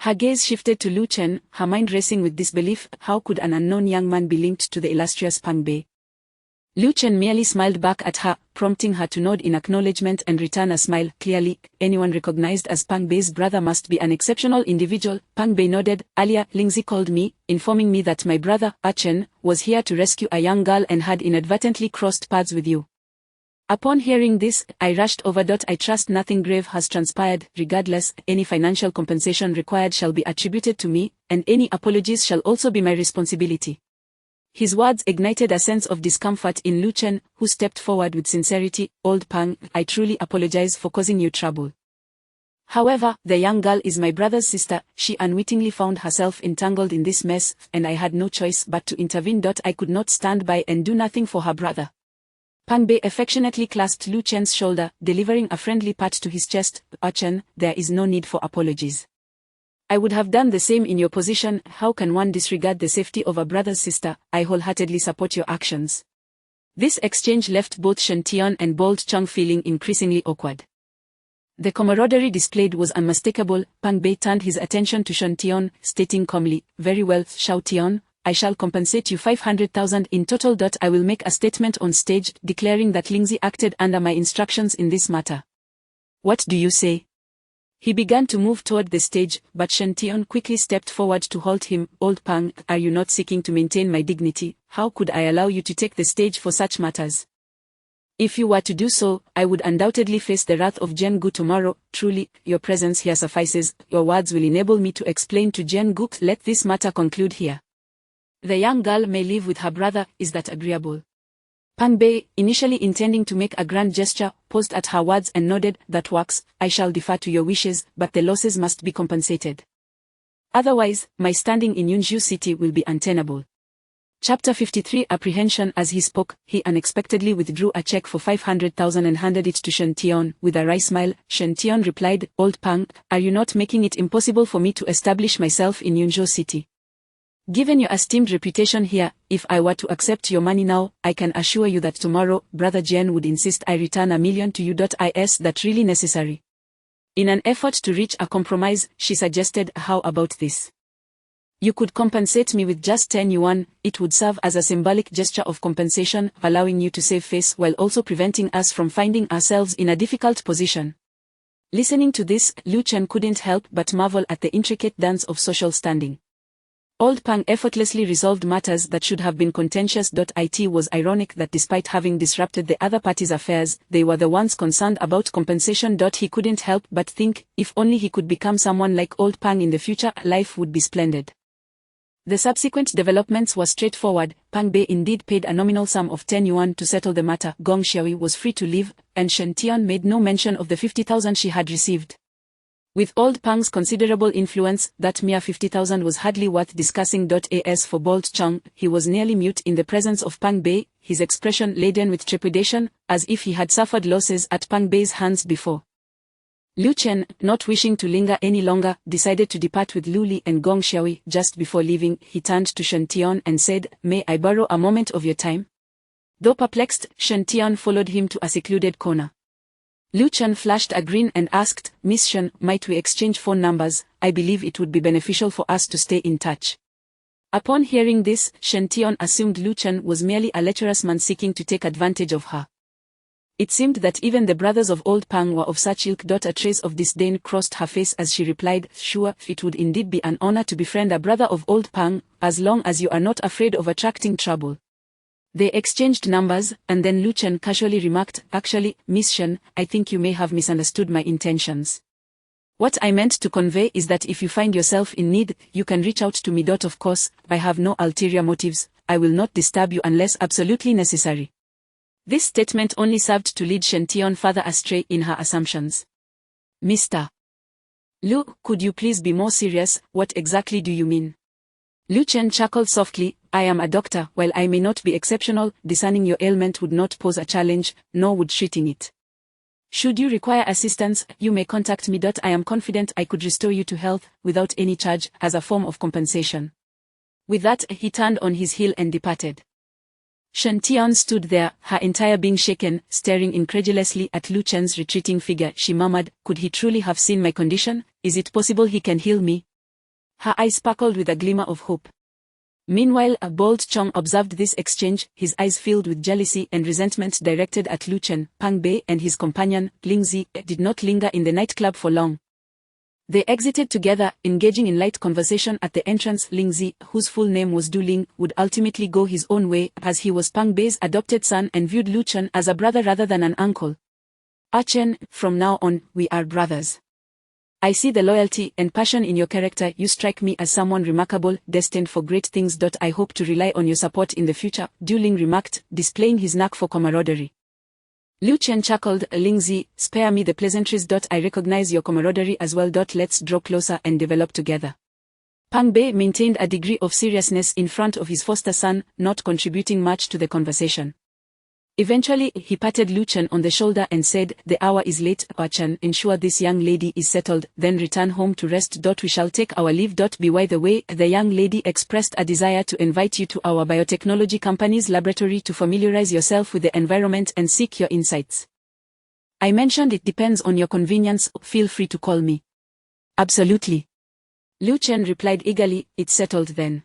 Speaker 2: Her gaze shifted to Lu Chen, her mind racing with disbelief. How could an unknown young man be linked to the illustrious Pang Bei? Lu Chen merely smiled back at her, prompting her to nod in acknowledgement and return a smile. Clearly, anyone recognized as Pang Bei's brother must be an exceptional individual. Pang Bei nodded. Earlier, Lingzi called me, informing me that my brother, Chen, was here to rescue a young girl and had inadvertently crossed paths with you. Upon hearing this, I rushed over. I trust nothing grave has transpired. Regardless, any financial compensation required shall be attributed to me, and any apologies shall also be my responsibility. His words ignited a sense of discomfort in Lu Chen, who stepped forward with sincerity. Old Pang, I truly apologize for causing you trouble. However, the young girl is my brother's sister. She unwittingly found herself entangled in this mess, and I had no choice but to intervene. I could not stand by and do nothing for her brother. Pang Bei affectionately clasped Lu Chen's shoulder, delivering a friendly pat to his chest. Chen, there is no need for apologies. I would have done the same in your position. How can one disregard the safety of a brother's sister? I wholeheartedly support your actions. This exchange left both Shen Tian and Bold Chang feeling increasingly awkward. The camaraderie displayed was unmistakable. Pang Bei turned his attention to Shen Tian, stating calmly, very well, Xiao Tian, I shall compensate you 500,000 in total. I will make a statement on stage, declaring that Lingzi acted under my instructions in this matter. What do you say? He began to move toward the stage, but Shen Tian quickly stepped forward to halt him. Old Pang, are you not seeking to maintain my dignity? How could I allow you to take the stage for such matters? If you were to do so, I would undoubtedly face the wrath of Jian Gu tomorrow. Truly, your presence here suffices. Your words will enable me to explain to Jian Gu. Let this matter conclude here. The young girl may live with her brother. Is that agreeable? Pang Bei, initially intending to make a grand gesture, paused at her words and nodded. That works. I shall defer to your wishes, but the losses must be compensated. Otherwise, my standing in Yunzhou City will be untenable. Chapter 53 Apprehension. As he spoke, he unexpectedly withdrew a check for 500,000 and handed it to Shen Tian. With a wry smile, Shen Tian replied, Old Pang, are you not making it impossible for me to establish myself in Yunzhou City? Given your esteemed reputation here, if I were to accept your money now, I can assure you that tomorrow, Brother Jian would insist I return $1 million to you. Is that really necessary? In an effort to reach a compromise, she suggested, how about this? You could compensate me with just 10 yuan, it would serve as a symbolic gesture of compensation, allowing you to save face while also preventing us from finding ourselves in a difficult position. Listening to this, Lu Chen couldn't help but marvel at the intricate dance of social standing. Old Pang effortlessly resolved matters that should have been contentious. It was ironic that despite having disrupted the other party's affairs, they were the ones concerned about compensation. He couldn't help but think, if only he could become someone like Old Pang in the future, life would be splendid. The subsequent developments were straightforward. Pang Bei indeed paid a nominal sum of 10 yuan to settle the matter. Gong Xiaoyi was free to leave, and Shen Tian made no mention of the 50,000 she had received. With Old Pang's considerable influence, that mere 50,000 was hardly worth discussing. As for Bold Chang, he was nearly mute in the presence of Pang Bei, his expression laden with trepidation, as if he had suffered losses at Pang Bei's hands before. Lu Chen, not wishing to linger any longer, decided to depart with Lu Li and Gong Xiaoyi. Just before leaving, he turned to Shen Tian and said, May I borrow a moment of your time? Though perplexed, Shen Tian followed him to a secluded corner. Lu Chen flashed a grin and asked, Miss Shen, might we exchange phone numbers? I believe it would be beneficial for us to stay in touch. Upon hearing this, Shen Tian assumed Lu Chen was merely a lecherous man seeking to take advantage of her. It seemed that even the brothers of Old Pang were of such ilk. A trace of disdain crossed her face as she replied, Sure, it would indeed be an honor to befriend a brother of Old Pang, as long as you are not afraid of attracting trouble. They exchanged numbers, and then Lu Chen casually remarked, Actually, Miss Shen, I think you may have misunderstood my intentions. What I meant to convey is that if you find yourself in need, you can reach out to me. Of course, I have no ulterior motives. I will not disturb you unless absolutely necessary. This statement only served to lead Shen Tian further astray in her assumptions. Mr. Lu, could you please be more serious? What exactly do you mean? Lu Chen chuckled softly, I am a doctor. While I may not be exceptional, discerning your ailment would not pose a challenge, nor would treating it. Should you require assistance, you may contact me. I am confident I could restore you to health, without any charge, as a form of compensation. With that, he turned on his heel and departed. Shen Tian stood there, her entire being shaken, staring incredulously at Lu Chen's retreating figure. She murmured, Could he truly have seen my condition? Is it possible he can heal me? Her eyes sparkled with a glimmer of hope. Meanwhile, a bold Chong observed this exchange, his eyes filled with jealousy and resentment directed at Lu Chen. Pang Bei and his companion, Ling Zi, did not linger in the nightclub for long. They exited together, engaging in light conversation at the entrance. Ling Zi, whose full name was Du Ling, would ultimately go his own way, as he was Pang Bei's adopted son and viewed Lu Chen as a brother rather than an uncle. "Ah Chen, from now on, we are brothers. I see the loyalty and passion in your character. You strike me as someone remarkable, destined for great things. I hope to rely on your support in the future," Du Ling remarked, displaying his knack for camaraderie. Lu Chen chuckled. "Ling Zi, spare me the pleasantries. I recognize your camaraderie as well. Let's draw closer and develop together." Pang Bei maintained a degree of seriousness in front of his foster son, not contributing much to the conversation. Eventually, he patted Lu Chen on the shoulder and said, "The hour is late. Ah Chen, ensure this young lady is settled, then return home to rest. We shall take our leave. By the way, the young lady expressed a desire to invite you to our biotechnology company's laboratory to familiarize yourself with the environment and seek your insights. I mentioned it depends on your convenience. Feel free to call me." "Absolutely," Lu Chen replied eagerly. "It's settled then."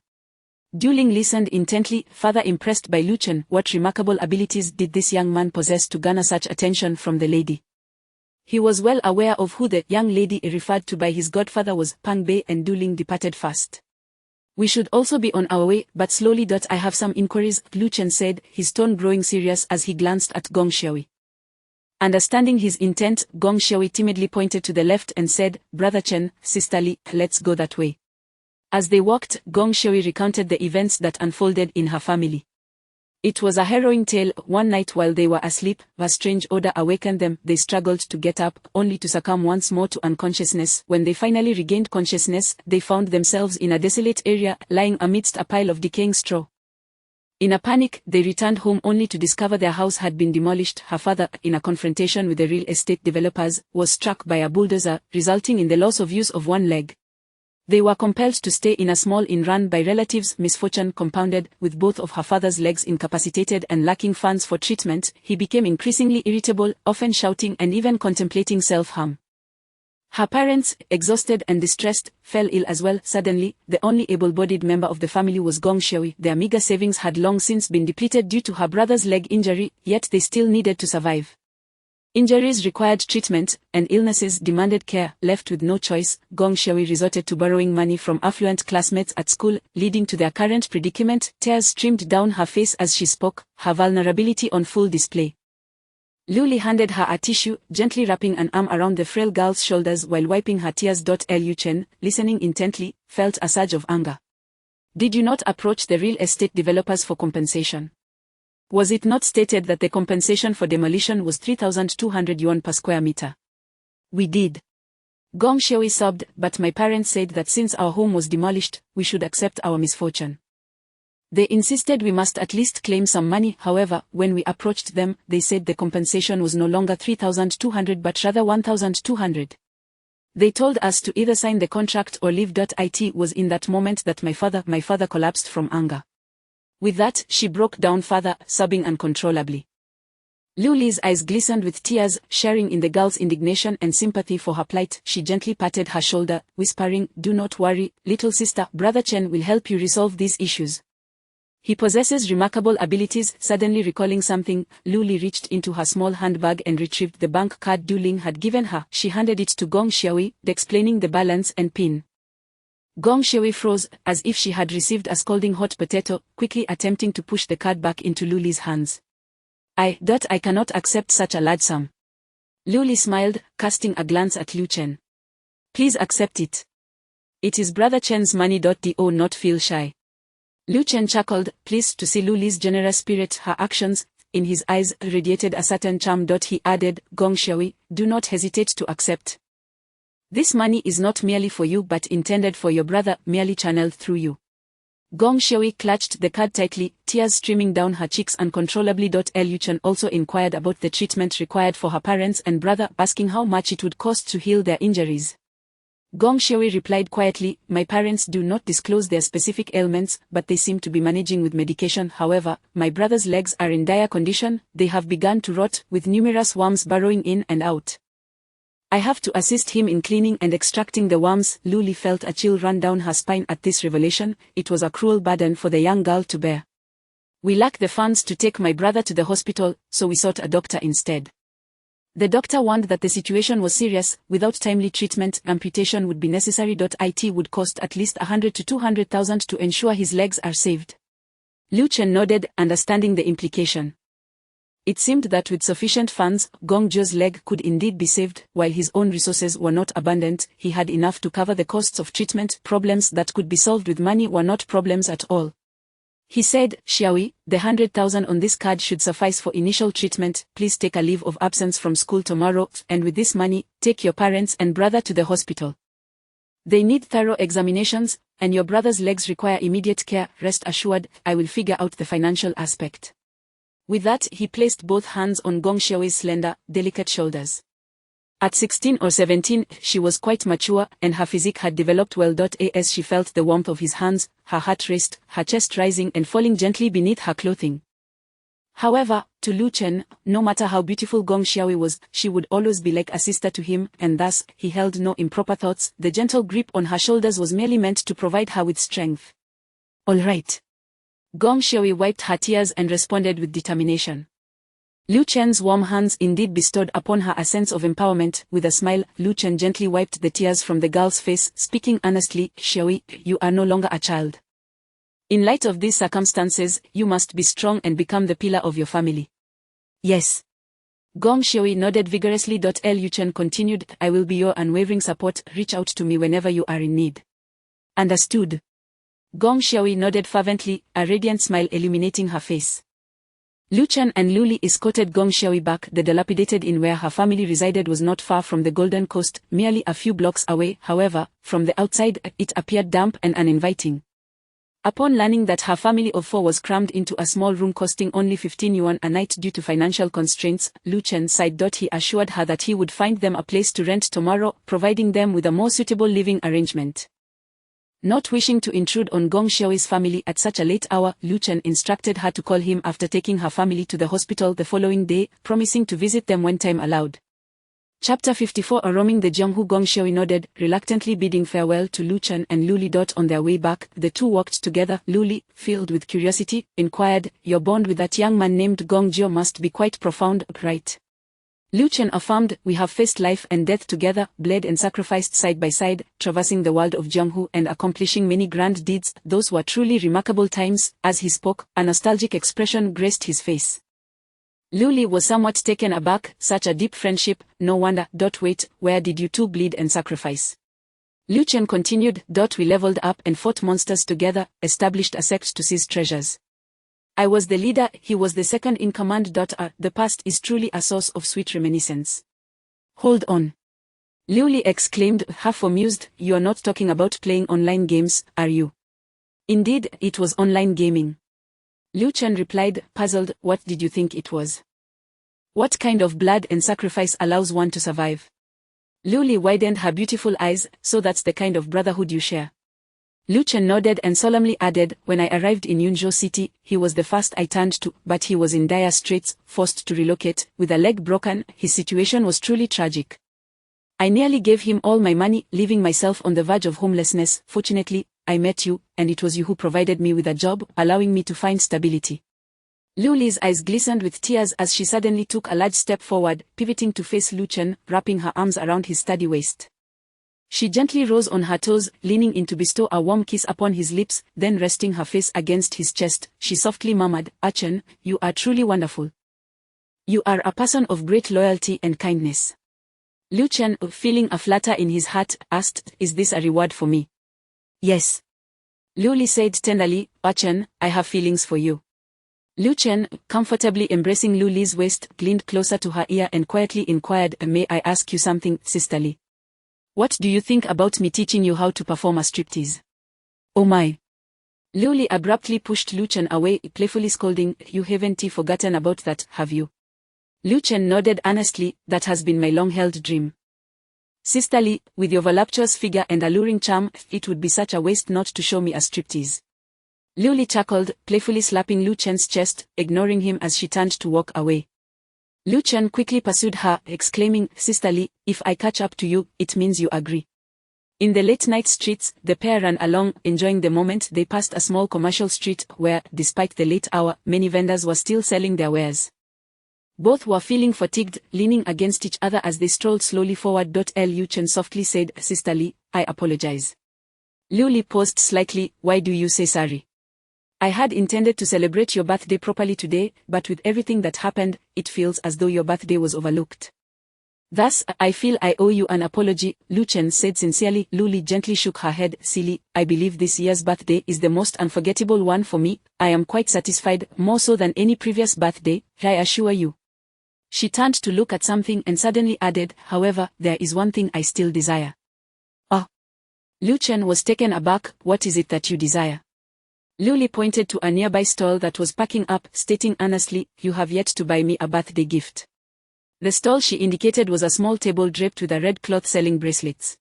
Speaker 2: Du Ling listened intently, further impressed by Lu Chen. What remarkable abilities did this young man possess to garner such attention from the lady? He was well aware of who the young lady referred to by his godfather was. Pang Bei and Du Ling departed fast. "We should also be on our way, but slowly. I have some inquiries," Lu Chen said, his tone growing serious as he glanced at Gong Xiaoyi. Understanding his intent, Gong Xiaoyi timidly pointed to the left and said, "Brother Chen, sister Li, let's go that way." As they walked, Gong Xiaoyi recounted the events that unfolded in her family. It was a harrowing tale. One night while they were asleep, a strange odor awakened them. They struggled to get up, only to succumb once more to unconsciousness. When they finally regained consciousness, they found themselves in a desolate area, lying amidst a pile of decaying straw. In a panic, they returned home only to discover their house had been demolished. Her father, in a confrontation with the real estate developers, was struck by a bulldozer, resulting in the loss of use of one leg. They were compelled to stay in a small inn run by relatives. Misfortune compounded, with both of her father's legs incapacitated and lacking funds for treatment. He became increasingly irritable, often shouting and even contemplating self-harm. Her parents, exhausted and distressed, fell ill as well. Suddenly, the only able-bodied member of the family was Gong Xiaoyi. Their meager savings had long since been depleted due to her brother's leg injury, yet they still needed to survive. Injuries required treatment, and illnesses demanded care. Left with no choice, Gong Xiaoyi resorted to borrowing money from affluent classmates at school, leading to their current predicament. Tears streamed down her face as she spoke, her vulnerability on full display. Lu Li handed her a tissue, gently wrapping an arm around the frail girl's shoulders while wiping her tears. Lu Chen, listening intently, felt a surge of anger. "Did you not approach the real estate developers for compensation? Was it not stated that the compensation for demolition was 3,200 yuan per square meter?" "We did," Gong Xiaoyi sobbed, "but my parents said that since our home was demolished, we should accept our misfortune. They insisted we must at least claim some money. However, when we approached them, they said the compensation was no longer 3,200 but rather 1,200. They told us to either sign the contract or leave. It was in that moment that my father collapsed from anger. With that, she broke down further, sobbing uncontrollably." Lu Li's eyes glistened with tears, sharing in the girl's indignation and sympathy for her plight. She gently patted her shoulder, whispering, "Do not worry, little sister. Brother Chen will help you resolve these issues. He possesses remarkable abilities." Suddenly recalling something, Lu Li reached into her small handbag and retrieved the bank card Du Ling had given her. She handed it to Gong Xiaoyi, explaining the balance and PIN. Gong Xiaoyi froze, as if she had received a scalding hot potato, quickly attempting to push the card back into Lu Li's hands. I cannot accept such a large sum." Lu Li smiled, casting a glance at Lu Chen. "Please accept it. It is Brother Chen's money. Do not feel shy." Lu Chen chuckled, pleased to see Lu Li's generous spirit. Her actions, in his eyes, radiated a certain charm. He added, "Gong Xiaoyi, do not hesitate to accept. This money is not merely for you but intended for your brother, merely channeled through you." Gong Xiaoyi clutched the card tightly, tears streaming down her cheeks uncontrollably. Lu Chen also inquired about the treatment required for her parents and brother, asking how much it would cost to heal their injuries. Gong Xiaoyi replied quietly, "My parents do not disclose their specific ailments, but they seem to be managing with medication. However, my brother's legs are in dire condition. They have begun to rot, with numerous worms burrowing in and out. I have to assist him in cleaning and extracting the worms. Lu felt a chill run down her spine at this revelation. It was a cruel burden for the young girl to bear. We lack the funds to take my brother to the hospital, so we sought a doctor instead. The doctor warned that the situation was serious. Without timely treatment, amputation would be necessary. It would cost at least 100 to 200,000 to ensure his legs are saved. Lu Chen nodded, understanding the implication. It seemed that with sufficient funds, Gong Zhou's leg could indeed be saved. While his own resources were not abundant, he had enough to cover the costs of treatment. Problems that could be solved with money were not problems at all. He said, "Xiaoyi, the 100,000 on this card should suffice for initial treatment. Please take a leave of absence from school tomorrow, and with this money, take your parents and brother to the hospital. They need thorough examinations, and your brother's legs require immediate care. Rest assured, I will figure out the financial aspect." With that, he placed both hands on Gong Xiaoyi's slender, delicate shoulders. At 16 or 17, she was quite mature, and her physique had developed well. As she felt the warmth of his hands, her heart raced, her chest rising and falling gently beneath her clothing. However, to Lu Chen, no matter how beautiful Gong Xiaoyi was, she would always be like a sister to him, and thus, he held no improper thoughts. The gentle grip on her shoulders was merely meant to provide her with strength. "All right." Gong Xiaoyi wiped her tears and responded with determination. Lu Chen's warm hands indeed bestowed upon her a sense of empowerment. With a smile, Lu Chen gently wiped the tears from the girl's face, speaking earnestly, "Xiaoyi, you are no longer a child. In light of these circumstances, you must be strong and become the pillar of your family." "Yes." Gong Xiaoyi nodded vigorously. Lu Chen continued, "I will be your unwavering support. Reach out to me whenever you are in need." "Understood." Gong Xiaoyi nodded fervently, a radiant smile illuminating her face. Lu Chen and Lu escorted Gong Xiaoyi back. The dilapidated inn where her family resided was not far from the Golden Coast, merely a few blocks away. However, from the outside, it appeared damp and uninviting. Upon learning that her family of 4 was crammed into a small room costing only 15 yuan a night due to financial constraints, Lu Chen sighed. He assured her that he would find them a place to rent tomorrow, providing them with a more suitable living arrangement. Not wishing to intrude on Gong Xiaoyi's family at such a late hour, Lu Chen instructed her to call him after taking her family to the hospital the following day, promising to visit them when time allowed. Chapter 54. Roaming the Jianghu. Gong Xiaoyi nodded, reluctantly bidding farewell to Lu Chen and Lu Li. On their way back, the two walked together. Lu Li, filled with curiosity, inquired, "Your bond with that young man named Gong Zhou must be quite profound, right?" Lu Chen affirmed, "We have faced life and death together, bled and sacrificed side by side, traversing the world of Jianghu and accomplishing many grand deeds. Those were truly remarkable times." As he spoke, a nostalgic expression graced his face. Lu Li was somewhat taken aback. Such a deep friendship, no wonder. Wait, where did you two bleed and sacrifice? Lu Chen continued, "We leveled up and fought monsters together, established a sect to seize treasures. I was the leader, he was the second in command. The past is truly a source of sweet reminiscence." "Hold on." Lu Li exclaimed, half amused, "You are not talking about playing online games, are you?" "Indeed, it was online gaming." Lu Chen replied, puzzled, "What did you think it was? What kind of blood and sacrifice allows one to survive?" Lu Li widened her beautiful eyes, "So that's the kind of brotherhood you share." Lu Chen nodded and solemnly added, "When I arrived in Yunzhou City, he was the first I turned to, but he was in dire straits, forced to relocate, with a leg broken. His situation was truly tragic. I nearly gave him all my money, leaving myself on the verge of homelessness. Fortunately, I met you, and it was you who provided me with a job, allowing me to find stability." Lu Li's eyes glistened with tears as she suddenly took a large step forward, pivoting to face Lu Chen, wrapping her arms around his sturdy waist. She gently rose on her toes, leaning in to bestow a warm kiss upon his lips, then resting her face against his chest, she softly murmured, "Chen, you are truly wonderful. You are a person of great loyalty and kindness." Lu Chen, feeling a flutter in his heart, asked, "Is this a reward for me?" "Yes." Lu Li said tenderly, "Chen, I have feelings for you." Lu Chen, comfortably embracing Lu Li's waist, leaned closer to her ear and quietly inquired, "May I ask you something, sisterly? What do you think about me teaching you how to perform a striptease?" "Oh my." Lu Li abruptly pushed Lu Chen away, playfully scolding, "You haven't forgotten about that, have you?" Lu Chen nodded earnestly, "That has been my long-held dream. Sisterly, with your voluptuous figure and alluring charm, it would be such a waste not to show me a striptease." Lu Li chuckled, playfully slapping Lu Chen's chest, ignoring him as she turned to walk away. Lu Chen quickly pursued her, exclaiming, "Sister Li, if I catch up to you, it means you agree." In the late-night streets, the pair ran along, enjoying the moment. They passed a small commercial street where, despite the late hour, many vendors were still selling their wares. Both were feeling fatigued, leaning against each other as they strolled slowly forward. Lu Chen softly said, "Sister Li, I apologize." Lu Li paused slightly. "Why do you say sorry?" "I had intended to celebrate your birthday properly today, but with everything that happened, it feels as though your birthday was overlooked. Thus, I feel I owe you an apology," Lu Chen said sincerely. Lu Li gently shook her head. "Silly, I believe this year's birthday is the most unforgettable one for me. I am quite satisfied, more so than any previous birthday, I assure you." She turned to look at something and suddenly added, "However, there is one thing I still desire." "Oh." Lu Chen was taken aback. "What is it that you desire?" Lu Li pointed to a nearby stall that was packing up, stating earnestly, "You have yet to buy me a birthday gift." The stall she indicated was a small table draped with a red cloth selling bracelets.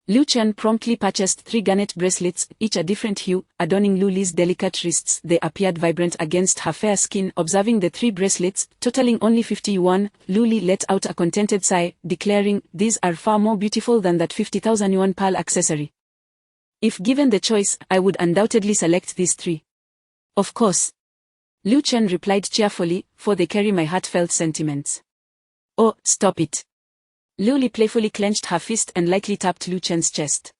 Speaker 2: Lu Chen promptly purchased 3 garnet bracelets, each a different hue, adorning Lu Li's delicate wrists. They appeared vibrant against her fair skin. Observing the 3 bracelets, totaling only 50 yuan, Lu Li let out a contented sigh, declaring, "These are far more beautiful than that 50,000 yuan pearl accessory. If given the choice, I would undoubtedly select these 3. Of course," Lu Chen replied cheerfully, "for they carry my heartfelt sentiments." "Oh, stop it." Lu Li playfully clenched her fist and lightly tapped Lu Chen's chest.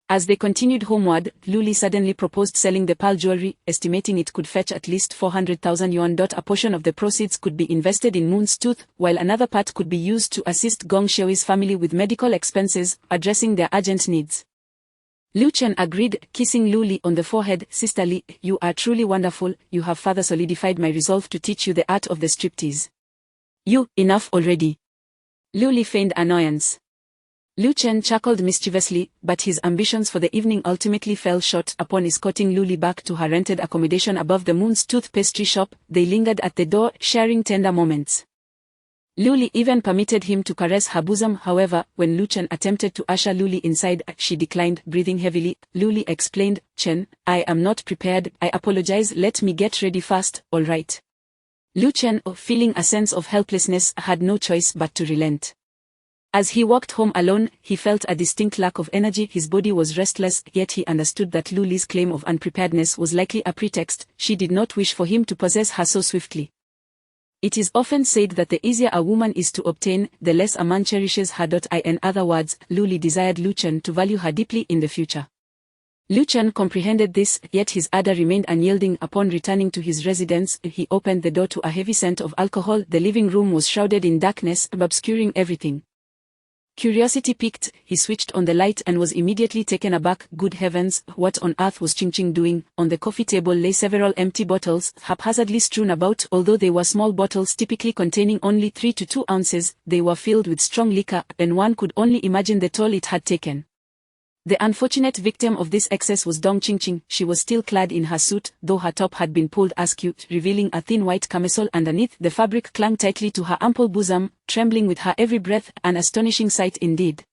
Speaker 2: As they continued homeward, Lu Li suddenly proposed selling the pearl jewelry, estimating it could fetch at least 400,000 yuan. A portion of the proceeds could be invested in Moon's Tooth, while another part could be used to assist Gong Xiui's family with medical expenses, addressing their urgent needs. Lu Chen agreed, kissing Lu Li on the forehead. "Sister Li, you are truly wonderful. You have further solidified my resolve to teach you the art of the striptease." Enough already." Lu Li feigned annoyance. Lu Chen chuckled mischievously, but his ambitions for the evening ultimately fell short. Upon escorting Lu Li back to her rented accommodation above the Moon's Tooth pastry shop, they lingered at the door, sharing tender moments. Lu Li even permitted him to caress her bosom. However, when Lu Chen attempted to usher Lu Li inside, she declined, breathing heavily. Lu Li explained, "Chen, I am not prepared. I apologize. Let me get ready first, all right?" Lu Chen, feeling a sense of helplessness, had no choice but to relent. As he walked home alone, he felt a distinct lack of energy. His body was restless, yet he understood that Lu Li's claim of unpreparedness was likely a pretext. She did not wish for him to possess her so swiftly. It is often said that the easier a woman is to obtain, the less a man cherishes her. In other words, Lu Li desired Lu Chen to value her deeply in the future. Lu Chen comprehended this, yet his ardor remained unyielding. Upon returning to his residence, he opened the door to a heavy scent of alcohol. The living room was shrouded in darkness, obscuring everything. Curiosity piqued, he switched on the light and was immediately taken aback. Good heavens, what on earth was Ching Ching doing? On the coffee table lay several empty bottles, haphazardly strewn about. Although they were small bottles typically containing only 3 to 2 ounces, they were filled with strong liquor, and one could only imagine the toll it had taken. The unfortunate victim of this excess was Dong Ching Ching. She was still clad in her suit, though her top had been pulled askew, revealing a thin white camisole underneath. The fabric clung tightly to her ample bosom, trembling with her every breath, an astonishing sight indeed.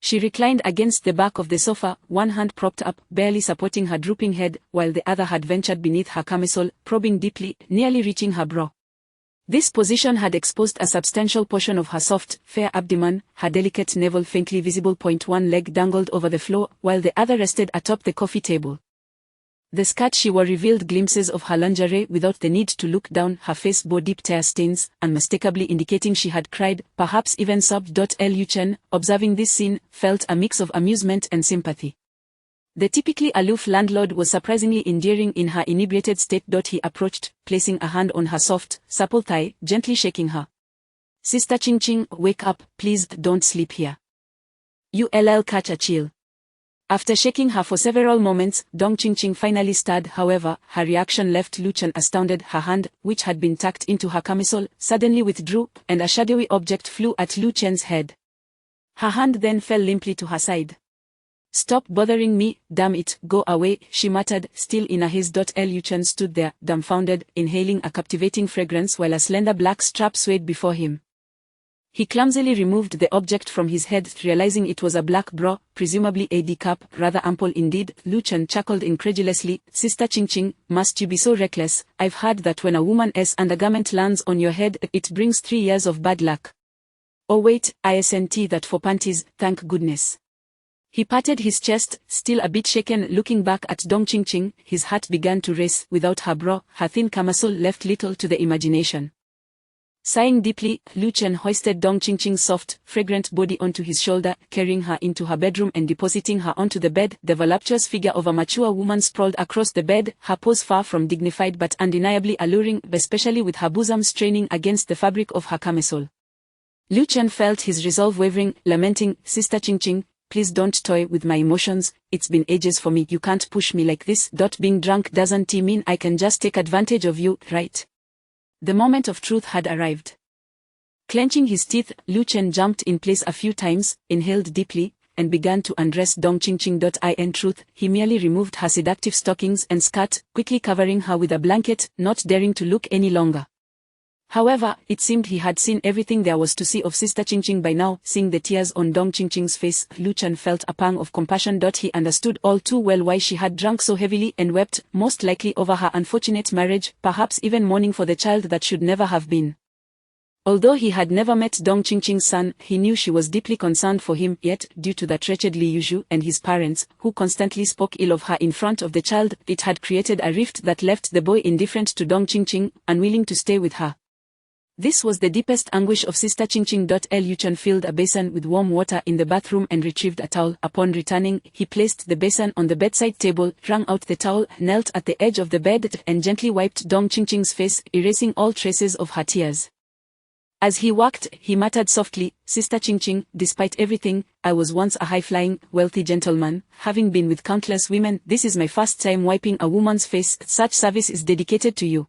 Speaker 2: She reclined against the back of the sofa, one hand propped up, barely supporting her drooping head, while the other had ventured beneath her camisole, probing deeply, nearly reaching her brow. This position had exposed a substantial portion of her soft, fair abdomen. Her delicate navel faintly visible. One leg dangled over the floor, while the other rested atop the coffee table. The skirt she wore revealed glimpses of her lingerie without the need to look down. Her face bore deep tear stains, unmistakably indicating she had cried, perhaps even sobbed. Lu Chen, observing this scene, felt a mix of amusement and sympathy. The typically aloof landlord was surprisingly endearing in her inebriated state. He approached, placing a hand on her soft, supple thigh, gently shaking her. "Sister Ching Ching, wake up, please don't sleep here. You'll catch a chill." After shaking her for several moments, Dong Ching Ching finally stirred. However, her reaction left Lu Chen astounded. Her hand, which had been tucked into her camisole, suddenly withdrew, and a shadowy object flew at Lu Chen's head. Her hand then fell limply to her side. "Stop bothering me, damn it, go away," she muttered, still in a haze. Lu Chen stood there, dumbfounded, inhaling a captivating fragrance while a slender black strap swayed before him. He clumsily removed the object from his head, realizing it was a black bra, presumably a D cup, rather ample indeed. Lu Chen chuckled incredulously. Sister Ching Ching, must you be so reckless? I've heard that when a woman's undergarment lands on your head, it brings 3 years of bad luck. Oh wait, isn't that for panties, thank goodness. He patted his chest, still a bit shaken. Looking back at Dong Ching Ching, his heart began to race. Without her bra, her thin camisole left little to the imagination. Sighing deeply, Lu Chen hoisted Dong Ching Ching's soft, fragrant body onto his shoulder, carrying her into her bedroom and depositing her onto the bed. The voluptuous figure of a mature woman sprawled across the bed, her pose far from dignified but undeniably alluring, especially with her bosom straining against the fabric of her camisole. Lu Chen felt his resolve wavering, lamenting, Sister Ching Ching, please don't toy with my emotions, it's been ages for me. You can't push me like this. Being drunk doesn't mean I can just take advantage of you, right? The moment of truth had arrived. Clenching his teeth, Lu Chen jumped in place a few times, inhaled deeply, and began to undress Dong Ching Ching. In truth, he merely removed her seductive stockings and skirt, quickly covering her with a blanket, not daring to look any longer. However, it seemed he had seen everything there was to see of Sister Ching Ching by now. Seeing the tears on Dong Ching Ching's face, Lu Chen felt a pang of compassion. He understood all too well why she had drunk so heavily and wept, most likely over her unfortunate marriage, perhaps even mourning for the child that should never have been. Although he had never met Dong Ching Ching's son, he knew she was deeply concerned for him, yet, due to that wretched Li Yuzhu and his parents, who constantly spoke ill of her in front of the child, it had created a rift that left the boy indifferent to Dong Ching Ching, unwilling to stay with her. This was the deepest anguish of Sister Ching Ching. Lu Chen filled a basin with warm water in the bathroom and retrieved a towel. Upon returning, he placed the basin on the bedside table, wrung out the towel, knelt at the edge of the bed, and gently wiped Dong Ching Ching's face, erasing all traces of her tears. As he walked, he muttered softly, Sister Ching Ching, despite everything, I was once a high-flying, wealthy gentleman, having been with countless women. This is my first time wiping a woman's face. Such service is dedicated to you.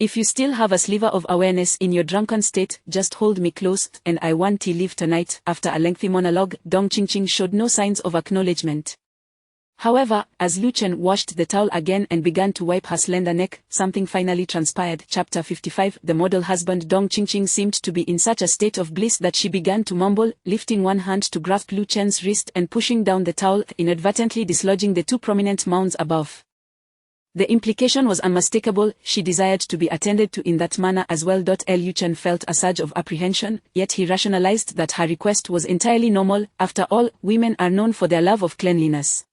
Speaker 2: If you still have a sliver of awareness in your drunken state, just hold me close, and I want to leave tonight. After a lengthy monologue, Dong Ching Ching showed no signs of acknowledgement. However, as Lu Chen washed the towel again and began to wipe her slender neck, something finally transpired. Chapter 55. The model husband. Dong Ching Ching seemed to be in such a state of bliss that she began to mumble, lifting one hand to grasp Lu Chen's wrist and pushing down the towel, inadvertently dislodging the 2 prominent mounds above. The implication was unmistakable. She desired to be attended to in that manner as well. Lu Chen felt a surge of apprehension, yet he rationalized that her request was entirely normal. After all, women are known for their love of cleanliness.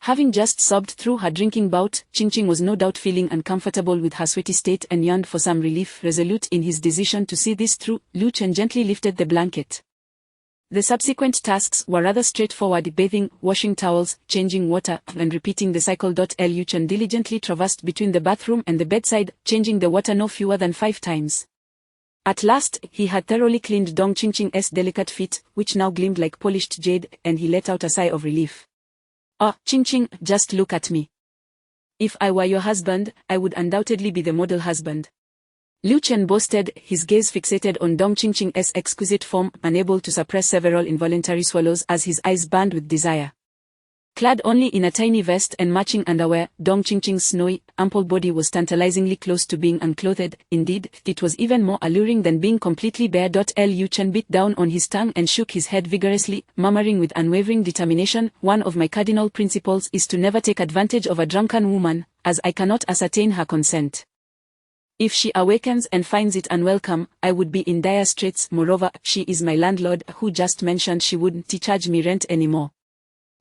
Speaker 2: Having just sobbed through her drinking bout, Ching Ching was no doubt feeling uncomfortable with her sweaty state and yearned for some relief. Resolute in his decision to see this through, Lu Chen gently lifted the blanket. The subsequent tasks were rather straightforward: bathing, washing towels, changing water, and repeating the cycle. Lu Chen diligently traversed between the bathroom and the bedside, changing the water no fewer than 5 times. At last, he had thoroughly cleaned Dong Ching Ching's delicate feet, which now gleamed like polished jade, and he let out a sigh of relief. Oh, Ching Ching, just look at me. If I were your husband, I would undoubtedly be the model husband. Lu Chen boasted, his gaze fixated on Dong Ching Ching's exquisite form, unable to suppress several involuntary swallows as his eyes burned with desire. Clad only in a tiny vest and matching underwear, Dong Ching Ching's snowy, ample body was tantalizingly close to being unclothed. Indeed, it was even more alluring than being completely bare. Lu Chen bit down on his tongue and shook his head vigorously, murmuring with unwavering determination, one of my cardinal principles is to never take advantage of a drunken woman, as I cannot ascertain her consent. If she awakens and finds it unwelcome, I would be in dire straits. Moreover, she is my landlord, who just mentioned she wouldn't charge me rent anymore.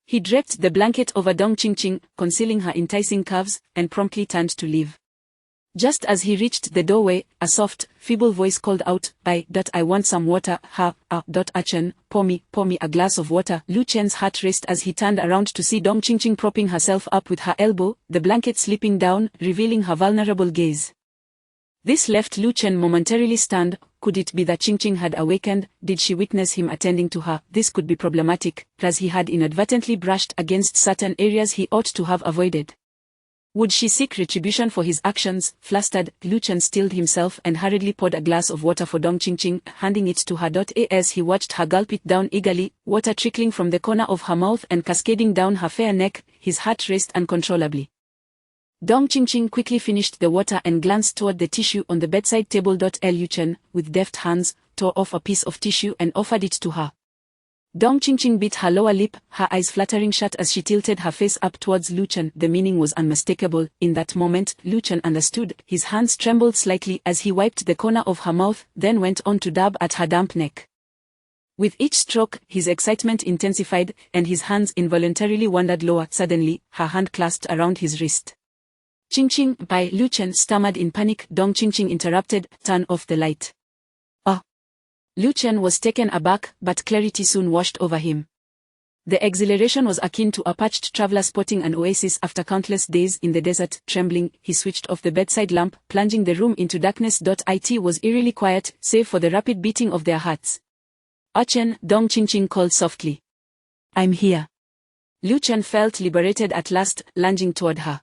Speaker 2: He draped the blanket over Dong Ching Ching, concealing her enticing curves, and promptly turned to leave. Just as he reached the doorway, a soft, feeble voice called out, I want some water. Chen, pour me a glass of water. Lu Chen's heart raced as he turned around to see Dong Ching Ching propping herself up with her elbow, the blanket slipping down, revealing her vulnerable gaze. This left Lu Chen momentarily stunned. Could it be that Ching Ching had awakened? Did she witness him attending to her? This could be problematic, as he had inadvertently brushed against certain areas he ought to have avoided. Would she seek retribution for his actions? Flustered, Lu Chen stilled himself and hurriedly poured a glass of water for Dong Ching Ching, handing it to her. As he watched her gulp it down eagerly, water trickling from the corner of her mouth and cascading down her fair neck, his heart raced uncontrollably. Dong Qingqing quickly finished the water and glanced toward the tissue on the bedside table. Lu Chen, with deft hands, tore off a piece of tissue and offered it to her. Dong Qingqing bit her lower lip, her eyes fluttering shut as she tilted her face up towards Lu Chen. The meaning was unmistakable. In that moment, Lu Chen understood. His hands trembled slightly as he wiped the corner of her mouth, then went on to dab at her damp neck. With each stroke, his excitement intensified, and his hands involuntarily wandered lower. Suddenly, her hand clasped around his wrist. "Qingqing," by Lu Chen stammered in panic. Dong Qingqing interrupted, "Turn off the light." "Ah." Lu Chen was taken aback, but clarity soon washed over him. The exhilaration was akin to a parched traveler spotting an oasis after countless days in the desert. Trembling, he switched off the bedside lamp, plunging the room into darkness. It was eerily quiet, save for the rapid beating of their hearts. "Ah Chen," Dong Qingqing called softly. "I'm here." Lu Chen felt liberated at last, lunging toward her.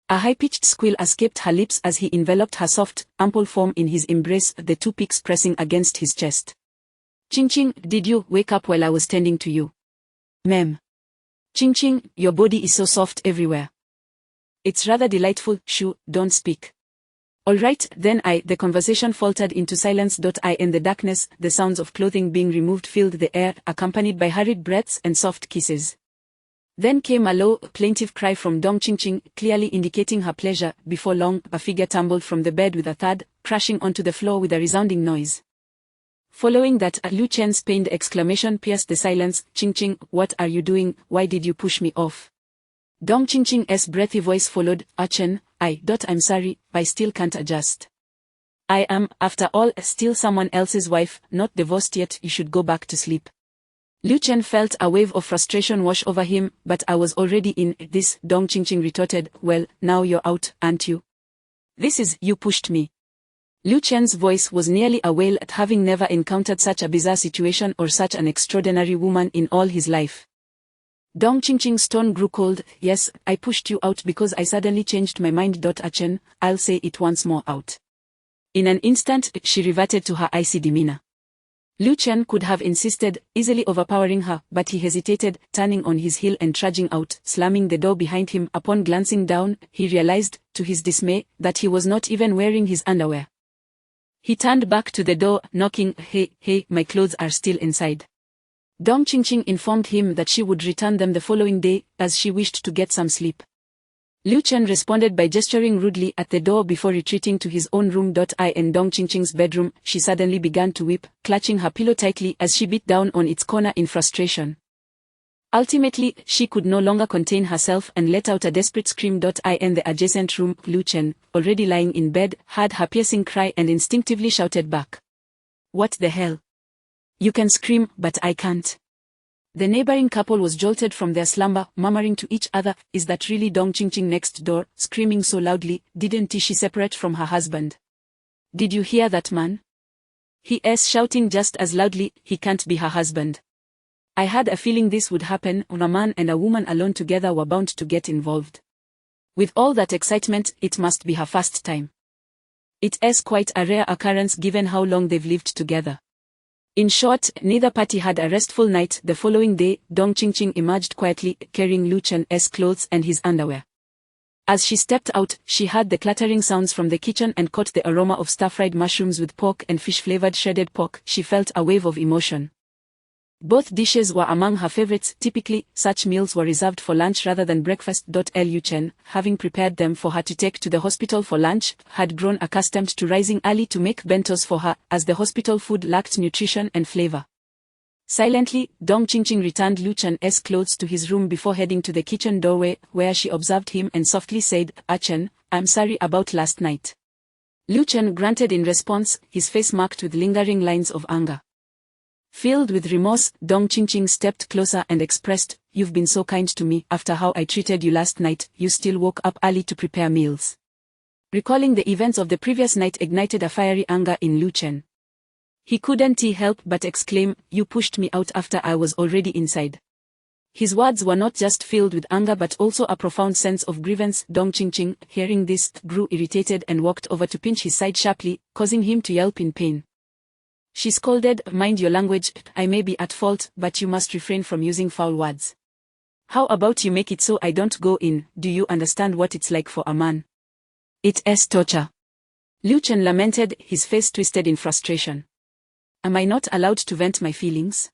Speaker 2: A high-pitched squeal escaped her lips as he enveloped her soft, ample form in his embrace, the two peaks pressing against his chest. "Qingqing, did you wake up while I was tending to you?" "Ma'am." "Qingqing, your body is so soft everywhere." "It's rather delightful." "Shoo, don't speak." "All right, then the conversation faltered into silence. In the darkness, the sounds of clothing being removed filled the air, accompanied by hurried breaths and soft kisses. Then came a low, plaintive cry from Dong Qingqing, clearly indicating her pleasure. Before long, a figure tumbled from the bed with a thud, crashing onto the floor with a resounding noise. Following that, Lu Chen's pained exclamation pierced the silence. "Qingqing, what are you doing? Why did you push me off?" Dong Qingqing's breathy voice followed. "Ah Chen, I'm sorry, I still can't adjust. I am, after all, still someone else's wife, not divorced yet. You should go back to sleep." Lu Chen felt a wave of frustration wash over him. "But I was already in this," Dong Qingqing retorted. "Well, now you're out, aren't you? This is, you pushed me." Lu Chen's voice was nearly a wail at having never encountered such a bizarre situation or such an extraordinary woman in all his life. Dong Qingqing's tone grew cold. "Yes, I pushed you out because I suddenly changed my mind. Ah Chen, I'll say it once more, out." In an instant, she reverted to her icy demeanor. Lu Chen could have insisted, easily overpowering her, but he hesitated, turning on his heel and trudging out, slamming the door behind him. Upon glancing down, he realized, to his dismay, that he was not even wearing his underwear. He turned back to the door, knocking. Hey, my clothes are still inside." Dong Qingqing informed him that she would return them the following day, as she wished to get some sleep. Lu Chen responded by gesturing rudely at the door before retreating to his own room. In Dong Qingqing's bedroom, she suddenly began to weep, clutching her pillow tightly as she beat down on its corner in frustration. Ultimately, she could no longer contain herself and let out a desperate scream. In the adjacent room, Lu Chen, already lying in bed, heard her piercing cry and instinctively shouted back. "What the hell? You can scream, but I can't." The neighboring couple was jolted from their slumber, murmuring to each other, "Is that really Dong Qingqing next door, screaming so loudly? Didn't she separate from her husband? Did you hear that man? He is shouting just as loudly. He can't be her husband. I had a feeling this would happen. When a man and a woman alone together were bound to get involved. With all that excitement, it must be her first time. It is quite a rare occurrence given how long they've lived together." In short, neither party had a restful night. The following day, Dong Qingqing emerged quietly, carrying Lu Chen's clothes and his underwear. As she stepped out, she heard the clattering sounds from the kitchen and caught the aroma of stir-fried mushrooms with pork and fish-flavored shredded pork. She felt a wave of emotion. Both dishes were among her favorites. Typically, such meals were reserved for lunch rather than breakfast. Lu Chen, having prepared them for her to take to the hospital for lunch, had grown accustomed to rising early to make bentos for her, as the hospital food lacked nutrition and flavor. Silently, Dong Qingqing returned Lu Chen's clothes to his room before heading to the kitchen doorway, where she observed him and softly said, "Ah Chen, I'm sorry about last night." Lu Chen grunted in response, his face marked with lingering lines of anger. Filled with remorse, Dong Qingqing stepped closer and expressed, "You've been so kind to me. After how I treated you last night, you still woke up early to prepare meals." Recalling the events of the previous night ignited a fiery anger in Lu Chen. He couldn't help but exclaim, "You pushed me out after I was already inside." His words were not just filled with anger but also a profound sense of grievance. Dong Qingqing, hearing this, grew irritated and walked over to pinch his side sharply, causing him to yelp in pain. She scolded, "Mind your language. I may be at fault, but you must refrain from using foul words." How about you make it so I don't go in? Do you understand what it's like for a man? It's torture. Lu Chen lamented, his face twisted in frustration. Am I not allowed to vent my feelings?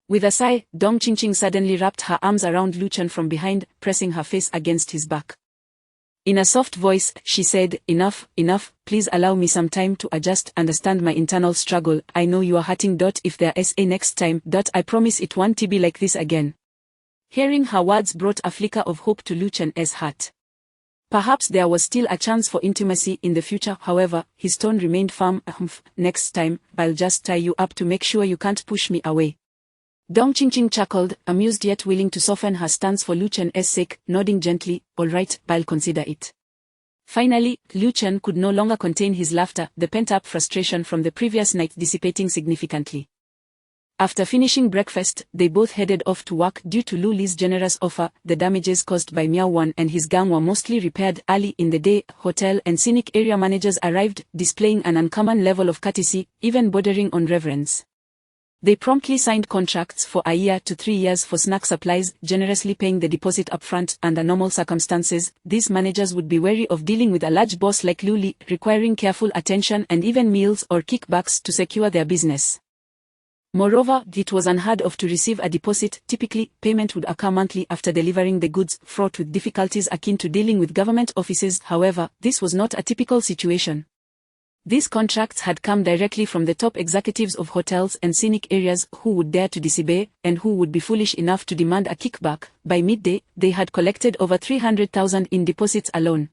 Speaker 2: With a sigh, Dong Qingqing suddenly wrapped her arms around Lu Chen from behind, pressing her face against his back. In a soft voice, she said, enough, please allow me some time to adjust, understand my internal struggle. I know you are hurting. If there's a next time, I promise it won't be like this again. Hearing her words brought a flicker of hope to Lu Chen's heart. Perhaps there was still a chance for intimacy in the future. However, his tone remained firm. Next time, I'll just tie you up to make sure you can't push me away. Dong Qingqing chuckled, amused yet willing to soften her stance for Lu Chen's sake, nodding gently, all right, I'll consider it. Finally, Lu Chen could no longer contain his laughter, the pent-up frustration from the previous night dissipating significantly. After finishing breakfast, they both headed off to work. Due to Lu Li's generous offer, the damages caused by Miao Wan and his gang were mostly repaired. Early in the day, hotel and scenic area managers arrived, displaying an uncommon level of courtesy, even bordering on reverence. They promptly signed contracts for a year to 3 years for snack supplies, generously paying the deposit upfront. Under normal circumstances, these managers would be wary of dealing with a large boss like Lu Li, requiring careful attention and even meals or kickbacks to secure their business. Moreover, it was unheard of to receive a deposit. Typically, payment would occur monthly after delivering the goods, fraught with difficulties akin to dealing with government offices. However, this was not a typical situation. These contracts had come directly from the top executives of hotels and scenic areas who would dare to disobey, and who would be foolish enough to demand a kickback. By midday, they had collected over 300,000 in deposits alone.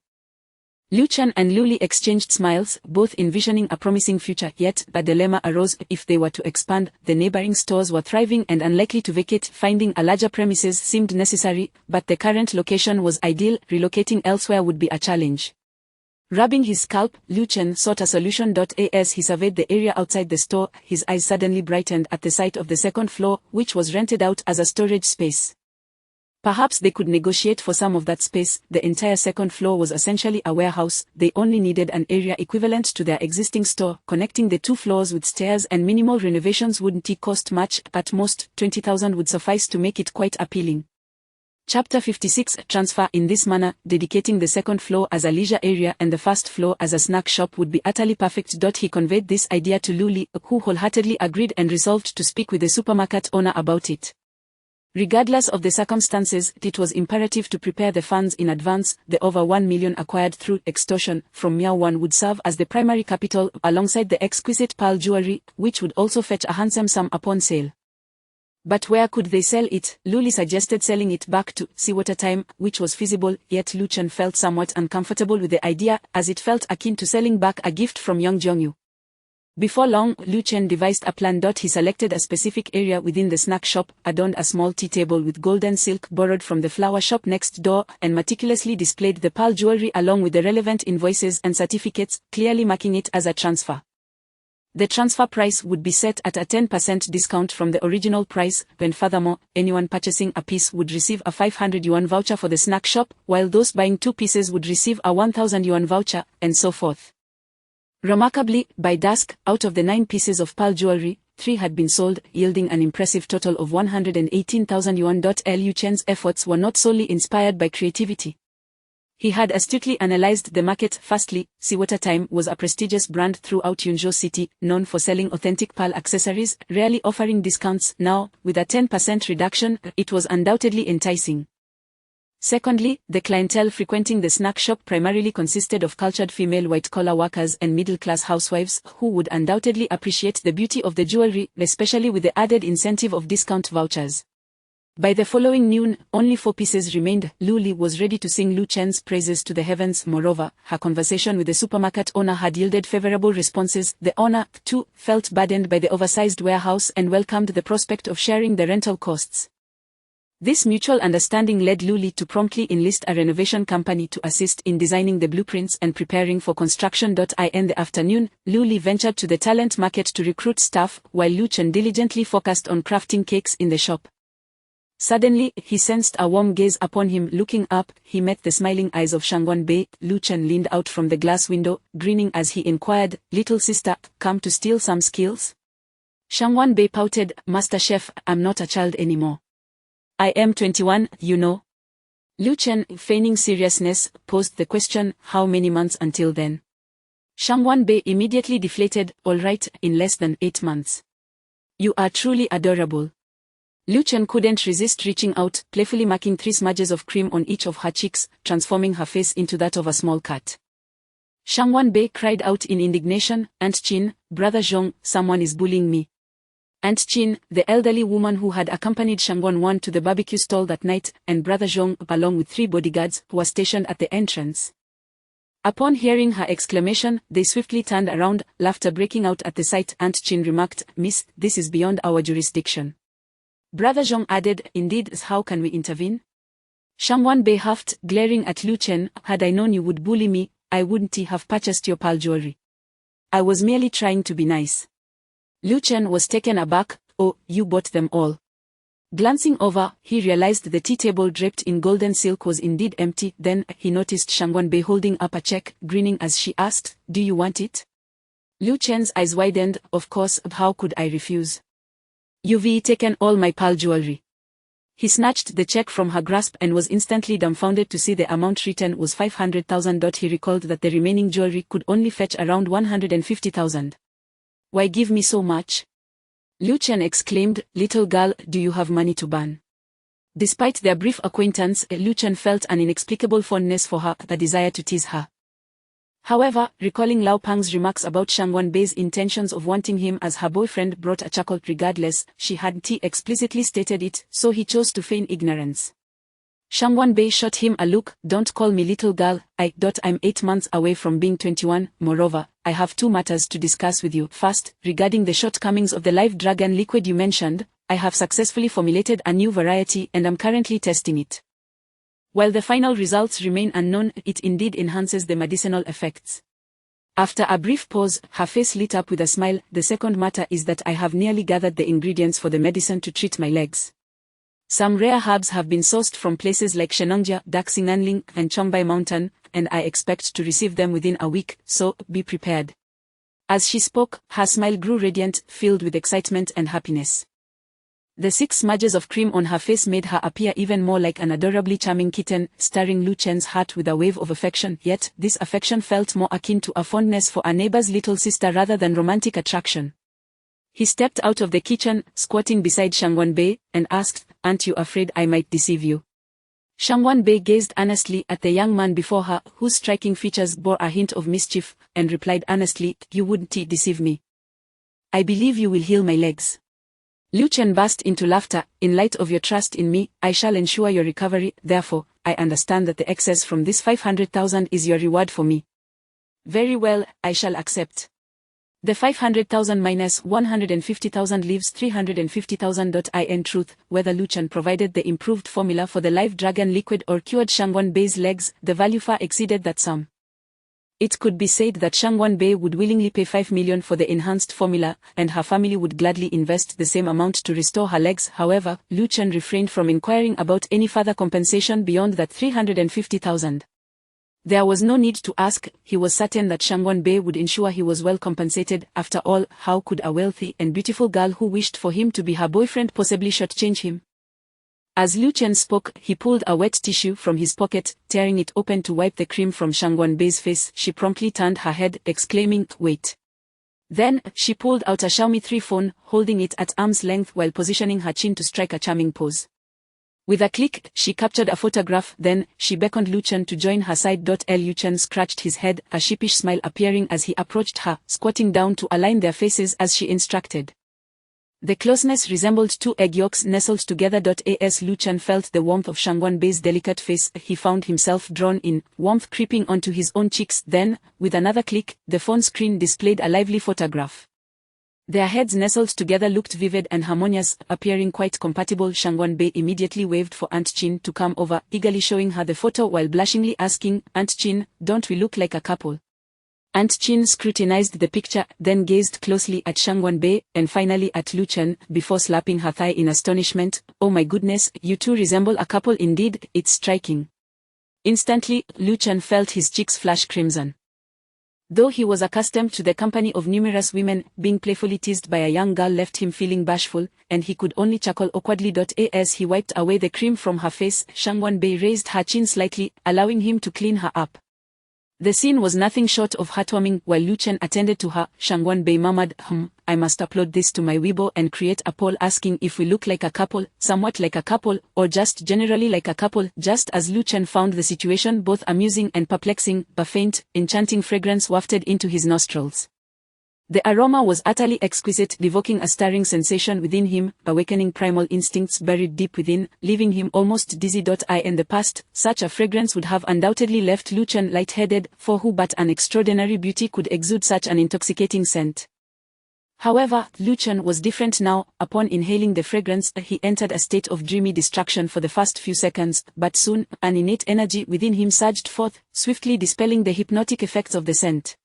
Speaker 2: Lu Chen and Lu Li exchanged smiles, both envisioning a promising future. Yet, a dilemma arose. If they were to expand, the neighboring stores were thriving and unlikely to vacate. Finding a larger premises seemed necessary, but the current location was ideal. Relocating elsewhere would be a challenge. Rubbing his scalp, Lu Chen sought a solution. As he surveyed the area outside the store, his eyes suddenly brightened at the sight of the second floor, which was rented out as a storage space. Perhaps they could negotiate for some of that space. The entire second floor was essentially a warehouse. They only needed an area equivalent to their existing store. Connecting the 2 floors with stairs and minimal renovations wouldn't cost much. At most, 20,000 would suffice to make it quite appealing. Chapter 56 Transfer. In this manner, dedicating the second floor as a leisure area and the first floor as a snack shop would be utterly perfect. He conveyed this idea to Lu Li, who wholeheartedly agreed and resolved to speak with the supermarket owner about it. Regardless of the circumstances, it was imperative to prepare the funds in advance. The over 1 million acquired through extortion from Miao Wan would serve as the primary capital, alongside the exquisite pearl jewelry, which would also fetch a handsome sum upon sale. But where could they sell it? Lu Li suggested selling it back to Seawater Time, which was feasible, yet Lu Chen felt somewhat uncomfortable with the idea, as it felt akin to selling back a gift from young Jongyu. Before long, Lu Chen devised a plan. He selected a specific area within the snack shop, adorned a small tea table with golden silk borrowed from the flower shop next door, and meticulously displayed the pearl jewelry along with the relevant invoices and certificates, clearly marking it as a transfer. The transfer price would be set at a 10% discount from the original price, and furthermore, anyone purchasing a piece would receive a 500 yuan voucher for the snack shop, while those buying 2 pieces would receive a 1000 yuan voucher, and so forth. Remarkably, by dusk, out of the 9 pieces of pearl jewelry, 3 had been sold, yielding an impressive total of 118,000 yuan. Lu Chen's efforts were not solely inspired by creativity. He had astutely analyzed the market. Firstly, Seawater Time was a prestigious brand throughout Yunzhou City, known for selling authentic pearl accessories, rarely offering discounts. Now, with a 10% reduction, it was undoubtedly enticing. Secondly, the clientele frequenting the snack shop primarily consisted of cultured female white-collar workers and middle-class housewives, who would undoubtedly appreciate the beauty of the jewelry, especially with the added incentive of discount vouchers. By the following noon, only 4 pieces remained. Lu Li was ready to sing Lu Chen's praises to the heavens. Moreover, her conversation with the supermarket owner had yielded favorable responses. The owner, too, felt burdened by the oversized warehouse and welcomed the prospect of sharing the rental costs. This mutual understanding led Lu Li to promptly enlist a renovation company to assist in designing the blueprints and preparing for construction. In the afternoon, Lu Li ventured to the talent market to recruit staff, while Lu Chen diligently focused on crafting cakes in the shop. Suddenly, he sensed a warm gaze upon him. Looking up, he met the smiling eyes of Shangguan Bei. Lu Chen leaned out from the glass window, grinning as he inquired, "Little sister, come to steal some skills?" Shangguan Bei pouted, "Master Chef, I'm not a child anymore. I am 21, you know. Lu Chen, feigning seriousness, posed the question, how many months until then? Shangwan Bei immediately deflated, all right, in less than 8 months. You are truly adorable. Lu Chen couldn't resist reaching out, playfully marking 3 smudges of cream on each of her cheeks, transforming her face into that of a small cat. Shangwan Bei cried out in indignation, Aunt Qin, Brother Zhong, someone is bullying me. Aunt Qin, the elderly woman who had accompanied Shangwan Wan to the barbecue stall that night, and Brother Zhong, along with 3 bodyguards, who were stationed at the entrance. Upon hearing her exclamation, they swiftly turned around, laughter breaking out at the sight. Aunt Qin remarked, Miss, this is beyond our jurisdiction. Brother Zhong added, indeed, how can we intervene? Shangwan Bei huffed, glaring at Lu Chen, had I known you would bully me, I wouldn't have purchased your pearl jewelry. I was merely trying to be nice. Lu Chen was taken aback, oh, you bought them all. Glancing over, he realized the tea table draped in golden silk was indeed empty. Then, he noticed Shangwan Bei holding up a check, grinning as she asked, do you want it? Lu Chen's eyes widened, of course, how could I refuse? You've taken all my pearl jewelry. He snatched the check from her grasp and was instantly dumbfounded to see the amount written was 500,000. He recalled that the remaining jewelry could only fetch around 150,000. Why give me so much? Lu Chen exclaimed, little girl, do you have money to burn? Despite their brief acquaintance, Lu Chen felt an inexplicable fondness for her, the desire to tease her. However, recalling Lao Pang's remarks about Shangwan Bei's intentions of wanting him as her boyfriend brought a chuckle. Regardless, she hadn't explicitly stated it, so he chose to feign ignorance. Shangwan Bei shot him a look, don't call me little girl, I'm 8 months away from being 21, moreover, I have 2 matters to discuss with you. First, regarding the shortcomings of the live dragon liquid you mentioned, I have successfully formulated a new variety and am currently testing it. While the final results remain unknown, it indeed enhances the medicinal effects. After a brief pause, her face lit up with a smile. The second matter is that I have nearly gathered the ingredients for the medicine to treat my legs. Some rare herbs have been sourced from places like Shenangjia, Daxing'anling, and Chongbai Mountain, and I expect to receive them within a week, so be prepared. As she spoke, her smile grew radiant, filled with excitement and happiness. The 6 smudges of cream on her face made her appear even more like an adorably charming kitten, stirring Lu Chen's heart with a wave of affection, yet this affection felt more akin to a fondness for a neighbor's little sister rather than romantic attraction. He stepped out of the kitchen, squatting beside Shangwan Bei, and asked, aren't you afraid I might deceive you? Shangwan Bei gazed earnestly at the young man before her, whose striking features bore a hint of mischief, and replied earnestly, you wouldn't deceive me. I believe you will heal my legs. Lu Chen burst into laughter, in light of your trust in me, I shall ensure your recovery, therefore, I understand that the excess from this 500,000 is your reward for me. Very well, I shall accept. The 500,000 minus 150,000 leaves 350,000. In truth, whether Lu Chen provided the improved formula for the live dragon liquid or cured Shangwan Bei's legs, the value far exceeded that sum. It could be said that Shangwan Bei would willingly pay 5 million for the enhanced formula, and her family would gladly invest the same amount to restore her legs. However, Lu Chen refrained from inquiring about any further compensation beyond that 350,000. There was no need to ask, he was certain that Shangwan Bei would ensure he was well compensated. After all, how could a wealthy and beautiful girl who wished for him to be her boyfriend possibly shortchange him? As Lu Chen spoke, he pulled a wet tissue from his pocket, tearing it open to wipe the cream from Shangwan Bei's face. She promptly turned her head, exclaiming, wait. Then, she pulled out a Xiaomi 3 phone, holding it at arm's length while positioning her chin to strike a charming pose. With a click, she captured a photograph, then, she beckoned Lu Chen to join her side. Lu Chen scratched his head, a sheepish smile appearing as he approached her, squatting down to align their faces as she instructed. The closeness resembled 2 egg yolks nestled together. As Lu Chen felt the warmth of Shangwan Bei's delicate face, he found himself drawn in, warmth creeping onto his own cheeks. Then, with another click, the phone screen displayed a lively photograph. Their heads nestled together looked vivid and harmonious, appearing quite compatible. Shangwan Bei immediately waved for Aunt Qin to come over, eagerly showing her the photo while blushingly asking, Aunt Qin, don't we look like a couple? Aunt Qin scrutinized the picture, then gazed closely at Shangwan Bei, and finally at Lu Chen, before slapping her thigh in astonishment. Oh my goodness, you two resemble a couple indeed, it's striking. Instantly, Lu Chen felt his cheeks flash crimson. Though he was accustomed to the company of numerous women, being playfully teased by a young girl left him feeling bashful, and he could only chuckle awkwardly. As he wiped away the cream from her face, Shangwan Bei raised her chin slightly, allowing him to clean her up. The scene was nothing short of heartwarming. While Lu Chen attended to her, Shangwan Bei murmured, I must upload this to my Weibo and create a poll asking if we look like a couple, somewhat like a couple, or just generally like a couple. Just as Lu Chen found the situation both amusing and perplexing, a faint, enchanting fragrance wafted into his nostrils. The aroma was utterly exquisite, evoking a stirring sensation within him, awakening primal instincts buried deep within, leaving him almost dizzy. In the past, such a fragrance would have undoubtedly left Lu Chen lightheaded, for who but an extraordinary beauty could exude such an intoxicating scent? However, Lu Chen was different now. Upon inhaling the fragrance, he entered a state of dreamy distraction for the first few seconds, but soon, an innate energy within him surged forth, swiftly dispelling the hypnotic effects of the scent.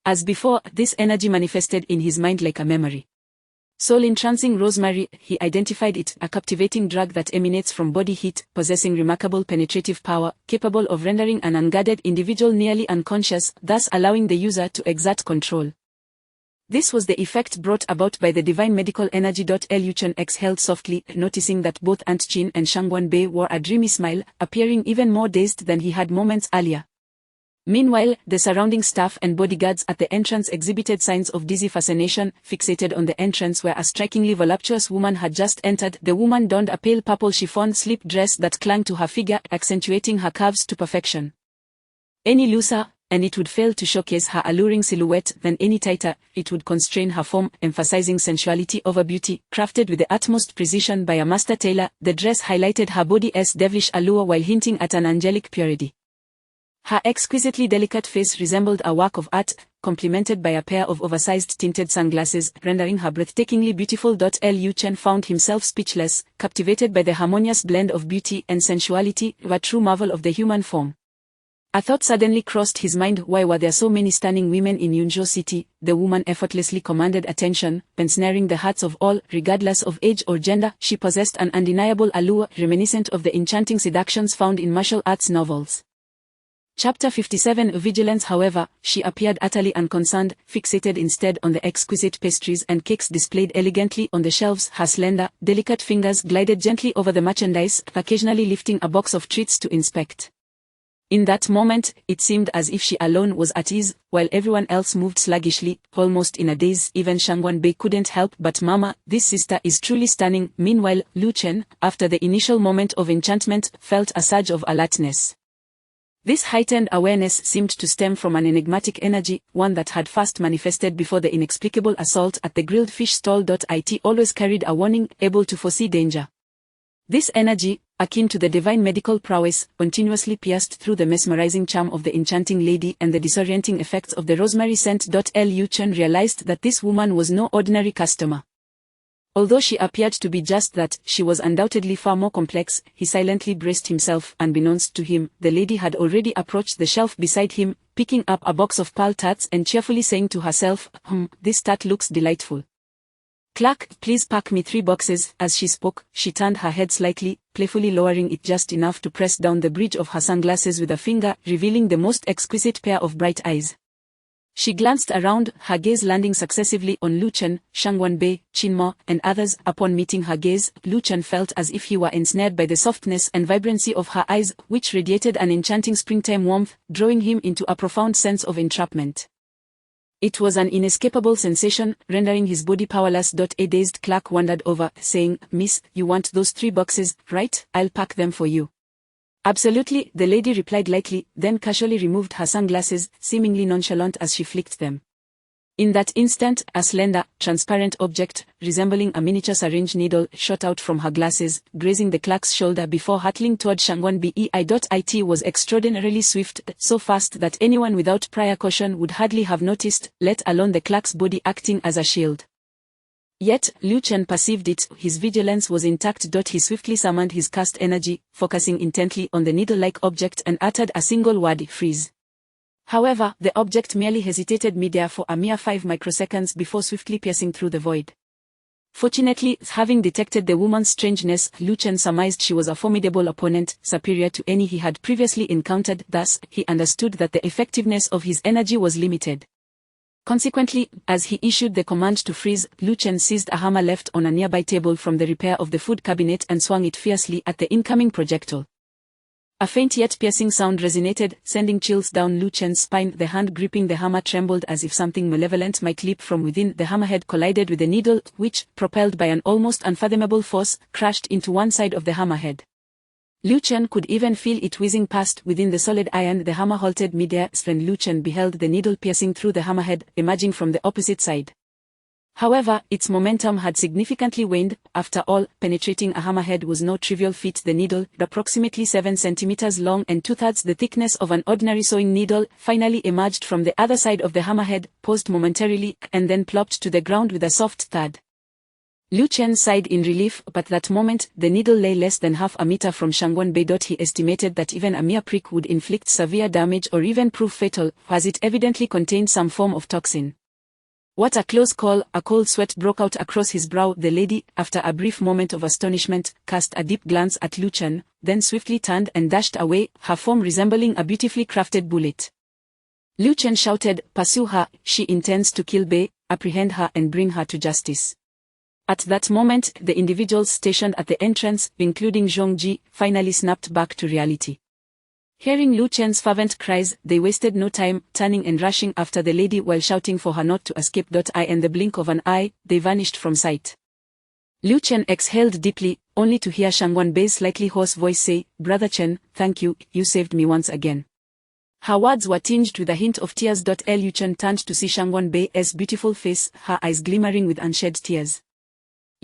Speaker 2: As before, this energy manifested in his mind like a memory. Soul-entrancing rosemary, he identified it, a captivating drug that emanates from body heat, possessing remarkable penetrative power, capable of rendering an unguarded individual nearly unconscious, thus allowing the user to exert control. This was the effect brought about by the divine medical energy. Lu Chen exhaled softly, noticing that both Aunt Chin and Shangwan Bei wore a dreamy smile, appearing even more dazed than he had moments earlier. Meanwhile, the surrounding staff and bodyguards at the entrance exhibited signs of dizzy fascination. Fixated on the entrance where a strikingly voluptuous woman had just entered, the woman donned a pale purple chiffon slip dress that clung to her figure, accentuating her curves to perfection. Any looser, and it would fail to showcase her alluring silhouette; than any tighter, it would constrain her form, emphasizing sensuality over beauty. Crafted with the utmost precision by a master tailor, the dress highlighted her body's devilish allure while hinting at an angelic purity. Her exquisitely delicate face resembled a work of art, complemented by a pair of oversized tinted sunglasses, rendering her breathtakingly beautiful. Lu Chen found himself speechless, captivated by the harmonious blend of beauty and sensuality, a true marvel of the human form. A thought suddenly crossed his mind: why were there so many stunning women in Yunzhou City? The woman effortlessly commanded attention, ensnaring the hearts of all, regardless of age or gender. She possessed an undeniable allure, reminiscent of the enchanting seductions found in martial arts novels. Chapter 57 Vigilance. However, she appeared utterly unconcerned, fixated instead on the exquisite pastries and cakes displayed elegantly on the shelves. Her slender, delicate fingers glided gently over the merchandise, occasionally lifting a box of treats to inspect. In that moment, it seemed as if she alone was at ease, while everyone else moved sluggishly, almost in a daze. Even Shangwan Bei couldn't help but murmur, "This sister is truly stunning." Meanwhile, Lu Chen, after the initial moment of enchantment, felt a surge of alertness. This heightened awareness seemed to stem from an enigmatic energy, one that had first manifested before the inexplicable assault at the grilled fish stall. It always carried a warning, able to foresee danger. This energy, akin to the divine medical prowess, continuously pierced through the mesmerizing charm of the enchanting lady and the disorienting effects of the rosemary scent. Lu Chen realized that this woman was no ordinary customer. Although she appeared to be just that, she was undoubtedly far more complex. He silently braced himself. Unbeknownst to him, the lady had already approached the shelf beside him, picking up a box of pearl tarts and cheerfully saying to herself, "This tart looks delightful. Clerk, please pack me 3 boxes." As she spoke, she turned her head slightly, playfully lowering it just enough to press down the bridge of her sunglasses with a finger, revealing the most exquisite pair of bright eyes. She glanced around, her gaze landing successively on Lu Chen, Shangwan Bei, Qin Mo, and others. Upon meeting her gaze, Lu Chen felt as if he were ensnared by the softness and vibrancy of her eyes, which radiated an enchanting springtime warmth, drawing him into a profound sense of entrapment. It was an inescapable sensation, rendering his body powerless. A dazed clerk wandered over, saying, "Miss, you want those 3 boxes, right? I'll pack them for you." "Absolutely," the lady replied lightly, then casually removed her sunglasses, seemingly nonchalant as she flicked them. In that instant, a slender, transparent object, resembling a miniature syringe needle, shot out from her glasses, grazing the clerk's shoulder before hurtling toward Shangwan Bei. It was extraordinarily swift, so fast that anyone without prior caution would hardly have noticed, let alone the clerk's body acting as a shield. Yet, Lu Chen perceived it. His vigilance was intact. He swiftly summoned his cast energy, focusing intently on the needle-like object, and uttered a single word: "Freeze." However, the object merely hesitated midair for a mere 5 microseconds before swiftly piercing through the void. Fortunately, having detected the woman's strangeness, Lu Chen surmised she was a formidable opponent, superior to any he had previously encountered. Thus, he understood that the effectiveness of his energy was limited. Consequently, as he issued the command to freeze, Lu Chen seized a hammer left on a nearby table from the repair of the food cabinet and swung it fiercely at the incoming projectile. A faint yet piercing sound resonated, sending chills down Lu Chen's spine. The hand gripping the hammer trembled as if something malevolent might leap from within. The hammerhead collided with the needle, which, propelled by an almost unfathomable force, crashed into one side of the hammerhead. Lu Chen could even feel it whizzing past within the solid iron. The hammer halted midair when Lu Chen beheld the needle piercing through the hammerhead, emerging from the opposite side. However, its momentum had significantly waned. After all, penetrating a hammerhead was no trivial feat. The needle, approximately 7 centimeters long and 2/3 the thickness of an ordinary sewing needle, finally emerged from the other side of the hammerhead, paused momentarily, and then plopped to the ground with a soft thud. Lu Chen sighed in relief, but that moment, the needle lay less than half a meter from Shangguan Bei. He estimated that even a mere prick would inflict severe damage or even prove fatal, as it evidently contained some form of toxin. What a close call! A cold sweat broke out across his brow. The lady, after a brief moment of astonishment, cast a deep glance at Lu Chen, then swiftly turned and dashed away, her form resembling a beautifully crafted bullet. Lu Chen shouted, "Pursue her, she intends to kill Bei, apprehend her and bring her to justice." At that moment, the individuals stationed at the entrance, including Zhongji, finally snapped back to reality. Hearing Lu Chen's fervent cries, they wasted no time, turning and rushing after the lady while shouting for her not to escape. In the blink of an eye, they vanished from sight. Lu Chen exhaled deeply, only to hear Shangguan Bei's slightly hoarse voice say, "Brother Chen, thank you, you saved me once again." Her words were tinged with a hint of tears. Lu Chen turned to see Shangguan Bei's beautiful face, her eyes glimmering with unshed tears.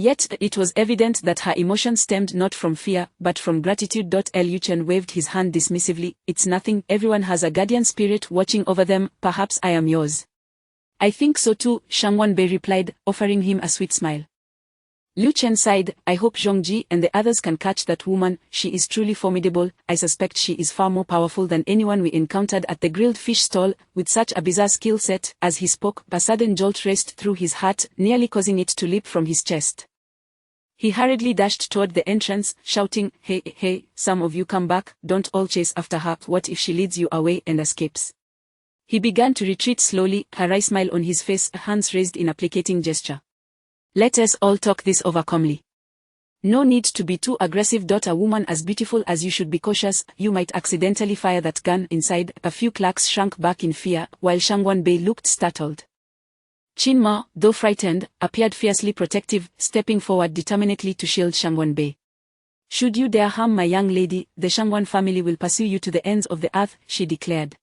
Speaker 2: Yet, it was evident that her emotion stemmed not from fear, but from gratitude. Lu Chen waved his hand dismissively. "It's nothing, everyone has a guardian spirit watching over them, perhaps I am yours." "I think so too," Shangguan Bei replied, offering him a sweet smile. Lu Chen sighed, "I hope Zhongji and the others can catch that woman, she is truly formidable. I suspect she is far more powerful than anyone we encountered at the grilled fish stall, with such a bizarre skill set." As he spoke, a sudden jolt raced through his heart, nearly causing it to leap from his chest. He hurriedly dashed toward the entrance, shouting, Hey, some of you come back, don't all chase after her. What if she leads you away and escapes?" He began to retreat slowly, a wry smile on his face, hands raised in a placating gesture. "Let us all talk this over calmly. No need to be too aggressive. A woman as beautiful as you should be cautious, you might accidentally fire that gun." Inside, a few clerks shrank back in fear, while Shangguan Bei looked startled. Qin Ma, though frightened, appeared fiercely protective, stepping forward determinedly to shield Shangguan Bei. "Should you dare harm my young lady, the Shangguan family will pursue you to the ends of the earth," she declared.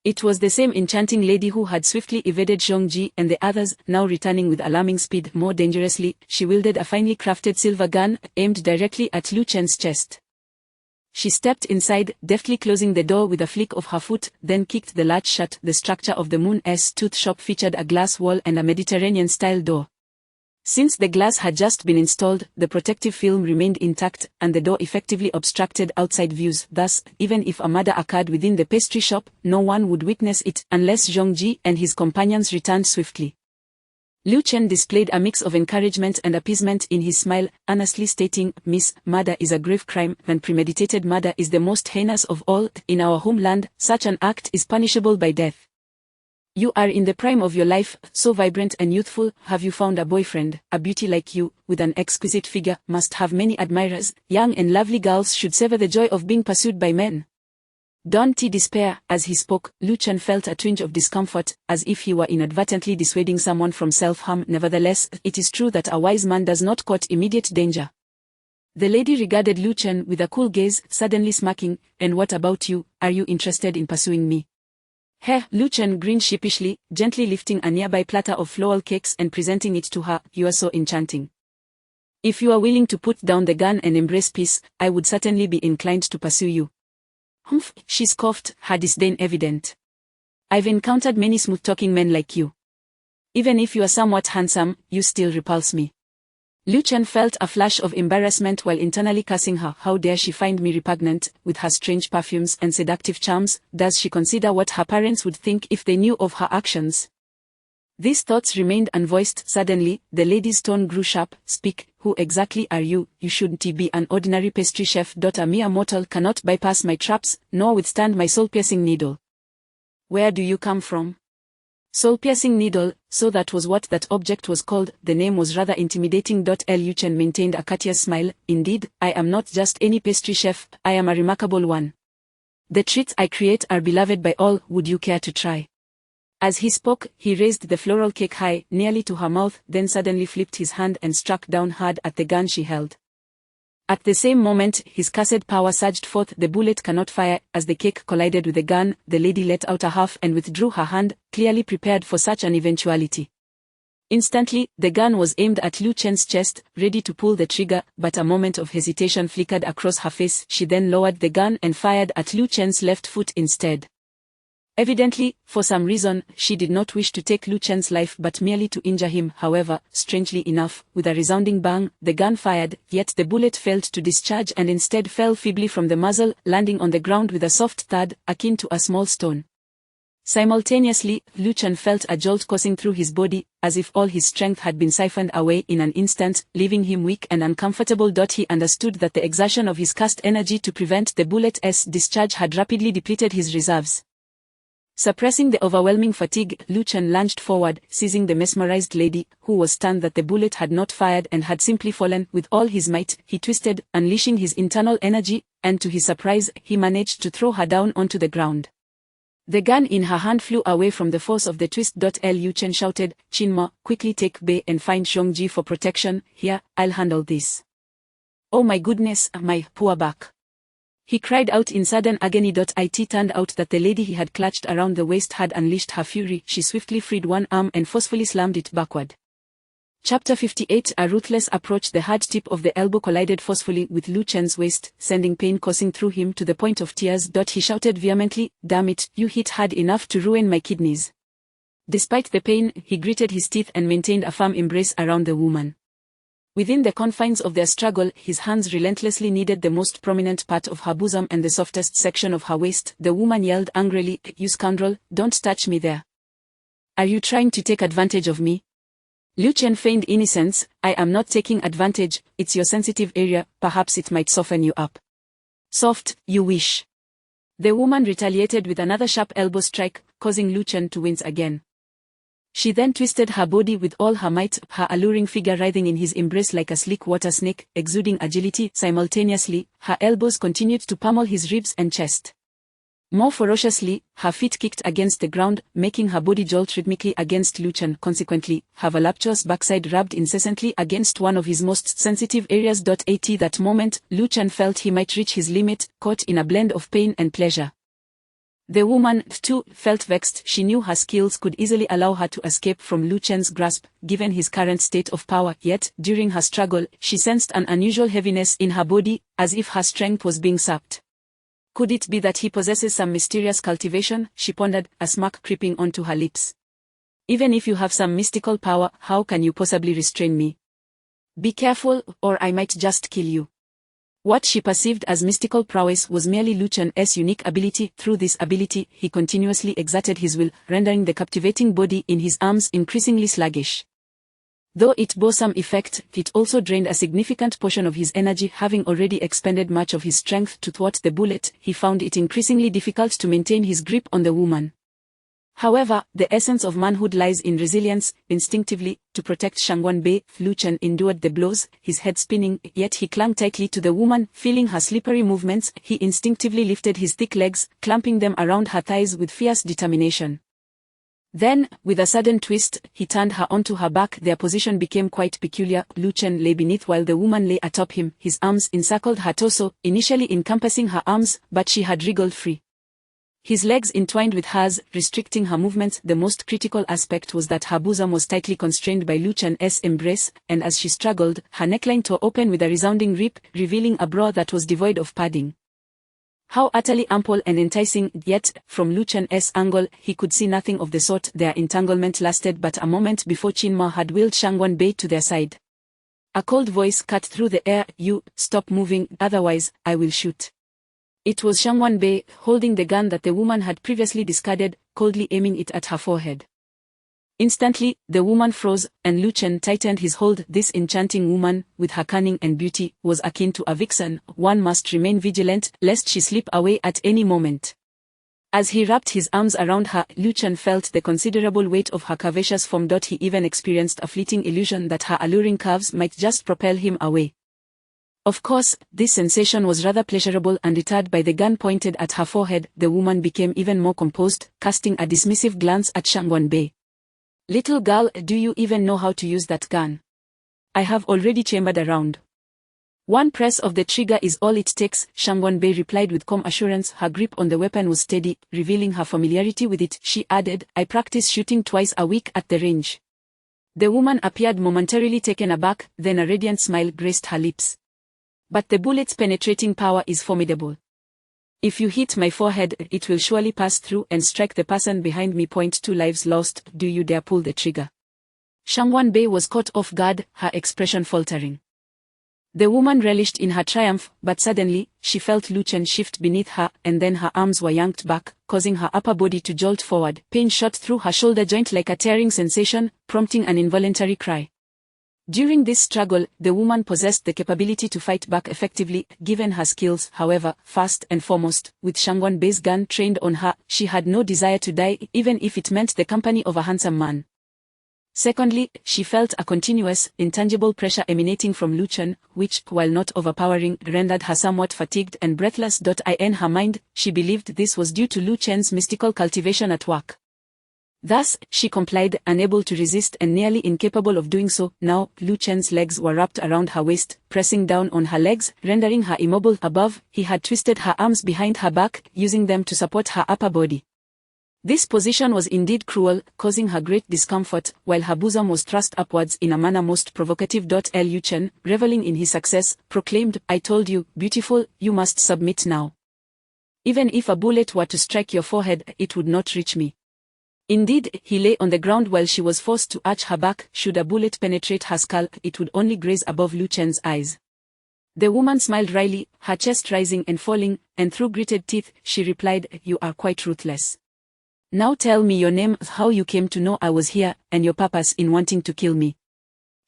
Speaker 2: It was the same enchanting lady who had swiftly evaded Zhongji and the others, now returning with alarming speed. More dangerously, she wielded a finely crafted silver gun, aimed directly at Lu Chen's chest. She stepped inside, deftly closing the door with a flick of her foot, then kicked the latch shut. The structure of the Moon's tooth shop featured a glass wall and a Mediterranean-style door. Since the glass had just been installed, the protective film remained intact, and the door effectively obstructed outside views. Thus, even if a murder occurred within the pastry shop, no one would witness it, unless Zhongji and his companions returned swiftly. Lu Chen displayed a mix of encouragement and appeasement in his smile, earnestly stating, "Miss, murder is a grave crime, and premeditated murder is the most heinous of all. In our homeland, such an act is punishable by death. You are in the prime of your life, so vibrant and youthful. Have you found a boyfriend? A beauty like you, with an exquisite figure, must have many admirers. Young and lovely girls should savor the joy of being pursued by men." Don't despair. As he spoke, Lu Chen felt a twinge of discomfort, as if he were inadvertently dissuading someone from self-harm. Nevertheless, it is true that a wise man does not court immediate danger. The lady regarded Lu Chen with a cool gaze, suddenly smirking. "And what about you? Are you interested in pursuing me?" Lu Chen grinned sheepishly, gently lifting a nearby platter of floral cakes and presenting it to her. "You are so enchanting. If you are willing to put down the gun and embrace peace, I would certainly be inclined to pursue you." "Humph," she scoffed, her disdain evident. "I've encountered many smooth-talking men like you. Even if you are somewhat handsome, you still repulse me." Lu Chen felt a flash of embarrassment while internally cursing her. How dare she find me repugnant, with her strange perfumes and seductive charms? Does she consider what her parents would think if they knew of her actions? These thoughts remained unvoiced. Suddenly, the lady's tone grew sharp. Speak, who exactly are you? You shouldn't be an ordinary pastry chef. A mere mortal cannot bypass my traps, nor withstand my soul-piercing needle. Where do you come from? Soul-piercing needle, so that was what that object was called. The name was rather intimidating. Lu Chen maintained a courteous smile. Indeed, I am not just any pastry chef, I am a remarkable one. The treats I create are beloved by all. Would you care to try? As he spoke, he raised the floral cake high, nearly to her mouth, then suddenly flipped his hand and struck down hard at the gun she held. At the same moment, his cursed power surged forth. The bullet cannot fire. As the cake collided with the gun, the lady let out a huff and withdrew her hand, clearly prepared for such an eventuality. Instantly, the gun was aimed at Lu Chen's chest, ready to pull the trigger, but a moment of hesitation flickered across her face. She then lowered the gun and fired at Lu Chen's left foot instead. Evidently, for some reason, she did not wish to take Lu Chen's life but merely to injure him. However, strangely enough, with a resounding bang, the gun fired, yet the bullet failed to discharge and instead fell feebly from the muzzle, landing on the ground with a soft thud, akin to a small stone. Simultaneously, Lu Chen felt a jolt coursing through his body, as if all his strength had been siphoned away in an instant, leaving him weak and uncomfortable. He understood that the exertion of his cursed energy to prevent the bullet's discharge had rapidly depleted his reserves. Suppressing the overwhelming fatigue, Lu Chen lunged forward, seizing the mesmerized lady, who was stunned that the bullet had not fired and had simply fallen. With all his might, he twisted, unleashing his internal energy, and to his surprise, he managed to throw her down onto the ground. The gun in her hand flew away from the force of the twist. Lu Chen shouted, "Chinma, quickly take Bei and find Xiongji for protection. Here, I'll handle this." "Oh my goodness, my poor back," he cried out in sudden agony. It turned out that the lady he had clutched around the waist had unleashed her fury. She swiftly freed one arm and forcefully slammed it backward. Chapter 58. A ruthless approach. The hard tip of the elbow collided forcefully with Lu Chen's waist, sending pain coursing through him to the point of tears. He shouted vehemently, "Damn it, you hit hard enough to ruin my kidneys." Despite the pain, he gritted his teeth and maintained a firm embrace around the woman. Within the confines of their struggle, his hands relentlessly kneaded the most prominent part of her bosom and the softest section of her waist. The woman yelled angrily, "You scoundrel, don't touch me there. Are you trying to take advantage of me?" Lu Chen feigned innocence. "I am not taking advantage, it's your sensitive area, perhaps it might soften you up." "Soft, you wish." The woman retaliated with another sharp elbow strike, causing Lu Chen to wince again. She then twisted her body with all her might, her alluring figure writhing in his embrace like a sleek water snake, exuding agility. Simultaneously, her elbows continued to pummel his ribs and chest. More ferociously, her feet kicked against the ground, making her body jolt rhythmically against Lu Chen. Consequently, her voluptuous backside rubbed incessantly against one of his most sensitive areas. At that moment, Lu Chen felt he might reach his limit, caught in a blend of pain and pleasure. The woman, too, felt vexed. She knew her skills could easily allow her to escape from Lu Chen's grasp, given his current state of power. Yet, during her struggle, she sensed an unusual heaviness in her body, as if her strength was being sapped. Could it be that he possesses some mysterious cultivation? She pondered, a smirk creeping onto her lips. Even if you have some mystical power, how can you possibly restrain me? Be careful, or I might just kill you. What she perceived as mystical prowess was merely Lu Chen's unique ability. Through this ability, he continuously exerted his will, rendering the captivating body in his arms increasingly sluggish. Though it bore some effect, it also drained a significant portion of his energy. Having already expended much of his strength to thwart the bullet, he found it increasingly difficult to maintain his grip on the woman. However, the essence of manhood lies in resilience. Instinctively, to protect Shangguan Bei, Lu Chen endured the blows, his head spinning, yet he clung tightly to the woman. Feeling her slippery movements, he instinctively lifted his thick legs, clamping them around her thighs with fierce determination. Then, with a sudden twist, he turned her onto her back. Their position became quite peculiar. Lu Chen lay beneath while the woman lay atop him. His arms encircled her torso, initially encompassing her arms, but she had wriggled free. His legs entwined with hers, restricting her movements. The most critical aspect was that her bosom was tightly constrained by Lu Chen's embrace, and as she struggled, her neckline tore open with a resounding rip, revealing a bra that was devoid of padding. How utterly ample and enticing, yet, from Lu Chen's angle, he could see nothing of the sort. Their entanglement lasted but a moment before Qinma had wheeled Shangguan Bei to their side. A cold voice cut through the air, "You, stop moving, otherwise, I will shoot." It was Shangguan Bei, holding the gun that the woman had previously discarded, coldly aiming it at her forehead. Instantly, the woman froze, and Lu Chen tightened his hold. This enchanting woman, with her cunning and beauty, was akin to a vixen. One must remain vigilant, lest she slip away at any moment. As he wrapped his arms around her, Lu Chen felt the considerable weight of her curvaceous form. He even experienced a fleeting illusion that her alluring curves might just propel him away. Of course, this sensation was rather pleasurable. Undeterred by the gun pointed at her forehead, the woman became even more composed, casting a dismissive glance at Shangguan. "Little girl, do you even know how to use that gun? I have already chambered a round." "One press of the trigger is all it takes," Shangguan replied with calm assurance. Her grip on the weapon was steady, revealing her familiarity with it. She added, "I practice shooting twice a week at the range." The woman appeared momentarily taken aback, then a radiant smile graced her lips. "But the bullet's penetrating power is formidable. If you hit my forehead, it will surely pass through and strike the person behind me. 2 lives lost. Do you dare pull the trigger?" Shangguan was caught off guard, her expression faltering. The woman relished in her triumph, but suddenly, she felt Lu Chen shift beneath her, and then her arms were yanked back, causing her upper body to jolt forward. Pain shot through her shoulder joint like a tearing sensation, prompting an involuntary cry. During this struggle, the woman possessed the capability to fight back effectively, given her skills. However, first and foremost, with Shangguan gun trained on her, she had no desire to die, even if it meant the company of a handsome man. Secondly, she felt a continuous, intangible pressure emanating from Lu Chen, which, while not overpowering, rendered her somewhat fatigued and breathless. In her mind, she believed this was due to Lu Chen's mystical cultivation at work. Thus, she complied, unable to resist and nearly incapable of doing so. Now, Lu Chen's legs were wrapped around her waist, pressing down on her legs, rendering her immobile. Above, he had twisted her arms behind her back, using them to support her upper body. This position was indeed cruel, causing her great discomfort, while her bosom was thrust upwards in a manner most provocative. Lu Chen, reveling in his success, proclaimed, "I told you, beautiful, you must submit now. Even if a bullet were to strike your forehead, it would not reach me." Indeed, he lay on the ground while she was forced to arch her back. Should a bullet penetrate her skull, it would only graze above Lu Chen's eyes. The woman smiled wryly, her chest rising and falling, and through gritted teeth, she replied, "You are quite ruthless. Now tell me your name, how you came to know I was here, and your purpose in wanting to kill me."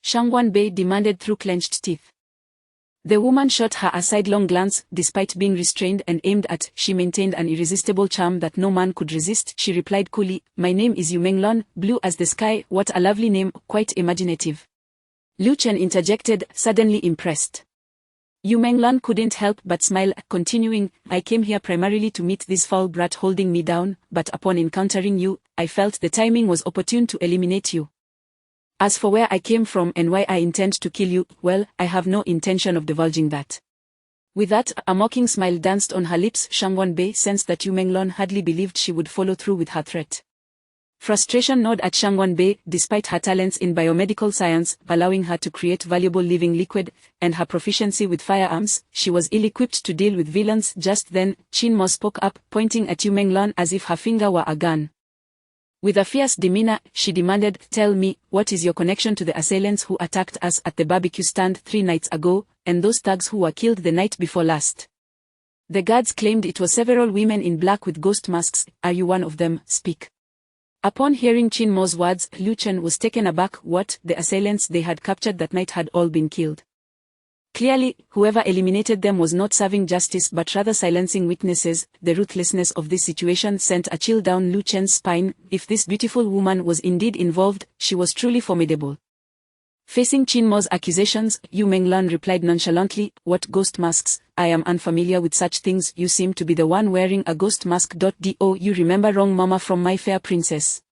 Speaker 2: Shangguan demanded through clenched teeth. The woman shot her a sidelong glance. Despite being restrained and aimed at, she maintained an irresistible charm that no man could resist. She replied coolly, "My name is Yuan, blue as the sky." "What a lovely name, quite imaginative," Lu Chen interjected, suddenly impressed. Yuan couldn't help but smile, continuing, "I came here primarily to meet this foul brat holding me down, but upon encountering you, I felt the timing was opportune to eliminate you. As for where I came from and why I intend to kill you, well, I have no intention of divulging that." With that, a mocking smile danced on her lips. Shangguan sensed that Yuan hardly believed she would follow through with her threat. Frustration gnawed at Shangguan. Despite her talents in biomedical science, allowing her to create valuable living liquid, and her proficiency with firearms, she was ill-equipped to deal with villains. Just then, Qin Mo spoke up, pointing at Yuan as if her finger were a gun. With a fierce demeanor, she demanded, "Tell me, what is your connection to the assailants who attacked us at the barbecue stand 3 nights ago, and those thugs who were killed the night before last?" The guards claimed it was several women in black with ghost masks. "Are you one of them? Speak." Upon hearing Qin Mo's words, Lu Chen was taken aback. What? The assailants they had captured that night had all been killed. Clearly, whoever eliminated them was not serving justice but rather silencing witnesses. The ruthlessness of this situation sent a chill down Lu Chen's spine. If this beautiful woman was indeed involved, she was truly formidable. Facing Qin Mo's accusations, Yuan replied nonchalantly, "What ghost masks? I am unfamiliar with such things. You seem to be the one wearing a ghost mask. Do you remember wrong mama from My Fair Princess?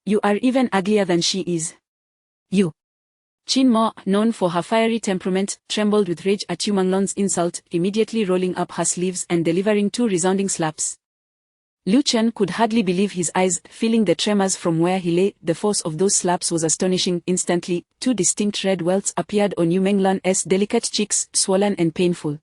Speaker 2: You are even uglier than she is. You." Qin Mo, known for her fiery temperament, trembled with rage at Yuan's insult, immediately rolling up her sleeves and delivering 2 resounding slaps. Lu Chen could hardly believe his eyes, feeling the tremors from where he lay. The force of those slaps was astonishing. Instantly, 2 distinct red welts appeared on Yuan's delicate cheeks, swollen and painful.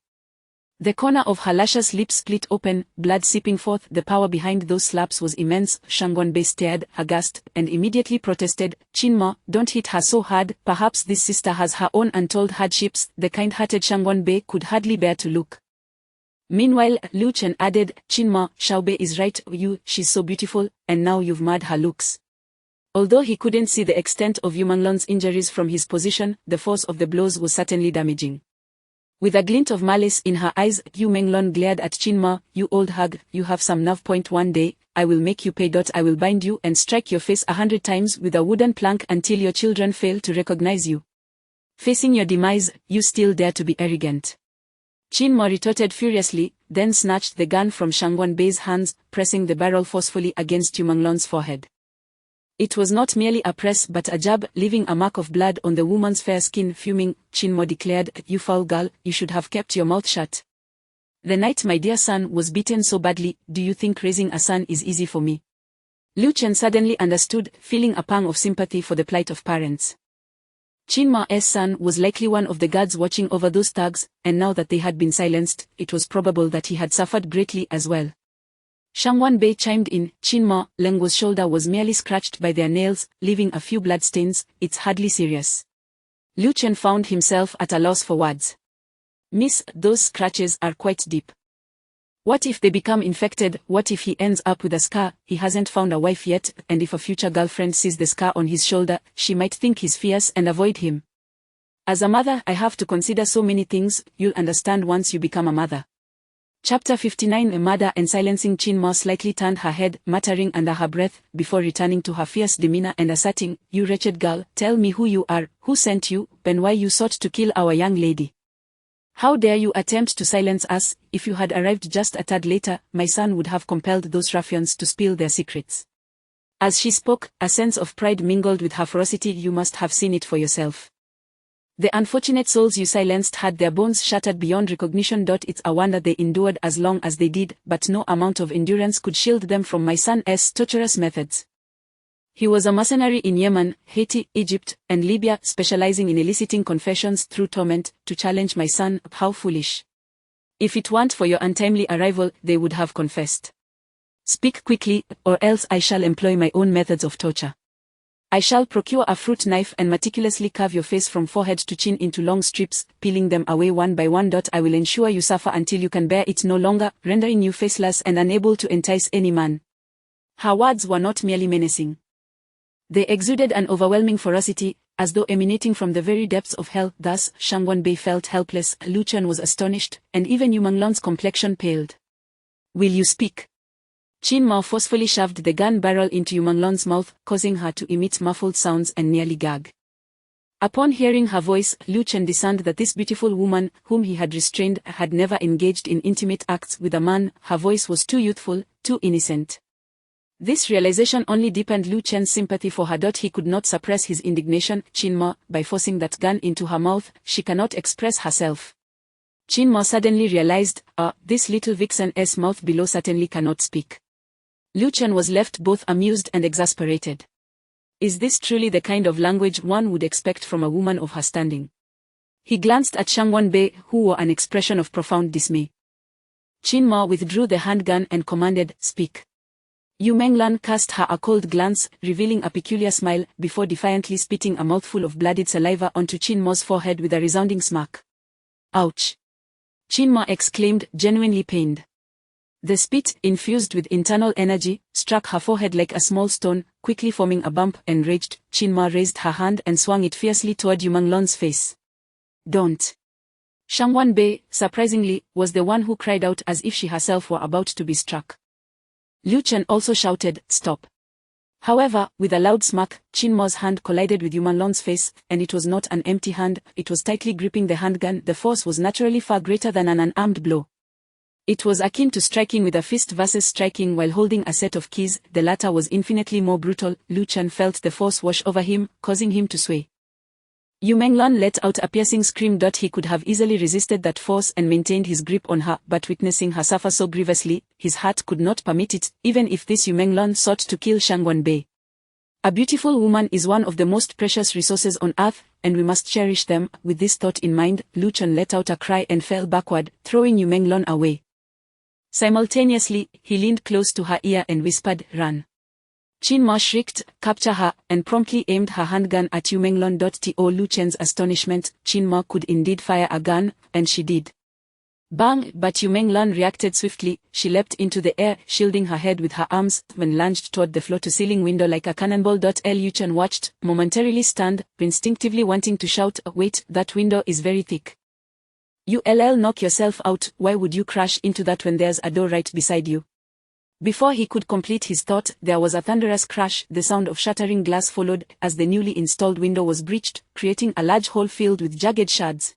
Speaker 2: The corner of her luscious lips split open, blood seeping forth. The power behind those slaps was immense. Shangguan stared, aghast, and immediately protested, "Qin Mo, don't hit her so hard. Perhaps this sister has her own untold hardships." The kind-hearted Shangguan could hardly bear to look. Meanwhile, Lu Chen added, "Qin Mo, Xiaobei is right. She's so beautiful, and now you've marred her looks." Although he couldn't see the extent of Yu Manglon's injuries from his position, the force of the blows was certainly damaging. With a glint of malice in her eyes, Yu Manglon glared at Qin Ma. "You old hag, you have some nerve. One day, I will make you pay. I will bind you and strike your face 100 times with a wooden plank until your children fail to recognize you. Facing your demise, you still dare to be arrogant." Qin Ma retorted furiously, then snatched the gun from Shangwan Bei's hands, pressing the barrel forcefully against Yu Manglon's forehead. It was not merely a press but a jab, leaving a mark of blood on the woman's fair skin. Fuming, Qin Ma declared, "You foul girl, you should have kept your mouth shut. The night my dear son was beaten so badly, do you think raising a son is easy for me?" Lu Chen suddenly understood, feeling a pang of sympathy for the plight of parents. Qin Ma's son was likely one of the guards watching over those thugs, and now that they had been silenced, it was probable that he had suffered greatly as well. Shangwan Bei chimed in, "Qin Ma, Lengwo's shoulder was merely scratched by their nails, leaving a few bloodstains. It's hardly serious." Lu Chen found himself at a loss for words. "Miss, those scratches are quite deep. What if they become infected? What if he ends up with a scar? He hasn't found a wife yet, and if a future girlfriend sees the scar on his shoulder, she might think he's fierce and avoid him. As a mother, I have to consider so many things. You'll understand once you become a mother." Chapter 59. A murder. And silencing Qin Ma slightly turned her head, muttering under her breath, before returning to her fierce demeanor and asserting, "You wretched girl, tell me who you are, who sent you, and why you sought to kill our young lady. How dare you attempt to silence us? If you had arrived just a tad later, my son would have compelled those ruffians to spill their secrets." As she spoke, a sense of pride mingled with her ferocity. "You must have seen it for yourself. The unfortunate souls you silenced had their bones shattered beyond recognition. It's a wonder they endured as long as they did, but no amount of endurance could shield them from my son's torturous methods. He was a mercenary in Yemen, Haiti, Egypt, and Libya, specializing in eliciting confessions through torment, to challenge my son. How foolish. If it weren't for your untimely arrival, they would have confessed. Speak quickly, or else I shall employ my own methods of torture. I shall procure a fruit knife and meticulously carve your face from forehead to chin into long strips, peeling them away one by one. I will ensure you suffer until you can bear it no longer, rendering you faceless and unable to entice any man." Her words were not merely menacing. They exuded an overwhelming ferocity, as though emanating from the very depths of hell. Thus, Shangwan Bei felt helpless, Lu Chen was astonished, and even Yu Manglon's complexion paled. "Will you speak?" Qin Ma forcefully shoved the gun barrel into Yu Manglon's mouth, causing her to emit muffled sounds and nearly gag. Upon hearing her voice, Lu Chen discerned that this beautiful woman, whom he had restrained, had never engaged in intimate acts with a man. Her voice was too youthful, too innocent. This realization only deepened Lu Chen's sympathy for her. He could not suppress his indignation. "Qin Ma, by forcing that gun into her mouth, she cannot express herself." Qin Ma suddenly realized, this little vixen's mouth below certainly cannot speak. Lu Chen was left both amused and exasperated. Is this truly the kind of language one would expect from a woman of her standing? He glanced at Shangwan Bei, who wore an expression of profound dismay. Qin Ma withdrew the handgun and commanded, "Speak." Yu Manglon cast her a cold glance, revealing a peculiar smile, before defiantly spitting a mouthful of blooded saliva onto Qin Ma's forehead with a resounding smack. "Ouch!" Qin Ma exclaimed, genuinely pained. The spit, infused with internal energy, struck her forehead like a small stone, quickly forming a bump. Enraged, Qin Ma raised her hand and swung it fiercely toward Yu Manglon's face. "Don't." Shangwan Bei, surprisingly, was the one who cried out as if she herself were about to be struck. Lu Chen also shouted, "Stop." However, with a loud smack, Qin Ma's hand collided with Yu Manglon's face, and it was not an empty hand. It was tightly gripping the handgun. The force was naturally far greater than an unarmed blow. It was akin to striking with a fist versus striking while holding a set of keys. The latter was infinitely more brutal. Lu Chen felt the force wash over him, causing him to sway. Yu Manglon let out a piercing scream. He could have easily resisted that force and maintained his grip on her, but witnessing her suffer so grievously, his heart could not permit it, even if this Yu Manglon sought to kill Shangwan Bei. A beautiful woman is one of the most precious resources on earth, and we must cherish them. With this thought in mind, Lu Chen let out a cry and fell backward, throwing Yu Manglon away. Simultaneously, he leaned close to her ear and whispered, "Run." Qin Ma shrieked, "Capture her," and promptly aimed her handgun at Yu Manglon. To Lu Chen's astonishment, Qin Ma could indeed fire a gun, and she did. Bang! But Yu Menglan reacted swiftly. She leapt into the air, shielding her head with her arms, and lunged toward the floor-to-ceiling window like a cannonball. Lu Chen watched, momentarily stunned, instinctively wanting to shout, "Wait, that window is very thick. You'll knock yourself out. Why would you crash into that when there's a door right beside you?" Before he could complete his thought, there was a thunderous crash. The sound of shattering glass followed, as the newly installed window was breached, creating a large hole filled with jagged shards.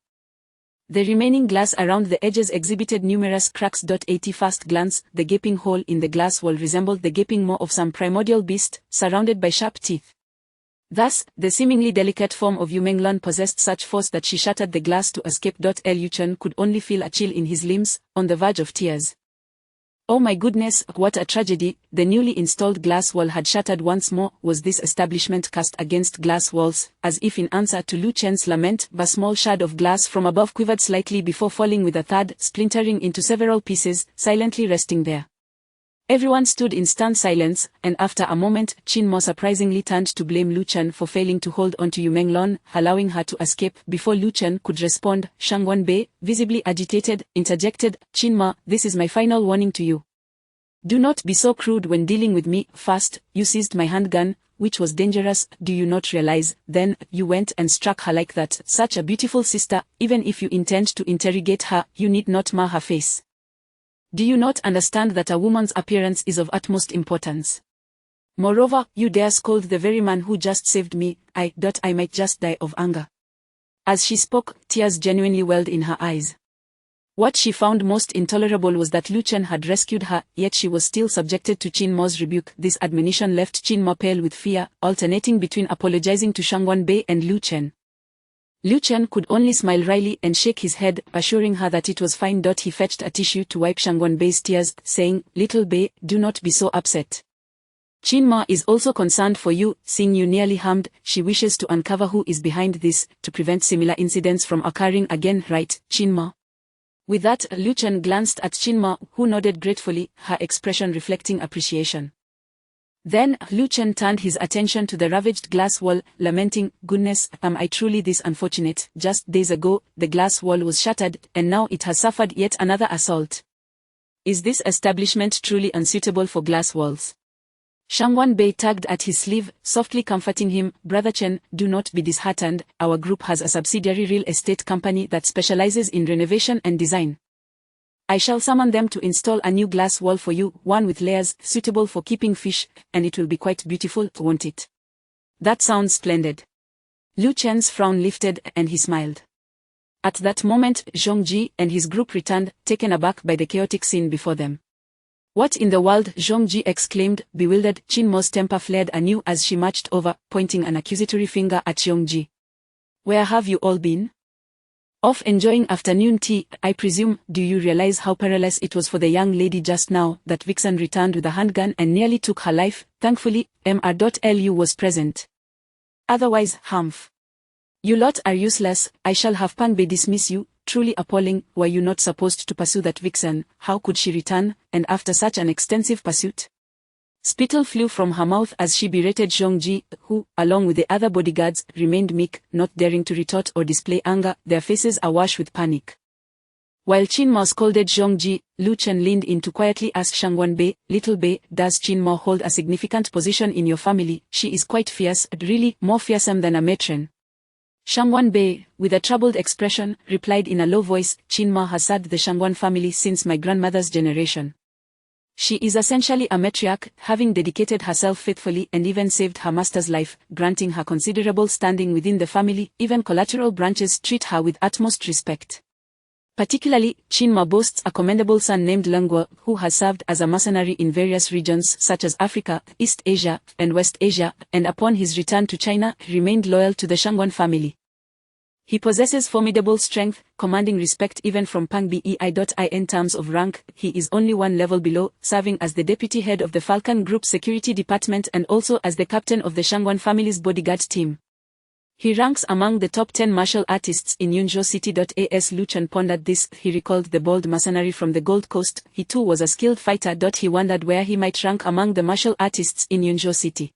Speaker 2: The remaining glass around the edges exhibited numerous cracks. At first glance, the gaping hole in the glass wall resembled the gaping maw of some primordial beast, surrounded by sharp teeth. Thus, the seemingly delicate form of Yu Menglan possessed such force that she shattered the glass to escape. Lu Chen could only feel a chill in his limbs, on the verge of tears. Oh my goodness, what a tragedy! The newly installed glass wall had shattered once more. Was this establishment cast against glass walls? As if in answer to Lu Chen's lament, a small shard of glass from above quivered slightly before falling with a thud, splintering into several pieces, silently resting there. Everyone stood in stunned silence, and after a moment, Qin Mo surprisingly turned to blame Lu Chen for failing to hold on to Yu Menglan, allowing her to escape. Before Lu Chen could respond, Shang Wenbei, visibly agitated, interjected, "Qin Mo, this is my final warning to you. Do not be so crude when dealing with me. First, you seized my handgun, which was dangerous. Do you not realize? Then, you went and struck her like that. Such a beautiful sister. Even if you intend to interrogate her, you need not mar her face. Do you not understand that a woman's appearance is of utmost importance? Moreover, you dare scold the very man who just saved me. I might just die of anger." As she spoke, tears genuinely welled in her eyes. What she found most intolerable was that Lu Chen had rescued her, yet she was still subjected to Qin Mo's rebuke. This admonition left Qin Mo pale with fear, alternating between apologizing to Shang Wenbei and Lu Chen. Lu Chen could only smile wryly and shake his head, assuring her that it was fine. He fetched a tissue to wipe Shang Wenbei's tears, saying, "Little Bei, do not be so upset. Qin Ma is also concerned for you, seeing you nearly harmed. She wishes to uncover who is behind this, to prevent similar incidents from occurring again, right, Qin Ma?" With that, Lu Chen glanced at Qin Ma, who nodded gratefully, her expression reflecting appreciation. Then, Lu Chen turned his attention to the ravaged glass wall, lamenting, "Goodness, am I truly this unfortunate? Just days ago, the glass wall was shattered, and now it has suffered yet another assault. Is this establishment truly unsuitable for glass walls?" Shang Wenbei tugged at his sleeve, softly comforting him, "Brother Chen, do not be disheartened. Our group has a subsidiary real estate company that specializes in renovation and design. I shall summon them to install a new glass wall for you, one with layers, suitable for keeping fish, and it will be quite beautiful, won't it?" "That sounds splendid." Lu Chen's frown lifted, and he smiled. At that moment, Zhongji and his group returned, taken aback by the chaotic scene before them. "What in the world?" Zhongji exclaimed, bewildered. Qin Mo's temper flared anew as she marched over, pointing an accusatory finger at Zhongji. "Where have you all been?" "Off enjoying afternoon tea, I presume. Do you realize how perilous it was for the young lady just now? That vixen returned with a handgun and nearly took her life. Thankfully, Mr.Lu was present. Otherwise, humph. You lot are useless. I shall have Pang Bei dismiss you. Truly appalling. Were you not supposed to pursue that vixen? How could she return, and after such an extensive pursuit?" Spittle flew from her mouth as she berated Zhongji, who, along with the other bodyguards, remained meek, not daring to retort or display anger, their faces awash with panic. While Qin Mo scolded Zhongji, Lu Chen leaned in to quietly ask Shang Wenbei, "Little Bei, does Qin Mo hold a significant position in your family? She is quite fierce, really, more fearsome than a matron." Shang Wenbei, with a troubled expression, replied in a low voice, "Qin Mo has served the Shangwan family since my grandmother's generation. She is essentially a matriarch, having dedicated herself faithfully and even saved her master's life, granting her considerable standing within the family. Even collateral branches treat her with utmost respect. Particularly, Qin Ma boasts a commendable son named Lengguo, who has served as a mercenary in various regions such as Africa, East Asia, and West Asia, and upon his return to China, remained loyal to the Shangwan family. He possesses formidable strength, commanding respect even from Pang Bei. In terms of rank, he is only one level below, serving as the deputy head of the Falcon Group Security Department and also as the captain of the Shangwan family's bodyguard team. He ranks among the top 10 martial artists in Yunzhou City. As Lu Chen pondered this, he recalled the bold mercenary from the Gold Coast. He too was a skilled fighter. He wondered where he might rank among the martial artists in Yunzhou City.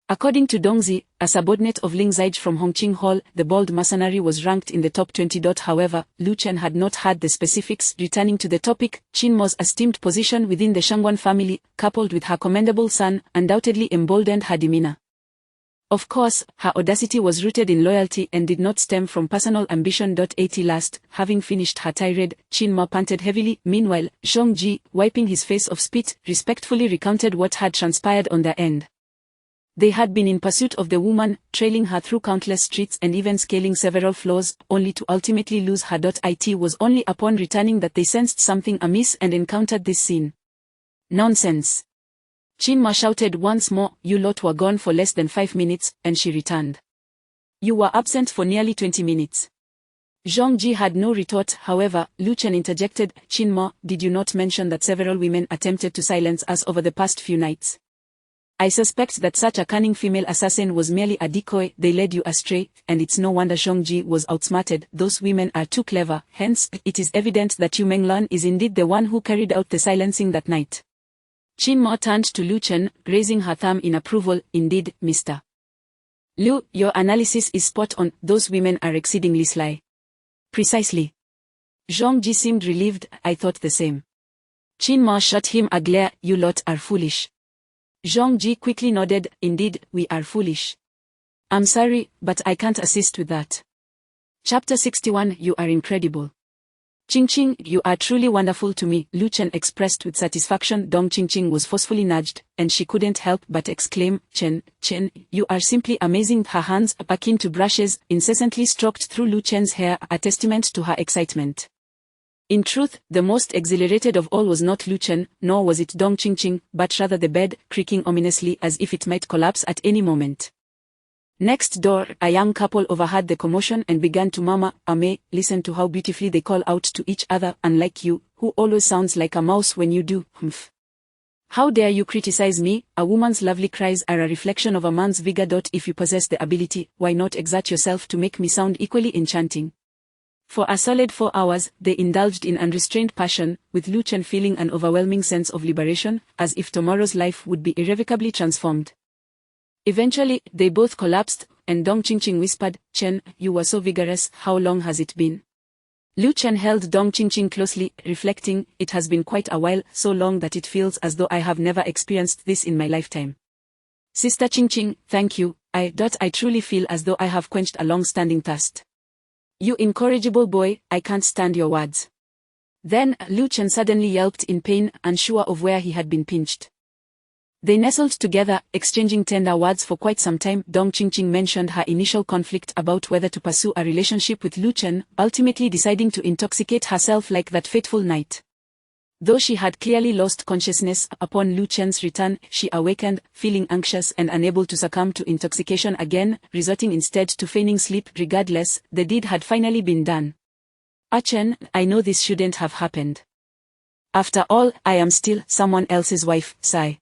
Speaker 2: According to Dongzi, a subordinate of Ling Zaij from Hongqing Hall, the bald mercenary was ranked in the top 20. However, Lu Chen had not had the specifics. Returning to the topic, Qin Mo's esteemed position within the Shangguan family, coupled with her commendable son, undoubtedly emboldened her demeanor. Of course, her audacity was rooted in loyalty and did not stem from personal ambition. At last, having finished her tirade, Qin Mo panted heavily. Meanwhile, Zhong Ji, wiping his face of spit, respectfully recounted what had transpired on their end. They had been in pursuit of the woman, trailing her through countless streets and even scaling several floors, only to ultimately lose her. It was only upon returning that they sensed something amiss and encountered this scene. Nonsense! Qin Mo shouted once more. You lot were gone for less than 5 minutes, and she returned. You were absent for nearly 20 minutes. Zhong Ji had no retort. However, Lu Chen interjected. Qin Mo, did you not mention that several women attempted to silence us over the past few nights? I suspect that such a cunning female assassin was merely a decoy. They led you astray, and it's no wonder Zhong Ji was outsmarted. Those women are too clever. Hence, it is evident that Yu Menglan is indeed the one who carried out the silencing that night. Qin Mo turned to Lu Chen, raising her thumb in approval. Indeed, Mr. Lu, your analysis is spot on. Those women are exceedingly sly. Precisely. Zhong Ji seemed relieved. I thought the same. Qin Mo shot him a glare. You lot are foolish. Zhong Ji quickly nodded. Indeed, we are foolish. I'm sorry, but I can't assist with that. Chapter 61. You are incredible. Qingqing, you are truly wonderful to me, Lu Chen expressed with satisfaction. Dong Qingqing was forcefully nudged, and she couldn't help but exclaim, Chen, you are simply amazing. Her hands, akin to brushes, incessantly stroked through Lu Chen's hair, a testament to her excitement. In truth, the most exhilarated of all was not Lu Chen, nor was it Dong Qingqing, but rather the bed, creaking ominously as if it might collapse at any moment. Next door, a young couple overheard the commotion and began to murmur, Ame, listen to how beautifully they call out to each other, unlike you, who always sounds like a mouse when you do, humph. How dare you criticize me? A woman's lovely cries are a reflection of a man's vigor. If you possess the ability, why not exert yourself to make me sound equally enchanting? For a solid 4 hours, they indulged in unrestrained passion, with Lu Chen feeling an overwhelming sense of liberation, as if tomorrow's life would be irrevocably transformed. Eventually, they both collapsed, and Dong Qingqing whispered, Chen, you were so vigorous. How long has it been? Lu Chen held Dong Qingqing closely, reflecting, it has been quite a while, so long that it feels as though I have never experienced this in my lifetime. Sister Qingqing, thank you. I truly feel as though I have quenched a long-standing thirst. You incorrigible boy, I can't stand your words. Then, Lu Chen suddenly yelped in pain, unsure of where he had been pinched. They nestled together, exchanging tender words for quite some time. Dong Qingqing mentioned her initial conflict about whether to pursue a relationship with Lu Chen, ultimately deciding to intoxicate herself like that fateful night. Though she had clearly lost consciousness upon Lu Chen's return, she awakened, feeling anxious and unable to succumb to intoxication again, resorting instead to feigning sleep. Regardless, the deed had finally been done. Chen, I know this shouldn't have happened. After all, I am still someone else's wife, sigh.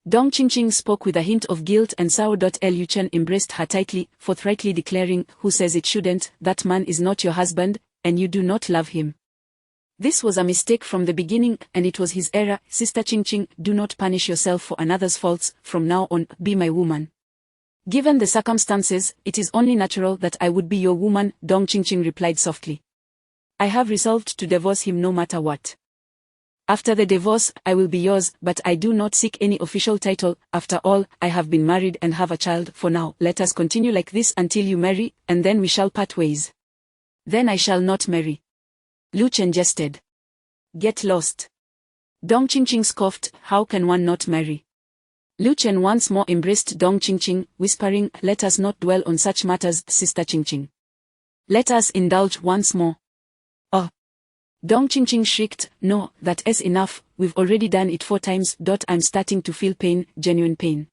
Speaker 2: Dong Qingqing spoke with a hint of guilt and sorrow. Lu Chen embraced her tightly, forthrightly declaring, who says it shouldn't? That man is not your husband, and you do not love him. This was a mistake from the beginning, and it was his error. Sister Qingqing, do not punish yourself for another's faults. From now on, be my woman. Given the circumstances, it is only natural that I would be your woman, Dong Qingqing replied softly. I have resolved to divorce him no matter what. After the divorce, I will be yours, but I do not seek any official title. After all, I have been married and have a child. For now, let us continue like this until you marry, and then we shall part ways. Then I shall not marry. Lu Chen jested. Get lost. Dong Qingqing scoffed, how can one not marry? Lu Chen once more embraced Dong Qingqing, whispering, let us not dwell on such matters, Sister Qingqing. Let us indulge once more. Oh. Dong Qingqing shrieked, no, that is enough, we've already done it 4 times. I'm starting to feel pain, genuine pain.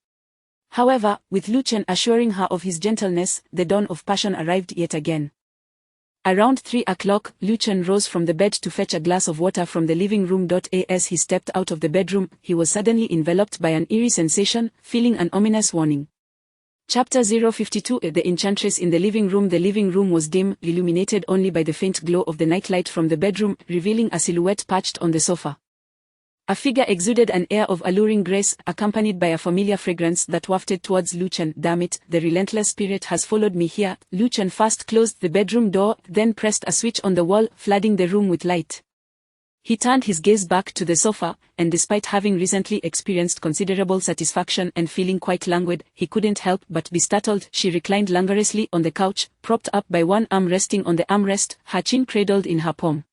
Speaker 2: However, with Lu Chen assuring her of his gentleness, the dawn of passion arrived yet again. Around 3 o'clock, Lu Chen rose from the bed to fetch a glass of water from the living room. As he stepped out of the bedroom, he was suddenly enveloped by an eerie sensation, feeling an ominous warning. Chapter 052. The enchantress in the living room. The living room was dim, illuminated only by the faint glow of the nightlight from the bedroom, revealing a silhouette perched on the sofa. A figure exuded an air of alluring grace, accompanied by a familiar fragrance that wafted towards Lu Chen. Damn it, the relentless spirit has followed me here. Lu Chen first closed the bedroom door, then pressed a switch on the wall, flooding the room with light. He turned his gaze back to the sofa, and despite having recently experienced considerable satisfaction and feeling quite languid, he couldn't help but be startled. She reclined languorously on the couch, propped up by one arm resting on the armrest, her chin cradled in her palm.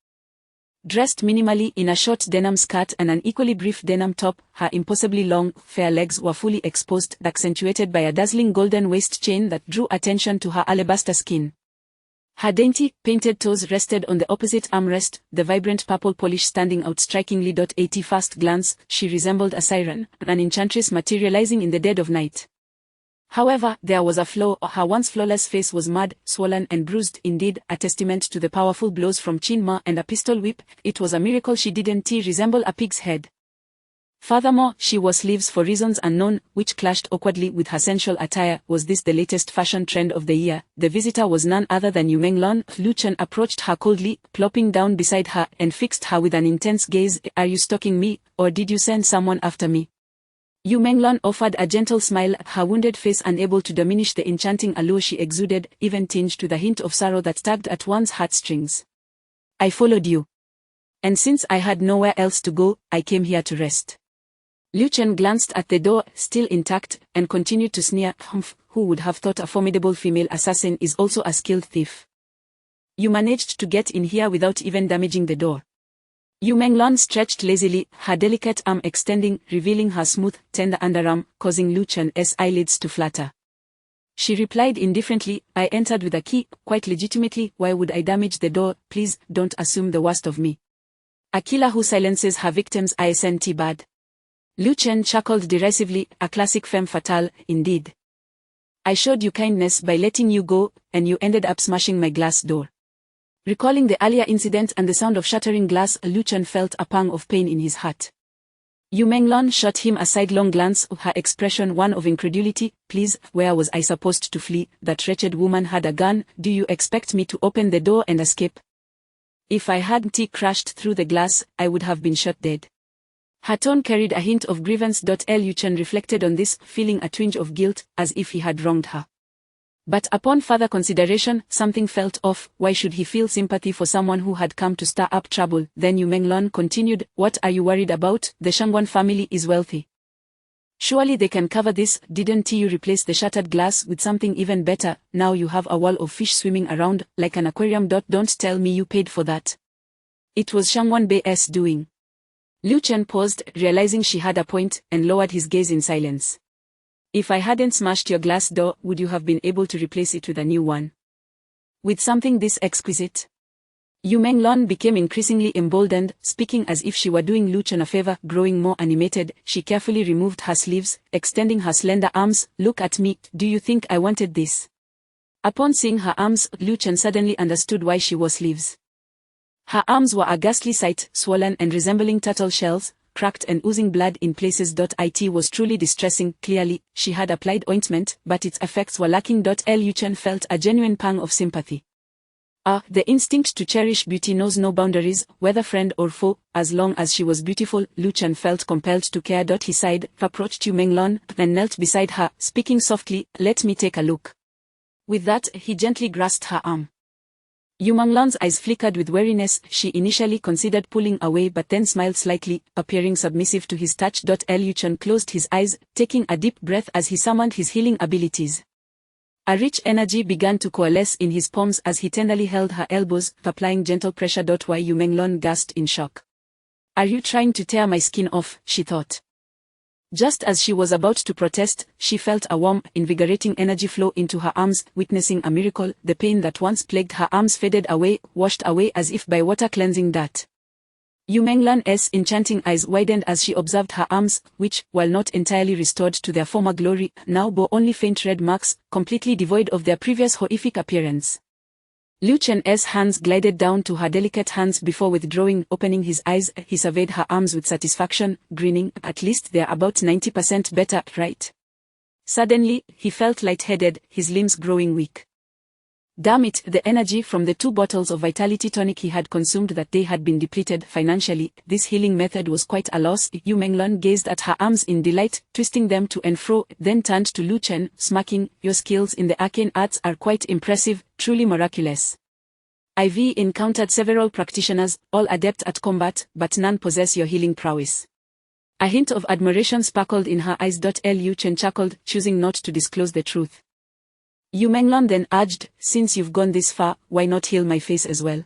Speaker 2: Dressed minimally in a short denim skirt and an equally brief denim top, her impossibly long, fair legs were fully exposed, accentuated by a dazzling golden waist chain that drew attention to her alabaster skin. Her dainty, painted toes rested on the opposite armrest, the vibrant purple polish standing out strikingly. At first glance, she resembled a siren, an enchantress materializing in the dead of night. However, there was a flaw. Her once flawless face was mud, swollen and bruised, indeed, a testament to the powerful blows from chin ma and a pistol whip. It was a miracle she didn't resemble a pig's head. Furthermore, she wore sleeves for reasons unknown, which clashed awkwardly with her sensual attire. Was this the latest fashion trend of the year? The visitor was none other than Yu Menglon. Lu Chen approached her coldly, plopping down beside her, and fixed her with an intense gaze. Are you stalking me, or did you send someone after me? Yu Menglon offered a gentle smile, her wounded face unable to diminish the enchanting allure she exuded, even tinged with a hint of sorrow that tugged at one's heartstrings. I followed you. And since I had nowhere else to go, I came here to rest. Lu Chen glanced at the door, still intact, and continued to sneer. Humph, who would have thought a formidable female assassin is also a skilled thief? You managed to get in here without even damaging the door. Yu Menglon stretched lazily, her delicate arm extending, revealing her smooth, tender underarm, causing Lu Chen's eyelids to flutter. She replied indifferently, I entered with a key, quite legitimately. Why would I damage the door? Please, don't assume the worst of me. A killer who silences her victims isn't bad. Lu Chen chuckled derisively, a classic femme fatale, indeed. I showed you kindness by letting you go, and you ended up smashing my glass door. Recalling the earlier incident and the sound of shattering glass, Lu Chen felt a pang of pain in his heart. Yu Menglon shot him a sidelong glance, her expression one of incredulity. Please, where was I supposed to flee? That wretched woman had a gun. Do you expect me to open the door and escape? If I hadn't crashed through the glass, I would have been shot dead. Her tone carried a hint of grievance. Lu Chen reflected on this, feeling a twinge of guilt, as if he had wronged her. But upon further consideration, something felt off. Why should he feel sympathy for someone who had come to stir up trouble? Then Yu Menglon continued, what are you worried about? The Shangguan family is wealthy. Surely they can cover this. Didn't you replace the shattered glass with something even better? Now you have a wall of fish swimming around, like an aquarium. Don't tell me you paid for that. It was Shangguan Bei's doing. Lu Chen paused, realizing she had a point, and lowered his gaze in silence. If I hadn't smashed your glass door, would you have been able to replace it with a new one? With something this exquisite? Yu Menglon became increasingly emboldened, speaking as if she were doing Lu Chen a favor. Growing more animated, she carefully removed her sleeves, extending her slender arms. Look at me, do you think I wanted this? Upon seeing her arms, Lu Chen suddenly understood why she wore sleeves. Her arms were a ghastly sight, swollen and resembling turtle shells, cracked and oozing blood in places. It was truly distressing. Clearly, she had applied ointment, but its effects were lacking. Lu Chen felt a genuine pang of sympathy. The instinct to cherish beauty knows no boundaries, whether friend or foe. As long as she was beautiful, Lu Chen felt compelled to care. He sighed, approached Yu Menglon, and knelt beside her, speaking softly, let me take a look. With that, he gently grasped her arm. Yu Menglon's eyes flickered with weariness. She initially considered pulling away but then smiled slightly, appearing submissive to his touch. Lu Chen closed his eyes, taking a deep breath as he summoned his healing abilities. A rich energy began to coalesce in his palms as he tenderly held her elbows, applying gentle pressure. Why? Yu Menglon gasped in shock. Are you trying to tear my skin off? She thought. Just as she was about to protest, she felt a warm, invigorating energy flow into her arms. Witnessing a miracle, the pain that once plagued her arms faded away, washed away as if by water cleansing dirt. Yu Menglon's enchanting eyes widened as she observed her arms, which, while not entirely restored to their former glory, now bore only faint red marks, completely devoid of their previous horrific appearance. Lu Chen's hands glided down to her delicate hands before withdrawing. Opening his eyes, he surveyed her arms with satisfaction, grinning. At least they're about 90% better, right? Suddenly, he felt lightheaded, his limbs growing weak. Damn it, the energy from the 2 bottles of vitality tonic he had consumed that day had been depleted. Financially, this healing method was quite a loss. Yu Menglun gazed at her arms in delight, twisting them to and fro, then turned to Lu Chen, smirking, "Your skills in the arcane arts are quite impressive, truly miraculous. I've encountered several practitioners, all adept at combat, but none possess your healing prowess." A hint of admiration sparkled in her eyes. Lu Chen chuckled, choosing not to disclose the truth. Yu Menglun then urged, "Since you've gone this far, why not heal my face as well?"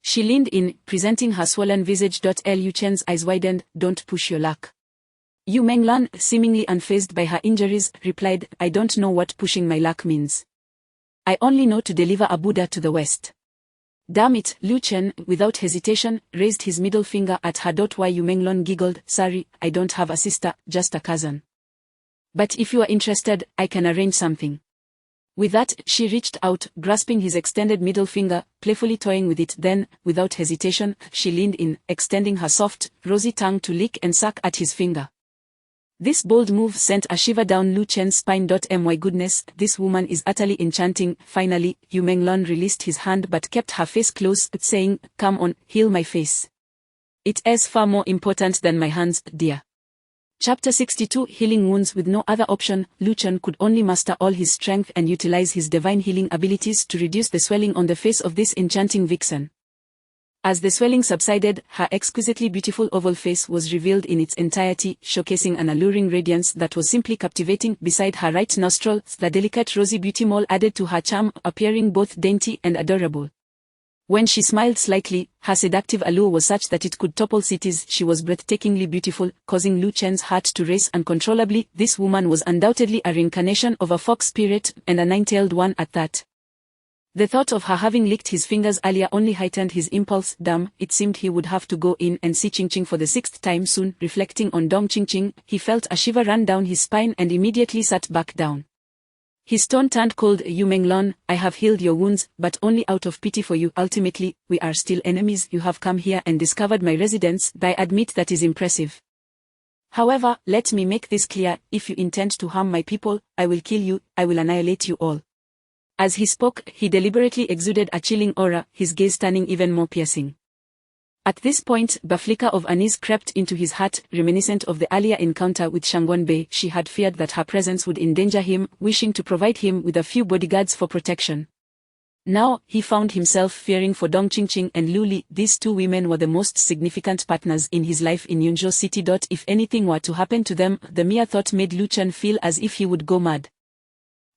Speaker 2: She leaned in, presenting her swollen visage. Lu Chen's eyes widened. "Don't push your luck." Yu Menglun, seemingly unfazed by her injuries, replied, "I don't know what pushing my luck means. I only know to deliver a Buddha to the West." Damn it, Lu Chen, without hesitation, raised his middle finger at her. Why? Yu Menglun giggled, "Sorry, I don't have a sister, just a cousin. But if you are interested, I can arrange something." With that, she reached out, grasping his extended middle finger, playfully toying with it. Then, without hesitation, she leaned in, extending her soft, rosy tongue to lick and suck at his finger. This bold move sent a shiver down Lu Chen's spine. My goodness, this woman is utterly enchanting. Finally, Yu Menglun released his hand but kept her face close, saying, "Come on, heal my face. It is far more important than my hands, dear." Chapter 62 Healing Wounds. With no other option, Lu Chen could only muster all his strength and utilize his divine healing abilities to reduce the swelling on the face of this enchanting vixen. As the swelling subsided, her exquisitely beautiful oval face was revealed in its entirety, showcasing an alluring radiance that was simply captivating. Beside her right nostril, the delicate rosy beauty mole added to her charm, appearing both dainty and adorable. When she smiled slightly, her seductive allure was such that it could topple cities. She was breathtakingly beautiful, causing Lu Chen's heart to race uncontrollably. This woman was undoubtedly a reincarnation of a fox spirit, and a 9-tailed one at that. The thought of her having licked his fingers earlier only heightened his impulse. Damn, it seemed he would have to go in and see Ching Ching for the 6th time soon. Reflecting on Dong Ching Ching, he felt a shiver run down his spine and immediately sat back down. His tone turned cold. "Yu Menglun, I have healed your wounds, but only out of pity for you. Ultimately, we are still enemies. You have come here and discovered my residence. I admit that is impressive. However, let me make this clear, if you intend to harm my people, I will kill you, I will annihilate you all." As he spoke, he deliberately exuded a chilling aura, his gaze turning even more piercing. At this point, a flicker of unease crept into his heart, reminiscent of the earlier encounter with Shangguan Bei. She had feared that her presence would endanger him, wishing to provide him with a few bodyguards for protection. Now, he found himself fearing for Dong Ching Ching and Lu Li. These 2 women were the most significant partners in his life in Yunzhou City. If anything were to happen to them, the mere thought made Lu Chen feel as if he would go mad.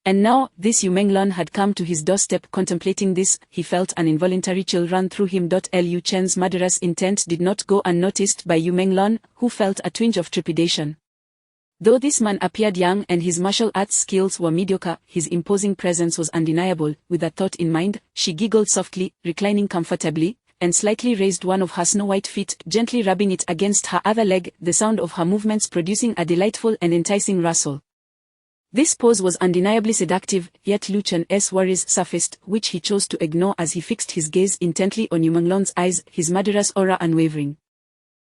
Speaker 2: And now, this Yu Menglun had come to his doorstep. Contemplating this, he felt an involuntary chill run through him. Lu Chen's murderous intent did not go unnoticed by Yu Menglun, who felt a twinge of trepidation. Though this man appeared young and his martial arts skills were mediocre, his imposing presence was undeniable. With that thought in mind, she giggled softly, reclining comfortably, and slightly raised one of her snow-white feet, gently rubbing it against her other leg, the sound of her movements producing a delightful and enticing rustle. This pose was undeniably seductive, yet Lu Chen's worries surfaced, which he chose to ignore as he fixed his gaze intently on Yu Menglun's eyes, his murderous aura unwavering.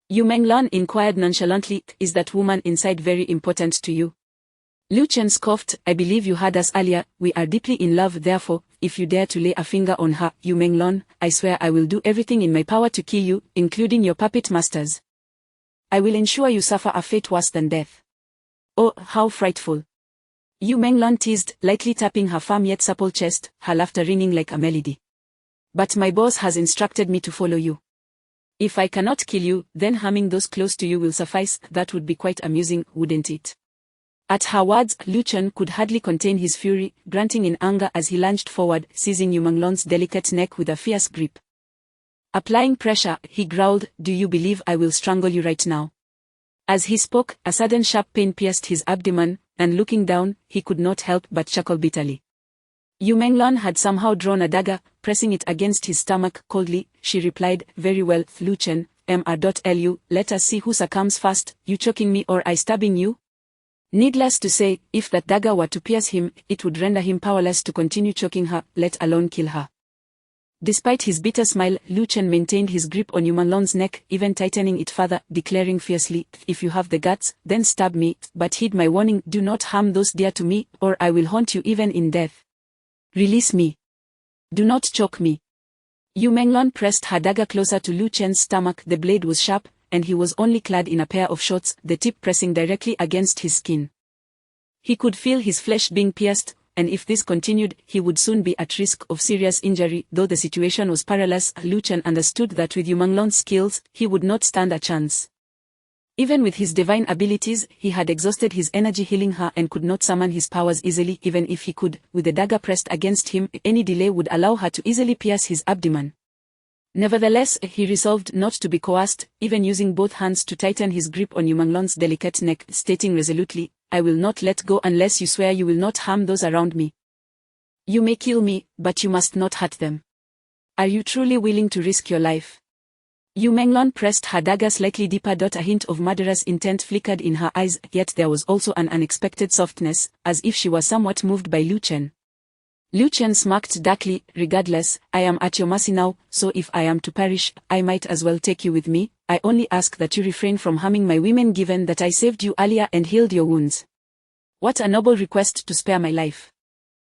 Speaker 2: Yu Menglun inquired nonchalantly, "Is that woman inside very important to you?" Lu Chen scoffed, "I believe you heard us earlier, we are deeply in love. Therefore, if you dare to lay a finger on her, Yu Menglun, I swear I will do everything in my power to kill you, including your puppet masters. I will ensure you suffer a fate worse than death." "Oh, how frightful!" Yu Menglun teased, lightly tapping her firm yet supple chest, her laughter ringing like a melody. "But my boss has instructed me to follow you. If I cannot kill you, then harming those close to you will suffice. That would be quite amusing, wouldn't it?" At her words, Lu Chen could hardly contain his fury, grunting in anger as he lunged forward, seizing Yu Menglun's delicate neck with a fierce grip. Applying pressure, he growled, "Do you believe I will strangle you right now?" As he spoke, a sudden sharp pain pierced his abdomen, and looking down, he could not help but chuckle bitterly. Yu Menglun had somehow drawn a dagger, pressing it against his stomach. Coldly, she replied, "Very well, Lu Chen, Mr.Lu, let us see who succumbs first, you choking me or I stabbing you?" Needless to say, if that dagger were to pierce him, it would render him powerless to continue choking her, let alone kill her. Despite his bitter smile, Lu Chen maintained his grip on Yu Menglun's neck, even tightening it further, declaring fiercely, "If you have the guts, then stab me, but heed my warning, do not harm those dear to me, or I will haunt you even in death. Release me." Do not choke me. Yu Menglon pressed her dagger closer to Lu Chen's stomach. The blade was sharp, and he was only clad in a pair of shorts, the tip pressing directly against his skin. He could feel his flesh being pierced, and if this continued, he would soon be at risk of serious injury. Though the situation was perilous, Lu Chen understood that with Yu Menglon's skills, he would not stand a chance. Even with his divine abilities, he had exhausted his energy healing her and could not summon his powers easily. Even if he could, with the dagger pressed against him, any delay would allow her to easily pierce his abdomen. Nevertheless, he resolved not to be coerced, even using both hands to tighten his grip on Yu Menglon's delicate neck, stating resolutely, "I will not let go unless you swear you will not harm those around me. You may kill me, but you must not hurt them. Are you truly willing to risk your life?" Yu Menglon pressed her dagger slightly deeper. A hint of murderous intent flickered in her eyes, yet there was also an unexpected softness, as if she was somewhat moved by Lu Chen. Lu Chen smirked darkly. "Regardless, I am at your mercy now, so if I am to perish, I might as well take you with me. I only ask that you refrain from harming my women, given that I saved you earlier and healed your wounds. What a noble request to spare my life."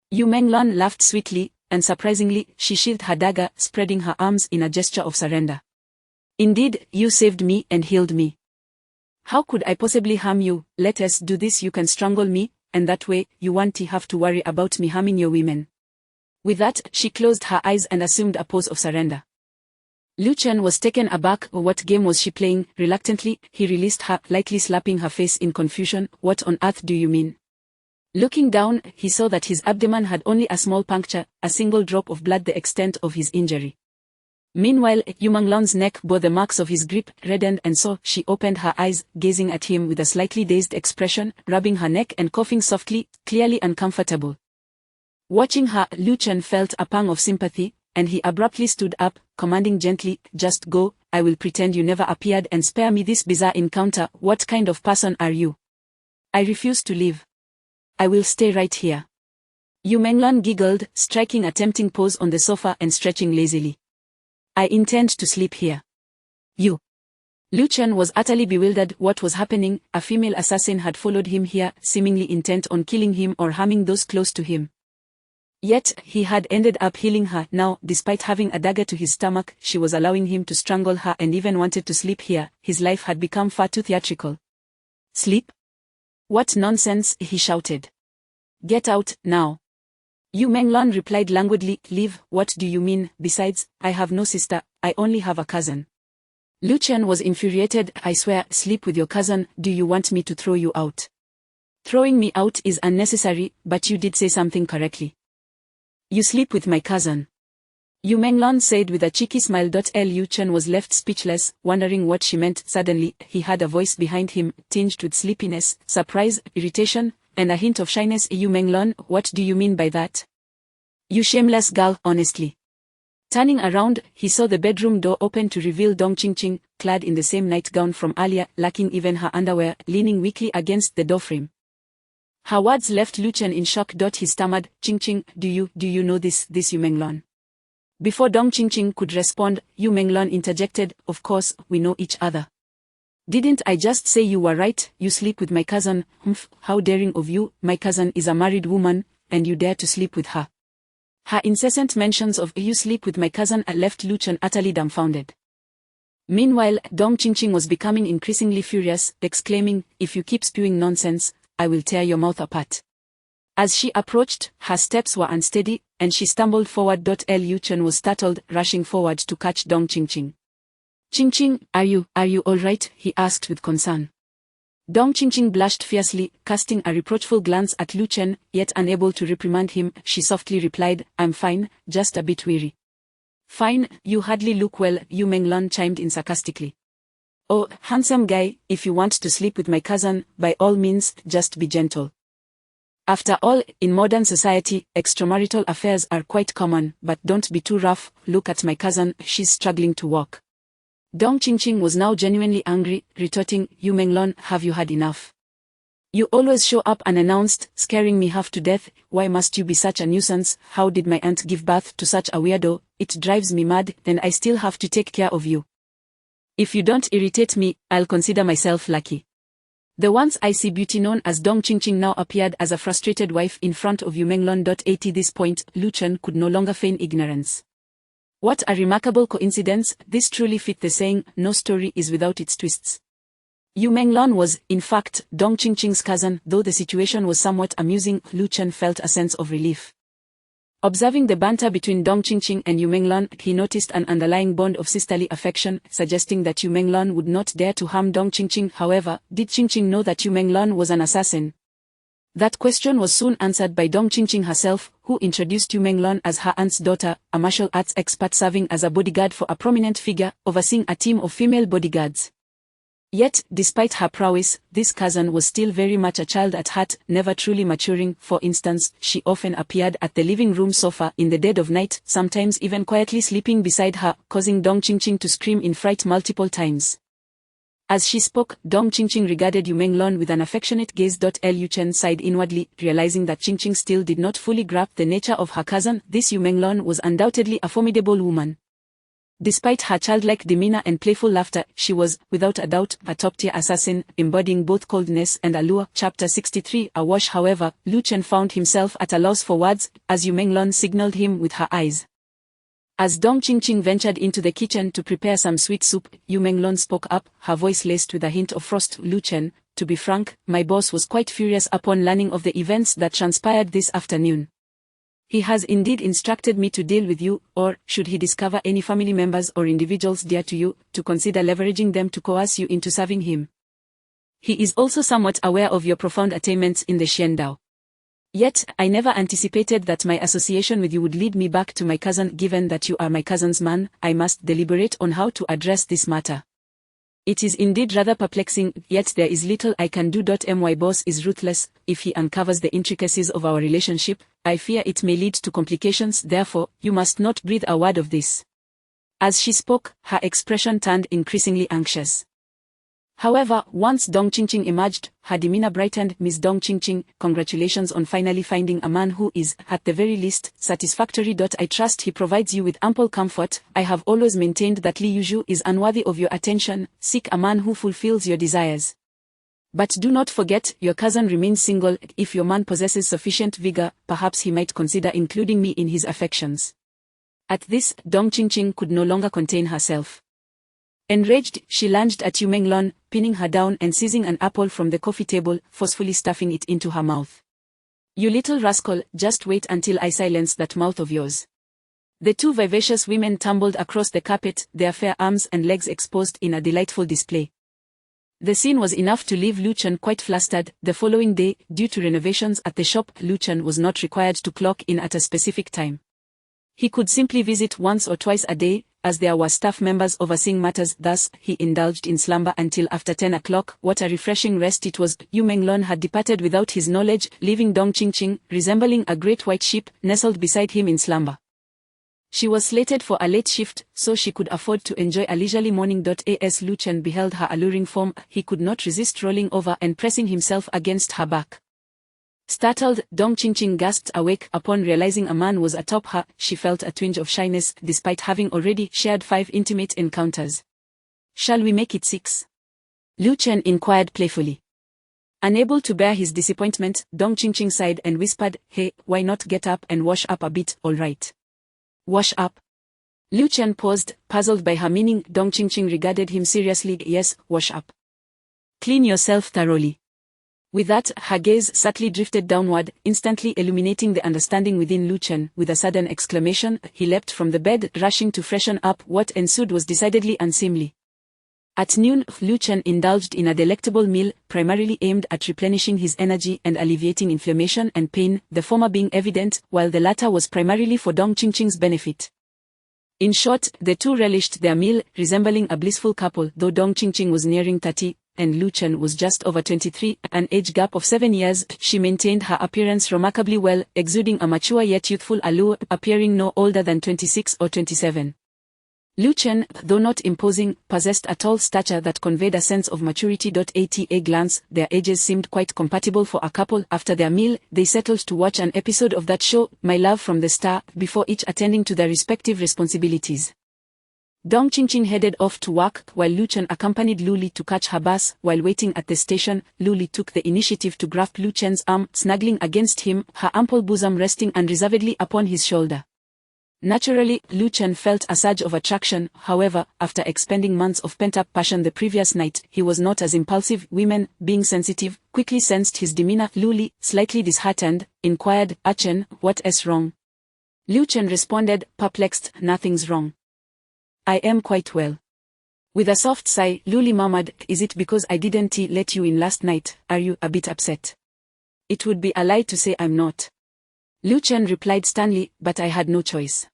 Speaker 2: Yu Menglon laughed sweetly, and surprisingly, she sheathed her dagger, spreading her arms in a gesture of surrender. "Indeed, you saved me and healed me. How could I possibly harm you? Let us do this. You can strangle me, and that way, you won't have to worry about me harming your women." With that, she closed her eyes and assumed a pose of surrender. Lu Chen was taken aback. What game was she playing? Reluctantly, he released her, lightly slapping her face in confusion. "What on earth do you mean?" Looking down, he saw that his abdomen had only a small puncture, a single drop of blood, the extent of his injury. Meanwhile, Yu Menglon's neck bore the marks of his grip, reddened, and so she opened her eyes, gazing at him with a slightly dazed expression, rubbing her neck and coughing softly, clearly uncomfortable. Watching her, Lu Chen felt a pang of sympathy, and he abruptly stood up, commanding gently, "Just go. I will pretend you never appeared and spare me this bizarre encounter." "What kind of person are you?" "I refuse to leave. I will stay right here." Yu Menglon giggled, striking a tempting pose on the sofa and stretching lazily. "I intend to sleep here." "You?" Lu Chen was utterly bewildered. What was happening? A female assassin had followed him here, seemingly intent on killing him or harming those close to him. Yet, he had ended up healing her. Now, despite having a dagger to his stomach, she was allowing him to strangle her and even wanted to sleep here. His life had become far too theatrical. "Sleep? What nonsense!" he shouted. "Get out, now." Yu Menglon replied languidly, "Leave? What do you mean? Besides, I have no sister, I only have a cousin." Lu Chen was infuriated. "I swear, sleep with your cousin. Do you want me to throw you out?" "Throwing me out is unnecessary, but you did say something correctly. You sleep with my cousin," Yu Menglon said with a cheeky smile. Lu Chen was left speechless, wondering what she meant. Suddenly, he heard a voice behind him, tinged with sleepiness, surprise, irritation, and a hint of shyness. "Yu Menglon, what do you mean by that? You shameless girl, honestly." Turning around, he saw the bedroom door open to reveal Dong Qingqing, clad in the same nightgown from earlier, lacking even her underwear, leaning weakly against the doorframe. Her words left Lu Chen in shock. He stammered, "Qingqing, do you know this Yu Menglon?" Before Dong Qingqing could respond, Yu Menglon interjected, "Of course, we know each other. Didn't I just say you were right? You sleep with my cousin." "Humph, how daring of you. My cousin is a married woman, and you dare to sleep with her." Her incessant mentions of "you sleep with my cousin" left Lu Chen utterly dumbfounded. Meanwhile, Dong Qingqing was becoming increasingly furious, exclaiming, "If you keep spewing nonsense, I will tear your mouth apart." As she approached, her steps were unsteady, and she stumbled forward. Lu Chen was startled, rushing forward to catch Dong Qingqing. "Qingqing, are you all right?" he asked with concern. Dong Qingqing blushed fiercely, casting a reproachful glance at Lu Chen, yet unable to reprimand him. She softly replied, "I'm fine, just a bit weary." "Fine, you hardly look well," Yu Menglon chimed in sarcastically. "Oh, handsome guy, if you want to sleep with my cousin, by all means, just be gentle. After all, in modern society, extramarital affairs are quite common, but don't be too rough. Look at my cousin, she's struggling to walk." Dong Qingqing was now genuinely angry, retorting, "Yu Menglon, have you had enough? You always show up unannounced, scaring me half to death. Why must you be such a nuisance? How did my aunt give birth to such a weirdo? It drives me mad, and I still have to take care of you. If you don't irritate me, I'll consider myself lucky." The once icy beauty known as Dong Qingqing now appeared as a frustrated wife in front of Yu Menglon. At this point, Lu Chen could no longer feign ignorance. What a remarkable coincidence, this truly fit the saying, no story is without its twists. Yu Menglon was, in fact, Dong Qingqing's cousin. Though the situation was somewhat amusing, Lu Chen felt a sense of relief. Observing the banter between Dong Qingqing and Yu Menglon, he noticed an underlying bond of sisterly affection, suggesting that Yu Menglon would not dare to harm Dong Qingqing. However, did Qingqing know that Yu Menglon was an assassin? That question was soon answered by Dong Qingqing herself, who introduced Yu Menglon as her aunt's daughter, a martial arts expert serving as a bodyguard for a prominent figure, overseeing a team of female bodyguards. Yet, despite her prowess, this cousin was still very much a child at heart, never truly maturing. For instance, she often appeared at the living room sofa in the dead of night, sometimes even quietly sleeping beside her, causing Dong Qingqing to scream in fright multiple times. As she spoke, Dong Qingqing regarded Yu Menglon with an affectionate gaze. Lu Chen sighed inwardly, realizing that Qingqing still did not fully grasp the nature of her cousin. This Yu Menglon was undoubtedly a formidable woman. Despite her childlike demeanor and playful laughter, she was, without a doubt, a top-tier assassin, embodying both coldness and allure. Chapter 63. Awash. However, Lu Chen found himself at a loss for words, as Yu Menglon signaled him with her eyes. As Dong Qingqing ventured into the kitchen to prepare some sweet soup, Yu Menglon spoke up, her voice laced with a hint of frost. Lu Chen, to be frank, my boss was quite furious upon learning of the events that transpired this afternoon. He has indeed instructed me to deal with you, or, should he discover any family members or individuals dear to you, to consider leveraging them to coerce you into serving him. He is also somewhat aware of your profound attainments in the Xiandao. Yet, I never anticipated that my association with you would lead me back to my cousin. Given that you are my cousin's man, I must deliberate on how to address this matter. It is indeed rather perplexing, yet there is little I can do. My boss is ruthless. If he uncovers the intricacies of our relationship, I fear it may lead to complications. Therefore, you must not breathe a word of this. As she spoke, her expression turned increasingly anxious. However, once Dong Qingqing emerged, her demeanor brightened. Miss Dong Qingqing, congratulations on finally finding a man who is, at the very least, satisfactory. I trust he provides you with ample comfort. I have always maintained that Li Yuzhu is unworthy of your attention. Seek a man who fulfills your desires. But do not forget, your cousin remains single. If your man possesses sufficient vigor, perhaps he might consider including me in his affections. At this, Dong Qingqing could no longer contain herself. Enraged, she lunged at Yu Menglon, pinning her down and seizing an apple from the coffee table, forcefully stuffing it into her mouth. You little rascal, just wait until I silence that mouth of yours. The two vivacious women tumbled across the carpet, their fair arms and legs exposed in a delightful display. The scene was enough to leave Lu Chen quite flustered. The following day, due to renovations at the shop, Lu Chen was not required to clock in at a specific time. He could simply visit once or twice a day, as there were staff members overseeing matters. Thus, he indulged in slumber until after 10 o'clock. What a refreshing rest it was. Yu Menglon had departed without his knowledge, leaving Dong Qingqing, resembling a great white sheep, nestled beside him in slumber. She was slated for a late shift, so she could afford to enjoy a leisurely morning. As Lu Chen beheld her alluring form, he could not resist rolling over and pressing himself against her back. Startled, Dong Qingqing gasped awake. Upon realizing a man was atop her, she felt a twinge of shyness, despite having already shared 5 intimate encounters. Shall we make it 6? Lu Chen inquired playfully. Unable to bear his disappointment, Dong Qingqing sighed and whispered, hey, why not get up and wash up a bit? All right. Wash up? Lu Chen paused, puzzled by her meaning. Dong Qingqing regarded him seriously. Yes, wash up. Clean yourself thoroughly. With that, her gaze subtly drifted downward, instantly illuminating the understanding within Lu Chen. With a sudden exclamation, he leapt from the bed, rushing to freshen up. What ensued was decidedly unseemly. At noon, Lu Chen indulged in a delectable meal, primarily aimed at replenishing his energy and alleviating inflammation and pain, the former being evident, while the latter was primarily for Dong Qingqing's benefit. In short, the two relished their meal, resembling a blissful couple. Though Dong Qingqing was nearing 30, and Lu Chen was just over 23, an age gap of 7 years, she maintained her appearance remarkably well, exuding a mature yet youthful allure, appearing no older than 26 or 27. Lu Chen, though not imposing, possessed a tall stature that conveyed a sense of maturity. At a glance, their ages seemed quite compatible for a couple. After their meal, they settled to watch an episode of that show, My Love from the Star, before each attending to their respective responsibilities. Dong Qingqing headed off to work while Lu Chen accompanied Lu Li to catch her bus. While waiting at the station, Lu Li took the initiative to grasp Lu Chen's arm, snuggling against him, her ample bosom resting unreservedly upon his shoulder. Naturally, Lu Chen felt a surge of attraction. However, after expending months of pent-up passion the previous night, he was not as impulsive. Women, being sensitive, quickly sensed his demeanor. Lu Li, slightly disheartened, inquired, "Chen, what is wrong?" Lu Chen responded, perplexed, "Nothing's wrong. I am quite well." With a soft sigh, Lu Li murmured, "Is it because I didn't let you in last night? Are you a bit upset?" "It would be a lie to say I'm not." Lu Chen replied sternly, "But I had no choice.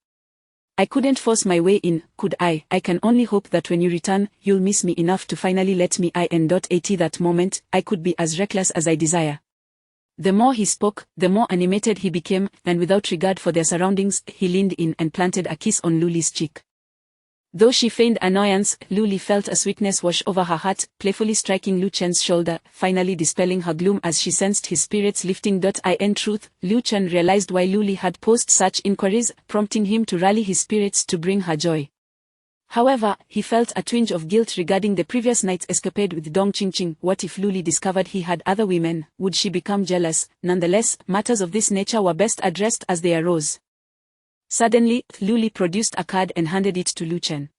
Speaker 2: I couldn't force my way in, could I? I can only hope that when you return, you'll miss me enough to finally let me in. At that moment, I could be as reckless as I desire." The more he spoke, the more animated he became, and without regard for their surroundings, he leaned in and planted a kiss on Lu Li's cheek. Though she feigned annoyance, Lu Li felt a sweetness wash over her heart, playfully striking Lu Chen's shoulder, finally dispelling her gloom as she sensed his spirits lifting. In truth, Lu Chen realized why Lu Li had posed such inquiries, prompting him to rally his spirits to bring her joy. However, he felt a twinge of guilt regarding the previous night's escapade with Dong Qingqing. What if Lu Li discovered he had other women? Would she become jealous? Nonetheless, matters of this nature were best addressed as they arose. Suddenly, Lu Li produced a card and handed it to Lu Chen.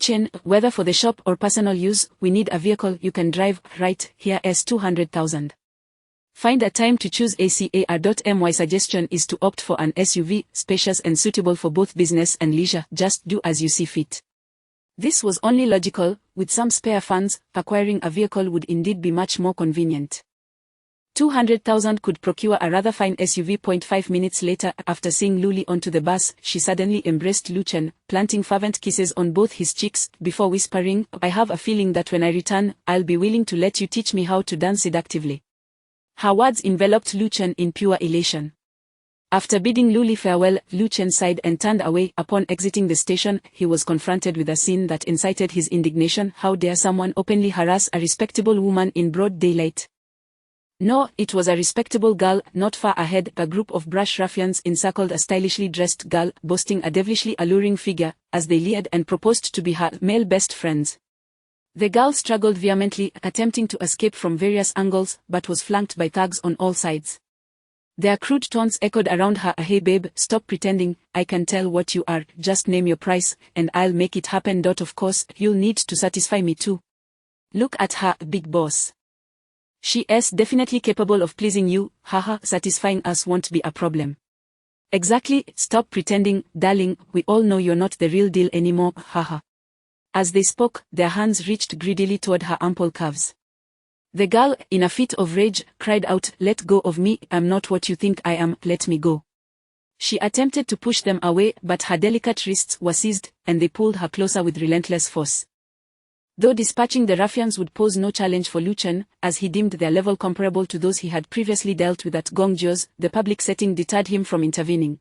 Speaker 2: "Chen, whether for the shop or personal use, we need a vehicle you can drive. Right, here is 200,000. Find a time to choose ACAR. My suggestion is to opt for an SUV, spacious and suitable for both business and leisure. Just do as you see fit." This was only logical. With some spare funds, acquiring a vehicle would indeed be much more convenient. 200,000 could procure a rather fine SUV. 5 minutes later, after seeing Lu Li onto the bus, she suddenly embraced Lu Chen, planting fervent kisses on both his cheeks, before whispering, "I have a feeling that when I return, I'll be willing to let you teach me how to dance seductively." Her words enveloped Lu Chen in pure elation. After bidding Lu Li farewell, Lu Chen sighed and turned away. Upon exiting the station, he was confronted with a scene that incited his indignation. How dare someone openly harass a respectable woman in broad daylight? No, it was a respectable girl. Not far ahead, a group of brush ruffians encircled a stylishly dressed girl, boasting a devilishly alluring figure, as they leered and proposed to be her male best friends. The girl struggled vehemently, attempting to escape from various angles, but was flanked by thugs on all sides. Their crude tones echoed around her. "Hey babe, stop pretending, I can tell what you are, just name your price, and I'll make it happen. Of course, you'll need to satisfy me too. Look at her, big boss. She is definitely capable of pleasing you, haha, satisfying us won't be a problem." "Exactly, stop pretending, darling, we all know you're not the real deal anymore, haha." As they spoke, their hands reached greedily toward her ample calves. The girl, in a fit of rage, cried out, "Let go of me, I'm not what you think I am, let me go." She attempted to push them away, but her delicate wrists were seized, and they pulled her closer with relentless force. Though dispatching the ruffians would pose no challenge for Lu Chen, as he deemed their level comparable to those he had previously dealt with at Gongjiu's, the public setting deterred him from intervening.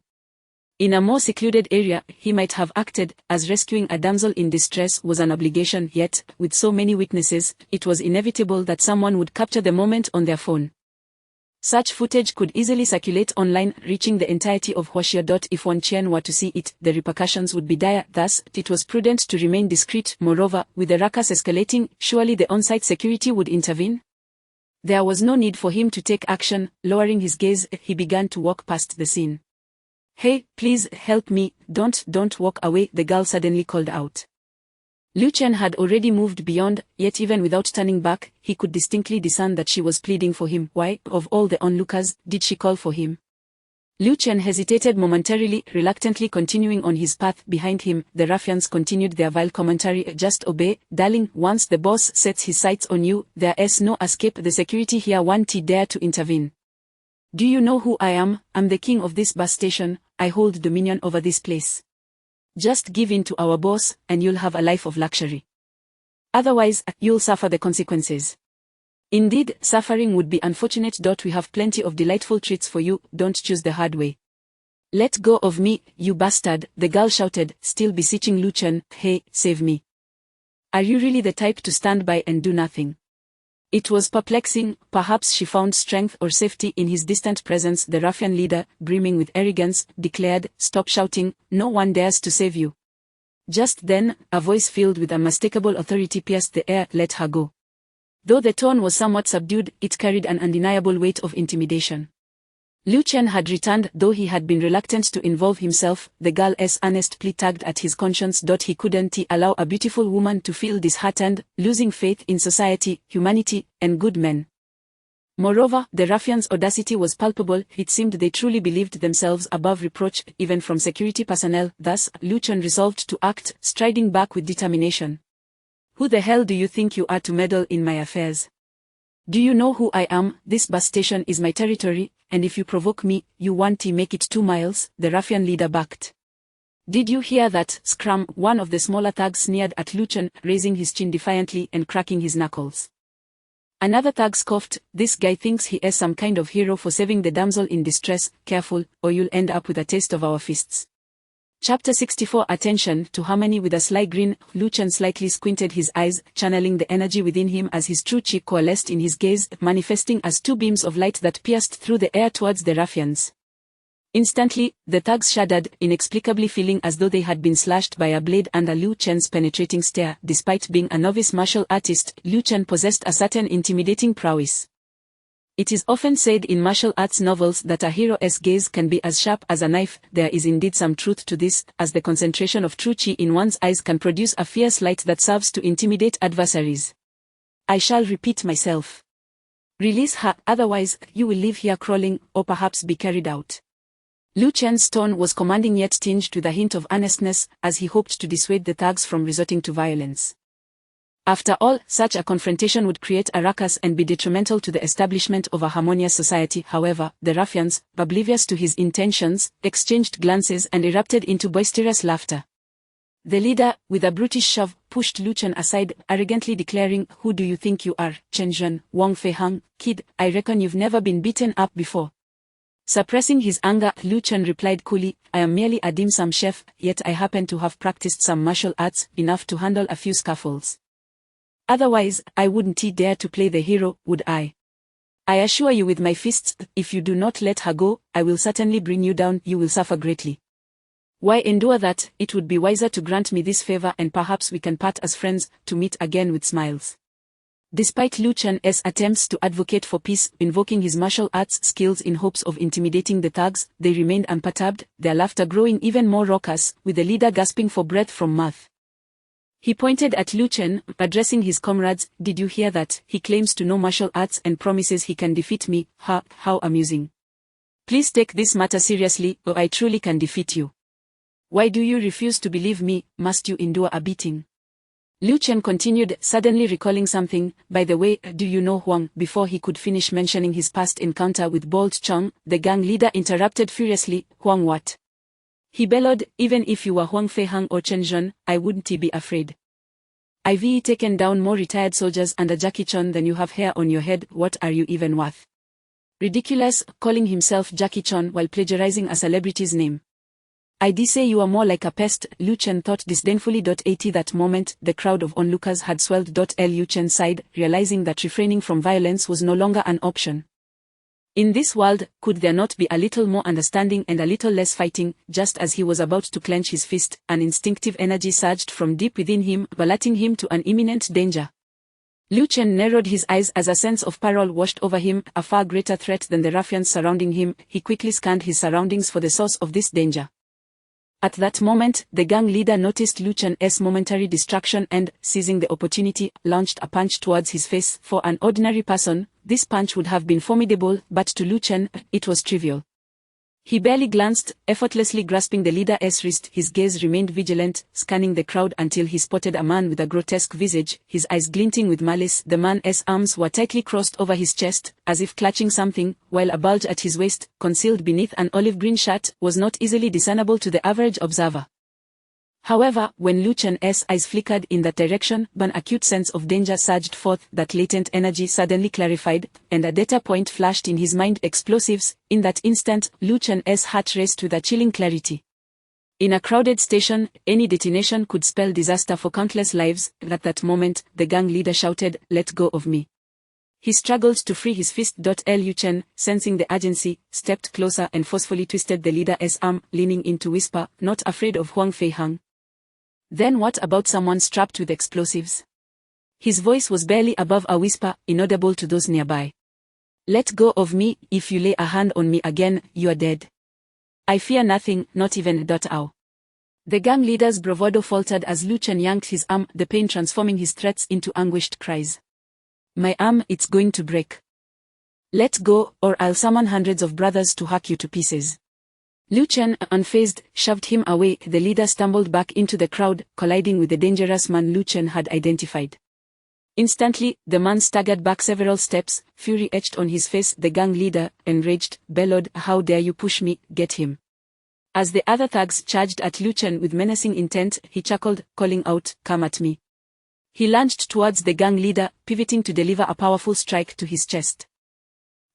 Speaker 2: In a more secluded area, he might have acted, as rescuing a damsel in distress was an obligation. Yet, with so many witnesses, it was inevitable that someone would capture the moment on their phone. Such footage could easily circulate online, reaching the entirety of Huaxia. If Wan Qian were to see it, the repercussions would be dire. Thus, it was prudent to remain discreet. Moreover, with the ruckus escalating, surely the on-site security would intervene? There was no need for him to take action. Lowering his gaze, he began to walk past the scene. "Hey, please help me, don't walk away," the girl suddenly called out. Lu Chen had already moved beyond, yet even without turning back, he could distinctly discern that she was pleading for him. Why, of all the onlookers, did she call for him? Lu Chen hesitated momentarily, reluctantly continuing on his path. Behind him, the ruffians continued their vile commentary. "Just obey, darling, once the boss sets his sights on you, there is no escape. The security here won't dare to intervene. Do you know who I am? I'm the king of this bus station, I hold dominion over this place. Just give in to our boss, and you'll have a life of luxury. Otherwise, you'll suffer the consequences. Indeed, suffering would be unfortunate. We have plenty of delightful treats for you, don't choose the hard way." "Let go of me, you bastard," the girl shouted, still beseeching Lu Chen. "Hey, save me. Are you really the type to stand by and do nothing?" It was perplexing. Perhaps she found strength or safety in his distant presence. The ruffian leader, brimming with arrogance, declared, "Stop shouting, no one dares to save you. Just then, a voice filled with unmistakable authority pierced the air. "Let her go." Though the tone was somewhat subdued, it carried an undeniable weight of intimidation. Lu Chen had returned. Though he had been reluctant to involve himself, the girl's earnest plea tugged at his conscience. He couldn't allow a beautiful woman to feel disheartened, losing faith in society, humanity, and good men. Moreover, the ruffians' audacity was palpable. It seemed they truly believed themselves above reproach, even from security personnel. Thus, Lu Chen resolved to act, striding back with determination. "Who the hell do you think you are to meddle in my affairs? Do you know who I am? This bus station is my territory, and if you provoke me, you want to make it 2 miles, the ruffian leader barked. "Did you hear that, scram?" One of the smaller thugs sneered at Lu Chen, raising his chin defiantly and cracking his knuckles. Another thug scoffed, "This guy thinks he is some kind of hero for saving the damsel in distress. Careful, or you'll end up with a taste of our fists." Chapter 64. Attention to harmony. With a sly grin, Lu Chen slightly squinted his eyes, channeling the energy within him as his true chi coalesced in his gaze, manifesting as 2 beams of light that pierced through the air towards the ruffians. Instantly, the thugs shuddered, inexplicably feeling as though they had been slashed by a blade under Lu Chen's penetrating stare. Despite being a novice martial artist, Lu Chen possessed a certain intimidating prowess. It is often said in martial arts novels that a hero's gaze can be as sharp as a knife. There is indeed some truth to this, as the concentration of true chi in one's eyes can produce a fierce light that serves to intimidate adversaries. I shall repeat myself. Release her, otherwise, you will leave here crawling, or perhaps be carried out. Lu Chen's tone was commanding yet tinged with a hint of earnestness, as he hoped to dissuade the thugs from resorting to violence. After all, such a confrontation would create a ruckus and be detrimental to the establishment of a harmonious society. However, the ruffians, oblivious to his intentions, exchanged glances and erupted into boisterous laughter. The leader, with a brutish shove, pushed Lu Chen aside, arrogantly declaring, "Who do you think you are, Chen Zhen, Wang Fei Hang? Kid, I reckon you've never been beaten up before." Suppressing his anger, Lu Chen replied coolly, "I am merely a dim sum chef, yet I happen to have practiced some martial arts, enough to handle a few scuffles. Otherwise, I wouldn't dare to play the hero, would I? I assure you with my fists, if you do not let her go, I will certainly bring you down. You will suffer greatly. Why endure that? It would be wiser to grant me this favor and perhaps we can part as friends, to meet again with smiles." Despite Lu Chen's attempts to advocate for peace, invoking his martial arts skills in hopes of intimidating the thugs, they remained unperturbed, their laughter growing even more raucous, with the leader gasping for breath from mirth. He pointed at Lu Chen, addressing his comrades, "Did you hear that? He claims to know martial arts and promises he can defeat me. Ha, how amusing. Please take this matter seriously, or I truly can defeat you. Why do you refuse to believe me? Must you endure a beating?" Lu Chen continued, suddenly recalling something. "By the way, do you know Huang?" Before he could finish mentioning his past encounter with Bolt Chong, the gang leader interrupted furiously, "Huang what?" He bellowed, "Even if you were Huang Fei Hang or Chen Zhen, I wouldn't be afraid. I've taken down more retired soldiers under Jackie Chan than you have hair on your head. What are you even worth? Ridiculous, calling himself Jackie Chan while plagiarizing a celebrity's name. I'd say you are more like a pest," Lu Chen thought disdainfully. At that moment, the crowd of onlookers had swelled. Lu Chen sighed, realizing that refraining from violence was no longer an option. In this world, could there not be a little more understanding and a little less fighting? Just as he was about to clench his fist, an instinctive energy surged from deep within him, alerting him to an imminent danger. Lu Chen narrowed his eyes as a sense of peril washed over him, a far greater threat than the ruffians surrounding him. He quickly scanned his surroundings for the source of this danger. At that moment, the gang leader noticed Lu Chen's momentary distraction and, seizing the opportunity, launched a punch towards his face. For an ordinary person, this punch would have been formidable, but to Lu Chen, it was trivial. He barely glanced, effortlessly grasping the leader's wrist. His gaze remained vigilant, scanning the crowd until he spotted a man with a grotesque visage, his eyes glinting with malice. The man's arms were tightly crossed over his chest, as if clutching something, while a bulge at his waist, concealed beneath an olive-green shirt, was not easily discernible to the average observer. However, when Lu Chen's eyes flickered in that direction, an acute sense of danger surged forth. That latent energy suddenly clarified, and a data point flashed in his mind: explosives. In that instant, Lu Chen's heart raced with a chilling clarity. In a crowded station, any detonation could spell disaster for countless lives. At that moment, the gang leader shouted, "Let go of me." He struggled to free his fist. Lu Chen, sensing the urgency, stepped closer and forcefully twisted the leader's arm, leaning in to whisper, "Not afraid of Huang Fei Hang?" Then what about someone strapped with explosives? His voice was barely above a whisper, inaudible to those nearby. Let go of me, if you lay a hand on me again, you are dead. I fear nothing, not even .ow. The gang leader's bravado faltered as Lu Chen yanked his arm, the pain transforming his threats into anguished cries. My arm, it's going to break. Let go, or I'll summon hundreds of brothers to hack you to pieces. Lu Chen, unfazed, shoved him away. The leader stumbled back into the crowd, colliding with the dangerous man Lu Chen had identified. Instantly, the man staggered back several steps, fury etched on his face. The gang leader, enraged, bellowed, How dare you push me, get him. As the other thugs charged at Lu Chen with menacing intent, he chuckled, calling out, Come at me. He lunged towards the gang leader, pivoting to deliver a powerful strike to his chest.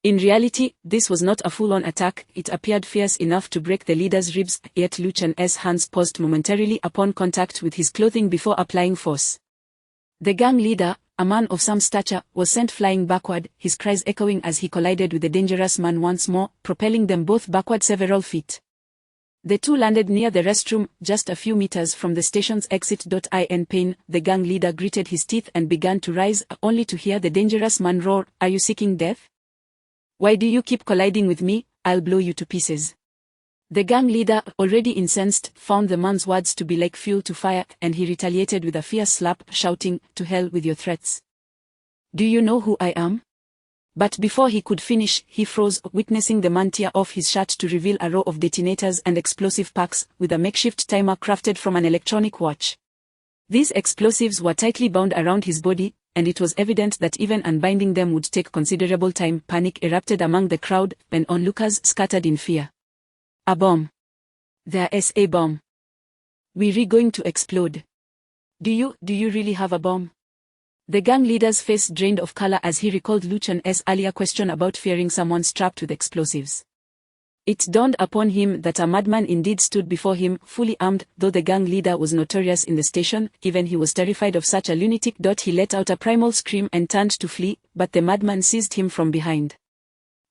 Speaker 2: In reality, this was not a full-on attack. It appeared fierce enough to break the leader's ribs, yet Lu Chen's hands paused momentarily upon contact with his clothing before applying force. The gang leader, a man of some stature, was sent flying backward, his cries echoing as he collided with the dangerous man once more, propelling them both backward several feet. The two landed near the restroom, just a few meters from the station's exit. In pain, the gang leader gritted his teeth and began to rise, only to hear the dangerous man roar, Are you seeking death? Why do you keep colliding with me? I'll blow you to pieces. The gang leader, already incensed, found the man's words to be like fuel to fire, and he retaliated with a fierce slap, shouting, To hell with your threats. Do you know who I am? But before he could finish, he froze, witnessing the man tear off his shirt to reveal a row of detonators and explosive packs, with a makeshift timer crafted from an electronic watch. These explosives were tightly bound around his body, and it was evident that even unbinding them would take considerable time. Panic erupted among the crowd, and onlookers scattered in fear. A bomb. There's a bomb. We're going to explode. Do you really have a bomb? The gang leader's face drained of color as he recalled Lu Chen's earlier question about fearing someone strapped with explosives. It dawned upon him that a madman indeed stood before him, fully armed. Though the gang leader was notorious in the station, even he was terrified of such a lunatic. He let out a primal scream and turned to flee, but the madman seized him from behind.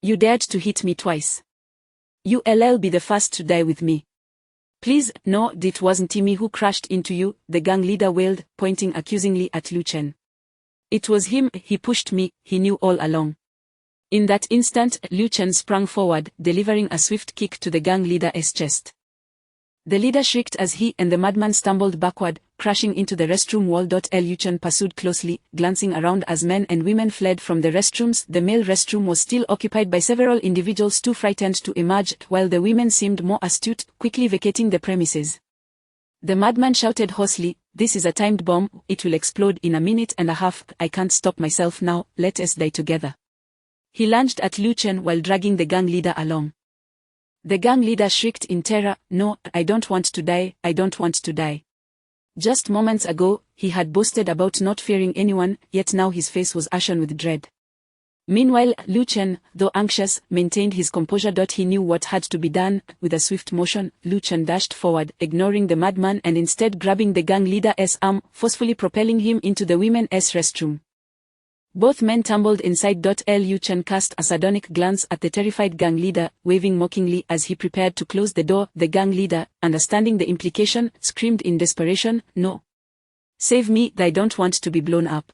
Speaker 2: You dared to hit me twice. You'll be the first to die with me. Please, no, it wasn't me who crashed into you, the gang leader wailed, pointing accusingly at Lu Chen. It was him, he pushed me, he knew all along. In that instant, Lu Chen sprang forward, delivering a swift kick to the gang leader's chest. The leader shrieked as he and the madman stumbled backward, crashing into the restroom wall. Lu Chen pursued closely, glancing around as men and women fled from the restrooms. The male restroom was still occupied by several individuals too frightened to emerge, while the women seemed more astute, quickly vacating the premises. The madman shouted hoarsely, This is a timed bomb, it will explode in a minute and a half. I can't stop myself now, let us die together. He lunged at Lu Chen while dragging the gang leader along. The gang leader shrieked in terror, No, I don't want to die, I don't want to die. Just moments ago, he had boasted about not fearing anyone, yet now his face was ashen with dread. Meanwhile, Lu Chen, though anxious, maintained his composure. He knew what had to be done. With a swift motion, Lu Chen dashed forward, ignoring the madman and instead grabbing the gang leader's arm, forcefully propelling him into the women's restroom. Both men tumbled inside. Lu Chen cast a sardonic glance at the terrified gang leader, waving mockingly as he prepared to close the door. The gang leader, understanding the implication, screamed in desperation, No. Save me, I don't want to be blown up.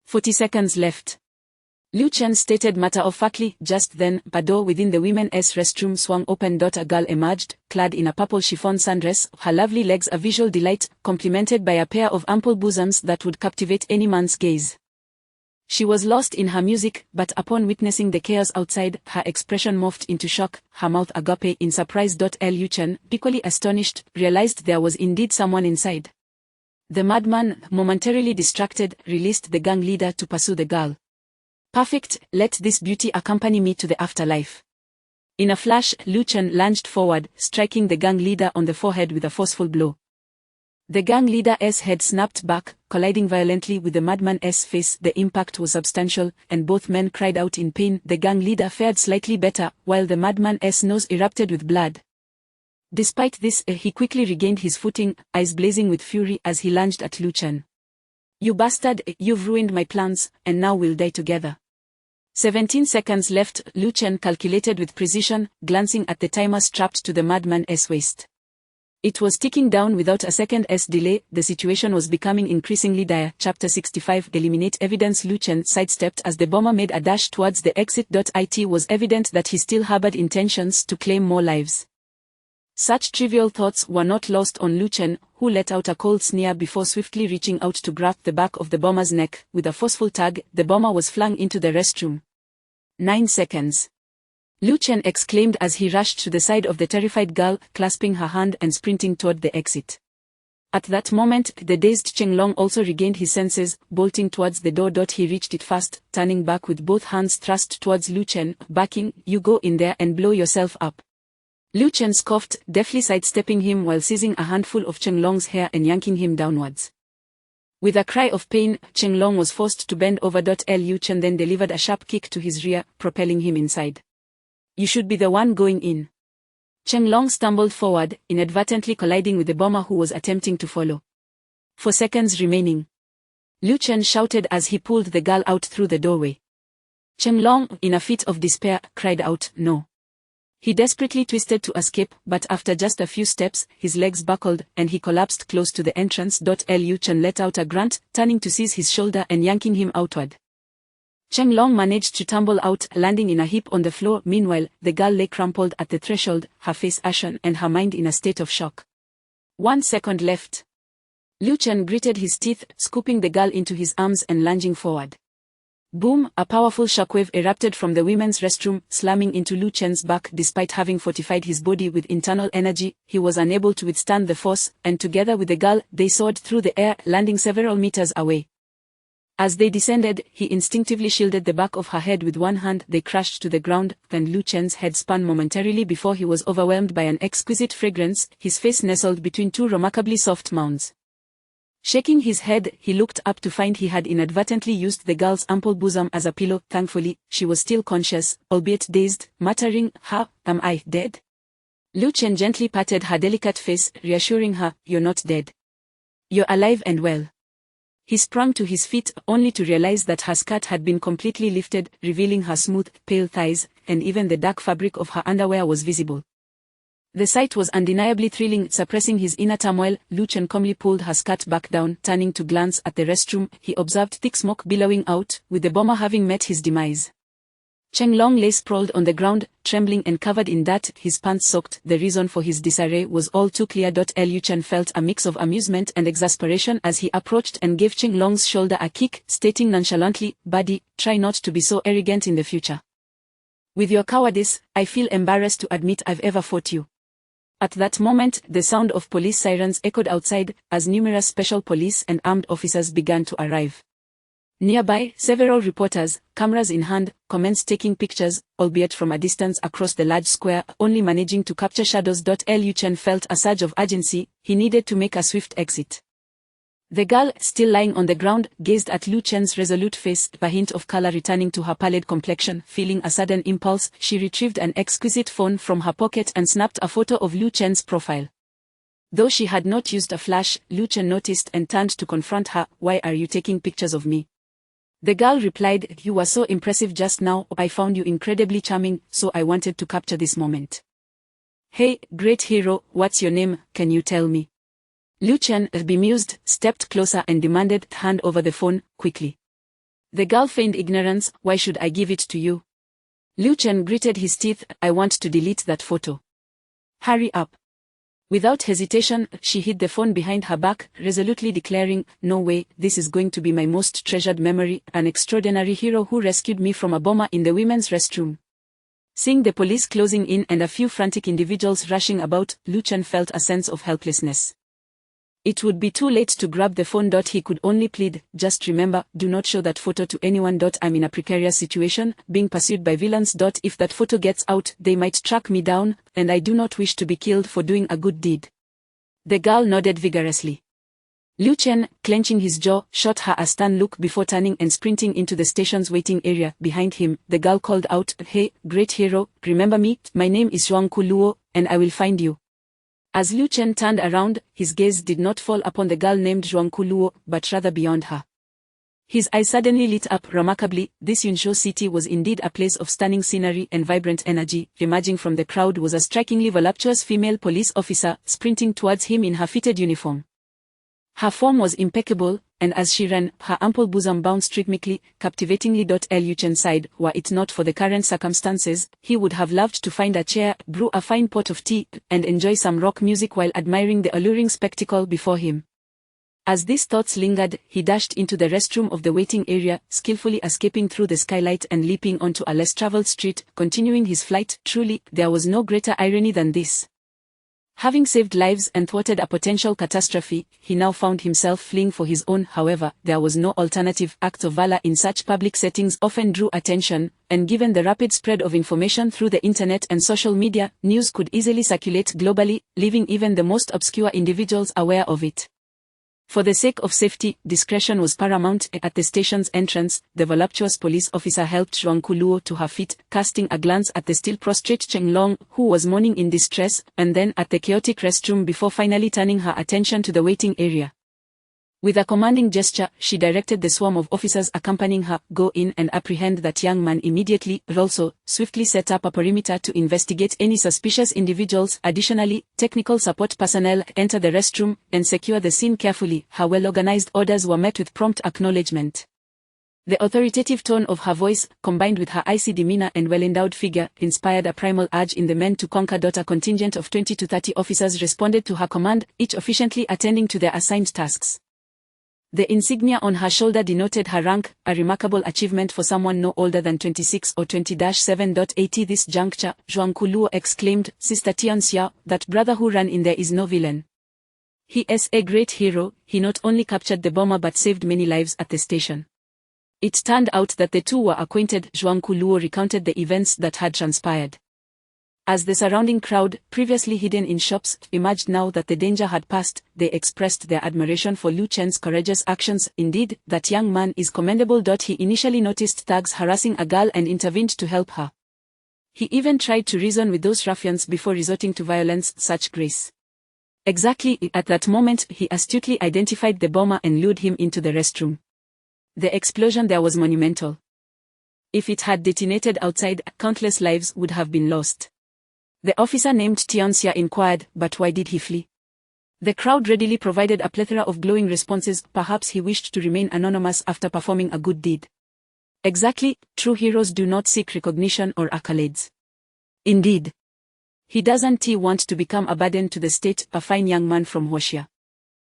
Speaker 2: 40 seconds left. Lu Chen stated matter-of-factly. Just then, a door within the women's restroom swung open. A girl emerged, clad in a purple chiffon sundress, her lovely legs a visual delight, complemented by a pair of ample bosoms that would captivate any man's gaze. She was lost in her music, but upon witnessing the chaos outside, her expression morphed into shock, her mouth agape in surprise. Lu Chen, equally astonished, realized there was indeed someone inside. The madman, momentarily distracted, released the gang leader to pursue the girl. Perfect, let this beauty accompany me to the afterlife. In a flash, Lu Chen lunged forward, striking the gang leader on the forehead with a forceful blow. The gang leader's head snapped back, colliding violently with the madman's face. The impact was substantial, and both men cried out in pain. The gang leader fared slightly better, while the madman's nose erupted with blood. Despite this, he quickly regained his footing, eyes blazing with fury as he lunged at Lu Chen. You bastard, you've ruined my plans, and now we'll die together. 17 seconds left, Lu Chen calculated with precision, glancing at the timer strapped to the madman's waist. It was ticking down without a second's delay. The situation was becoming increasingly dire. Chapter 65 Eliminate evidence. Lu Chen sidestepped as the bomber made a dash towards the exit. It was evident that he still harbored intentions to claim more lives. Such trivial thoughts were not lost on Lu Chen, who let out a cold sneer before swiftly reaching out to grab the back of the bomber's neck. With a forceful tug, the bomber was flung into the restroom. 9 seconds. Lu Chen exclaimed as he rushed to the side of the terrified girl, clasping her hand and sprinting toward the exit. At that moment, the dazed Chenglong also regained his senses, bolting towards the door. He reached it fast, turning back with both hands thrust towards Lu Chen, backing, "You go in there and blow yourself up." Lu Chen scoffed, deftly sidestepping him while seizing a handful of Chenglong's hair and yanking him downwards. With a cry of pain, Chenglong was forced to bend over. Lu Chen then delivered a sharp kick to his rear, propelling him inside. "You should be the one going in." Chenglong stumbled forward, inadvertently colliding with the bomber who was attempting to follow. 4 seconds remaining. Lu Chen shouted as he pulled the girl out through the doorway. Chenglong, in a fit of despair, cried out, "No." He desperately twisted to escape, but after just a few steps, his legs buckled, and he collapsed close to the entrance. Lu Chen let out a grunt, turning to seize his shoulder and yanking him outward. Chenglong managed to tumble out, landing in a heap on the floor. Meanwhile, the girl lay crumpled at the threshold, her face ashen and her mind in a state of shock. 1 second left. Lu Chen gritted his teeth, scooping the girl into his arms and lunging forward. Boom! A powerful shockwave erupted from the women's restroom, slamming into Lu Chen's back. Despite having fortified his body with internal energy, he was unable to withstand the force, and together with the girl, they soared through the air, landing several meters away. As they descended, he instinctively shielded the back of her head with one hand. They crashed to the ground, and Lu Chen's head spun momentarily before he was overwhelmed by an exquisite fragrance, his face nestled between two remarkably soft mounds. Shaking his head, he looked up to find he had inadvertently used the girl's ample bosom as a pillow. Thankfully, she was still conscious, albeit dazed, muttering, "How, am I dead?" Lu Chen gently patted her delicate face, reassuring her, "You're not dead. You're alive and well." He sprang to his feet, only to realize that her skirt had been completely lifted, revealing her smooth, pale thighs, and even the dark fabric of her underwear was visible. The sight was undeniably thrilling. Suppressing his inner turmoil, Lu Chen calmly pulled her skirt back down. Turning to glance at the restroom, he observed thick smoke billowing out, with the bomber having met his demise. Chenglong lay sprawled on the ground, trembling and covered in dirt, his pants soaked. The reason for his disarray was all too clear. Lu Chen felt a mix of amusement and exasperation as he approached and gave Chenglong's shoulder a kick, stating nonchalantly, "Buddy, try not to be so arrogant in the future. With your cowardice, I feel embarrassed to admit I've ever fought you." At that moment, the sound of police sirens echoed outside, as numerous special police and armed officers began to arrive. Nearby, several reporters, cameras in hand, commenced taking pictures, albeit from a distance across the large square, only managing to capture shadows. Lu Chen felt a surge of urgency. He needed to make a swift exit. The girl, still lying on the ground, gazed at Lu Chen's resolute face, a hint of color returning to her pallid complexion. Feeling a sudden impulse, she retrieved an exquisite phone from her pocket and snapped a photo of Lu Chen's profile. Though she had not used a flash, Lu Chen noticed and turned to confront her. "Why are you taking pictures of me?" The girl replied, "You were so impressive just now. I found you incredibly charming, so I wanted to capture this moment." "Hey, great hero, what's your name, can you tell me?" Lu Chen, bemused, stepped closer and demanded, "Hand over the phone, quickly." The girl feigned ignorance. "Why should I give it to you?" Lu Chen gritted his teeth. "I want to delete that photo. Hurry up." Without hesitation, she hid the phone behind her back, resolutely declaring, "No way, this is going to be my most treasured memory, an extraordinary hero who rescued me from a bomber in the women's restroom." Seeing the police closing in and a few frantic individuals rushing about, Lu Chen felt a sense of helplessness. It would be too late to grab the phone. He could only plead, "Just remember, do not show that photo to anyone. I'm in a precarious situation, being pursued by villains. If that photo gets out, they might track me down, and I do not wish to be killed for doing a good deed." The girl nodded vigorously. Lu Chen, clenching his jaw, shot her a stern look before turning and sprinting into the station's waiting area. Behind him, the girl called out, "Hey, great hero, remember me? My name is Yuan, and I will find you." As Lu Chen turned around, his gaze did not fall upon the girl named Zhuangku Luo, but rather beyond her. His eyes suddenly lit up remarkably. This Yunzhou city was indeed a place of stunning scenery and vibrant energy. Emerging from the crowd was a strikingly voluptuous female police officer, sprinting towards him in her fitted uniform. Her form was impeccable, and as she ran, her ample bosom bounced rhythmically, captivatingly. Lu Chen sighed. Were it not for the current circumstances, he would have loved to find a chair, brew a fine pot of tea, and enjoy some rock music while admiring the alluring spectacle before him. As these thoughts lingered, he dashed into the restroom of the waiting area, skillfully escaping through the skylight and leaping onto a less traveled street, continuing his flight. Truly, there was no greater irony than this. Having saved lives and thwarted a potential catastrophe, he now found himself fleeing for his own. However, there was no alternative. Acts of valor in such public settings often drew attention, and given the rapid spread of information through the internet and social media, news could easily circulate globally, leaving even the most obscure individuals aware of it. For the sake of safety, discretion was paramount. At the station's entrance, the voluptuous police officer helped Zhuang Kuluo to her feet, casting a glance at the still prostrate Cheng Long, who was moaning in distress, and then at the chaotic restroom before finally turning her attention to the waiting area. With a commanding gesture, she directed the swarm of officers accompanying her, "Go in and apprehend that young man immediately." Also, swiftly set up a perimeter to investigate any suspicious individuals. Additionally, technical support personnel enter the restroom and secure the scene carefully. Her well-organized orders were met with prompt acknowledgement. The authoritative tone of her voice, combined with her icy demeanor and well-endowed figure, inspired a primal urge in the men to conquer. A contingent of 20 to 30 officers responded to her command, each efficiently attending to their assigned tasks. The insignia on her shoulder denoted her rank, a remarkable achievement for someone no older than 26 or 20-7. At this juncture, Zhuang Kuluo exclaimed, "Sister Tianxia, that brother who ran in there is no villain. He is a great hero. He not only captured the bomber but saved many lives at the station." It turned out that the two were acquainted. Zhuang Kuluo recounted the events that had transpired. As the surrounding crowd, previously hidden in shops, emerged now that the danger had passed, they expressed their admiration for Lu Chen's courageous actions. "Indeed, that young man is commendable." He initially noticed thugs harassing a girl and intervened to help her. He even tried to reason with those ruffians before resorting to violence. Such grace. Exactly at that moment, he astutely identified the bomber and lured him into the restroom. The explosion there was monumental. If it had detonated outside, countless lives would have been lost. The officer named Tianxia inquired, "But why did he flee?" The crowd readily provided a plethora of glowing responses. "Perhaps he wished to remain anonymous after performing a good deed." Exactly, true heroes do not seek recognition or accolades. Indeed, he doesn't want to become a burden to the state. A fine young man from Huaxia.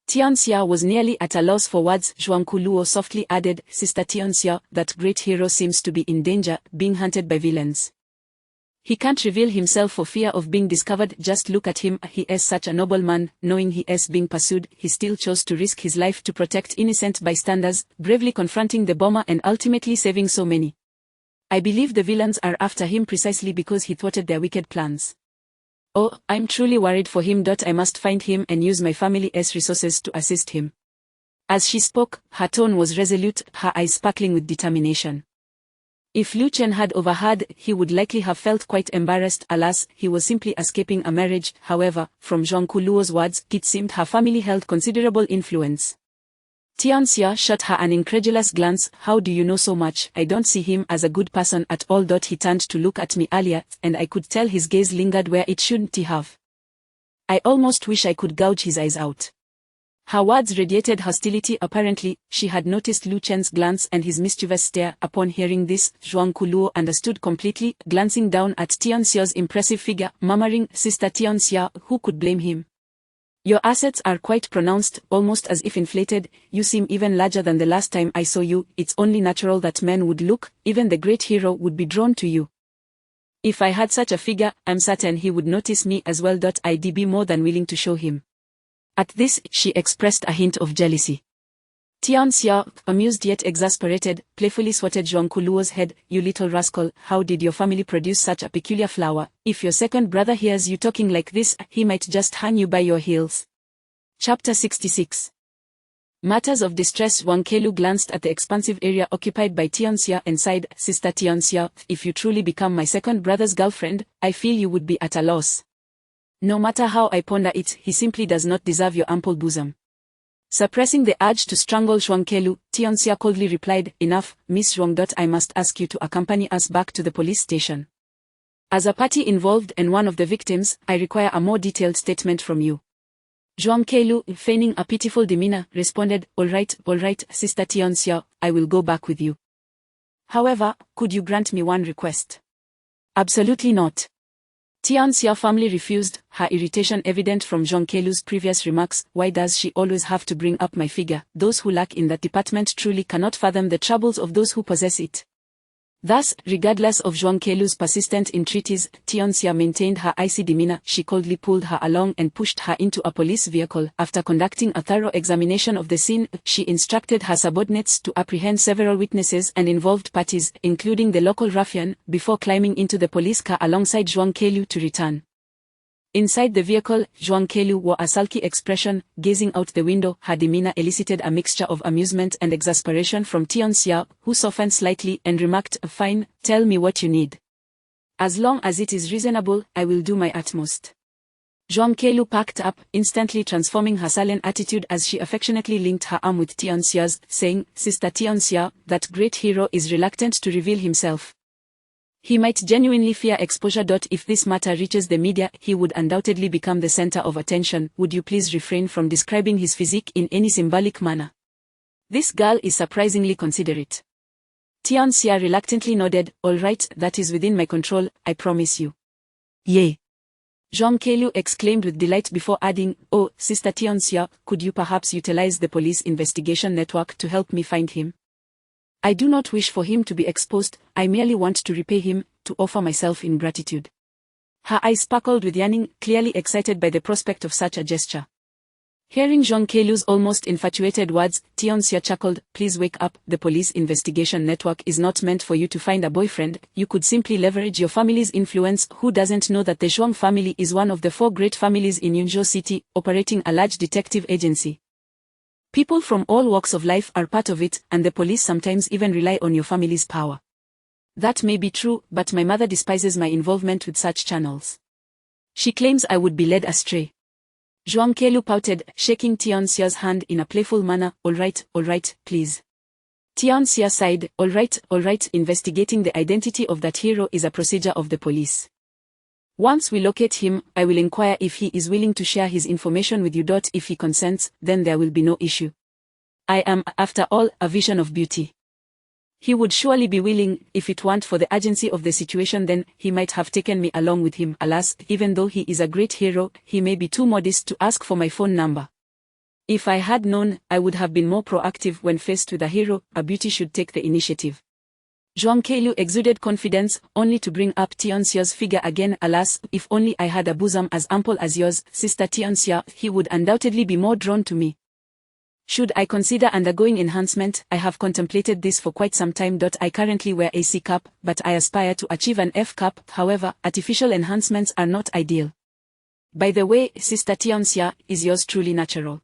Speaker 2: Tianxia was nearly at a loss for words. Zhuang Kuluo softly added, "Sister Tianxia, that great hero seems to be in danger, being hunted by villains. He can't reveal himself for fear of being discovered. Just look at him. He is such a noble man. Knowing he is being pursued, he still chose to risk his life to protect innocent bystanders, bravely confronting the bomber and ultimately saving so many. I believe the villains are after him precisely because he thwarted their wicked plans. Oh, I'm truly worried for him. I must find him and use my family's resources to assist him." As she spoke, her tone was resolute, her eyes sparkling with determination. If Lu Chen had overheard, he would likely have felt quite embarrassed. Alas, he was simply escaping a marriage. However, from Zhuang Kuluo's words, it seemed her family held considerable influence. Tianxia shot her an incredulous glance. "How do you know so much?" "I don't see him as a good person at all." He turned to look at me earlier, and I could tell his gaze lingered where it shouldn't have. I almost wish I could gouge his eyes out. Her words radiated hostility. Apparently, she had noticed Lu Chen's glance and his mischievous stare. Upon hearing this, Zhuang Kuluo understood completely, glancing down at Tianxia's impressive figure, murmuring, "Sister Tianxia, who could blame him? Your assets are quite pronounced, almost as if inflated. You seem even larger than the last time I saw you. It's only natural that men would look, even the great hero would be drawn to you. If I had such a figure, I'm certain he would notice me as well. I'd be more than willing to show him." At this, she expressed a hint of jealousy. Tianxia, amused yet exasperated, playfully swatted Zhuang Kuluo's head. "You little rascal, how did your family produce such a peculiar flower? If your second brother hears you talking like this, he might just hang you by your heels." Chapter 66. Matters of distress. Wang Kelu glanced at the expansive area occupied by Tianxia and sighed, "Sister Tianxia, if you truly become my second brother's girlfriend, I feel you would be at a loss. No matter how I ponder it, he simply does not deserve your ample bosom. Suppressing the urge to strangle Zhuangkelu, Tianxia coldly replied, "Enough, Miss Zhuang. I must ask you to accompany us back to the police station. As a party involved and one of the victims, I require a more detailed statement from you." Zhuangkelu, feigning a pitiful demeanor, responded, all right, Sister Tianxia, I will go back with you. However, could you grant me one request? Absolutely not. Tianxia firmly refused, her irritation evident from Zhuangkelu's previous remarks. Why does she always have to bring up my figure? Those who lack in that department truly cannot fathom the troubles of those who possess it. Thus, regardless of Zhuangkelu's persistent entreaties, Tianxia maintained her icy demeanor. She coldly pulled her along and pushed her into a police vehicle. After conducting a thorough examination of the scene, she instructed her subordinates to apprehend several witnesses and involved parties, including the local ruffian, before climbing into the police car alongside Zhuangkelu to return. Inside the vehicle, Zhuangkelu wore a sulky expression, gazing out the window. Her demeanor elicited a mixture of amusement and exasperation from Tianxia, who softened slightly and remarked, "Fine, tell me what you need. As long as it is reasonable, I will do my utmost." Zhuangkelu packed up, instantly transforming her sullen attitude as she affectionately linked her arm with Tianxia's, saying, "Sister Tianxia, that great hero is reluctant to reveal himself. He might genuinely fear exposure. If this matter reaches the media, he would undoubtedly become the center of attention. Would you please refrain from describing his physique in any symbolic manner? This girl is surprisingly considerate." Tianxia reluctantly nodded, "All right, that is within my control, I promise you." "Yay!" Zhuangkelu exclaimed with delight before adding, "Oh, Sister Tianxia, could you perhaps utilize the police investigation network to help me find him? I do not wish for him to be exposed, I merely want to repay him, to offer myself in gratitude." Her eyes sparkled with yearning, clearly excited by the prospect of such a gesture. Hearing Zhuangkelu's almost infatuated words, Tianxia chuckled, "Please wake up, the police investigation network is not meant for you to find a boyfriend. You could simply leverage your family's influence. Who doesn't know that the Zhuang family is one of the 4 great families in Yunzhou City, operating a large detective agency? People from all walks of life are part of it, and the police sometimes even rely on your family's power. That may be true, but my mother despises my involvement with such channels. She claims I would be led astray." Zhuangkelu pouted, shaking Tianxia's hand in a playful manner. All right, please." Tianxia sighed, all right, investigating the identity of that hero is a procedure of the police. Once we locate him, I will inquire if he is willing to share his information with you. If he consents, then there will be no issue. I am, after all, a vision of beauty. He would surely be willing. If it weren't for the urgency of the situation, then he might have taken me along with him. Alas, even though he is a great hero, he may be too modest to ask for my phone number. If I had known, I would have been more proactive. When faced with a hero, a beauty should take the initiative. Zhuangkelu exuded confidence, only to bring up Tianxia's figure again. "Alas, if only I had a bosom as ample as yours, Sister Tianxia, he would undoubtedly be more drawn to me. Should I consider undergoing enhancement, I have contemplated this for quite some time. I currently wear a C cup, but I aspire to achieve an F cup. However, artificial enhancements are not ideal. By the way, Sister Tianxia, is yours truly natural?"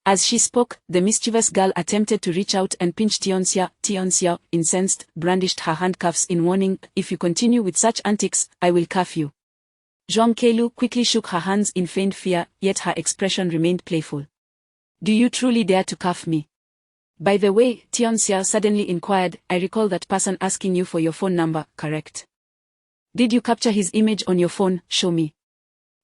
Speaker 2: As she spoke, the mischievous girl attempted to reach out and pinch Tianxia. Tianxia, incensed, brandished her handcuffs in warning, "If you continue with such antics, I will cuff you." Zhuangkelu quickly shook her hands in feigned fear, yet her expression remained playful. "Do you truly dare to cuff me? By the way," Tianxia suddenly inquired, "I recall that person asking you for your phone number, correct? Did you capture his image on your phone? Show me."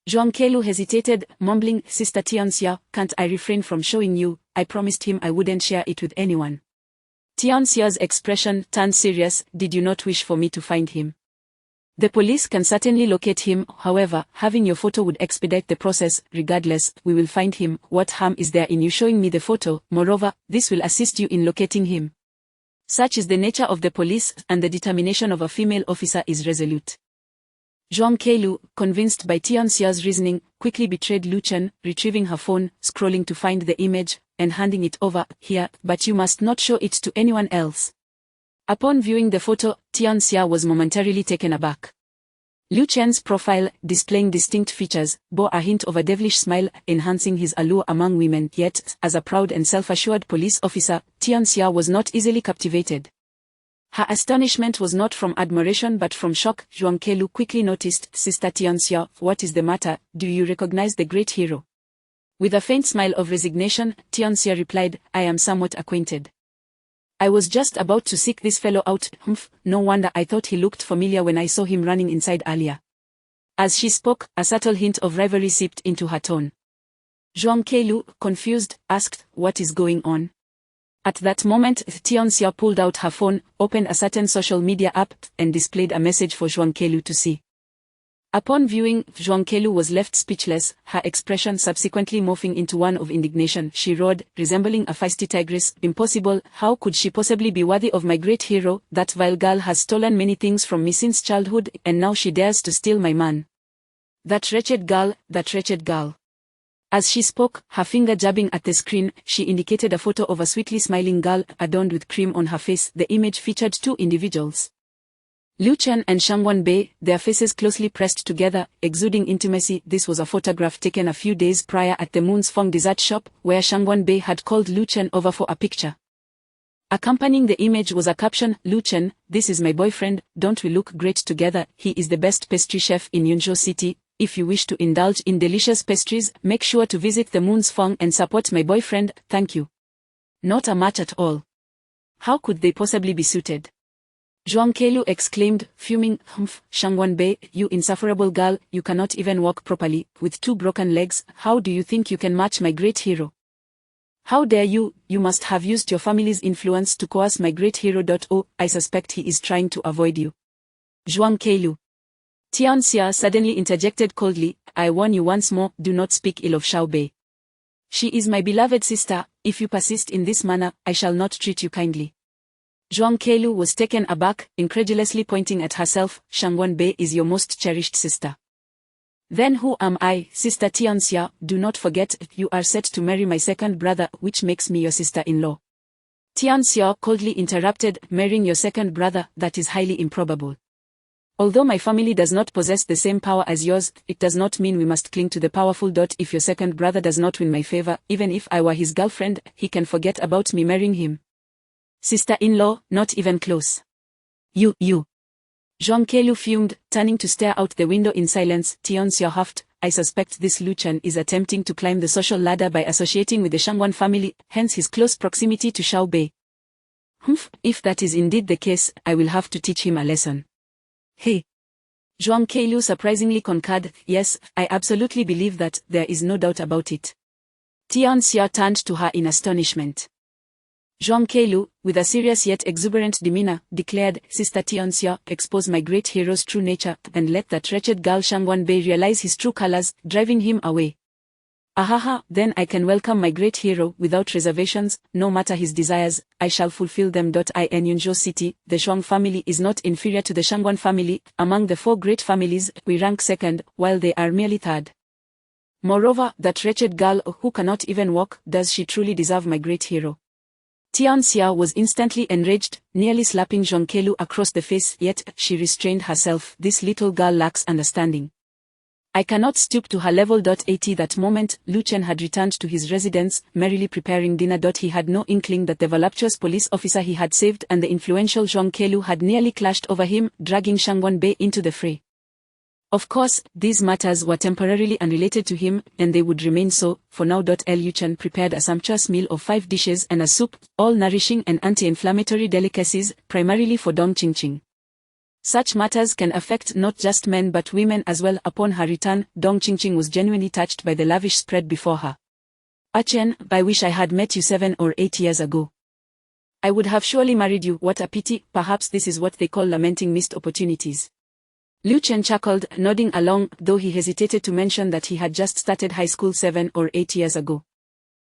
Speaker 2: Zhuangkelu hesitated, mumbling, "Sister Tianxia, can't I refrain from showing you? I promised him I wouldn't share it with anyone." Tianxia's expression turned serious. "Did you not wish for me to find him? The police can certainly locate him. However, having your photo would expedite the process. Regardless, we will find him. What harm is there in you showing me the photo? Moreover, this will assist you in locating him." Such is the nature of the police, and the determination of a female officer is resolute. Zhuangkelu, convinced by Tianxia's reasoning, quickly betrayed Lu Chen, retrieving her phone, scrolling to find the image, and handing it over. "Here, but you must not show it to anyone else." Upon viewing the photo, Tianxia was momentarily taken aback. Lu Chen's profile, displaying distinct features, bore a hint of a devilish smile, enhancing his allure among women. Yet, as a proud and self-assured police officer, Tianxia was not easily captivated. Her astonishment was not from admiration but from shock. Zhuangkelu quickly noticed, "Sister Tianxia, what is the matter? Do you recognize the great hero?" With a faint smile of resignation, Tianxia replied, I am somewhat acquainted. I was just about to seek this fellow out. No wonder I thought he looked familiar when I saw him running inside earlier. As she spoke, a subtle hint of rivalry seeped into her tone. Zhuang Keilu, confused, asked, what is going on? At that moment, Tianxia pulled out her phone, opened a certain social media app, and displayed a message for Zhuang Keilu to see. Upon viewing, Zhuang Keilu was left speechless, her expression subsequently morphing into one of indignation. She roared, resembling a feisty tigress, impossible, how could she possibly be worthy of my great hero? That vile girl has stolen many things from me since childhood, and now she dares to steal my man. That wretched girl, that wretched girl. As she spoke, her finger jabbing at the screen, she indicated a photo of a sweetly smiling girl, adorned with cream on her face. The image featured two individuals. Lu Chen and Shangwan Bei, their faces closely pressed together, exuding intimacy. This was a photograph taken a few days prior at the Moon's Fong dessert shop, where Shangwan Bei had called Lu Chen over for a picture. Accompanying the image was a caption, Lu Chen, this is my boyfriend, don't we look great together? He is the best pastry chef in Yunzhou City. If you wish to indulge in delicious pastries, make sure to visit the Moon's Fong and support my boyfriend, thank you. Not a match at all. How could they possibly be suited? Zhuang Keilu exclaimed, fuming, Shangwan Bei, you insufferable girl, you cannot even walk properly, with two broken legs, how do you think you can match my great hero? How dare you, you must have used your family's influence to coerce my great hero. Oh, I suspect he is trying to avoid you. Zhuang Keilu. Tianxia suddenly interjected coldly, I warn you once more, do not speak ill of Xiao Bei. She is my beloved sister, if you persist in this manner, I shall not treat you kindly. Zhuang Keilu was taken aback, incredulously pointing at herself, Shangwan Bei is your most cherished sister. Then who am I, Sister Tianxia? Do not forget, you are set to marry my second brother, which makes me your sister-in-law. Tianxia coldly interrupted, marrying your second brother, that is highly improbable. Although my family does not possess the same power as yours, it does not mean we must cling to the powerful. If your second brother does not win my favor, even if I were his girlfriend, he can forget about me marrying him. Sister-in-law, not even close. You. Zhuang Keilu fumed, turning to stare out the window in silence. Tianxia huffed, I suspect this Lu Chen is attempting to climb the social ladder by associating with the Shangwan family, hence his close proximity to Xiao Bei. If that is indeed the case, I will have to teach him a lesson. Hey. Zhuang Keilu surprisingly concurred, yes, I absolutely believe that, there is no doubt about it. Tianxia turned to her in astonishment. Zhuang Keilu, with a serious yet exuberant demeanor, declared, Sister Tianxia, expose my great hero's true nature, and let that wretched girl Shangwan Bei realize his true colors, driving him away. Ahaha, then I can welcome my great hero without reservations, no matter his desires, I shall fulfill them. In Yunzhou City, the Zhuang family is not inferior to the Shangwan family. Among the four great families, we rank second, while they are merely third. Moreover, that wretched girl who cannot even walk, does she truly deserve my great hero? Tianxia was instantly enraged, nearly slapping Zhuang Keilu across the face, yet she restrained herself. This little girl lacks understanding. I cannot stoop to her level. At that moment, Lu Chen had returned to his residence, merrily preparing dinner. He had no inkling that the voluptuous police officer he had saved and the influential Zhuang Keilu had nearly clashed over him, dragging Shangwan Bei into the fray. Of course, these matters were temporarily unrelated to him, and they would remain so, for now. Lu Chen prepared a sumptuous meal of 5 dishes and a soup, all nourishing and anti-inflammatory delicacies, primarily for Dong Qingqing. Such matters can affect not just men but women as well. Upon her return, Dong Qingqing was genuinely touched by the lavish spread before her. Chen, I wish I had met you 7 or 8 years ago. I would have surely married you. What a pity, perhaps this is what they call lamenting missed opportunities. Lu Chen chuckled, nodding along, though he hesitated to mention that he had just started high school 7 or 8 years ago.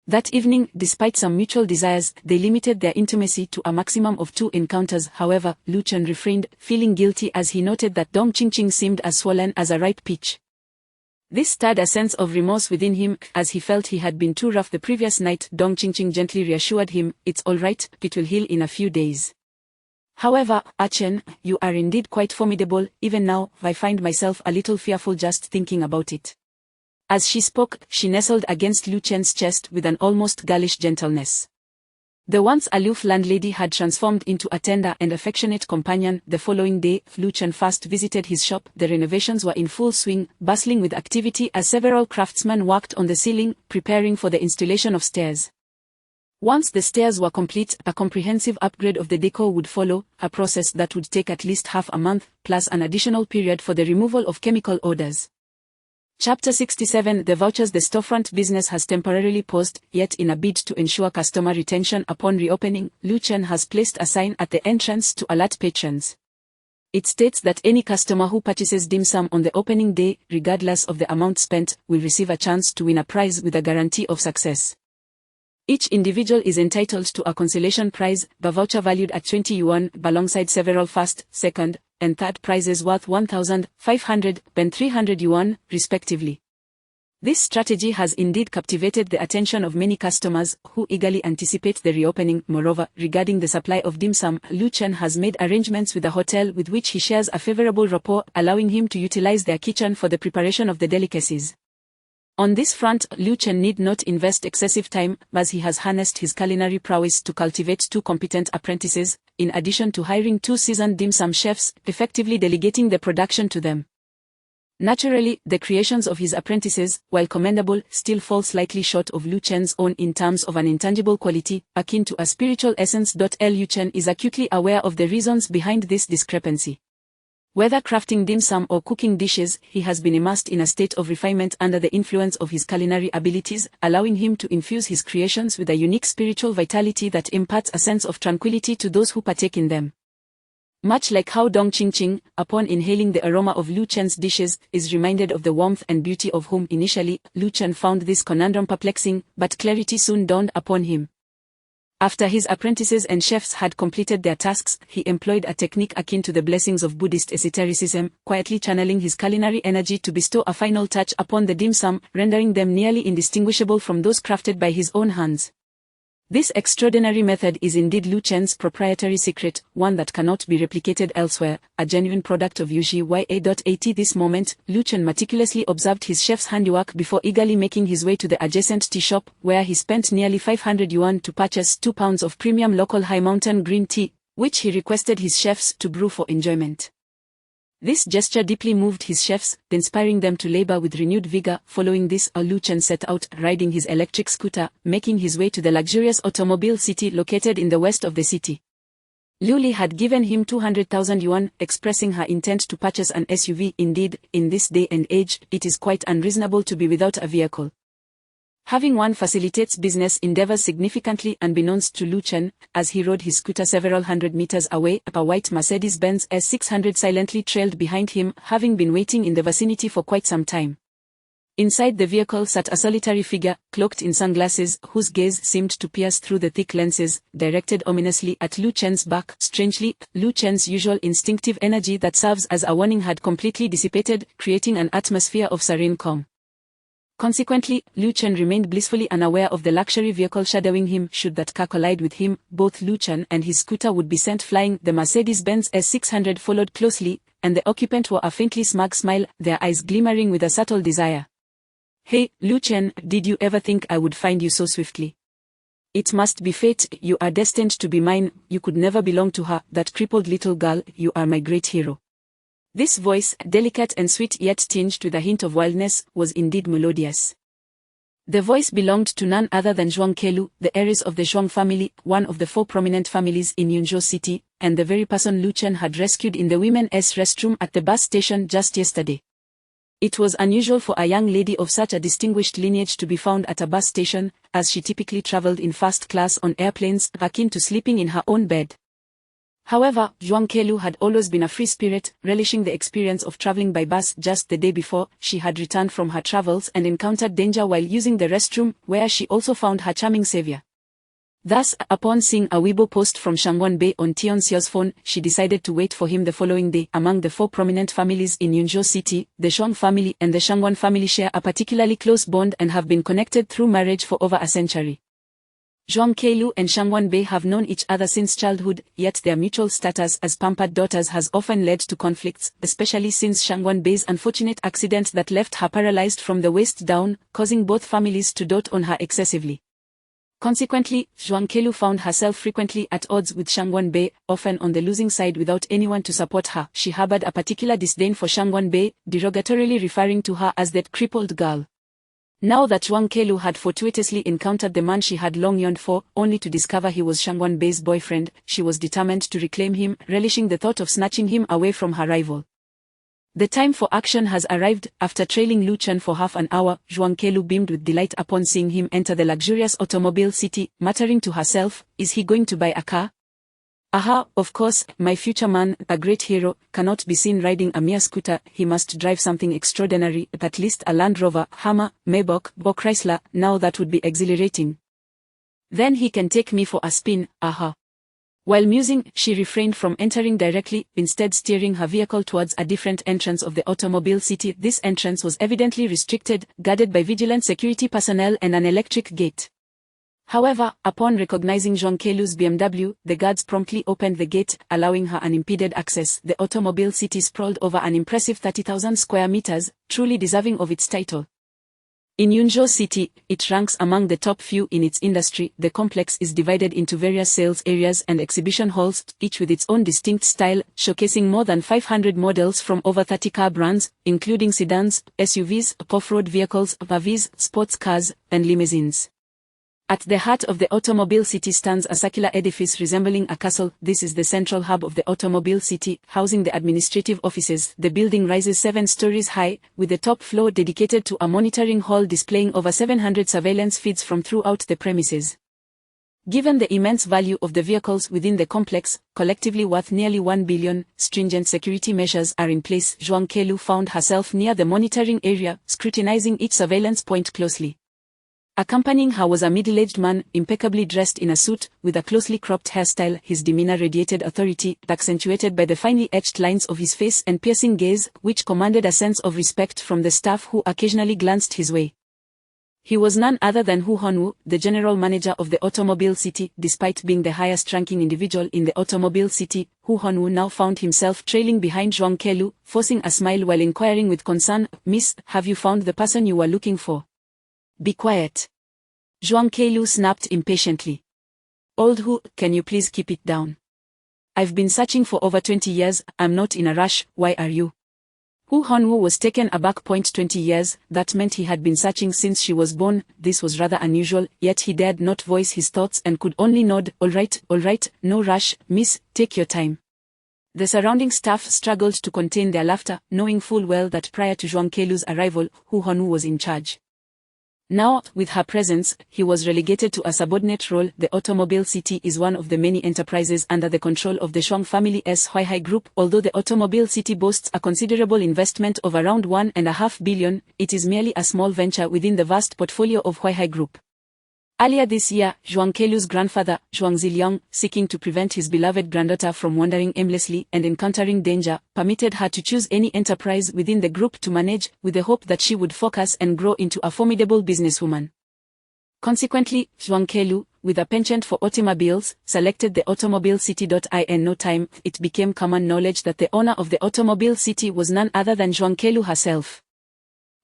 Speaker 2: That evening, despite some mutual desires, they limited their intimacy to a maximum of 2 encounters. However, Lu Chen refrained, feeling guilty as he noted that Dong Qingqing seemed as swollen as a ripe peach. This stirred a sense of remorse within him, as he felt he had been too rough the previous night. Dong Qingqing gently reassured him, it's all right, it will heal in a few days. However, Chen, you are indeed quite formidable. Even now, I find myself a little fearful just thinking about it. As she spoke, she nestled against Lu Chen's chest with an almost girlish gentleness. The once aloof landlady had transformed into a tender and affectionate companion. The following day, Lu Chen first visited his shop. The renovations were in full swing, bustling with activity as several craftsmen worked on the ceiling, preparing for the installation of stairs. Once the stairs were complete, a comprehensive upgrade of the decor would follow, a process that would take at least half a month, plus an additional period for the removal of chemical odors. Chapter 67. The vouchers. The storefront business has temporarily paused, yet in a bid to ensure customer retention upon reopening, Lu Chen has placed a sign at the entrance to alert patrons. It states that any customer who purchases dim sum on the opening day, regardless of the amount spent, will receive a chance to win a prize with a guarantee of success. Each individual is entitled to a consolation prize, the voucher valued at 20 yuan, alongside several first, second, and third prizes worth 1,500 and 300 yuan, respectively. This strategy has indeed captivated the attention of many customers, who eagerly anticipate the reopening. Moreover, regarding the supply of dim sum, Lu Chen has made arrangements with a hotel with which he shares a favorable rapport, allowing him to utilize their kitchen for the preparation of the delicacies. On this front, Lu Chen need not invest excessive time, as he has harnessed his culinary prowess to cultivate 2 competent apprentices, in addition to hiring 2 seasoned dim sum chefs, effectively delegating the production to them. Naturally, the creations of his apprentices, while commendable, still fall slightly short of Lu Chen's own in terms of an intangible quality, akin to a spiritual essence. Lu Chen is acutely aware of the reasons behind this discrepancy. Whether crafting dim sum or cooking dishes, he has been immersed in a state of refinement under the influence of his culinary abilities, allowing him to infuse his creations with a unique spiritual vitality that imparts a sense of tranquility to those who partake in them. Much like how Dong Qingqing, upon inhaling the aroma of Lu Chen's dishes, is reminded of the warmth and beauty of home. Initially, Lu Chen found this conundrum perplexing, but clarity soon dawned upon him. After his apprentices and chefs had completed their tasks, he employed a technique akin to the blessings of Buddhist esotericism, quietly channeling his culinary energy to bestow a final touch upon the dim sum, rendering them nearly indistinguishable from those crafted by his own hands. This extraordinary method is indeed Lu Chen's proprietary secret, one that cannot be replicated elsewhere, a genuine product of UGYA.at. This moment, Lu Chen meticulously observed his chef's handiwork before eagerly making his way to the adjacent tea shop, where he spent nearly 500 yuan to purchase 2 pounds of premium local high mountain green tea, which he requested his chefs to brew for enjoyment. This gesture deeply moved his chefs, inspiring them to labor with renewed vigor. Following this, Lu Chen set out, riding his electric scooter, making his way to the luxurious automobile city located in the west of the city. Lu Li had given him 200,000 yuan, expressing her intent to purchase an SUV. Indeed, in this day and age, it is quite unreasonable to be without a vehicle. Having one facilitates business endeavors significantly. Unbeknownst to Lu Chen, as he rode his scooter several hundred meters away, a white Mercedes-Benz S600 silently trailed behind him, having been waiting in the vicinity for quite some time. Inside the vehicle sat a solitary figure, cloaked in sunglasses, whose gaze seemed to pierce through the thick lenses, directed ominously at Lu Chen's back. Strangely, Lu Chen's usual instinctive energy that serves as a warning had completely dissipated, creating an atmosphere of serene calm. Consequently, Lu Chen remained blissfully unaware of the luxury vehicle shadowing him. Should that car collide with him, both Lu Chen and his scooter would be sent flying. The Mercedes-Benz S600 followed closely, and the occupant wore a faintly smug smile, their eyes glimmering with a subtle desire. "Hey, Lu Chen, did you ever think I would find you so swiftly? It must be fate, you are destined to be mine, you could never belong to her, that crippled little girl, you are my great hero." This voice, delicate and sweet yet tinged with a hint of wildness, was indeed melodious. The voice belonged to none other than Zhuang Kelu, the heiress of the Zhuang family, one of the 4 prominent families in Yunzhou City, and the very person Lu Chen had rescued in the women's restroom at the bus station just yesterday. It was unusual for a young lady of such a distinguished lineage to be found at a bus station, as she typically traveled in first class on airplanes, akin to sleeping in her own bed. However, Zhuang Kelu had always been a free spirit, relishing the experience of traveling by bus. Just the day before, she had returned from her travels and encountered danger while using the restroom, where she also found her charming savior. Thus, upon seeing a Weibo post from Shangguan Bei on Tian Xiao's phone, she decided to wait for him the following day. Among the 4 prominent families in Yunzhou City, the Zhuang family and the Shangguan family share a particularly close bond and have been connected through marriage for over a century. Zhuang Kelu and Shangguan Bei have known each other since childhood, yet their mutual status as pampered daughters has often led to conflicts, especially since Shangguan Bei's unfortunate accident that left her paralyzed from the waist down, causing both families to dote on her excessively. Consequently, Zhuang Kelu found herself frequently at odds with Shangguan Bei, often on the losing side without anyone to support her. She harbored a particular disdain for Shangguan Bei, derogatorily referring to her as that crippled girl. Now that Zhuang Kelu had fortuitously encountered the man she had long yearned for, only to discover he was Shangguan Bei's boyfriend, she was determined to reclaim him, relishing the thought of snatching him away from her rival. The time for action has arrived. After trailing Lu Chen for half an hour, Zhuang Kelu beamed with delight upon seeing him enter the luxurious automobile city, muttering to herself, "Is he going to buy a car? Aha, of course, my future man, a great hero, cannot be seen riding a mere scooter. He must drive something extraordinary, at least a Land Rover, Hummer, Maybach, or Chrysler. Now that would be exhilarating. Then he can take me for a spin, aha." While musing, she refrained from entering directly, instead steering her vehicle towards a different entrance of the automobile city. This entrance was evidently restricted, guarded by vigilant security personnel and an electric gate. However, upon recognizing Zhuang Kelu's BMW, the guards promptly opened the gate, allowing her unimpeded access. The automobile city sprawled over an impressive 30,000 square meters, truly deserving of its title. In Yunzhou City, it ranks among the top few in its industry. The complex is divided into various sales areas and exhibition halls, each with its own distinct style, showcasing more than 500 models from over 30 car brands, including sedans, SUVs, off-road vehicles, RVs, sports cars, and limousines. At the heart of the automobile city stands a circular edifice resembling a castle. This is the central hub of the automobile city, housing the administrative offices. The building rises 7 stories high, with the top floor dedicated to a monitoring hall displaying over 700 surveillance feeds from throughout the premises. Given the immense value of the vehicles within the complex, collectively worth nearly 1 billion, stringent security measures are in place. Zhuang Kelu found herself near the monitoring area, scrutinizing each surveillance point closely. Accompanying her was a middle-aged man, impeccably dressed in a suit, with a closely cropped hairstyle. His demeanor radiated authority, accentuated by the finely etched lines of his face and piercing gaze, which commanded a sense of respect from the staff who occasionally glanced his way. He was none other than Hu Honwu, the general manager of the automobile city. Despite being the highest-ranking individual in the automobile city, Hu Honwu now found himself trailing behind Zhuang Kelu, forcing a smile while inquiring with concern, "Miss, have you found the person you were looking for?" "Be quiet," Zhuang Kelu snapped impatiently. "Old Hu, can you please keep it down? I've been searching for over 20 years, I'm not in a rush, why are you?" Hu Honwu was taken aback. 20 years, that meant he had been searching since she was born. This was rather unusual, yet he dared not voice his thoughts and could only nod. All right, no rush, miss, take your time." The surrounding staff struggled to contain their laughter, knowing full well that prior to Zhuang Kelu's arrival, Hu Honwu was in charge. Now, with her presence, he was relegated to a subordinate role. The automobile city is one of the many enterprises under the control of the Shuang family's Huaihai Group. Although the automobile city boasts a considerable investment of around 1.5 billion, it is merely a small venture within the vast portfolio of Huaihai Group. Earlier this year, Zhuang Kelu's grandfather, Zhuang Ziliang, seeking to prevent his beloved granddaughter from wandering aimlessly and encountering danger, permitted her to choose any enterprise within the group to manage, with the hope that she would focus and grow into a formidable businesswoman. Consequently, Zhuang Kelu, with a penchant for automobiles, selected the automobile city. In no time, it became common knowledge that the owner of the automobile city was none other than Zhuang Kelu herself.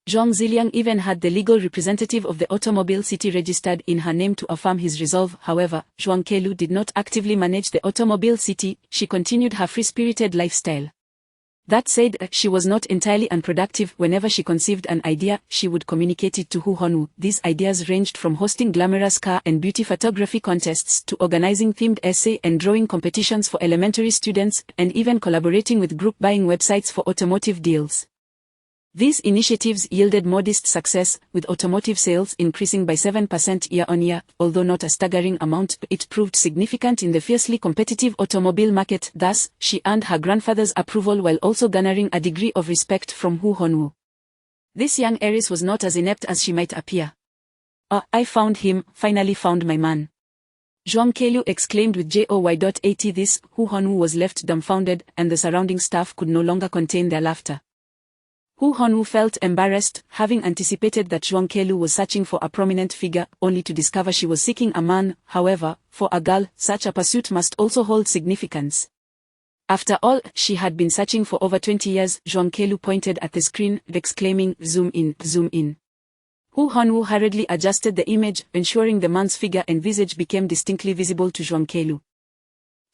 Speaker 2: Zhuang Ziliang even had the legal representative of the automobile city registered in her name to affirm his resolve. However, Zhuang Kelu did not actively manage the automobile city. She continued her free-spirited lifestyle. That said, she was not entirely unproductive. Whenever she conceived an idea, she would communicate it to Hu Honwu. These ideas ranged from hosting glamorous car and beauty photography contests to organizing themed essay and drawing competitions for elementary students, and even collaborating with group buying websites for automotive deals. These initiatives yielded modest success, with automotive sales increasing by 7% year-on-year. Although not a staggering amount, it proved significant in the fiercely competitive automobile market. Thus, she earned her grandfather's approval while also garnering a degree of respect from Hu Honwu. This young heiress was not as inept as she might appear. "Oh, I found him, finally found my man," Zhuang Kelu exclaimed with joy.at. This, Hu Honwu was left dumbfounded, and the surrounding staff could no longer contain their laughter. Hu Honwu felt embarrassed, having anticipated that Zhuang Kelu was searching for a prominent figure, only to discover she was seeking a man. However, for a girl, such a pursuit must also hold significance. After all, she had been searching for over 20 years. Zhuang Kelu pointed at the screen, exclaiming, "Zoom in, zoom in." Hu Honwoo hurriedly adjusted the image, ensuring the man's figure and visage became distinctly visible to Zhuang Kelu.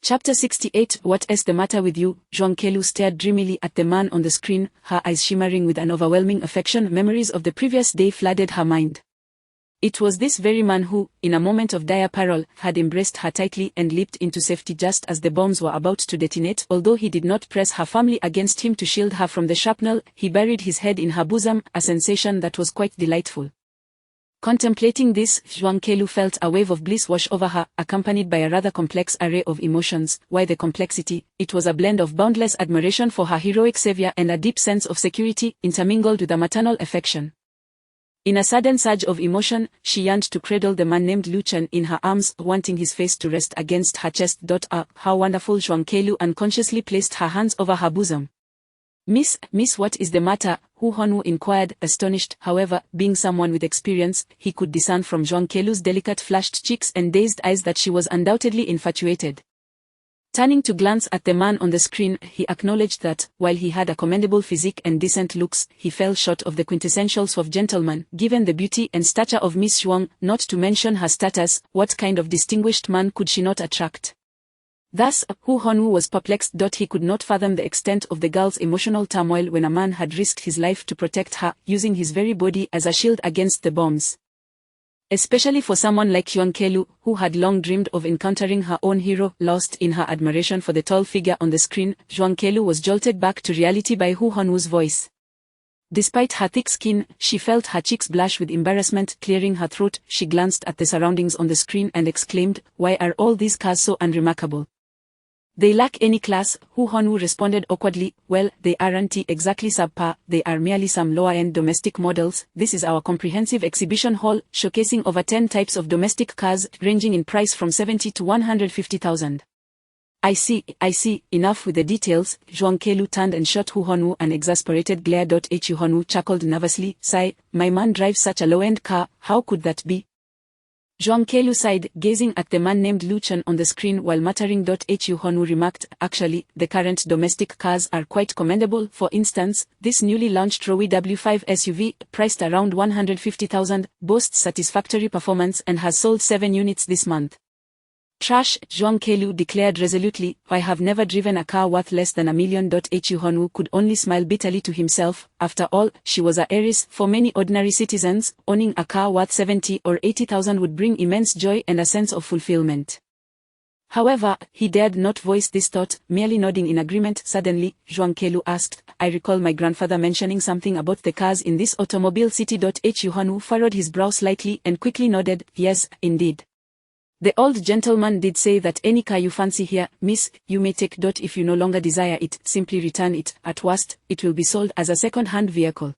Speaker 2: Chapter 68. What is the matter with you? Zhuang Kelu stared dreamily at the man on the screen, her eyes shimmering with an overwhelming affection. Memories of the previous day flooded her mind. It was this very man who, in a moment of dire peril, had embraced her tightly and leaped into safety just as the bombs were about to detonate. Although he did not press her firmly against him to shield her from the shrapnel, he buried his head in her bosom, a sensation that was quite delightful. Contemplating this, Zhuang Kelu felt a wave of bliss wash over her, accompanied by a rather complex array of emotions. Why the complexity? It was a blend of boundless admiration for her heroic savior and a deep sense of security, intermingled with a maternal affection. In a sudden surge of emotion, she yearned to cradle the man named Lu Chen in her arms, wanting his face to rest against her chest. How wonderful! Zhuang Kelu unconsciously placed her hands over her bosom. Miss, what is the matter? Hu Honwoo inquired, astonished. However, being someone with experience, he could discern from Zhuang Kelu's delicate flushed cheeks and dazed eyes that she was undoubtedly infatuated. Turning to glance at the man on the screen, he acknowledged that, while he had a commendable physique and decent looks, he fell short of the quintessential suave gentleman. Given the beauty and stature of Miss Zhuang, not to mention her status, what kind of distinguished man could she not attract? Thus, Hu Honwoo was perplexed. He could not fathom the extent of the girl's emotional turmoil when a man had risked his life to protect her, using his very body as a shield against the bombs. Especially for someone like Zhuang Kelu, who had long dreamed of encountering her own hero. Lost in her admiration for the tall figure on the screen, Zhuang Kelu was jolted back to reality by Hu Honwoo's voice. Despite her thick skin, she felt her cheeks blush with embarrassment. Clearing her throat, she glanced at the surroundings on the screen and exclaimed, "Why are all these cars so unremarkable? They lack any class." Hu Honwoo responded awkwardly, "Well, they aren't exactly subpar, they are merely some lower-end domestic models. This is our comprehensive exhibition hall, showcasing over 10 types of domestic cars, ranging in price from 70 to 150,000. I see, enough with the details." Zhuang Kelu turned and shot Hu Honwoo an exasperated glare. Hu Honwoo chuckled nervously, "Sigh, my man drives such a low-end car, how could that be?" Zhuang Kelu sighed, gazing at the man named Lu Chen on the screen while muttering. Hu Honwoo remarked, "Actually, the current domestic cars are quite commendable. For instance, this newly launched Rowi W5 SUV, priced around 150,000, boasts satisfactory performance and has sold 7 units this month." "Trash," Zhuang Kelu declared resolutely, "I have never driven a car worth less than $1 million." Hu Honwoo could only smile bitterly to himself. After all, she was a heiress. For many ordinary citizens, owning a car worth 70 or 80,000 would bring immense joy and a sense of fulfillment. However, he dared not voice this thought, merely nodding in agreement. Suddenly, Zhuang Kelu asked, "I recall my grandfather mentioning something about the cars in this automobile city." Hu Honwoo furrowed his brow slightly and quickly nodded, "Yes, indeed. The old gentleman did say that any car you fancy here, miss, you may take. If you no longer desire it, simply return it. At worst, it will be sold as a second-hand vehicle."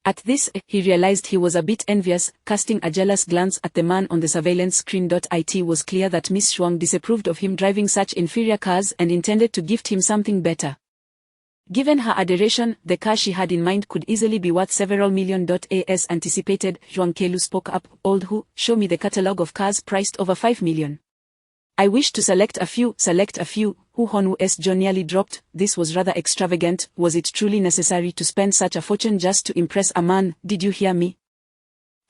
Speaker 2: At this, he realized he was a bit envious. Casting a jealous glance at the man on the surveillance screen. It was clear that Miss Zhuang disapproved of him driving such inferior cars and intended to gift him something better. Given her adoration, the car she had in mind could easily be worth several million. As anticipated, Zhuang Kelu spoke up, "Old Hu, show me the catalogue of cars priced over 5 million. I wish to select a few. Hu Honwoo's jaw nearly dropped. This was rather extravagant. Was it truly necessary to spend such a fortune just to impress a man? Did you hear me?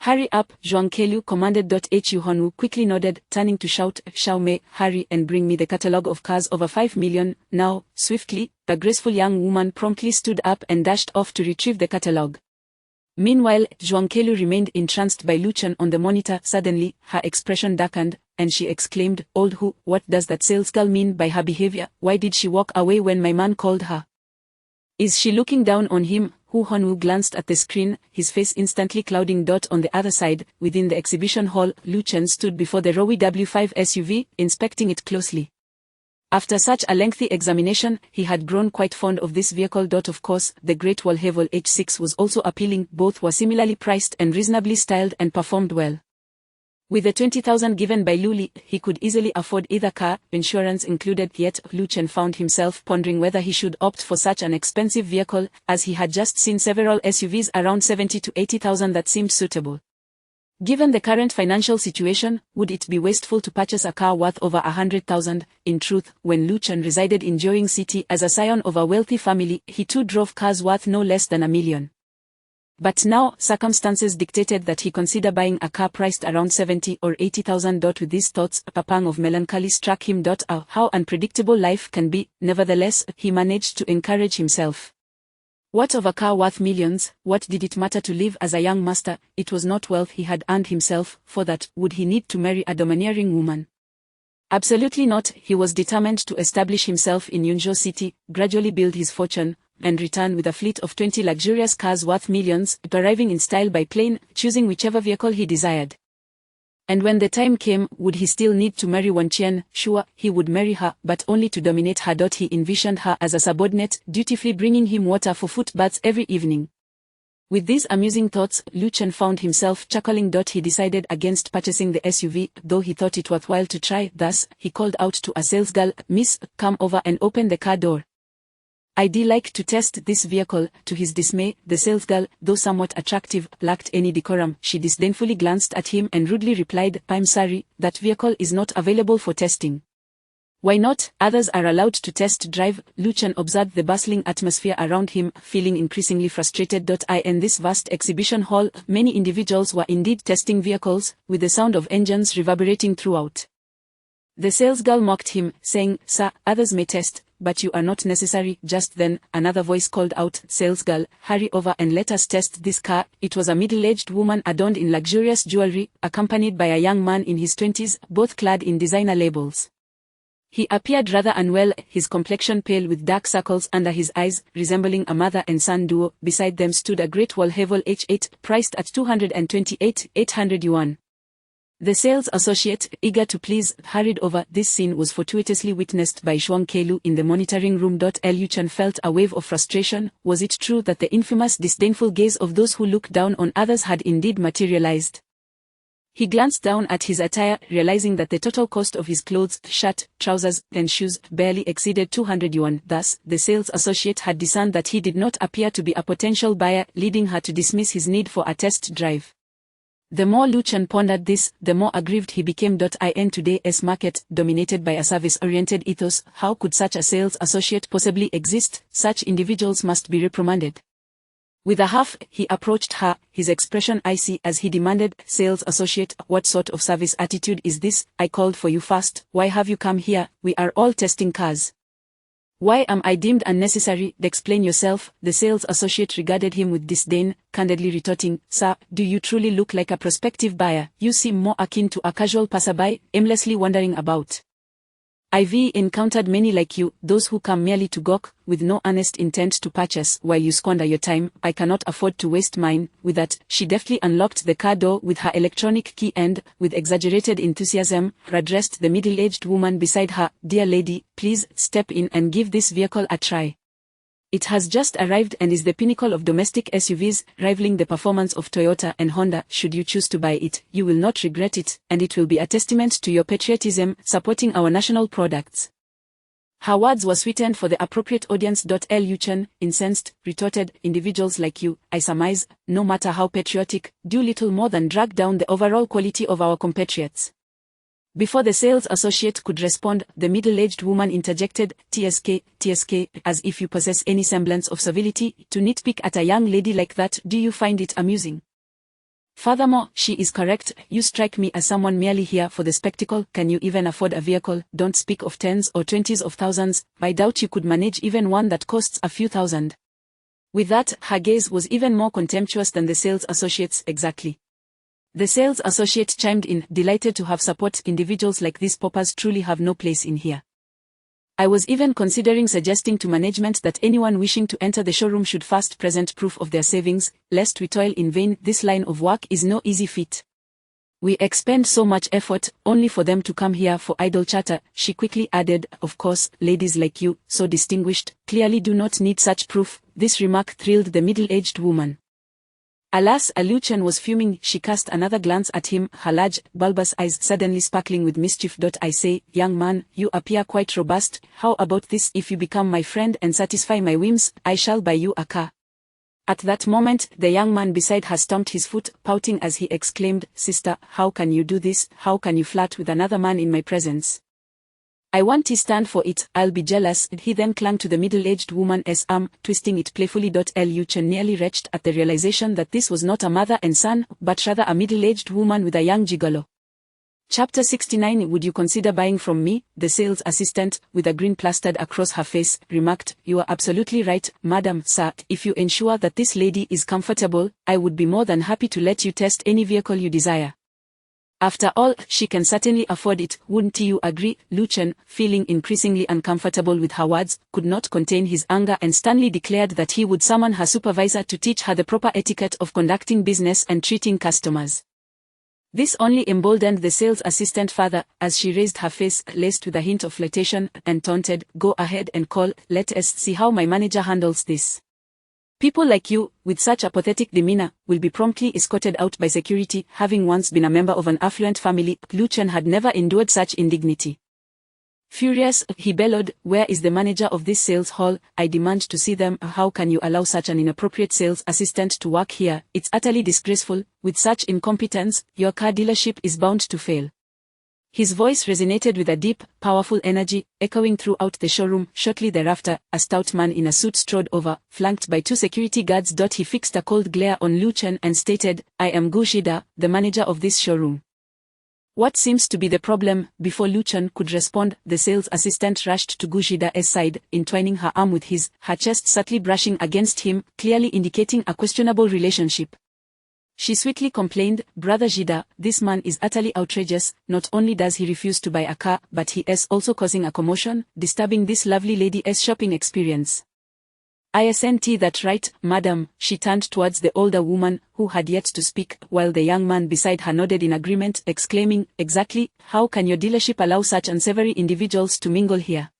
Speaker 2: Hurry up, Zhuang Kelu commanded. Hu Honwoo quickly nodded, turning to shout, "Xiaomei, hurry and bring me the catalogue of cars over 5 million, now." Swiftly, the graceful young woman promptly stood up and dashed off to retrieve the catalogue. Meanwhile, Zhuang Kelu remained entranced by Lu Chen on the monitor. Suddenly, her expression darkened, and she exclaimed, "Old Hu, what does that salesgirl mean by her behavior? Why did she walk away when my man called her? Is she looking down on him?" Hu Honwoo glanced at the screen, his face instantly clouding. On the other side, within the exhibition hall, Lu Chen stood before the Rowi W5 SUV, inspecting it closely. After such a lengthy examination, he had grown quite fond of this vehicle. Of course, the Great Volvo H6 was also appealing. Both were similarly priced and reasonably styled and performed well. With the 20,000 given by Lu Li, he could easily afford either car, insurance included. Yet, Lu Chen found himself pondering whether he should opt for such an expensive vehicle, as he had just seen several SUVs around 70 to 80,000 that seemed suitable. Given the current financial situation, would it be wasteful to purchase a car worth over 100,000? In truth, when Lu Chen resided in Jiaoying City as a scion of a wealthy family, he too drove cars worth no less than $1 million. But now, circumstances dictated that he consider buying a car priced around 70 or 80,000. With these thoughts, a pang of melancholy struck him. How unpredictable life can be. Nevertheless, he managed to encourage himself. What of a car worth millions? What did it matter to live as a young master? It was not wealth he had earned himself. For that, would he need to marry a domineering woman? Absolutely not. He was determined to establish himself in Yunzhou City, gradually build his fortune, and return with a fleet of 20 luxurious cars worth millions, arriving in style by plane, choosing whichever vehicle he desired. And when the time came, would he still need to marry Lu Chen? Sure, he would marry her, but only to dominate her. He envisioned her as a subordinate, dutifully bringing him water for foot baths every evening. With these amusing thoughts, Lu Chen found himself chuckling. He decided against purchasing the SUV, though he thought it worthwhile to try. Thus, he called out to a salesgirl, "Miss, come over and open the car door. I'd like to test this vehicle." To his dismay, the salesgirl, though somewhat attractive, lacked any decorum. She disdainfully glanced at him and rudely replied, "I'm sorry, that vehicle is not available for testing." "Why not? Others are allowed to test drive." Lu Chen observed the bustling atmosphere around him, feeling increasingly frustrated. In this vast exhibition hall, many individuals were indeed testing vehicles, with the sound of engines reverberating throughout. The salesgirl mocked him, saying, "Sir, others may test, but you are not necessary." Just then, another voice called out, "Salesgirl, hurry over and let us test this car." It was a middle-aged woman adorned in luxurious jewelry, accompanied by a young man in his 20s, both clad in designer labels. He appeared rather unwell, his complexion pale with dark circles under his eyes, resembling a mother and son duo. Beside them stood a great Volvo H8, priced at 228,800 yuan. The sales associate, eager to please, hurried over. This scene was fortuitously witnessed by Shuang Keilu in the monitoring room. Lu Chen felt a wave of frustration. Was it true that the infamous disdainful gaze of those who look down on others had indeed materialized? He glanced down at his attire, realizing that the total cost of his clothes, shirt, trousers, and shoes barely exceeded 200 yuan. Thus, the sales associate had discerned that he did not appear to be a potential buyer, leading her to dismiss his need for a test drive. The more Lu Chen pondered this, the more aggrieved he became. In today's market, dominated by a service-oriented ethos, how could such a sales associate possibly exist? Such individuals must be reprimanded. With a huff, he approached her, his expression icy as he demanded, "Sales associate, what sort of service attitude is this? I called for you first. Why have you come here? We are all testing cars. Why am I deemed unnecessary? Explain yourself." The sales associate regarded him with disdain, candidly retorting, "Sir, do you truly look like a prospective buyer? You seem more akin to a casual passerby, aimlessly wandering about. I've encountered many like you, those who come merely to gawk, with no honest intent to purchase. While you squander your time, I cannot afford to waste mine." With that, she deftly unlocked the car door with her electronic key and, with exaggerated enthusiasm, addressed the middle-aged woman beside her, "Dear lady, please step in and give this vehicle a try. It has just arrived and is the pinnacle of domestic SUVs, rivaling the performance of Toyota and Honda. Should you choose to buy it, you will not regret it, and it will be a testament to your patriotism, supporting our national products." Her words were sweetened for the appropriate audience. Lu Chen, incensed, retorted, "Individuals like you, I surmise, no matter how patriotic, do little more than drag down the overall quality of our compatriots." Before the sales associate could respond, the middle-aged woman interjected, TSK, as if you possess any semblance of civility, to nitpick at a young lady like that. Do you find it amusing? Furthermore, she is correct. You strike me as someone merely here for the spectacle. Can you even afford a vehicle? Don't speak of tens or 20s of thousands. I doubt you could manage even one that costs a few thousand. With that, her gaze was even more contemptuous than the sales associate's. Exactly. The sales associate chimed in, delighted to have support. Individuals like these paupers truly have no place in here. I was even considering suggesting to management that anyone wishing to enter the showroom should first present proof of their savings, lest we toil in vain. This line of work is no easy feat. We expend so much effort, only for them to come here for idle chatter. She quickly added, "Of course, ladies like you, so distinguished, clearly do not need such proof." This remark thrilled the middle-aged woman. Alas, Lu Chen was fuming. She cast another glance at him, her large, bulbous eyes suddenly sparkling with mischief. "I say, young man, you appear quite robust. How about this? If you become my friend and satisfy my whims, I shall buy you a car." At that moment, the young man beside her stamped his foot, pouting as he exclaimed, "Sister, how can you do this? How can you flirt with another man in my presence?" I want to stand for it, I'll be jealous. He then clung to the middle-aged woman's arm, twisting it playfully. Lu Chen nearly retched at the realization that this was not a mother and son, but rather a middle-aged woman with a young gigolo. Chapter 69. Would you consider buying from me? The sales assistant, with a grin plastered across her face, remarked, You are absolutely right, madam, sir. If you ensure that this lady is comfortable, I would be more than happy to let you test any vehicle you desire. After all, she can certainly afford it, wouldn't you agree? Lu Chen, feeling increasingly uncomfortable with her words, could not contain his anger and sternly declared that he would summon her supervisor to teach her the proper etiquette of conducting business and treating customers. This only emboldened the sales assistant further, as she raised her face, laced with a hint of flirtation, and taunted, Go ahead and call, let us see how my manager handles this. People like you, with such a pathetic demeanor, will be promptly escorted out by security. Having once been a member of an affluent family, Lu Chen had never endured such indignity. Furious, he bellowed, Where is the manager of this sales hall? I demand to see them. How can you allow such an inappropriate sales assistant to work here? It's utterly disgraceful. With such incompetence, your car dealership is bound to fail. His voice resonated with a deep, powerful energy, echoing throughout the showroom. Shortly thereafter, a stout man in a suit strode over, flanked by 2 security guards. He fixed a cold glare on Lu Chen and stated, I am Gu Shida, the manager of this showroom. What seems to be the problem? Before Lu Chen could respond, the sales assistant rushed to Gu Shida's side, entwining her arm with his, her chest subtly brushing against him, clearly indicating a questionable relationship. She sweetly complained, Brother Jida, this man is utterly outrageous. Not only does he refuse to buy a car, but he is also causing a commotion, disturbing this lovely lady's shopping experience. Isn't that right, madam? She turned towards the older woman, who had yet to speak, while the young man beside her nodded in agreement, exclaiming, Exactly. How can your dealership allow such unsavory individuals to mingle here?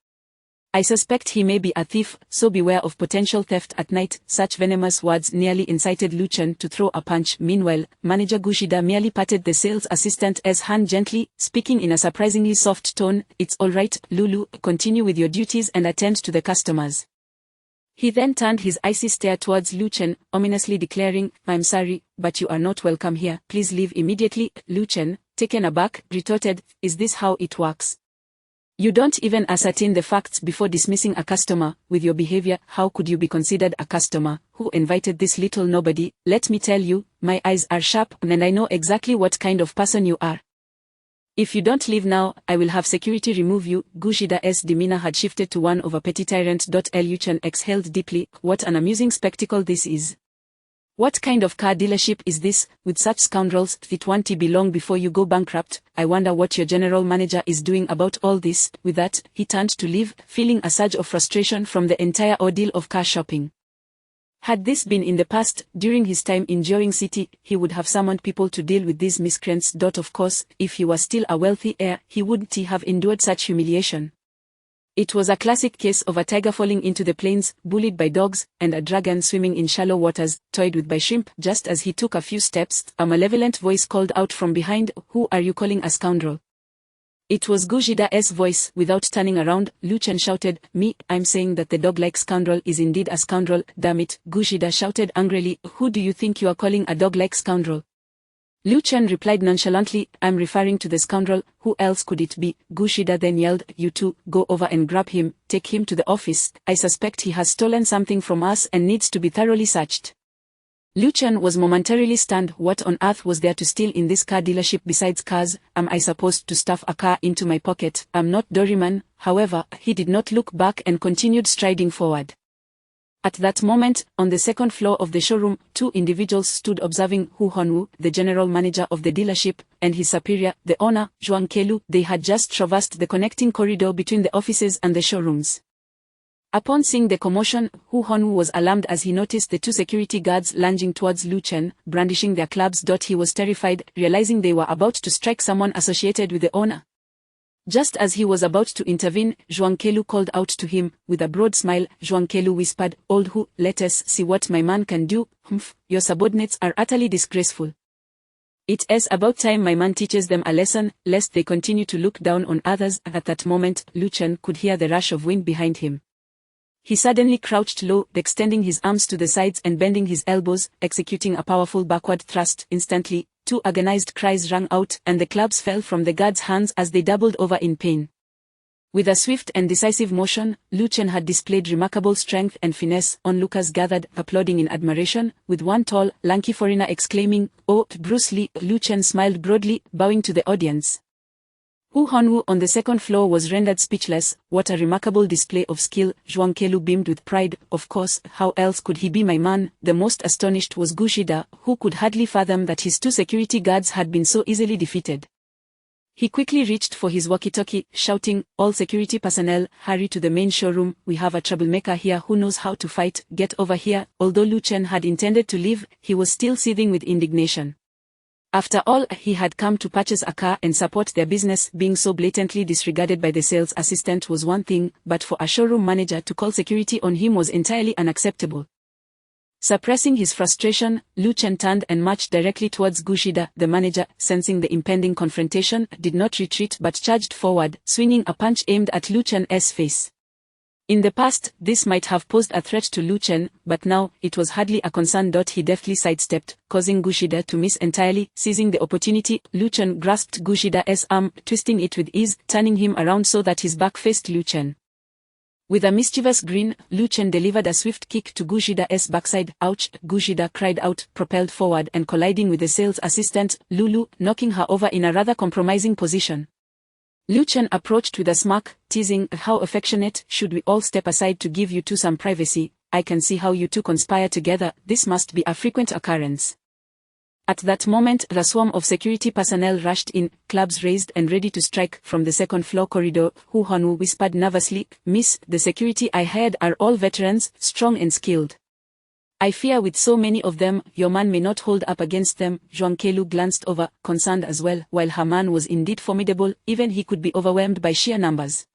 Speaker 2: I suspect he may be a thief, so beware of potential theft at night. Such venomous words nearly incited Lu Chen to throw a punch. Meanwhile, Manager Gu Shida merely patted the sales assistant's hand gently, speaking in a surprisingly soft tone, It's all right, Lulu, continue with your duties and attend to the customers. He then turned his icy stare towards Lu Chen, ominously declaring, I'm sorry, but you are not welcome here. Please leave immediately. Lu Chen, taken aback, retorted, Is this how it works? You don't even ascertain the facts before dismissing a customer. With your behavior, how could you be considered a customer? Who invited this little nobody? Let me tell you, my eyes are sharp and I know exactly what kind of person you are. If you don't leave now, I will have security remove you. Gu Shida's demeanor had shifted to one of a petty tyrant. Lu Chen exhaled deeply. What an amusing spectacle this is. What kind of car dealership is this? With such scoundrels, it won't be long before you go bankrupt. I wonder what your general manager is doing about all this. With that, he turned to leave, feeling a surge of frustration from the entire ordeal of car shopping. Had this been in the past, during his time in Jiaoying City, he would have summoned people to deal with these miscreants. Of course, if he was still a wealthy heir, he wouldn't have endured such humiliation. It was a classic case of a tiger falling into the plains, bullied by dogs, and a dragon swimming in shallow waters, toyed with by shrimp. Just as he took a few steps, a malevolent voice called out from behind, Who are you calling a scoundrel? It was Gu Shida's voice. Without turning around, Lu Chen shouted, Me, I'm saying that the dog-like scoundrel is indeed a scoundrel. Damn it, Gu Shida shouted angrily, Who do you think you are calling a dog-like scoundrel? Lu Chen replied nonchalantly, I'm referring to the scoundrel. Who else could it be? Gu Shida then yelled, You two, go over and grab him, take him to the office. I suspect he has stolen something from us and needs to be thoroughly searched. Lu Chen was momentarily stunned. What on earth was there to steal in this car dealership besides cars? Am I supposed to stuff a car into my pocket? I'm not Doraemon. However, he did not look back and continued striding forward. At that moment, on the second floor of the showroom, 2 individuals stood observing Hu Honwu, the general manager of the dealership, and his superior, the owner, Zhuang Kelu. They had just traversed the connecting corridor between the offices and the showrooms. Upon seeing the commotion, Hu Honwu was alarmed as he noticed the 2 security guards lunging towards Lu Chen, brandishing their clubs. He was terrified, realizing they were about to strike someone associated with the owner. Just as he was about to intervene, Zhuang Kelu called out to him. With a broad smile, Zhuang Kelu whispered, Old Hu, let us see what my man can do. Humph, your subordinates are utterly disgraceful. It is about time my man teaches them a lesson, lest they continue to look down on others. At that moment, Lu Chen could hear the rush of wind behind him. He suddenly crouched low, extending his arms to the sides and bending his elbows, executing a powerful backward thrust. Instantly, 2 agonized cries rang out, and the clubs fell from the guards' hands as they doubled over in pain. With a swift and decisive motion, Lu Chen had displayed remarkable strength and finesse. Onlookers gathered, applauding in admiration, with one tall, lanky foreigner exclaiming, "Oh, Bruce Lee!" Lu Chen smiled broadly, bowing to the audience. Hu Honwu on the second floor was rendered speechless. What a remarkable display of skill! Zhuang Kelu beamed with pride. Of course, how else could he be my man? The most astonished was Gu Shida, who could hardly fathom that his two security guards had been so easily defeated. He quickly reached for his walkie-talkie, shouting, "All security personnel, hurry to the main showroom, we have a troublemaker here who knows how to fight, get over here." Although Lu Chen had intended to leave, he was still seething with indignation. After all, he had come to purchase a car and support their business. Being so blatantly disregarded by the sales assistant was one thing, but for a showroom manager to call security on him was entirely unacceptable. Suppressing his frustration, Lu Chen turned and marched directly towards Gu Shida. The manager, sensing the impending confrontation, did not retreat but charged forward, swinging a punch aimed at Lu Chen's face. In the past, this might have posed a threat to Lu Chen, but now, it was hardly a concern. He deftly sidestepped, causing Gu Shida to miss entirely. Seizing the opportunity, Lu Chen grasped Gu Shida's arm, twisting it with ease, turning him around so that his back faced Lu Chen. With a mischievous grin, Lu Chen delivered a swift kick to Gu Shida's backside. Ouch! Gu Shida cried out, propelled forward and colliding with the sales assistant, Lulu, knocking her over in a rather compromising position. Lu Chen approached with a smirk, teasing, "How affectionate, should we all step aside to give you two some privacy? I can see how you two conspire together, this must be a frequent occurrence." At that moment, the swarm of security personnel rushed in, clubs raised and ready to strike. From the second-floor corridor, Hu Honwu whispered nervously, "Miss, the security I hired are all veterans, strong and skilled. I fear with so many of them, your man may not hold up against them." Zhuang Kelu glanced over, concerned as well. While her man was indeed formidable, even he could be overwhelmed by sheer numbers.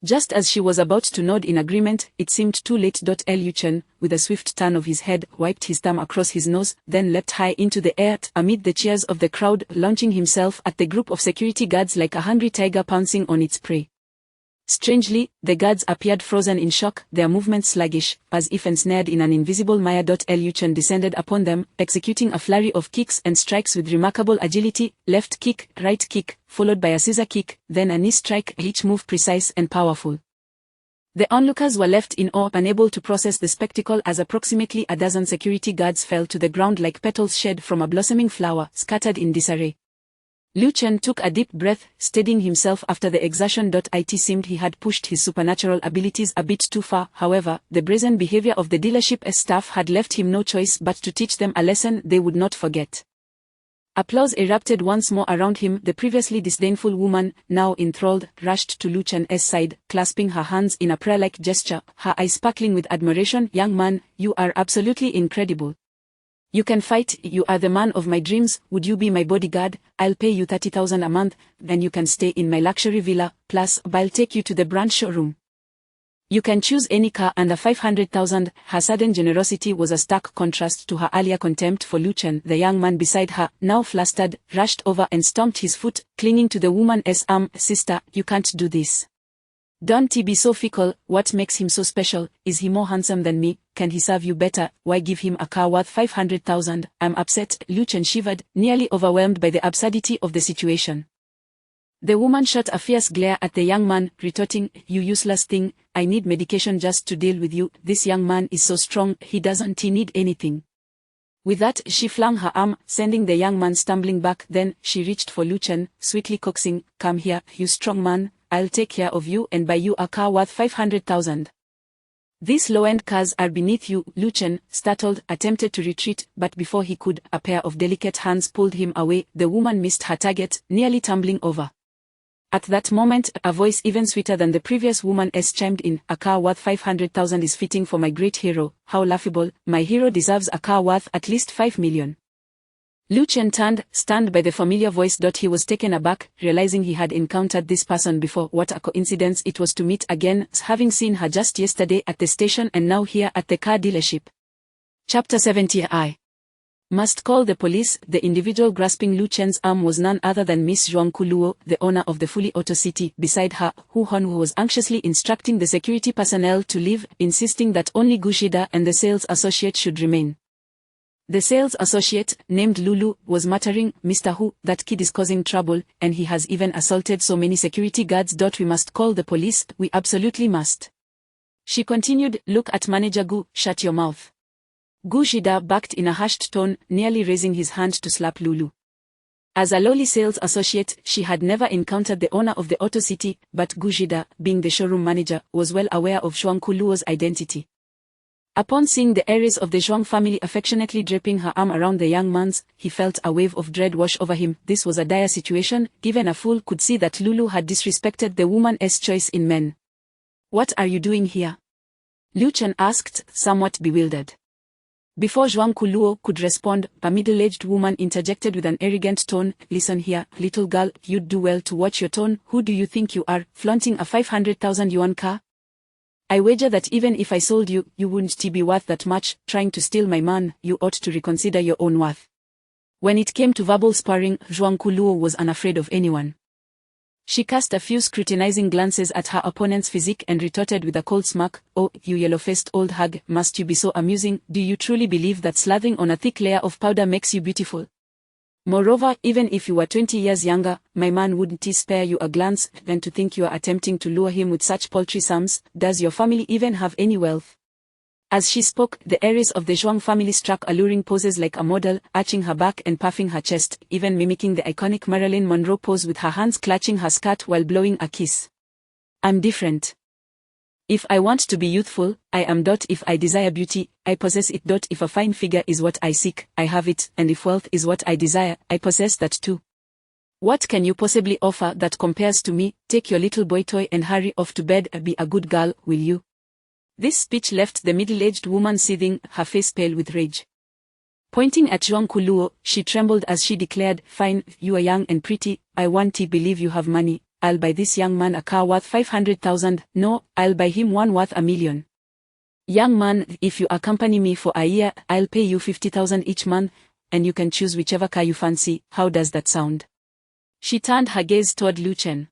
Speaker 2: Just as she was about to nod in agreement, it seemed too late. Lu Chen, with a swift turn of his head, wiped his thumb across his nose, then leapt high into the air, amid the cheers of the crowd, launching himself at the group of security guards like a hungry tiger pouncing on its prey. Strangely, the guards appeared frozen in shock, their movements sluggish, as if ensnared in an invisible mire. Lu Chen descended upon them, executing a flurry of kicks and strikes with remarkable agility, left kick, right kick, followed by a scissor kick, then a knee strike, each move precise and powerful. The onlookers were left in awe, unable to process the spectacle as approximately a dozen security guards fell to the ground like petals shed from a blossoming flower, scattered in disarray. Lu Chen took a deep breath, steadying himself after the exertion. It seemed he had pushed his supernatural abilities a bit too far. However, the brazen behavior of the dealership staff had left him no choice but to teach them a lesson they would not forget. Applause erupted once more around him. The previously disdainful woman, now enthralled, rushed to Lu Chen's side, clasping her hands in a prayer-like gesture, her eyes sparkling with admiration. "Young man, you are absolutely incredible. You can fight, you are the man of my dreams. Would you be my bodyguard? I'll pay you 30,000 a month, then you can stay in my luxury villa, plus I'll take you to the brand showroom. You can choose any car under 500,000. Her sudden generosity was a stark contrast to her earlier contempt for Lu Chen. The young man beside her, now flustered, rushed over and stomped his foot, clinging to the woman's arm. "Sister, you can't do this. Don't be so fickle. What makes him so special? Is he more handsome than me? Can he serve you better? Why give him a car worth 500,000? I'm upset." Lu Chen shivered, nearly overwhelmed by the absurdity of the situation. The woman shot a fierce glare at the young man, retorting, "You useless thing, I need medication just to deal with you. This young man is so strong, he doesn't need anything." With that, she flung her arm, sending the young man stumbling back. Then, she reached for Lu Chen, sweetly coaxing, "Come here, you strong man. I'll take care of you and buy you a car worth 500,000. These low-end cars are beneath you." Lu Chen, startled, attempted to retreat, but before he could, a pair of delicate hands pulled him away. The woman missed her target, nearly tumbling over. At that moment, a voice even sweeter than the previous woman's chimed in, "A car worth 500,000 is fitting for my great hero. How laughable. My hero deserves a car worth at least 5 million. Lu Chen turned, stunned by the familiar voice. He was taken aback, realizing he had encountered this person before. What a coincidence it was to meet again, having seen her just yesterday at the station and now here at the car dealership. Chapter 70. I must call the police. The individual grasping Lu Chen's arm was none other than Miss Zhuang Kuluo, the owner of the Fully Auto City. Beside her, Hu Honwu was anxiously instructing the security personnel to leave, insisting that only Gu Shida and the sales associate should remain. The sales associate, named Lulu, was muttering, "Mr. Hu, that kid is causing trouble, and he has even assaulted so many security guards. We must call the police, we absolutely must." She continued, "Look at Manager Gu, shut your mouth." Gu Shida backed in a hushed tone, nearly raising his hand to slap Lulu. As a lowly sales associate, she had never encountered the owner of the Auto City, but Gu Shida, being the showroom manager, was well aware of Zhuangku Luo's identity. Upon seeing the heiress of the Zhuang family affectionately draping her arm around the young man's, he felt a wave of dread wash over him. This was a dire situation. Even a fool could see that Lulu had disrespected the woman's choice in men. "What are you doing here?" Lu Chen asked, somewhat bewildered. Before Zhuangku Luo could respond, a middle-aged woman interjected with an arrogant tone, "Listen here, little girl, you'd do well to watch your tone. Who do you think you are, flaunting a 500,000 yuan car? I wager that even if I sold you, you wouldn't be worth that much. Trying to steal my man, you ought to reconsider your own worth." When it came to verbal sparring, Zhuangku Luo was unafraid of anyone. She cast a few scrutinizing glances at her opponent's physique and retorted with a cold smirk, "Oh, you yellow-faced old hag, must you be so amusing? Do you truly believe that slathering on a thick layer of powder makes you beautiful? Moreover, even if you were 20 years younger, my man wouldn't spare you a glance. And to think you are attempting to lure him with such paltry sums. Does your family even have any wealth?" As she spoke, the heiress of the Zhuang family struck alluring poses like a model, arching her back and puffing her chest, even mimicking the iconic Marilyn Monroe pose with her hands clutching her skirt while blowing a kiss. "I'm different. If I want to be youthful, I am. If I desire beauty, I possess it. If a fine figure is what I seek, I have it, and if wealth is what I desire, I possess that too. What can you possibly offer that compares to me? Take your little boy toy and hurry off to bed. Be a good girl, will you?" This speech left the middle-aged woman seething, her face pale with rage. Pointing at Zhuangku Luo, she trembled as she declared, "Fine, you are young and pretty. I want to believe you have money. I'll buy this young man a car worth 500,000, no, I'll buy him one worth 1,000,000. Young man, if you accompany me for a year, I'll pay you 50,000 each month, and you can choose whichever car you fancy. How does that sound?" She turned her gaze toward Lu Chen.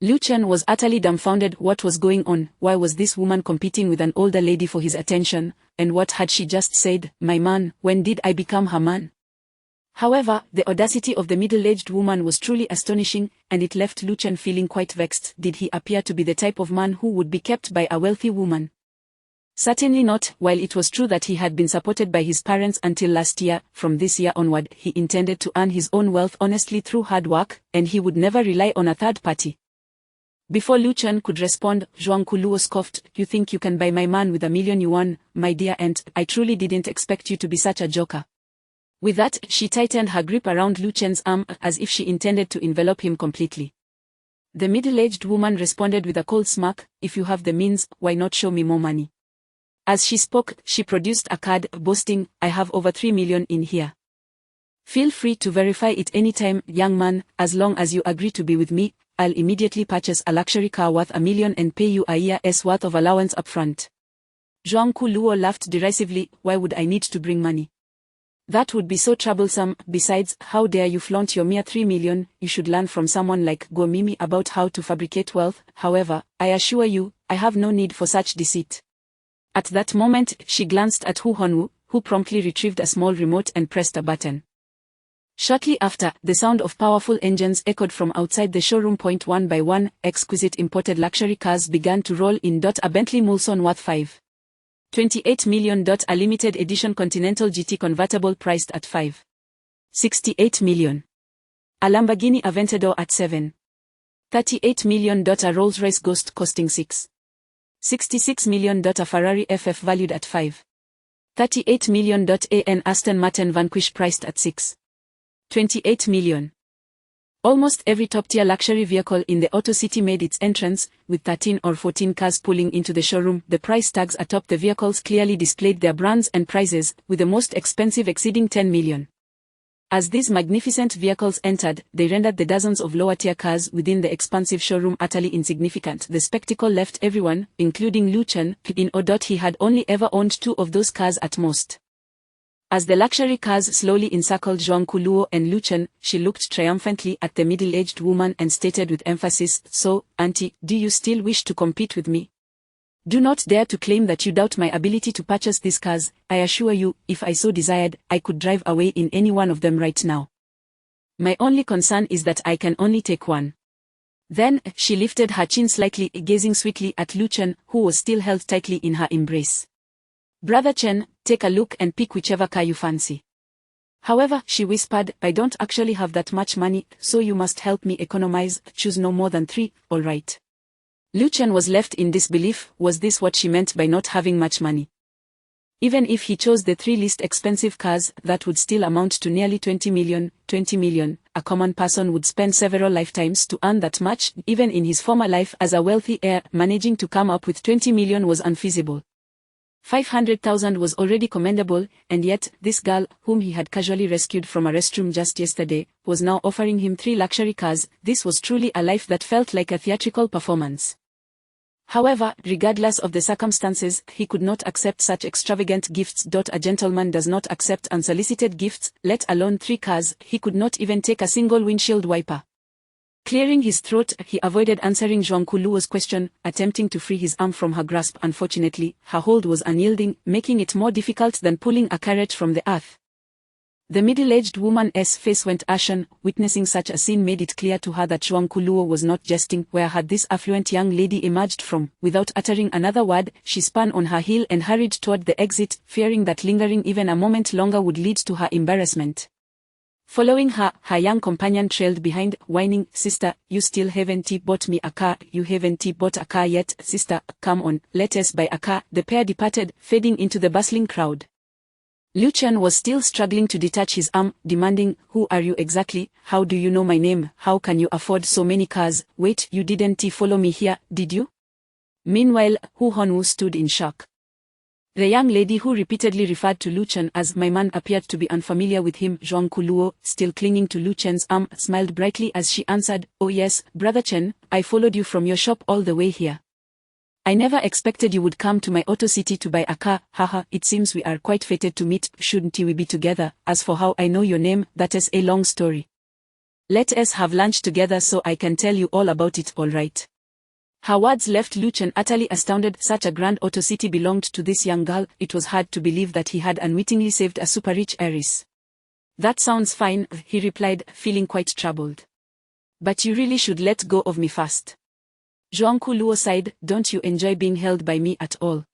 Speaker 2: Lu Chen was utterly dumbfounded. What was going on? Why was this woman competing with an older lady for his attention? And what had she just said? "My man, when did I become her man?" However, the audacity of the middle-aged woman was truly astonishing, and it left Lu Chen feeling quite vexed. Did he appear to be the type of man who would be kept by a wealthy woman? Certainly not. While it was true that he had been supported by his parents until last year, from this year onward he intended to earn his own wealth honestly through hard work, and he would never rely on a third party. Before Lu Chen could respond, Zhuangku Luo scoffed, "You think you can buy my man with 1,000,000 yuan, my dear aunt? I truly didn't expect you to be such a joker." With that, she tightened her grip around Lu Chen's arm, as if she intended to envelop him completely. The middle-aged woman responded with a cold smirk, "If you have the means, why not show me more money?" As she spoke, she produced a card, boasting, "I have over 3 million in here. Feel free to verify it anytime, young man. As long as you agree to be with me, I'll immediately purchase a luxury car worth 1,000,000 and pay you a year's worth of allowance upfront." Zhuangku Luo laughed derisively, "Why would I need to bring money? That would be so troublesome. Besides, how dare you flaunt your mere 3 million? You should learn from someone like Go Mimi about how to fabricate wealth. However, I assure you, I have no need for such deceit." At that moment, she glanced at Hu Honwu, who promptly retrieved a small remote and pressed a button. Shortly after, the sound of powerful engines echoed from outside the showroom. One by one, exquisite imported luxury cars began to roll in. A Bentley Mulsanne worth 5.28 million. A limited edition Continental GT convertible priced at 5.68 million. A Lamborghini Aventador at 7.38 million. A Rolls-Royce Ghost costing 6.66 million. A Ferrari FF valued at 5.38 million. An Aston Martin Vanquish priced at 6.28 million. Almost every top-tier luxury vehicle in the Auto City made its entrance, with 13 or 14 cars pulling into the showroom. The price tags atop the vehicles clearly displayed their brands and prices, with the most expensive exceeding 10 million. As these magnificent vehicles entered, they rendered the dozens of lower-tier cars within the expansive showroom utterly insignificant. The spectacle left everyone, including Lu Chen, in awe. He had only ever owned 2 of those cars at most. As the luxury cars slowly encircled Zhuangku Luo and Lu Chen, she looked triumphantly at the middle-aged woman and stated with emphasis, "So, auntie, do you still wish to compete with me?" Do not dare to claim that you doubt my ability to purchase these cars. I assure you, if I so desired, I could drive away in any one of them right now. My only concern is that I can only take one. Then, she lifted her chin slightly, gazing sweetly at Lu Chen, who was still held tightly in her embrace. Brother Chen, take a look and pick whichever car you fancy. However, she whispered, I don't actually have that much money, so you must help me economize, choose no more than 3, alright. Lu Chen was left in disbelief. Was this what she meant by not having much money? Even if he chose the 3 least expensive cars, that would still amount to nearly 20 million. 20 million, a common person would spend several lifetimes to earn that much. Even in his former life as a wealthy heir, managing to come up with 20 million was unfeasible. 500,000 was already commendable, and yet, this girl, whom he had casually rescued from a restroom just yesterday, was now offering him 3 luxury cars. This was truly a life that felt like a theatrical performance. However, regardless of the circumstances, he could not accept such extravagant gifts. A gentleman does not accept unsolicited gifts, let alone 3 cars. He could not even take a single windshield wiper. Clearing his throat, he avoided answering Zhuang Kuluo's question, attempting to free his arm from her grasp. Unfortunately, her hold was unyielding, making it more difficult than pulling a carrot from the earth. The middle-aged woman's face went ashen. Witnessing such a scene made it clear to her that Zhuang Kuluo was not jesting. Where had this affluent young lady emerged from? Without uttering another word, she spun on her heel and hurried toward the exit, fearing that lingering even a moment longer would lead to her embarrassment. Following her, her young companion trailed behind, whining, Sister, you still haven't bought me a car. You haven't bought a car yet, sister, come on, let us buy a car. The pair departed, fading into the bustling crowd. Lu Chen was still struggling to detach his arm, demanding, Who are you exactly? How do you know my name? How can you afford so many cars? Wait, you didn't follow me here, did you? Meanwhile, Hu Honwu stood in shock. The young lady who repeatedly referred to Lu Chen as my man appeared to be unfamiliar with him. Zhuang Kuluo, still clinging to Lu Chen's arm, smiled brightly as she answered, Oh yes, Brother Chen, I followed you from your shop all the way here. I never expected you would come to my auto city to buy a car. Haha, it seems we are quite fated to meet. Shouldn't we be together? As for how I know your name, that is a long story. Let us have lunch together so I can tell you all about it, alright. Her words left Lu Chen utterly astounded. Such a grand auto city belonged to this young girl. It was hard to believe that he had unwittingly saved a super-rich heiress. That sounds fine, he replied, feeling quite troubled. But you really should let go of me fast. Zhuang Kuluo sighed, Don't you enjoy being held by me at all?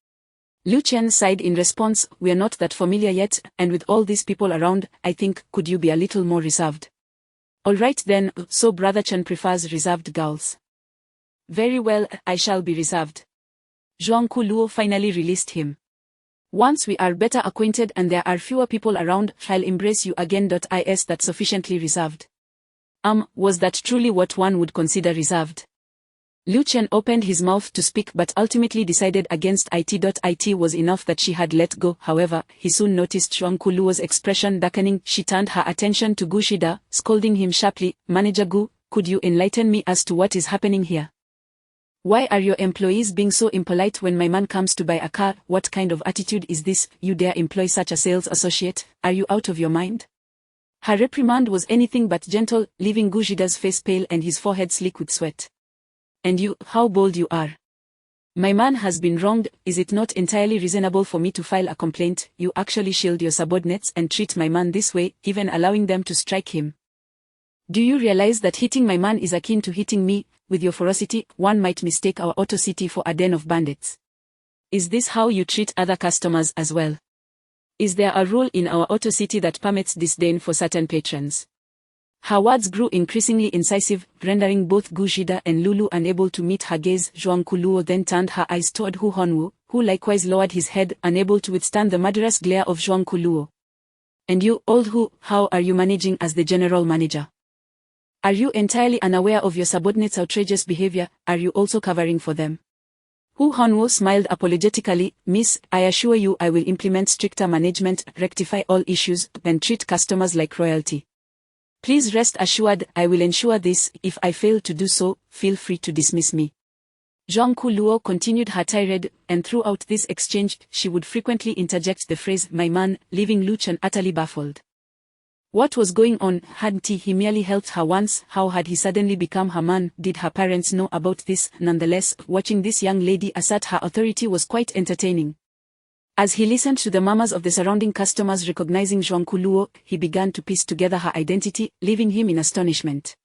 Speaker 2: Lu Chen sighed in response, We are not that familiar yet, and with all these people around, I think, could you be a little more reserved? Alright then, so Brother Chen prefers reserved girls. Very well, I shall be reserved. Zhuang Kuluo finally released him. Once we are better acquainted and there are fewer people around, I'll embrace you again. Is that sufficiently reserved? Was that truly what one would consider reserved? Lu Chen opened his mouth to speak but ultimately decided against it. It was enough that she had let go. However, he soon noticed Zhuang Kuluo's expression darkening. She turned her attention to Gu Shida, scolding him sharply, Manager Gu, could you enlighten me as to what is happening here? Why are your employees being so impolite when my man comes to buy a car? What kind of attitude is this? You dare employ such a sales associate? Are you out of your mind? Her reprimand was anything but gentle, leaving Gu Shida's face pale and his forehead slick with sweat. And you, how bold you are. My man has been wronged. Is it not entirely reasonable for me to file a complaint? You actually shield your subordinates and treat my man this way, even allowing them to strike him. Do you realize that hitting my man is akin to hitting me? With your ferocity, one might mistake our auto city for a den of bandits. Is this how you treat other customers as well? Is there a rule in our auto city that permits disdain for certain patrons? Her words grew increasingly incisive, rendering both Gu Shida and Lulu unable to meet her gaze. Zhuang Kuluo then turned her eyes toward Hu Honwu, who likewise lowered his head, unable to withstand the murderous glare of Zhuang Kuluo. And you, old Hu, how are you managing as the general manager? Are you entirely unaware of your subordinates' outrageous behavior? Are you also covering for them? Hu Honwu smiled apologetically, Miss, I assure you I will implement stricter management, rectify all issues, and treat customers like royalty. Please rest assured, I will ensure this. If I fail to do so, feel free to dismiss me. Zhuang Kuluo continued her tirade, and throughout this exchange, she would frequently interject the phrase, my man, leaving Lu Chen utterly baffled. What was going on? Hadn't he merely helped her once? How had he suddenly become her man? Did her parents know about this? Nonetheless, watching this young lady assert her authority was quite entertaining. As he listened to the murmurs of the surrounding customers recognizing Zhuangku Luo, he began to piece together her identity, leaving him in astonishment.